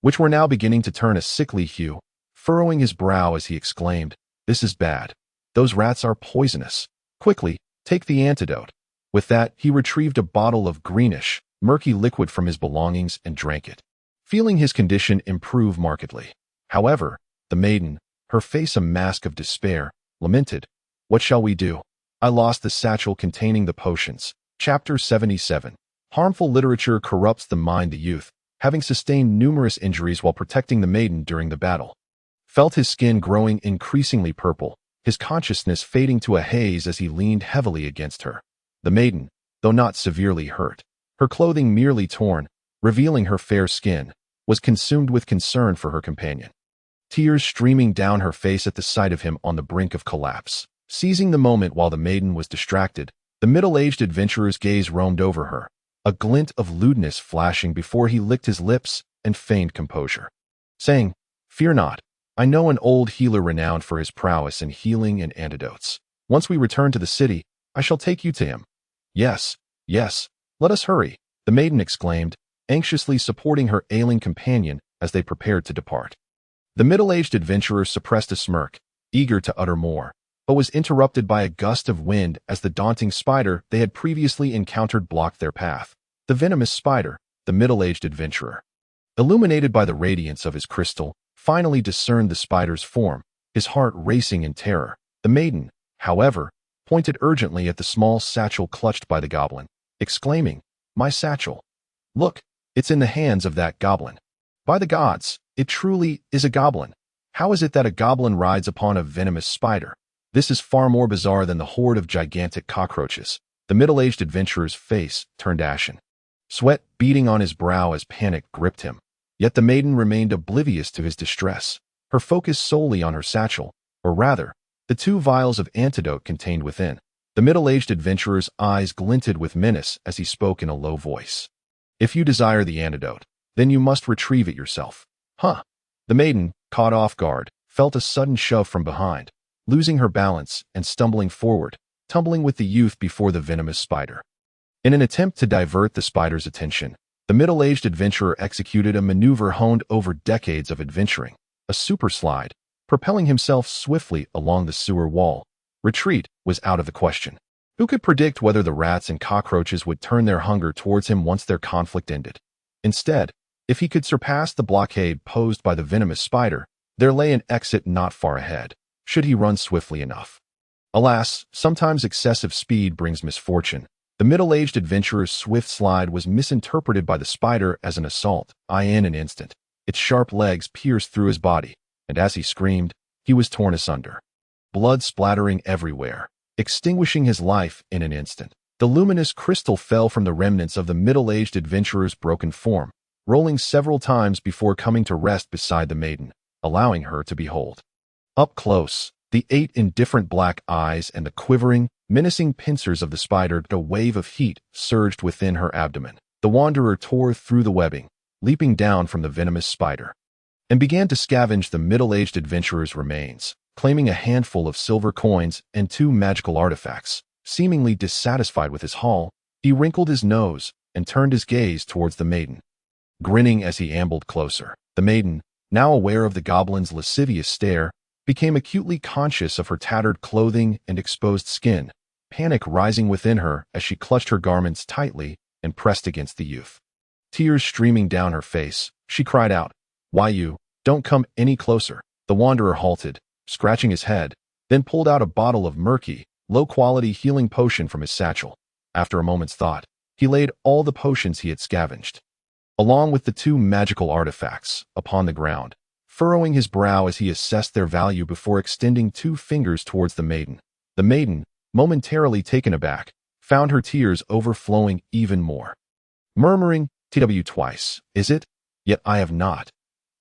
Speaker 1: which were now beginning to turn a sickly hue, furrowing his brow as he exclaimed, "This is bad. Those rats are poisonous. Quickly, take the antidote." With that, he retrieved a bottle of greenish, murky liquid from his belongings and drank it, feeling his condition improve markedly. However, the maiden, her face a mask of despair, lamented, "What shall we do? I lost the satchel containing the potions." Chapter 77. Harmful literature corrupts the mind. The youth, having sustained numerous injuries while protecting the maiden during the battle, felt his skin growing increasingly purple, his consciousness fading to a haze as he leaned heavily against her. The maiden, though not severely hurt, her clothing merely torn, revealing her fair skin, was consumed with concern for her companion, tears streaming down her face at the sight of him on the brink of collapse. Seizing the moment while the maiden was distracted, the middle-aged adventurer's gaze roamed over her, a glint of lewdness flashing before he licked his lips and feigned composure, saying, "Fear not. I know an old healer renowned for his prowess in healing and antidotes. Once we return to the city, I shall take you to him." "Yes, yes, let us hurry," the maiden exclaimed, anxiously supporting her ailing companion as they prepared to depart. The middle-aged adventurer suppressed a smirk, eager to utter more, but was interrupted by a gust of wind as the daunting spider they had previously encountered blocked their path. The venomous spider, the middle-aged adventurer, illuminated by the radiance of his crystal, finally discerned the spider's form, his heart racing in terror. The maiden, however, pointed urgently at the small satchel clutched by the goblin, exclaiming, "My satchel! Look, it's in the hands of that goblin. By the gods, it truly is a goblin. How is it that a goblin rides upon a venomous spider? This is far more bizarre than the horde of gigantic cockroaches." The middle-aged adventurer's face turned ashen, sweat beading on his brow as panic gripped him. Yet the maiden remained oblivious to his distress, her focus solely on her satchel, or rather, the 2 vials of antidote contained within. The middle-aged adventurer's eyes glinted with menace as he spoke in a low voice. "If you desire the antidote, then you must retrieve it yourself." "Huh?" The maiden, caught off guard, felt a sudden shove from behind, losing her balance and stumbling forward, tumbling with the youth before the venomous spider. In an attempt to divert the spider's attention, the middle-aged adventurer executed a maneuver honed over decades of adventuring, a super slide, propelling himself swiftly along the sewer wall. Retreat was out of the question. Who could predict whether the rats and cockroaches would turn their hunger towards him once their conflict ended? Instead, if he could surpass the blockade posed by the venomous spider, there lay an exit not far ahead, should he run swiftly enough. Alas, sometimes excessive speed brings misfortune. The middle-aged adventurer's swift slide was misinterpreted by the spider as an assault. In an instant, its sharp legs pierced through his body, and as he screamed, he was torn asunder, blood splattering everywhere, extinguishing his life in an instant. The luminous crystal fell from the remnants of the middle-aged adventurer's broken form, rolling several times before coming to rest beside the maiden, allowing her to behold. Up close, the 8 indifferent black eyes and the quivering, menacing pincers of the spider. A wave of heat surged within her abdomen. The wanderer tore through the webbing, leaping down from the venomous spider, and began to scavenge the middle-aged adventurer's remains, claiming a handful of silver coins and 2 magical artifacts. Seemingly dissatisfied with his haul, he wrinkled his nose and turned his gaze towards the maiden, grinning as he ambled closer. The maiden, now aware of the goblin's lascivious stare, became acutely conscious of her tattered clothing and exposed skin, panic rising within her as she clutched her garments tightly and pressed against the youth. Tears streaming down her face, she cried out, "Why you? Don't come any closer." The wanderer halted, scratching his head, then pulled out a bottle of murky, low-quality healing potion from his satchel. After a moment's thought, he laid all the potions he had scavenged, along with the 2 magical artifacts, upon the ground, furrowing his brow as he assessed their value before extending 2 fingers towards the maiden. The maiden, momentarily taken aback, found her tears overflowing even more. Murmuring, "TW twice, is it? Yet I have not."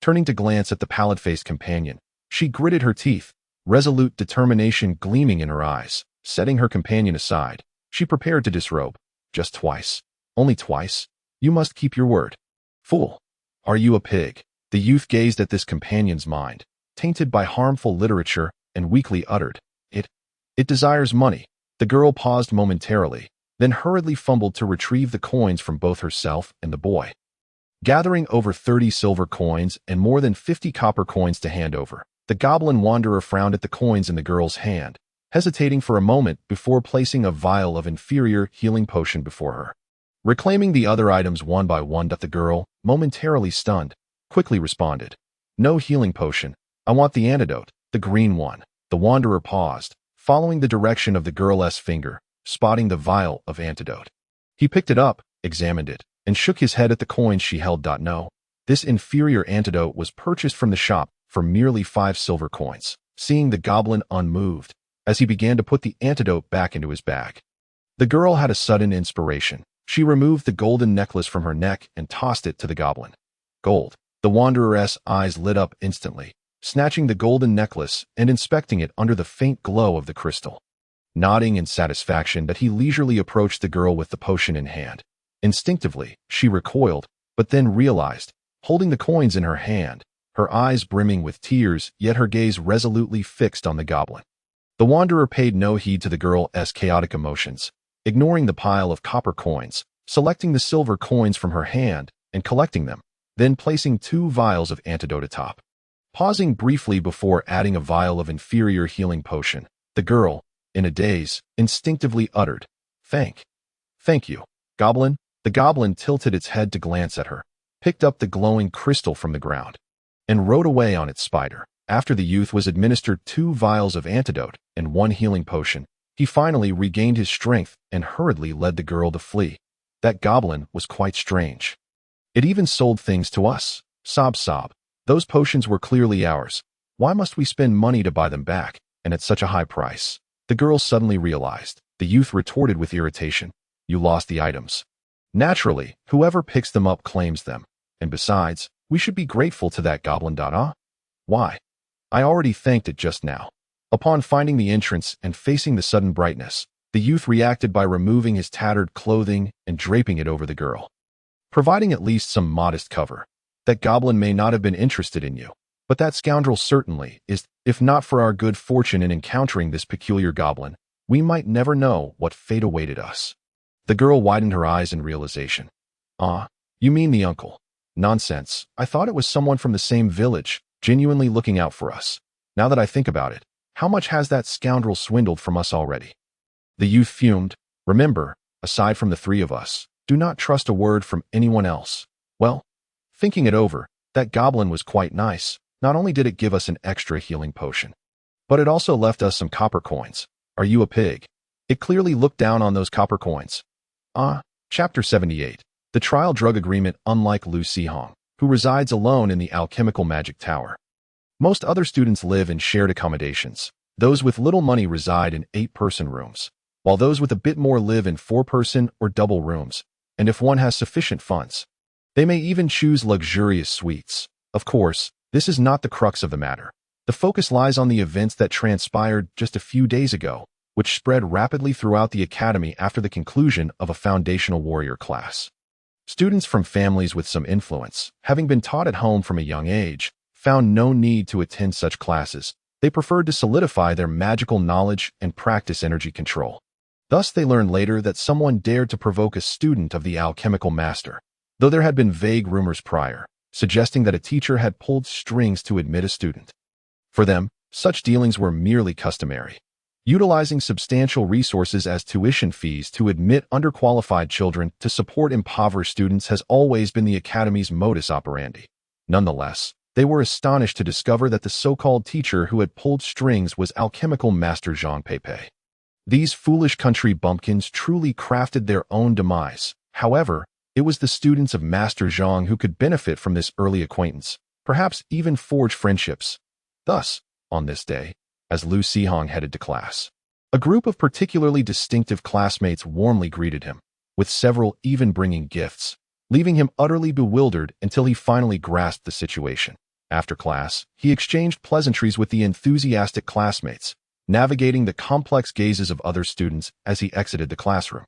Speaker 1: Turning to glance at the pallid-faced companion, she gritted her teeth, resolute determination gleaming in her eyes. Setting her companion aside, she prepared to disrobe. "Just twice. Only twice? You must keep your word. Fool! Are you a pig?" The youth gazed at this companion's mind, tainted by harmful literature, and weakly uttered, It desires money." The girl paused momentarily, then hurriedly fumbled to retrieve the coins from both herself and the boy, gathering over 30 silver coins and more than 50 copper coins to hand over. The goblin wanderer frowned at the coins in the girl's hand, hesitating for a moment before placing a vial of inferior healing potion before her. Reclaiming the other items one by one, the girl, momentarily stunned, quickly responded, "No healing potion. I want the antidote, the green one." The wanderer paused, following the direction of the girl's finger, spotting the vial of antidote. He picked it up, examined it, and shook his head at the coins she held. No, this inferior antidote was purchased from the shop for merely 5 silver coins. Seeing the goblin unmoved, as he began to put the antidote back into his bag, the girl had a sudden inspiration. She removed the golden necklace from her neck and tossed it to the goblin. "Gold." The wanderer's eyes lit up instantly, snatching the golden necklace and inspecting it under the faint glow of the crystal. Nodding in satisfaction, that he leisurely approached the girl with the potion in hand. Instinctively, she recoiled, but then realized, holding the coins in her hand, her eyes brimming with tears, yet her gaze resolutely fixed on the goblin. The wanderer paid no heed to the girl's chaotic emotions, ignoring the pile of copper coins, selecting the silver coins from her hand and collecting them, then placing 2 vials of antidote atop. Pausing briefly before adding a vial of inferior healing potion, The girl, in a daze, instinctively uttered, Thank you, Goblin." The goblin tilted its head to glance at her, picked up the glowing crystal from the ground, and rode away on its spider. After the youth was administered 2 vials of antidote and 1 healing potion, he finally regained his strength and hurriedly led the girl to flee. That goblin was quite strange. "It even sold things to us." Sob. "Those potions were clearly ours. Why must we spend money to buy them back, and at such a high price?" The girl suddenly realized. The youth retorted with irritation, "You lost the items. Naturally, whoever picks them up claims them. And besides, we should be grateful to that goblin. Why? I already thanked it just now." Upon finding the entrance and facing the sudden brightness, the youth reacted by removing his tattered clothing and draping it over the girl, providing at least some modest cover. "That goblin may not have been interested in you, but that scoundrel certainly is. If not for our good fortune in encountering this peculiar goblin, we might never know what fate awaited us." The girl widened her eyes in realization. "Ah, you mean the uncle? Nonsense. I thought it was someone from the same village, genuinely looking out for us. Now that I think about it, how much has that scoundrel swindled from us already?" The youth fumed. "Remember, aside from the 3 of us, do not trust a word from anyone else." Well, thinking it over, that goblin was quite nice. Not only did it give us an extra healing potion, but it also left us some copper coins. Are you a pig? It clearly looked down on those copper coins. Chapter 78. The Trial Drug Agreement. Unlike Lu Sihong, who resides alone in the alchemical magic tower, most other students live in shared accommodations. Those with little money reside in 8-person rooms, while those with a bit more live in 4-person or double rooms, and if one has sufficient funds, they may even choose luxurious suites. Of course, this is not the crux of the matter. The focus lies on the events that transpired just a few days ago, which spread rapidly throughout the academy after the conclusion of a foundational warrior class. Students from families with some influence, having been taught at home from a young age, found no need to attend such classes. They preferred to solidify their magical knowledge and practice energy control. Thus, they learned later that someone dared to provoke a student of the alchemical master, though there had been vague rumors prior, suggesting that a teacher had pulled strings to admit a student. For them, such dealings were merely customary. Utilizing substantial resources as tuition fees to admit underqualified children to support impoverished students has always been the academy's modus operandi. Nonetheless, they were astonished to discover that the so-called teacher who had pulled strings was alchemical master Zhang Peipei. These foolish country bumpkins truly crafted their own demise. However, it was the students of Master Zhang who could benefit from this early acquaintance, perhaps even forge friendships. Thus, on this day, as Lu Sihong headed to class, a group of particularly distinctive classmates warmly greeted him, with several even bringing gifts, leaving him utterly bewildered until he finally grasped the situation. After class, he exchanged pleasantries with the enthusiastic classmates, navigating the complex gazes of other students as he exited the classroom.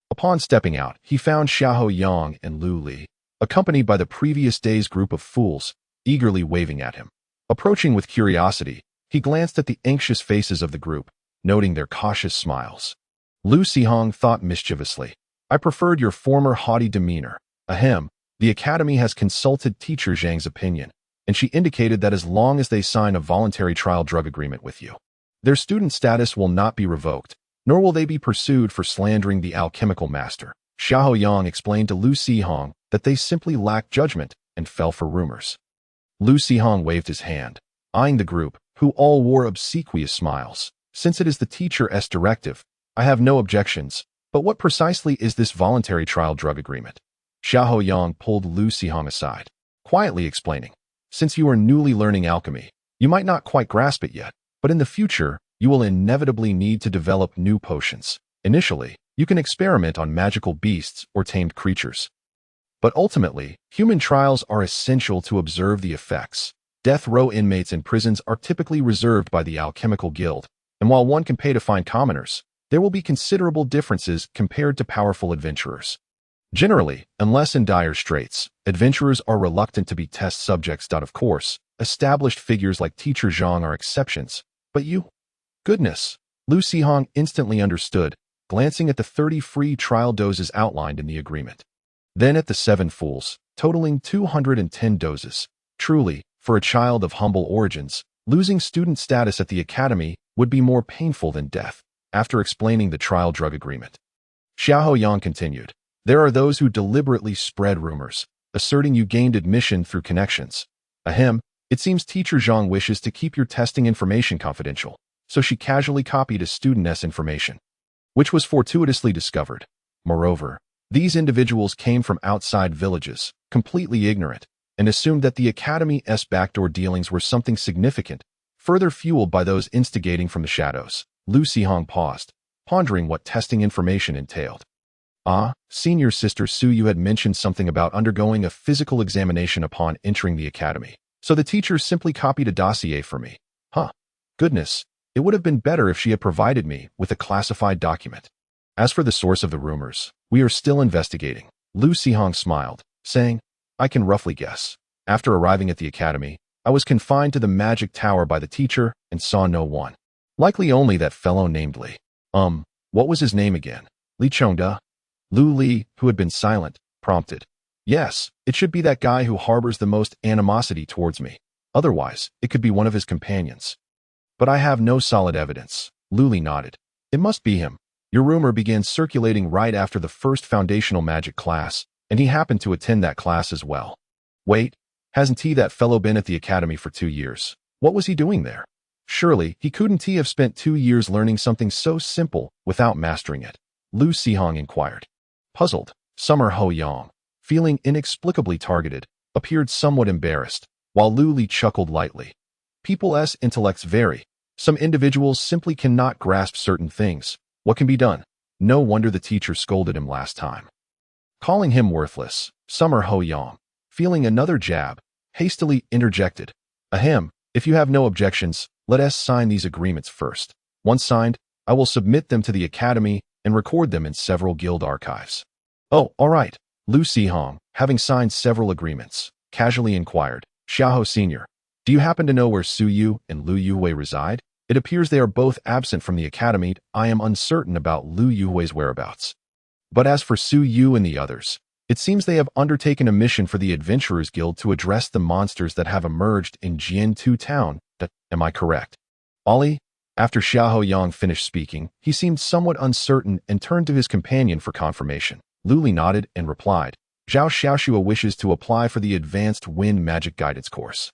Speaker 1: Upon stepping out, he found Xiahou Yang and Lu Li, accompanied by the previous day's group of fools, eagerly waving at him. Approaching with curiosity, he glanced at the anxious faces of the group, noting their cautious smiles. Lu Sihong thought mischievously, "I preferred your former haughty demeanor. Ahem, the academy has consulted teacher Zhang's opinion, and she indicated that as long as they sign a voluntary trial drug agreement with you, their student status will not be revoked, nor will they be pursued for slandering the alchemical master." Xiahou Yang explained to Lu Sihong that they simply lacked judgment and fell for rumors. Lu Sihong waved his hand, eyeing the group, who all wore obsequious smiles. "Since it is the teacher's directive, I have no objections, but what precisely is this voluntary trial drug agreement?" Xiahou Yang pulled Lu Sihong aside, quietly explaining, "Since you are newly learning alchemy, you might not quite grasp it yet, but in the future, you will inevitably need to develop new potions. Initially, you can experiment on magical beasts or tamed creatures. But ultimately, human trials are essential to observe the effects. Death row inmates in prisons are typically reserved by the Alchemical Guild, and while one can pay to find commoners, there will be considerable differences compared to powerful adventurers. Generally, unless in dire straits, adventurers are reluctant to be test subjects. Of course, established figures like Teacher Zhang are exceptions, but you? Goodness! Lu Sihong instantly understood, glancing at the 30 free trial doses outlined in the agreement. Then at the 7 fools, totaling 210 doses. Truly, for a child of humble origins, losing student status at the academy would be more painful than death. After explaining the trial drug agreement, Xiao Yang continued, there are those who deliberately spread rumors, asserting you gained admission through connections. Ahem, it seems Teacher Zhang wishes to keep your testing information confidential, so she casually copied a student's information, which was fortuitously discovered. Moreover, these individuals came from outside villages, completely ignorant, and assumed that the Academy's backdoor dealings were something significant, further fueled by those instigating from the shadows. Lu Xihong paused, pondering what testing information entailed. Senior Sister Su Yu had mentioned something about undergoing a physical examination upon entering the academy, so the teacher simply copied a dossier for me. Goodness, it would have been better if she had provided me with a classified document. As for the source of the rumors, we are still investigating. Lu Xihong smiled, saying, I can roughly guess. After arriving at the academy, I was confined to the magic tower by the teacher and saw no one. Likely only that fellow named Li. What was his name again? Li Chongda? Lu Li, who had been silent, prompted. Yes, it should be that guy who harbors the most animosity towards me. Otherwise, it could be one of his companions. But I have no solid evidence. Lu Li nodded. It must be him. Your rumor began circulating right after the first foundational magic class, and he happened to attend that class as well. Wait, hasn't that fellow been at the academy for 2 years? What was he doing there? Surely, he couldn't have spent 2 years learning something so simple without mastering it. Lu Xihong inquired. Puzzled, Summer Ho Yang, feeling inexplicably targeted, appeared somewhat embarrassed, while Lu Li chuckled lightly. People's intellects vary. Some individuals simply cannot grasp certain things. What can be done? No wonder the teacher scolded him last time. Calling him worthless, Summer Ho Yang, feeling another jab, hastily interjected. Ahem, if you have no objections, let us sign these agreements first. Once signed, I will submit them to the academy and record them in several guild archives. Oh, all right. Lu Xihong, having signed several agreements, casually inquired, Xiaoho Sr., do you happen to know where Su Yu and Lu Yuhui reside? It appears they are both absent from the academy. I am uncertain about Lu Yuhui's whereabouts. But as for Su Yu and the others, it seems they have undertaken a mission for the Adventurers Guild to address the monsters that have emerged in Jiantu Town. Am I correct? Ollie? After Xiaoho Yang finished speaking, he seemed somewhat uncertain and turned to his companion for confirmation. Lu Li nodded and replied, Zhao Xiaoxua wishes to apply for the Advanced Wind Magic Guidance course.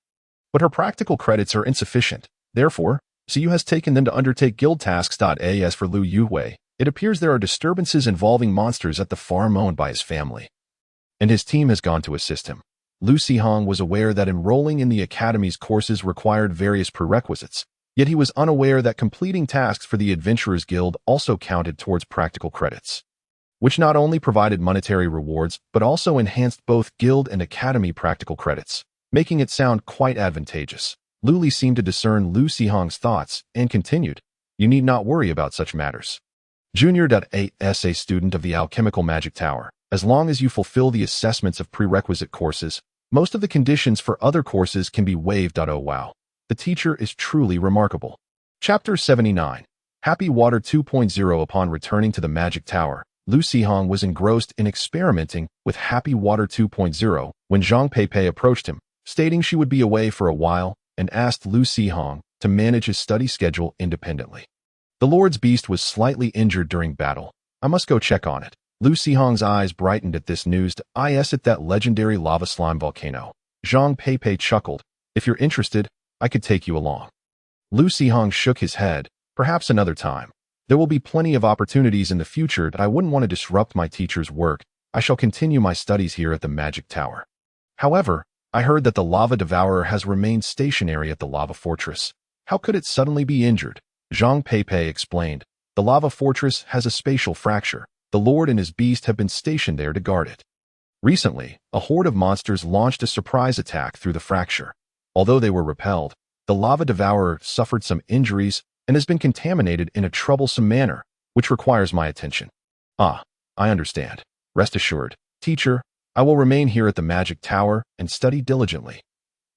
Speaker 1: But her practical credits are insufficient. Therefore, Su Yu has taken them to undertake guild tasks. As for Lu Yuhui, it appears there are disturbances involving monsters at the farm owned by his family, and his team has gone to assist him. Lu Xihong was aware that enrolling in the academy's courses required various prerequisites, yet he was unaware that completing tasks for the Adventurers Guild also counted towards practical credits, which not only provided monetary rewards but also enhanced both guild and academy practical credits, making it sound quite advantageous. Lu Li seemed to discern Lu Xihong's thoughts and continued, You need not worry about such matters. Junior.as a student of the Alchemical Magic Tower, as long as you fulfill the assessments of prerequisite courses, most of the conditions for other courses can be waived. Oh wow, the teacher is truly remarkable. Chapter 79. Happy Water 2.0. Upon returning to the Magic Tower, Lu Xihong was engrossed in experimenting with Happy Water 2.0 when Zhang Peipei approached him, stating she would be away for a while, and asked Lu Xihong to manage his study schedule independently. The Lord's Beast was slightly injured during battle. I must go check on it. Lu Xihong's eyes brightened at this news. At that legendary lava slime volcano. Zhang Peipei chuckled. If you're interested, I could take you along. Lu Xihong shook his head. Perhaps another time. There will be plenty of opportunities in the future that I wouldn't want to disrupt my teacher's work. I shall continue my studies here at the Magic Tower. However, I heard that the Lava Devourer has remained stationary at the Lava Fortress. How could it suddenly be injured? Zhang Peipei explained. The Lava Fortress has a spatial fracture. The Lord and his beast have been stationed there to guard it. Recently, a horde of monsters launched a surprise attack through the fracture. Although they were repelled, the Lava Devourer suffered some injuries and has been contaminated in a troublesome manner, which requires my attention. I understand. Rest assured, teacher, I will remain here at the Magic Tower and study diligently.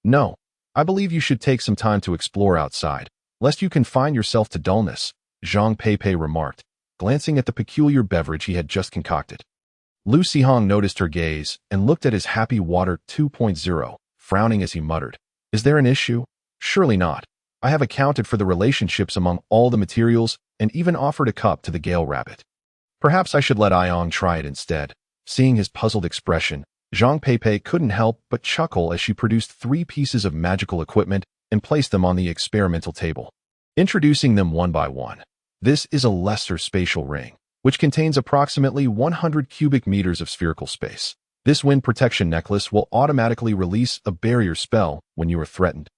Speaker 1: No, I believe you should take some time to explore outside, lest you confine yourself to dullness, Zhang Peipei remarked, glancing at the peculiar beverage he had just concocted. Lu Xihong noticed her gaze and looked at his Happy Water 2.0, frowning as he muttered, Is there an issue? Surely not. I have accounted for the relationships among all the materials and even offered a cup to the Gale rabbit. Perhaps I should let Iong try it instead. Seeing his puzzled expression, Zhang Peipei couldn't help but chuckle as she produced 3 pieces of magical equipment and placed them on the experimental table, introducing them one by one. This is a lesser spatial ring, which contains approximately 100 cubic meters of spherical space. This wind protection necklace will automatically release a barrier spell when you are threatened.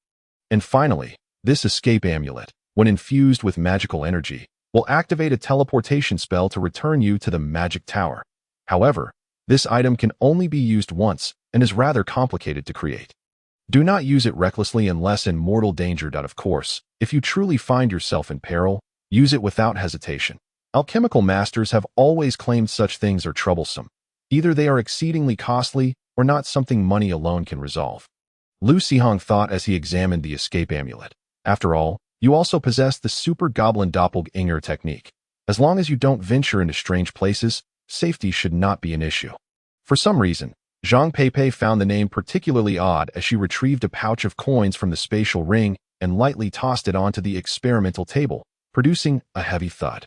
Speaker 1: And finally, this escape amulet, when infused with magical energy, will activate a teleportation spell to return you to the magic tower. However, this item can only be used once and is rather complicated to create. Do not use it recklessly unless in mortal danger. Of course, if you truly find yourself in peril, use it without hesitation. Alchemical masters have always claimed such things are troublesome. Either they are exceedingly costly or not something money alone can resolve. Lu Sihong thought as he examined the escape amulet. After all, you also possess the super goblin doppelganger technique. As long as you don't venture into strange places, safety should not be an issue. For some reason, Zhang Peipei found the name particularly odd as she retrieved a pouch of coins from the spatial ring and lightly tossed it onto the experimental table, producing a heavy thud.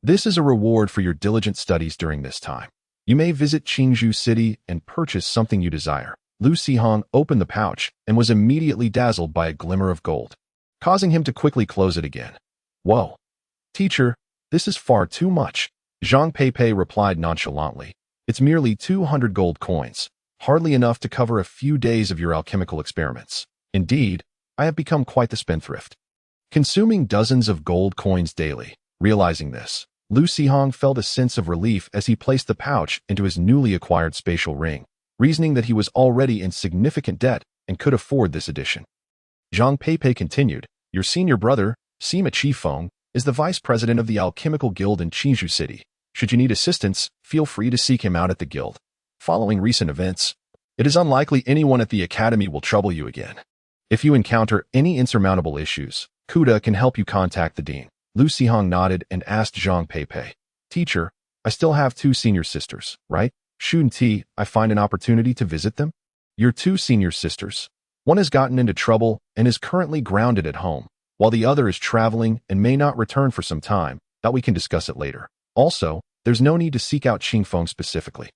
Speaker 1: This is a reward for your diligent studies during this time. You may visit Qingzhou City and purchase something you desire. Lu Sihong opened the pouch and was immediately dazzled by a glimmer of gold, causing him to quickly close it again. Whoa! Teacher, this is far too much. Zhang Peipei replied nonchalantly. It's merely 200 gold coins, hardly enough to cover a few days of your alchemical experiments. Indeed, I have become quite the spendthrift, consuming dozens of gold coins daily. Realizing this, Lu Sihong felt a sense of relief as he placed the pouch into his newly acquired spatial ring, reasoning that he was already in significant debt and could afford this addition. Zhang Peipei continued, your senior brother, Sima Qifeng, is the vice president of the Alchemical Guild in Qingzhou City. Should you need assistance, feel free to seek him out at the guild. Following recent events, it is unlikely anyone at the academy will trouble you again. If you encounter any insurmountable issues, Kuda can help you contact the dean. Lu Sihong nodded and asked Zhang Peipei, Teacher, I still have 2 senior sisters, right? Shouldn't I find an opportunity to visit them? Your 2 senior sisters. One has gotten into trouble and is currently grounded at home, while the other is traveling and may not return for some time. That we can discuss it later. Also, there's no need to seek out Qingfeng specifically.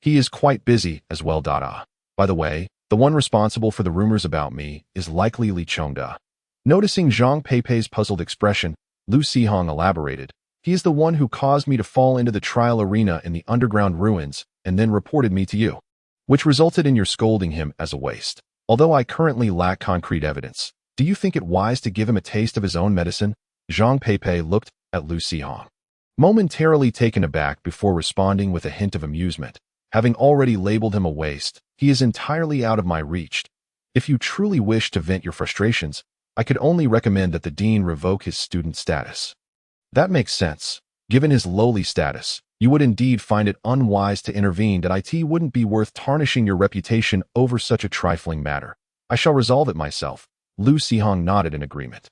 Speaker 1: He is quite busy as well. By the way, the one responsible for the rumors about me is likely Li Chongda. Noticing Zhang Peipei's puzzled expression, Lu Sihong elaborated, he is the one who caused me to fall into the trial arena in the underground ruins and then reported me to you, which resulted in your scolding him as a waste. Although I currently lack concrete evidence, do you think it wise to give him a taste of his own medicine? Zhang Peipei looked at Lu Sihong, momentarily taken aback before responding with a hint of amusement. Having already labeled him a waste, he is entirely out of my reach. If you truly wish to vent your frustrations, I could only recommend that the dean revoke his student status. That makes sense. Given his lowly status, you would indeed find it unwise to intervene. That it wouldn't be worth tarnishing your reputation over such a trifling matter. I shall resolve it myself. Lu Sihong nodded in agreement.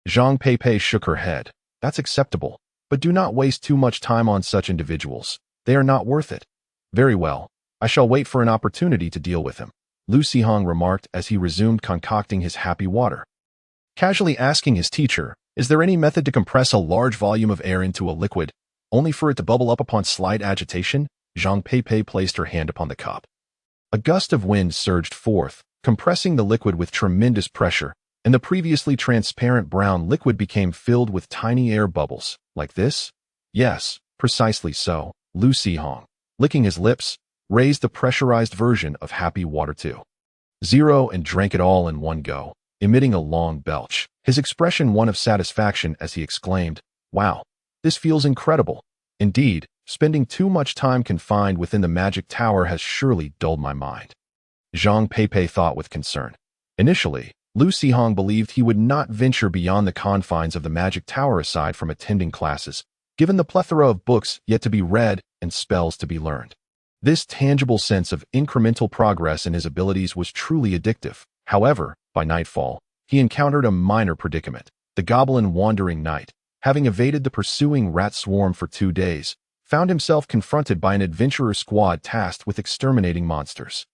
Speaker 1: Zhang Peipei shook her head. That's acceptable, but do not waste too much time on such individuals. They are not worth it. Very well. I shall wait for an opportunity to deal with him, Lu Sihong remarked as he resumed concocting his happy water. Casually asking his teacher, is there any method to compress a large volume of air into a liquid, only for it to bubble up upon slight agitation? Zhang Peipei placed her hand upon the cup. A gust of wind surged forth, compressing the liquid with tremendous pressure, and the previously transparent brown liquid became filled with tiny air bubbles. Like this? Yes, precisely so, Lu Sihong, licking his lips, raised the pressurized version of happy water to 0 and drank it all in one go, emitting a long belch, his expression one of satisfaction as he exclaimed, wow, this feels incredible. Indeed, spending too much time confined within the magic tower has surely dulled my mind. Zhang Peipei thought with concern. Initially, Lu Sihong believed he would not venture beyond the confines of the magic tower aside from attending classes, given the plethora of books yet to be read and spells to be learned. This tangible sense of incremental progress in his abilities was truly addictive. However, by nightfall, he encountered a minor predicament. The goblin wandering knight, having evaded the pursuing rat swarm for 2 days, found himself confronted by an adventurer squad tasked with exterminating monsters.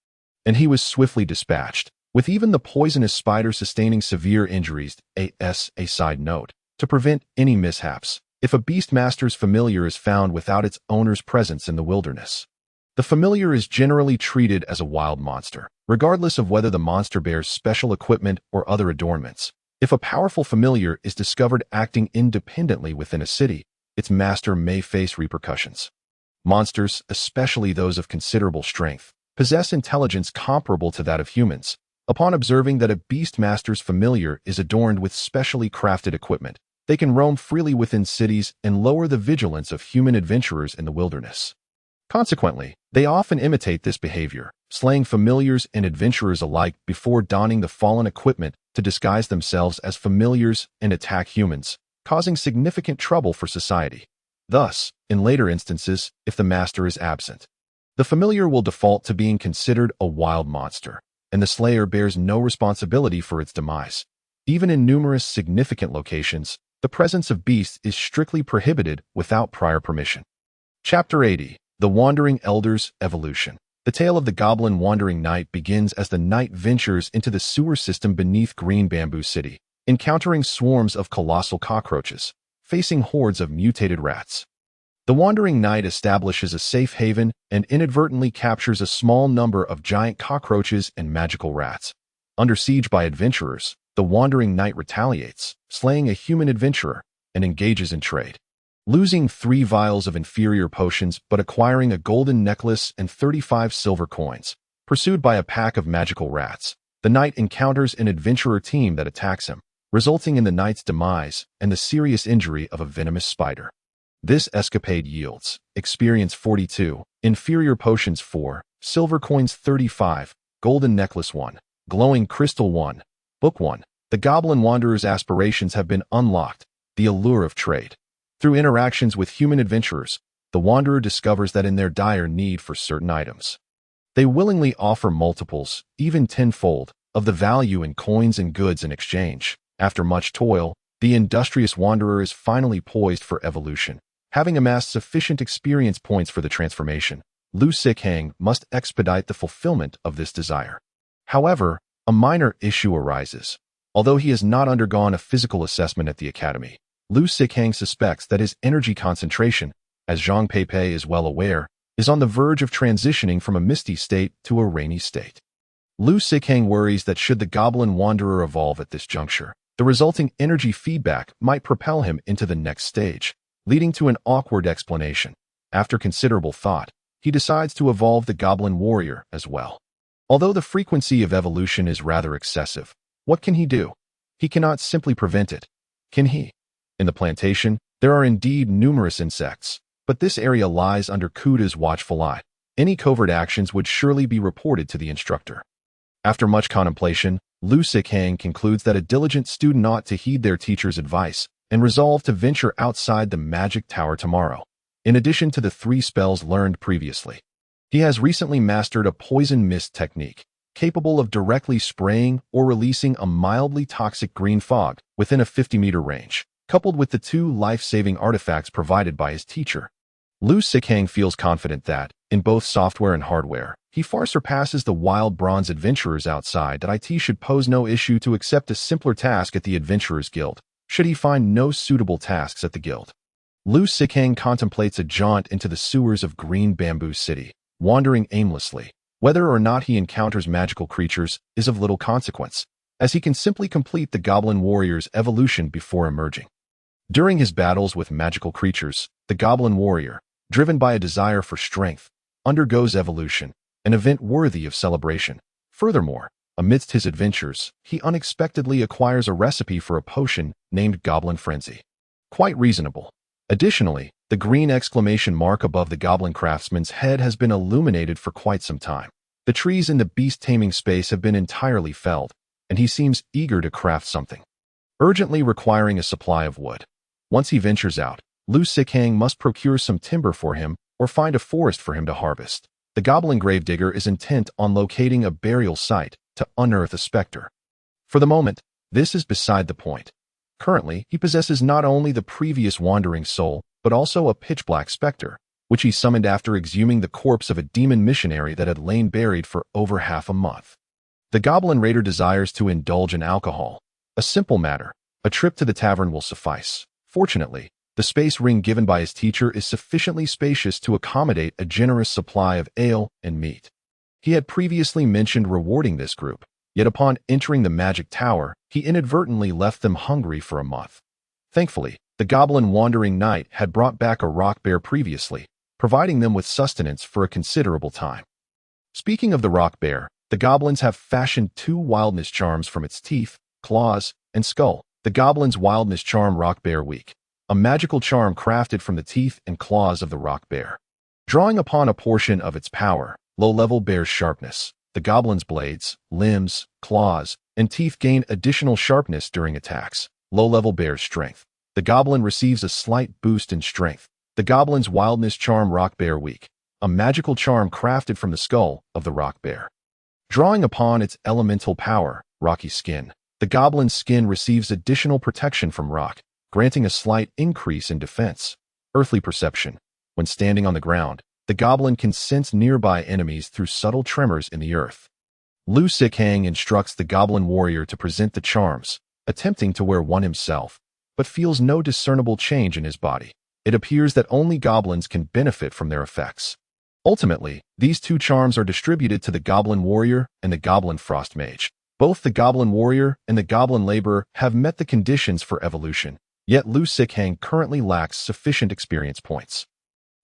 Speaker 1: And he was swiftly dispatched. with even the poisonous spider sustaining severe injuries. A side note, to prevent any mishaps, if a Beastmaster's familiar is found without its owner's presence in the wilderness, the familiar is generally treated as a wild monster, regardless of whether the monster bears special equipment or other adornments. If a powerful familiar is discovered acting independently within a city, its master may face repercussions. Monsters, especially those of considerable strength, possess intelligence comparable to that of humans. Upon observing that a Beastmaster's familiar is adorned with specially crafted equipment, they can roam freely within cities and lower the vigilance of human adventurers in the wilderness. Consequently, they often imitate this behavior, slaying familiars and adventurers alike before donning the fallen equipment to disguise themselves as familiars and attack humans, causing significant trouble for society. Thus, in later instances, if the master is absent, the familiar will default to being considered a wild monster, and the slayer bears no responsibility for its demise. Even in numerous significant locations, the presence of beasts is strictly prohibited without prior permission. Chapter 80. The Wandering Elders Evolution. The tale of the Goblin Wandering Knight begins as the knight ventures into the sewer system beneath Green Bamboo City, encountering swarms of colossal cockroaches, facing hordes of mutated rats. The Wandering Knight establishes a safe haven and inadvertently captures a small number of giant cockroaches and magical rats. Under siege by adventurers, the Wandering Knight retaliates, slaying a human adventurer, and engages in trade. Losing 3 vials of inferior potions but acquiring a golden necklace and 35 silver coins. Pursued by a pack of magical rats, the knight encounters an adventurer team that attacks him, resulting in the knight's demise and the serious injury of a venomous spider. This escapade yields experience 42, inferior potions 4, silver coins 35, golden necklace 1, glowing crystal 1. Book 1. The Goblin Wanderer's aspirations have been unlocked. The allure of trade. Through interactions with human adventurers, the wanderer discovers that in their dire need for certain items, they willingly offer multiples, even tenfold, of the value in coins and goods in exchange. After much toil, the industrious wanderer is finally poised for evolution. Having amassed sufficient experience points for the transformation, Lu Sikhang must expedite the fulfillment of this desire. However, a minor issue arises. Although he has not undergone a physical assessment at the academy, Lu Sikhang suspects that his energy concentration, as Zhang Peipei is well aware, is on the verge of transitioning from a misty state to a rainy state. Lu Sikhang worries that should the Goblin Wanderer evolve at this juncture, the resulting energy feedback might propel him into the next stage, leading to an awkward explanation. After considerable thought, he decides to evolve the Goblin Warrior as well. Although the frequency of evolution is rather excessive, what can he do? He cannot simply prevent it, can he? In the plantation, there are indeed numerous insects, but this area lies under Kuda's watchful eye. Any covert actions would surely be reported to the instructor. After much contemplation, Lu Sikhang concludes that a diligent student ought to heed their teacher's advice and resolve to venture outside the magic tower tomorrow. In addition to the 3 spells learned previously, he has recently mastered a poison mist technique, capable of directly spraying or releasing a mildly toxic green fog within a 50-meter range, coupled with the 2 life-saving artifacts provided by his teacher. Lu Sikhang feels confident that, in both software and hardware, he far surpasses the wild bronze adventurers outside. That IT should pose no issue to accept a simpler task at the Adventurers Guild, should he find no suitable tasks at the guild. Lu Sikhang contemplates a jaunt into the sewers of Green Bamboo City, wandering aimlessly. Whether or not he encounters magical creatures is of little consequence, as he can simply complete the Goblin Warrior's evolution before emerging. During his battles with magical creatures, the Goblin Warrior, driven by a desire for strength, undergoes evolution, an event worthy of celebration. Furthermore, amidst his adventures, he unexpectedly acquires a recipe for a potion named Goblin Frenzy. Quite reasonable. Additionally, the green exclamation mark above the Goblin Craftsman's head has been illuminated for quite some time. The trees in the beast taming space have been entirely felled, and he seems eager to craft something, urgently requiring a supply of wood. Once he ventures out, Lu Sikhang must procure some timber for him or find a forest for him to harvest. The Goblin Gravedigger is intent on locating a burial site to unearth a specter. For the moment, this is beside the point. Currently, he possesses not only the previous wandering soul, but also a pitch-black specter, which he summoned after exhuming the corpse of a demon missionary that had lain buried for over half a month. The goblin raider desires to indulge in alcohol. A simple matter. A trip to the tavern will suffice. Fortunately, the space ring given by his teacher is sufficiently spacious to accommodate a generous supply of ale and meat. He had previously mentioned rewarding this group, yet upon entering the magic tower, he inadvertently left them hungry for a month. Thankfully, the goblin wandering knight had brought back a rock bear previously, providing them with sustenance for a considerable time. Speaking of the rock bear, the goblins have fashioned 2 wildness charms from its teeth, claws, and skull. The goblin's wildness charm Rock Bear Weak, a magical charm crafted from the teeth and claws of the rock bear. Drawing upon a portion of its power, low-level bear's sharpness, the goblin's blades, limbs, claws, and teeth gain additional sharpness during attacks. Low-level bear's strength. The goblin receives a slight boost in strength. The goblin's wildness charm Rock Bear Weak, a magical charm crafted from the skull of the rock bear. Drawing upon its elemental power, Rocky Skin. The goblin's skin receives additional protection from rock, granting a slight increase in defense. Earthly perception. When standing on the ground, the goblin can sense nearby enemies through subtle tremors in the earth. Lu Sikhang instructs the goblin warrior to present the charms, attempting to wear one himself, but feels no discernible change in his body. It appears that only goblins can benefit from their effects. Ultimately, these 2 charms are distributed to the goblin warrior and the goblin frost mage. Both the goblin warrior and the goblin laborer have met the conditions for evolution, yet Lu Sikhang currently lacks sufficient experience points.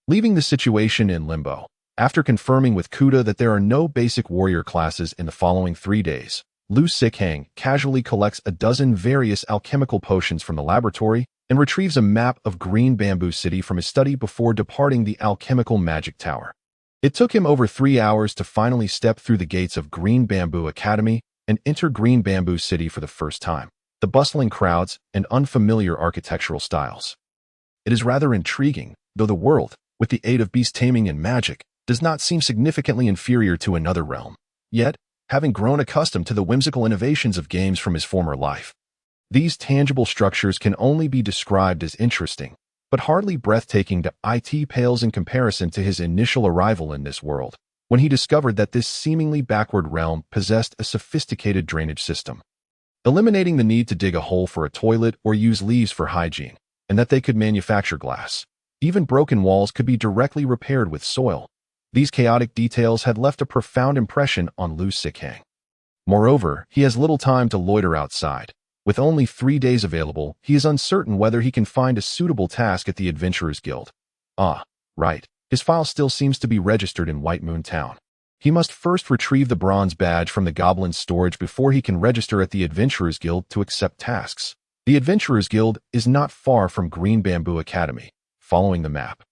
Speaker 1: Leaving the situation in limbo, after confirming with Kuda that there are no basic warrior classes in the following 3 days, Lu Sikhang casually collects a dozen various alchemical potions from the laboratory and retrieves a map of Green Bamboo City from his study before departing the alchemical magic tower. It took him over 3 hours to finally step through the gates of Green Bamboo Academy and enter Green Bamboo City for the first time. The bustling crowds and unfamiliar architectural styles. It is rather intriguing, though the world, with the aid of beast taming and magic, does not seem significantly inferior to another realm. Yet, having grown accustomed to the whimsical innovations of games from his former life, these tangible structures can only be described as interesting, but hardly breathtaking to it pales in comparison to his initial arrival in this world, when he discovered that this seemingly backward realm possessed a sophisticated drainage system, eliminating the need to dig a hole for a toilet or use leaves for hygiene, and that they could manufacture glass. Even broken walls could be directly repaired with soil. These chaotic details had left a profound impression on Lu Sikhang. Moreover, he has little time to loiter outside. With only 3 days available, he is uncertain whether he can find a suitable task at the Adventurers Guild. Ah, right. His file still seems to be registered in White Moon Town. He must first retrieve the bronze badge from the goblin's storage before he can register at the Adventurers Guild to accept tasks. The Adventurers Guild is not far from Green Bamboo Academy. Following the map,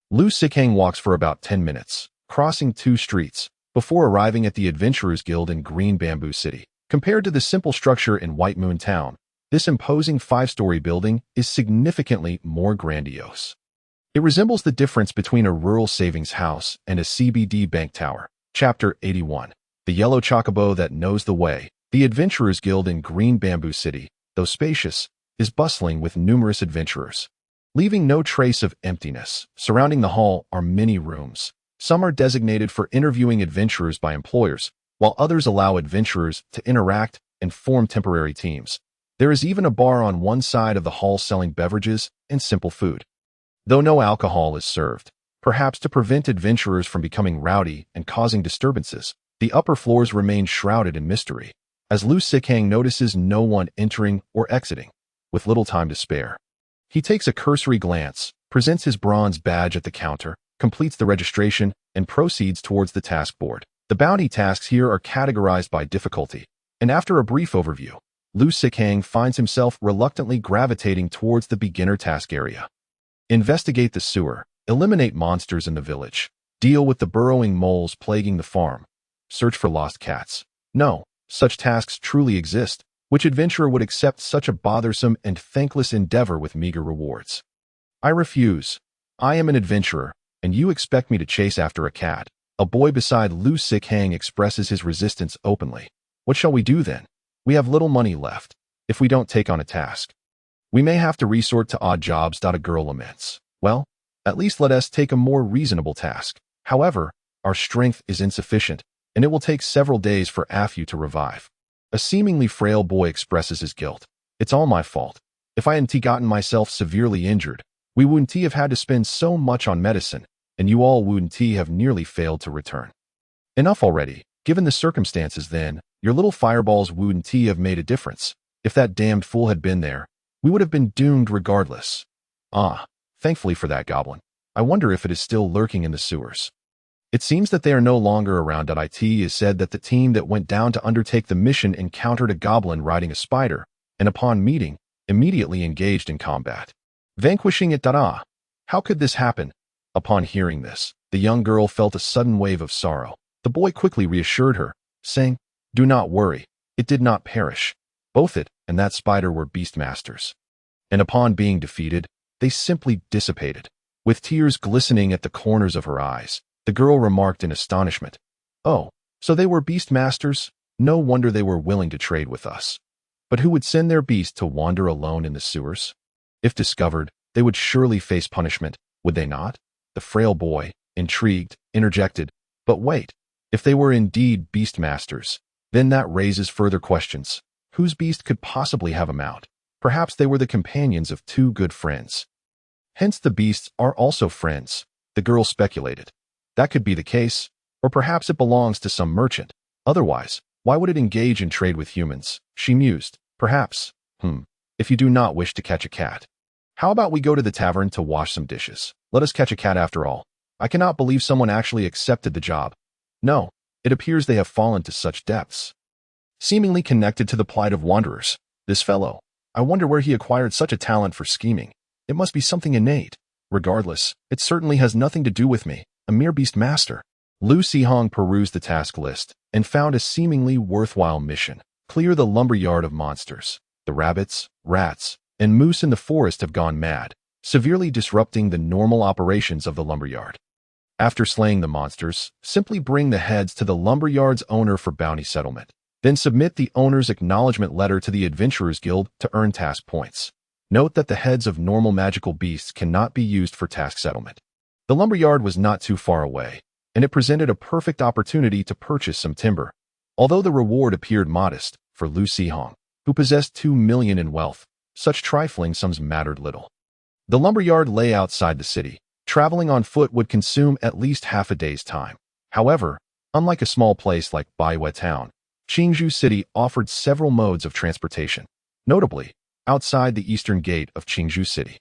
Speaker 1: Lu Sikhang walks for about 10 minutes, crossing 2 streets, before arriving at the Adventurers Guild in Green Bamboo City. Compared to the simple structure in White Moon Town, this imposing 5-story building is significantly more grandiose. It resembles the difference between a rural savings house and a CBD bank tower. Chapter 81. The Yellow Chocobo That Knows the Way. The Adventurers Guild in Green Bamboo City, though spacious, is bustling with numerous adventurers. Leaving no trace of emptiness, surrounding the hall are many rooms. Some are designated for interviewing adventurers by employers, while others allow adventurers to interact and form temporary teams. There is even a bar on one side of the hall selling beverages and simple food, though no alcohol is served. Perhaps to prevent adventurers from becoming rowdy and causing disturbances, the upper floors remain shrouded in mystery, as Lu Sikhang notices no one entering or exiting. With little time to spare, he takes a cursory glance, presents his bronze badge at the counter, completes the registration, and proceeds towards the task board. The bounty tasks here are categorized by difficulty, and after a brief overview, Lu Sikhang finds himself reluctantly gravitating towards the beginner task area. Investigate the sewer, eliminate monsters in the village, deal with the burrowing moles plaguing the farm, search for lost cats. No, such tasks truly exist. Which adventurer would accept such a bothersome and thankless endeavor with meager rewards? I refuse. I am an adventurer, and you expect me to chase after a cat. A boy beside Lu Sikhang expresses his resistance openly. What shall we do then? We have little money left. If we don't take on a task, we may have to resort to odd jobs. A girl laments. Well, at least let us take a more reasonable task. However, our strength is insufficient. and it will take several days for Afu to revive. A seemingly frail boy expresses his guilt. It's all my fault. If I hadn't gotten myself severely injured, we wouldn't have had to spend so much on medicine, and you all wouldn't have nearly failed to return. Enough already. Given the circumstances then, your little fireballs wouldn't have made a difference. If that damned fool had been there, we would have been doomed regardless. Ah, thankfully for that goblin. I wonder if it is still lurking in the sewers. It seems that they are no longer around. It is said that the team that went down to undertake the mission encountered a goblin riding a spider, and upon meeting, immediately engaged in combat, vanquishing it. How could this happen? Upon hearing this, the young girl felt a sudden wave of sorrow. The boy quickly reassured her, saying, "Do not worry, it did not perish. Both it and that spider were beastmasters." And upon being defeated, they simply dissipated. With tears glistening at the corners of her eyes, the girl remarked in astonishment, "Oh, so they were beastmasters? No wonder they were willing to trade with us. But who would send their beast to wander alone in the sewers? If discovered, they would surely face punishment, would they not?" The frail boy, intrigued, interjected, "But wait. If they were indeed beastmasters, then that raises further questions. Whose beast could possibly have a mount? Perhaps they were the companions of two good friends. Hence the beasts are also friends," the girl speculated. That could be the case, or perhaps it belongs to some merchant. Otherwise, why would it engage in trade with humans? She mused. Perhaps, if you do not wish to catch a cat. How about we go to the tavern to wash some dishes? Let us catch a cat after all. I cannot believe someone actually accepted the job. No, it appears they have fallen to such depths. Seemingly connected to the plight of wanderers, this fellow. I wonder where he acquired such a talent for scheming. It must be something innate. Regardless, it certainly has nothing to do with me, a mere beast master. Lu Sihong perused the task list and found a seemingly worthwhile mission. Clear the lumberyard of monsters. The rabbits, rats, and moose in the forest have gone mad, severely disrupting the normal operations of the lumberyard. After slaying the monsters, simply bring the heads to the lumberyard's owner for bounty settlement. Then submit the owner's acknowledgement letter to the Adventurers Guild to earn task points. Note that the heads of normal magical beasts cannot be used for task settlement. The lumberyard was not too far away, and it presented a perfect opportunity to purchase some timber. Although the reward appeared modest for Lu Sihong, who possessed 2 million in wealth, such trifling sums mattered little. The lumberyard lay outside the city. Traveling on foot would consume at least half a day's time. However, unlike a small place like Baiwei Town, Qingzhou City offered several modes of transportation. Notably, outside the eastern gate of Qingzhou City,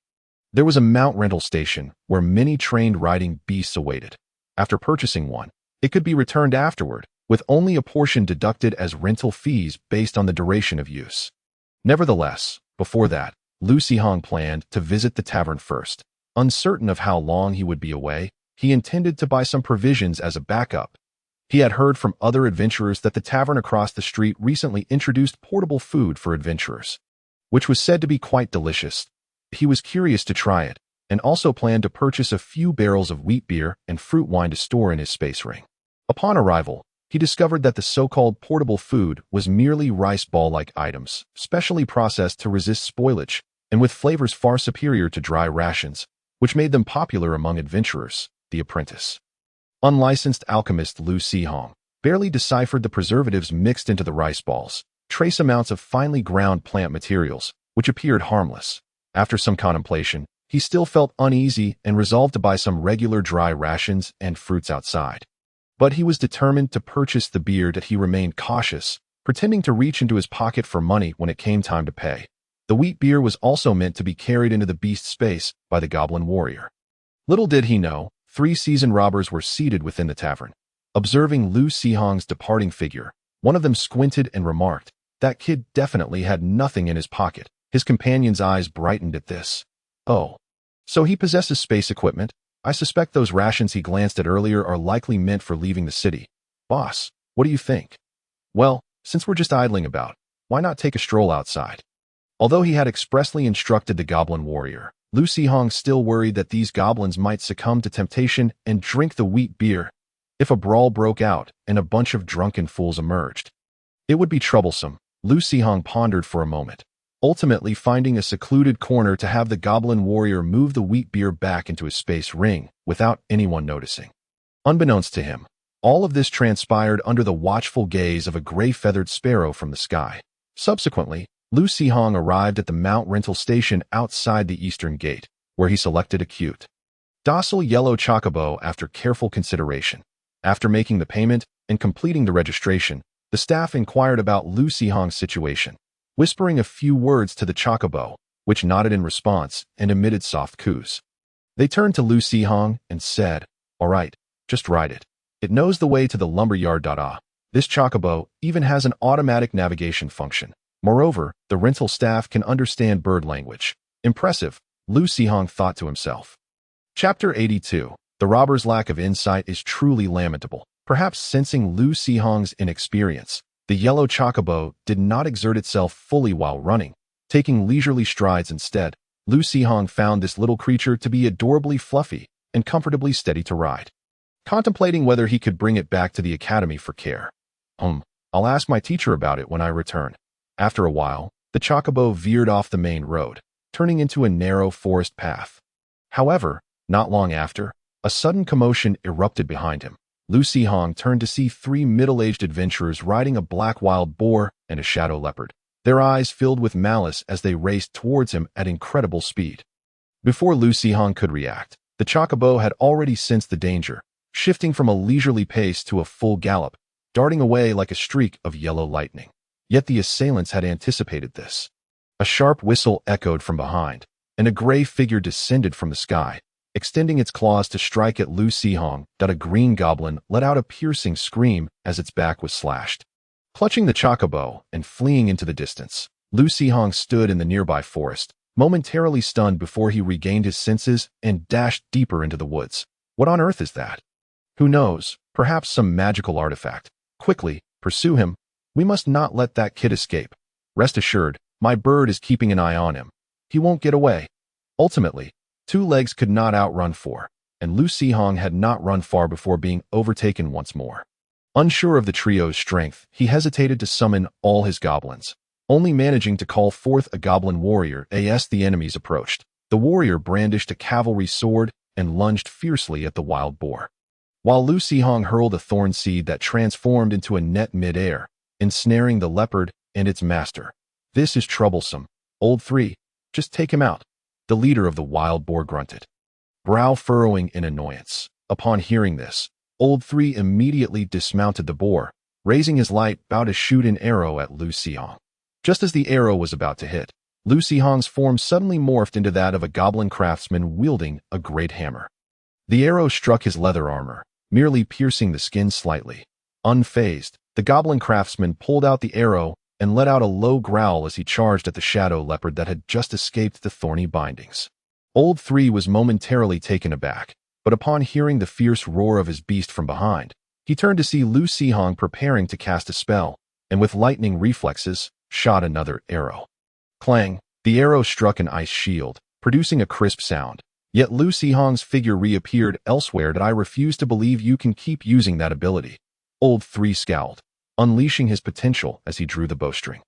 Speaker 1: there was a mount rental station where many trained riding beasts awaited. After purchasing one, it could be returned afterward, with only a portion deducted as rental fees based on the duration of use. Nevertheless, before that, Lu Sihong planned to visit the tavern first. Uncertain of how long he would be away, he intended to buy some provisions as a backup. He had heard from other adventurers that the tavern across the street recently introduced portable food for adventurers, which was said to be quite delicious. He was curious to try it, and also planned to purchase a few barrels of wheat beer and fruit wine to store in his space ring. Upon arrival, he discovered that the so-called portable food was merely rice ball-like items, specially processed to resist spoilage, and with flavors far superior to dry rations, which made them popular among adventurers. The apprentice, unlicensed alchemist Lu Sihong, barely deciphered the preservatives mixed into the rice balls, trace amounts of finely ground plant materials, which appeared harmless. After some contemplation, he still felt uneasy and resolved to buy some regular dry rations and fruits outside. But he was determined to purchase the beer that he remained cautious, pretending to reach into his pocket for money when it came time to pay. The wheat beer was also meant to be carried into the beast space by the goblin warrior. Little did he know, 3 seasoned robbers were seated within the tavern. Observing Lu Sihong's departing figure, one of them squinted and remarked, "That kid definitely had nothing in his pocket." His companion's eyes brightened at this. "Oh, so he possesses space equipment? I suspect those rations he glanced at earlier are likely meant for leaving the city. Boss, what do you think?" "Well, since we're just idling about, why not take a stroll outside?" Although he had expressly instructed the goblin warrior, Lu Sihong still worried that these goblins might succumb to temptation and drink the wheat beer. If a brawl broke out and a bunch of drunken fools emerged, it would be troublesome. Lu Sihong pondered for a moment, ultimately finding a secluded corner to have the goblin warrior move the wheat beer back into his space ring without anyone noticing. Unbeknownst to him, All of this transpired under the watchful gaze of a gray-feathered sparrow from the sky. Subsequently, Lu Sihong arrived at the Mount Rental station outside the eastern gate, where he selected a cute, docile yellow chocobo after careful consideration. After making the payment and completing the registration, the staff inquired about Lu Sihong's situation, whispering a few words to the chocobo, which nodded in response and emitted soft coos. They turned to Lu Sihong and said, "All right, just ride it. It knows the way to the lumberyard. This chocobo even has an automatic navigation function. Moreover, the rental staff can understand bird language. Impressive," Lu Sihong thought to himself. Chapter 82. The robber's lack of insight is truly lamentable. Perhaps sensing Lu Sihong's inexperience, the yellow chocobo did not exert itself fully while running. Taking leisurely strides instead, Lu Sihong found this little creature to be adorably fluffy and comfortably steady to ride. Contemplating whether he could bring it back to the academy for care. I'll ask my teacher about it when I return. After a while, the chocobo veered off the main road, turning into a narrow forest path. However, not long after, a sudden commotion erupted behind him. Lu Sihong turned to see three middle-aged adventurers riding a black wild boar and a shadow leopard, their eyes filled with malice as they raced towards him at incredible speed. Before Lu Sihong could react, the chocobo had already sensed the danger, shifting from a leisurely pace to a full gallop, darting away like a streak of yellow lightning. Yet the assailants had anticipated this. A sharp whistle echoed from behind, and a gray figure descended from the sky, extending its claws to strike at Lu Sihong. A green goblin let out a piercing scream as its back was slashed. Clutching the chocobo and fleeing into the distance, Lu Sihong stood in the nearby forest, momentarily stunned before he regained his senses and dashed deeper into the woods. What on earth is that? Who knows? Perhaps some magical artifact. Quickly, pursue him. We must not let that kid escape. Rest assured, my bird is keeping an eye on him. He won't get away. Ultimately, two legs could not outrun four, and Lu Sihong had not run far before being overtaken once more. Unsure of the trio's strength, he hesitated to summon all his goblins, only managing to call forth a goblin warrior as the enemies approached. The warrior brandished a cavalry sword and lunged fiercely at the wild boar, while Lu Sihong hurled a thorn seed that transformed into a net mid-air, ensnaring the leopard and its master. "This is troublesome. Old Three, just take him out," the leader of the wild boar grunted, brow furrowing in annoyance. Upon hearing this, Old Three immediately dismounted the boar, raising his light bow to shoot an arrow at Lu Sihong. Just as the arrow was about to hit, Lu Sihong's form suddenly morphed into that of a goblin craftsman wielding a great hammer. The arrow struck his leather armor, merely piercing the skin slightly. Unfazed, the goblin craftsman pulled out the arrow and let out a low growl as he charged at the shadow leopard that had just escaped the thorny bindings. Old Three was momentarily taken aback, but upon hearing the fierce roar of his beast from behind, he turned to see Lu Sihong preparing to cast a spell, and with lightning reflexes, shot another arrow. Clang! The arrow struck an ice shield, producing a crisp sound. Yet Lu Sihong's figure reappeared elsewhere. "I refuse to believe you can keep using that ability." Old Three scowled, unleashing his potential as he drew the bowstring,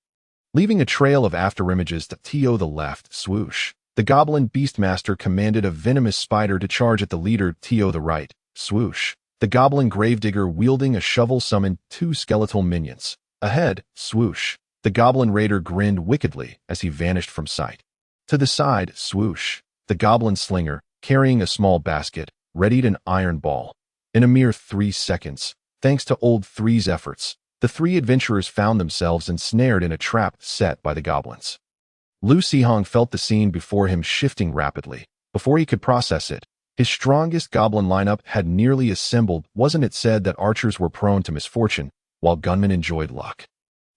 Speaker 1: leaving a trail of afterimages to the left. Swoosh! The goblin beastmaster commanded a venomous spider to charge at the leader. The right. Swoosh! The goblin gravedigger wielding a shovel summoned two skeletal minions. Ahead. Swoosh! The goblin raider grinned wickedly as he vanished from sight. To the side. Swoosh! The goblin slinger, carrying a small basket, readied an iron ball. In a mere 3 seconds, thanks to Old Three's efforts, the three adventurers found themselves ensnared in a trap set by the goblins. Lu Sihong felt the scene before him shifting rapidly. Before he could process it, his strongest goblin lineup had nearly assembled. Wasn't it said that archers were prone to misfortune, while gunmen enjoyed luck?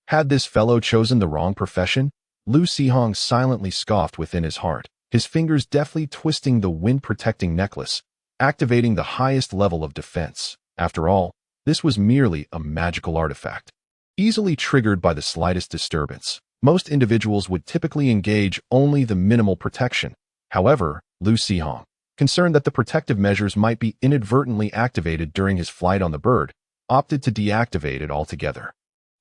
Speaker 1: Had this fellow chosen the wrong profession? Lu Sihong silently scoffed within his heart, his fingers deftly twisting the wind-protecting necklace, activating the highest level of defense. After all, this was merely a magical artifact, easily triggered by the slightest disturbance. Most individuals would typically engage only the minimal protection. However, Lu Sihong, concerned that the protective measures might be inadvertently activated during his flight on the bird, opted to deactivate it altogether.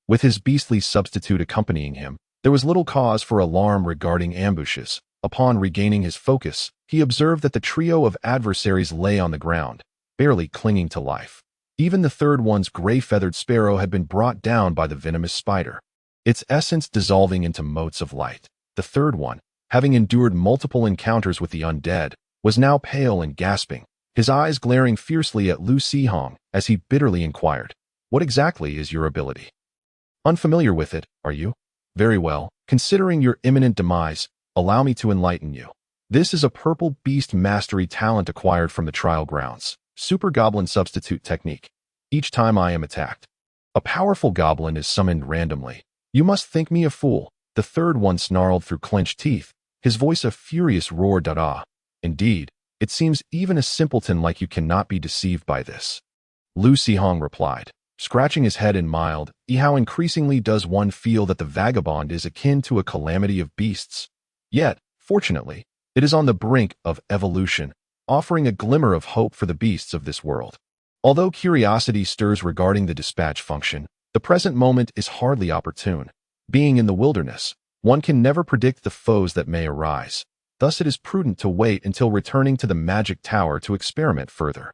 Speaker 1: With his beastly substitute accompanying him, there was little cause for alarm regarding ambushes. Upon regaining his focus, he observed that the trio of adversaries lay on the ground, barely clinging to life. Even the third one's gray-feathered sparrow had been brought down by the venomous spider, its essence dissolving into motes of light. The third one, having endured multiple encounters with the undead, was now pale and gasping, his eyes glaring fiercely at Lu Sihong as he bitterly inquired, "What exactly is your ability?" "Unfamiliar with it, are you? Very well. Considering your imminent demise, allow me to enlighten you. This is a purple beast mastery talent acquired from the trial grounds. Super Goblin Substitute Technique. Each time I am attacked, a powerful goblin is summoned randomly. You must think me a fool." The third one snarled through clenched teeth, his voice a furious roar. "Indeed, it seems even a simpleton like you cannot be deceived by this," Lu Sihong replied, scratching his head in mild, "How increasingly does one feel that the vagabond is akin to a calamity of beasts? Yet, fortunately, it is on the brink of evolution, offering a glimmer of hope for the beasts of this world." Although curiosity stirs regarding the dispatch function, the present moment is hardly opportune. Being in the wilderness, one can never predict the foes that may arise. Thus it is prudent to wait until returning to the magic tower to experiment further.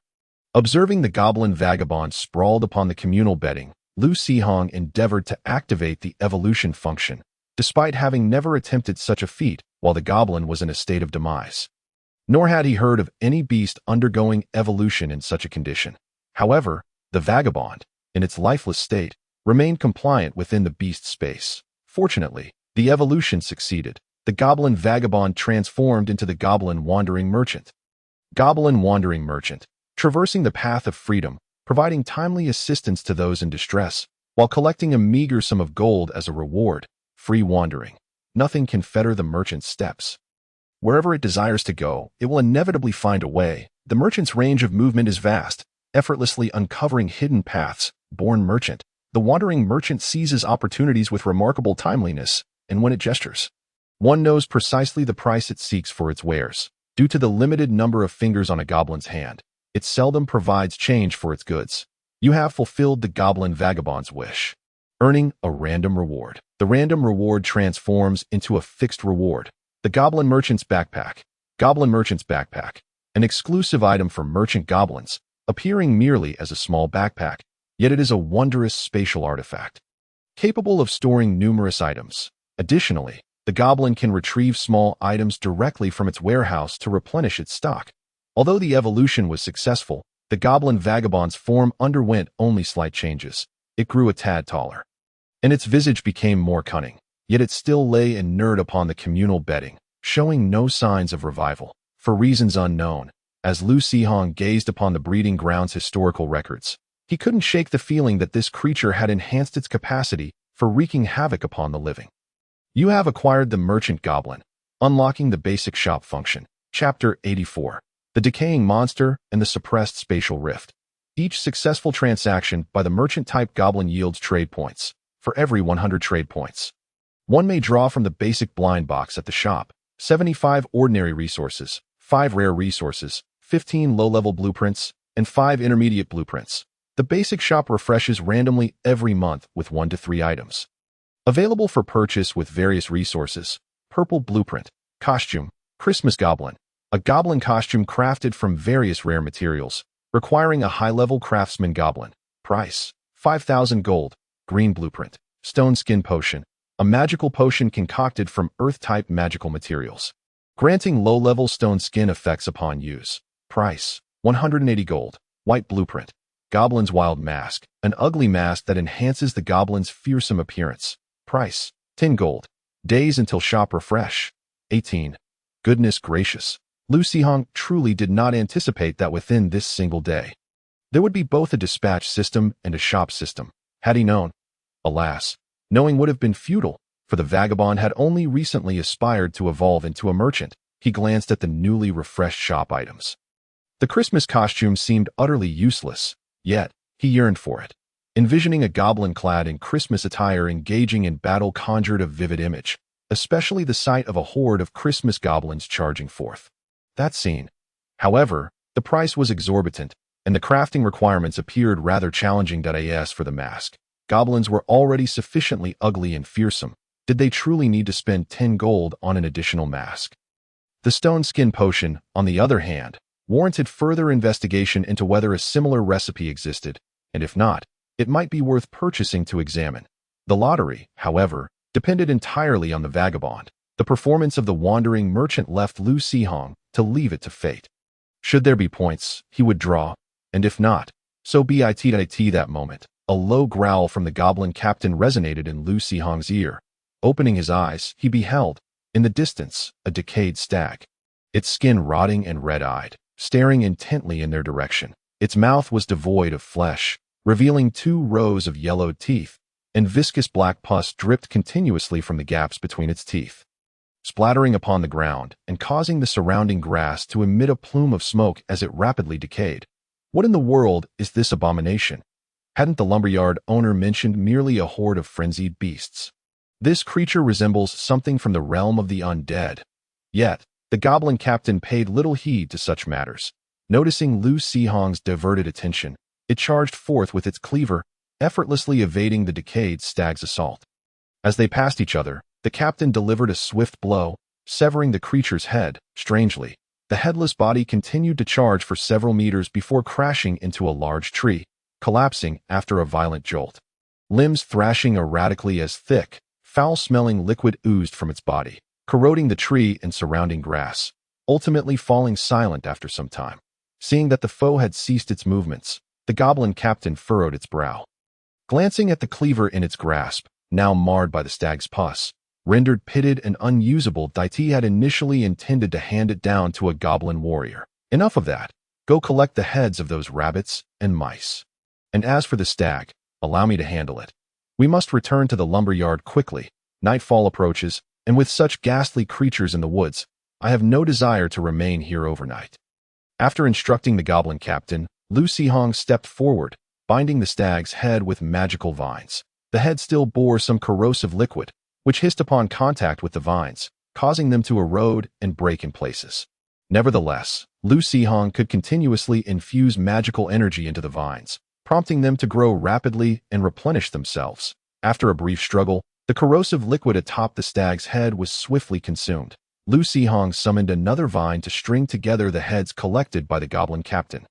Speaker 1: Observing the goblin vagabond sprawled upon the communal bedding, Lu Sihong endeavored to activate the evolution function, despite having never attempted such a feat while the goblin was in a state of demise. Nor had he heard of any beast undergoing evolution in such a condition. However, the vagabond, in its lifeless state, remained compliant within the beast space. Fortunately, the evolution succeeded. The goblin vagabond transformed into the goblin wandering merchant. Goblin wandering merchant, traversing the path of freedom, providing timely assistance to those in distress, while collecting a meager sum of gold as a reward. Free wandering. Nothing can fetter the merchant's steps. Wherever it desires to go, it will inevitably find a way. The merchant's range of movement is vast, effortlessly uncovering hidden paths. Born merchant. The wandering merchant seizes opportunities with remarkable timeliness, and when it gestures, one knows precisely the price it seeks for its wares. Due to the limited number of fingers on a goblin's hand, it seldom provides change for its goods. You have fulfilled the goblin vagabond's wish, earning a random reward. The random reward transforms into a fixed reward. The goblin merchant's backpack. Goblin merchant's backpack, an exclusive item for merchant goblins, appearing merely as a small backpack, yet it is a wondrous spatial artifact, capable of storing numerous items. Additionally, the goblin can retrieve small items directly from its warehouse to replenish its stock. Although the evolution was successful, the goblin vagabond's form underwent only slight changes. It grew a tad taller, and its visage became more cunning, yet it still lay inert upon the communal bedding, showing no signs of revival. For reasons unknown, as Lu Sihong gazed upon the breeding ground's historical records, he couldn't shake the feeling that this creature had enhanced its capacity for wreaking havoc upon the living. You have acquired the Merchant Goblin, unlocking the basic shop function. Chapter 84. The Decaying Monster and the Suppressed Spatial Rift. Each successful transaction by the merchant-type goblin yields trade points. For every 100 trade points, one may draw from the basic blind box at the shop 75 ordinary resources, 5 rare resources, 15 low-level blueprints, and 5 intermediate blueprints. The basic shop refreshes randomly every month with 1 to 3 items. Available for purchase with various resources. Purple Blueprint. Costume. Christmas Goblin. A goblin costume crafted from various rare materials, requiring a high-level craftsman goblin. Price: 5,000 gold. Green Blueprint. Stone Skin Potion. A magical potion concocted from earth-type magical materials, granting low-level stone skin effects upon use. Price: 180 gold. White Blueprint. Goblin's Wild Mask. An ugly mask that enhances the goblin's fearsome appearance. Price: 10 gold. Days until shop refresh. 18. Goodness gracious. Lu Sihong truly did not anticipate that within this single day, there would be both a dispatch system and a shop system. Had he known, alas, knowing would have been futile, for the vagabond had only recently aspired to evolve into a merchant. He glanced at the newly refreshed shop items. The Christmas costume seemed utterly useless, yet he yearned for it. Envisioning a goblin clad in Christmas attire engaging in battle conjured a vivid image, especially the sight of a horde of Christmas goblins charging forth. That scene. However, the price was exorbitant, and the crafting requirements appeared rather challenging. As for the mask, goblins were already sufficiently ugly and fearsome. Did they truly need to spend 10 gold on an additional mask? The Stone Skin Potion, on the other hand, warranted further investigation into whether a similar recipe existed. and if not, it might be worth purchasing to examine. The lottery, however, depended entirely on the vagabond. The performance of the wandering merchant left Lu Sihong to leave it to fate. Should there be points, he would draw, and if not, so be it. That moment, a low growl from the goblin captain resonated in Lu Sihong's ear. Opening his eyes, he beheld, in the distance, a decayed stag. Its skin rotting and red-eyed, staring intently in their direction. Its mouth was devoid of flesh, revealing 2 rows of yellowed teeth, and viscous black pus dripped continuously from the gaps between its teeth, splattering upon the ground and causing the surrounding grass to emit a plume of smoke as it rapidly decayed. What in the world is this abomination? Hadn't the lumberyard owner mentioned merely a horde of frenzied beasts? This creature resembles something from the realm of the undead. Yet, the goblin captain paid little heed to such matters. Noticing Lu Sihong's diverted attention, it charged forth with its cleaver, effortlessly evading the decayed stag's assault. As they passed each other, the captain delivered a swift blow, severing the creature's head. Strangely, the headless body continued to charge for several meters before crashing into a large tree, collapsing after a violent jolt. Limbs thrashing erratically as thick, foul-smelling liquid oozed from its body, corroding the tree and surrounding grass, ultimately falling silent after some time. Seeing that the foe had ceased its movements, the goblin captain furrowed its brow. Glancing at the cleaver in its grasp, now marred by the stag's pus, rendered pitted and unusable, he had initially intended to hand it down to a goblin warrior. Enough of that. Go collect the heads of those rabbits and mice. And as for the stag, allow me to handle it. We must return to the lumberyard quickly. Nightfall approaches, and with such ghastly creatures in the woods, I have no desire to remain here overnight. After instructing the goblin captain, Lu Sihong stepped forward, binding the stag's head with magical vines. The head still bore some corrosive liquid, which hissed upon contact with the vines, causing them to erode and break in places. Nevertheless, Lu Sihong could continuously infuse magical energy into the vines, prompting them to grow rapidly and replenish themselves. After a brief struggle, the corrosive liquid atop the stag's head was swiftly consumed. Lu Sihong summoned another vine to string together the heads collected by the goblin captain.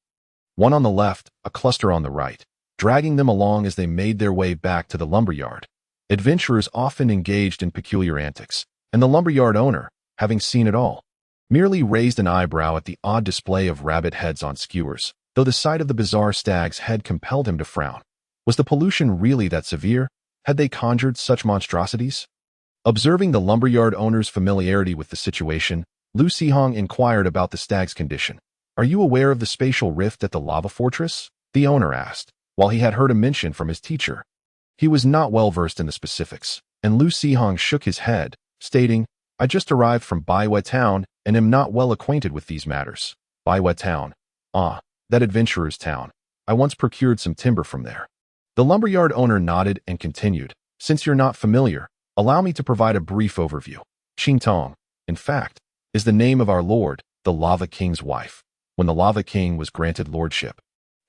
Speaker 1: One on the left, a cluster on the right, dragging them along as they made their way back to the lumberyard. Adventurers often engaged in peculiar antics, and the lumberyard owner, having seen it all, merely raised an eyebrow at the odd display of rabbit heads on skewers, though the sight of the bizarre stag's head compelled him to frown. Was the pollution really that severe? Had they conjured such monstrosities? Observing the lumberyard owner's familiarity with the situation, Lu Sihong inquired about the stag's condition. "Are you aware of the spatial rift at the lava fortress?" the owner asked, while he had heard a mention from his teacher. He was not well versed in the specifics, and Lu Sihong shook his head, stating, "I just arrived from Baiwa town and am not well acquainted with these matters." Baiwa town. Ah, that adventurer's town. I once procured some timber from there. The lumberyard owner nodded and continued, "Since you're not familiar, allow me to provide a brief overview. Qingtong, in fact, is the name of our lord, the Lava King's wife. When the Lava King was granted lordship,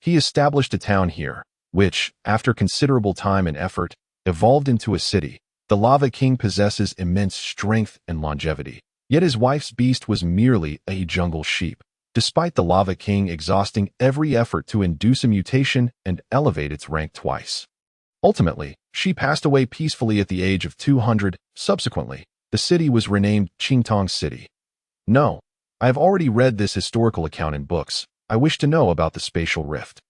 Speaker 1: he established a town here, which, after considerable time and effort, evolved into a city. The Lava King possesses immense strength and longevity, yet his wife's beast was merely a jungle sheep, despite the Lava King exhausting every effort to induce a mutation and elevate its rank twice. Ultimately, she passed away peacefully at the age of 200. Subsequently, the city was renamed Qingtong City. No, I have already read this historical account in books. I wish to know about the spatial rift.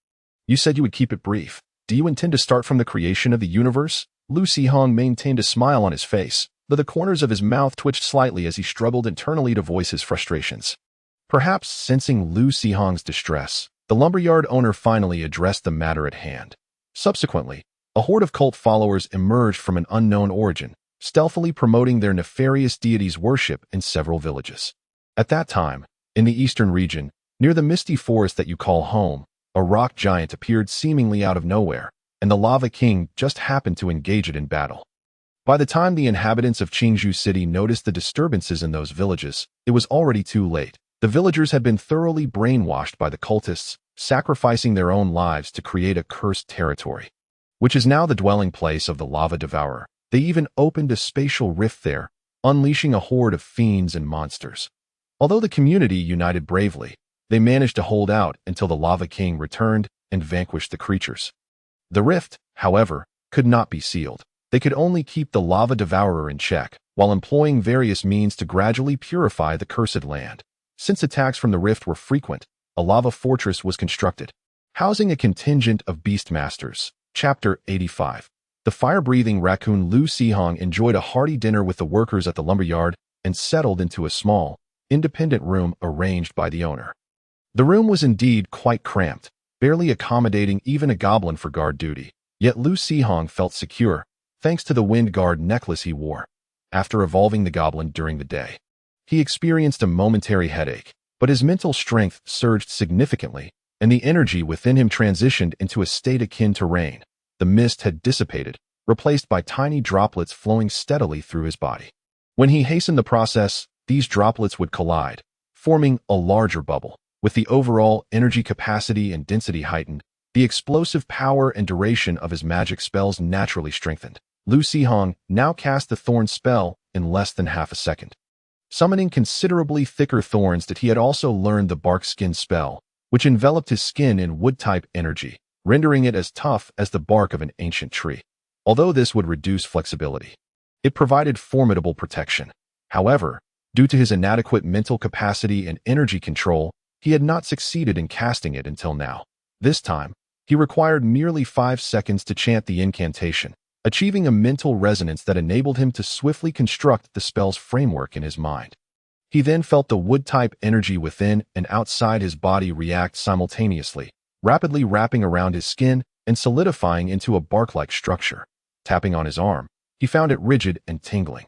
Speaker 1: You said you would keep it brief. Do you intend to start from the creation of the universe? Lu Sihong maintained a smile on his face, though the corners of his mouth twitched slightly as he struggled internally to voice his frustrations. Perhaps sensing Lu Sihong's distress, the lumberyard owner finally addressed the matter at hand. Subsequently, a horde of cult followers emerged from an unknown origin, stealthily promoting their nefarious deity's worship in several villages. At that time, in the eastern region, near the misty forest that you call home, a rock giant appeared seemingly out of nowhere, and the Lava King just happened to engage it in battle. By the time the inhabitants of Qingzhou City noticed the disturbances in those villages, it was already too late. The villagers had been thoroughly brainwashed by the cultists, sacrificing their own lives to create a cursed territory, which is now the dwelling place of the Lava Devourer. They even opened a spatial rift there, unleashing a horde of fiends and monsters. Although the community united bravely, they managed to hold out until the Lava King returned and vanquished the creatures. The rift, however, could not be sealed. They could only keep the lava devourer in check, while employing various means to gradually purify the cursed land. Since attacks from the rift were frequent, a lava fortress was constructed, housing a contingent of beastmasters. Chapter 85. The fire-breathing raccoon Lu Sihong enjoyed a hearty dinner with the workers at the lumberyard and settled into a small, independent room arranged by the owner. The room was indeed quite cramped, barely accommodating even a goblin for guard duty, yet Lu Sihong felt secure, thanks to the wind guard necklace he wore. After evolving the goblin during the day, he experienced a momentary headache, but his mental strength surged significantly, and the energy within him transitioned into a state akin to rain. The mist had dissipated, replaced by tiny droplets flowing steadily through his body. When he hastened the process, these droplets would collide, forming a larger bubble. With the overall energy capacity and density heightened, the explosive power and duration of his magic spells naturally strengthened. Lu Sihong now cast the thorn spell in less than half a second, summoning considerably thicker thorns that he had also learned the bark skin spell, which enveloped his skin in wood-type energy, rendering it as tough as the bark of an ancient tree. Although this would reduce flexibility, it provided formidable protection. However, due to his inadequate mental capacity and energy control, he had not succeeded in casting it until now. This time, he required merely 5 seconds to chant the incantation, achieving a mental resonance that enabled him to swiftly construct the spell's framework in his mind. He then felt the wood-type energy within and outside his body react simultaneously, rapidly wrapping around his skin and solidifying into a bark-like structure. Tapping on his arm, he found it rigid and tingling,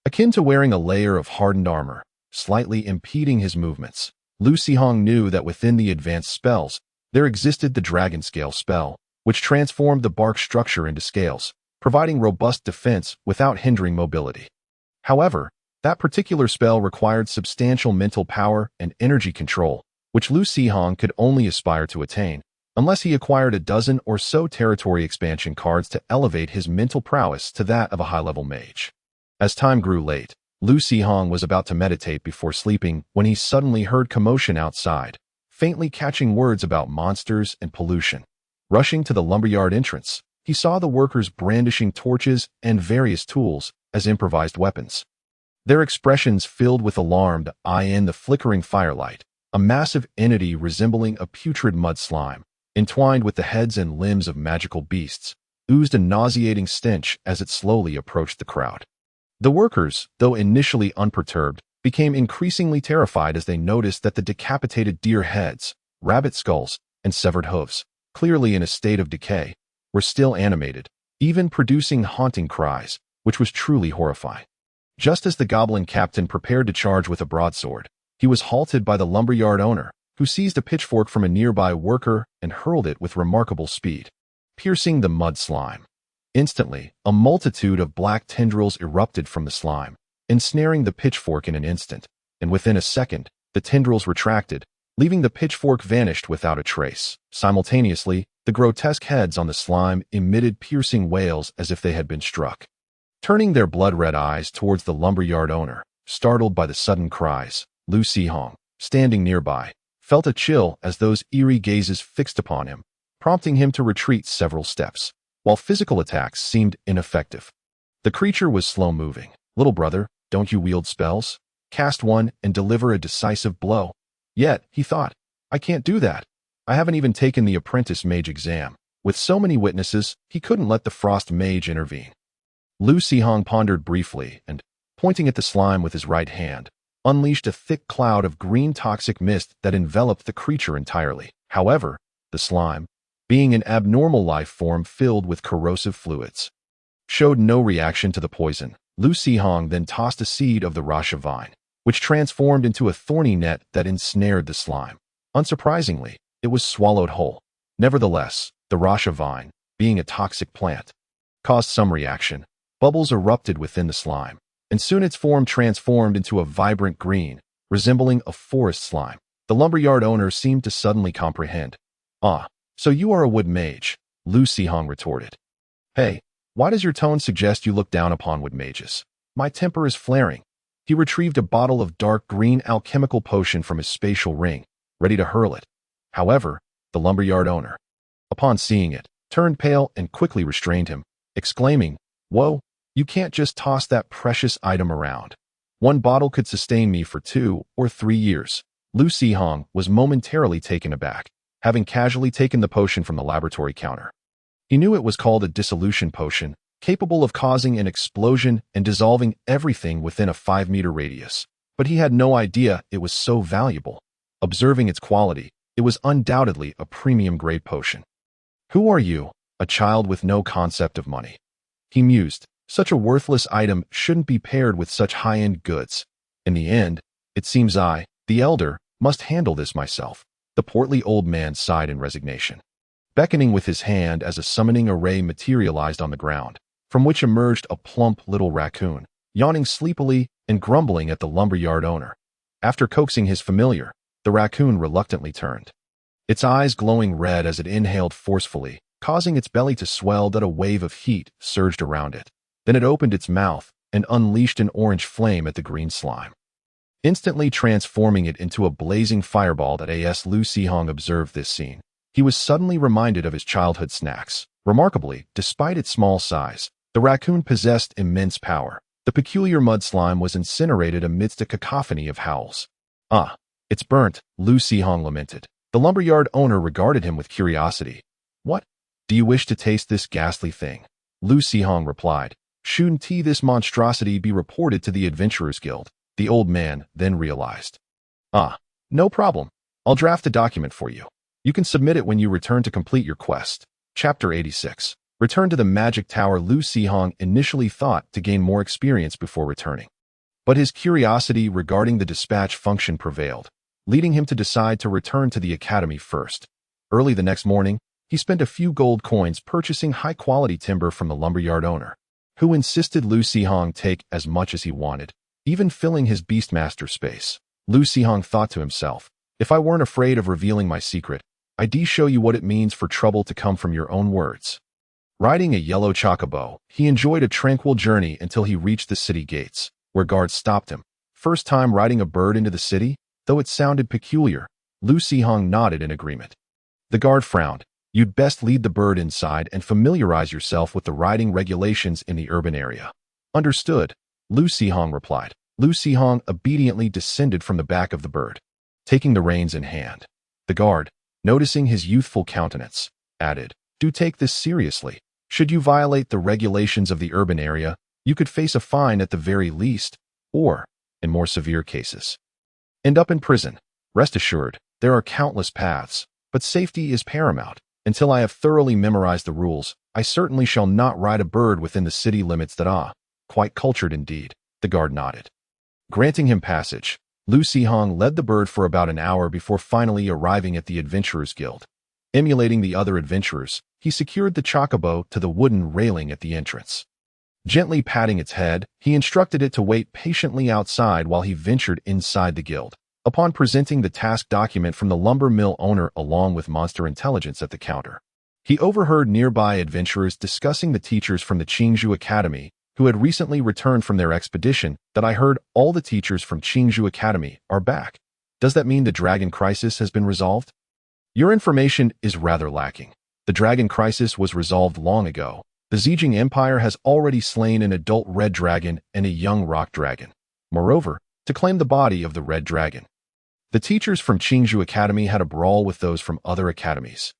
Speaker 1: akin to wearing a layer of hardened armor, slightly impeding his movements. Lu Sihong knew that within the advanced spells, there existed the Dragon Scale spell, which transformed the bark structure into scales, providing robust defense without hindering mobility. However, that particular spell required substantial mental power and energy control, which Lu Sihong could only aspire to attain, unless he acquired a dozen or so territory expansion cards to elevate his mental prowess to that of a high-level mage. As time grew late, Lu Sihong was about to meditate before sleeping when he suddenly heard commotion outside, faintly catching words about monsters and pollution. Rushing to the lumberyard entrance, he saw the workers brandishing torches and various tools as improvised weapons. Their expressions filled with alarm to eye in the flickering firelight. A massive entity resembling a putrid mud slime, entwined with the heads and limbs of magical beasts, oozed a nauseating stench as it slowly approached the crowd. The workers, though initially unperturbed, became increasingly terrified as they noticed that the decapitated deer heads, rabbit skulls, and severed hooves, clearly in a state of decay, were still animated, even producing haunting cries, which was truly horrifying. Just as the goblin captain prepared to charge with a broadsword, he was halted by the lumberyard owner, who seized a pitchfork from a nearby worker and hurled it with remarkable speed, piercing the mud slime. Instantly, a multitude of black tendrils erupted from the slime, ensnaring the pitchfork in an instant, and within a second, the tendrils retracted, leaving the pitchfork vanished without a trace. Simultaneously, the grotesque heads on the slime emitted piercing wails as if they had been struck. Turning their blood-red eyes towards the lumberyard owner, startled by the sudden cries, Lu Sihong, standing nearby, felt a chill as those eerie gazes fixed upon him, prompting him to retreat several steps. While physical attacks seemed ineffective, the creature was slow-moving. "Little brother, don't you wield spells? Cast one and deliver a decisive blow." Yet, he thought, "I can't do that. I haven't even taken the apprentice mage exam." With so many witnesses, he couldn't let the frost mage intervene. Lu Sihong pondered briefly and, pointing at the slime with his right hand, unleashed a thick cloud of green toxic mist that enveloped the creature entirely. However, the slime, being an abnormal life form filled with corrosive fluids, showed no reaction to the poison. Lu Sihong then tossed a seed of the rasha vine, which transformed into a thorny net that ensnared the slime. Unsurprisingly, it was swallowed whole. Nevertheless, the rasha vine, being a toxic plant, caused some reaction. Bubbles erupted within the slime, and soon its form transformed into a vibrant green, resembling a forest slime. The lumberyard owner seemed to suddenly comprehend. "Ah, so you are a wood mage," Lu Sihong retorted. "Hey, why does your tone suggest you look down upon wood mages? My temper is flaring." He retrieved a bottle of dark green alchemical potion from his spatial ring, ready to hurl it. However, the lumberyard owner, upon seeing it, turned pale and quickly restrained him, exclaiming, "Whoa, you can't just toss that precious item around. One bottle could sustain me for 2 or 3 years." Lu Sihong was momentarily taken aback, having casually taken the potion from the laboratory counter. He knew it was called a dissolution potion, capable of causing an explosion and dissolving everything within a 5-meter radius, but he had no idea it was so valuable. Observing its quality, it was undoubtedly a premium-grade potion. "Who are you, a child with no concept of money?" he mused. "Such a worthless item shouldn't be paired with such high-end goods. In the end, it seems I, the elder, must handle this myself." The portly old man sighed in resignation, beckoning with his hand as a summoning array materialized on the ground, from which emerged a plump little raccoon, yawning sleepily and grumbling at the lumberyard owner. After coaxing his familiar, the raccoon reluctantly turned, its eyes glowing red as it inhaled forcefully, causing its belly to swell that a wave of heat surged around it. Then it opened its mouth and unleashed an orange flame at the green slime, instantly transforming it into a blazing fireball. As Lu Sihong observed this scene, he was suddenly reminded of his childhood snacks. Remarkably, despite its small size, the raccoon possessed immense power. The peculiar mud slime was incinerated amidst a cacophony of howls. "Ah, it's burnt," Lu Sihong lamented. The lumberyard owner regarded him with curiosity. "What? Do you wish to taste this ghastly thing?" Lu Sihong replied. "Shouldn't this monstrosity be reported to the Adventurers Guild?" The old man then realized. "Ah, no problem. I'll draft a document for you. You can submit it when you return to complete your quest." Chapter 86. Return to the Magic Tower. Lu Sihong initially thought to gain more experience before returning, but his curiosity regarding the dispatch function prevailed, leading him to decide to return to the academy first. Early the next morning, he spent a few gold coins purchasing high-quality timber from the lumberyard owner, who insisted Lu Sihong take as much as he wanted, even filling his Beastmaster space. Lu Sihong thought to himself, "If I weren't afraid of revealing my secret, I'd show you what it means for trouble to come from your own words." Riding a yellow chocobo, he enjoyed a tranquil journey until he reached the city gates, where guards stopped him. First time riding a bird into the city? Though it sounded peculiar, Lu Sihong nodded in agreement. The guard frowned. "You'd best lead the bird inside and familiarize yourself with the riding regulations in the urban area." "Understood," Lu Sihong replied. Lu Sihong obediently descended from the back of the bird, taking the reins in hand. The guard, noticing his youthful countenance, added, "Do take this seriously. Should you violate the regulations of the urban area, you could face a fine at the very least, or, in more severe cases, end up in prison. Rest assured, there are countless paths, but safety is paramount. Until I have thoroughly memorized the rules, I certainly shall not ride a bird within the city limits." Quite cultured indeed, the guard nodded. Granting him passage, Lu Sihong led the bird for about an hour before finally arriving at the Adventurers Guild. Emulating the other adventurers, he secured the chocobo to the wooden railing at the entrance. Gently patting its head, he instructed it to wait patiently outside while he ventured inside the guild. Upon presenting the task document from the lumber mill owner along with monster intelligence at the counter, he overheard nearby adventurers discussing the teachers from the Qingzhou Academy who had recently returned from their expedition. "I heard all the teachers from Qingzhou Academy are back. Does that mean the dragon crisis has been resolved?" "Your information is rather lacking. The dragon crisis was resolved long ago. The Zijing Empire has already slain an adult red dragon and a young rock dragon. Moreover, to claim the body of the red dragon, the teachers from Qingzhou Academy had a brawl with those from other academies."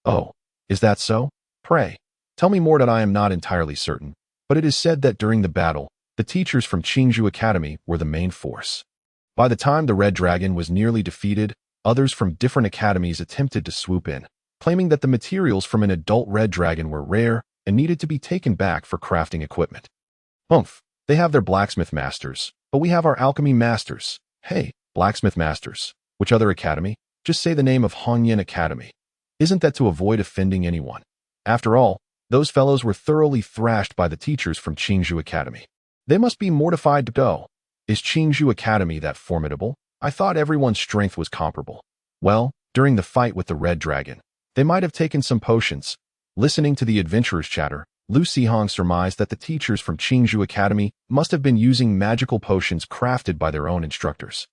Speaker 1: "Oh, is that so? Pray, tell me more." "I am not entirely certain, but it is said that during the battle, the teachers from Qingzhou Academy were the main force. By the time the red dragon was nearly defeated, others from different academies attempted to swoop in, claiming that the materials from an adult red dragon were rare and needed to be taken back for crafting equipment." "Humph, they have their blacksmith masters, but we have our alchemy masters." "Hey, blacksmith masters, which other academy?" "Just say the name of Hongyan Academy. Isn't that to avoid offending anyone? After all, those fellows were thoroughly thrashed by the teachers from Qingzhou Academy. They must be mortified to go. Is Qingzhou Academy that formidable? I thought everyone's strength was comparable." "Well, during the fight with the red dragon, they might have taken some potions." Listening to the adventurers' chatter, Lu Sihong surmised that the teachers from Qingzhou Academy must have been using magical potions crafted by their own instructors.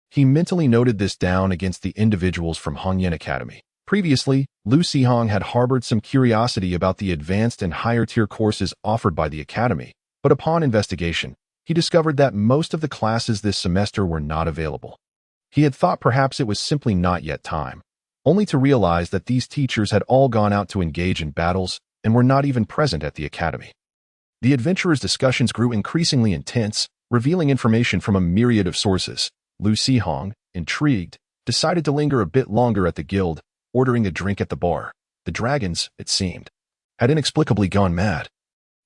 Speaker 1: He mentally noted this down against the individuals from Hongyan Academy. Previously, Lu Sihong had harbored some curiosity about the advanced and higher-tier courses offered by the Academy, but upon investigation, he discovered that most of the classes this semester were not available. He had thought perhaps it was simply not yet time, only to realize that these teachers had all gone out to engage in battles and were not even present at the Academy. The adventurers' discussions grew increasingly intense, revealing information from a myriad of sources. Lu Sihong, intrigued, decided to linger a bit longer at the guild, ordering a drink at the bar. The dragons, it seemed, had inexplicably gone mad,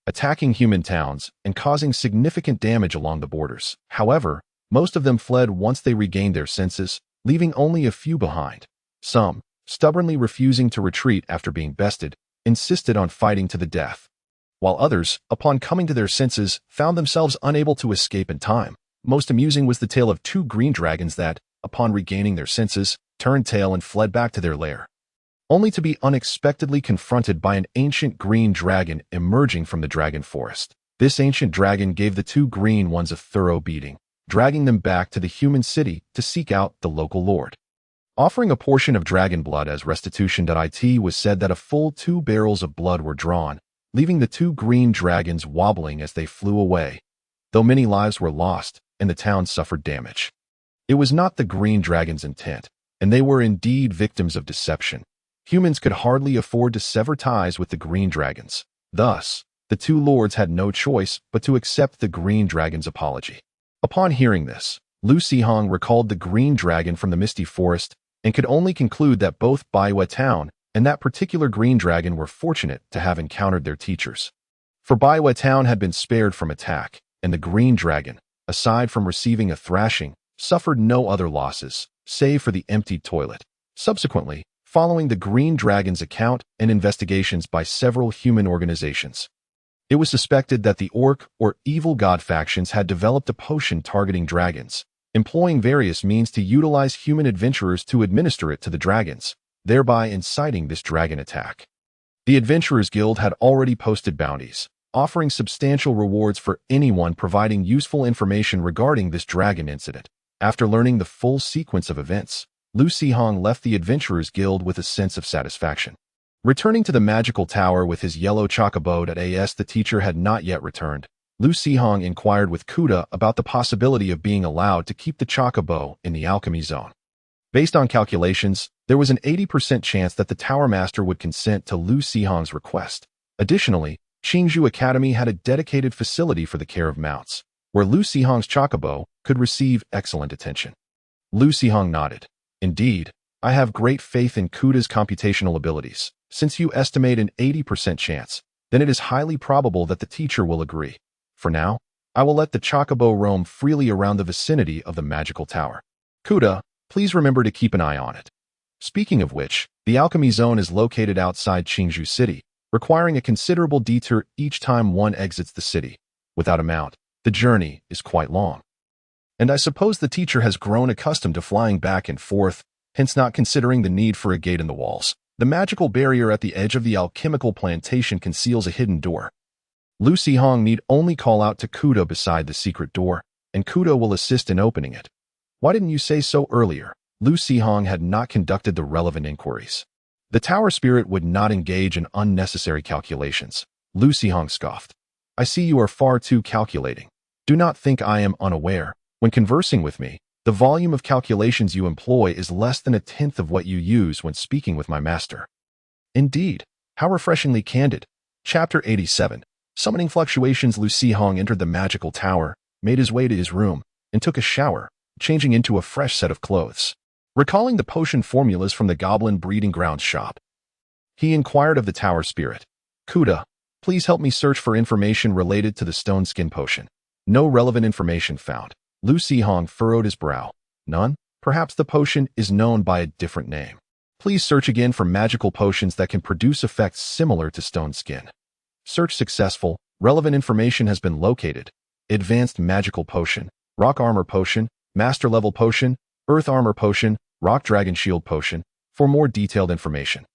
Speaker 1: attacking human towns and causing significant damage along the borders. However, most of them fled once they regained their senses, leaving only a few behind. Some, stubbornly refusing to retreat after being bested, insisted on fighting to the death, while others, upon coming to their senses, found themselves unable to escape in time. Most amusing was the tale of two green dragons that, upon regaining their senses, turned tail and fled back to their lair, only to be unexpectedly confronted by an ancient green dragon emerging from the dragon forest. This ancient dragon gave the two green ones a thorough beating, dragging them back to the human city to seek out the local lord. Offering a portion of dragon blood as restitution. It was said that a full 2 barrels of blood were drawn, leaving the two green dragons wobbling as they flew away, though many lives were lost and the town suffered damage. It was not the green dragon's intent, and they were indeed victims of deception. Humans could hardly afford to sever ties with the green dragons. Thus, the two lords had no choice but to accept the green dragon's apology. Upon hearing this, Lu Sihong recalled the green dragon from the misty forest and could only conclude that both Baiwa Town and that particular green dragon were fortunate to have encountered their teachers. For Baiwa Town had been spared from attack, and the green dragon, aside from receiving a thrashing, suffered no other losses, save for the emptied toilet. Subsequently, following the green dragon's account and investigations by several human organizations, it was suspected that the orc or evil god factions had developed a potion targeting dragons, employing various means to utilize human adventurers to administer it to the dragons, thereby inciting this dragon attack. The Adventurers Guild had already posted bounties, offering substantial rewards for anyone providing useful information regarding this dragon incident. After learning the full sequence of events, Lu Sihong left the Adventurers Guild with a sense of satisfaction. Returning to the magical tower with his yellow chocobo. The teacher had not yet returned. Lu Sihong inquired with Kuda about the possibility of being allowed to keep the chocobo in the alchemy zone. Based on calculations, there was an 80% chance that the Tower Master would consent to Lu Sihong's request. Additionally, Qingzhou Academy had a dedicated facility for the care of mounts, where Lu Sihong's chocobo could receive excellent attention. Lu Sihong nodded. Indeed, I have great faith in Kuda's computational abilities. Since you estimate an 80% chance, then it is highly probable that the teacher will agree. For now, I will let the chocobo roam freely around the vicinity of the magical tower. Kuda, please remember to keep an eye on it. Speaking of which, the alchemy zone is located outside Qingzhou City, requiring a considerable detour each time one exits the city. Without a mount, the journey is quite long. And I suppose the teacher has grown accustomed to flying back and forth, hence not considering the need for a gate in the walls. The magical barrier at the edge of the alchemical plantation conceals a hidden door. Lu Sihong need only call out to Kuda beside the secret door, and Kuda will assist in opening it. Why didn't you say so earlier? Lu Sihong had not conducted the relevant inquiries. The tower spirit would not engage in unnecessary calculations. Lu Sihong scoffed. I see you are far too calculating. Do not think I am unaware. When conversing with me, the volume of calculations you employ is less than 1/10 of what you use when speaking with my master. Indeed, how refreshingly candid. Chapter 87. Summoning fluctuations. Lu Sihong entered the magical tower, made his way to his room, and took a shower, changing into a fresh set of clothes. Recalling the potion formulas from the goblin breeding grounds shop, he inquired of the tower spirit, Kuda, please help me search for information related to the stone skin potion. No relevant information found. Lu Sihong furrowed his brow. None? Perhaps the potion is known by a different name. Please search again for magical potions that can produce effects similar to stone skin. Search successful. Relevant information has been located. Advanced magical potion, rock armor potion, master level potion, earth armor potion, rock dragon shield potion. For more detailed information,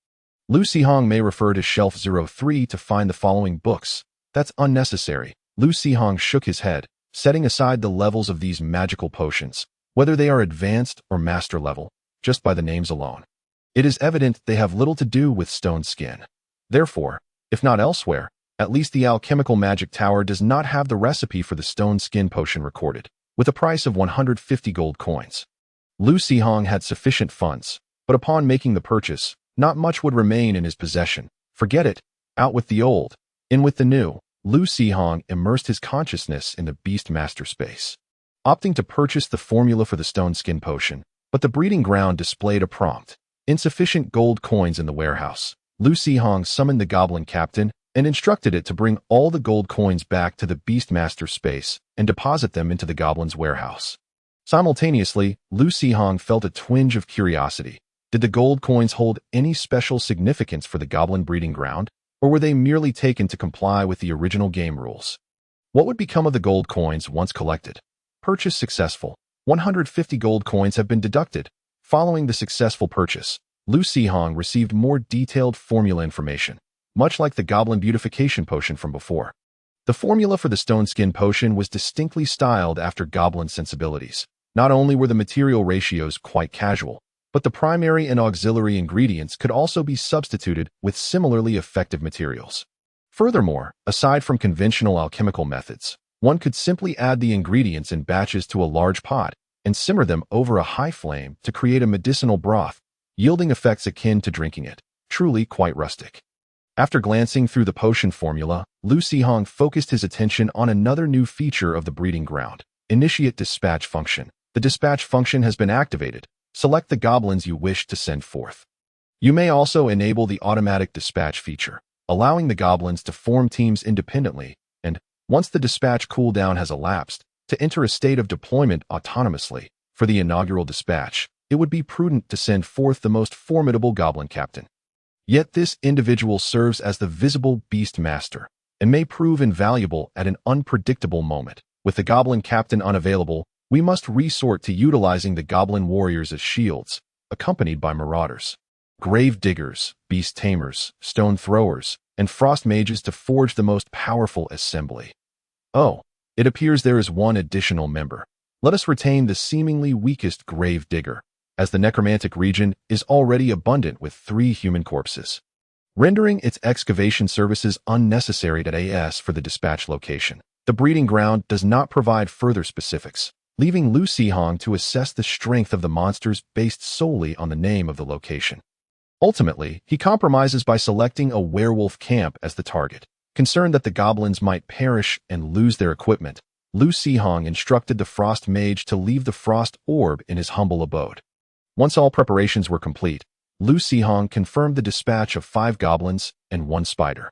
Speaker 1: Lu Sihong may refer to shelf 03 to find the following books. That's unnecessary. Lu Sihong shook his head, setting aside the levels of these magical potions, whether they are advanced or master level, just by the names alone. it is evident they have little to do with stone skin. Therefore, if not elsewhere, at least the alchemical magic tower does not have the recipe for the stone skin potion recorded, with a price of 150 gold coins. Lu Sihong had sufficient funds, but upon making the purchase, not much would remain in his possession. Forget it, out with the old, in with the new. Lu Sihong immersed his consciousness in the Beastmaster space, opting to purchase the formula for the stone skin potion, but the breeding ground displayed a prompt. Insufficient gold coins in the warehouse. Lu Sihong summoned the goblin captain and instructed it to bring all the gold coins back to the Beastmaster space and deposit them into the goblin's warehouse. Simultaneously, Lu Sihong felt a twinge of curiosity. Did the gold coins hold any special significance for the goblin breeding ground, or were they merely taken to comply with the original game rules? What would become of the gold coins once collected? Purchase successful. 150 gold coins have been deducted. Following the successful purchase, Lu Sihong received more detailed formula information, much like the goblin beautification potion from before. The formula for the stone skin potion was distinctly styled after goblin sensibilities. Not only were the material ratios quite casual, but the primary and auxiliary ingredients could also be substituted with similarly effective materials. Furthermore, aside from conventional alchemical methods, one could simply add the ingredients in batches to a large pot and simmer them over a high flame to create a medicinal broth, yielding effects akin to drinking it. Truly quite rustic. After glancing through the potion formula, Lu Sihong focused his attention on another new feature of the breeding ground: Initiate Dispatch function. The dispatch function has been activated. Select the goblins you wish to send forth. You may also enable the automatic dispatch feature, allowing the goblins to form teams independently and, once the dispatch cooldown has elapsed, to enter a state of deployment autonomously. For the inaugural dispatch, it would be prudent to send forth the most formidable goblin captain. Yet this individual serves as the visible beast master and may prove invaluable at an unpredictable moment. With the goblin captain unavailable, we must resort to utilizing the goblin warriors as shields, accompanied by marauders, grave diggers, beast tamers, stone throwers, and frost mages to forge the most powerful assembly. Oh, it appears there is one additional member. Let us retain the seemingly weakest grave digger, as the necromantic region is already abundant with 3 human corpses, rendering its excavation services unnecessary at AS for the dispatch location. The breeding ground does not provide further specifics, leaving Lu Sihong to assess the strength of the monsters based solely on the name of the location. Ultimately, he compromises by selecting a werewolf camp as the target. Concerned that the goblins might perish and lose their equipment, Lu Sihong instructed the frost mage to leave the frost orb in his humble abode. Once all preparations were complete, Lu Sihong confirmed the dispatch of 5 goblins and 1 spider.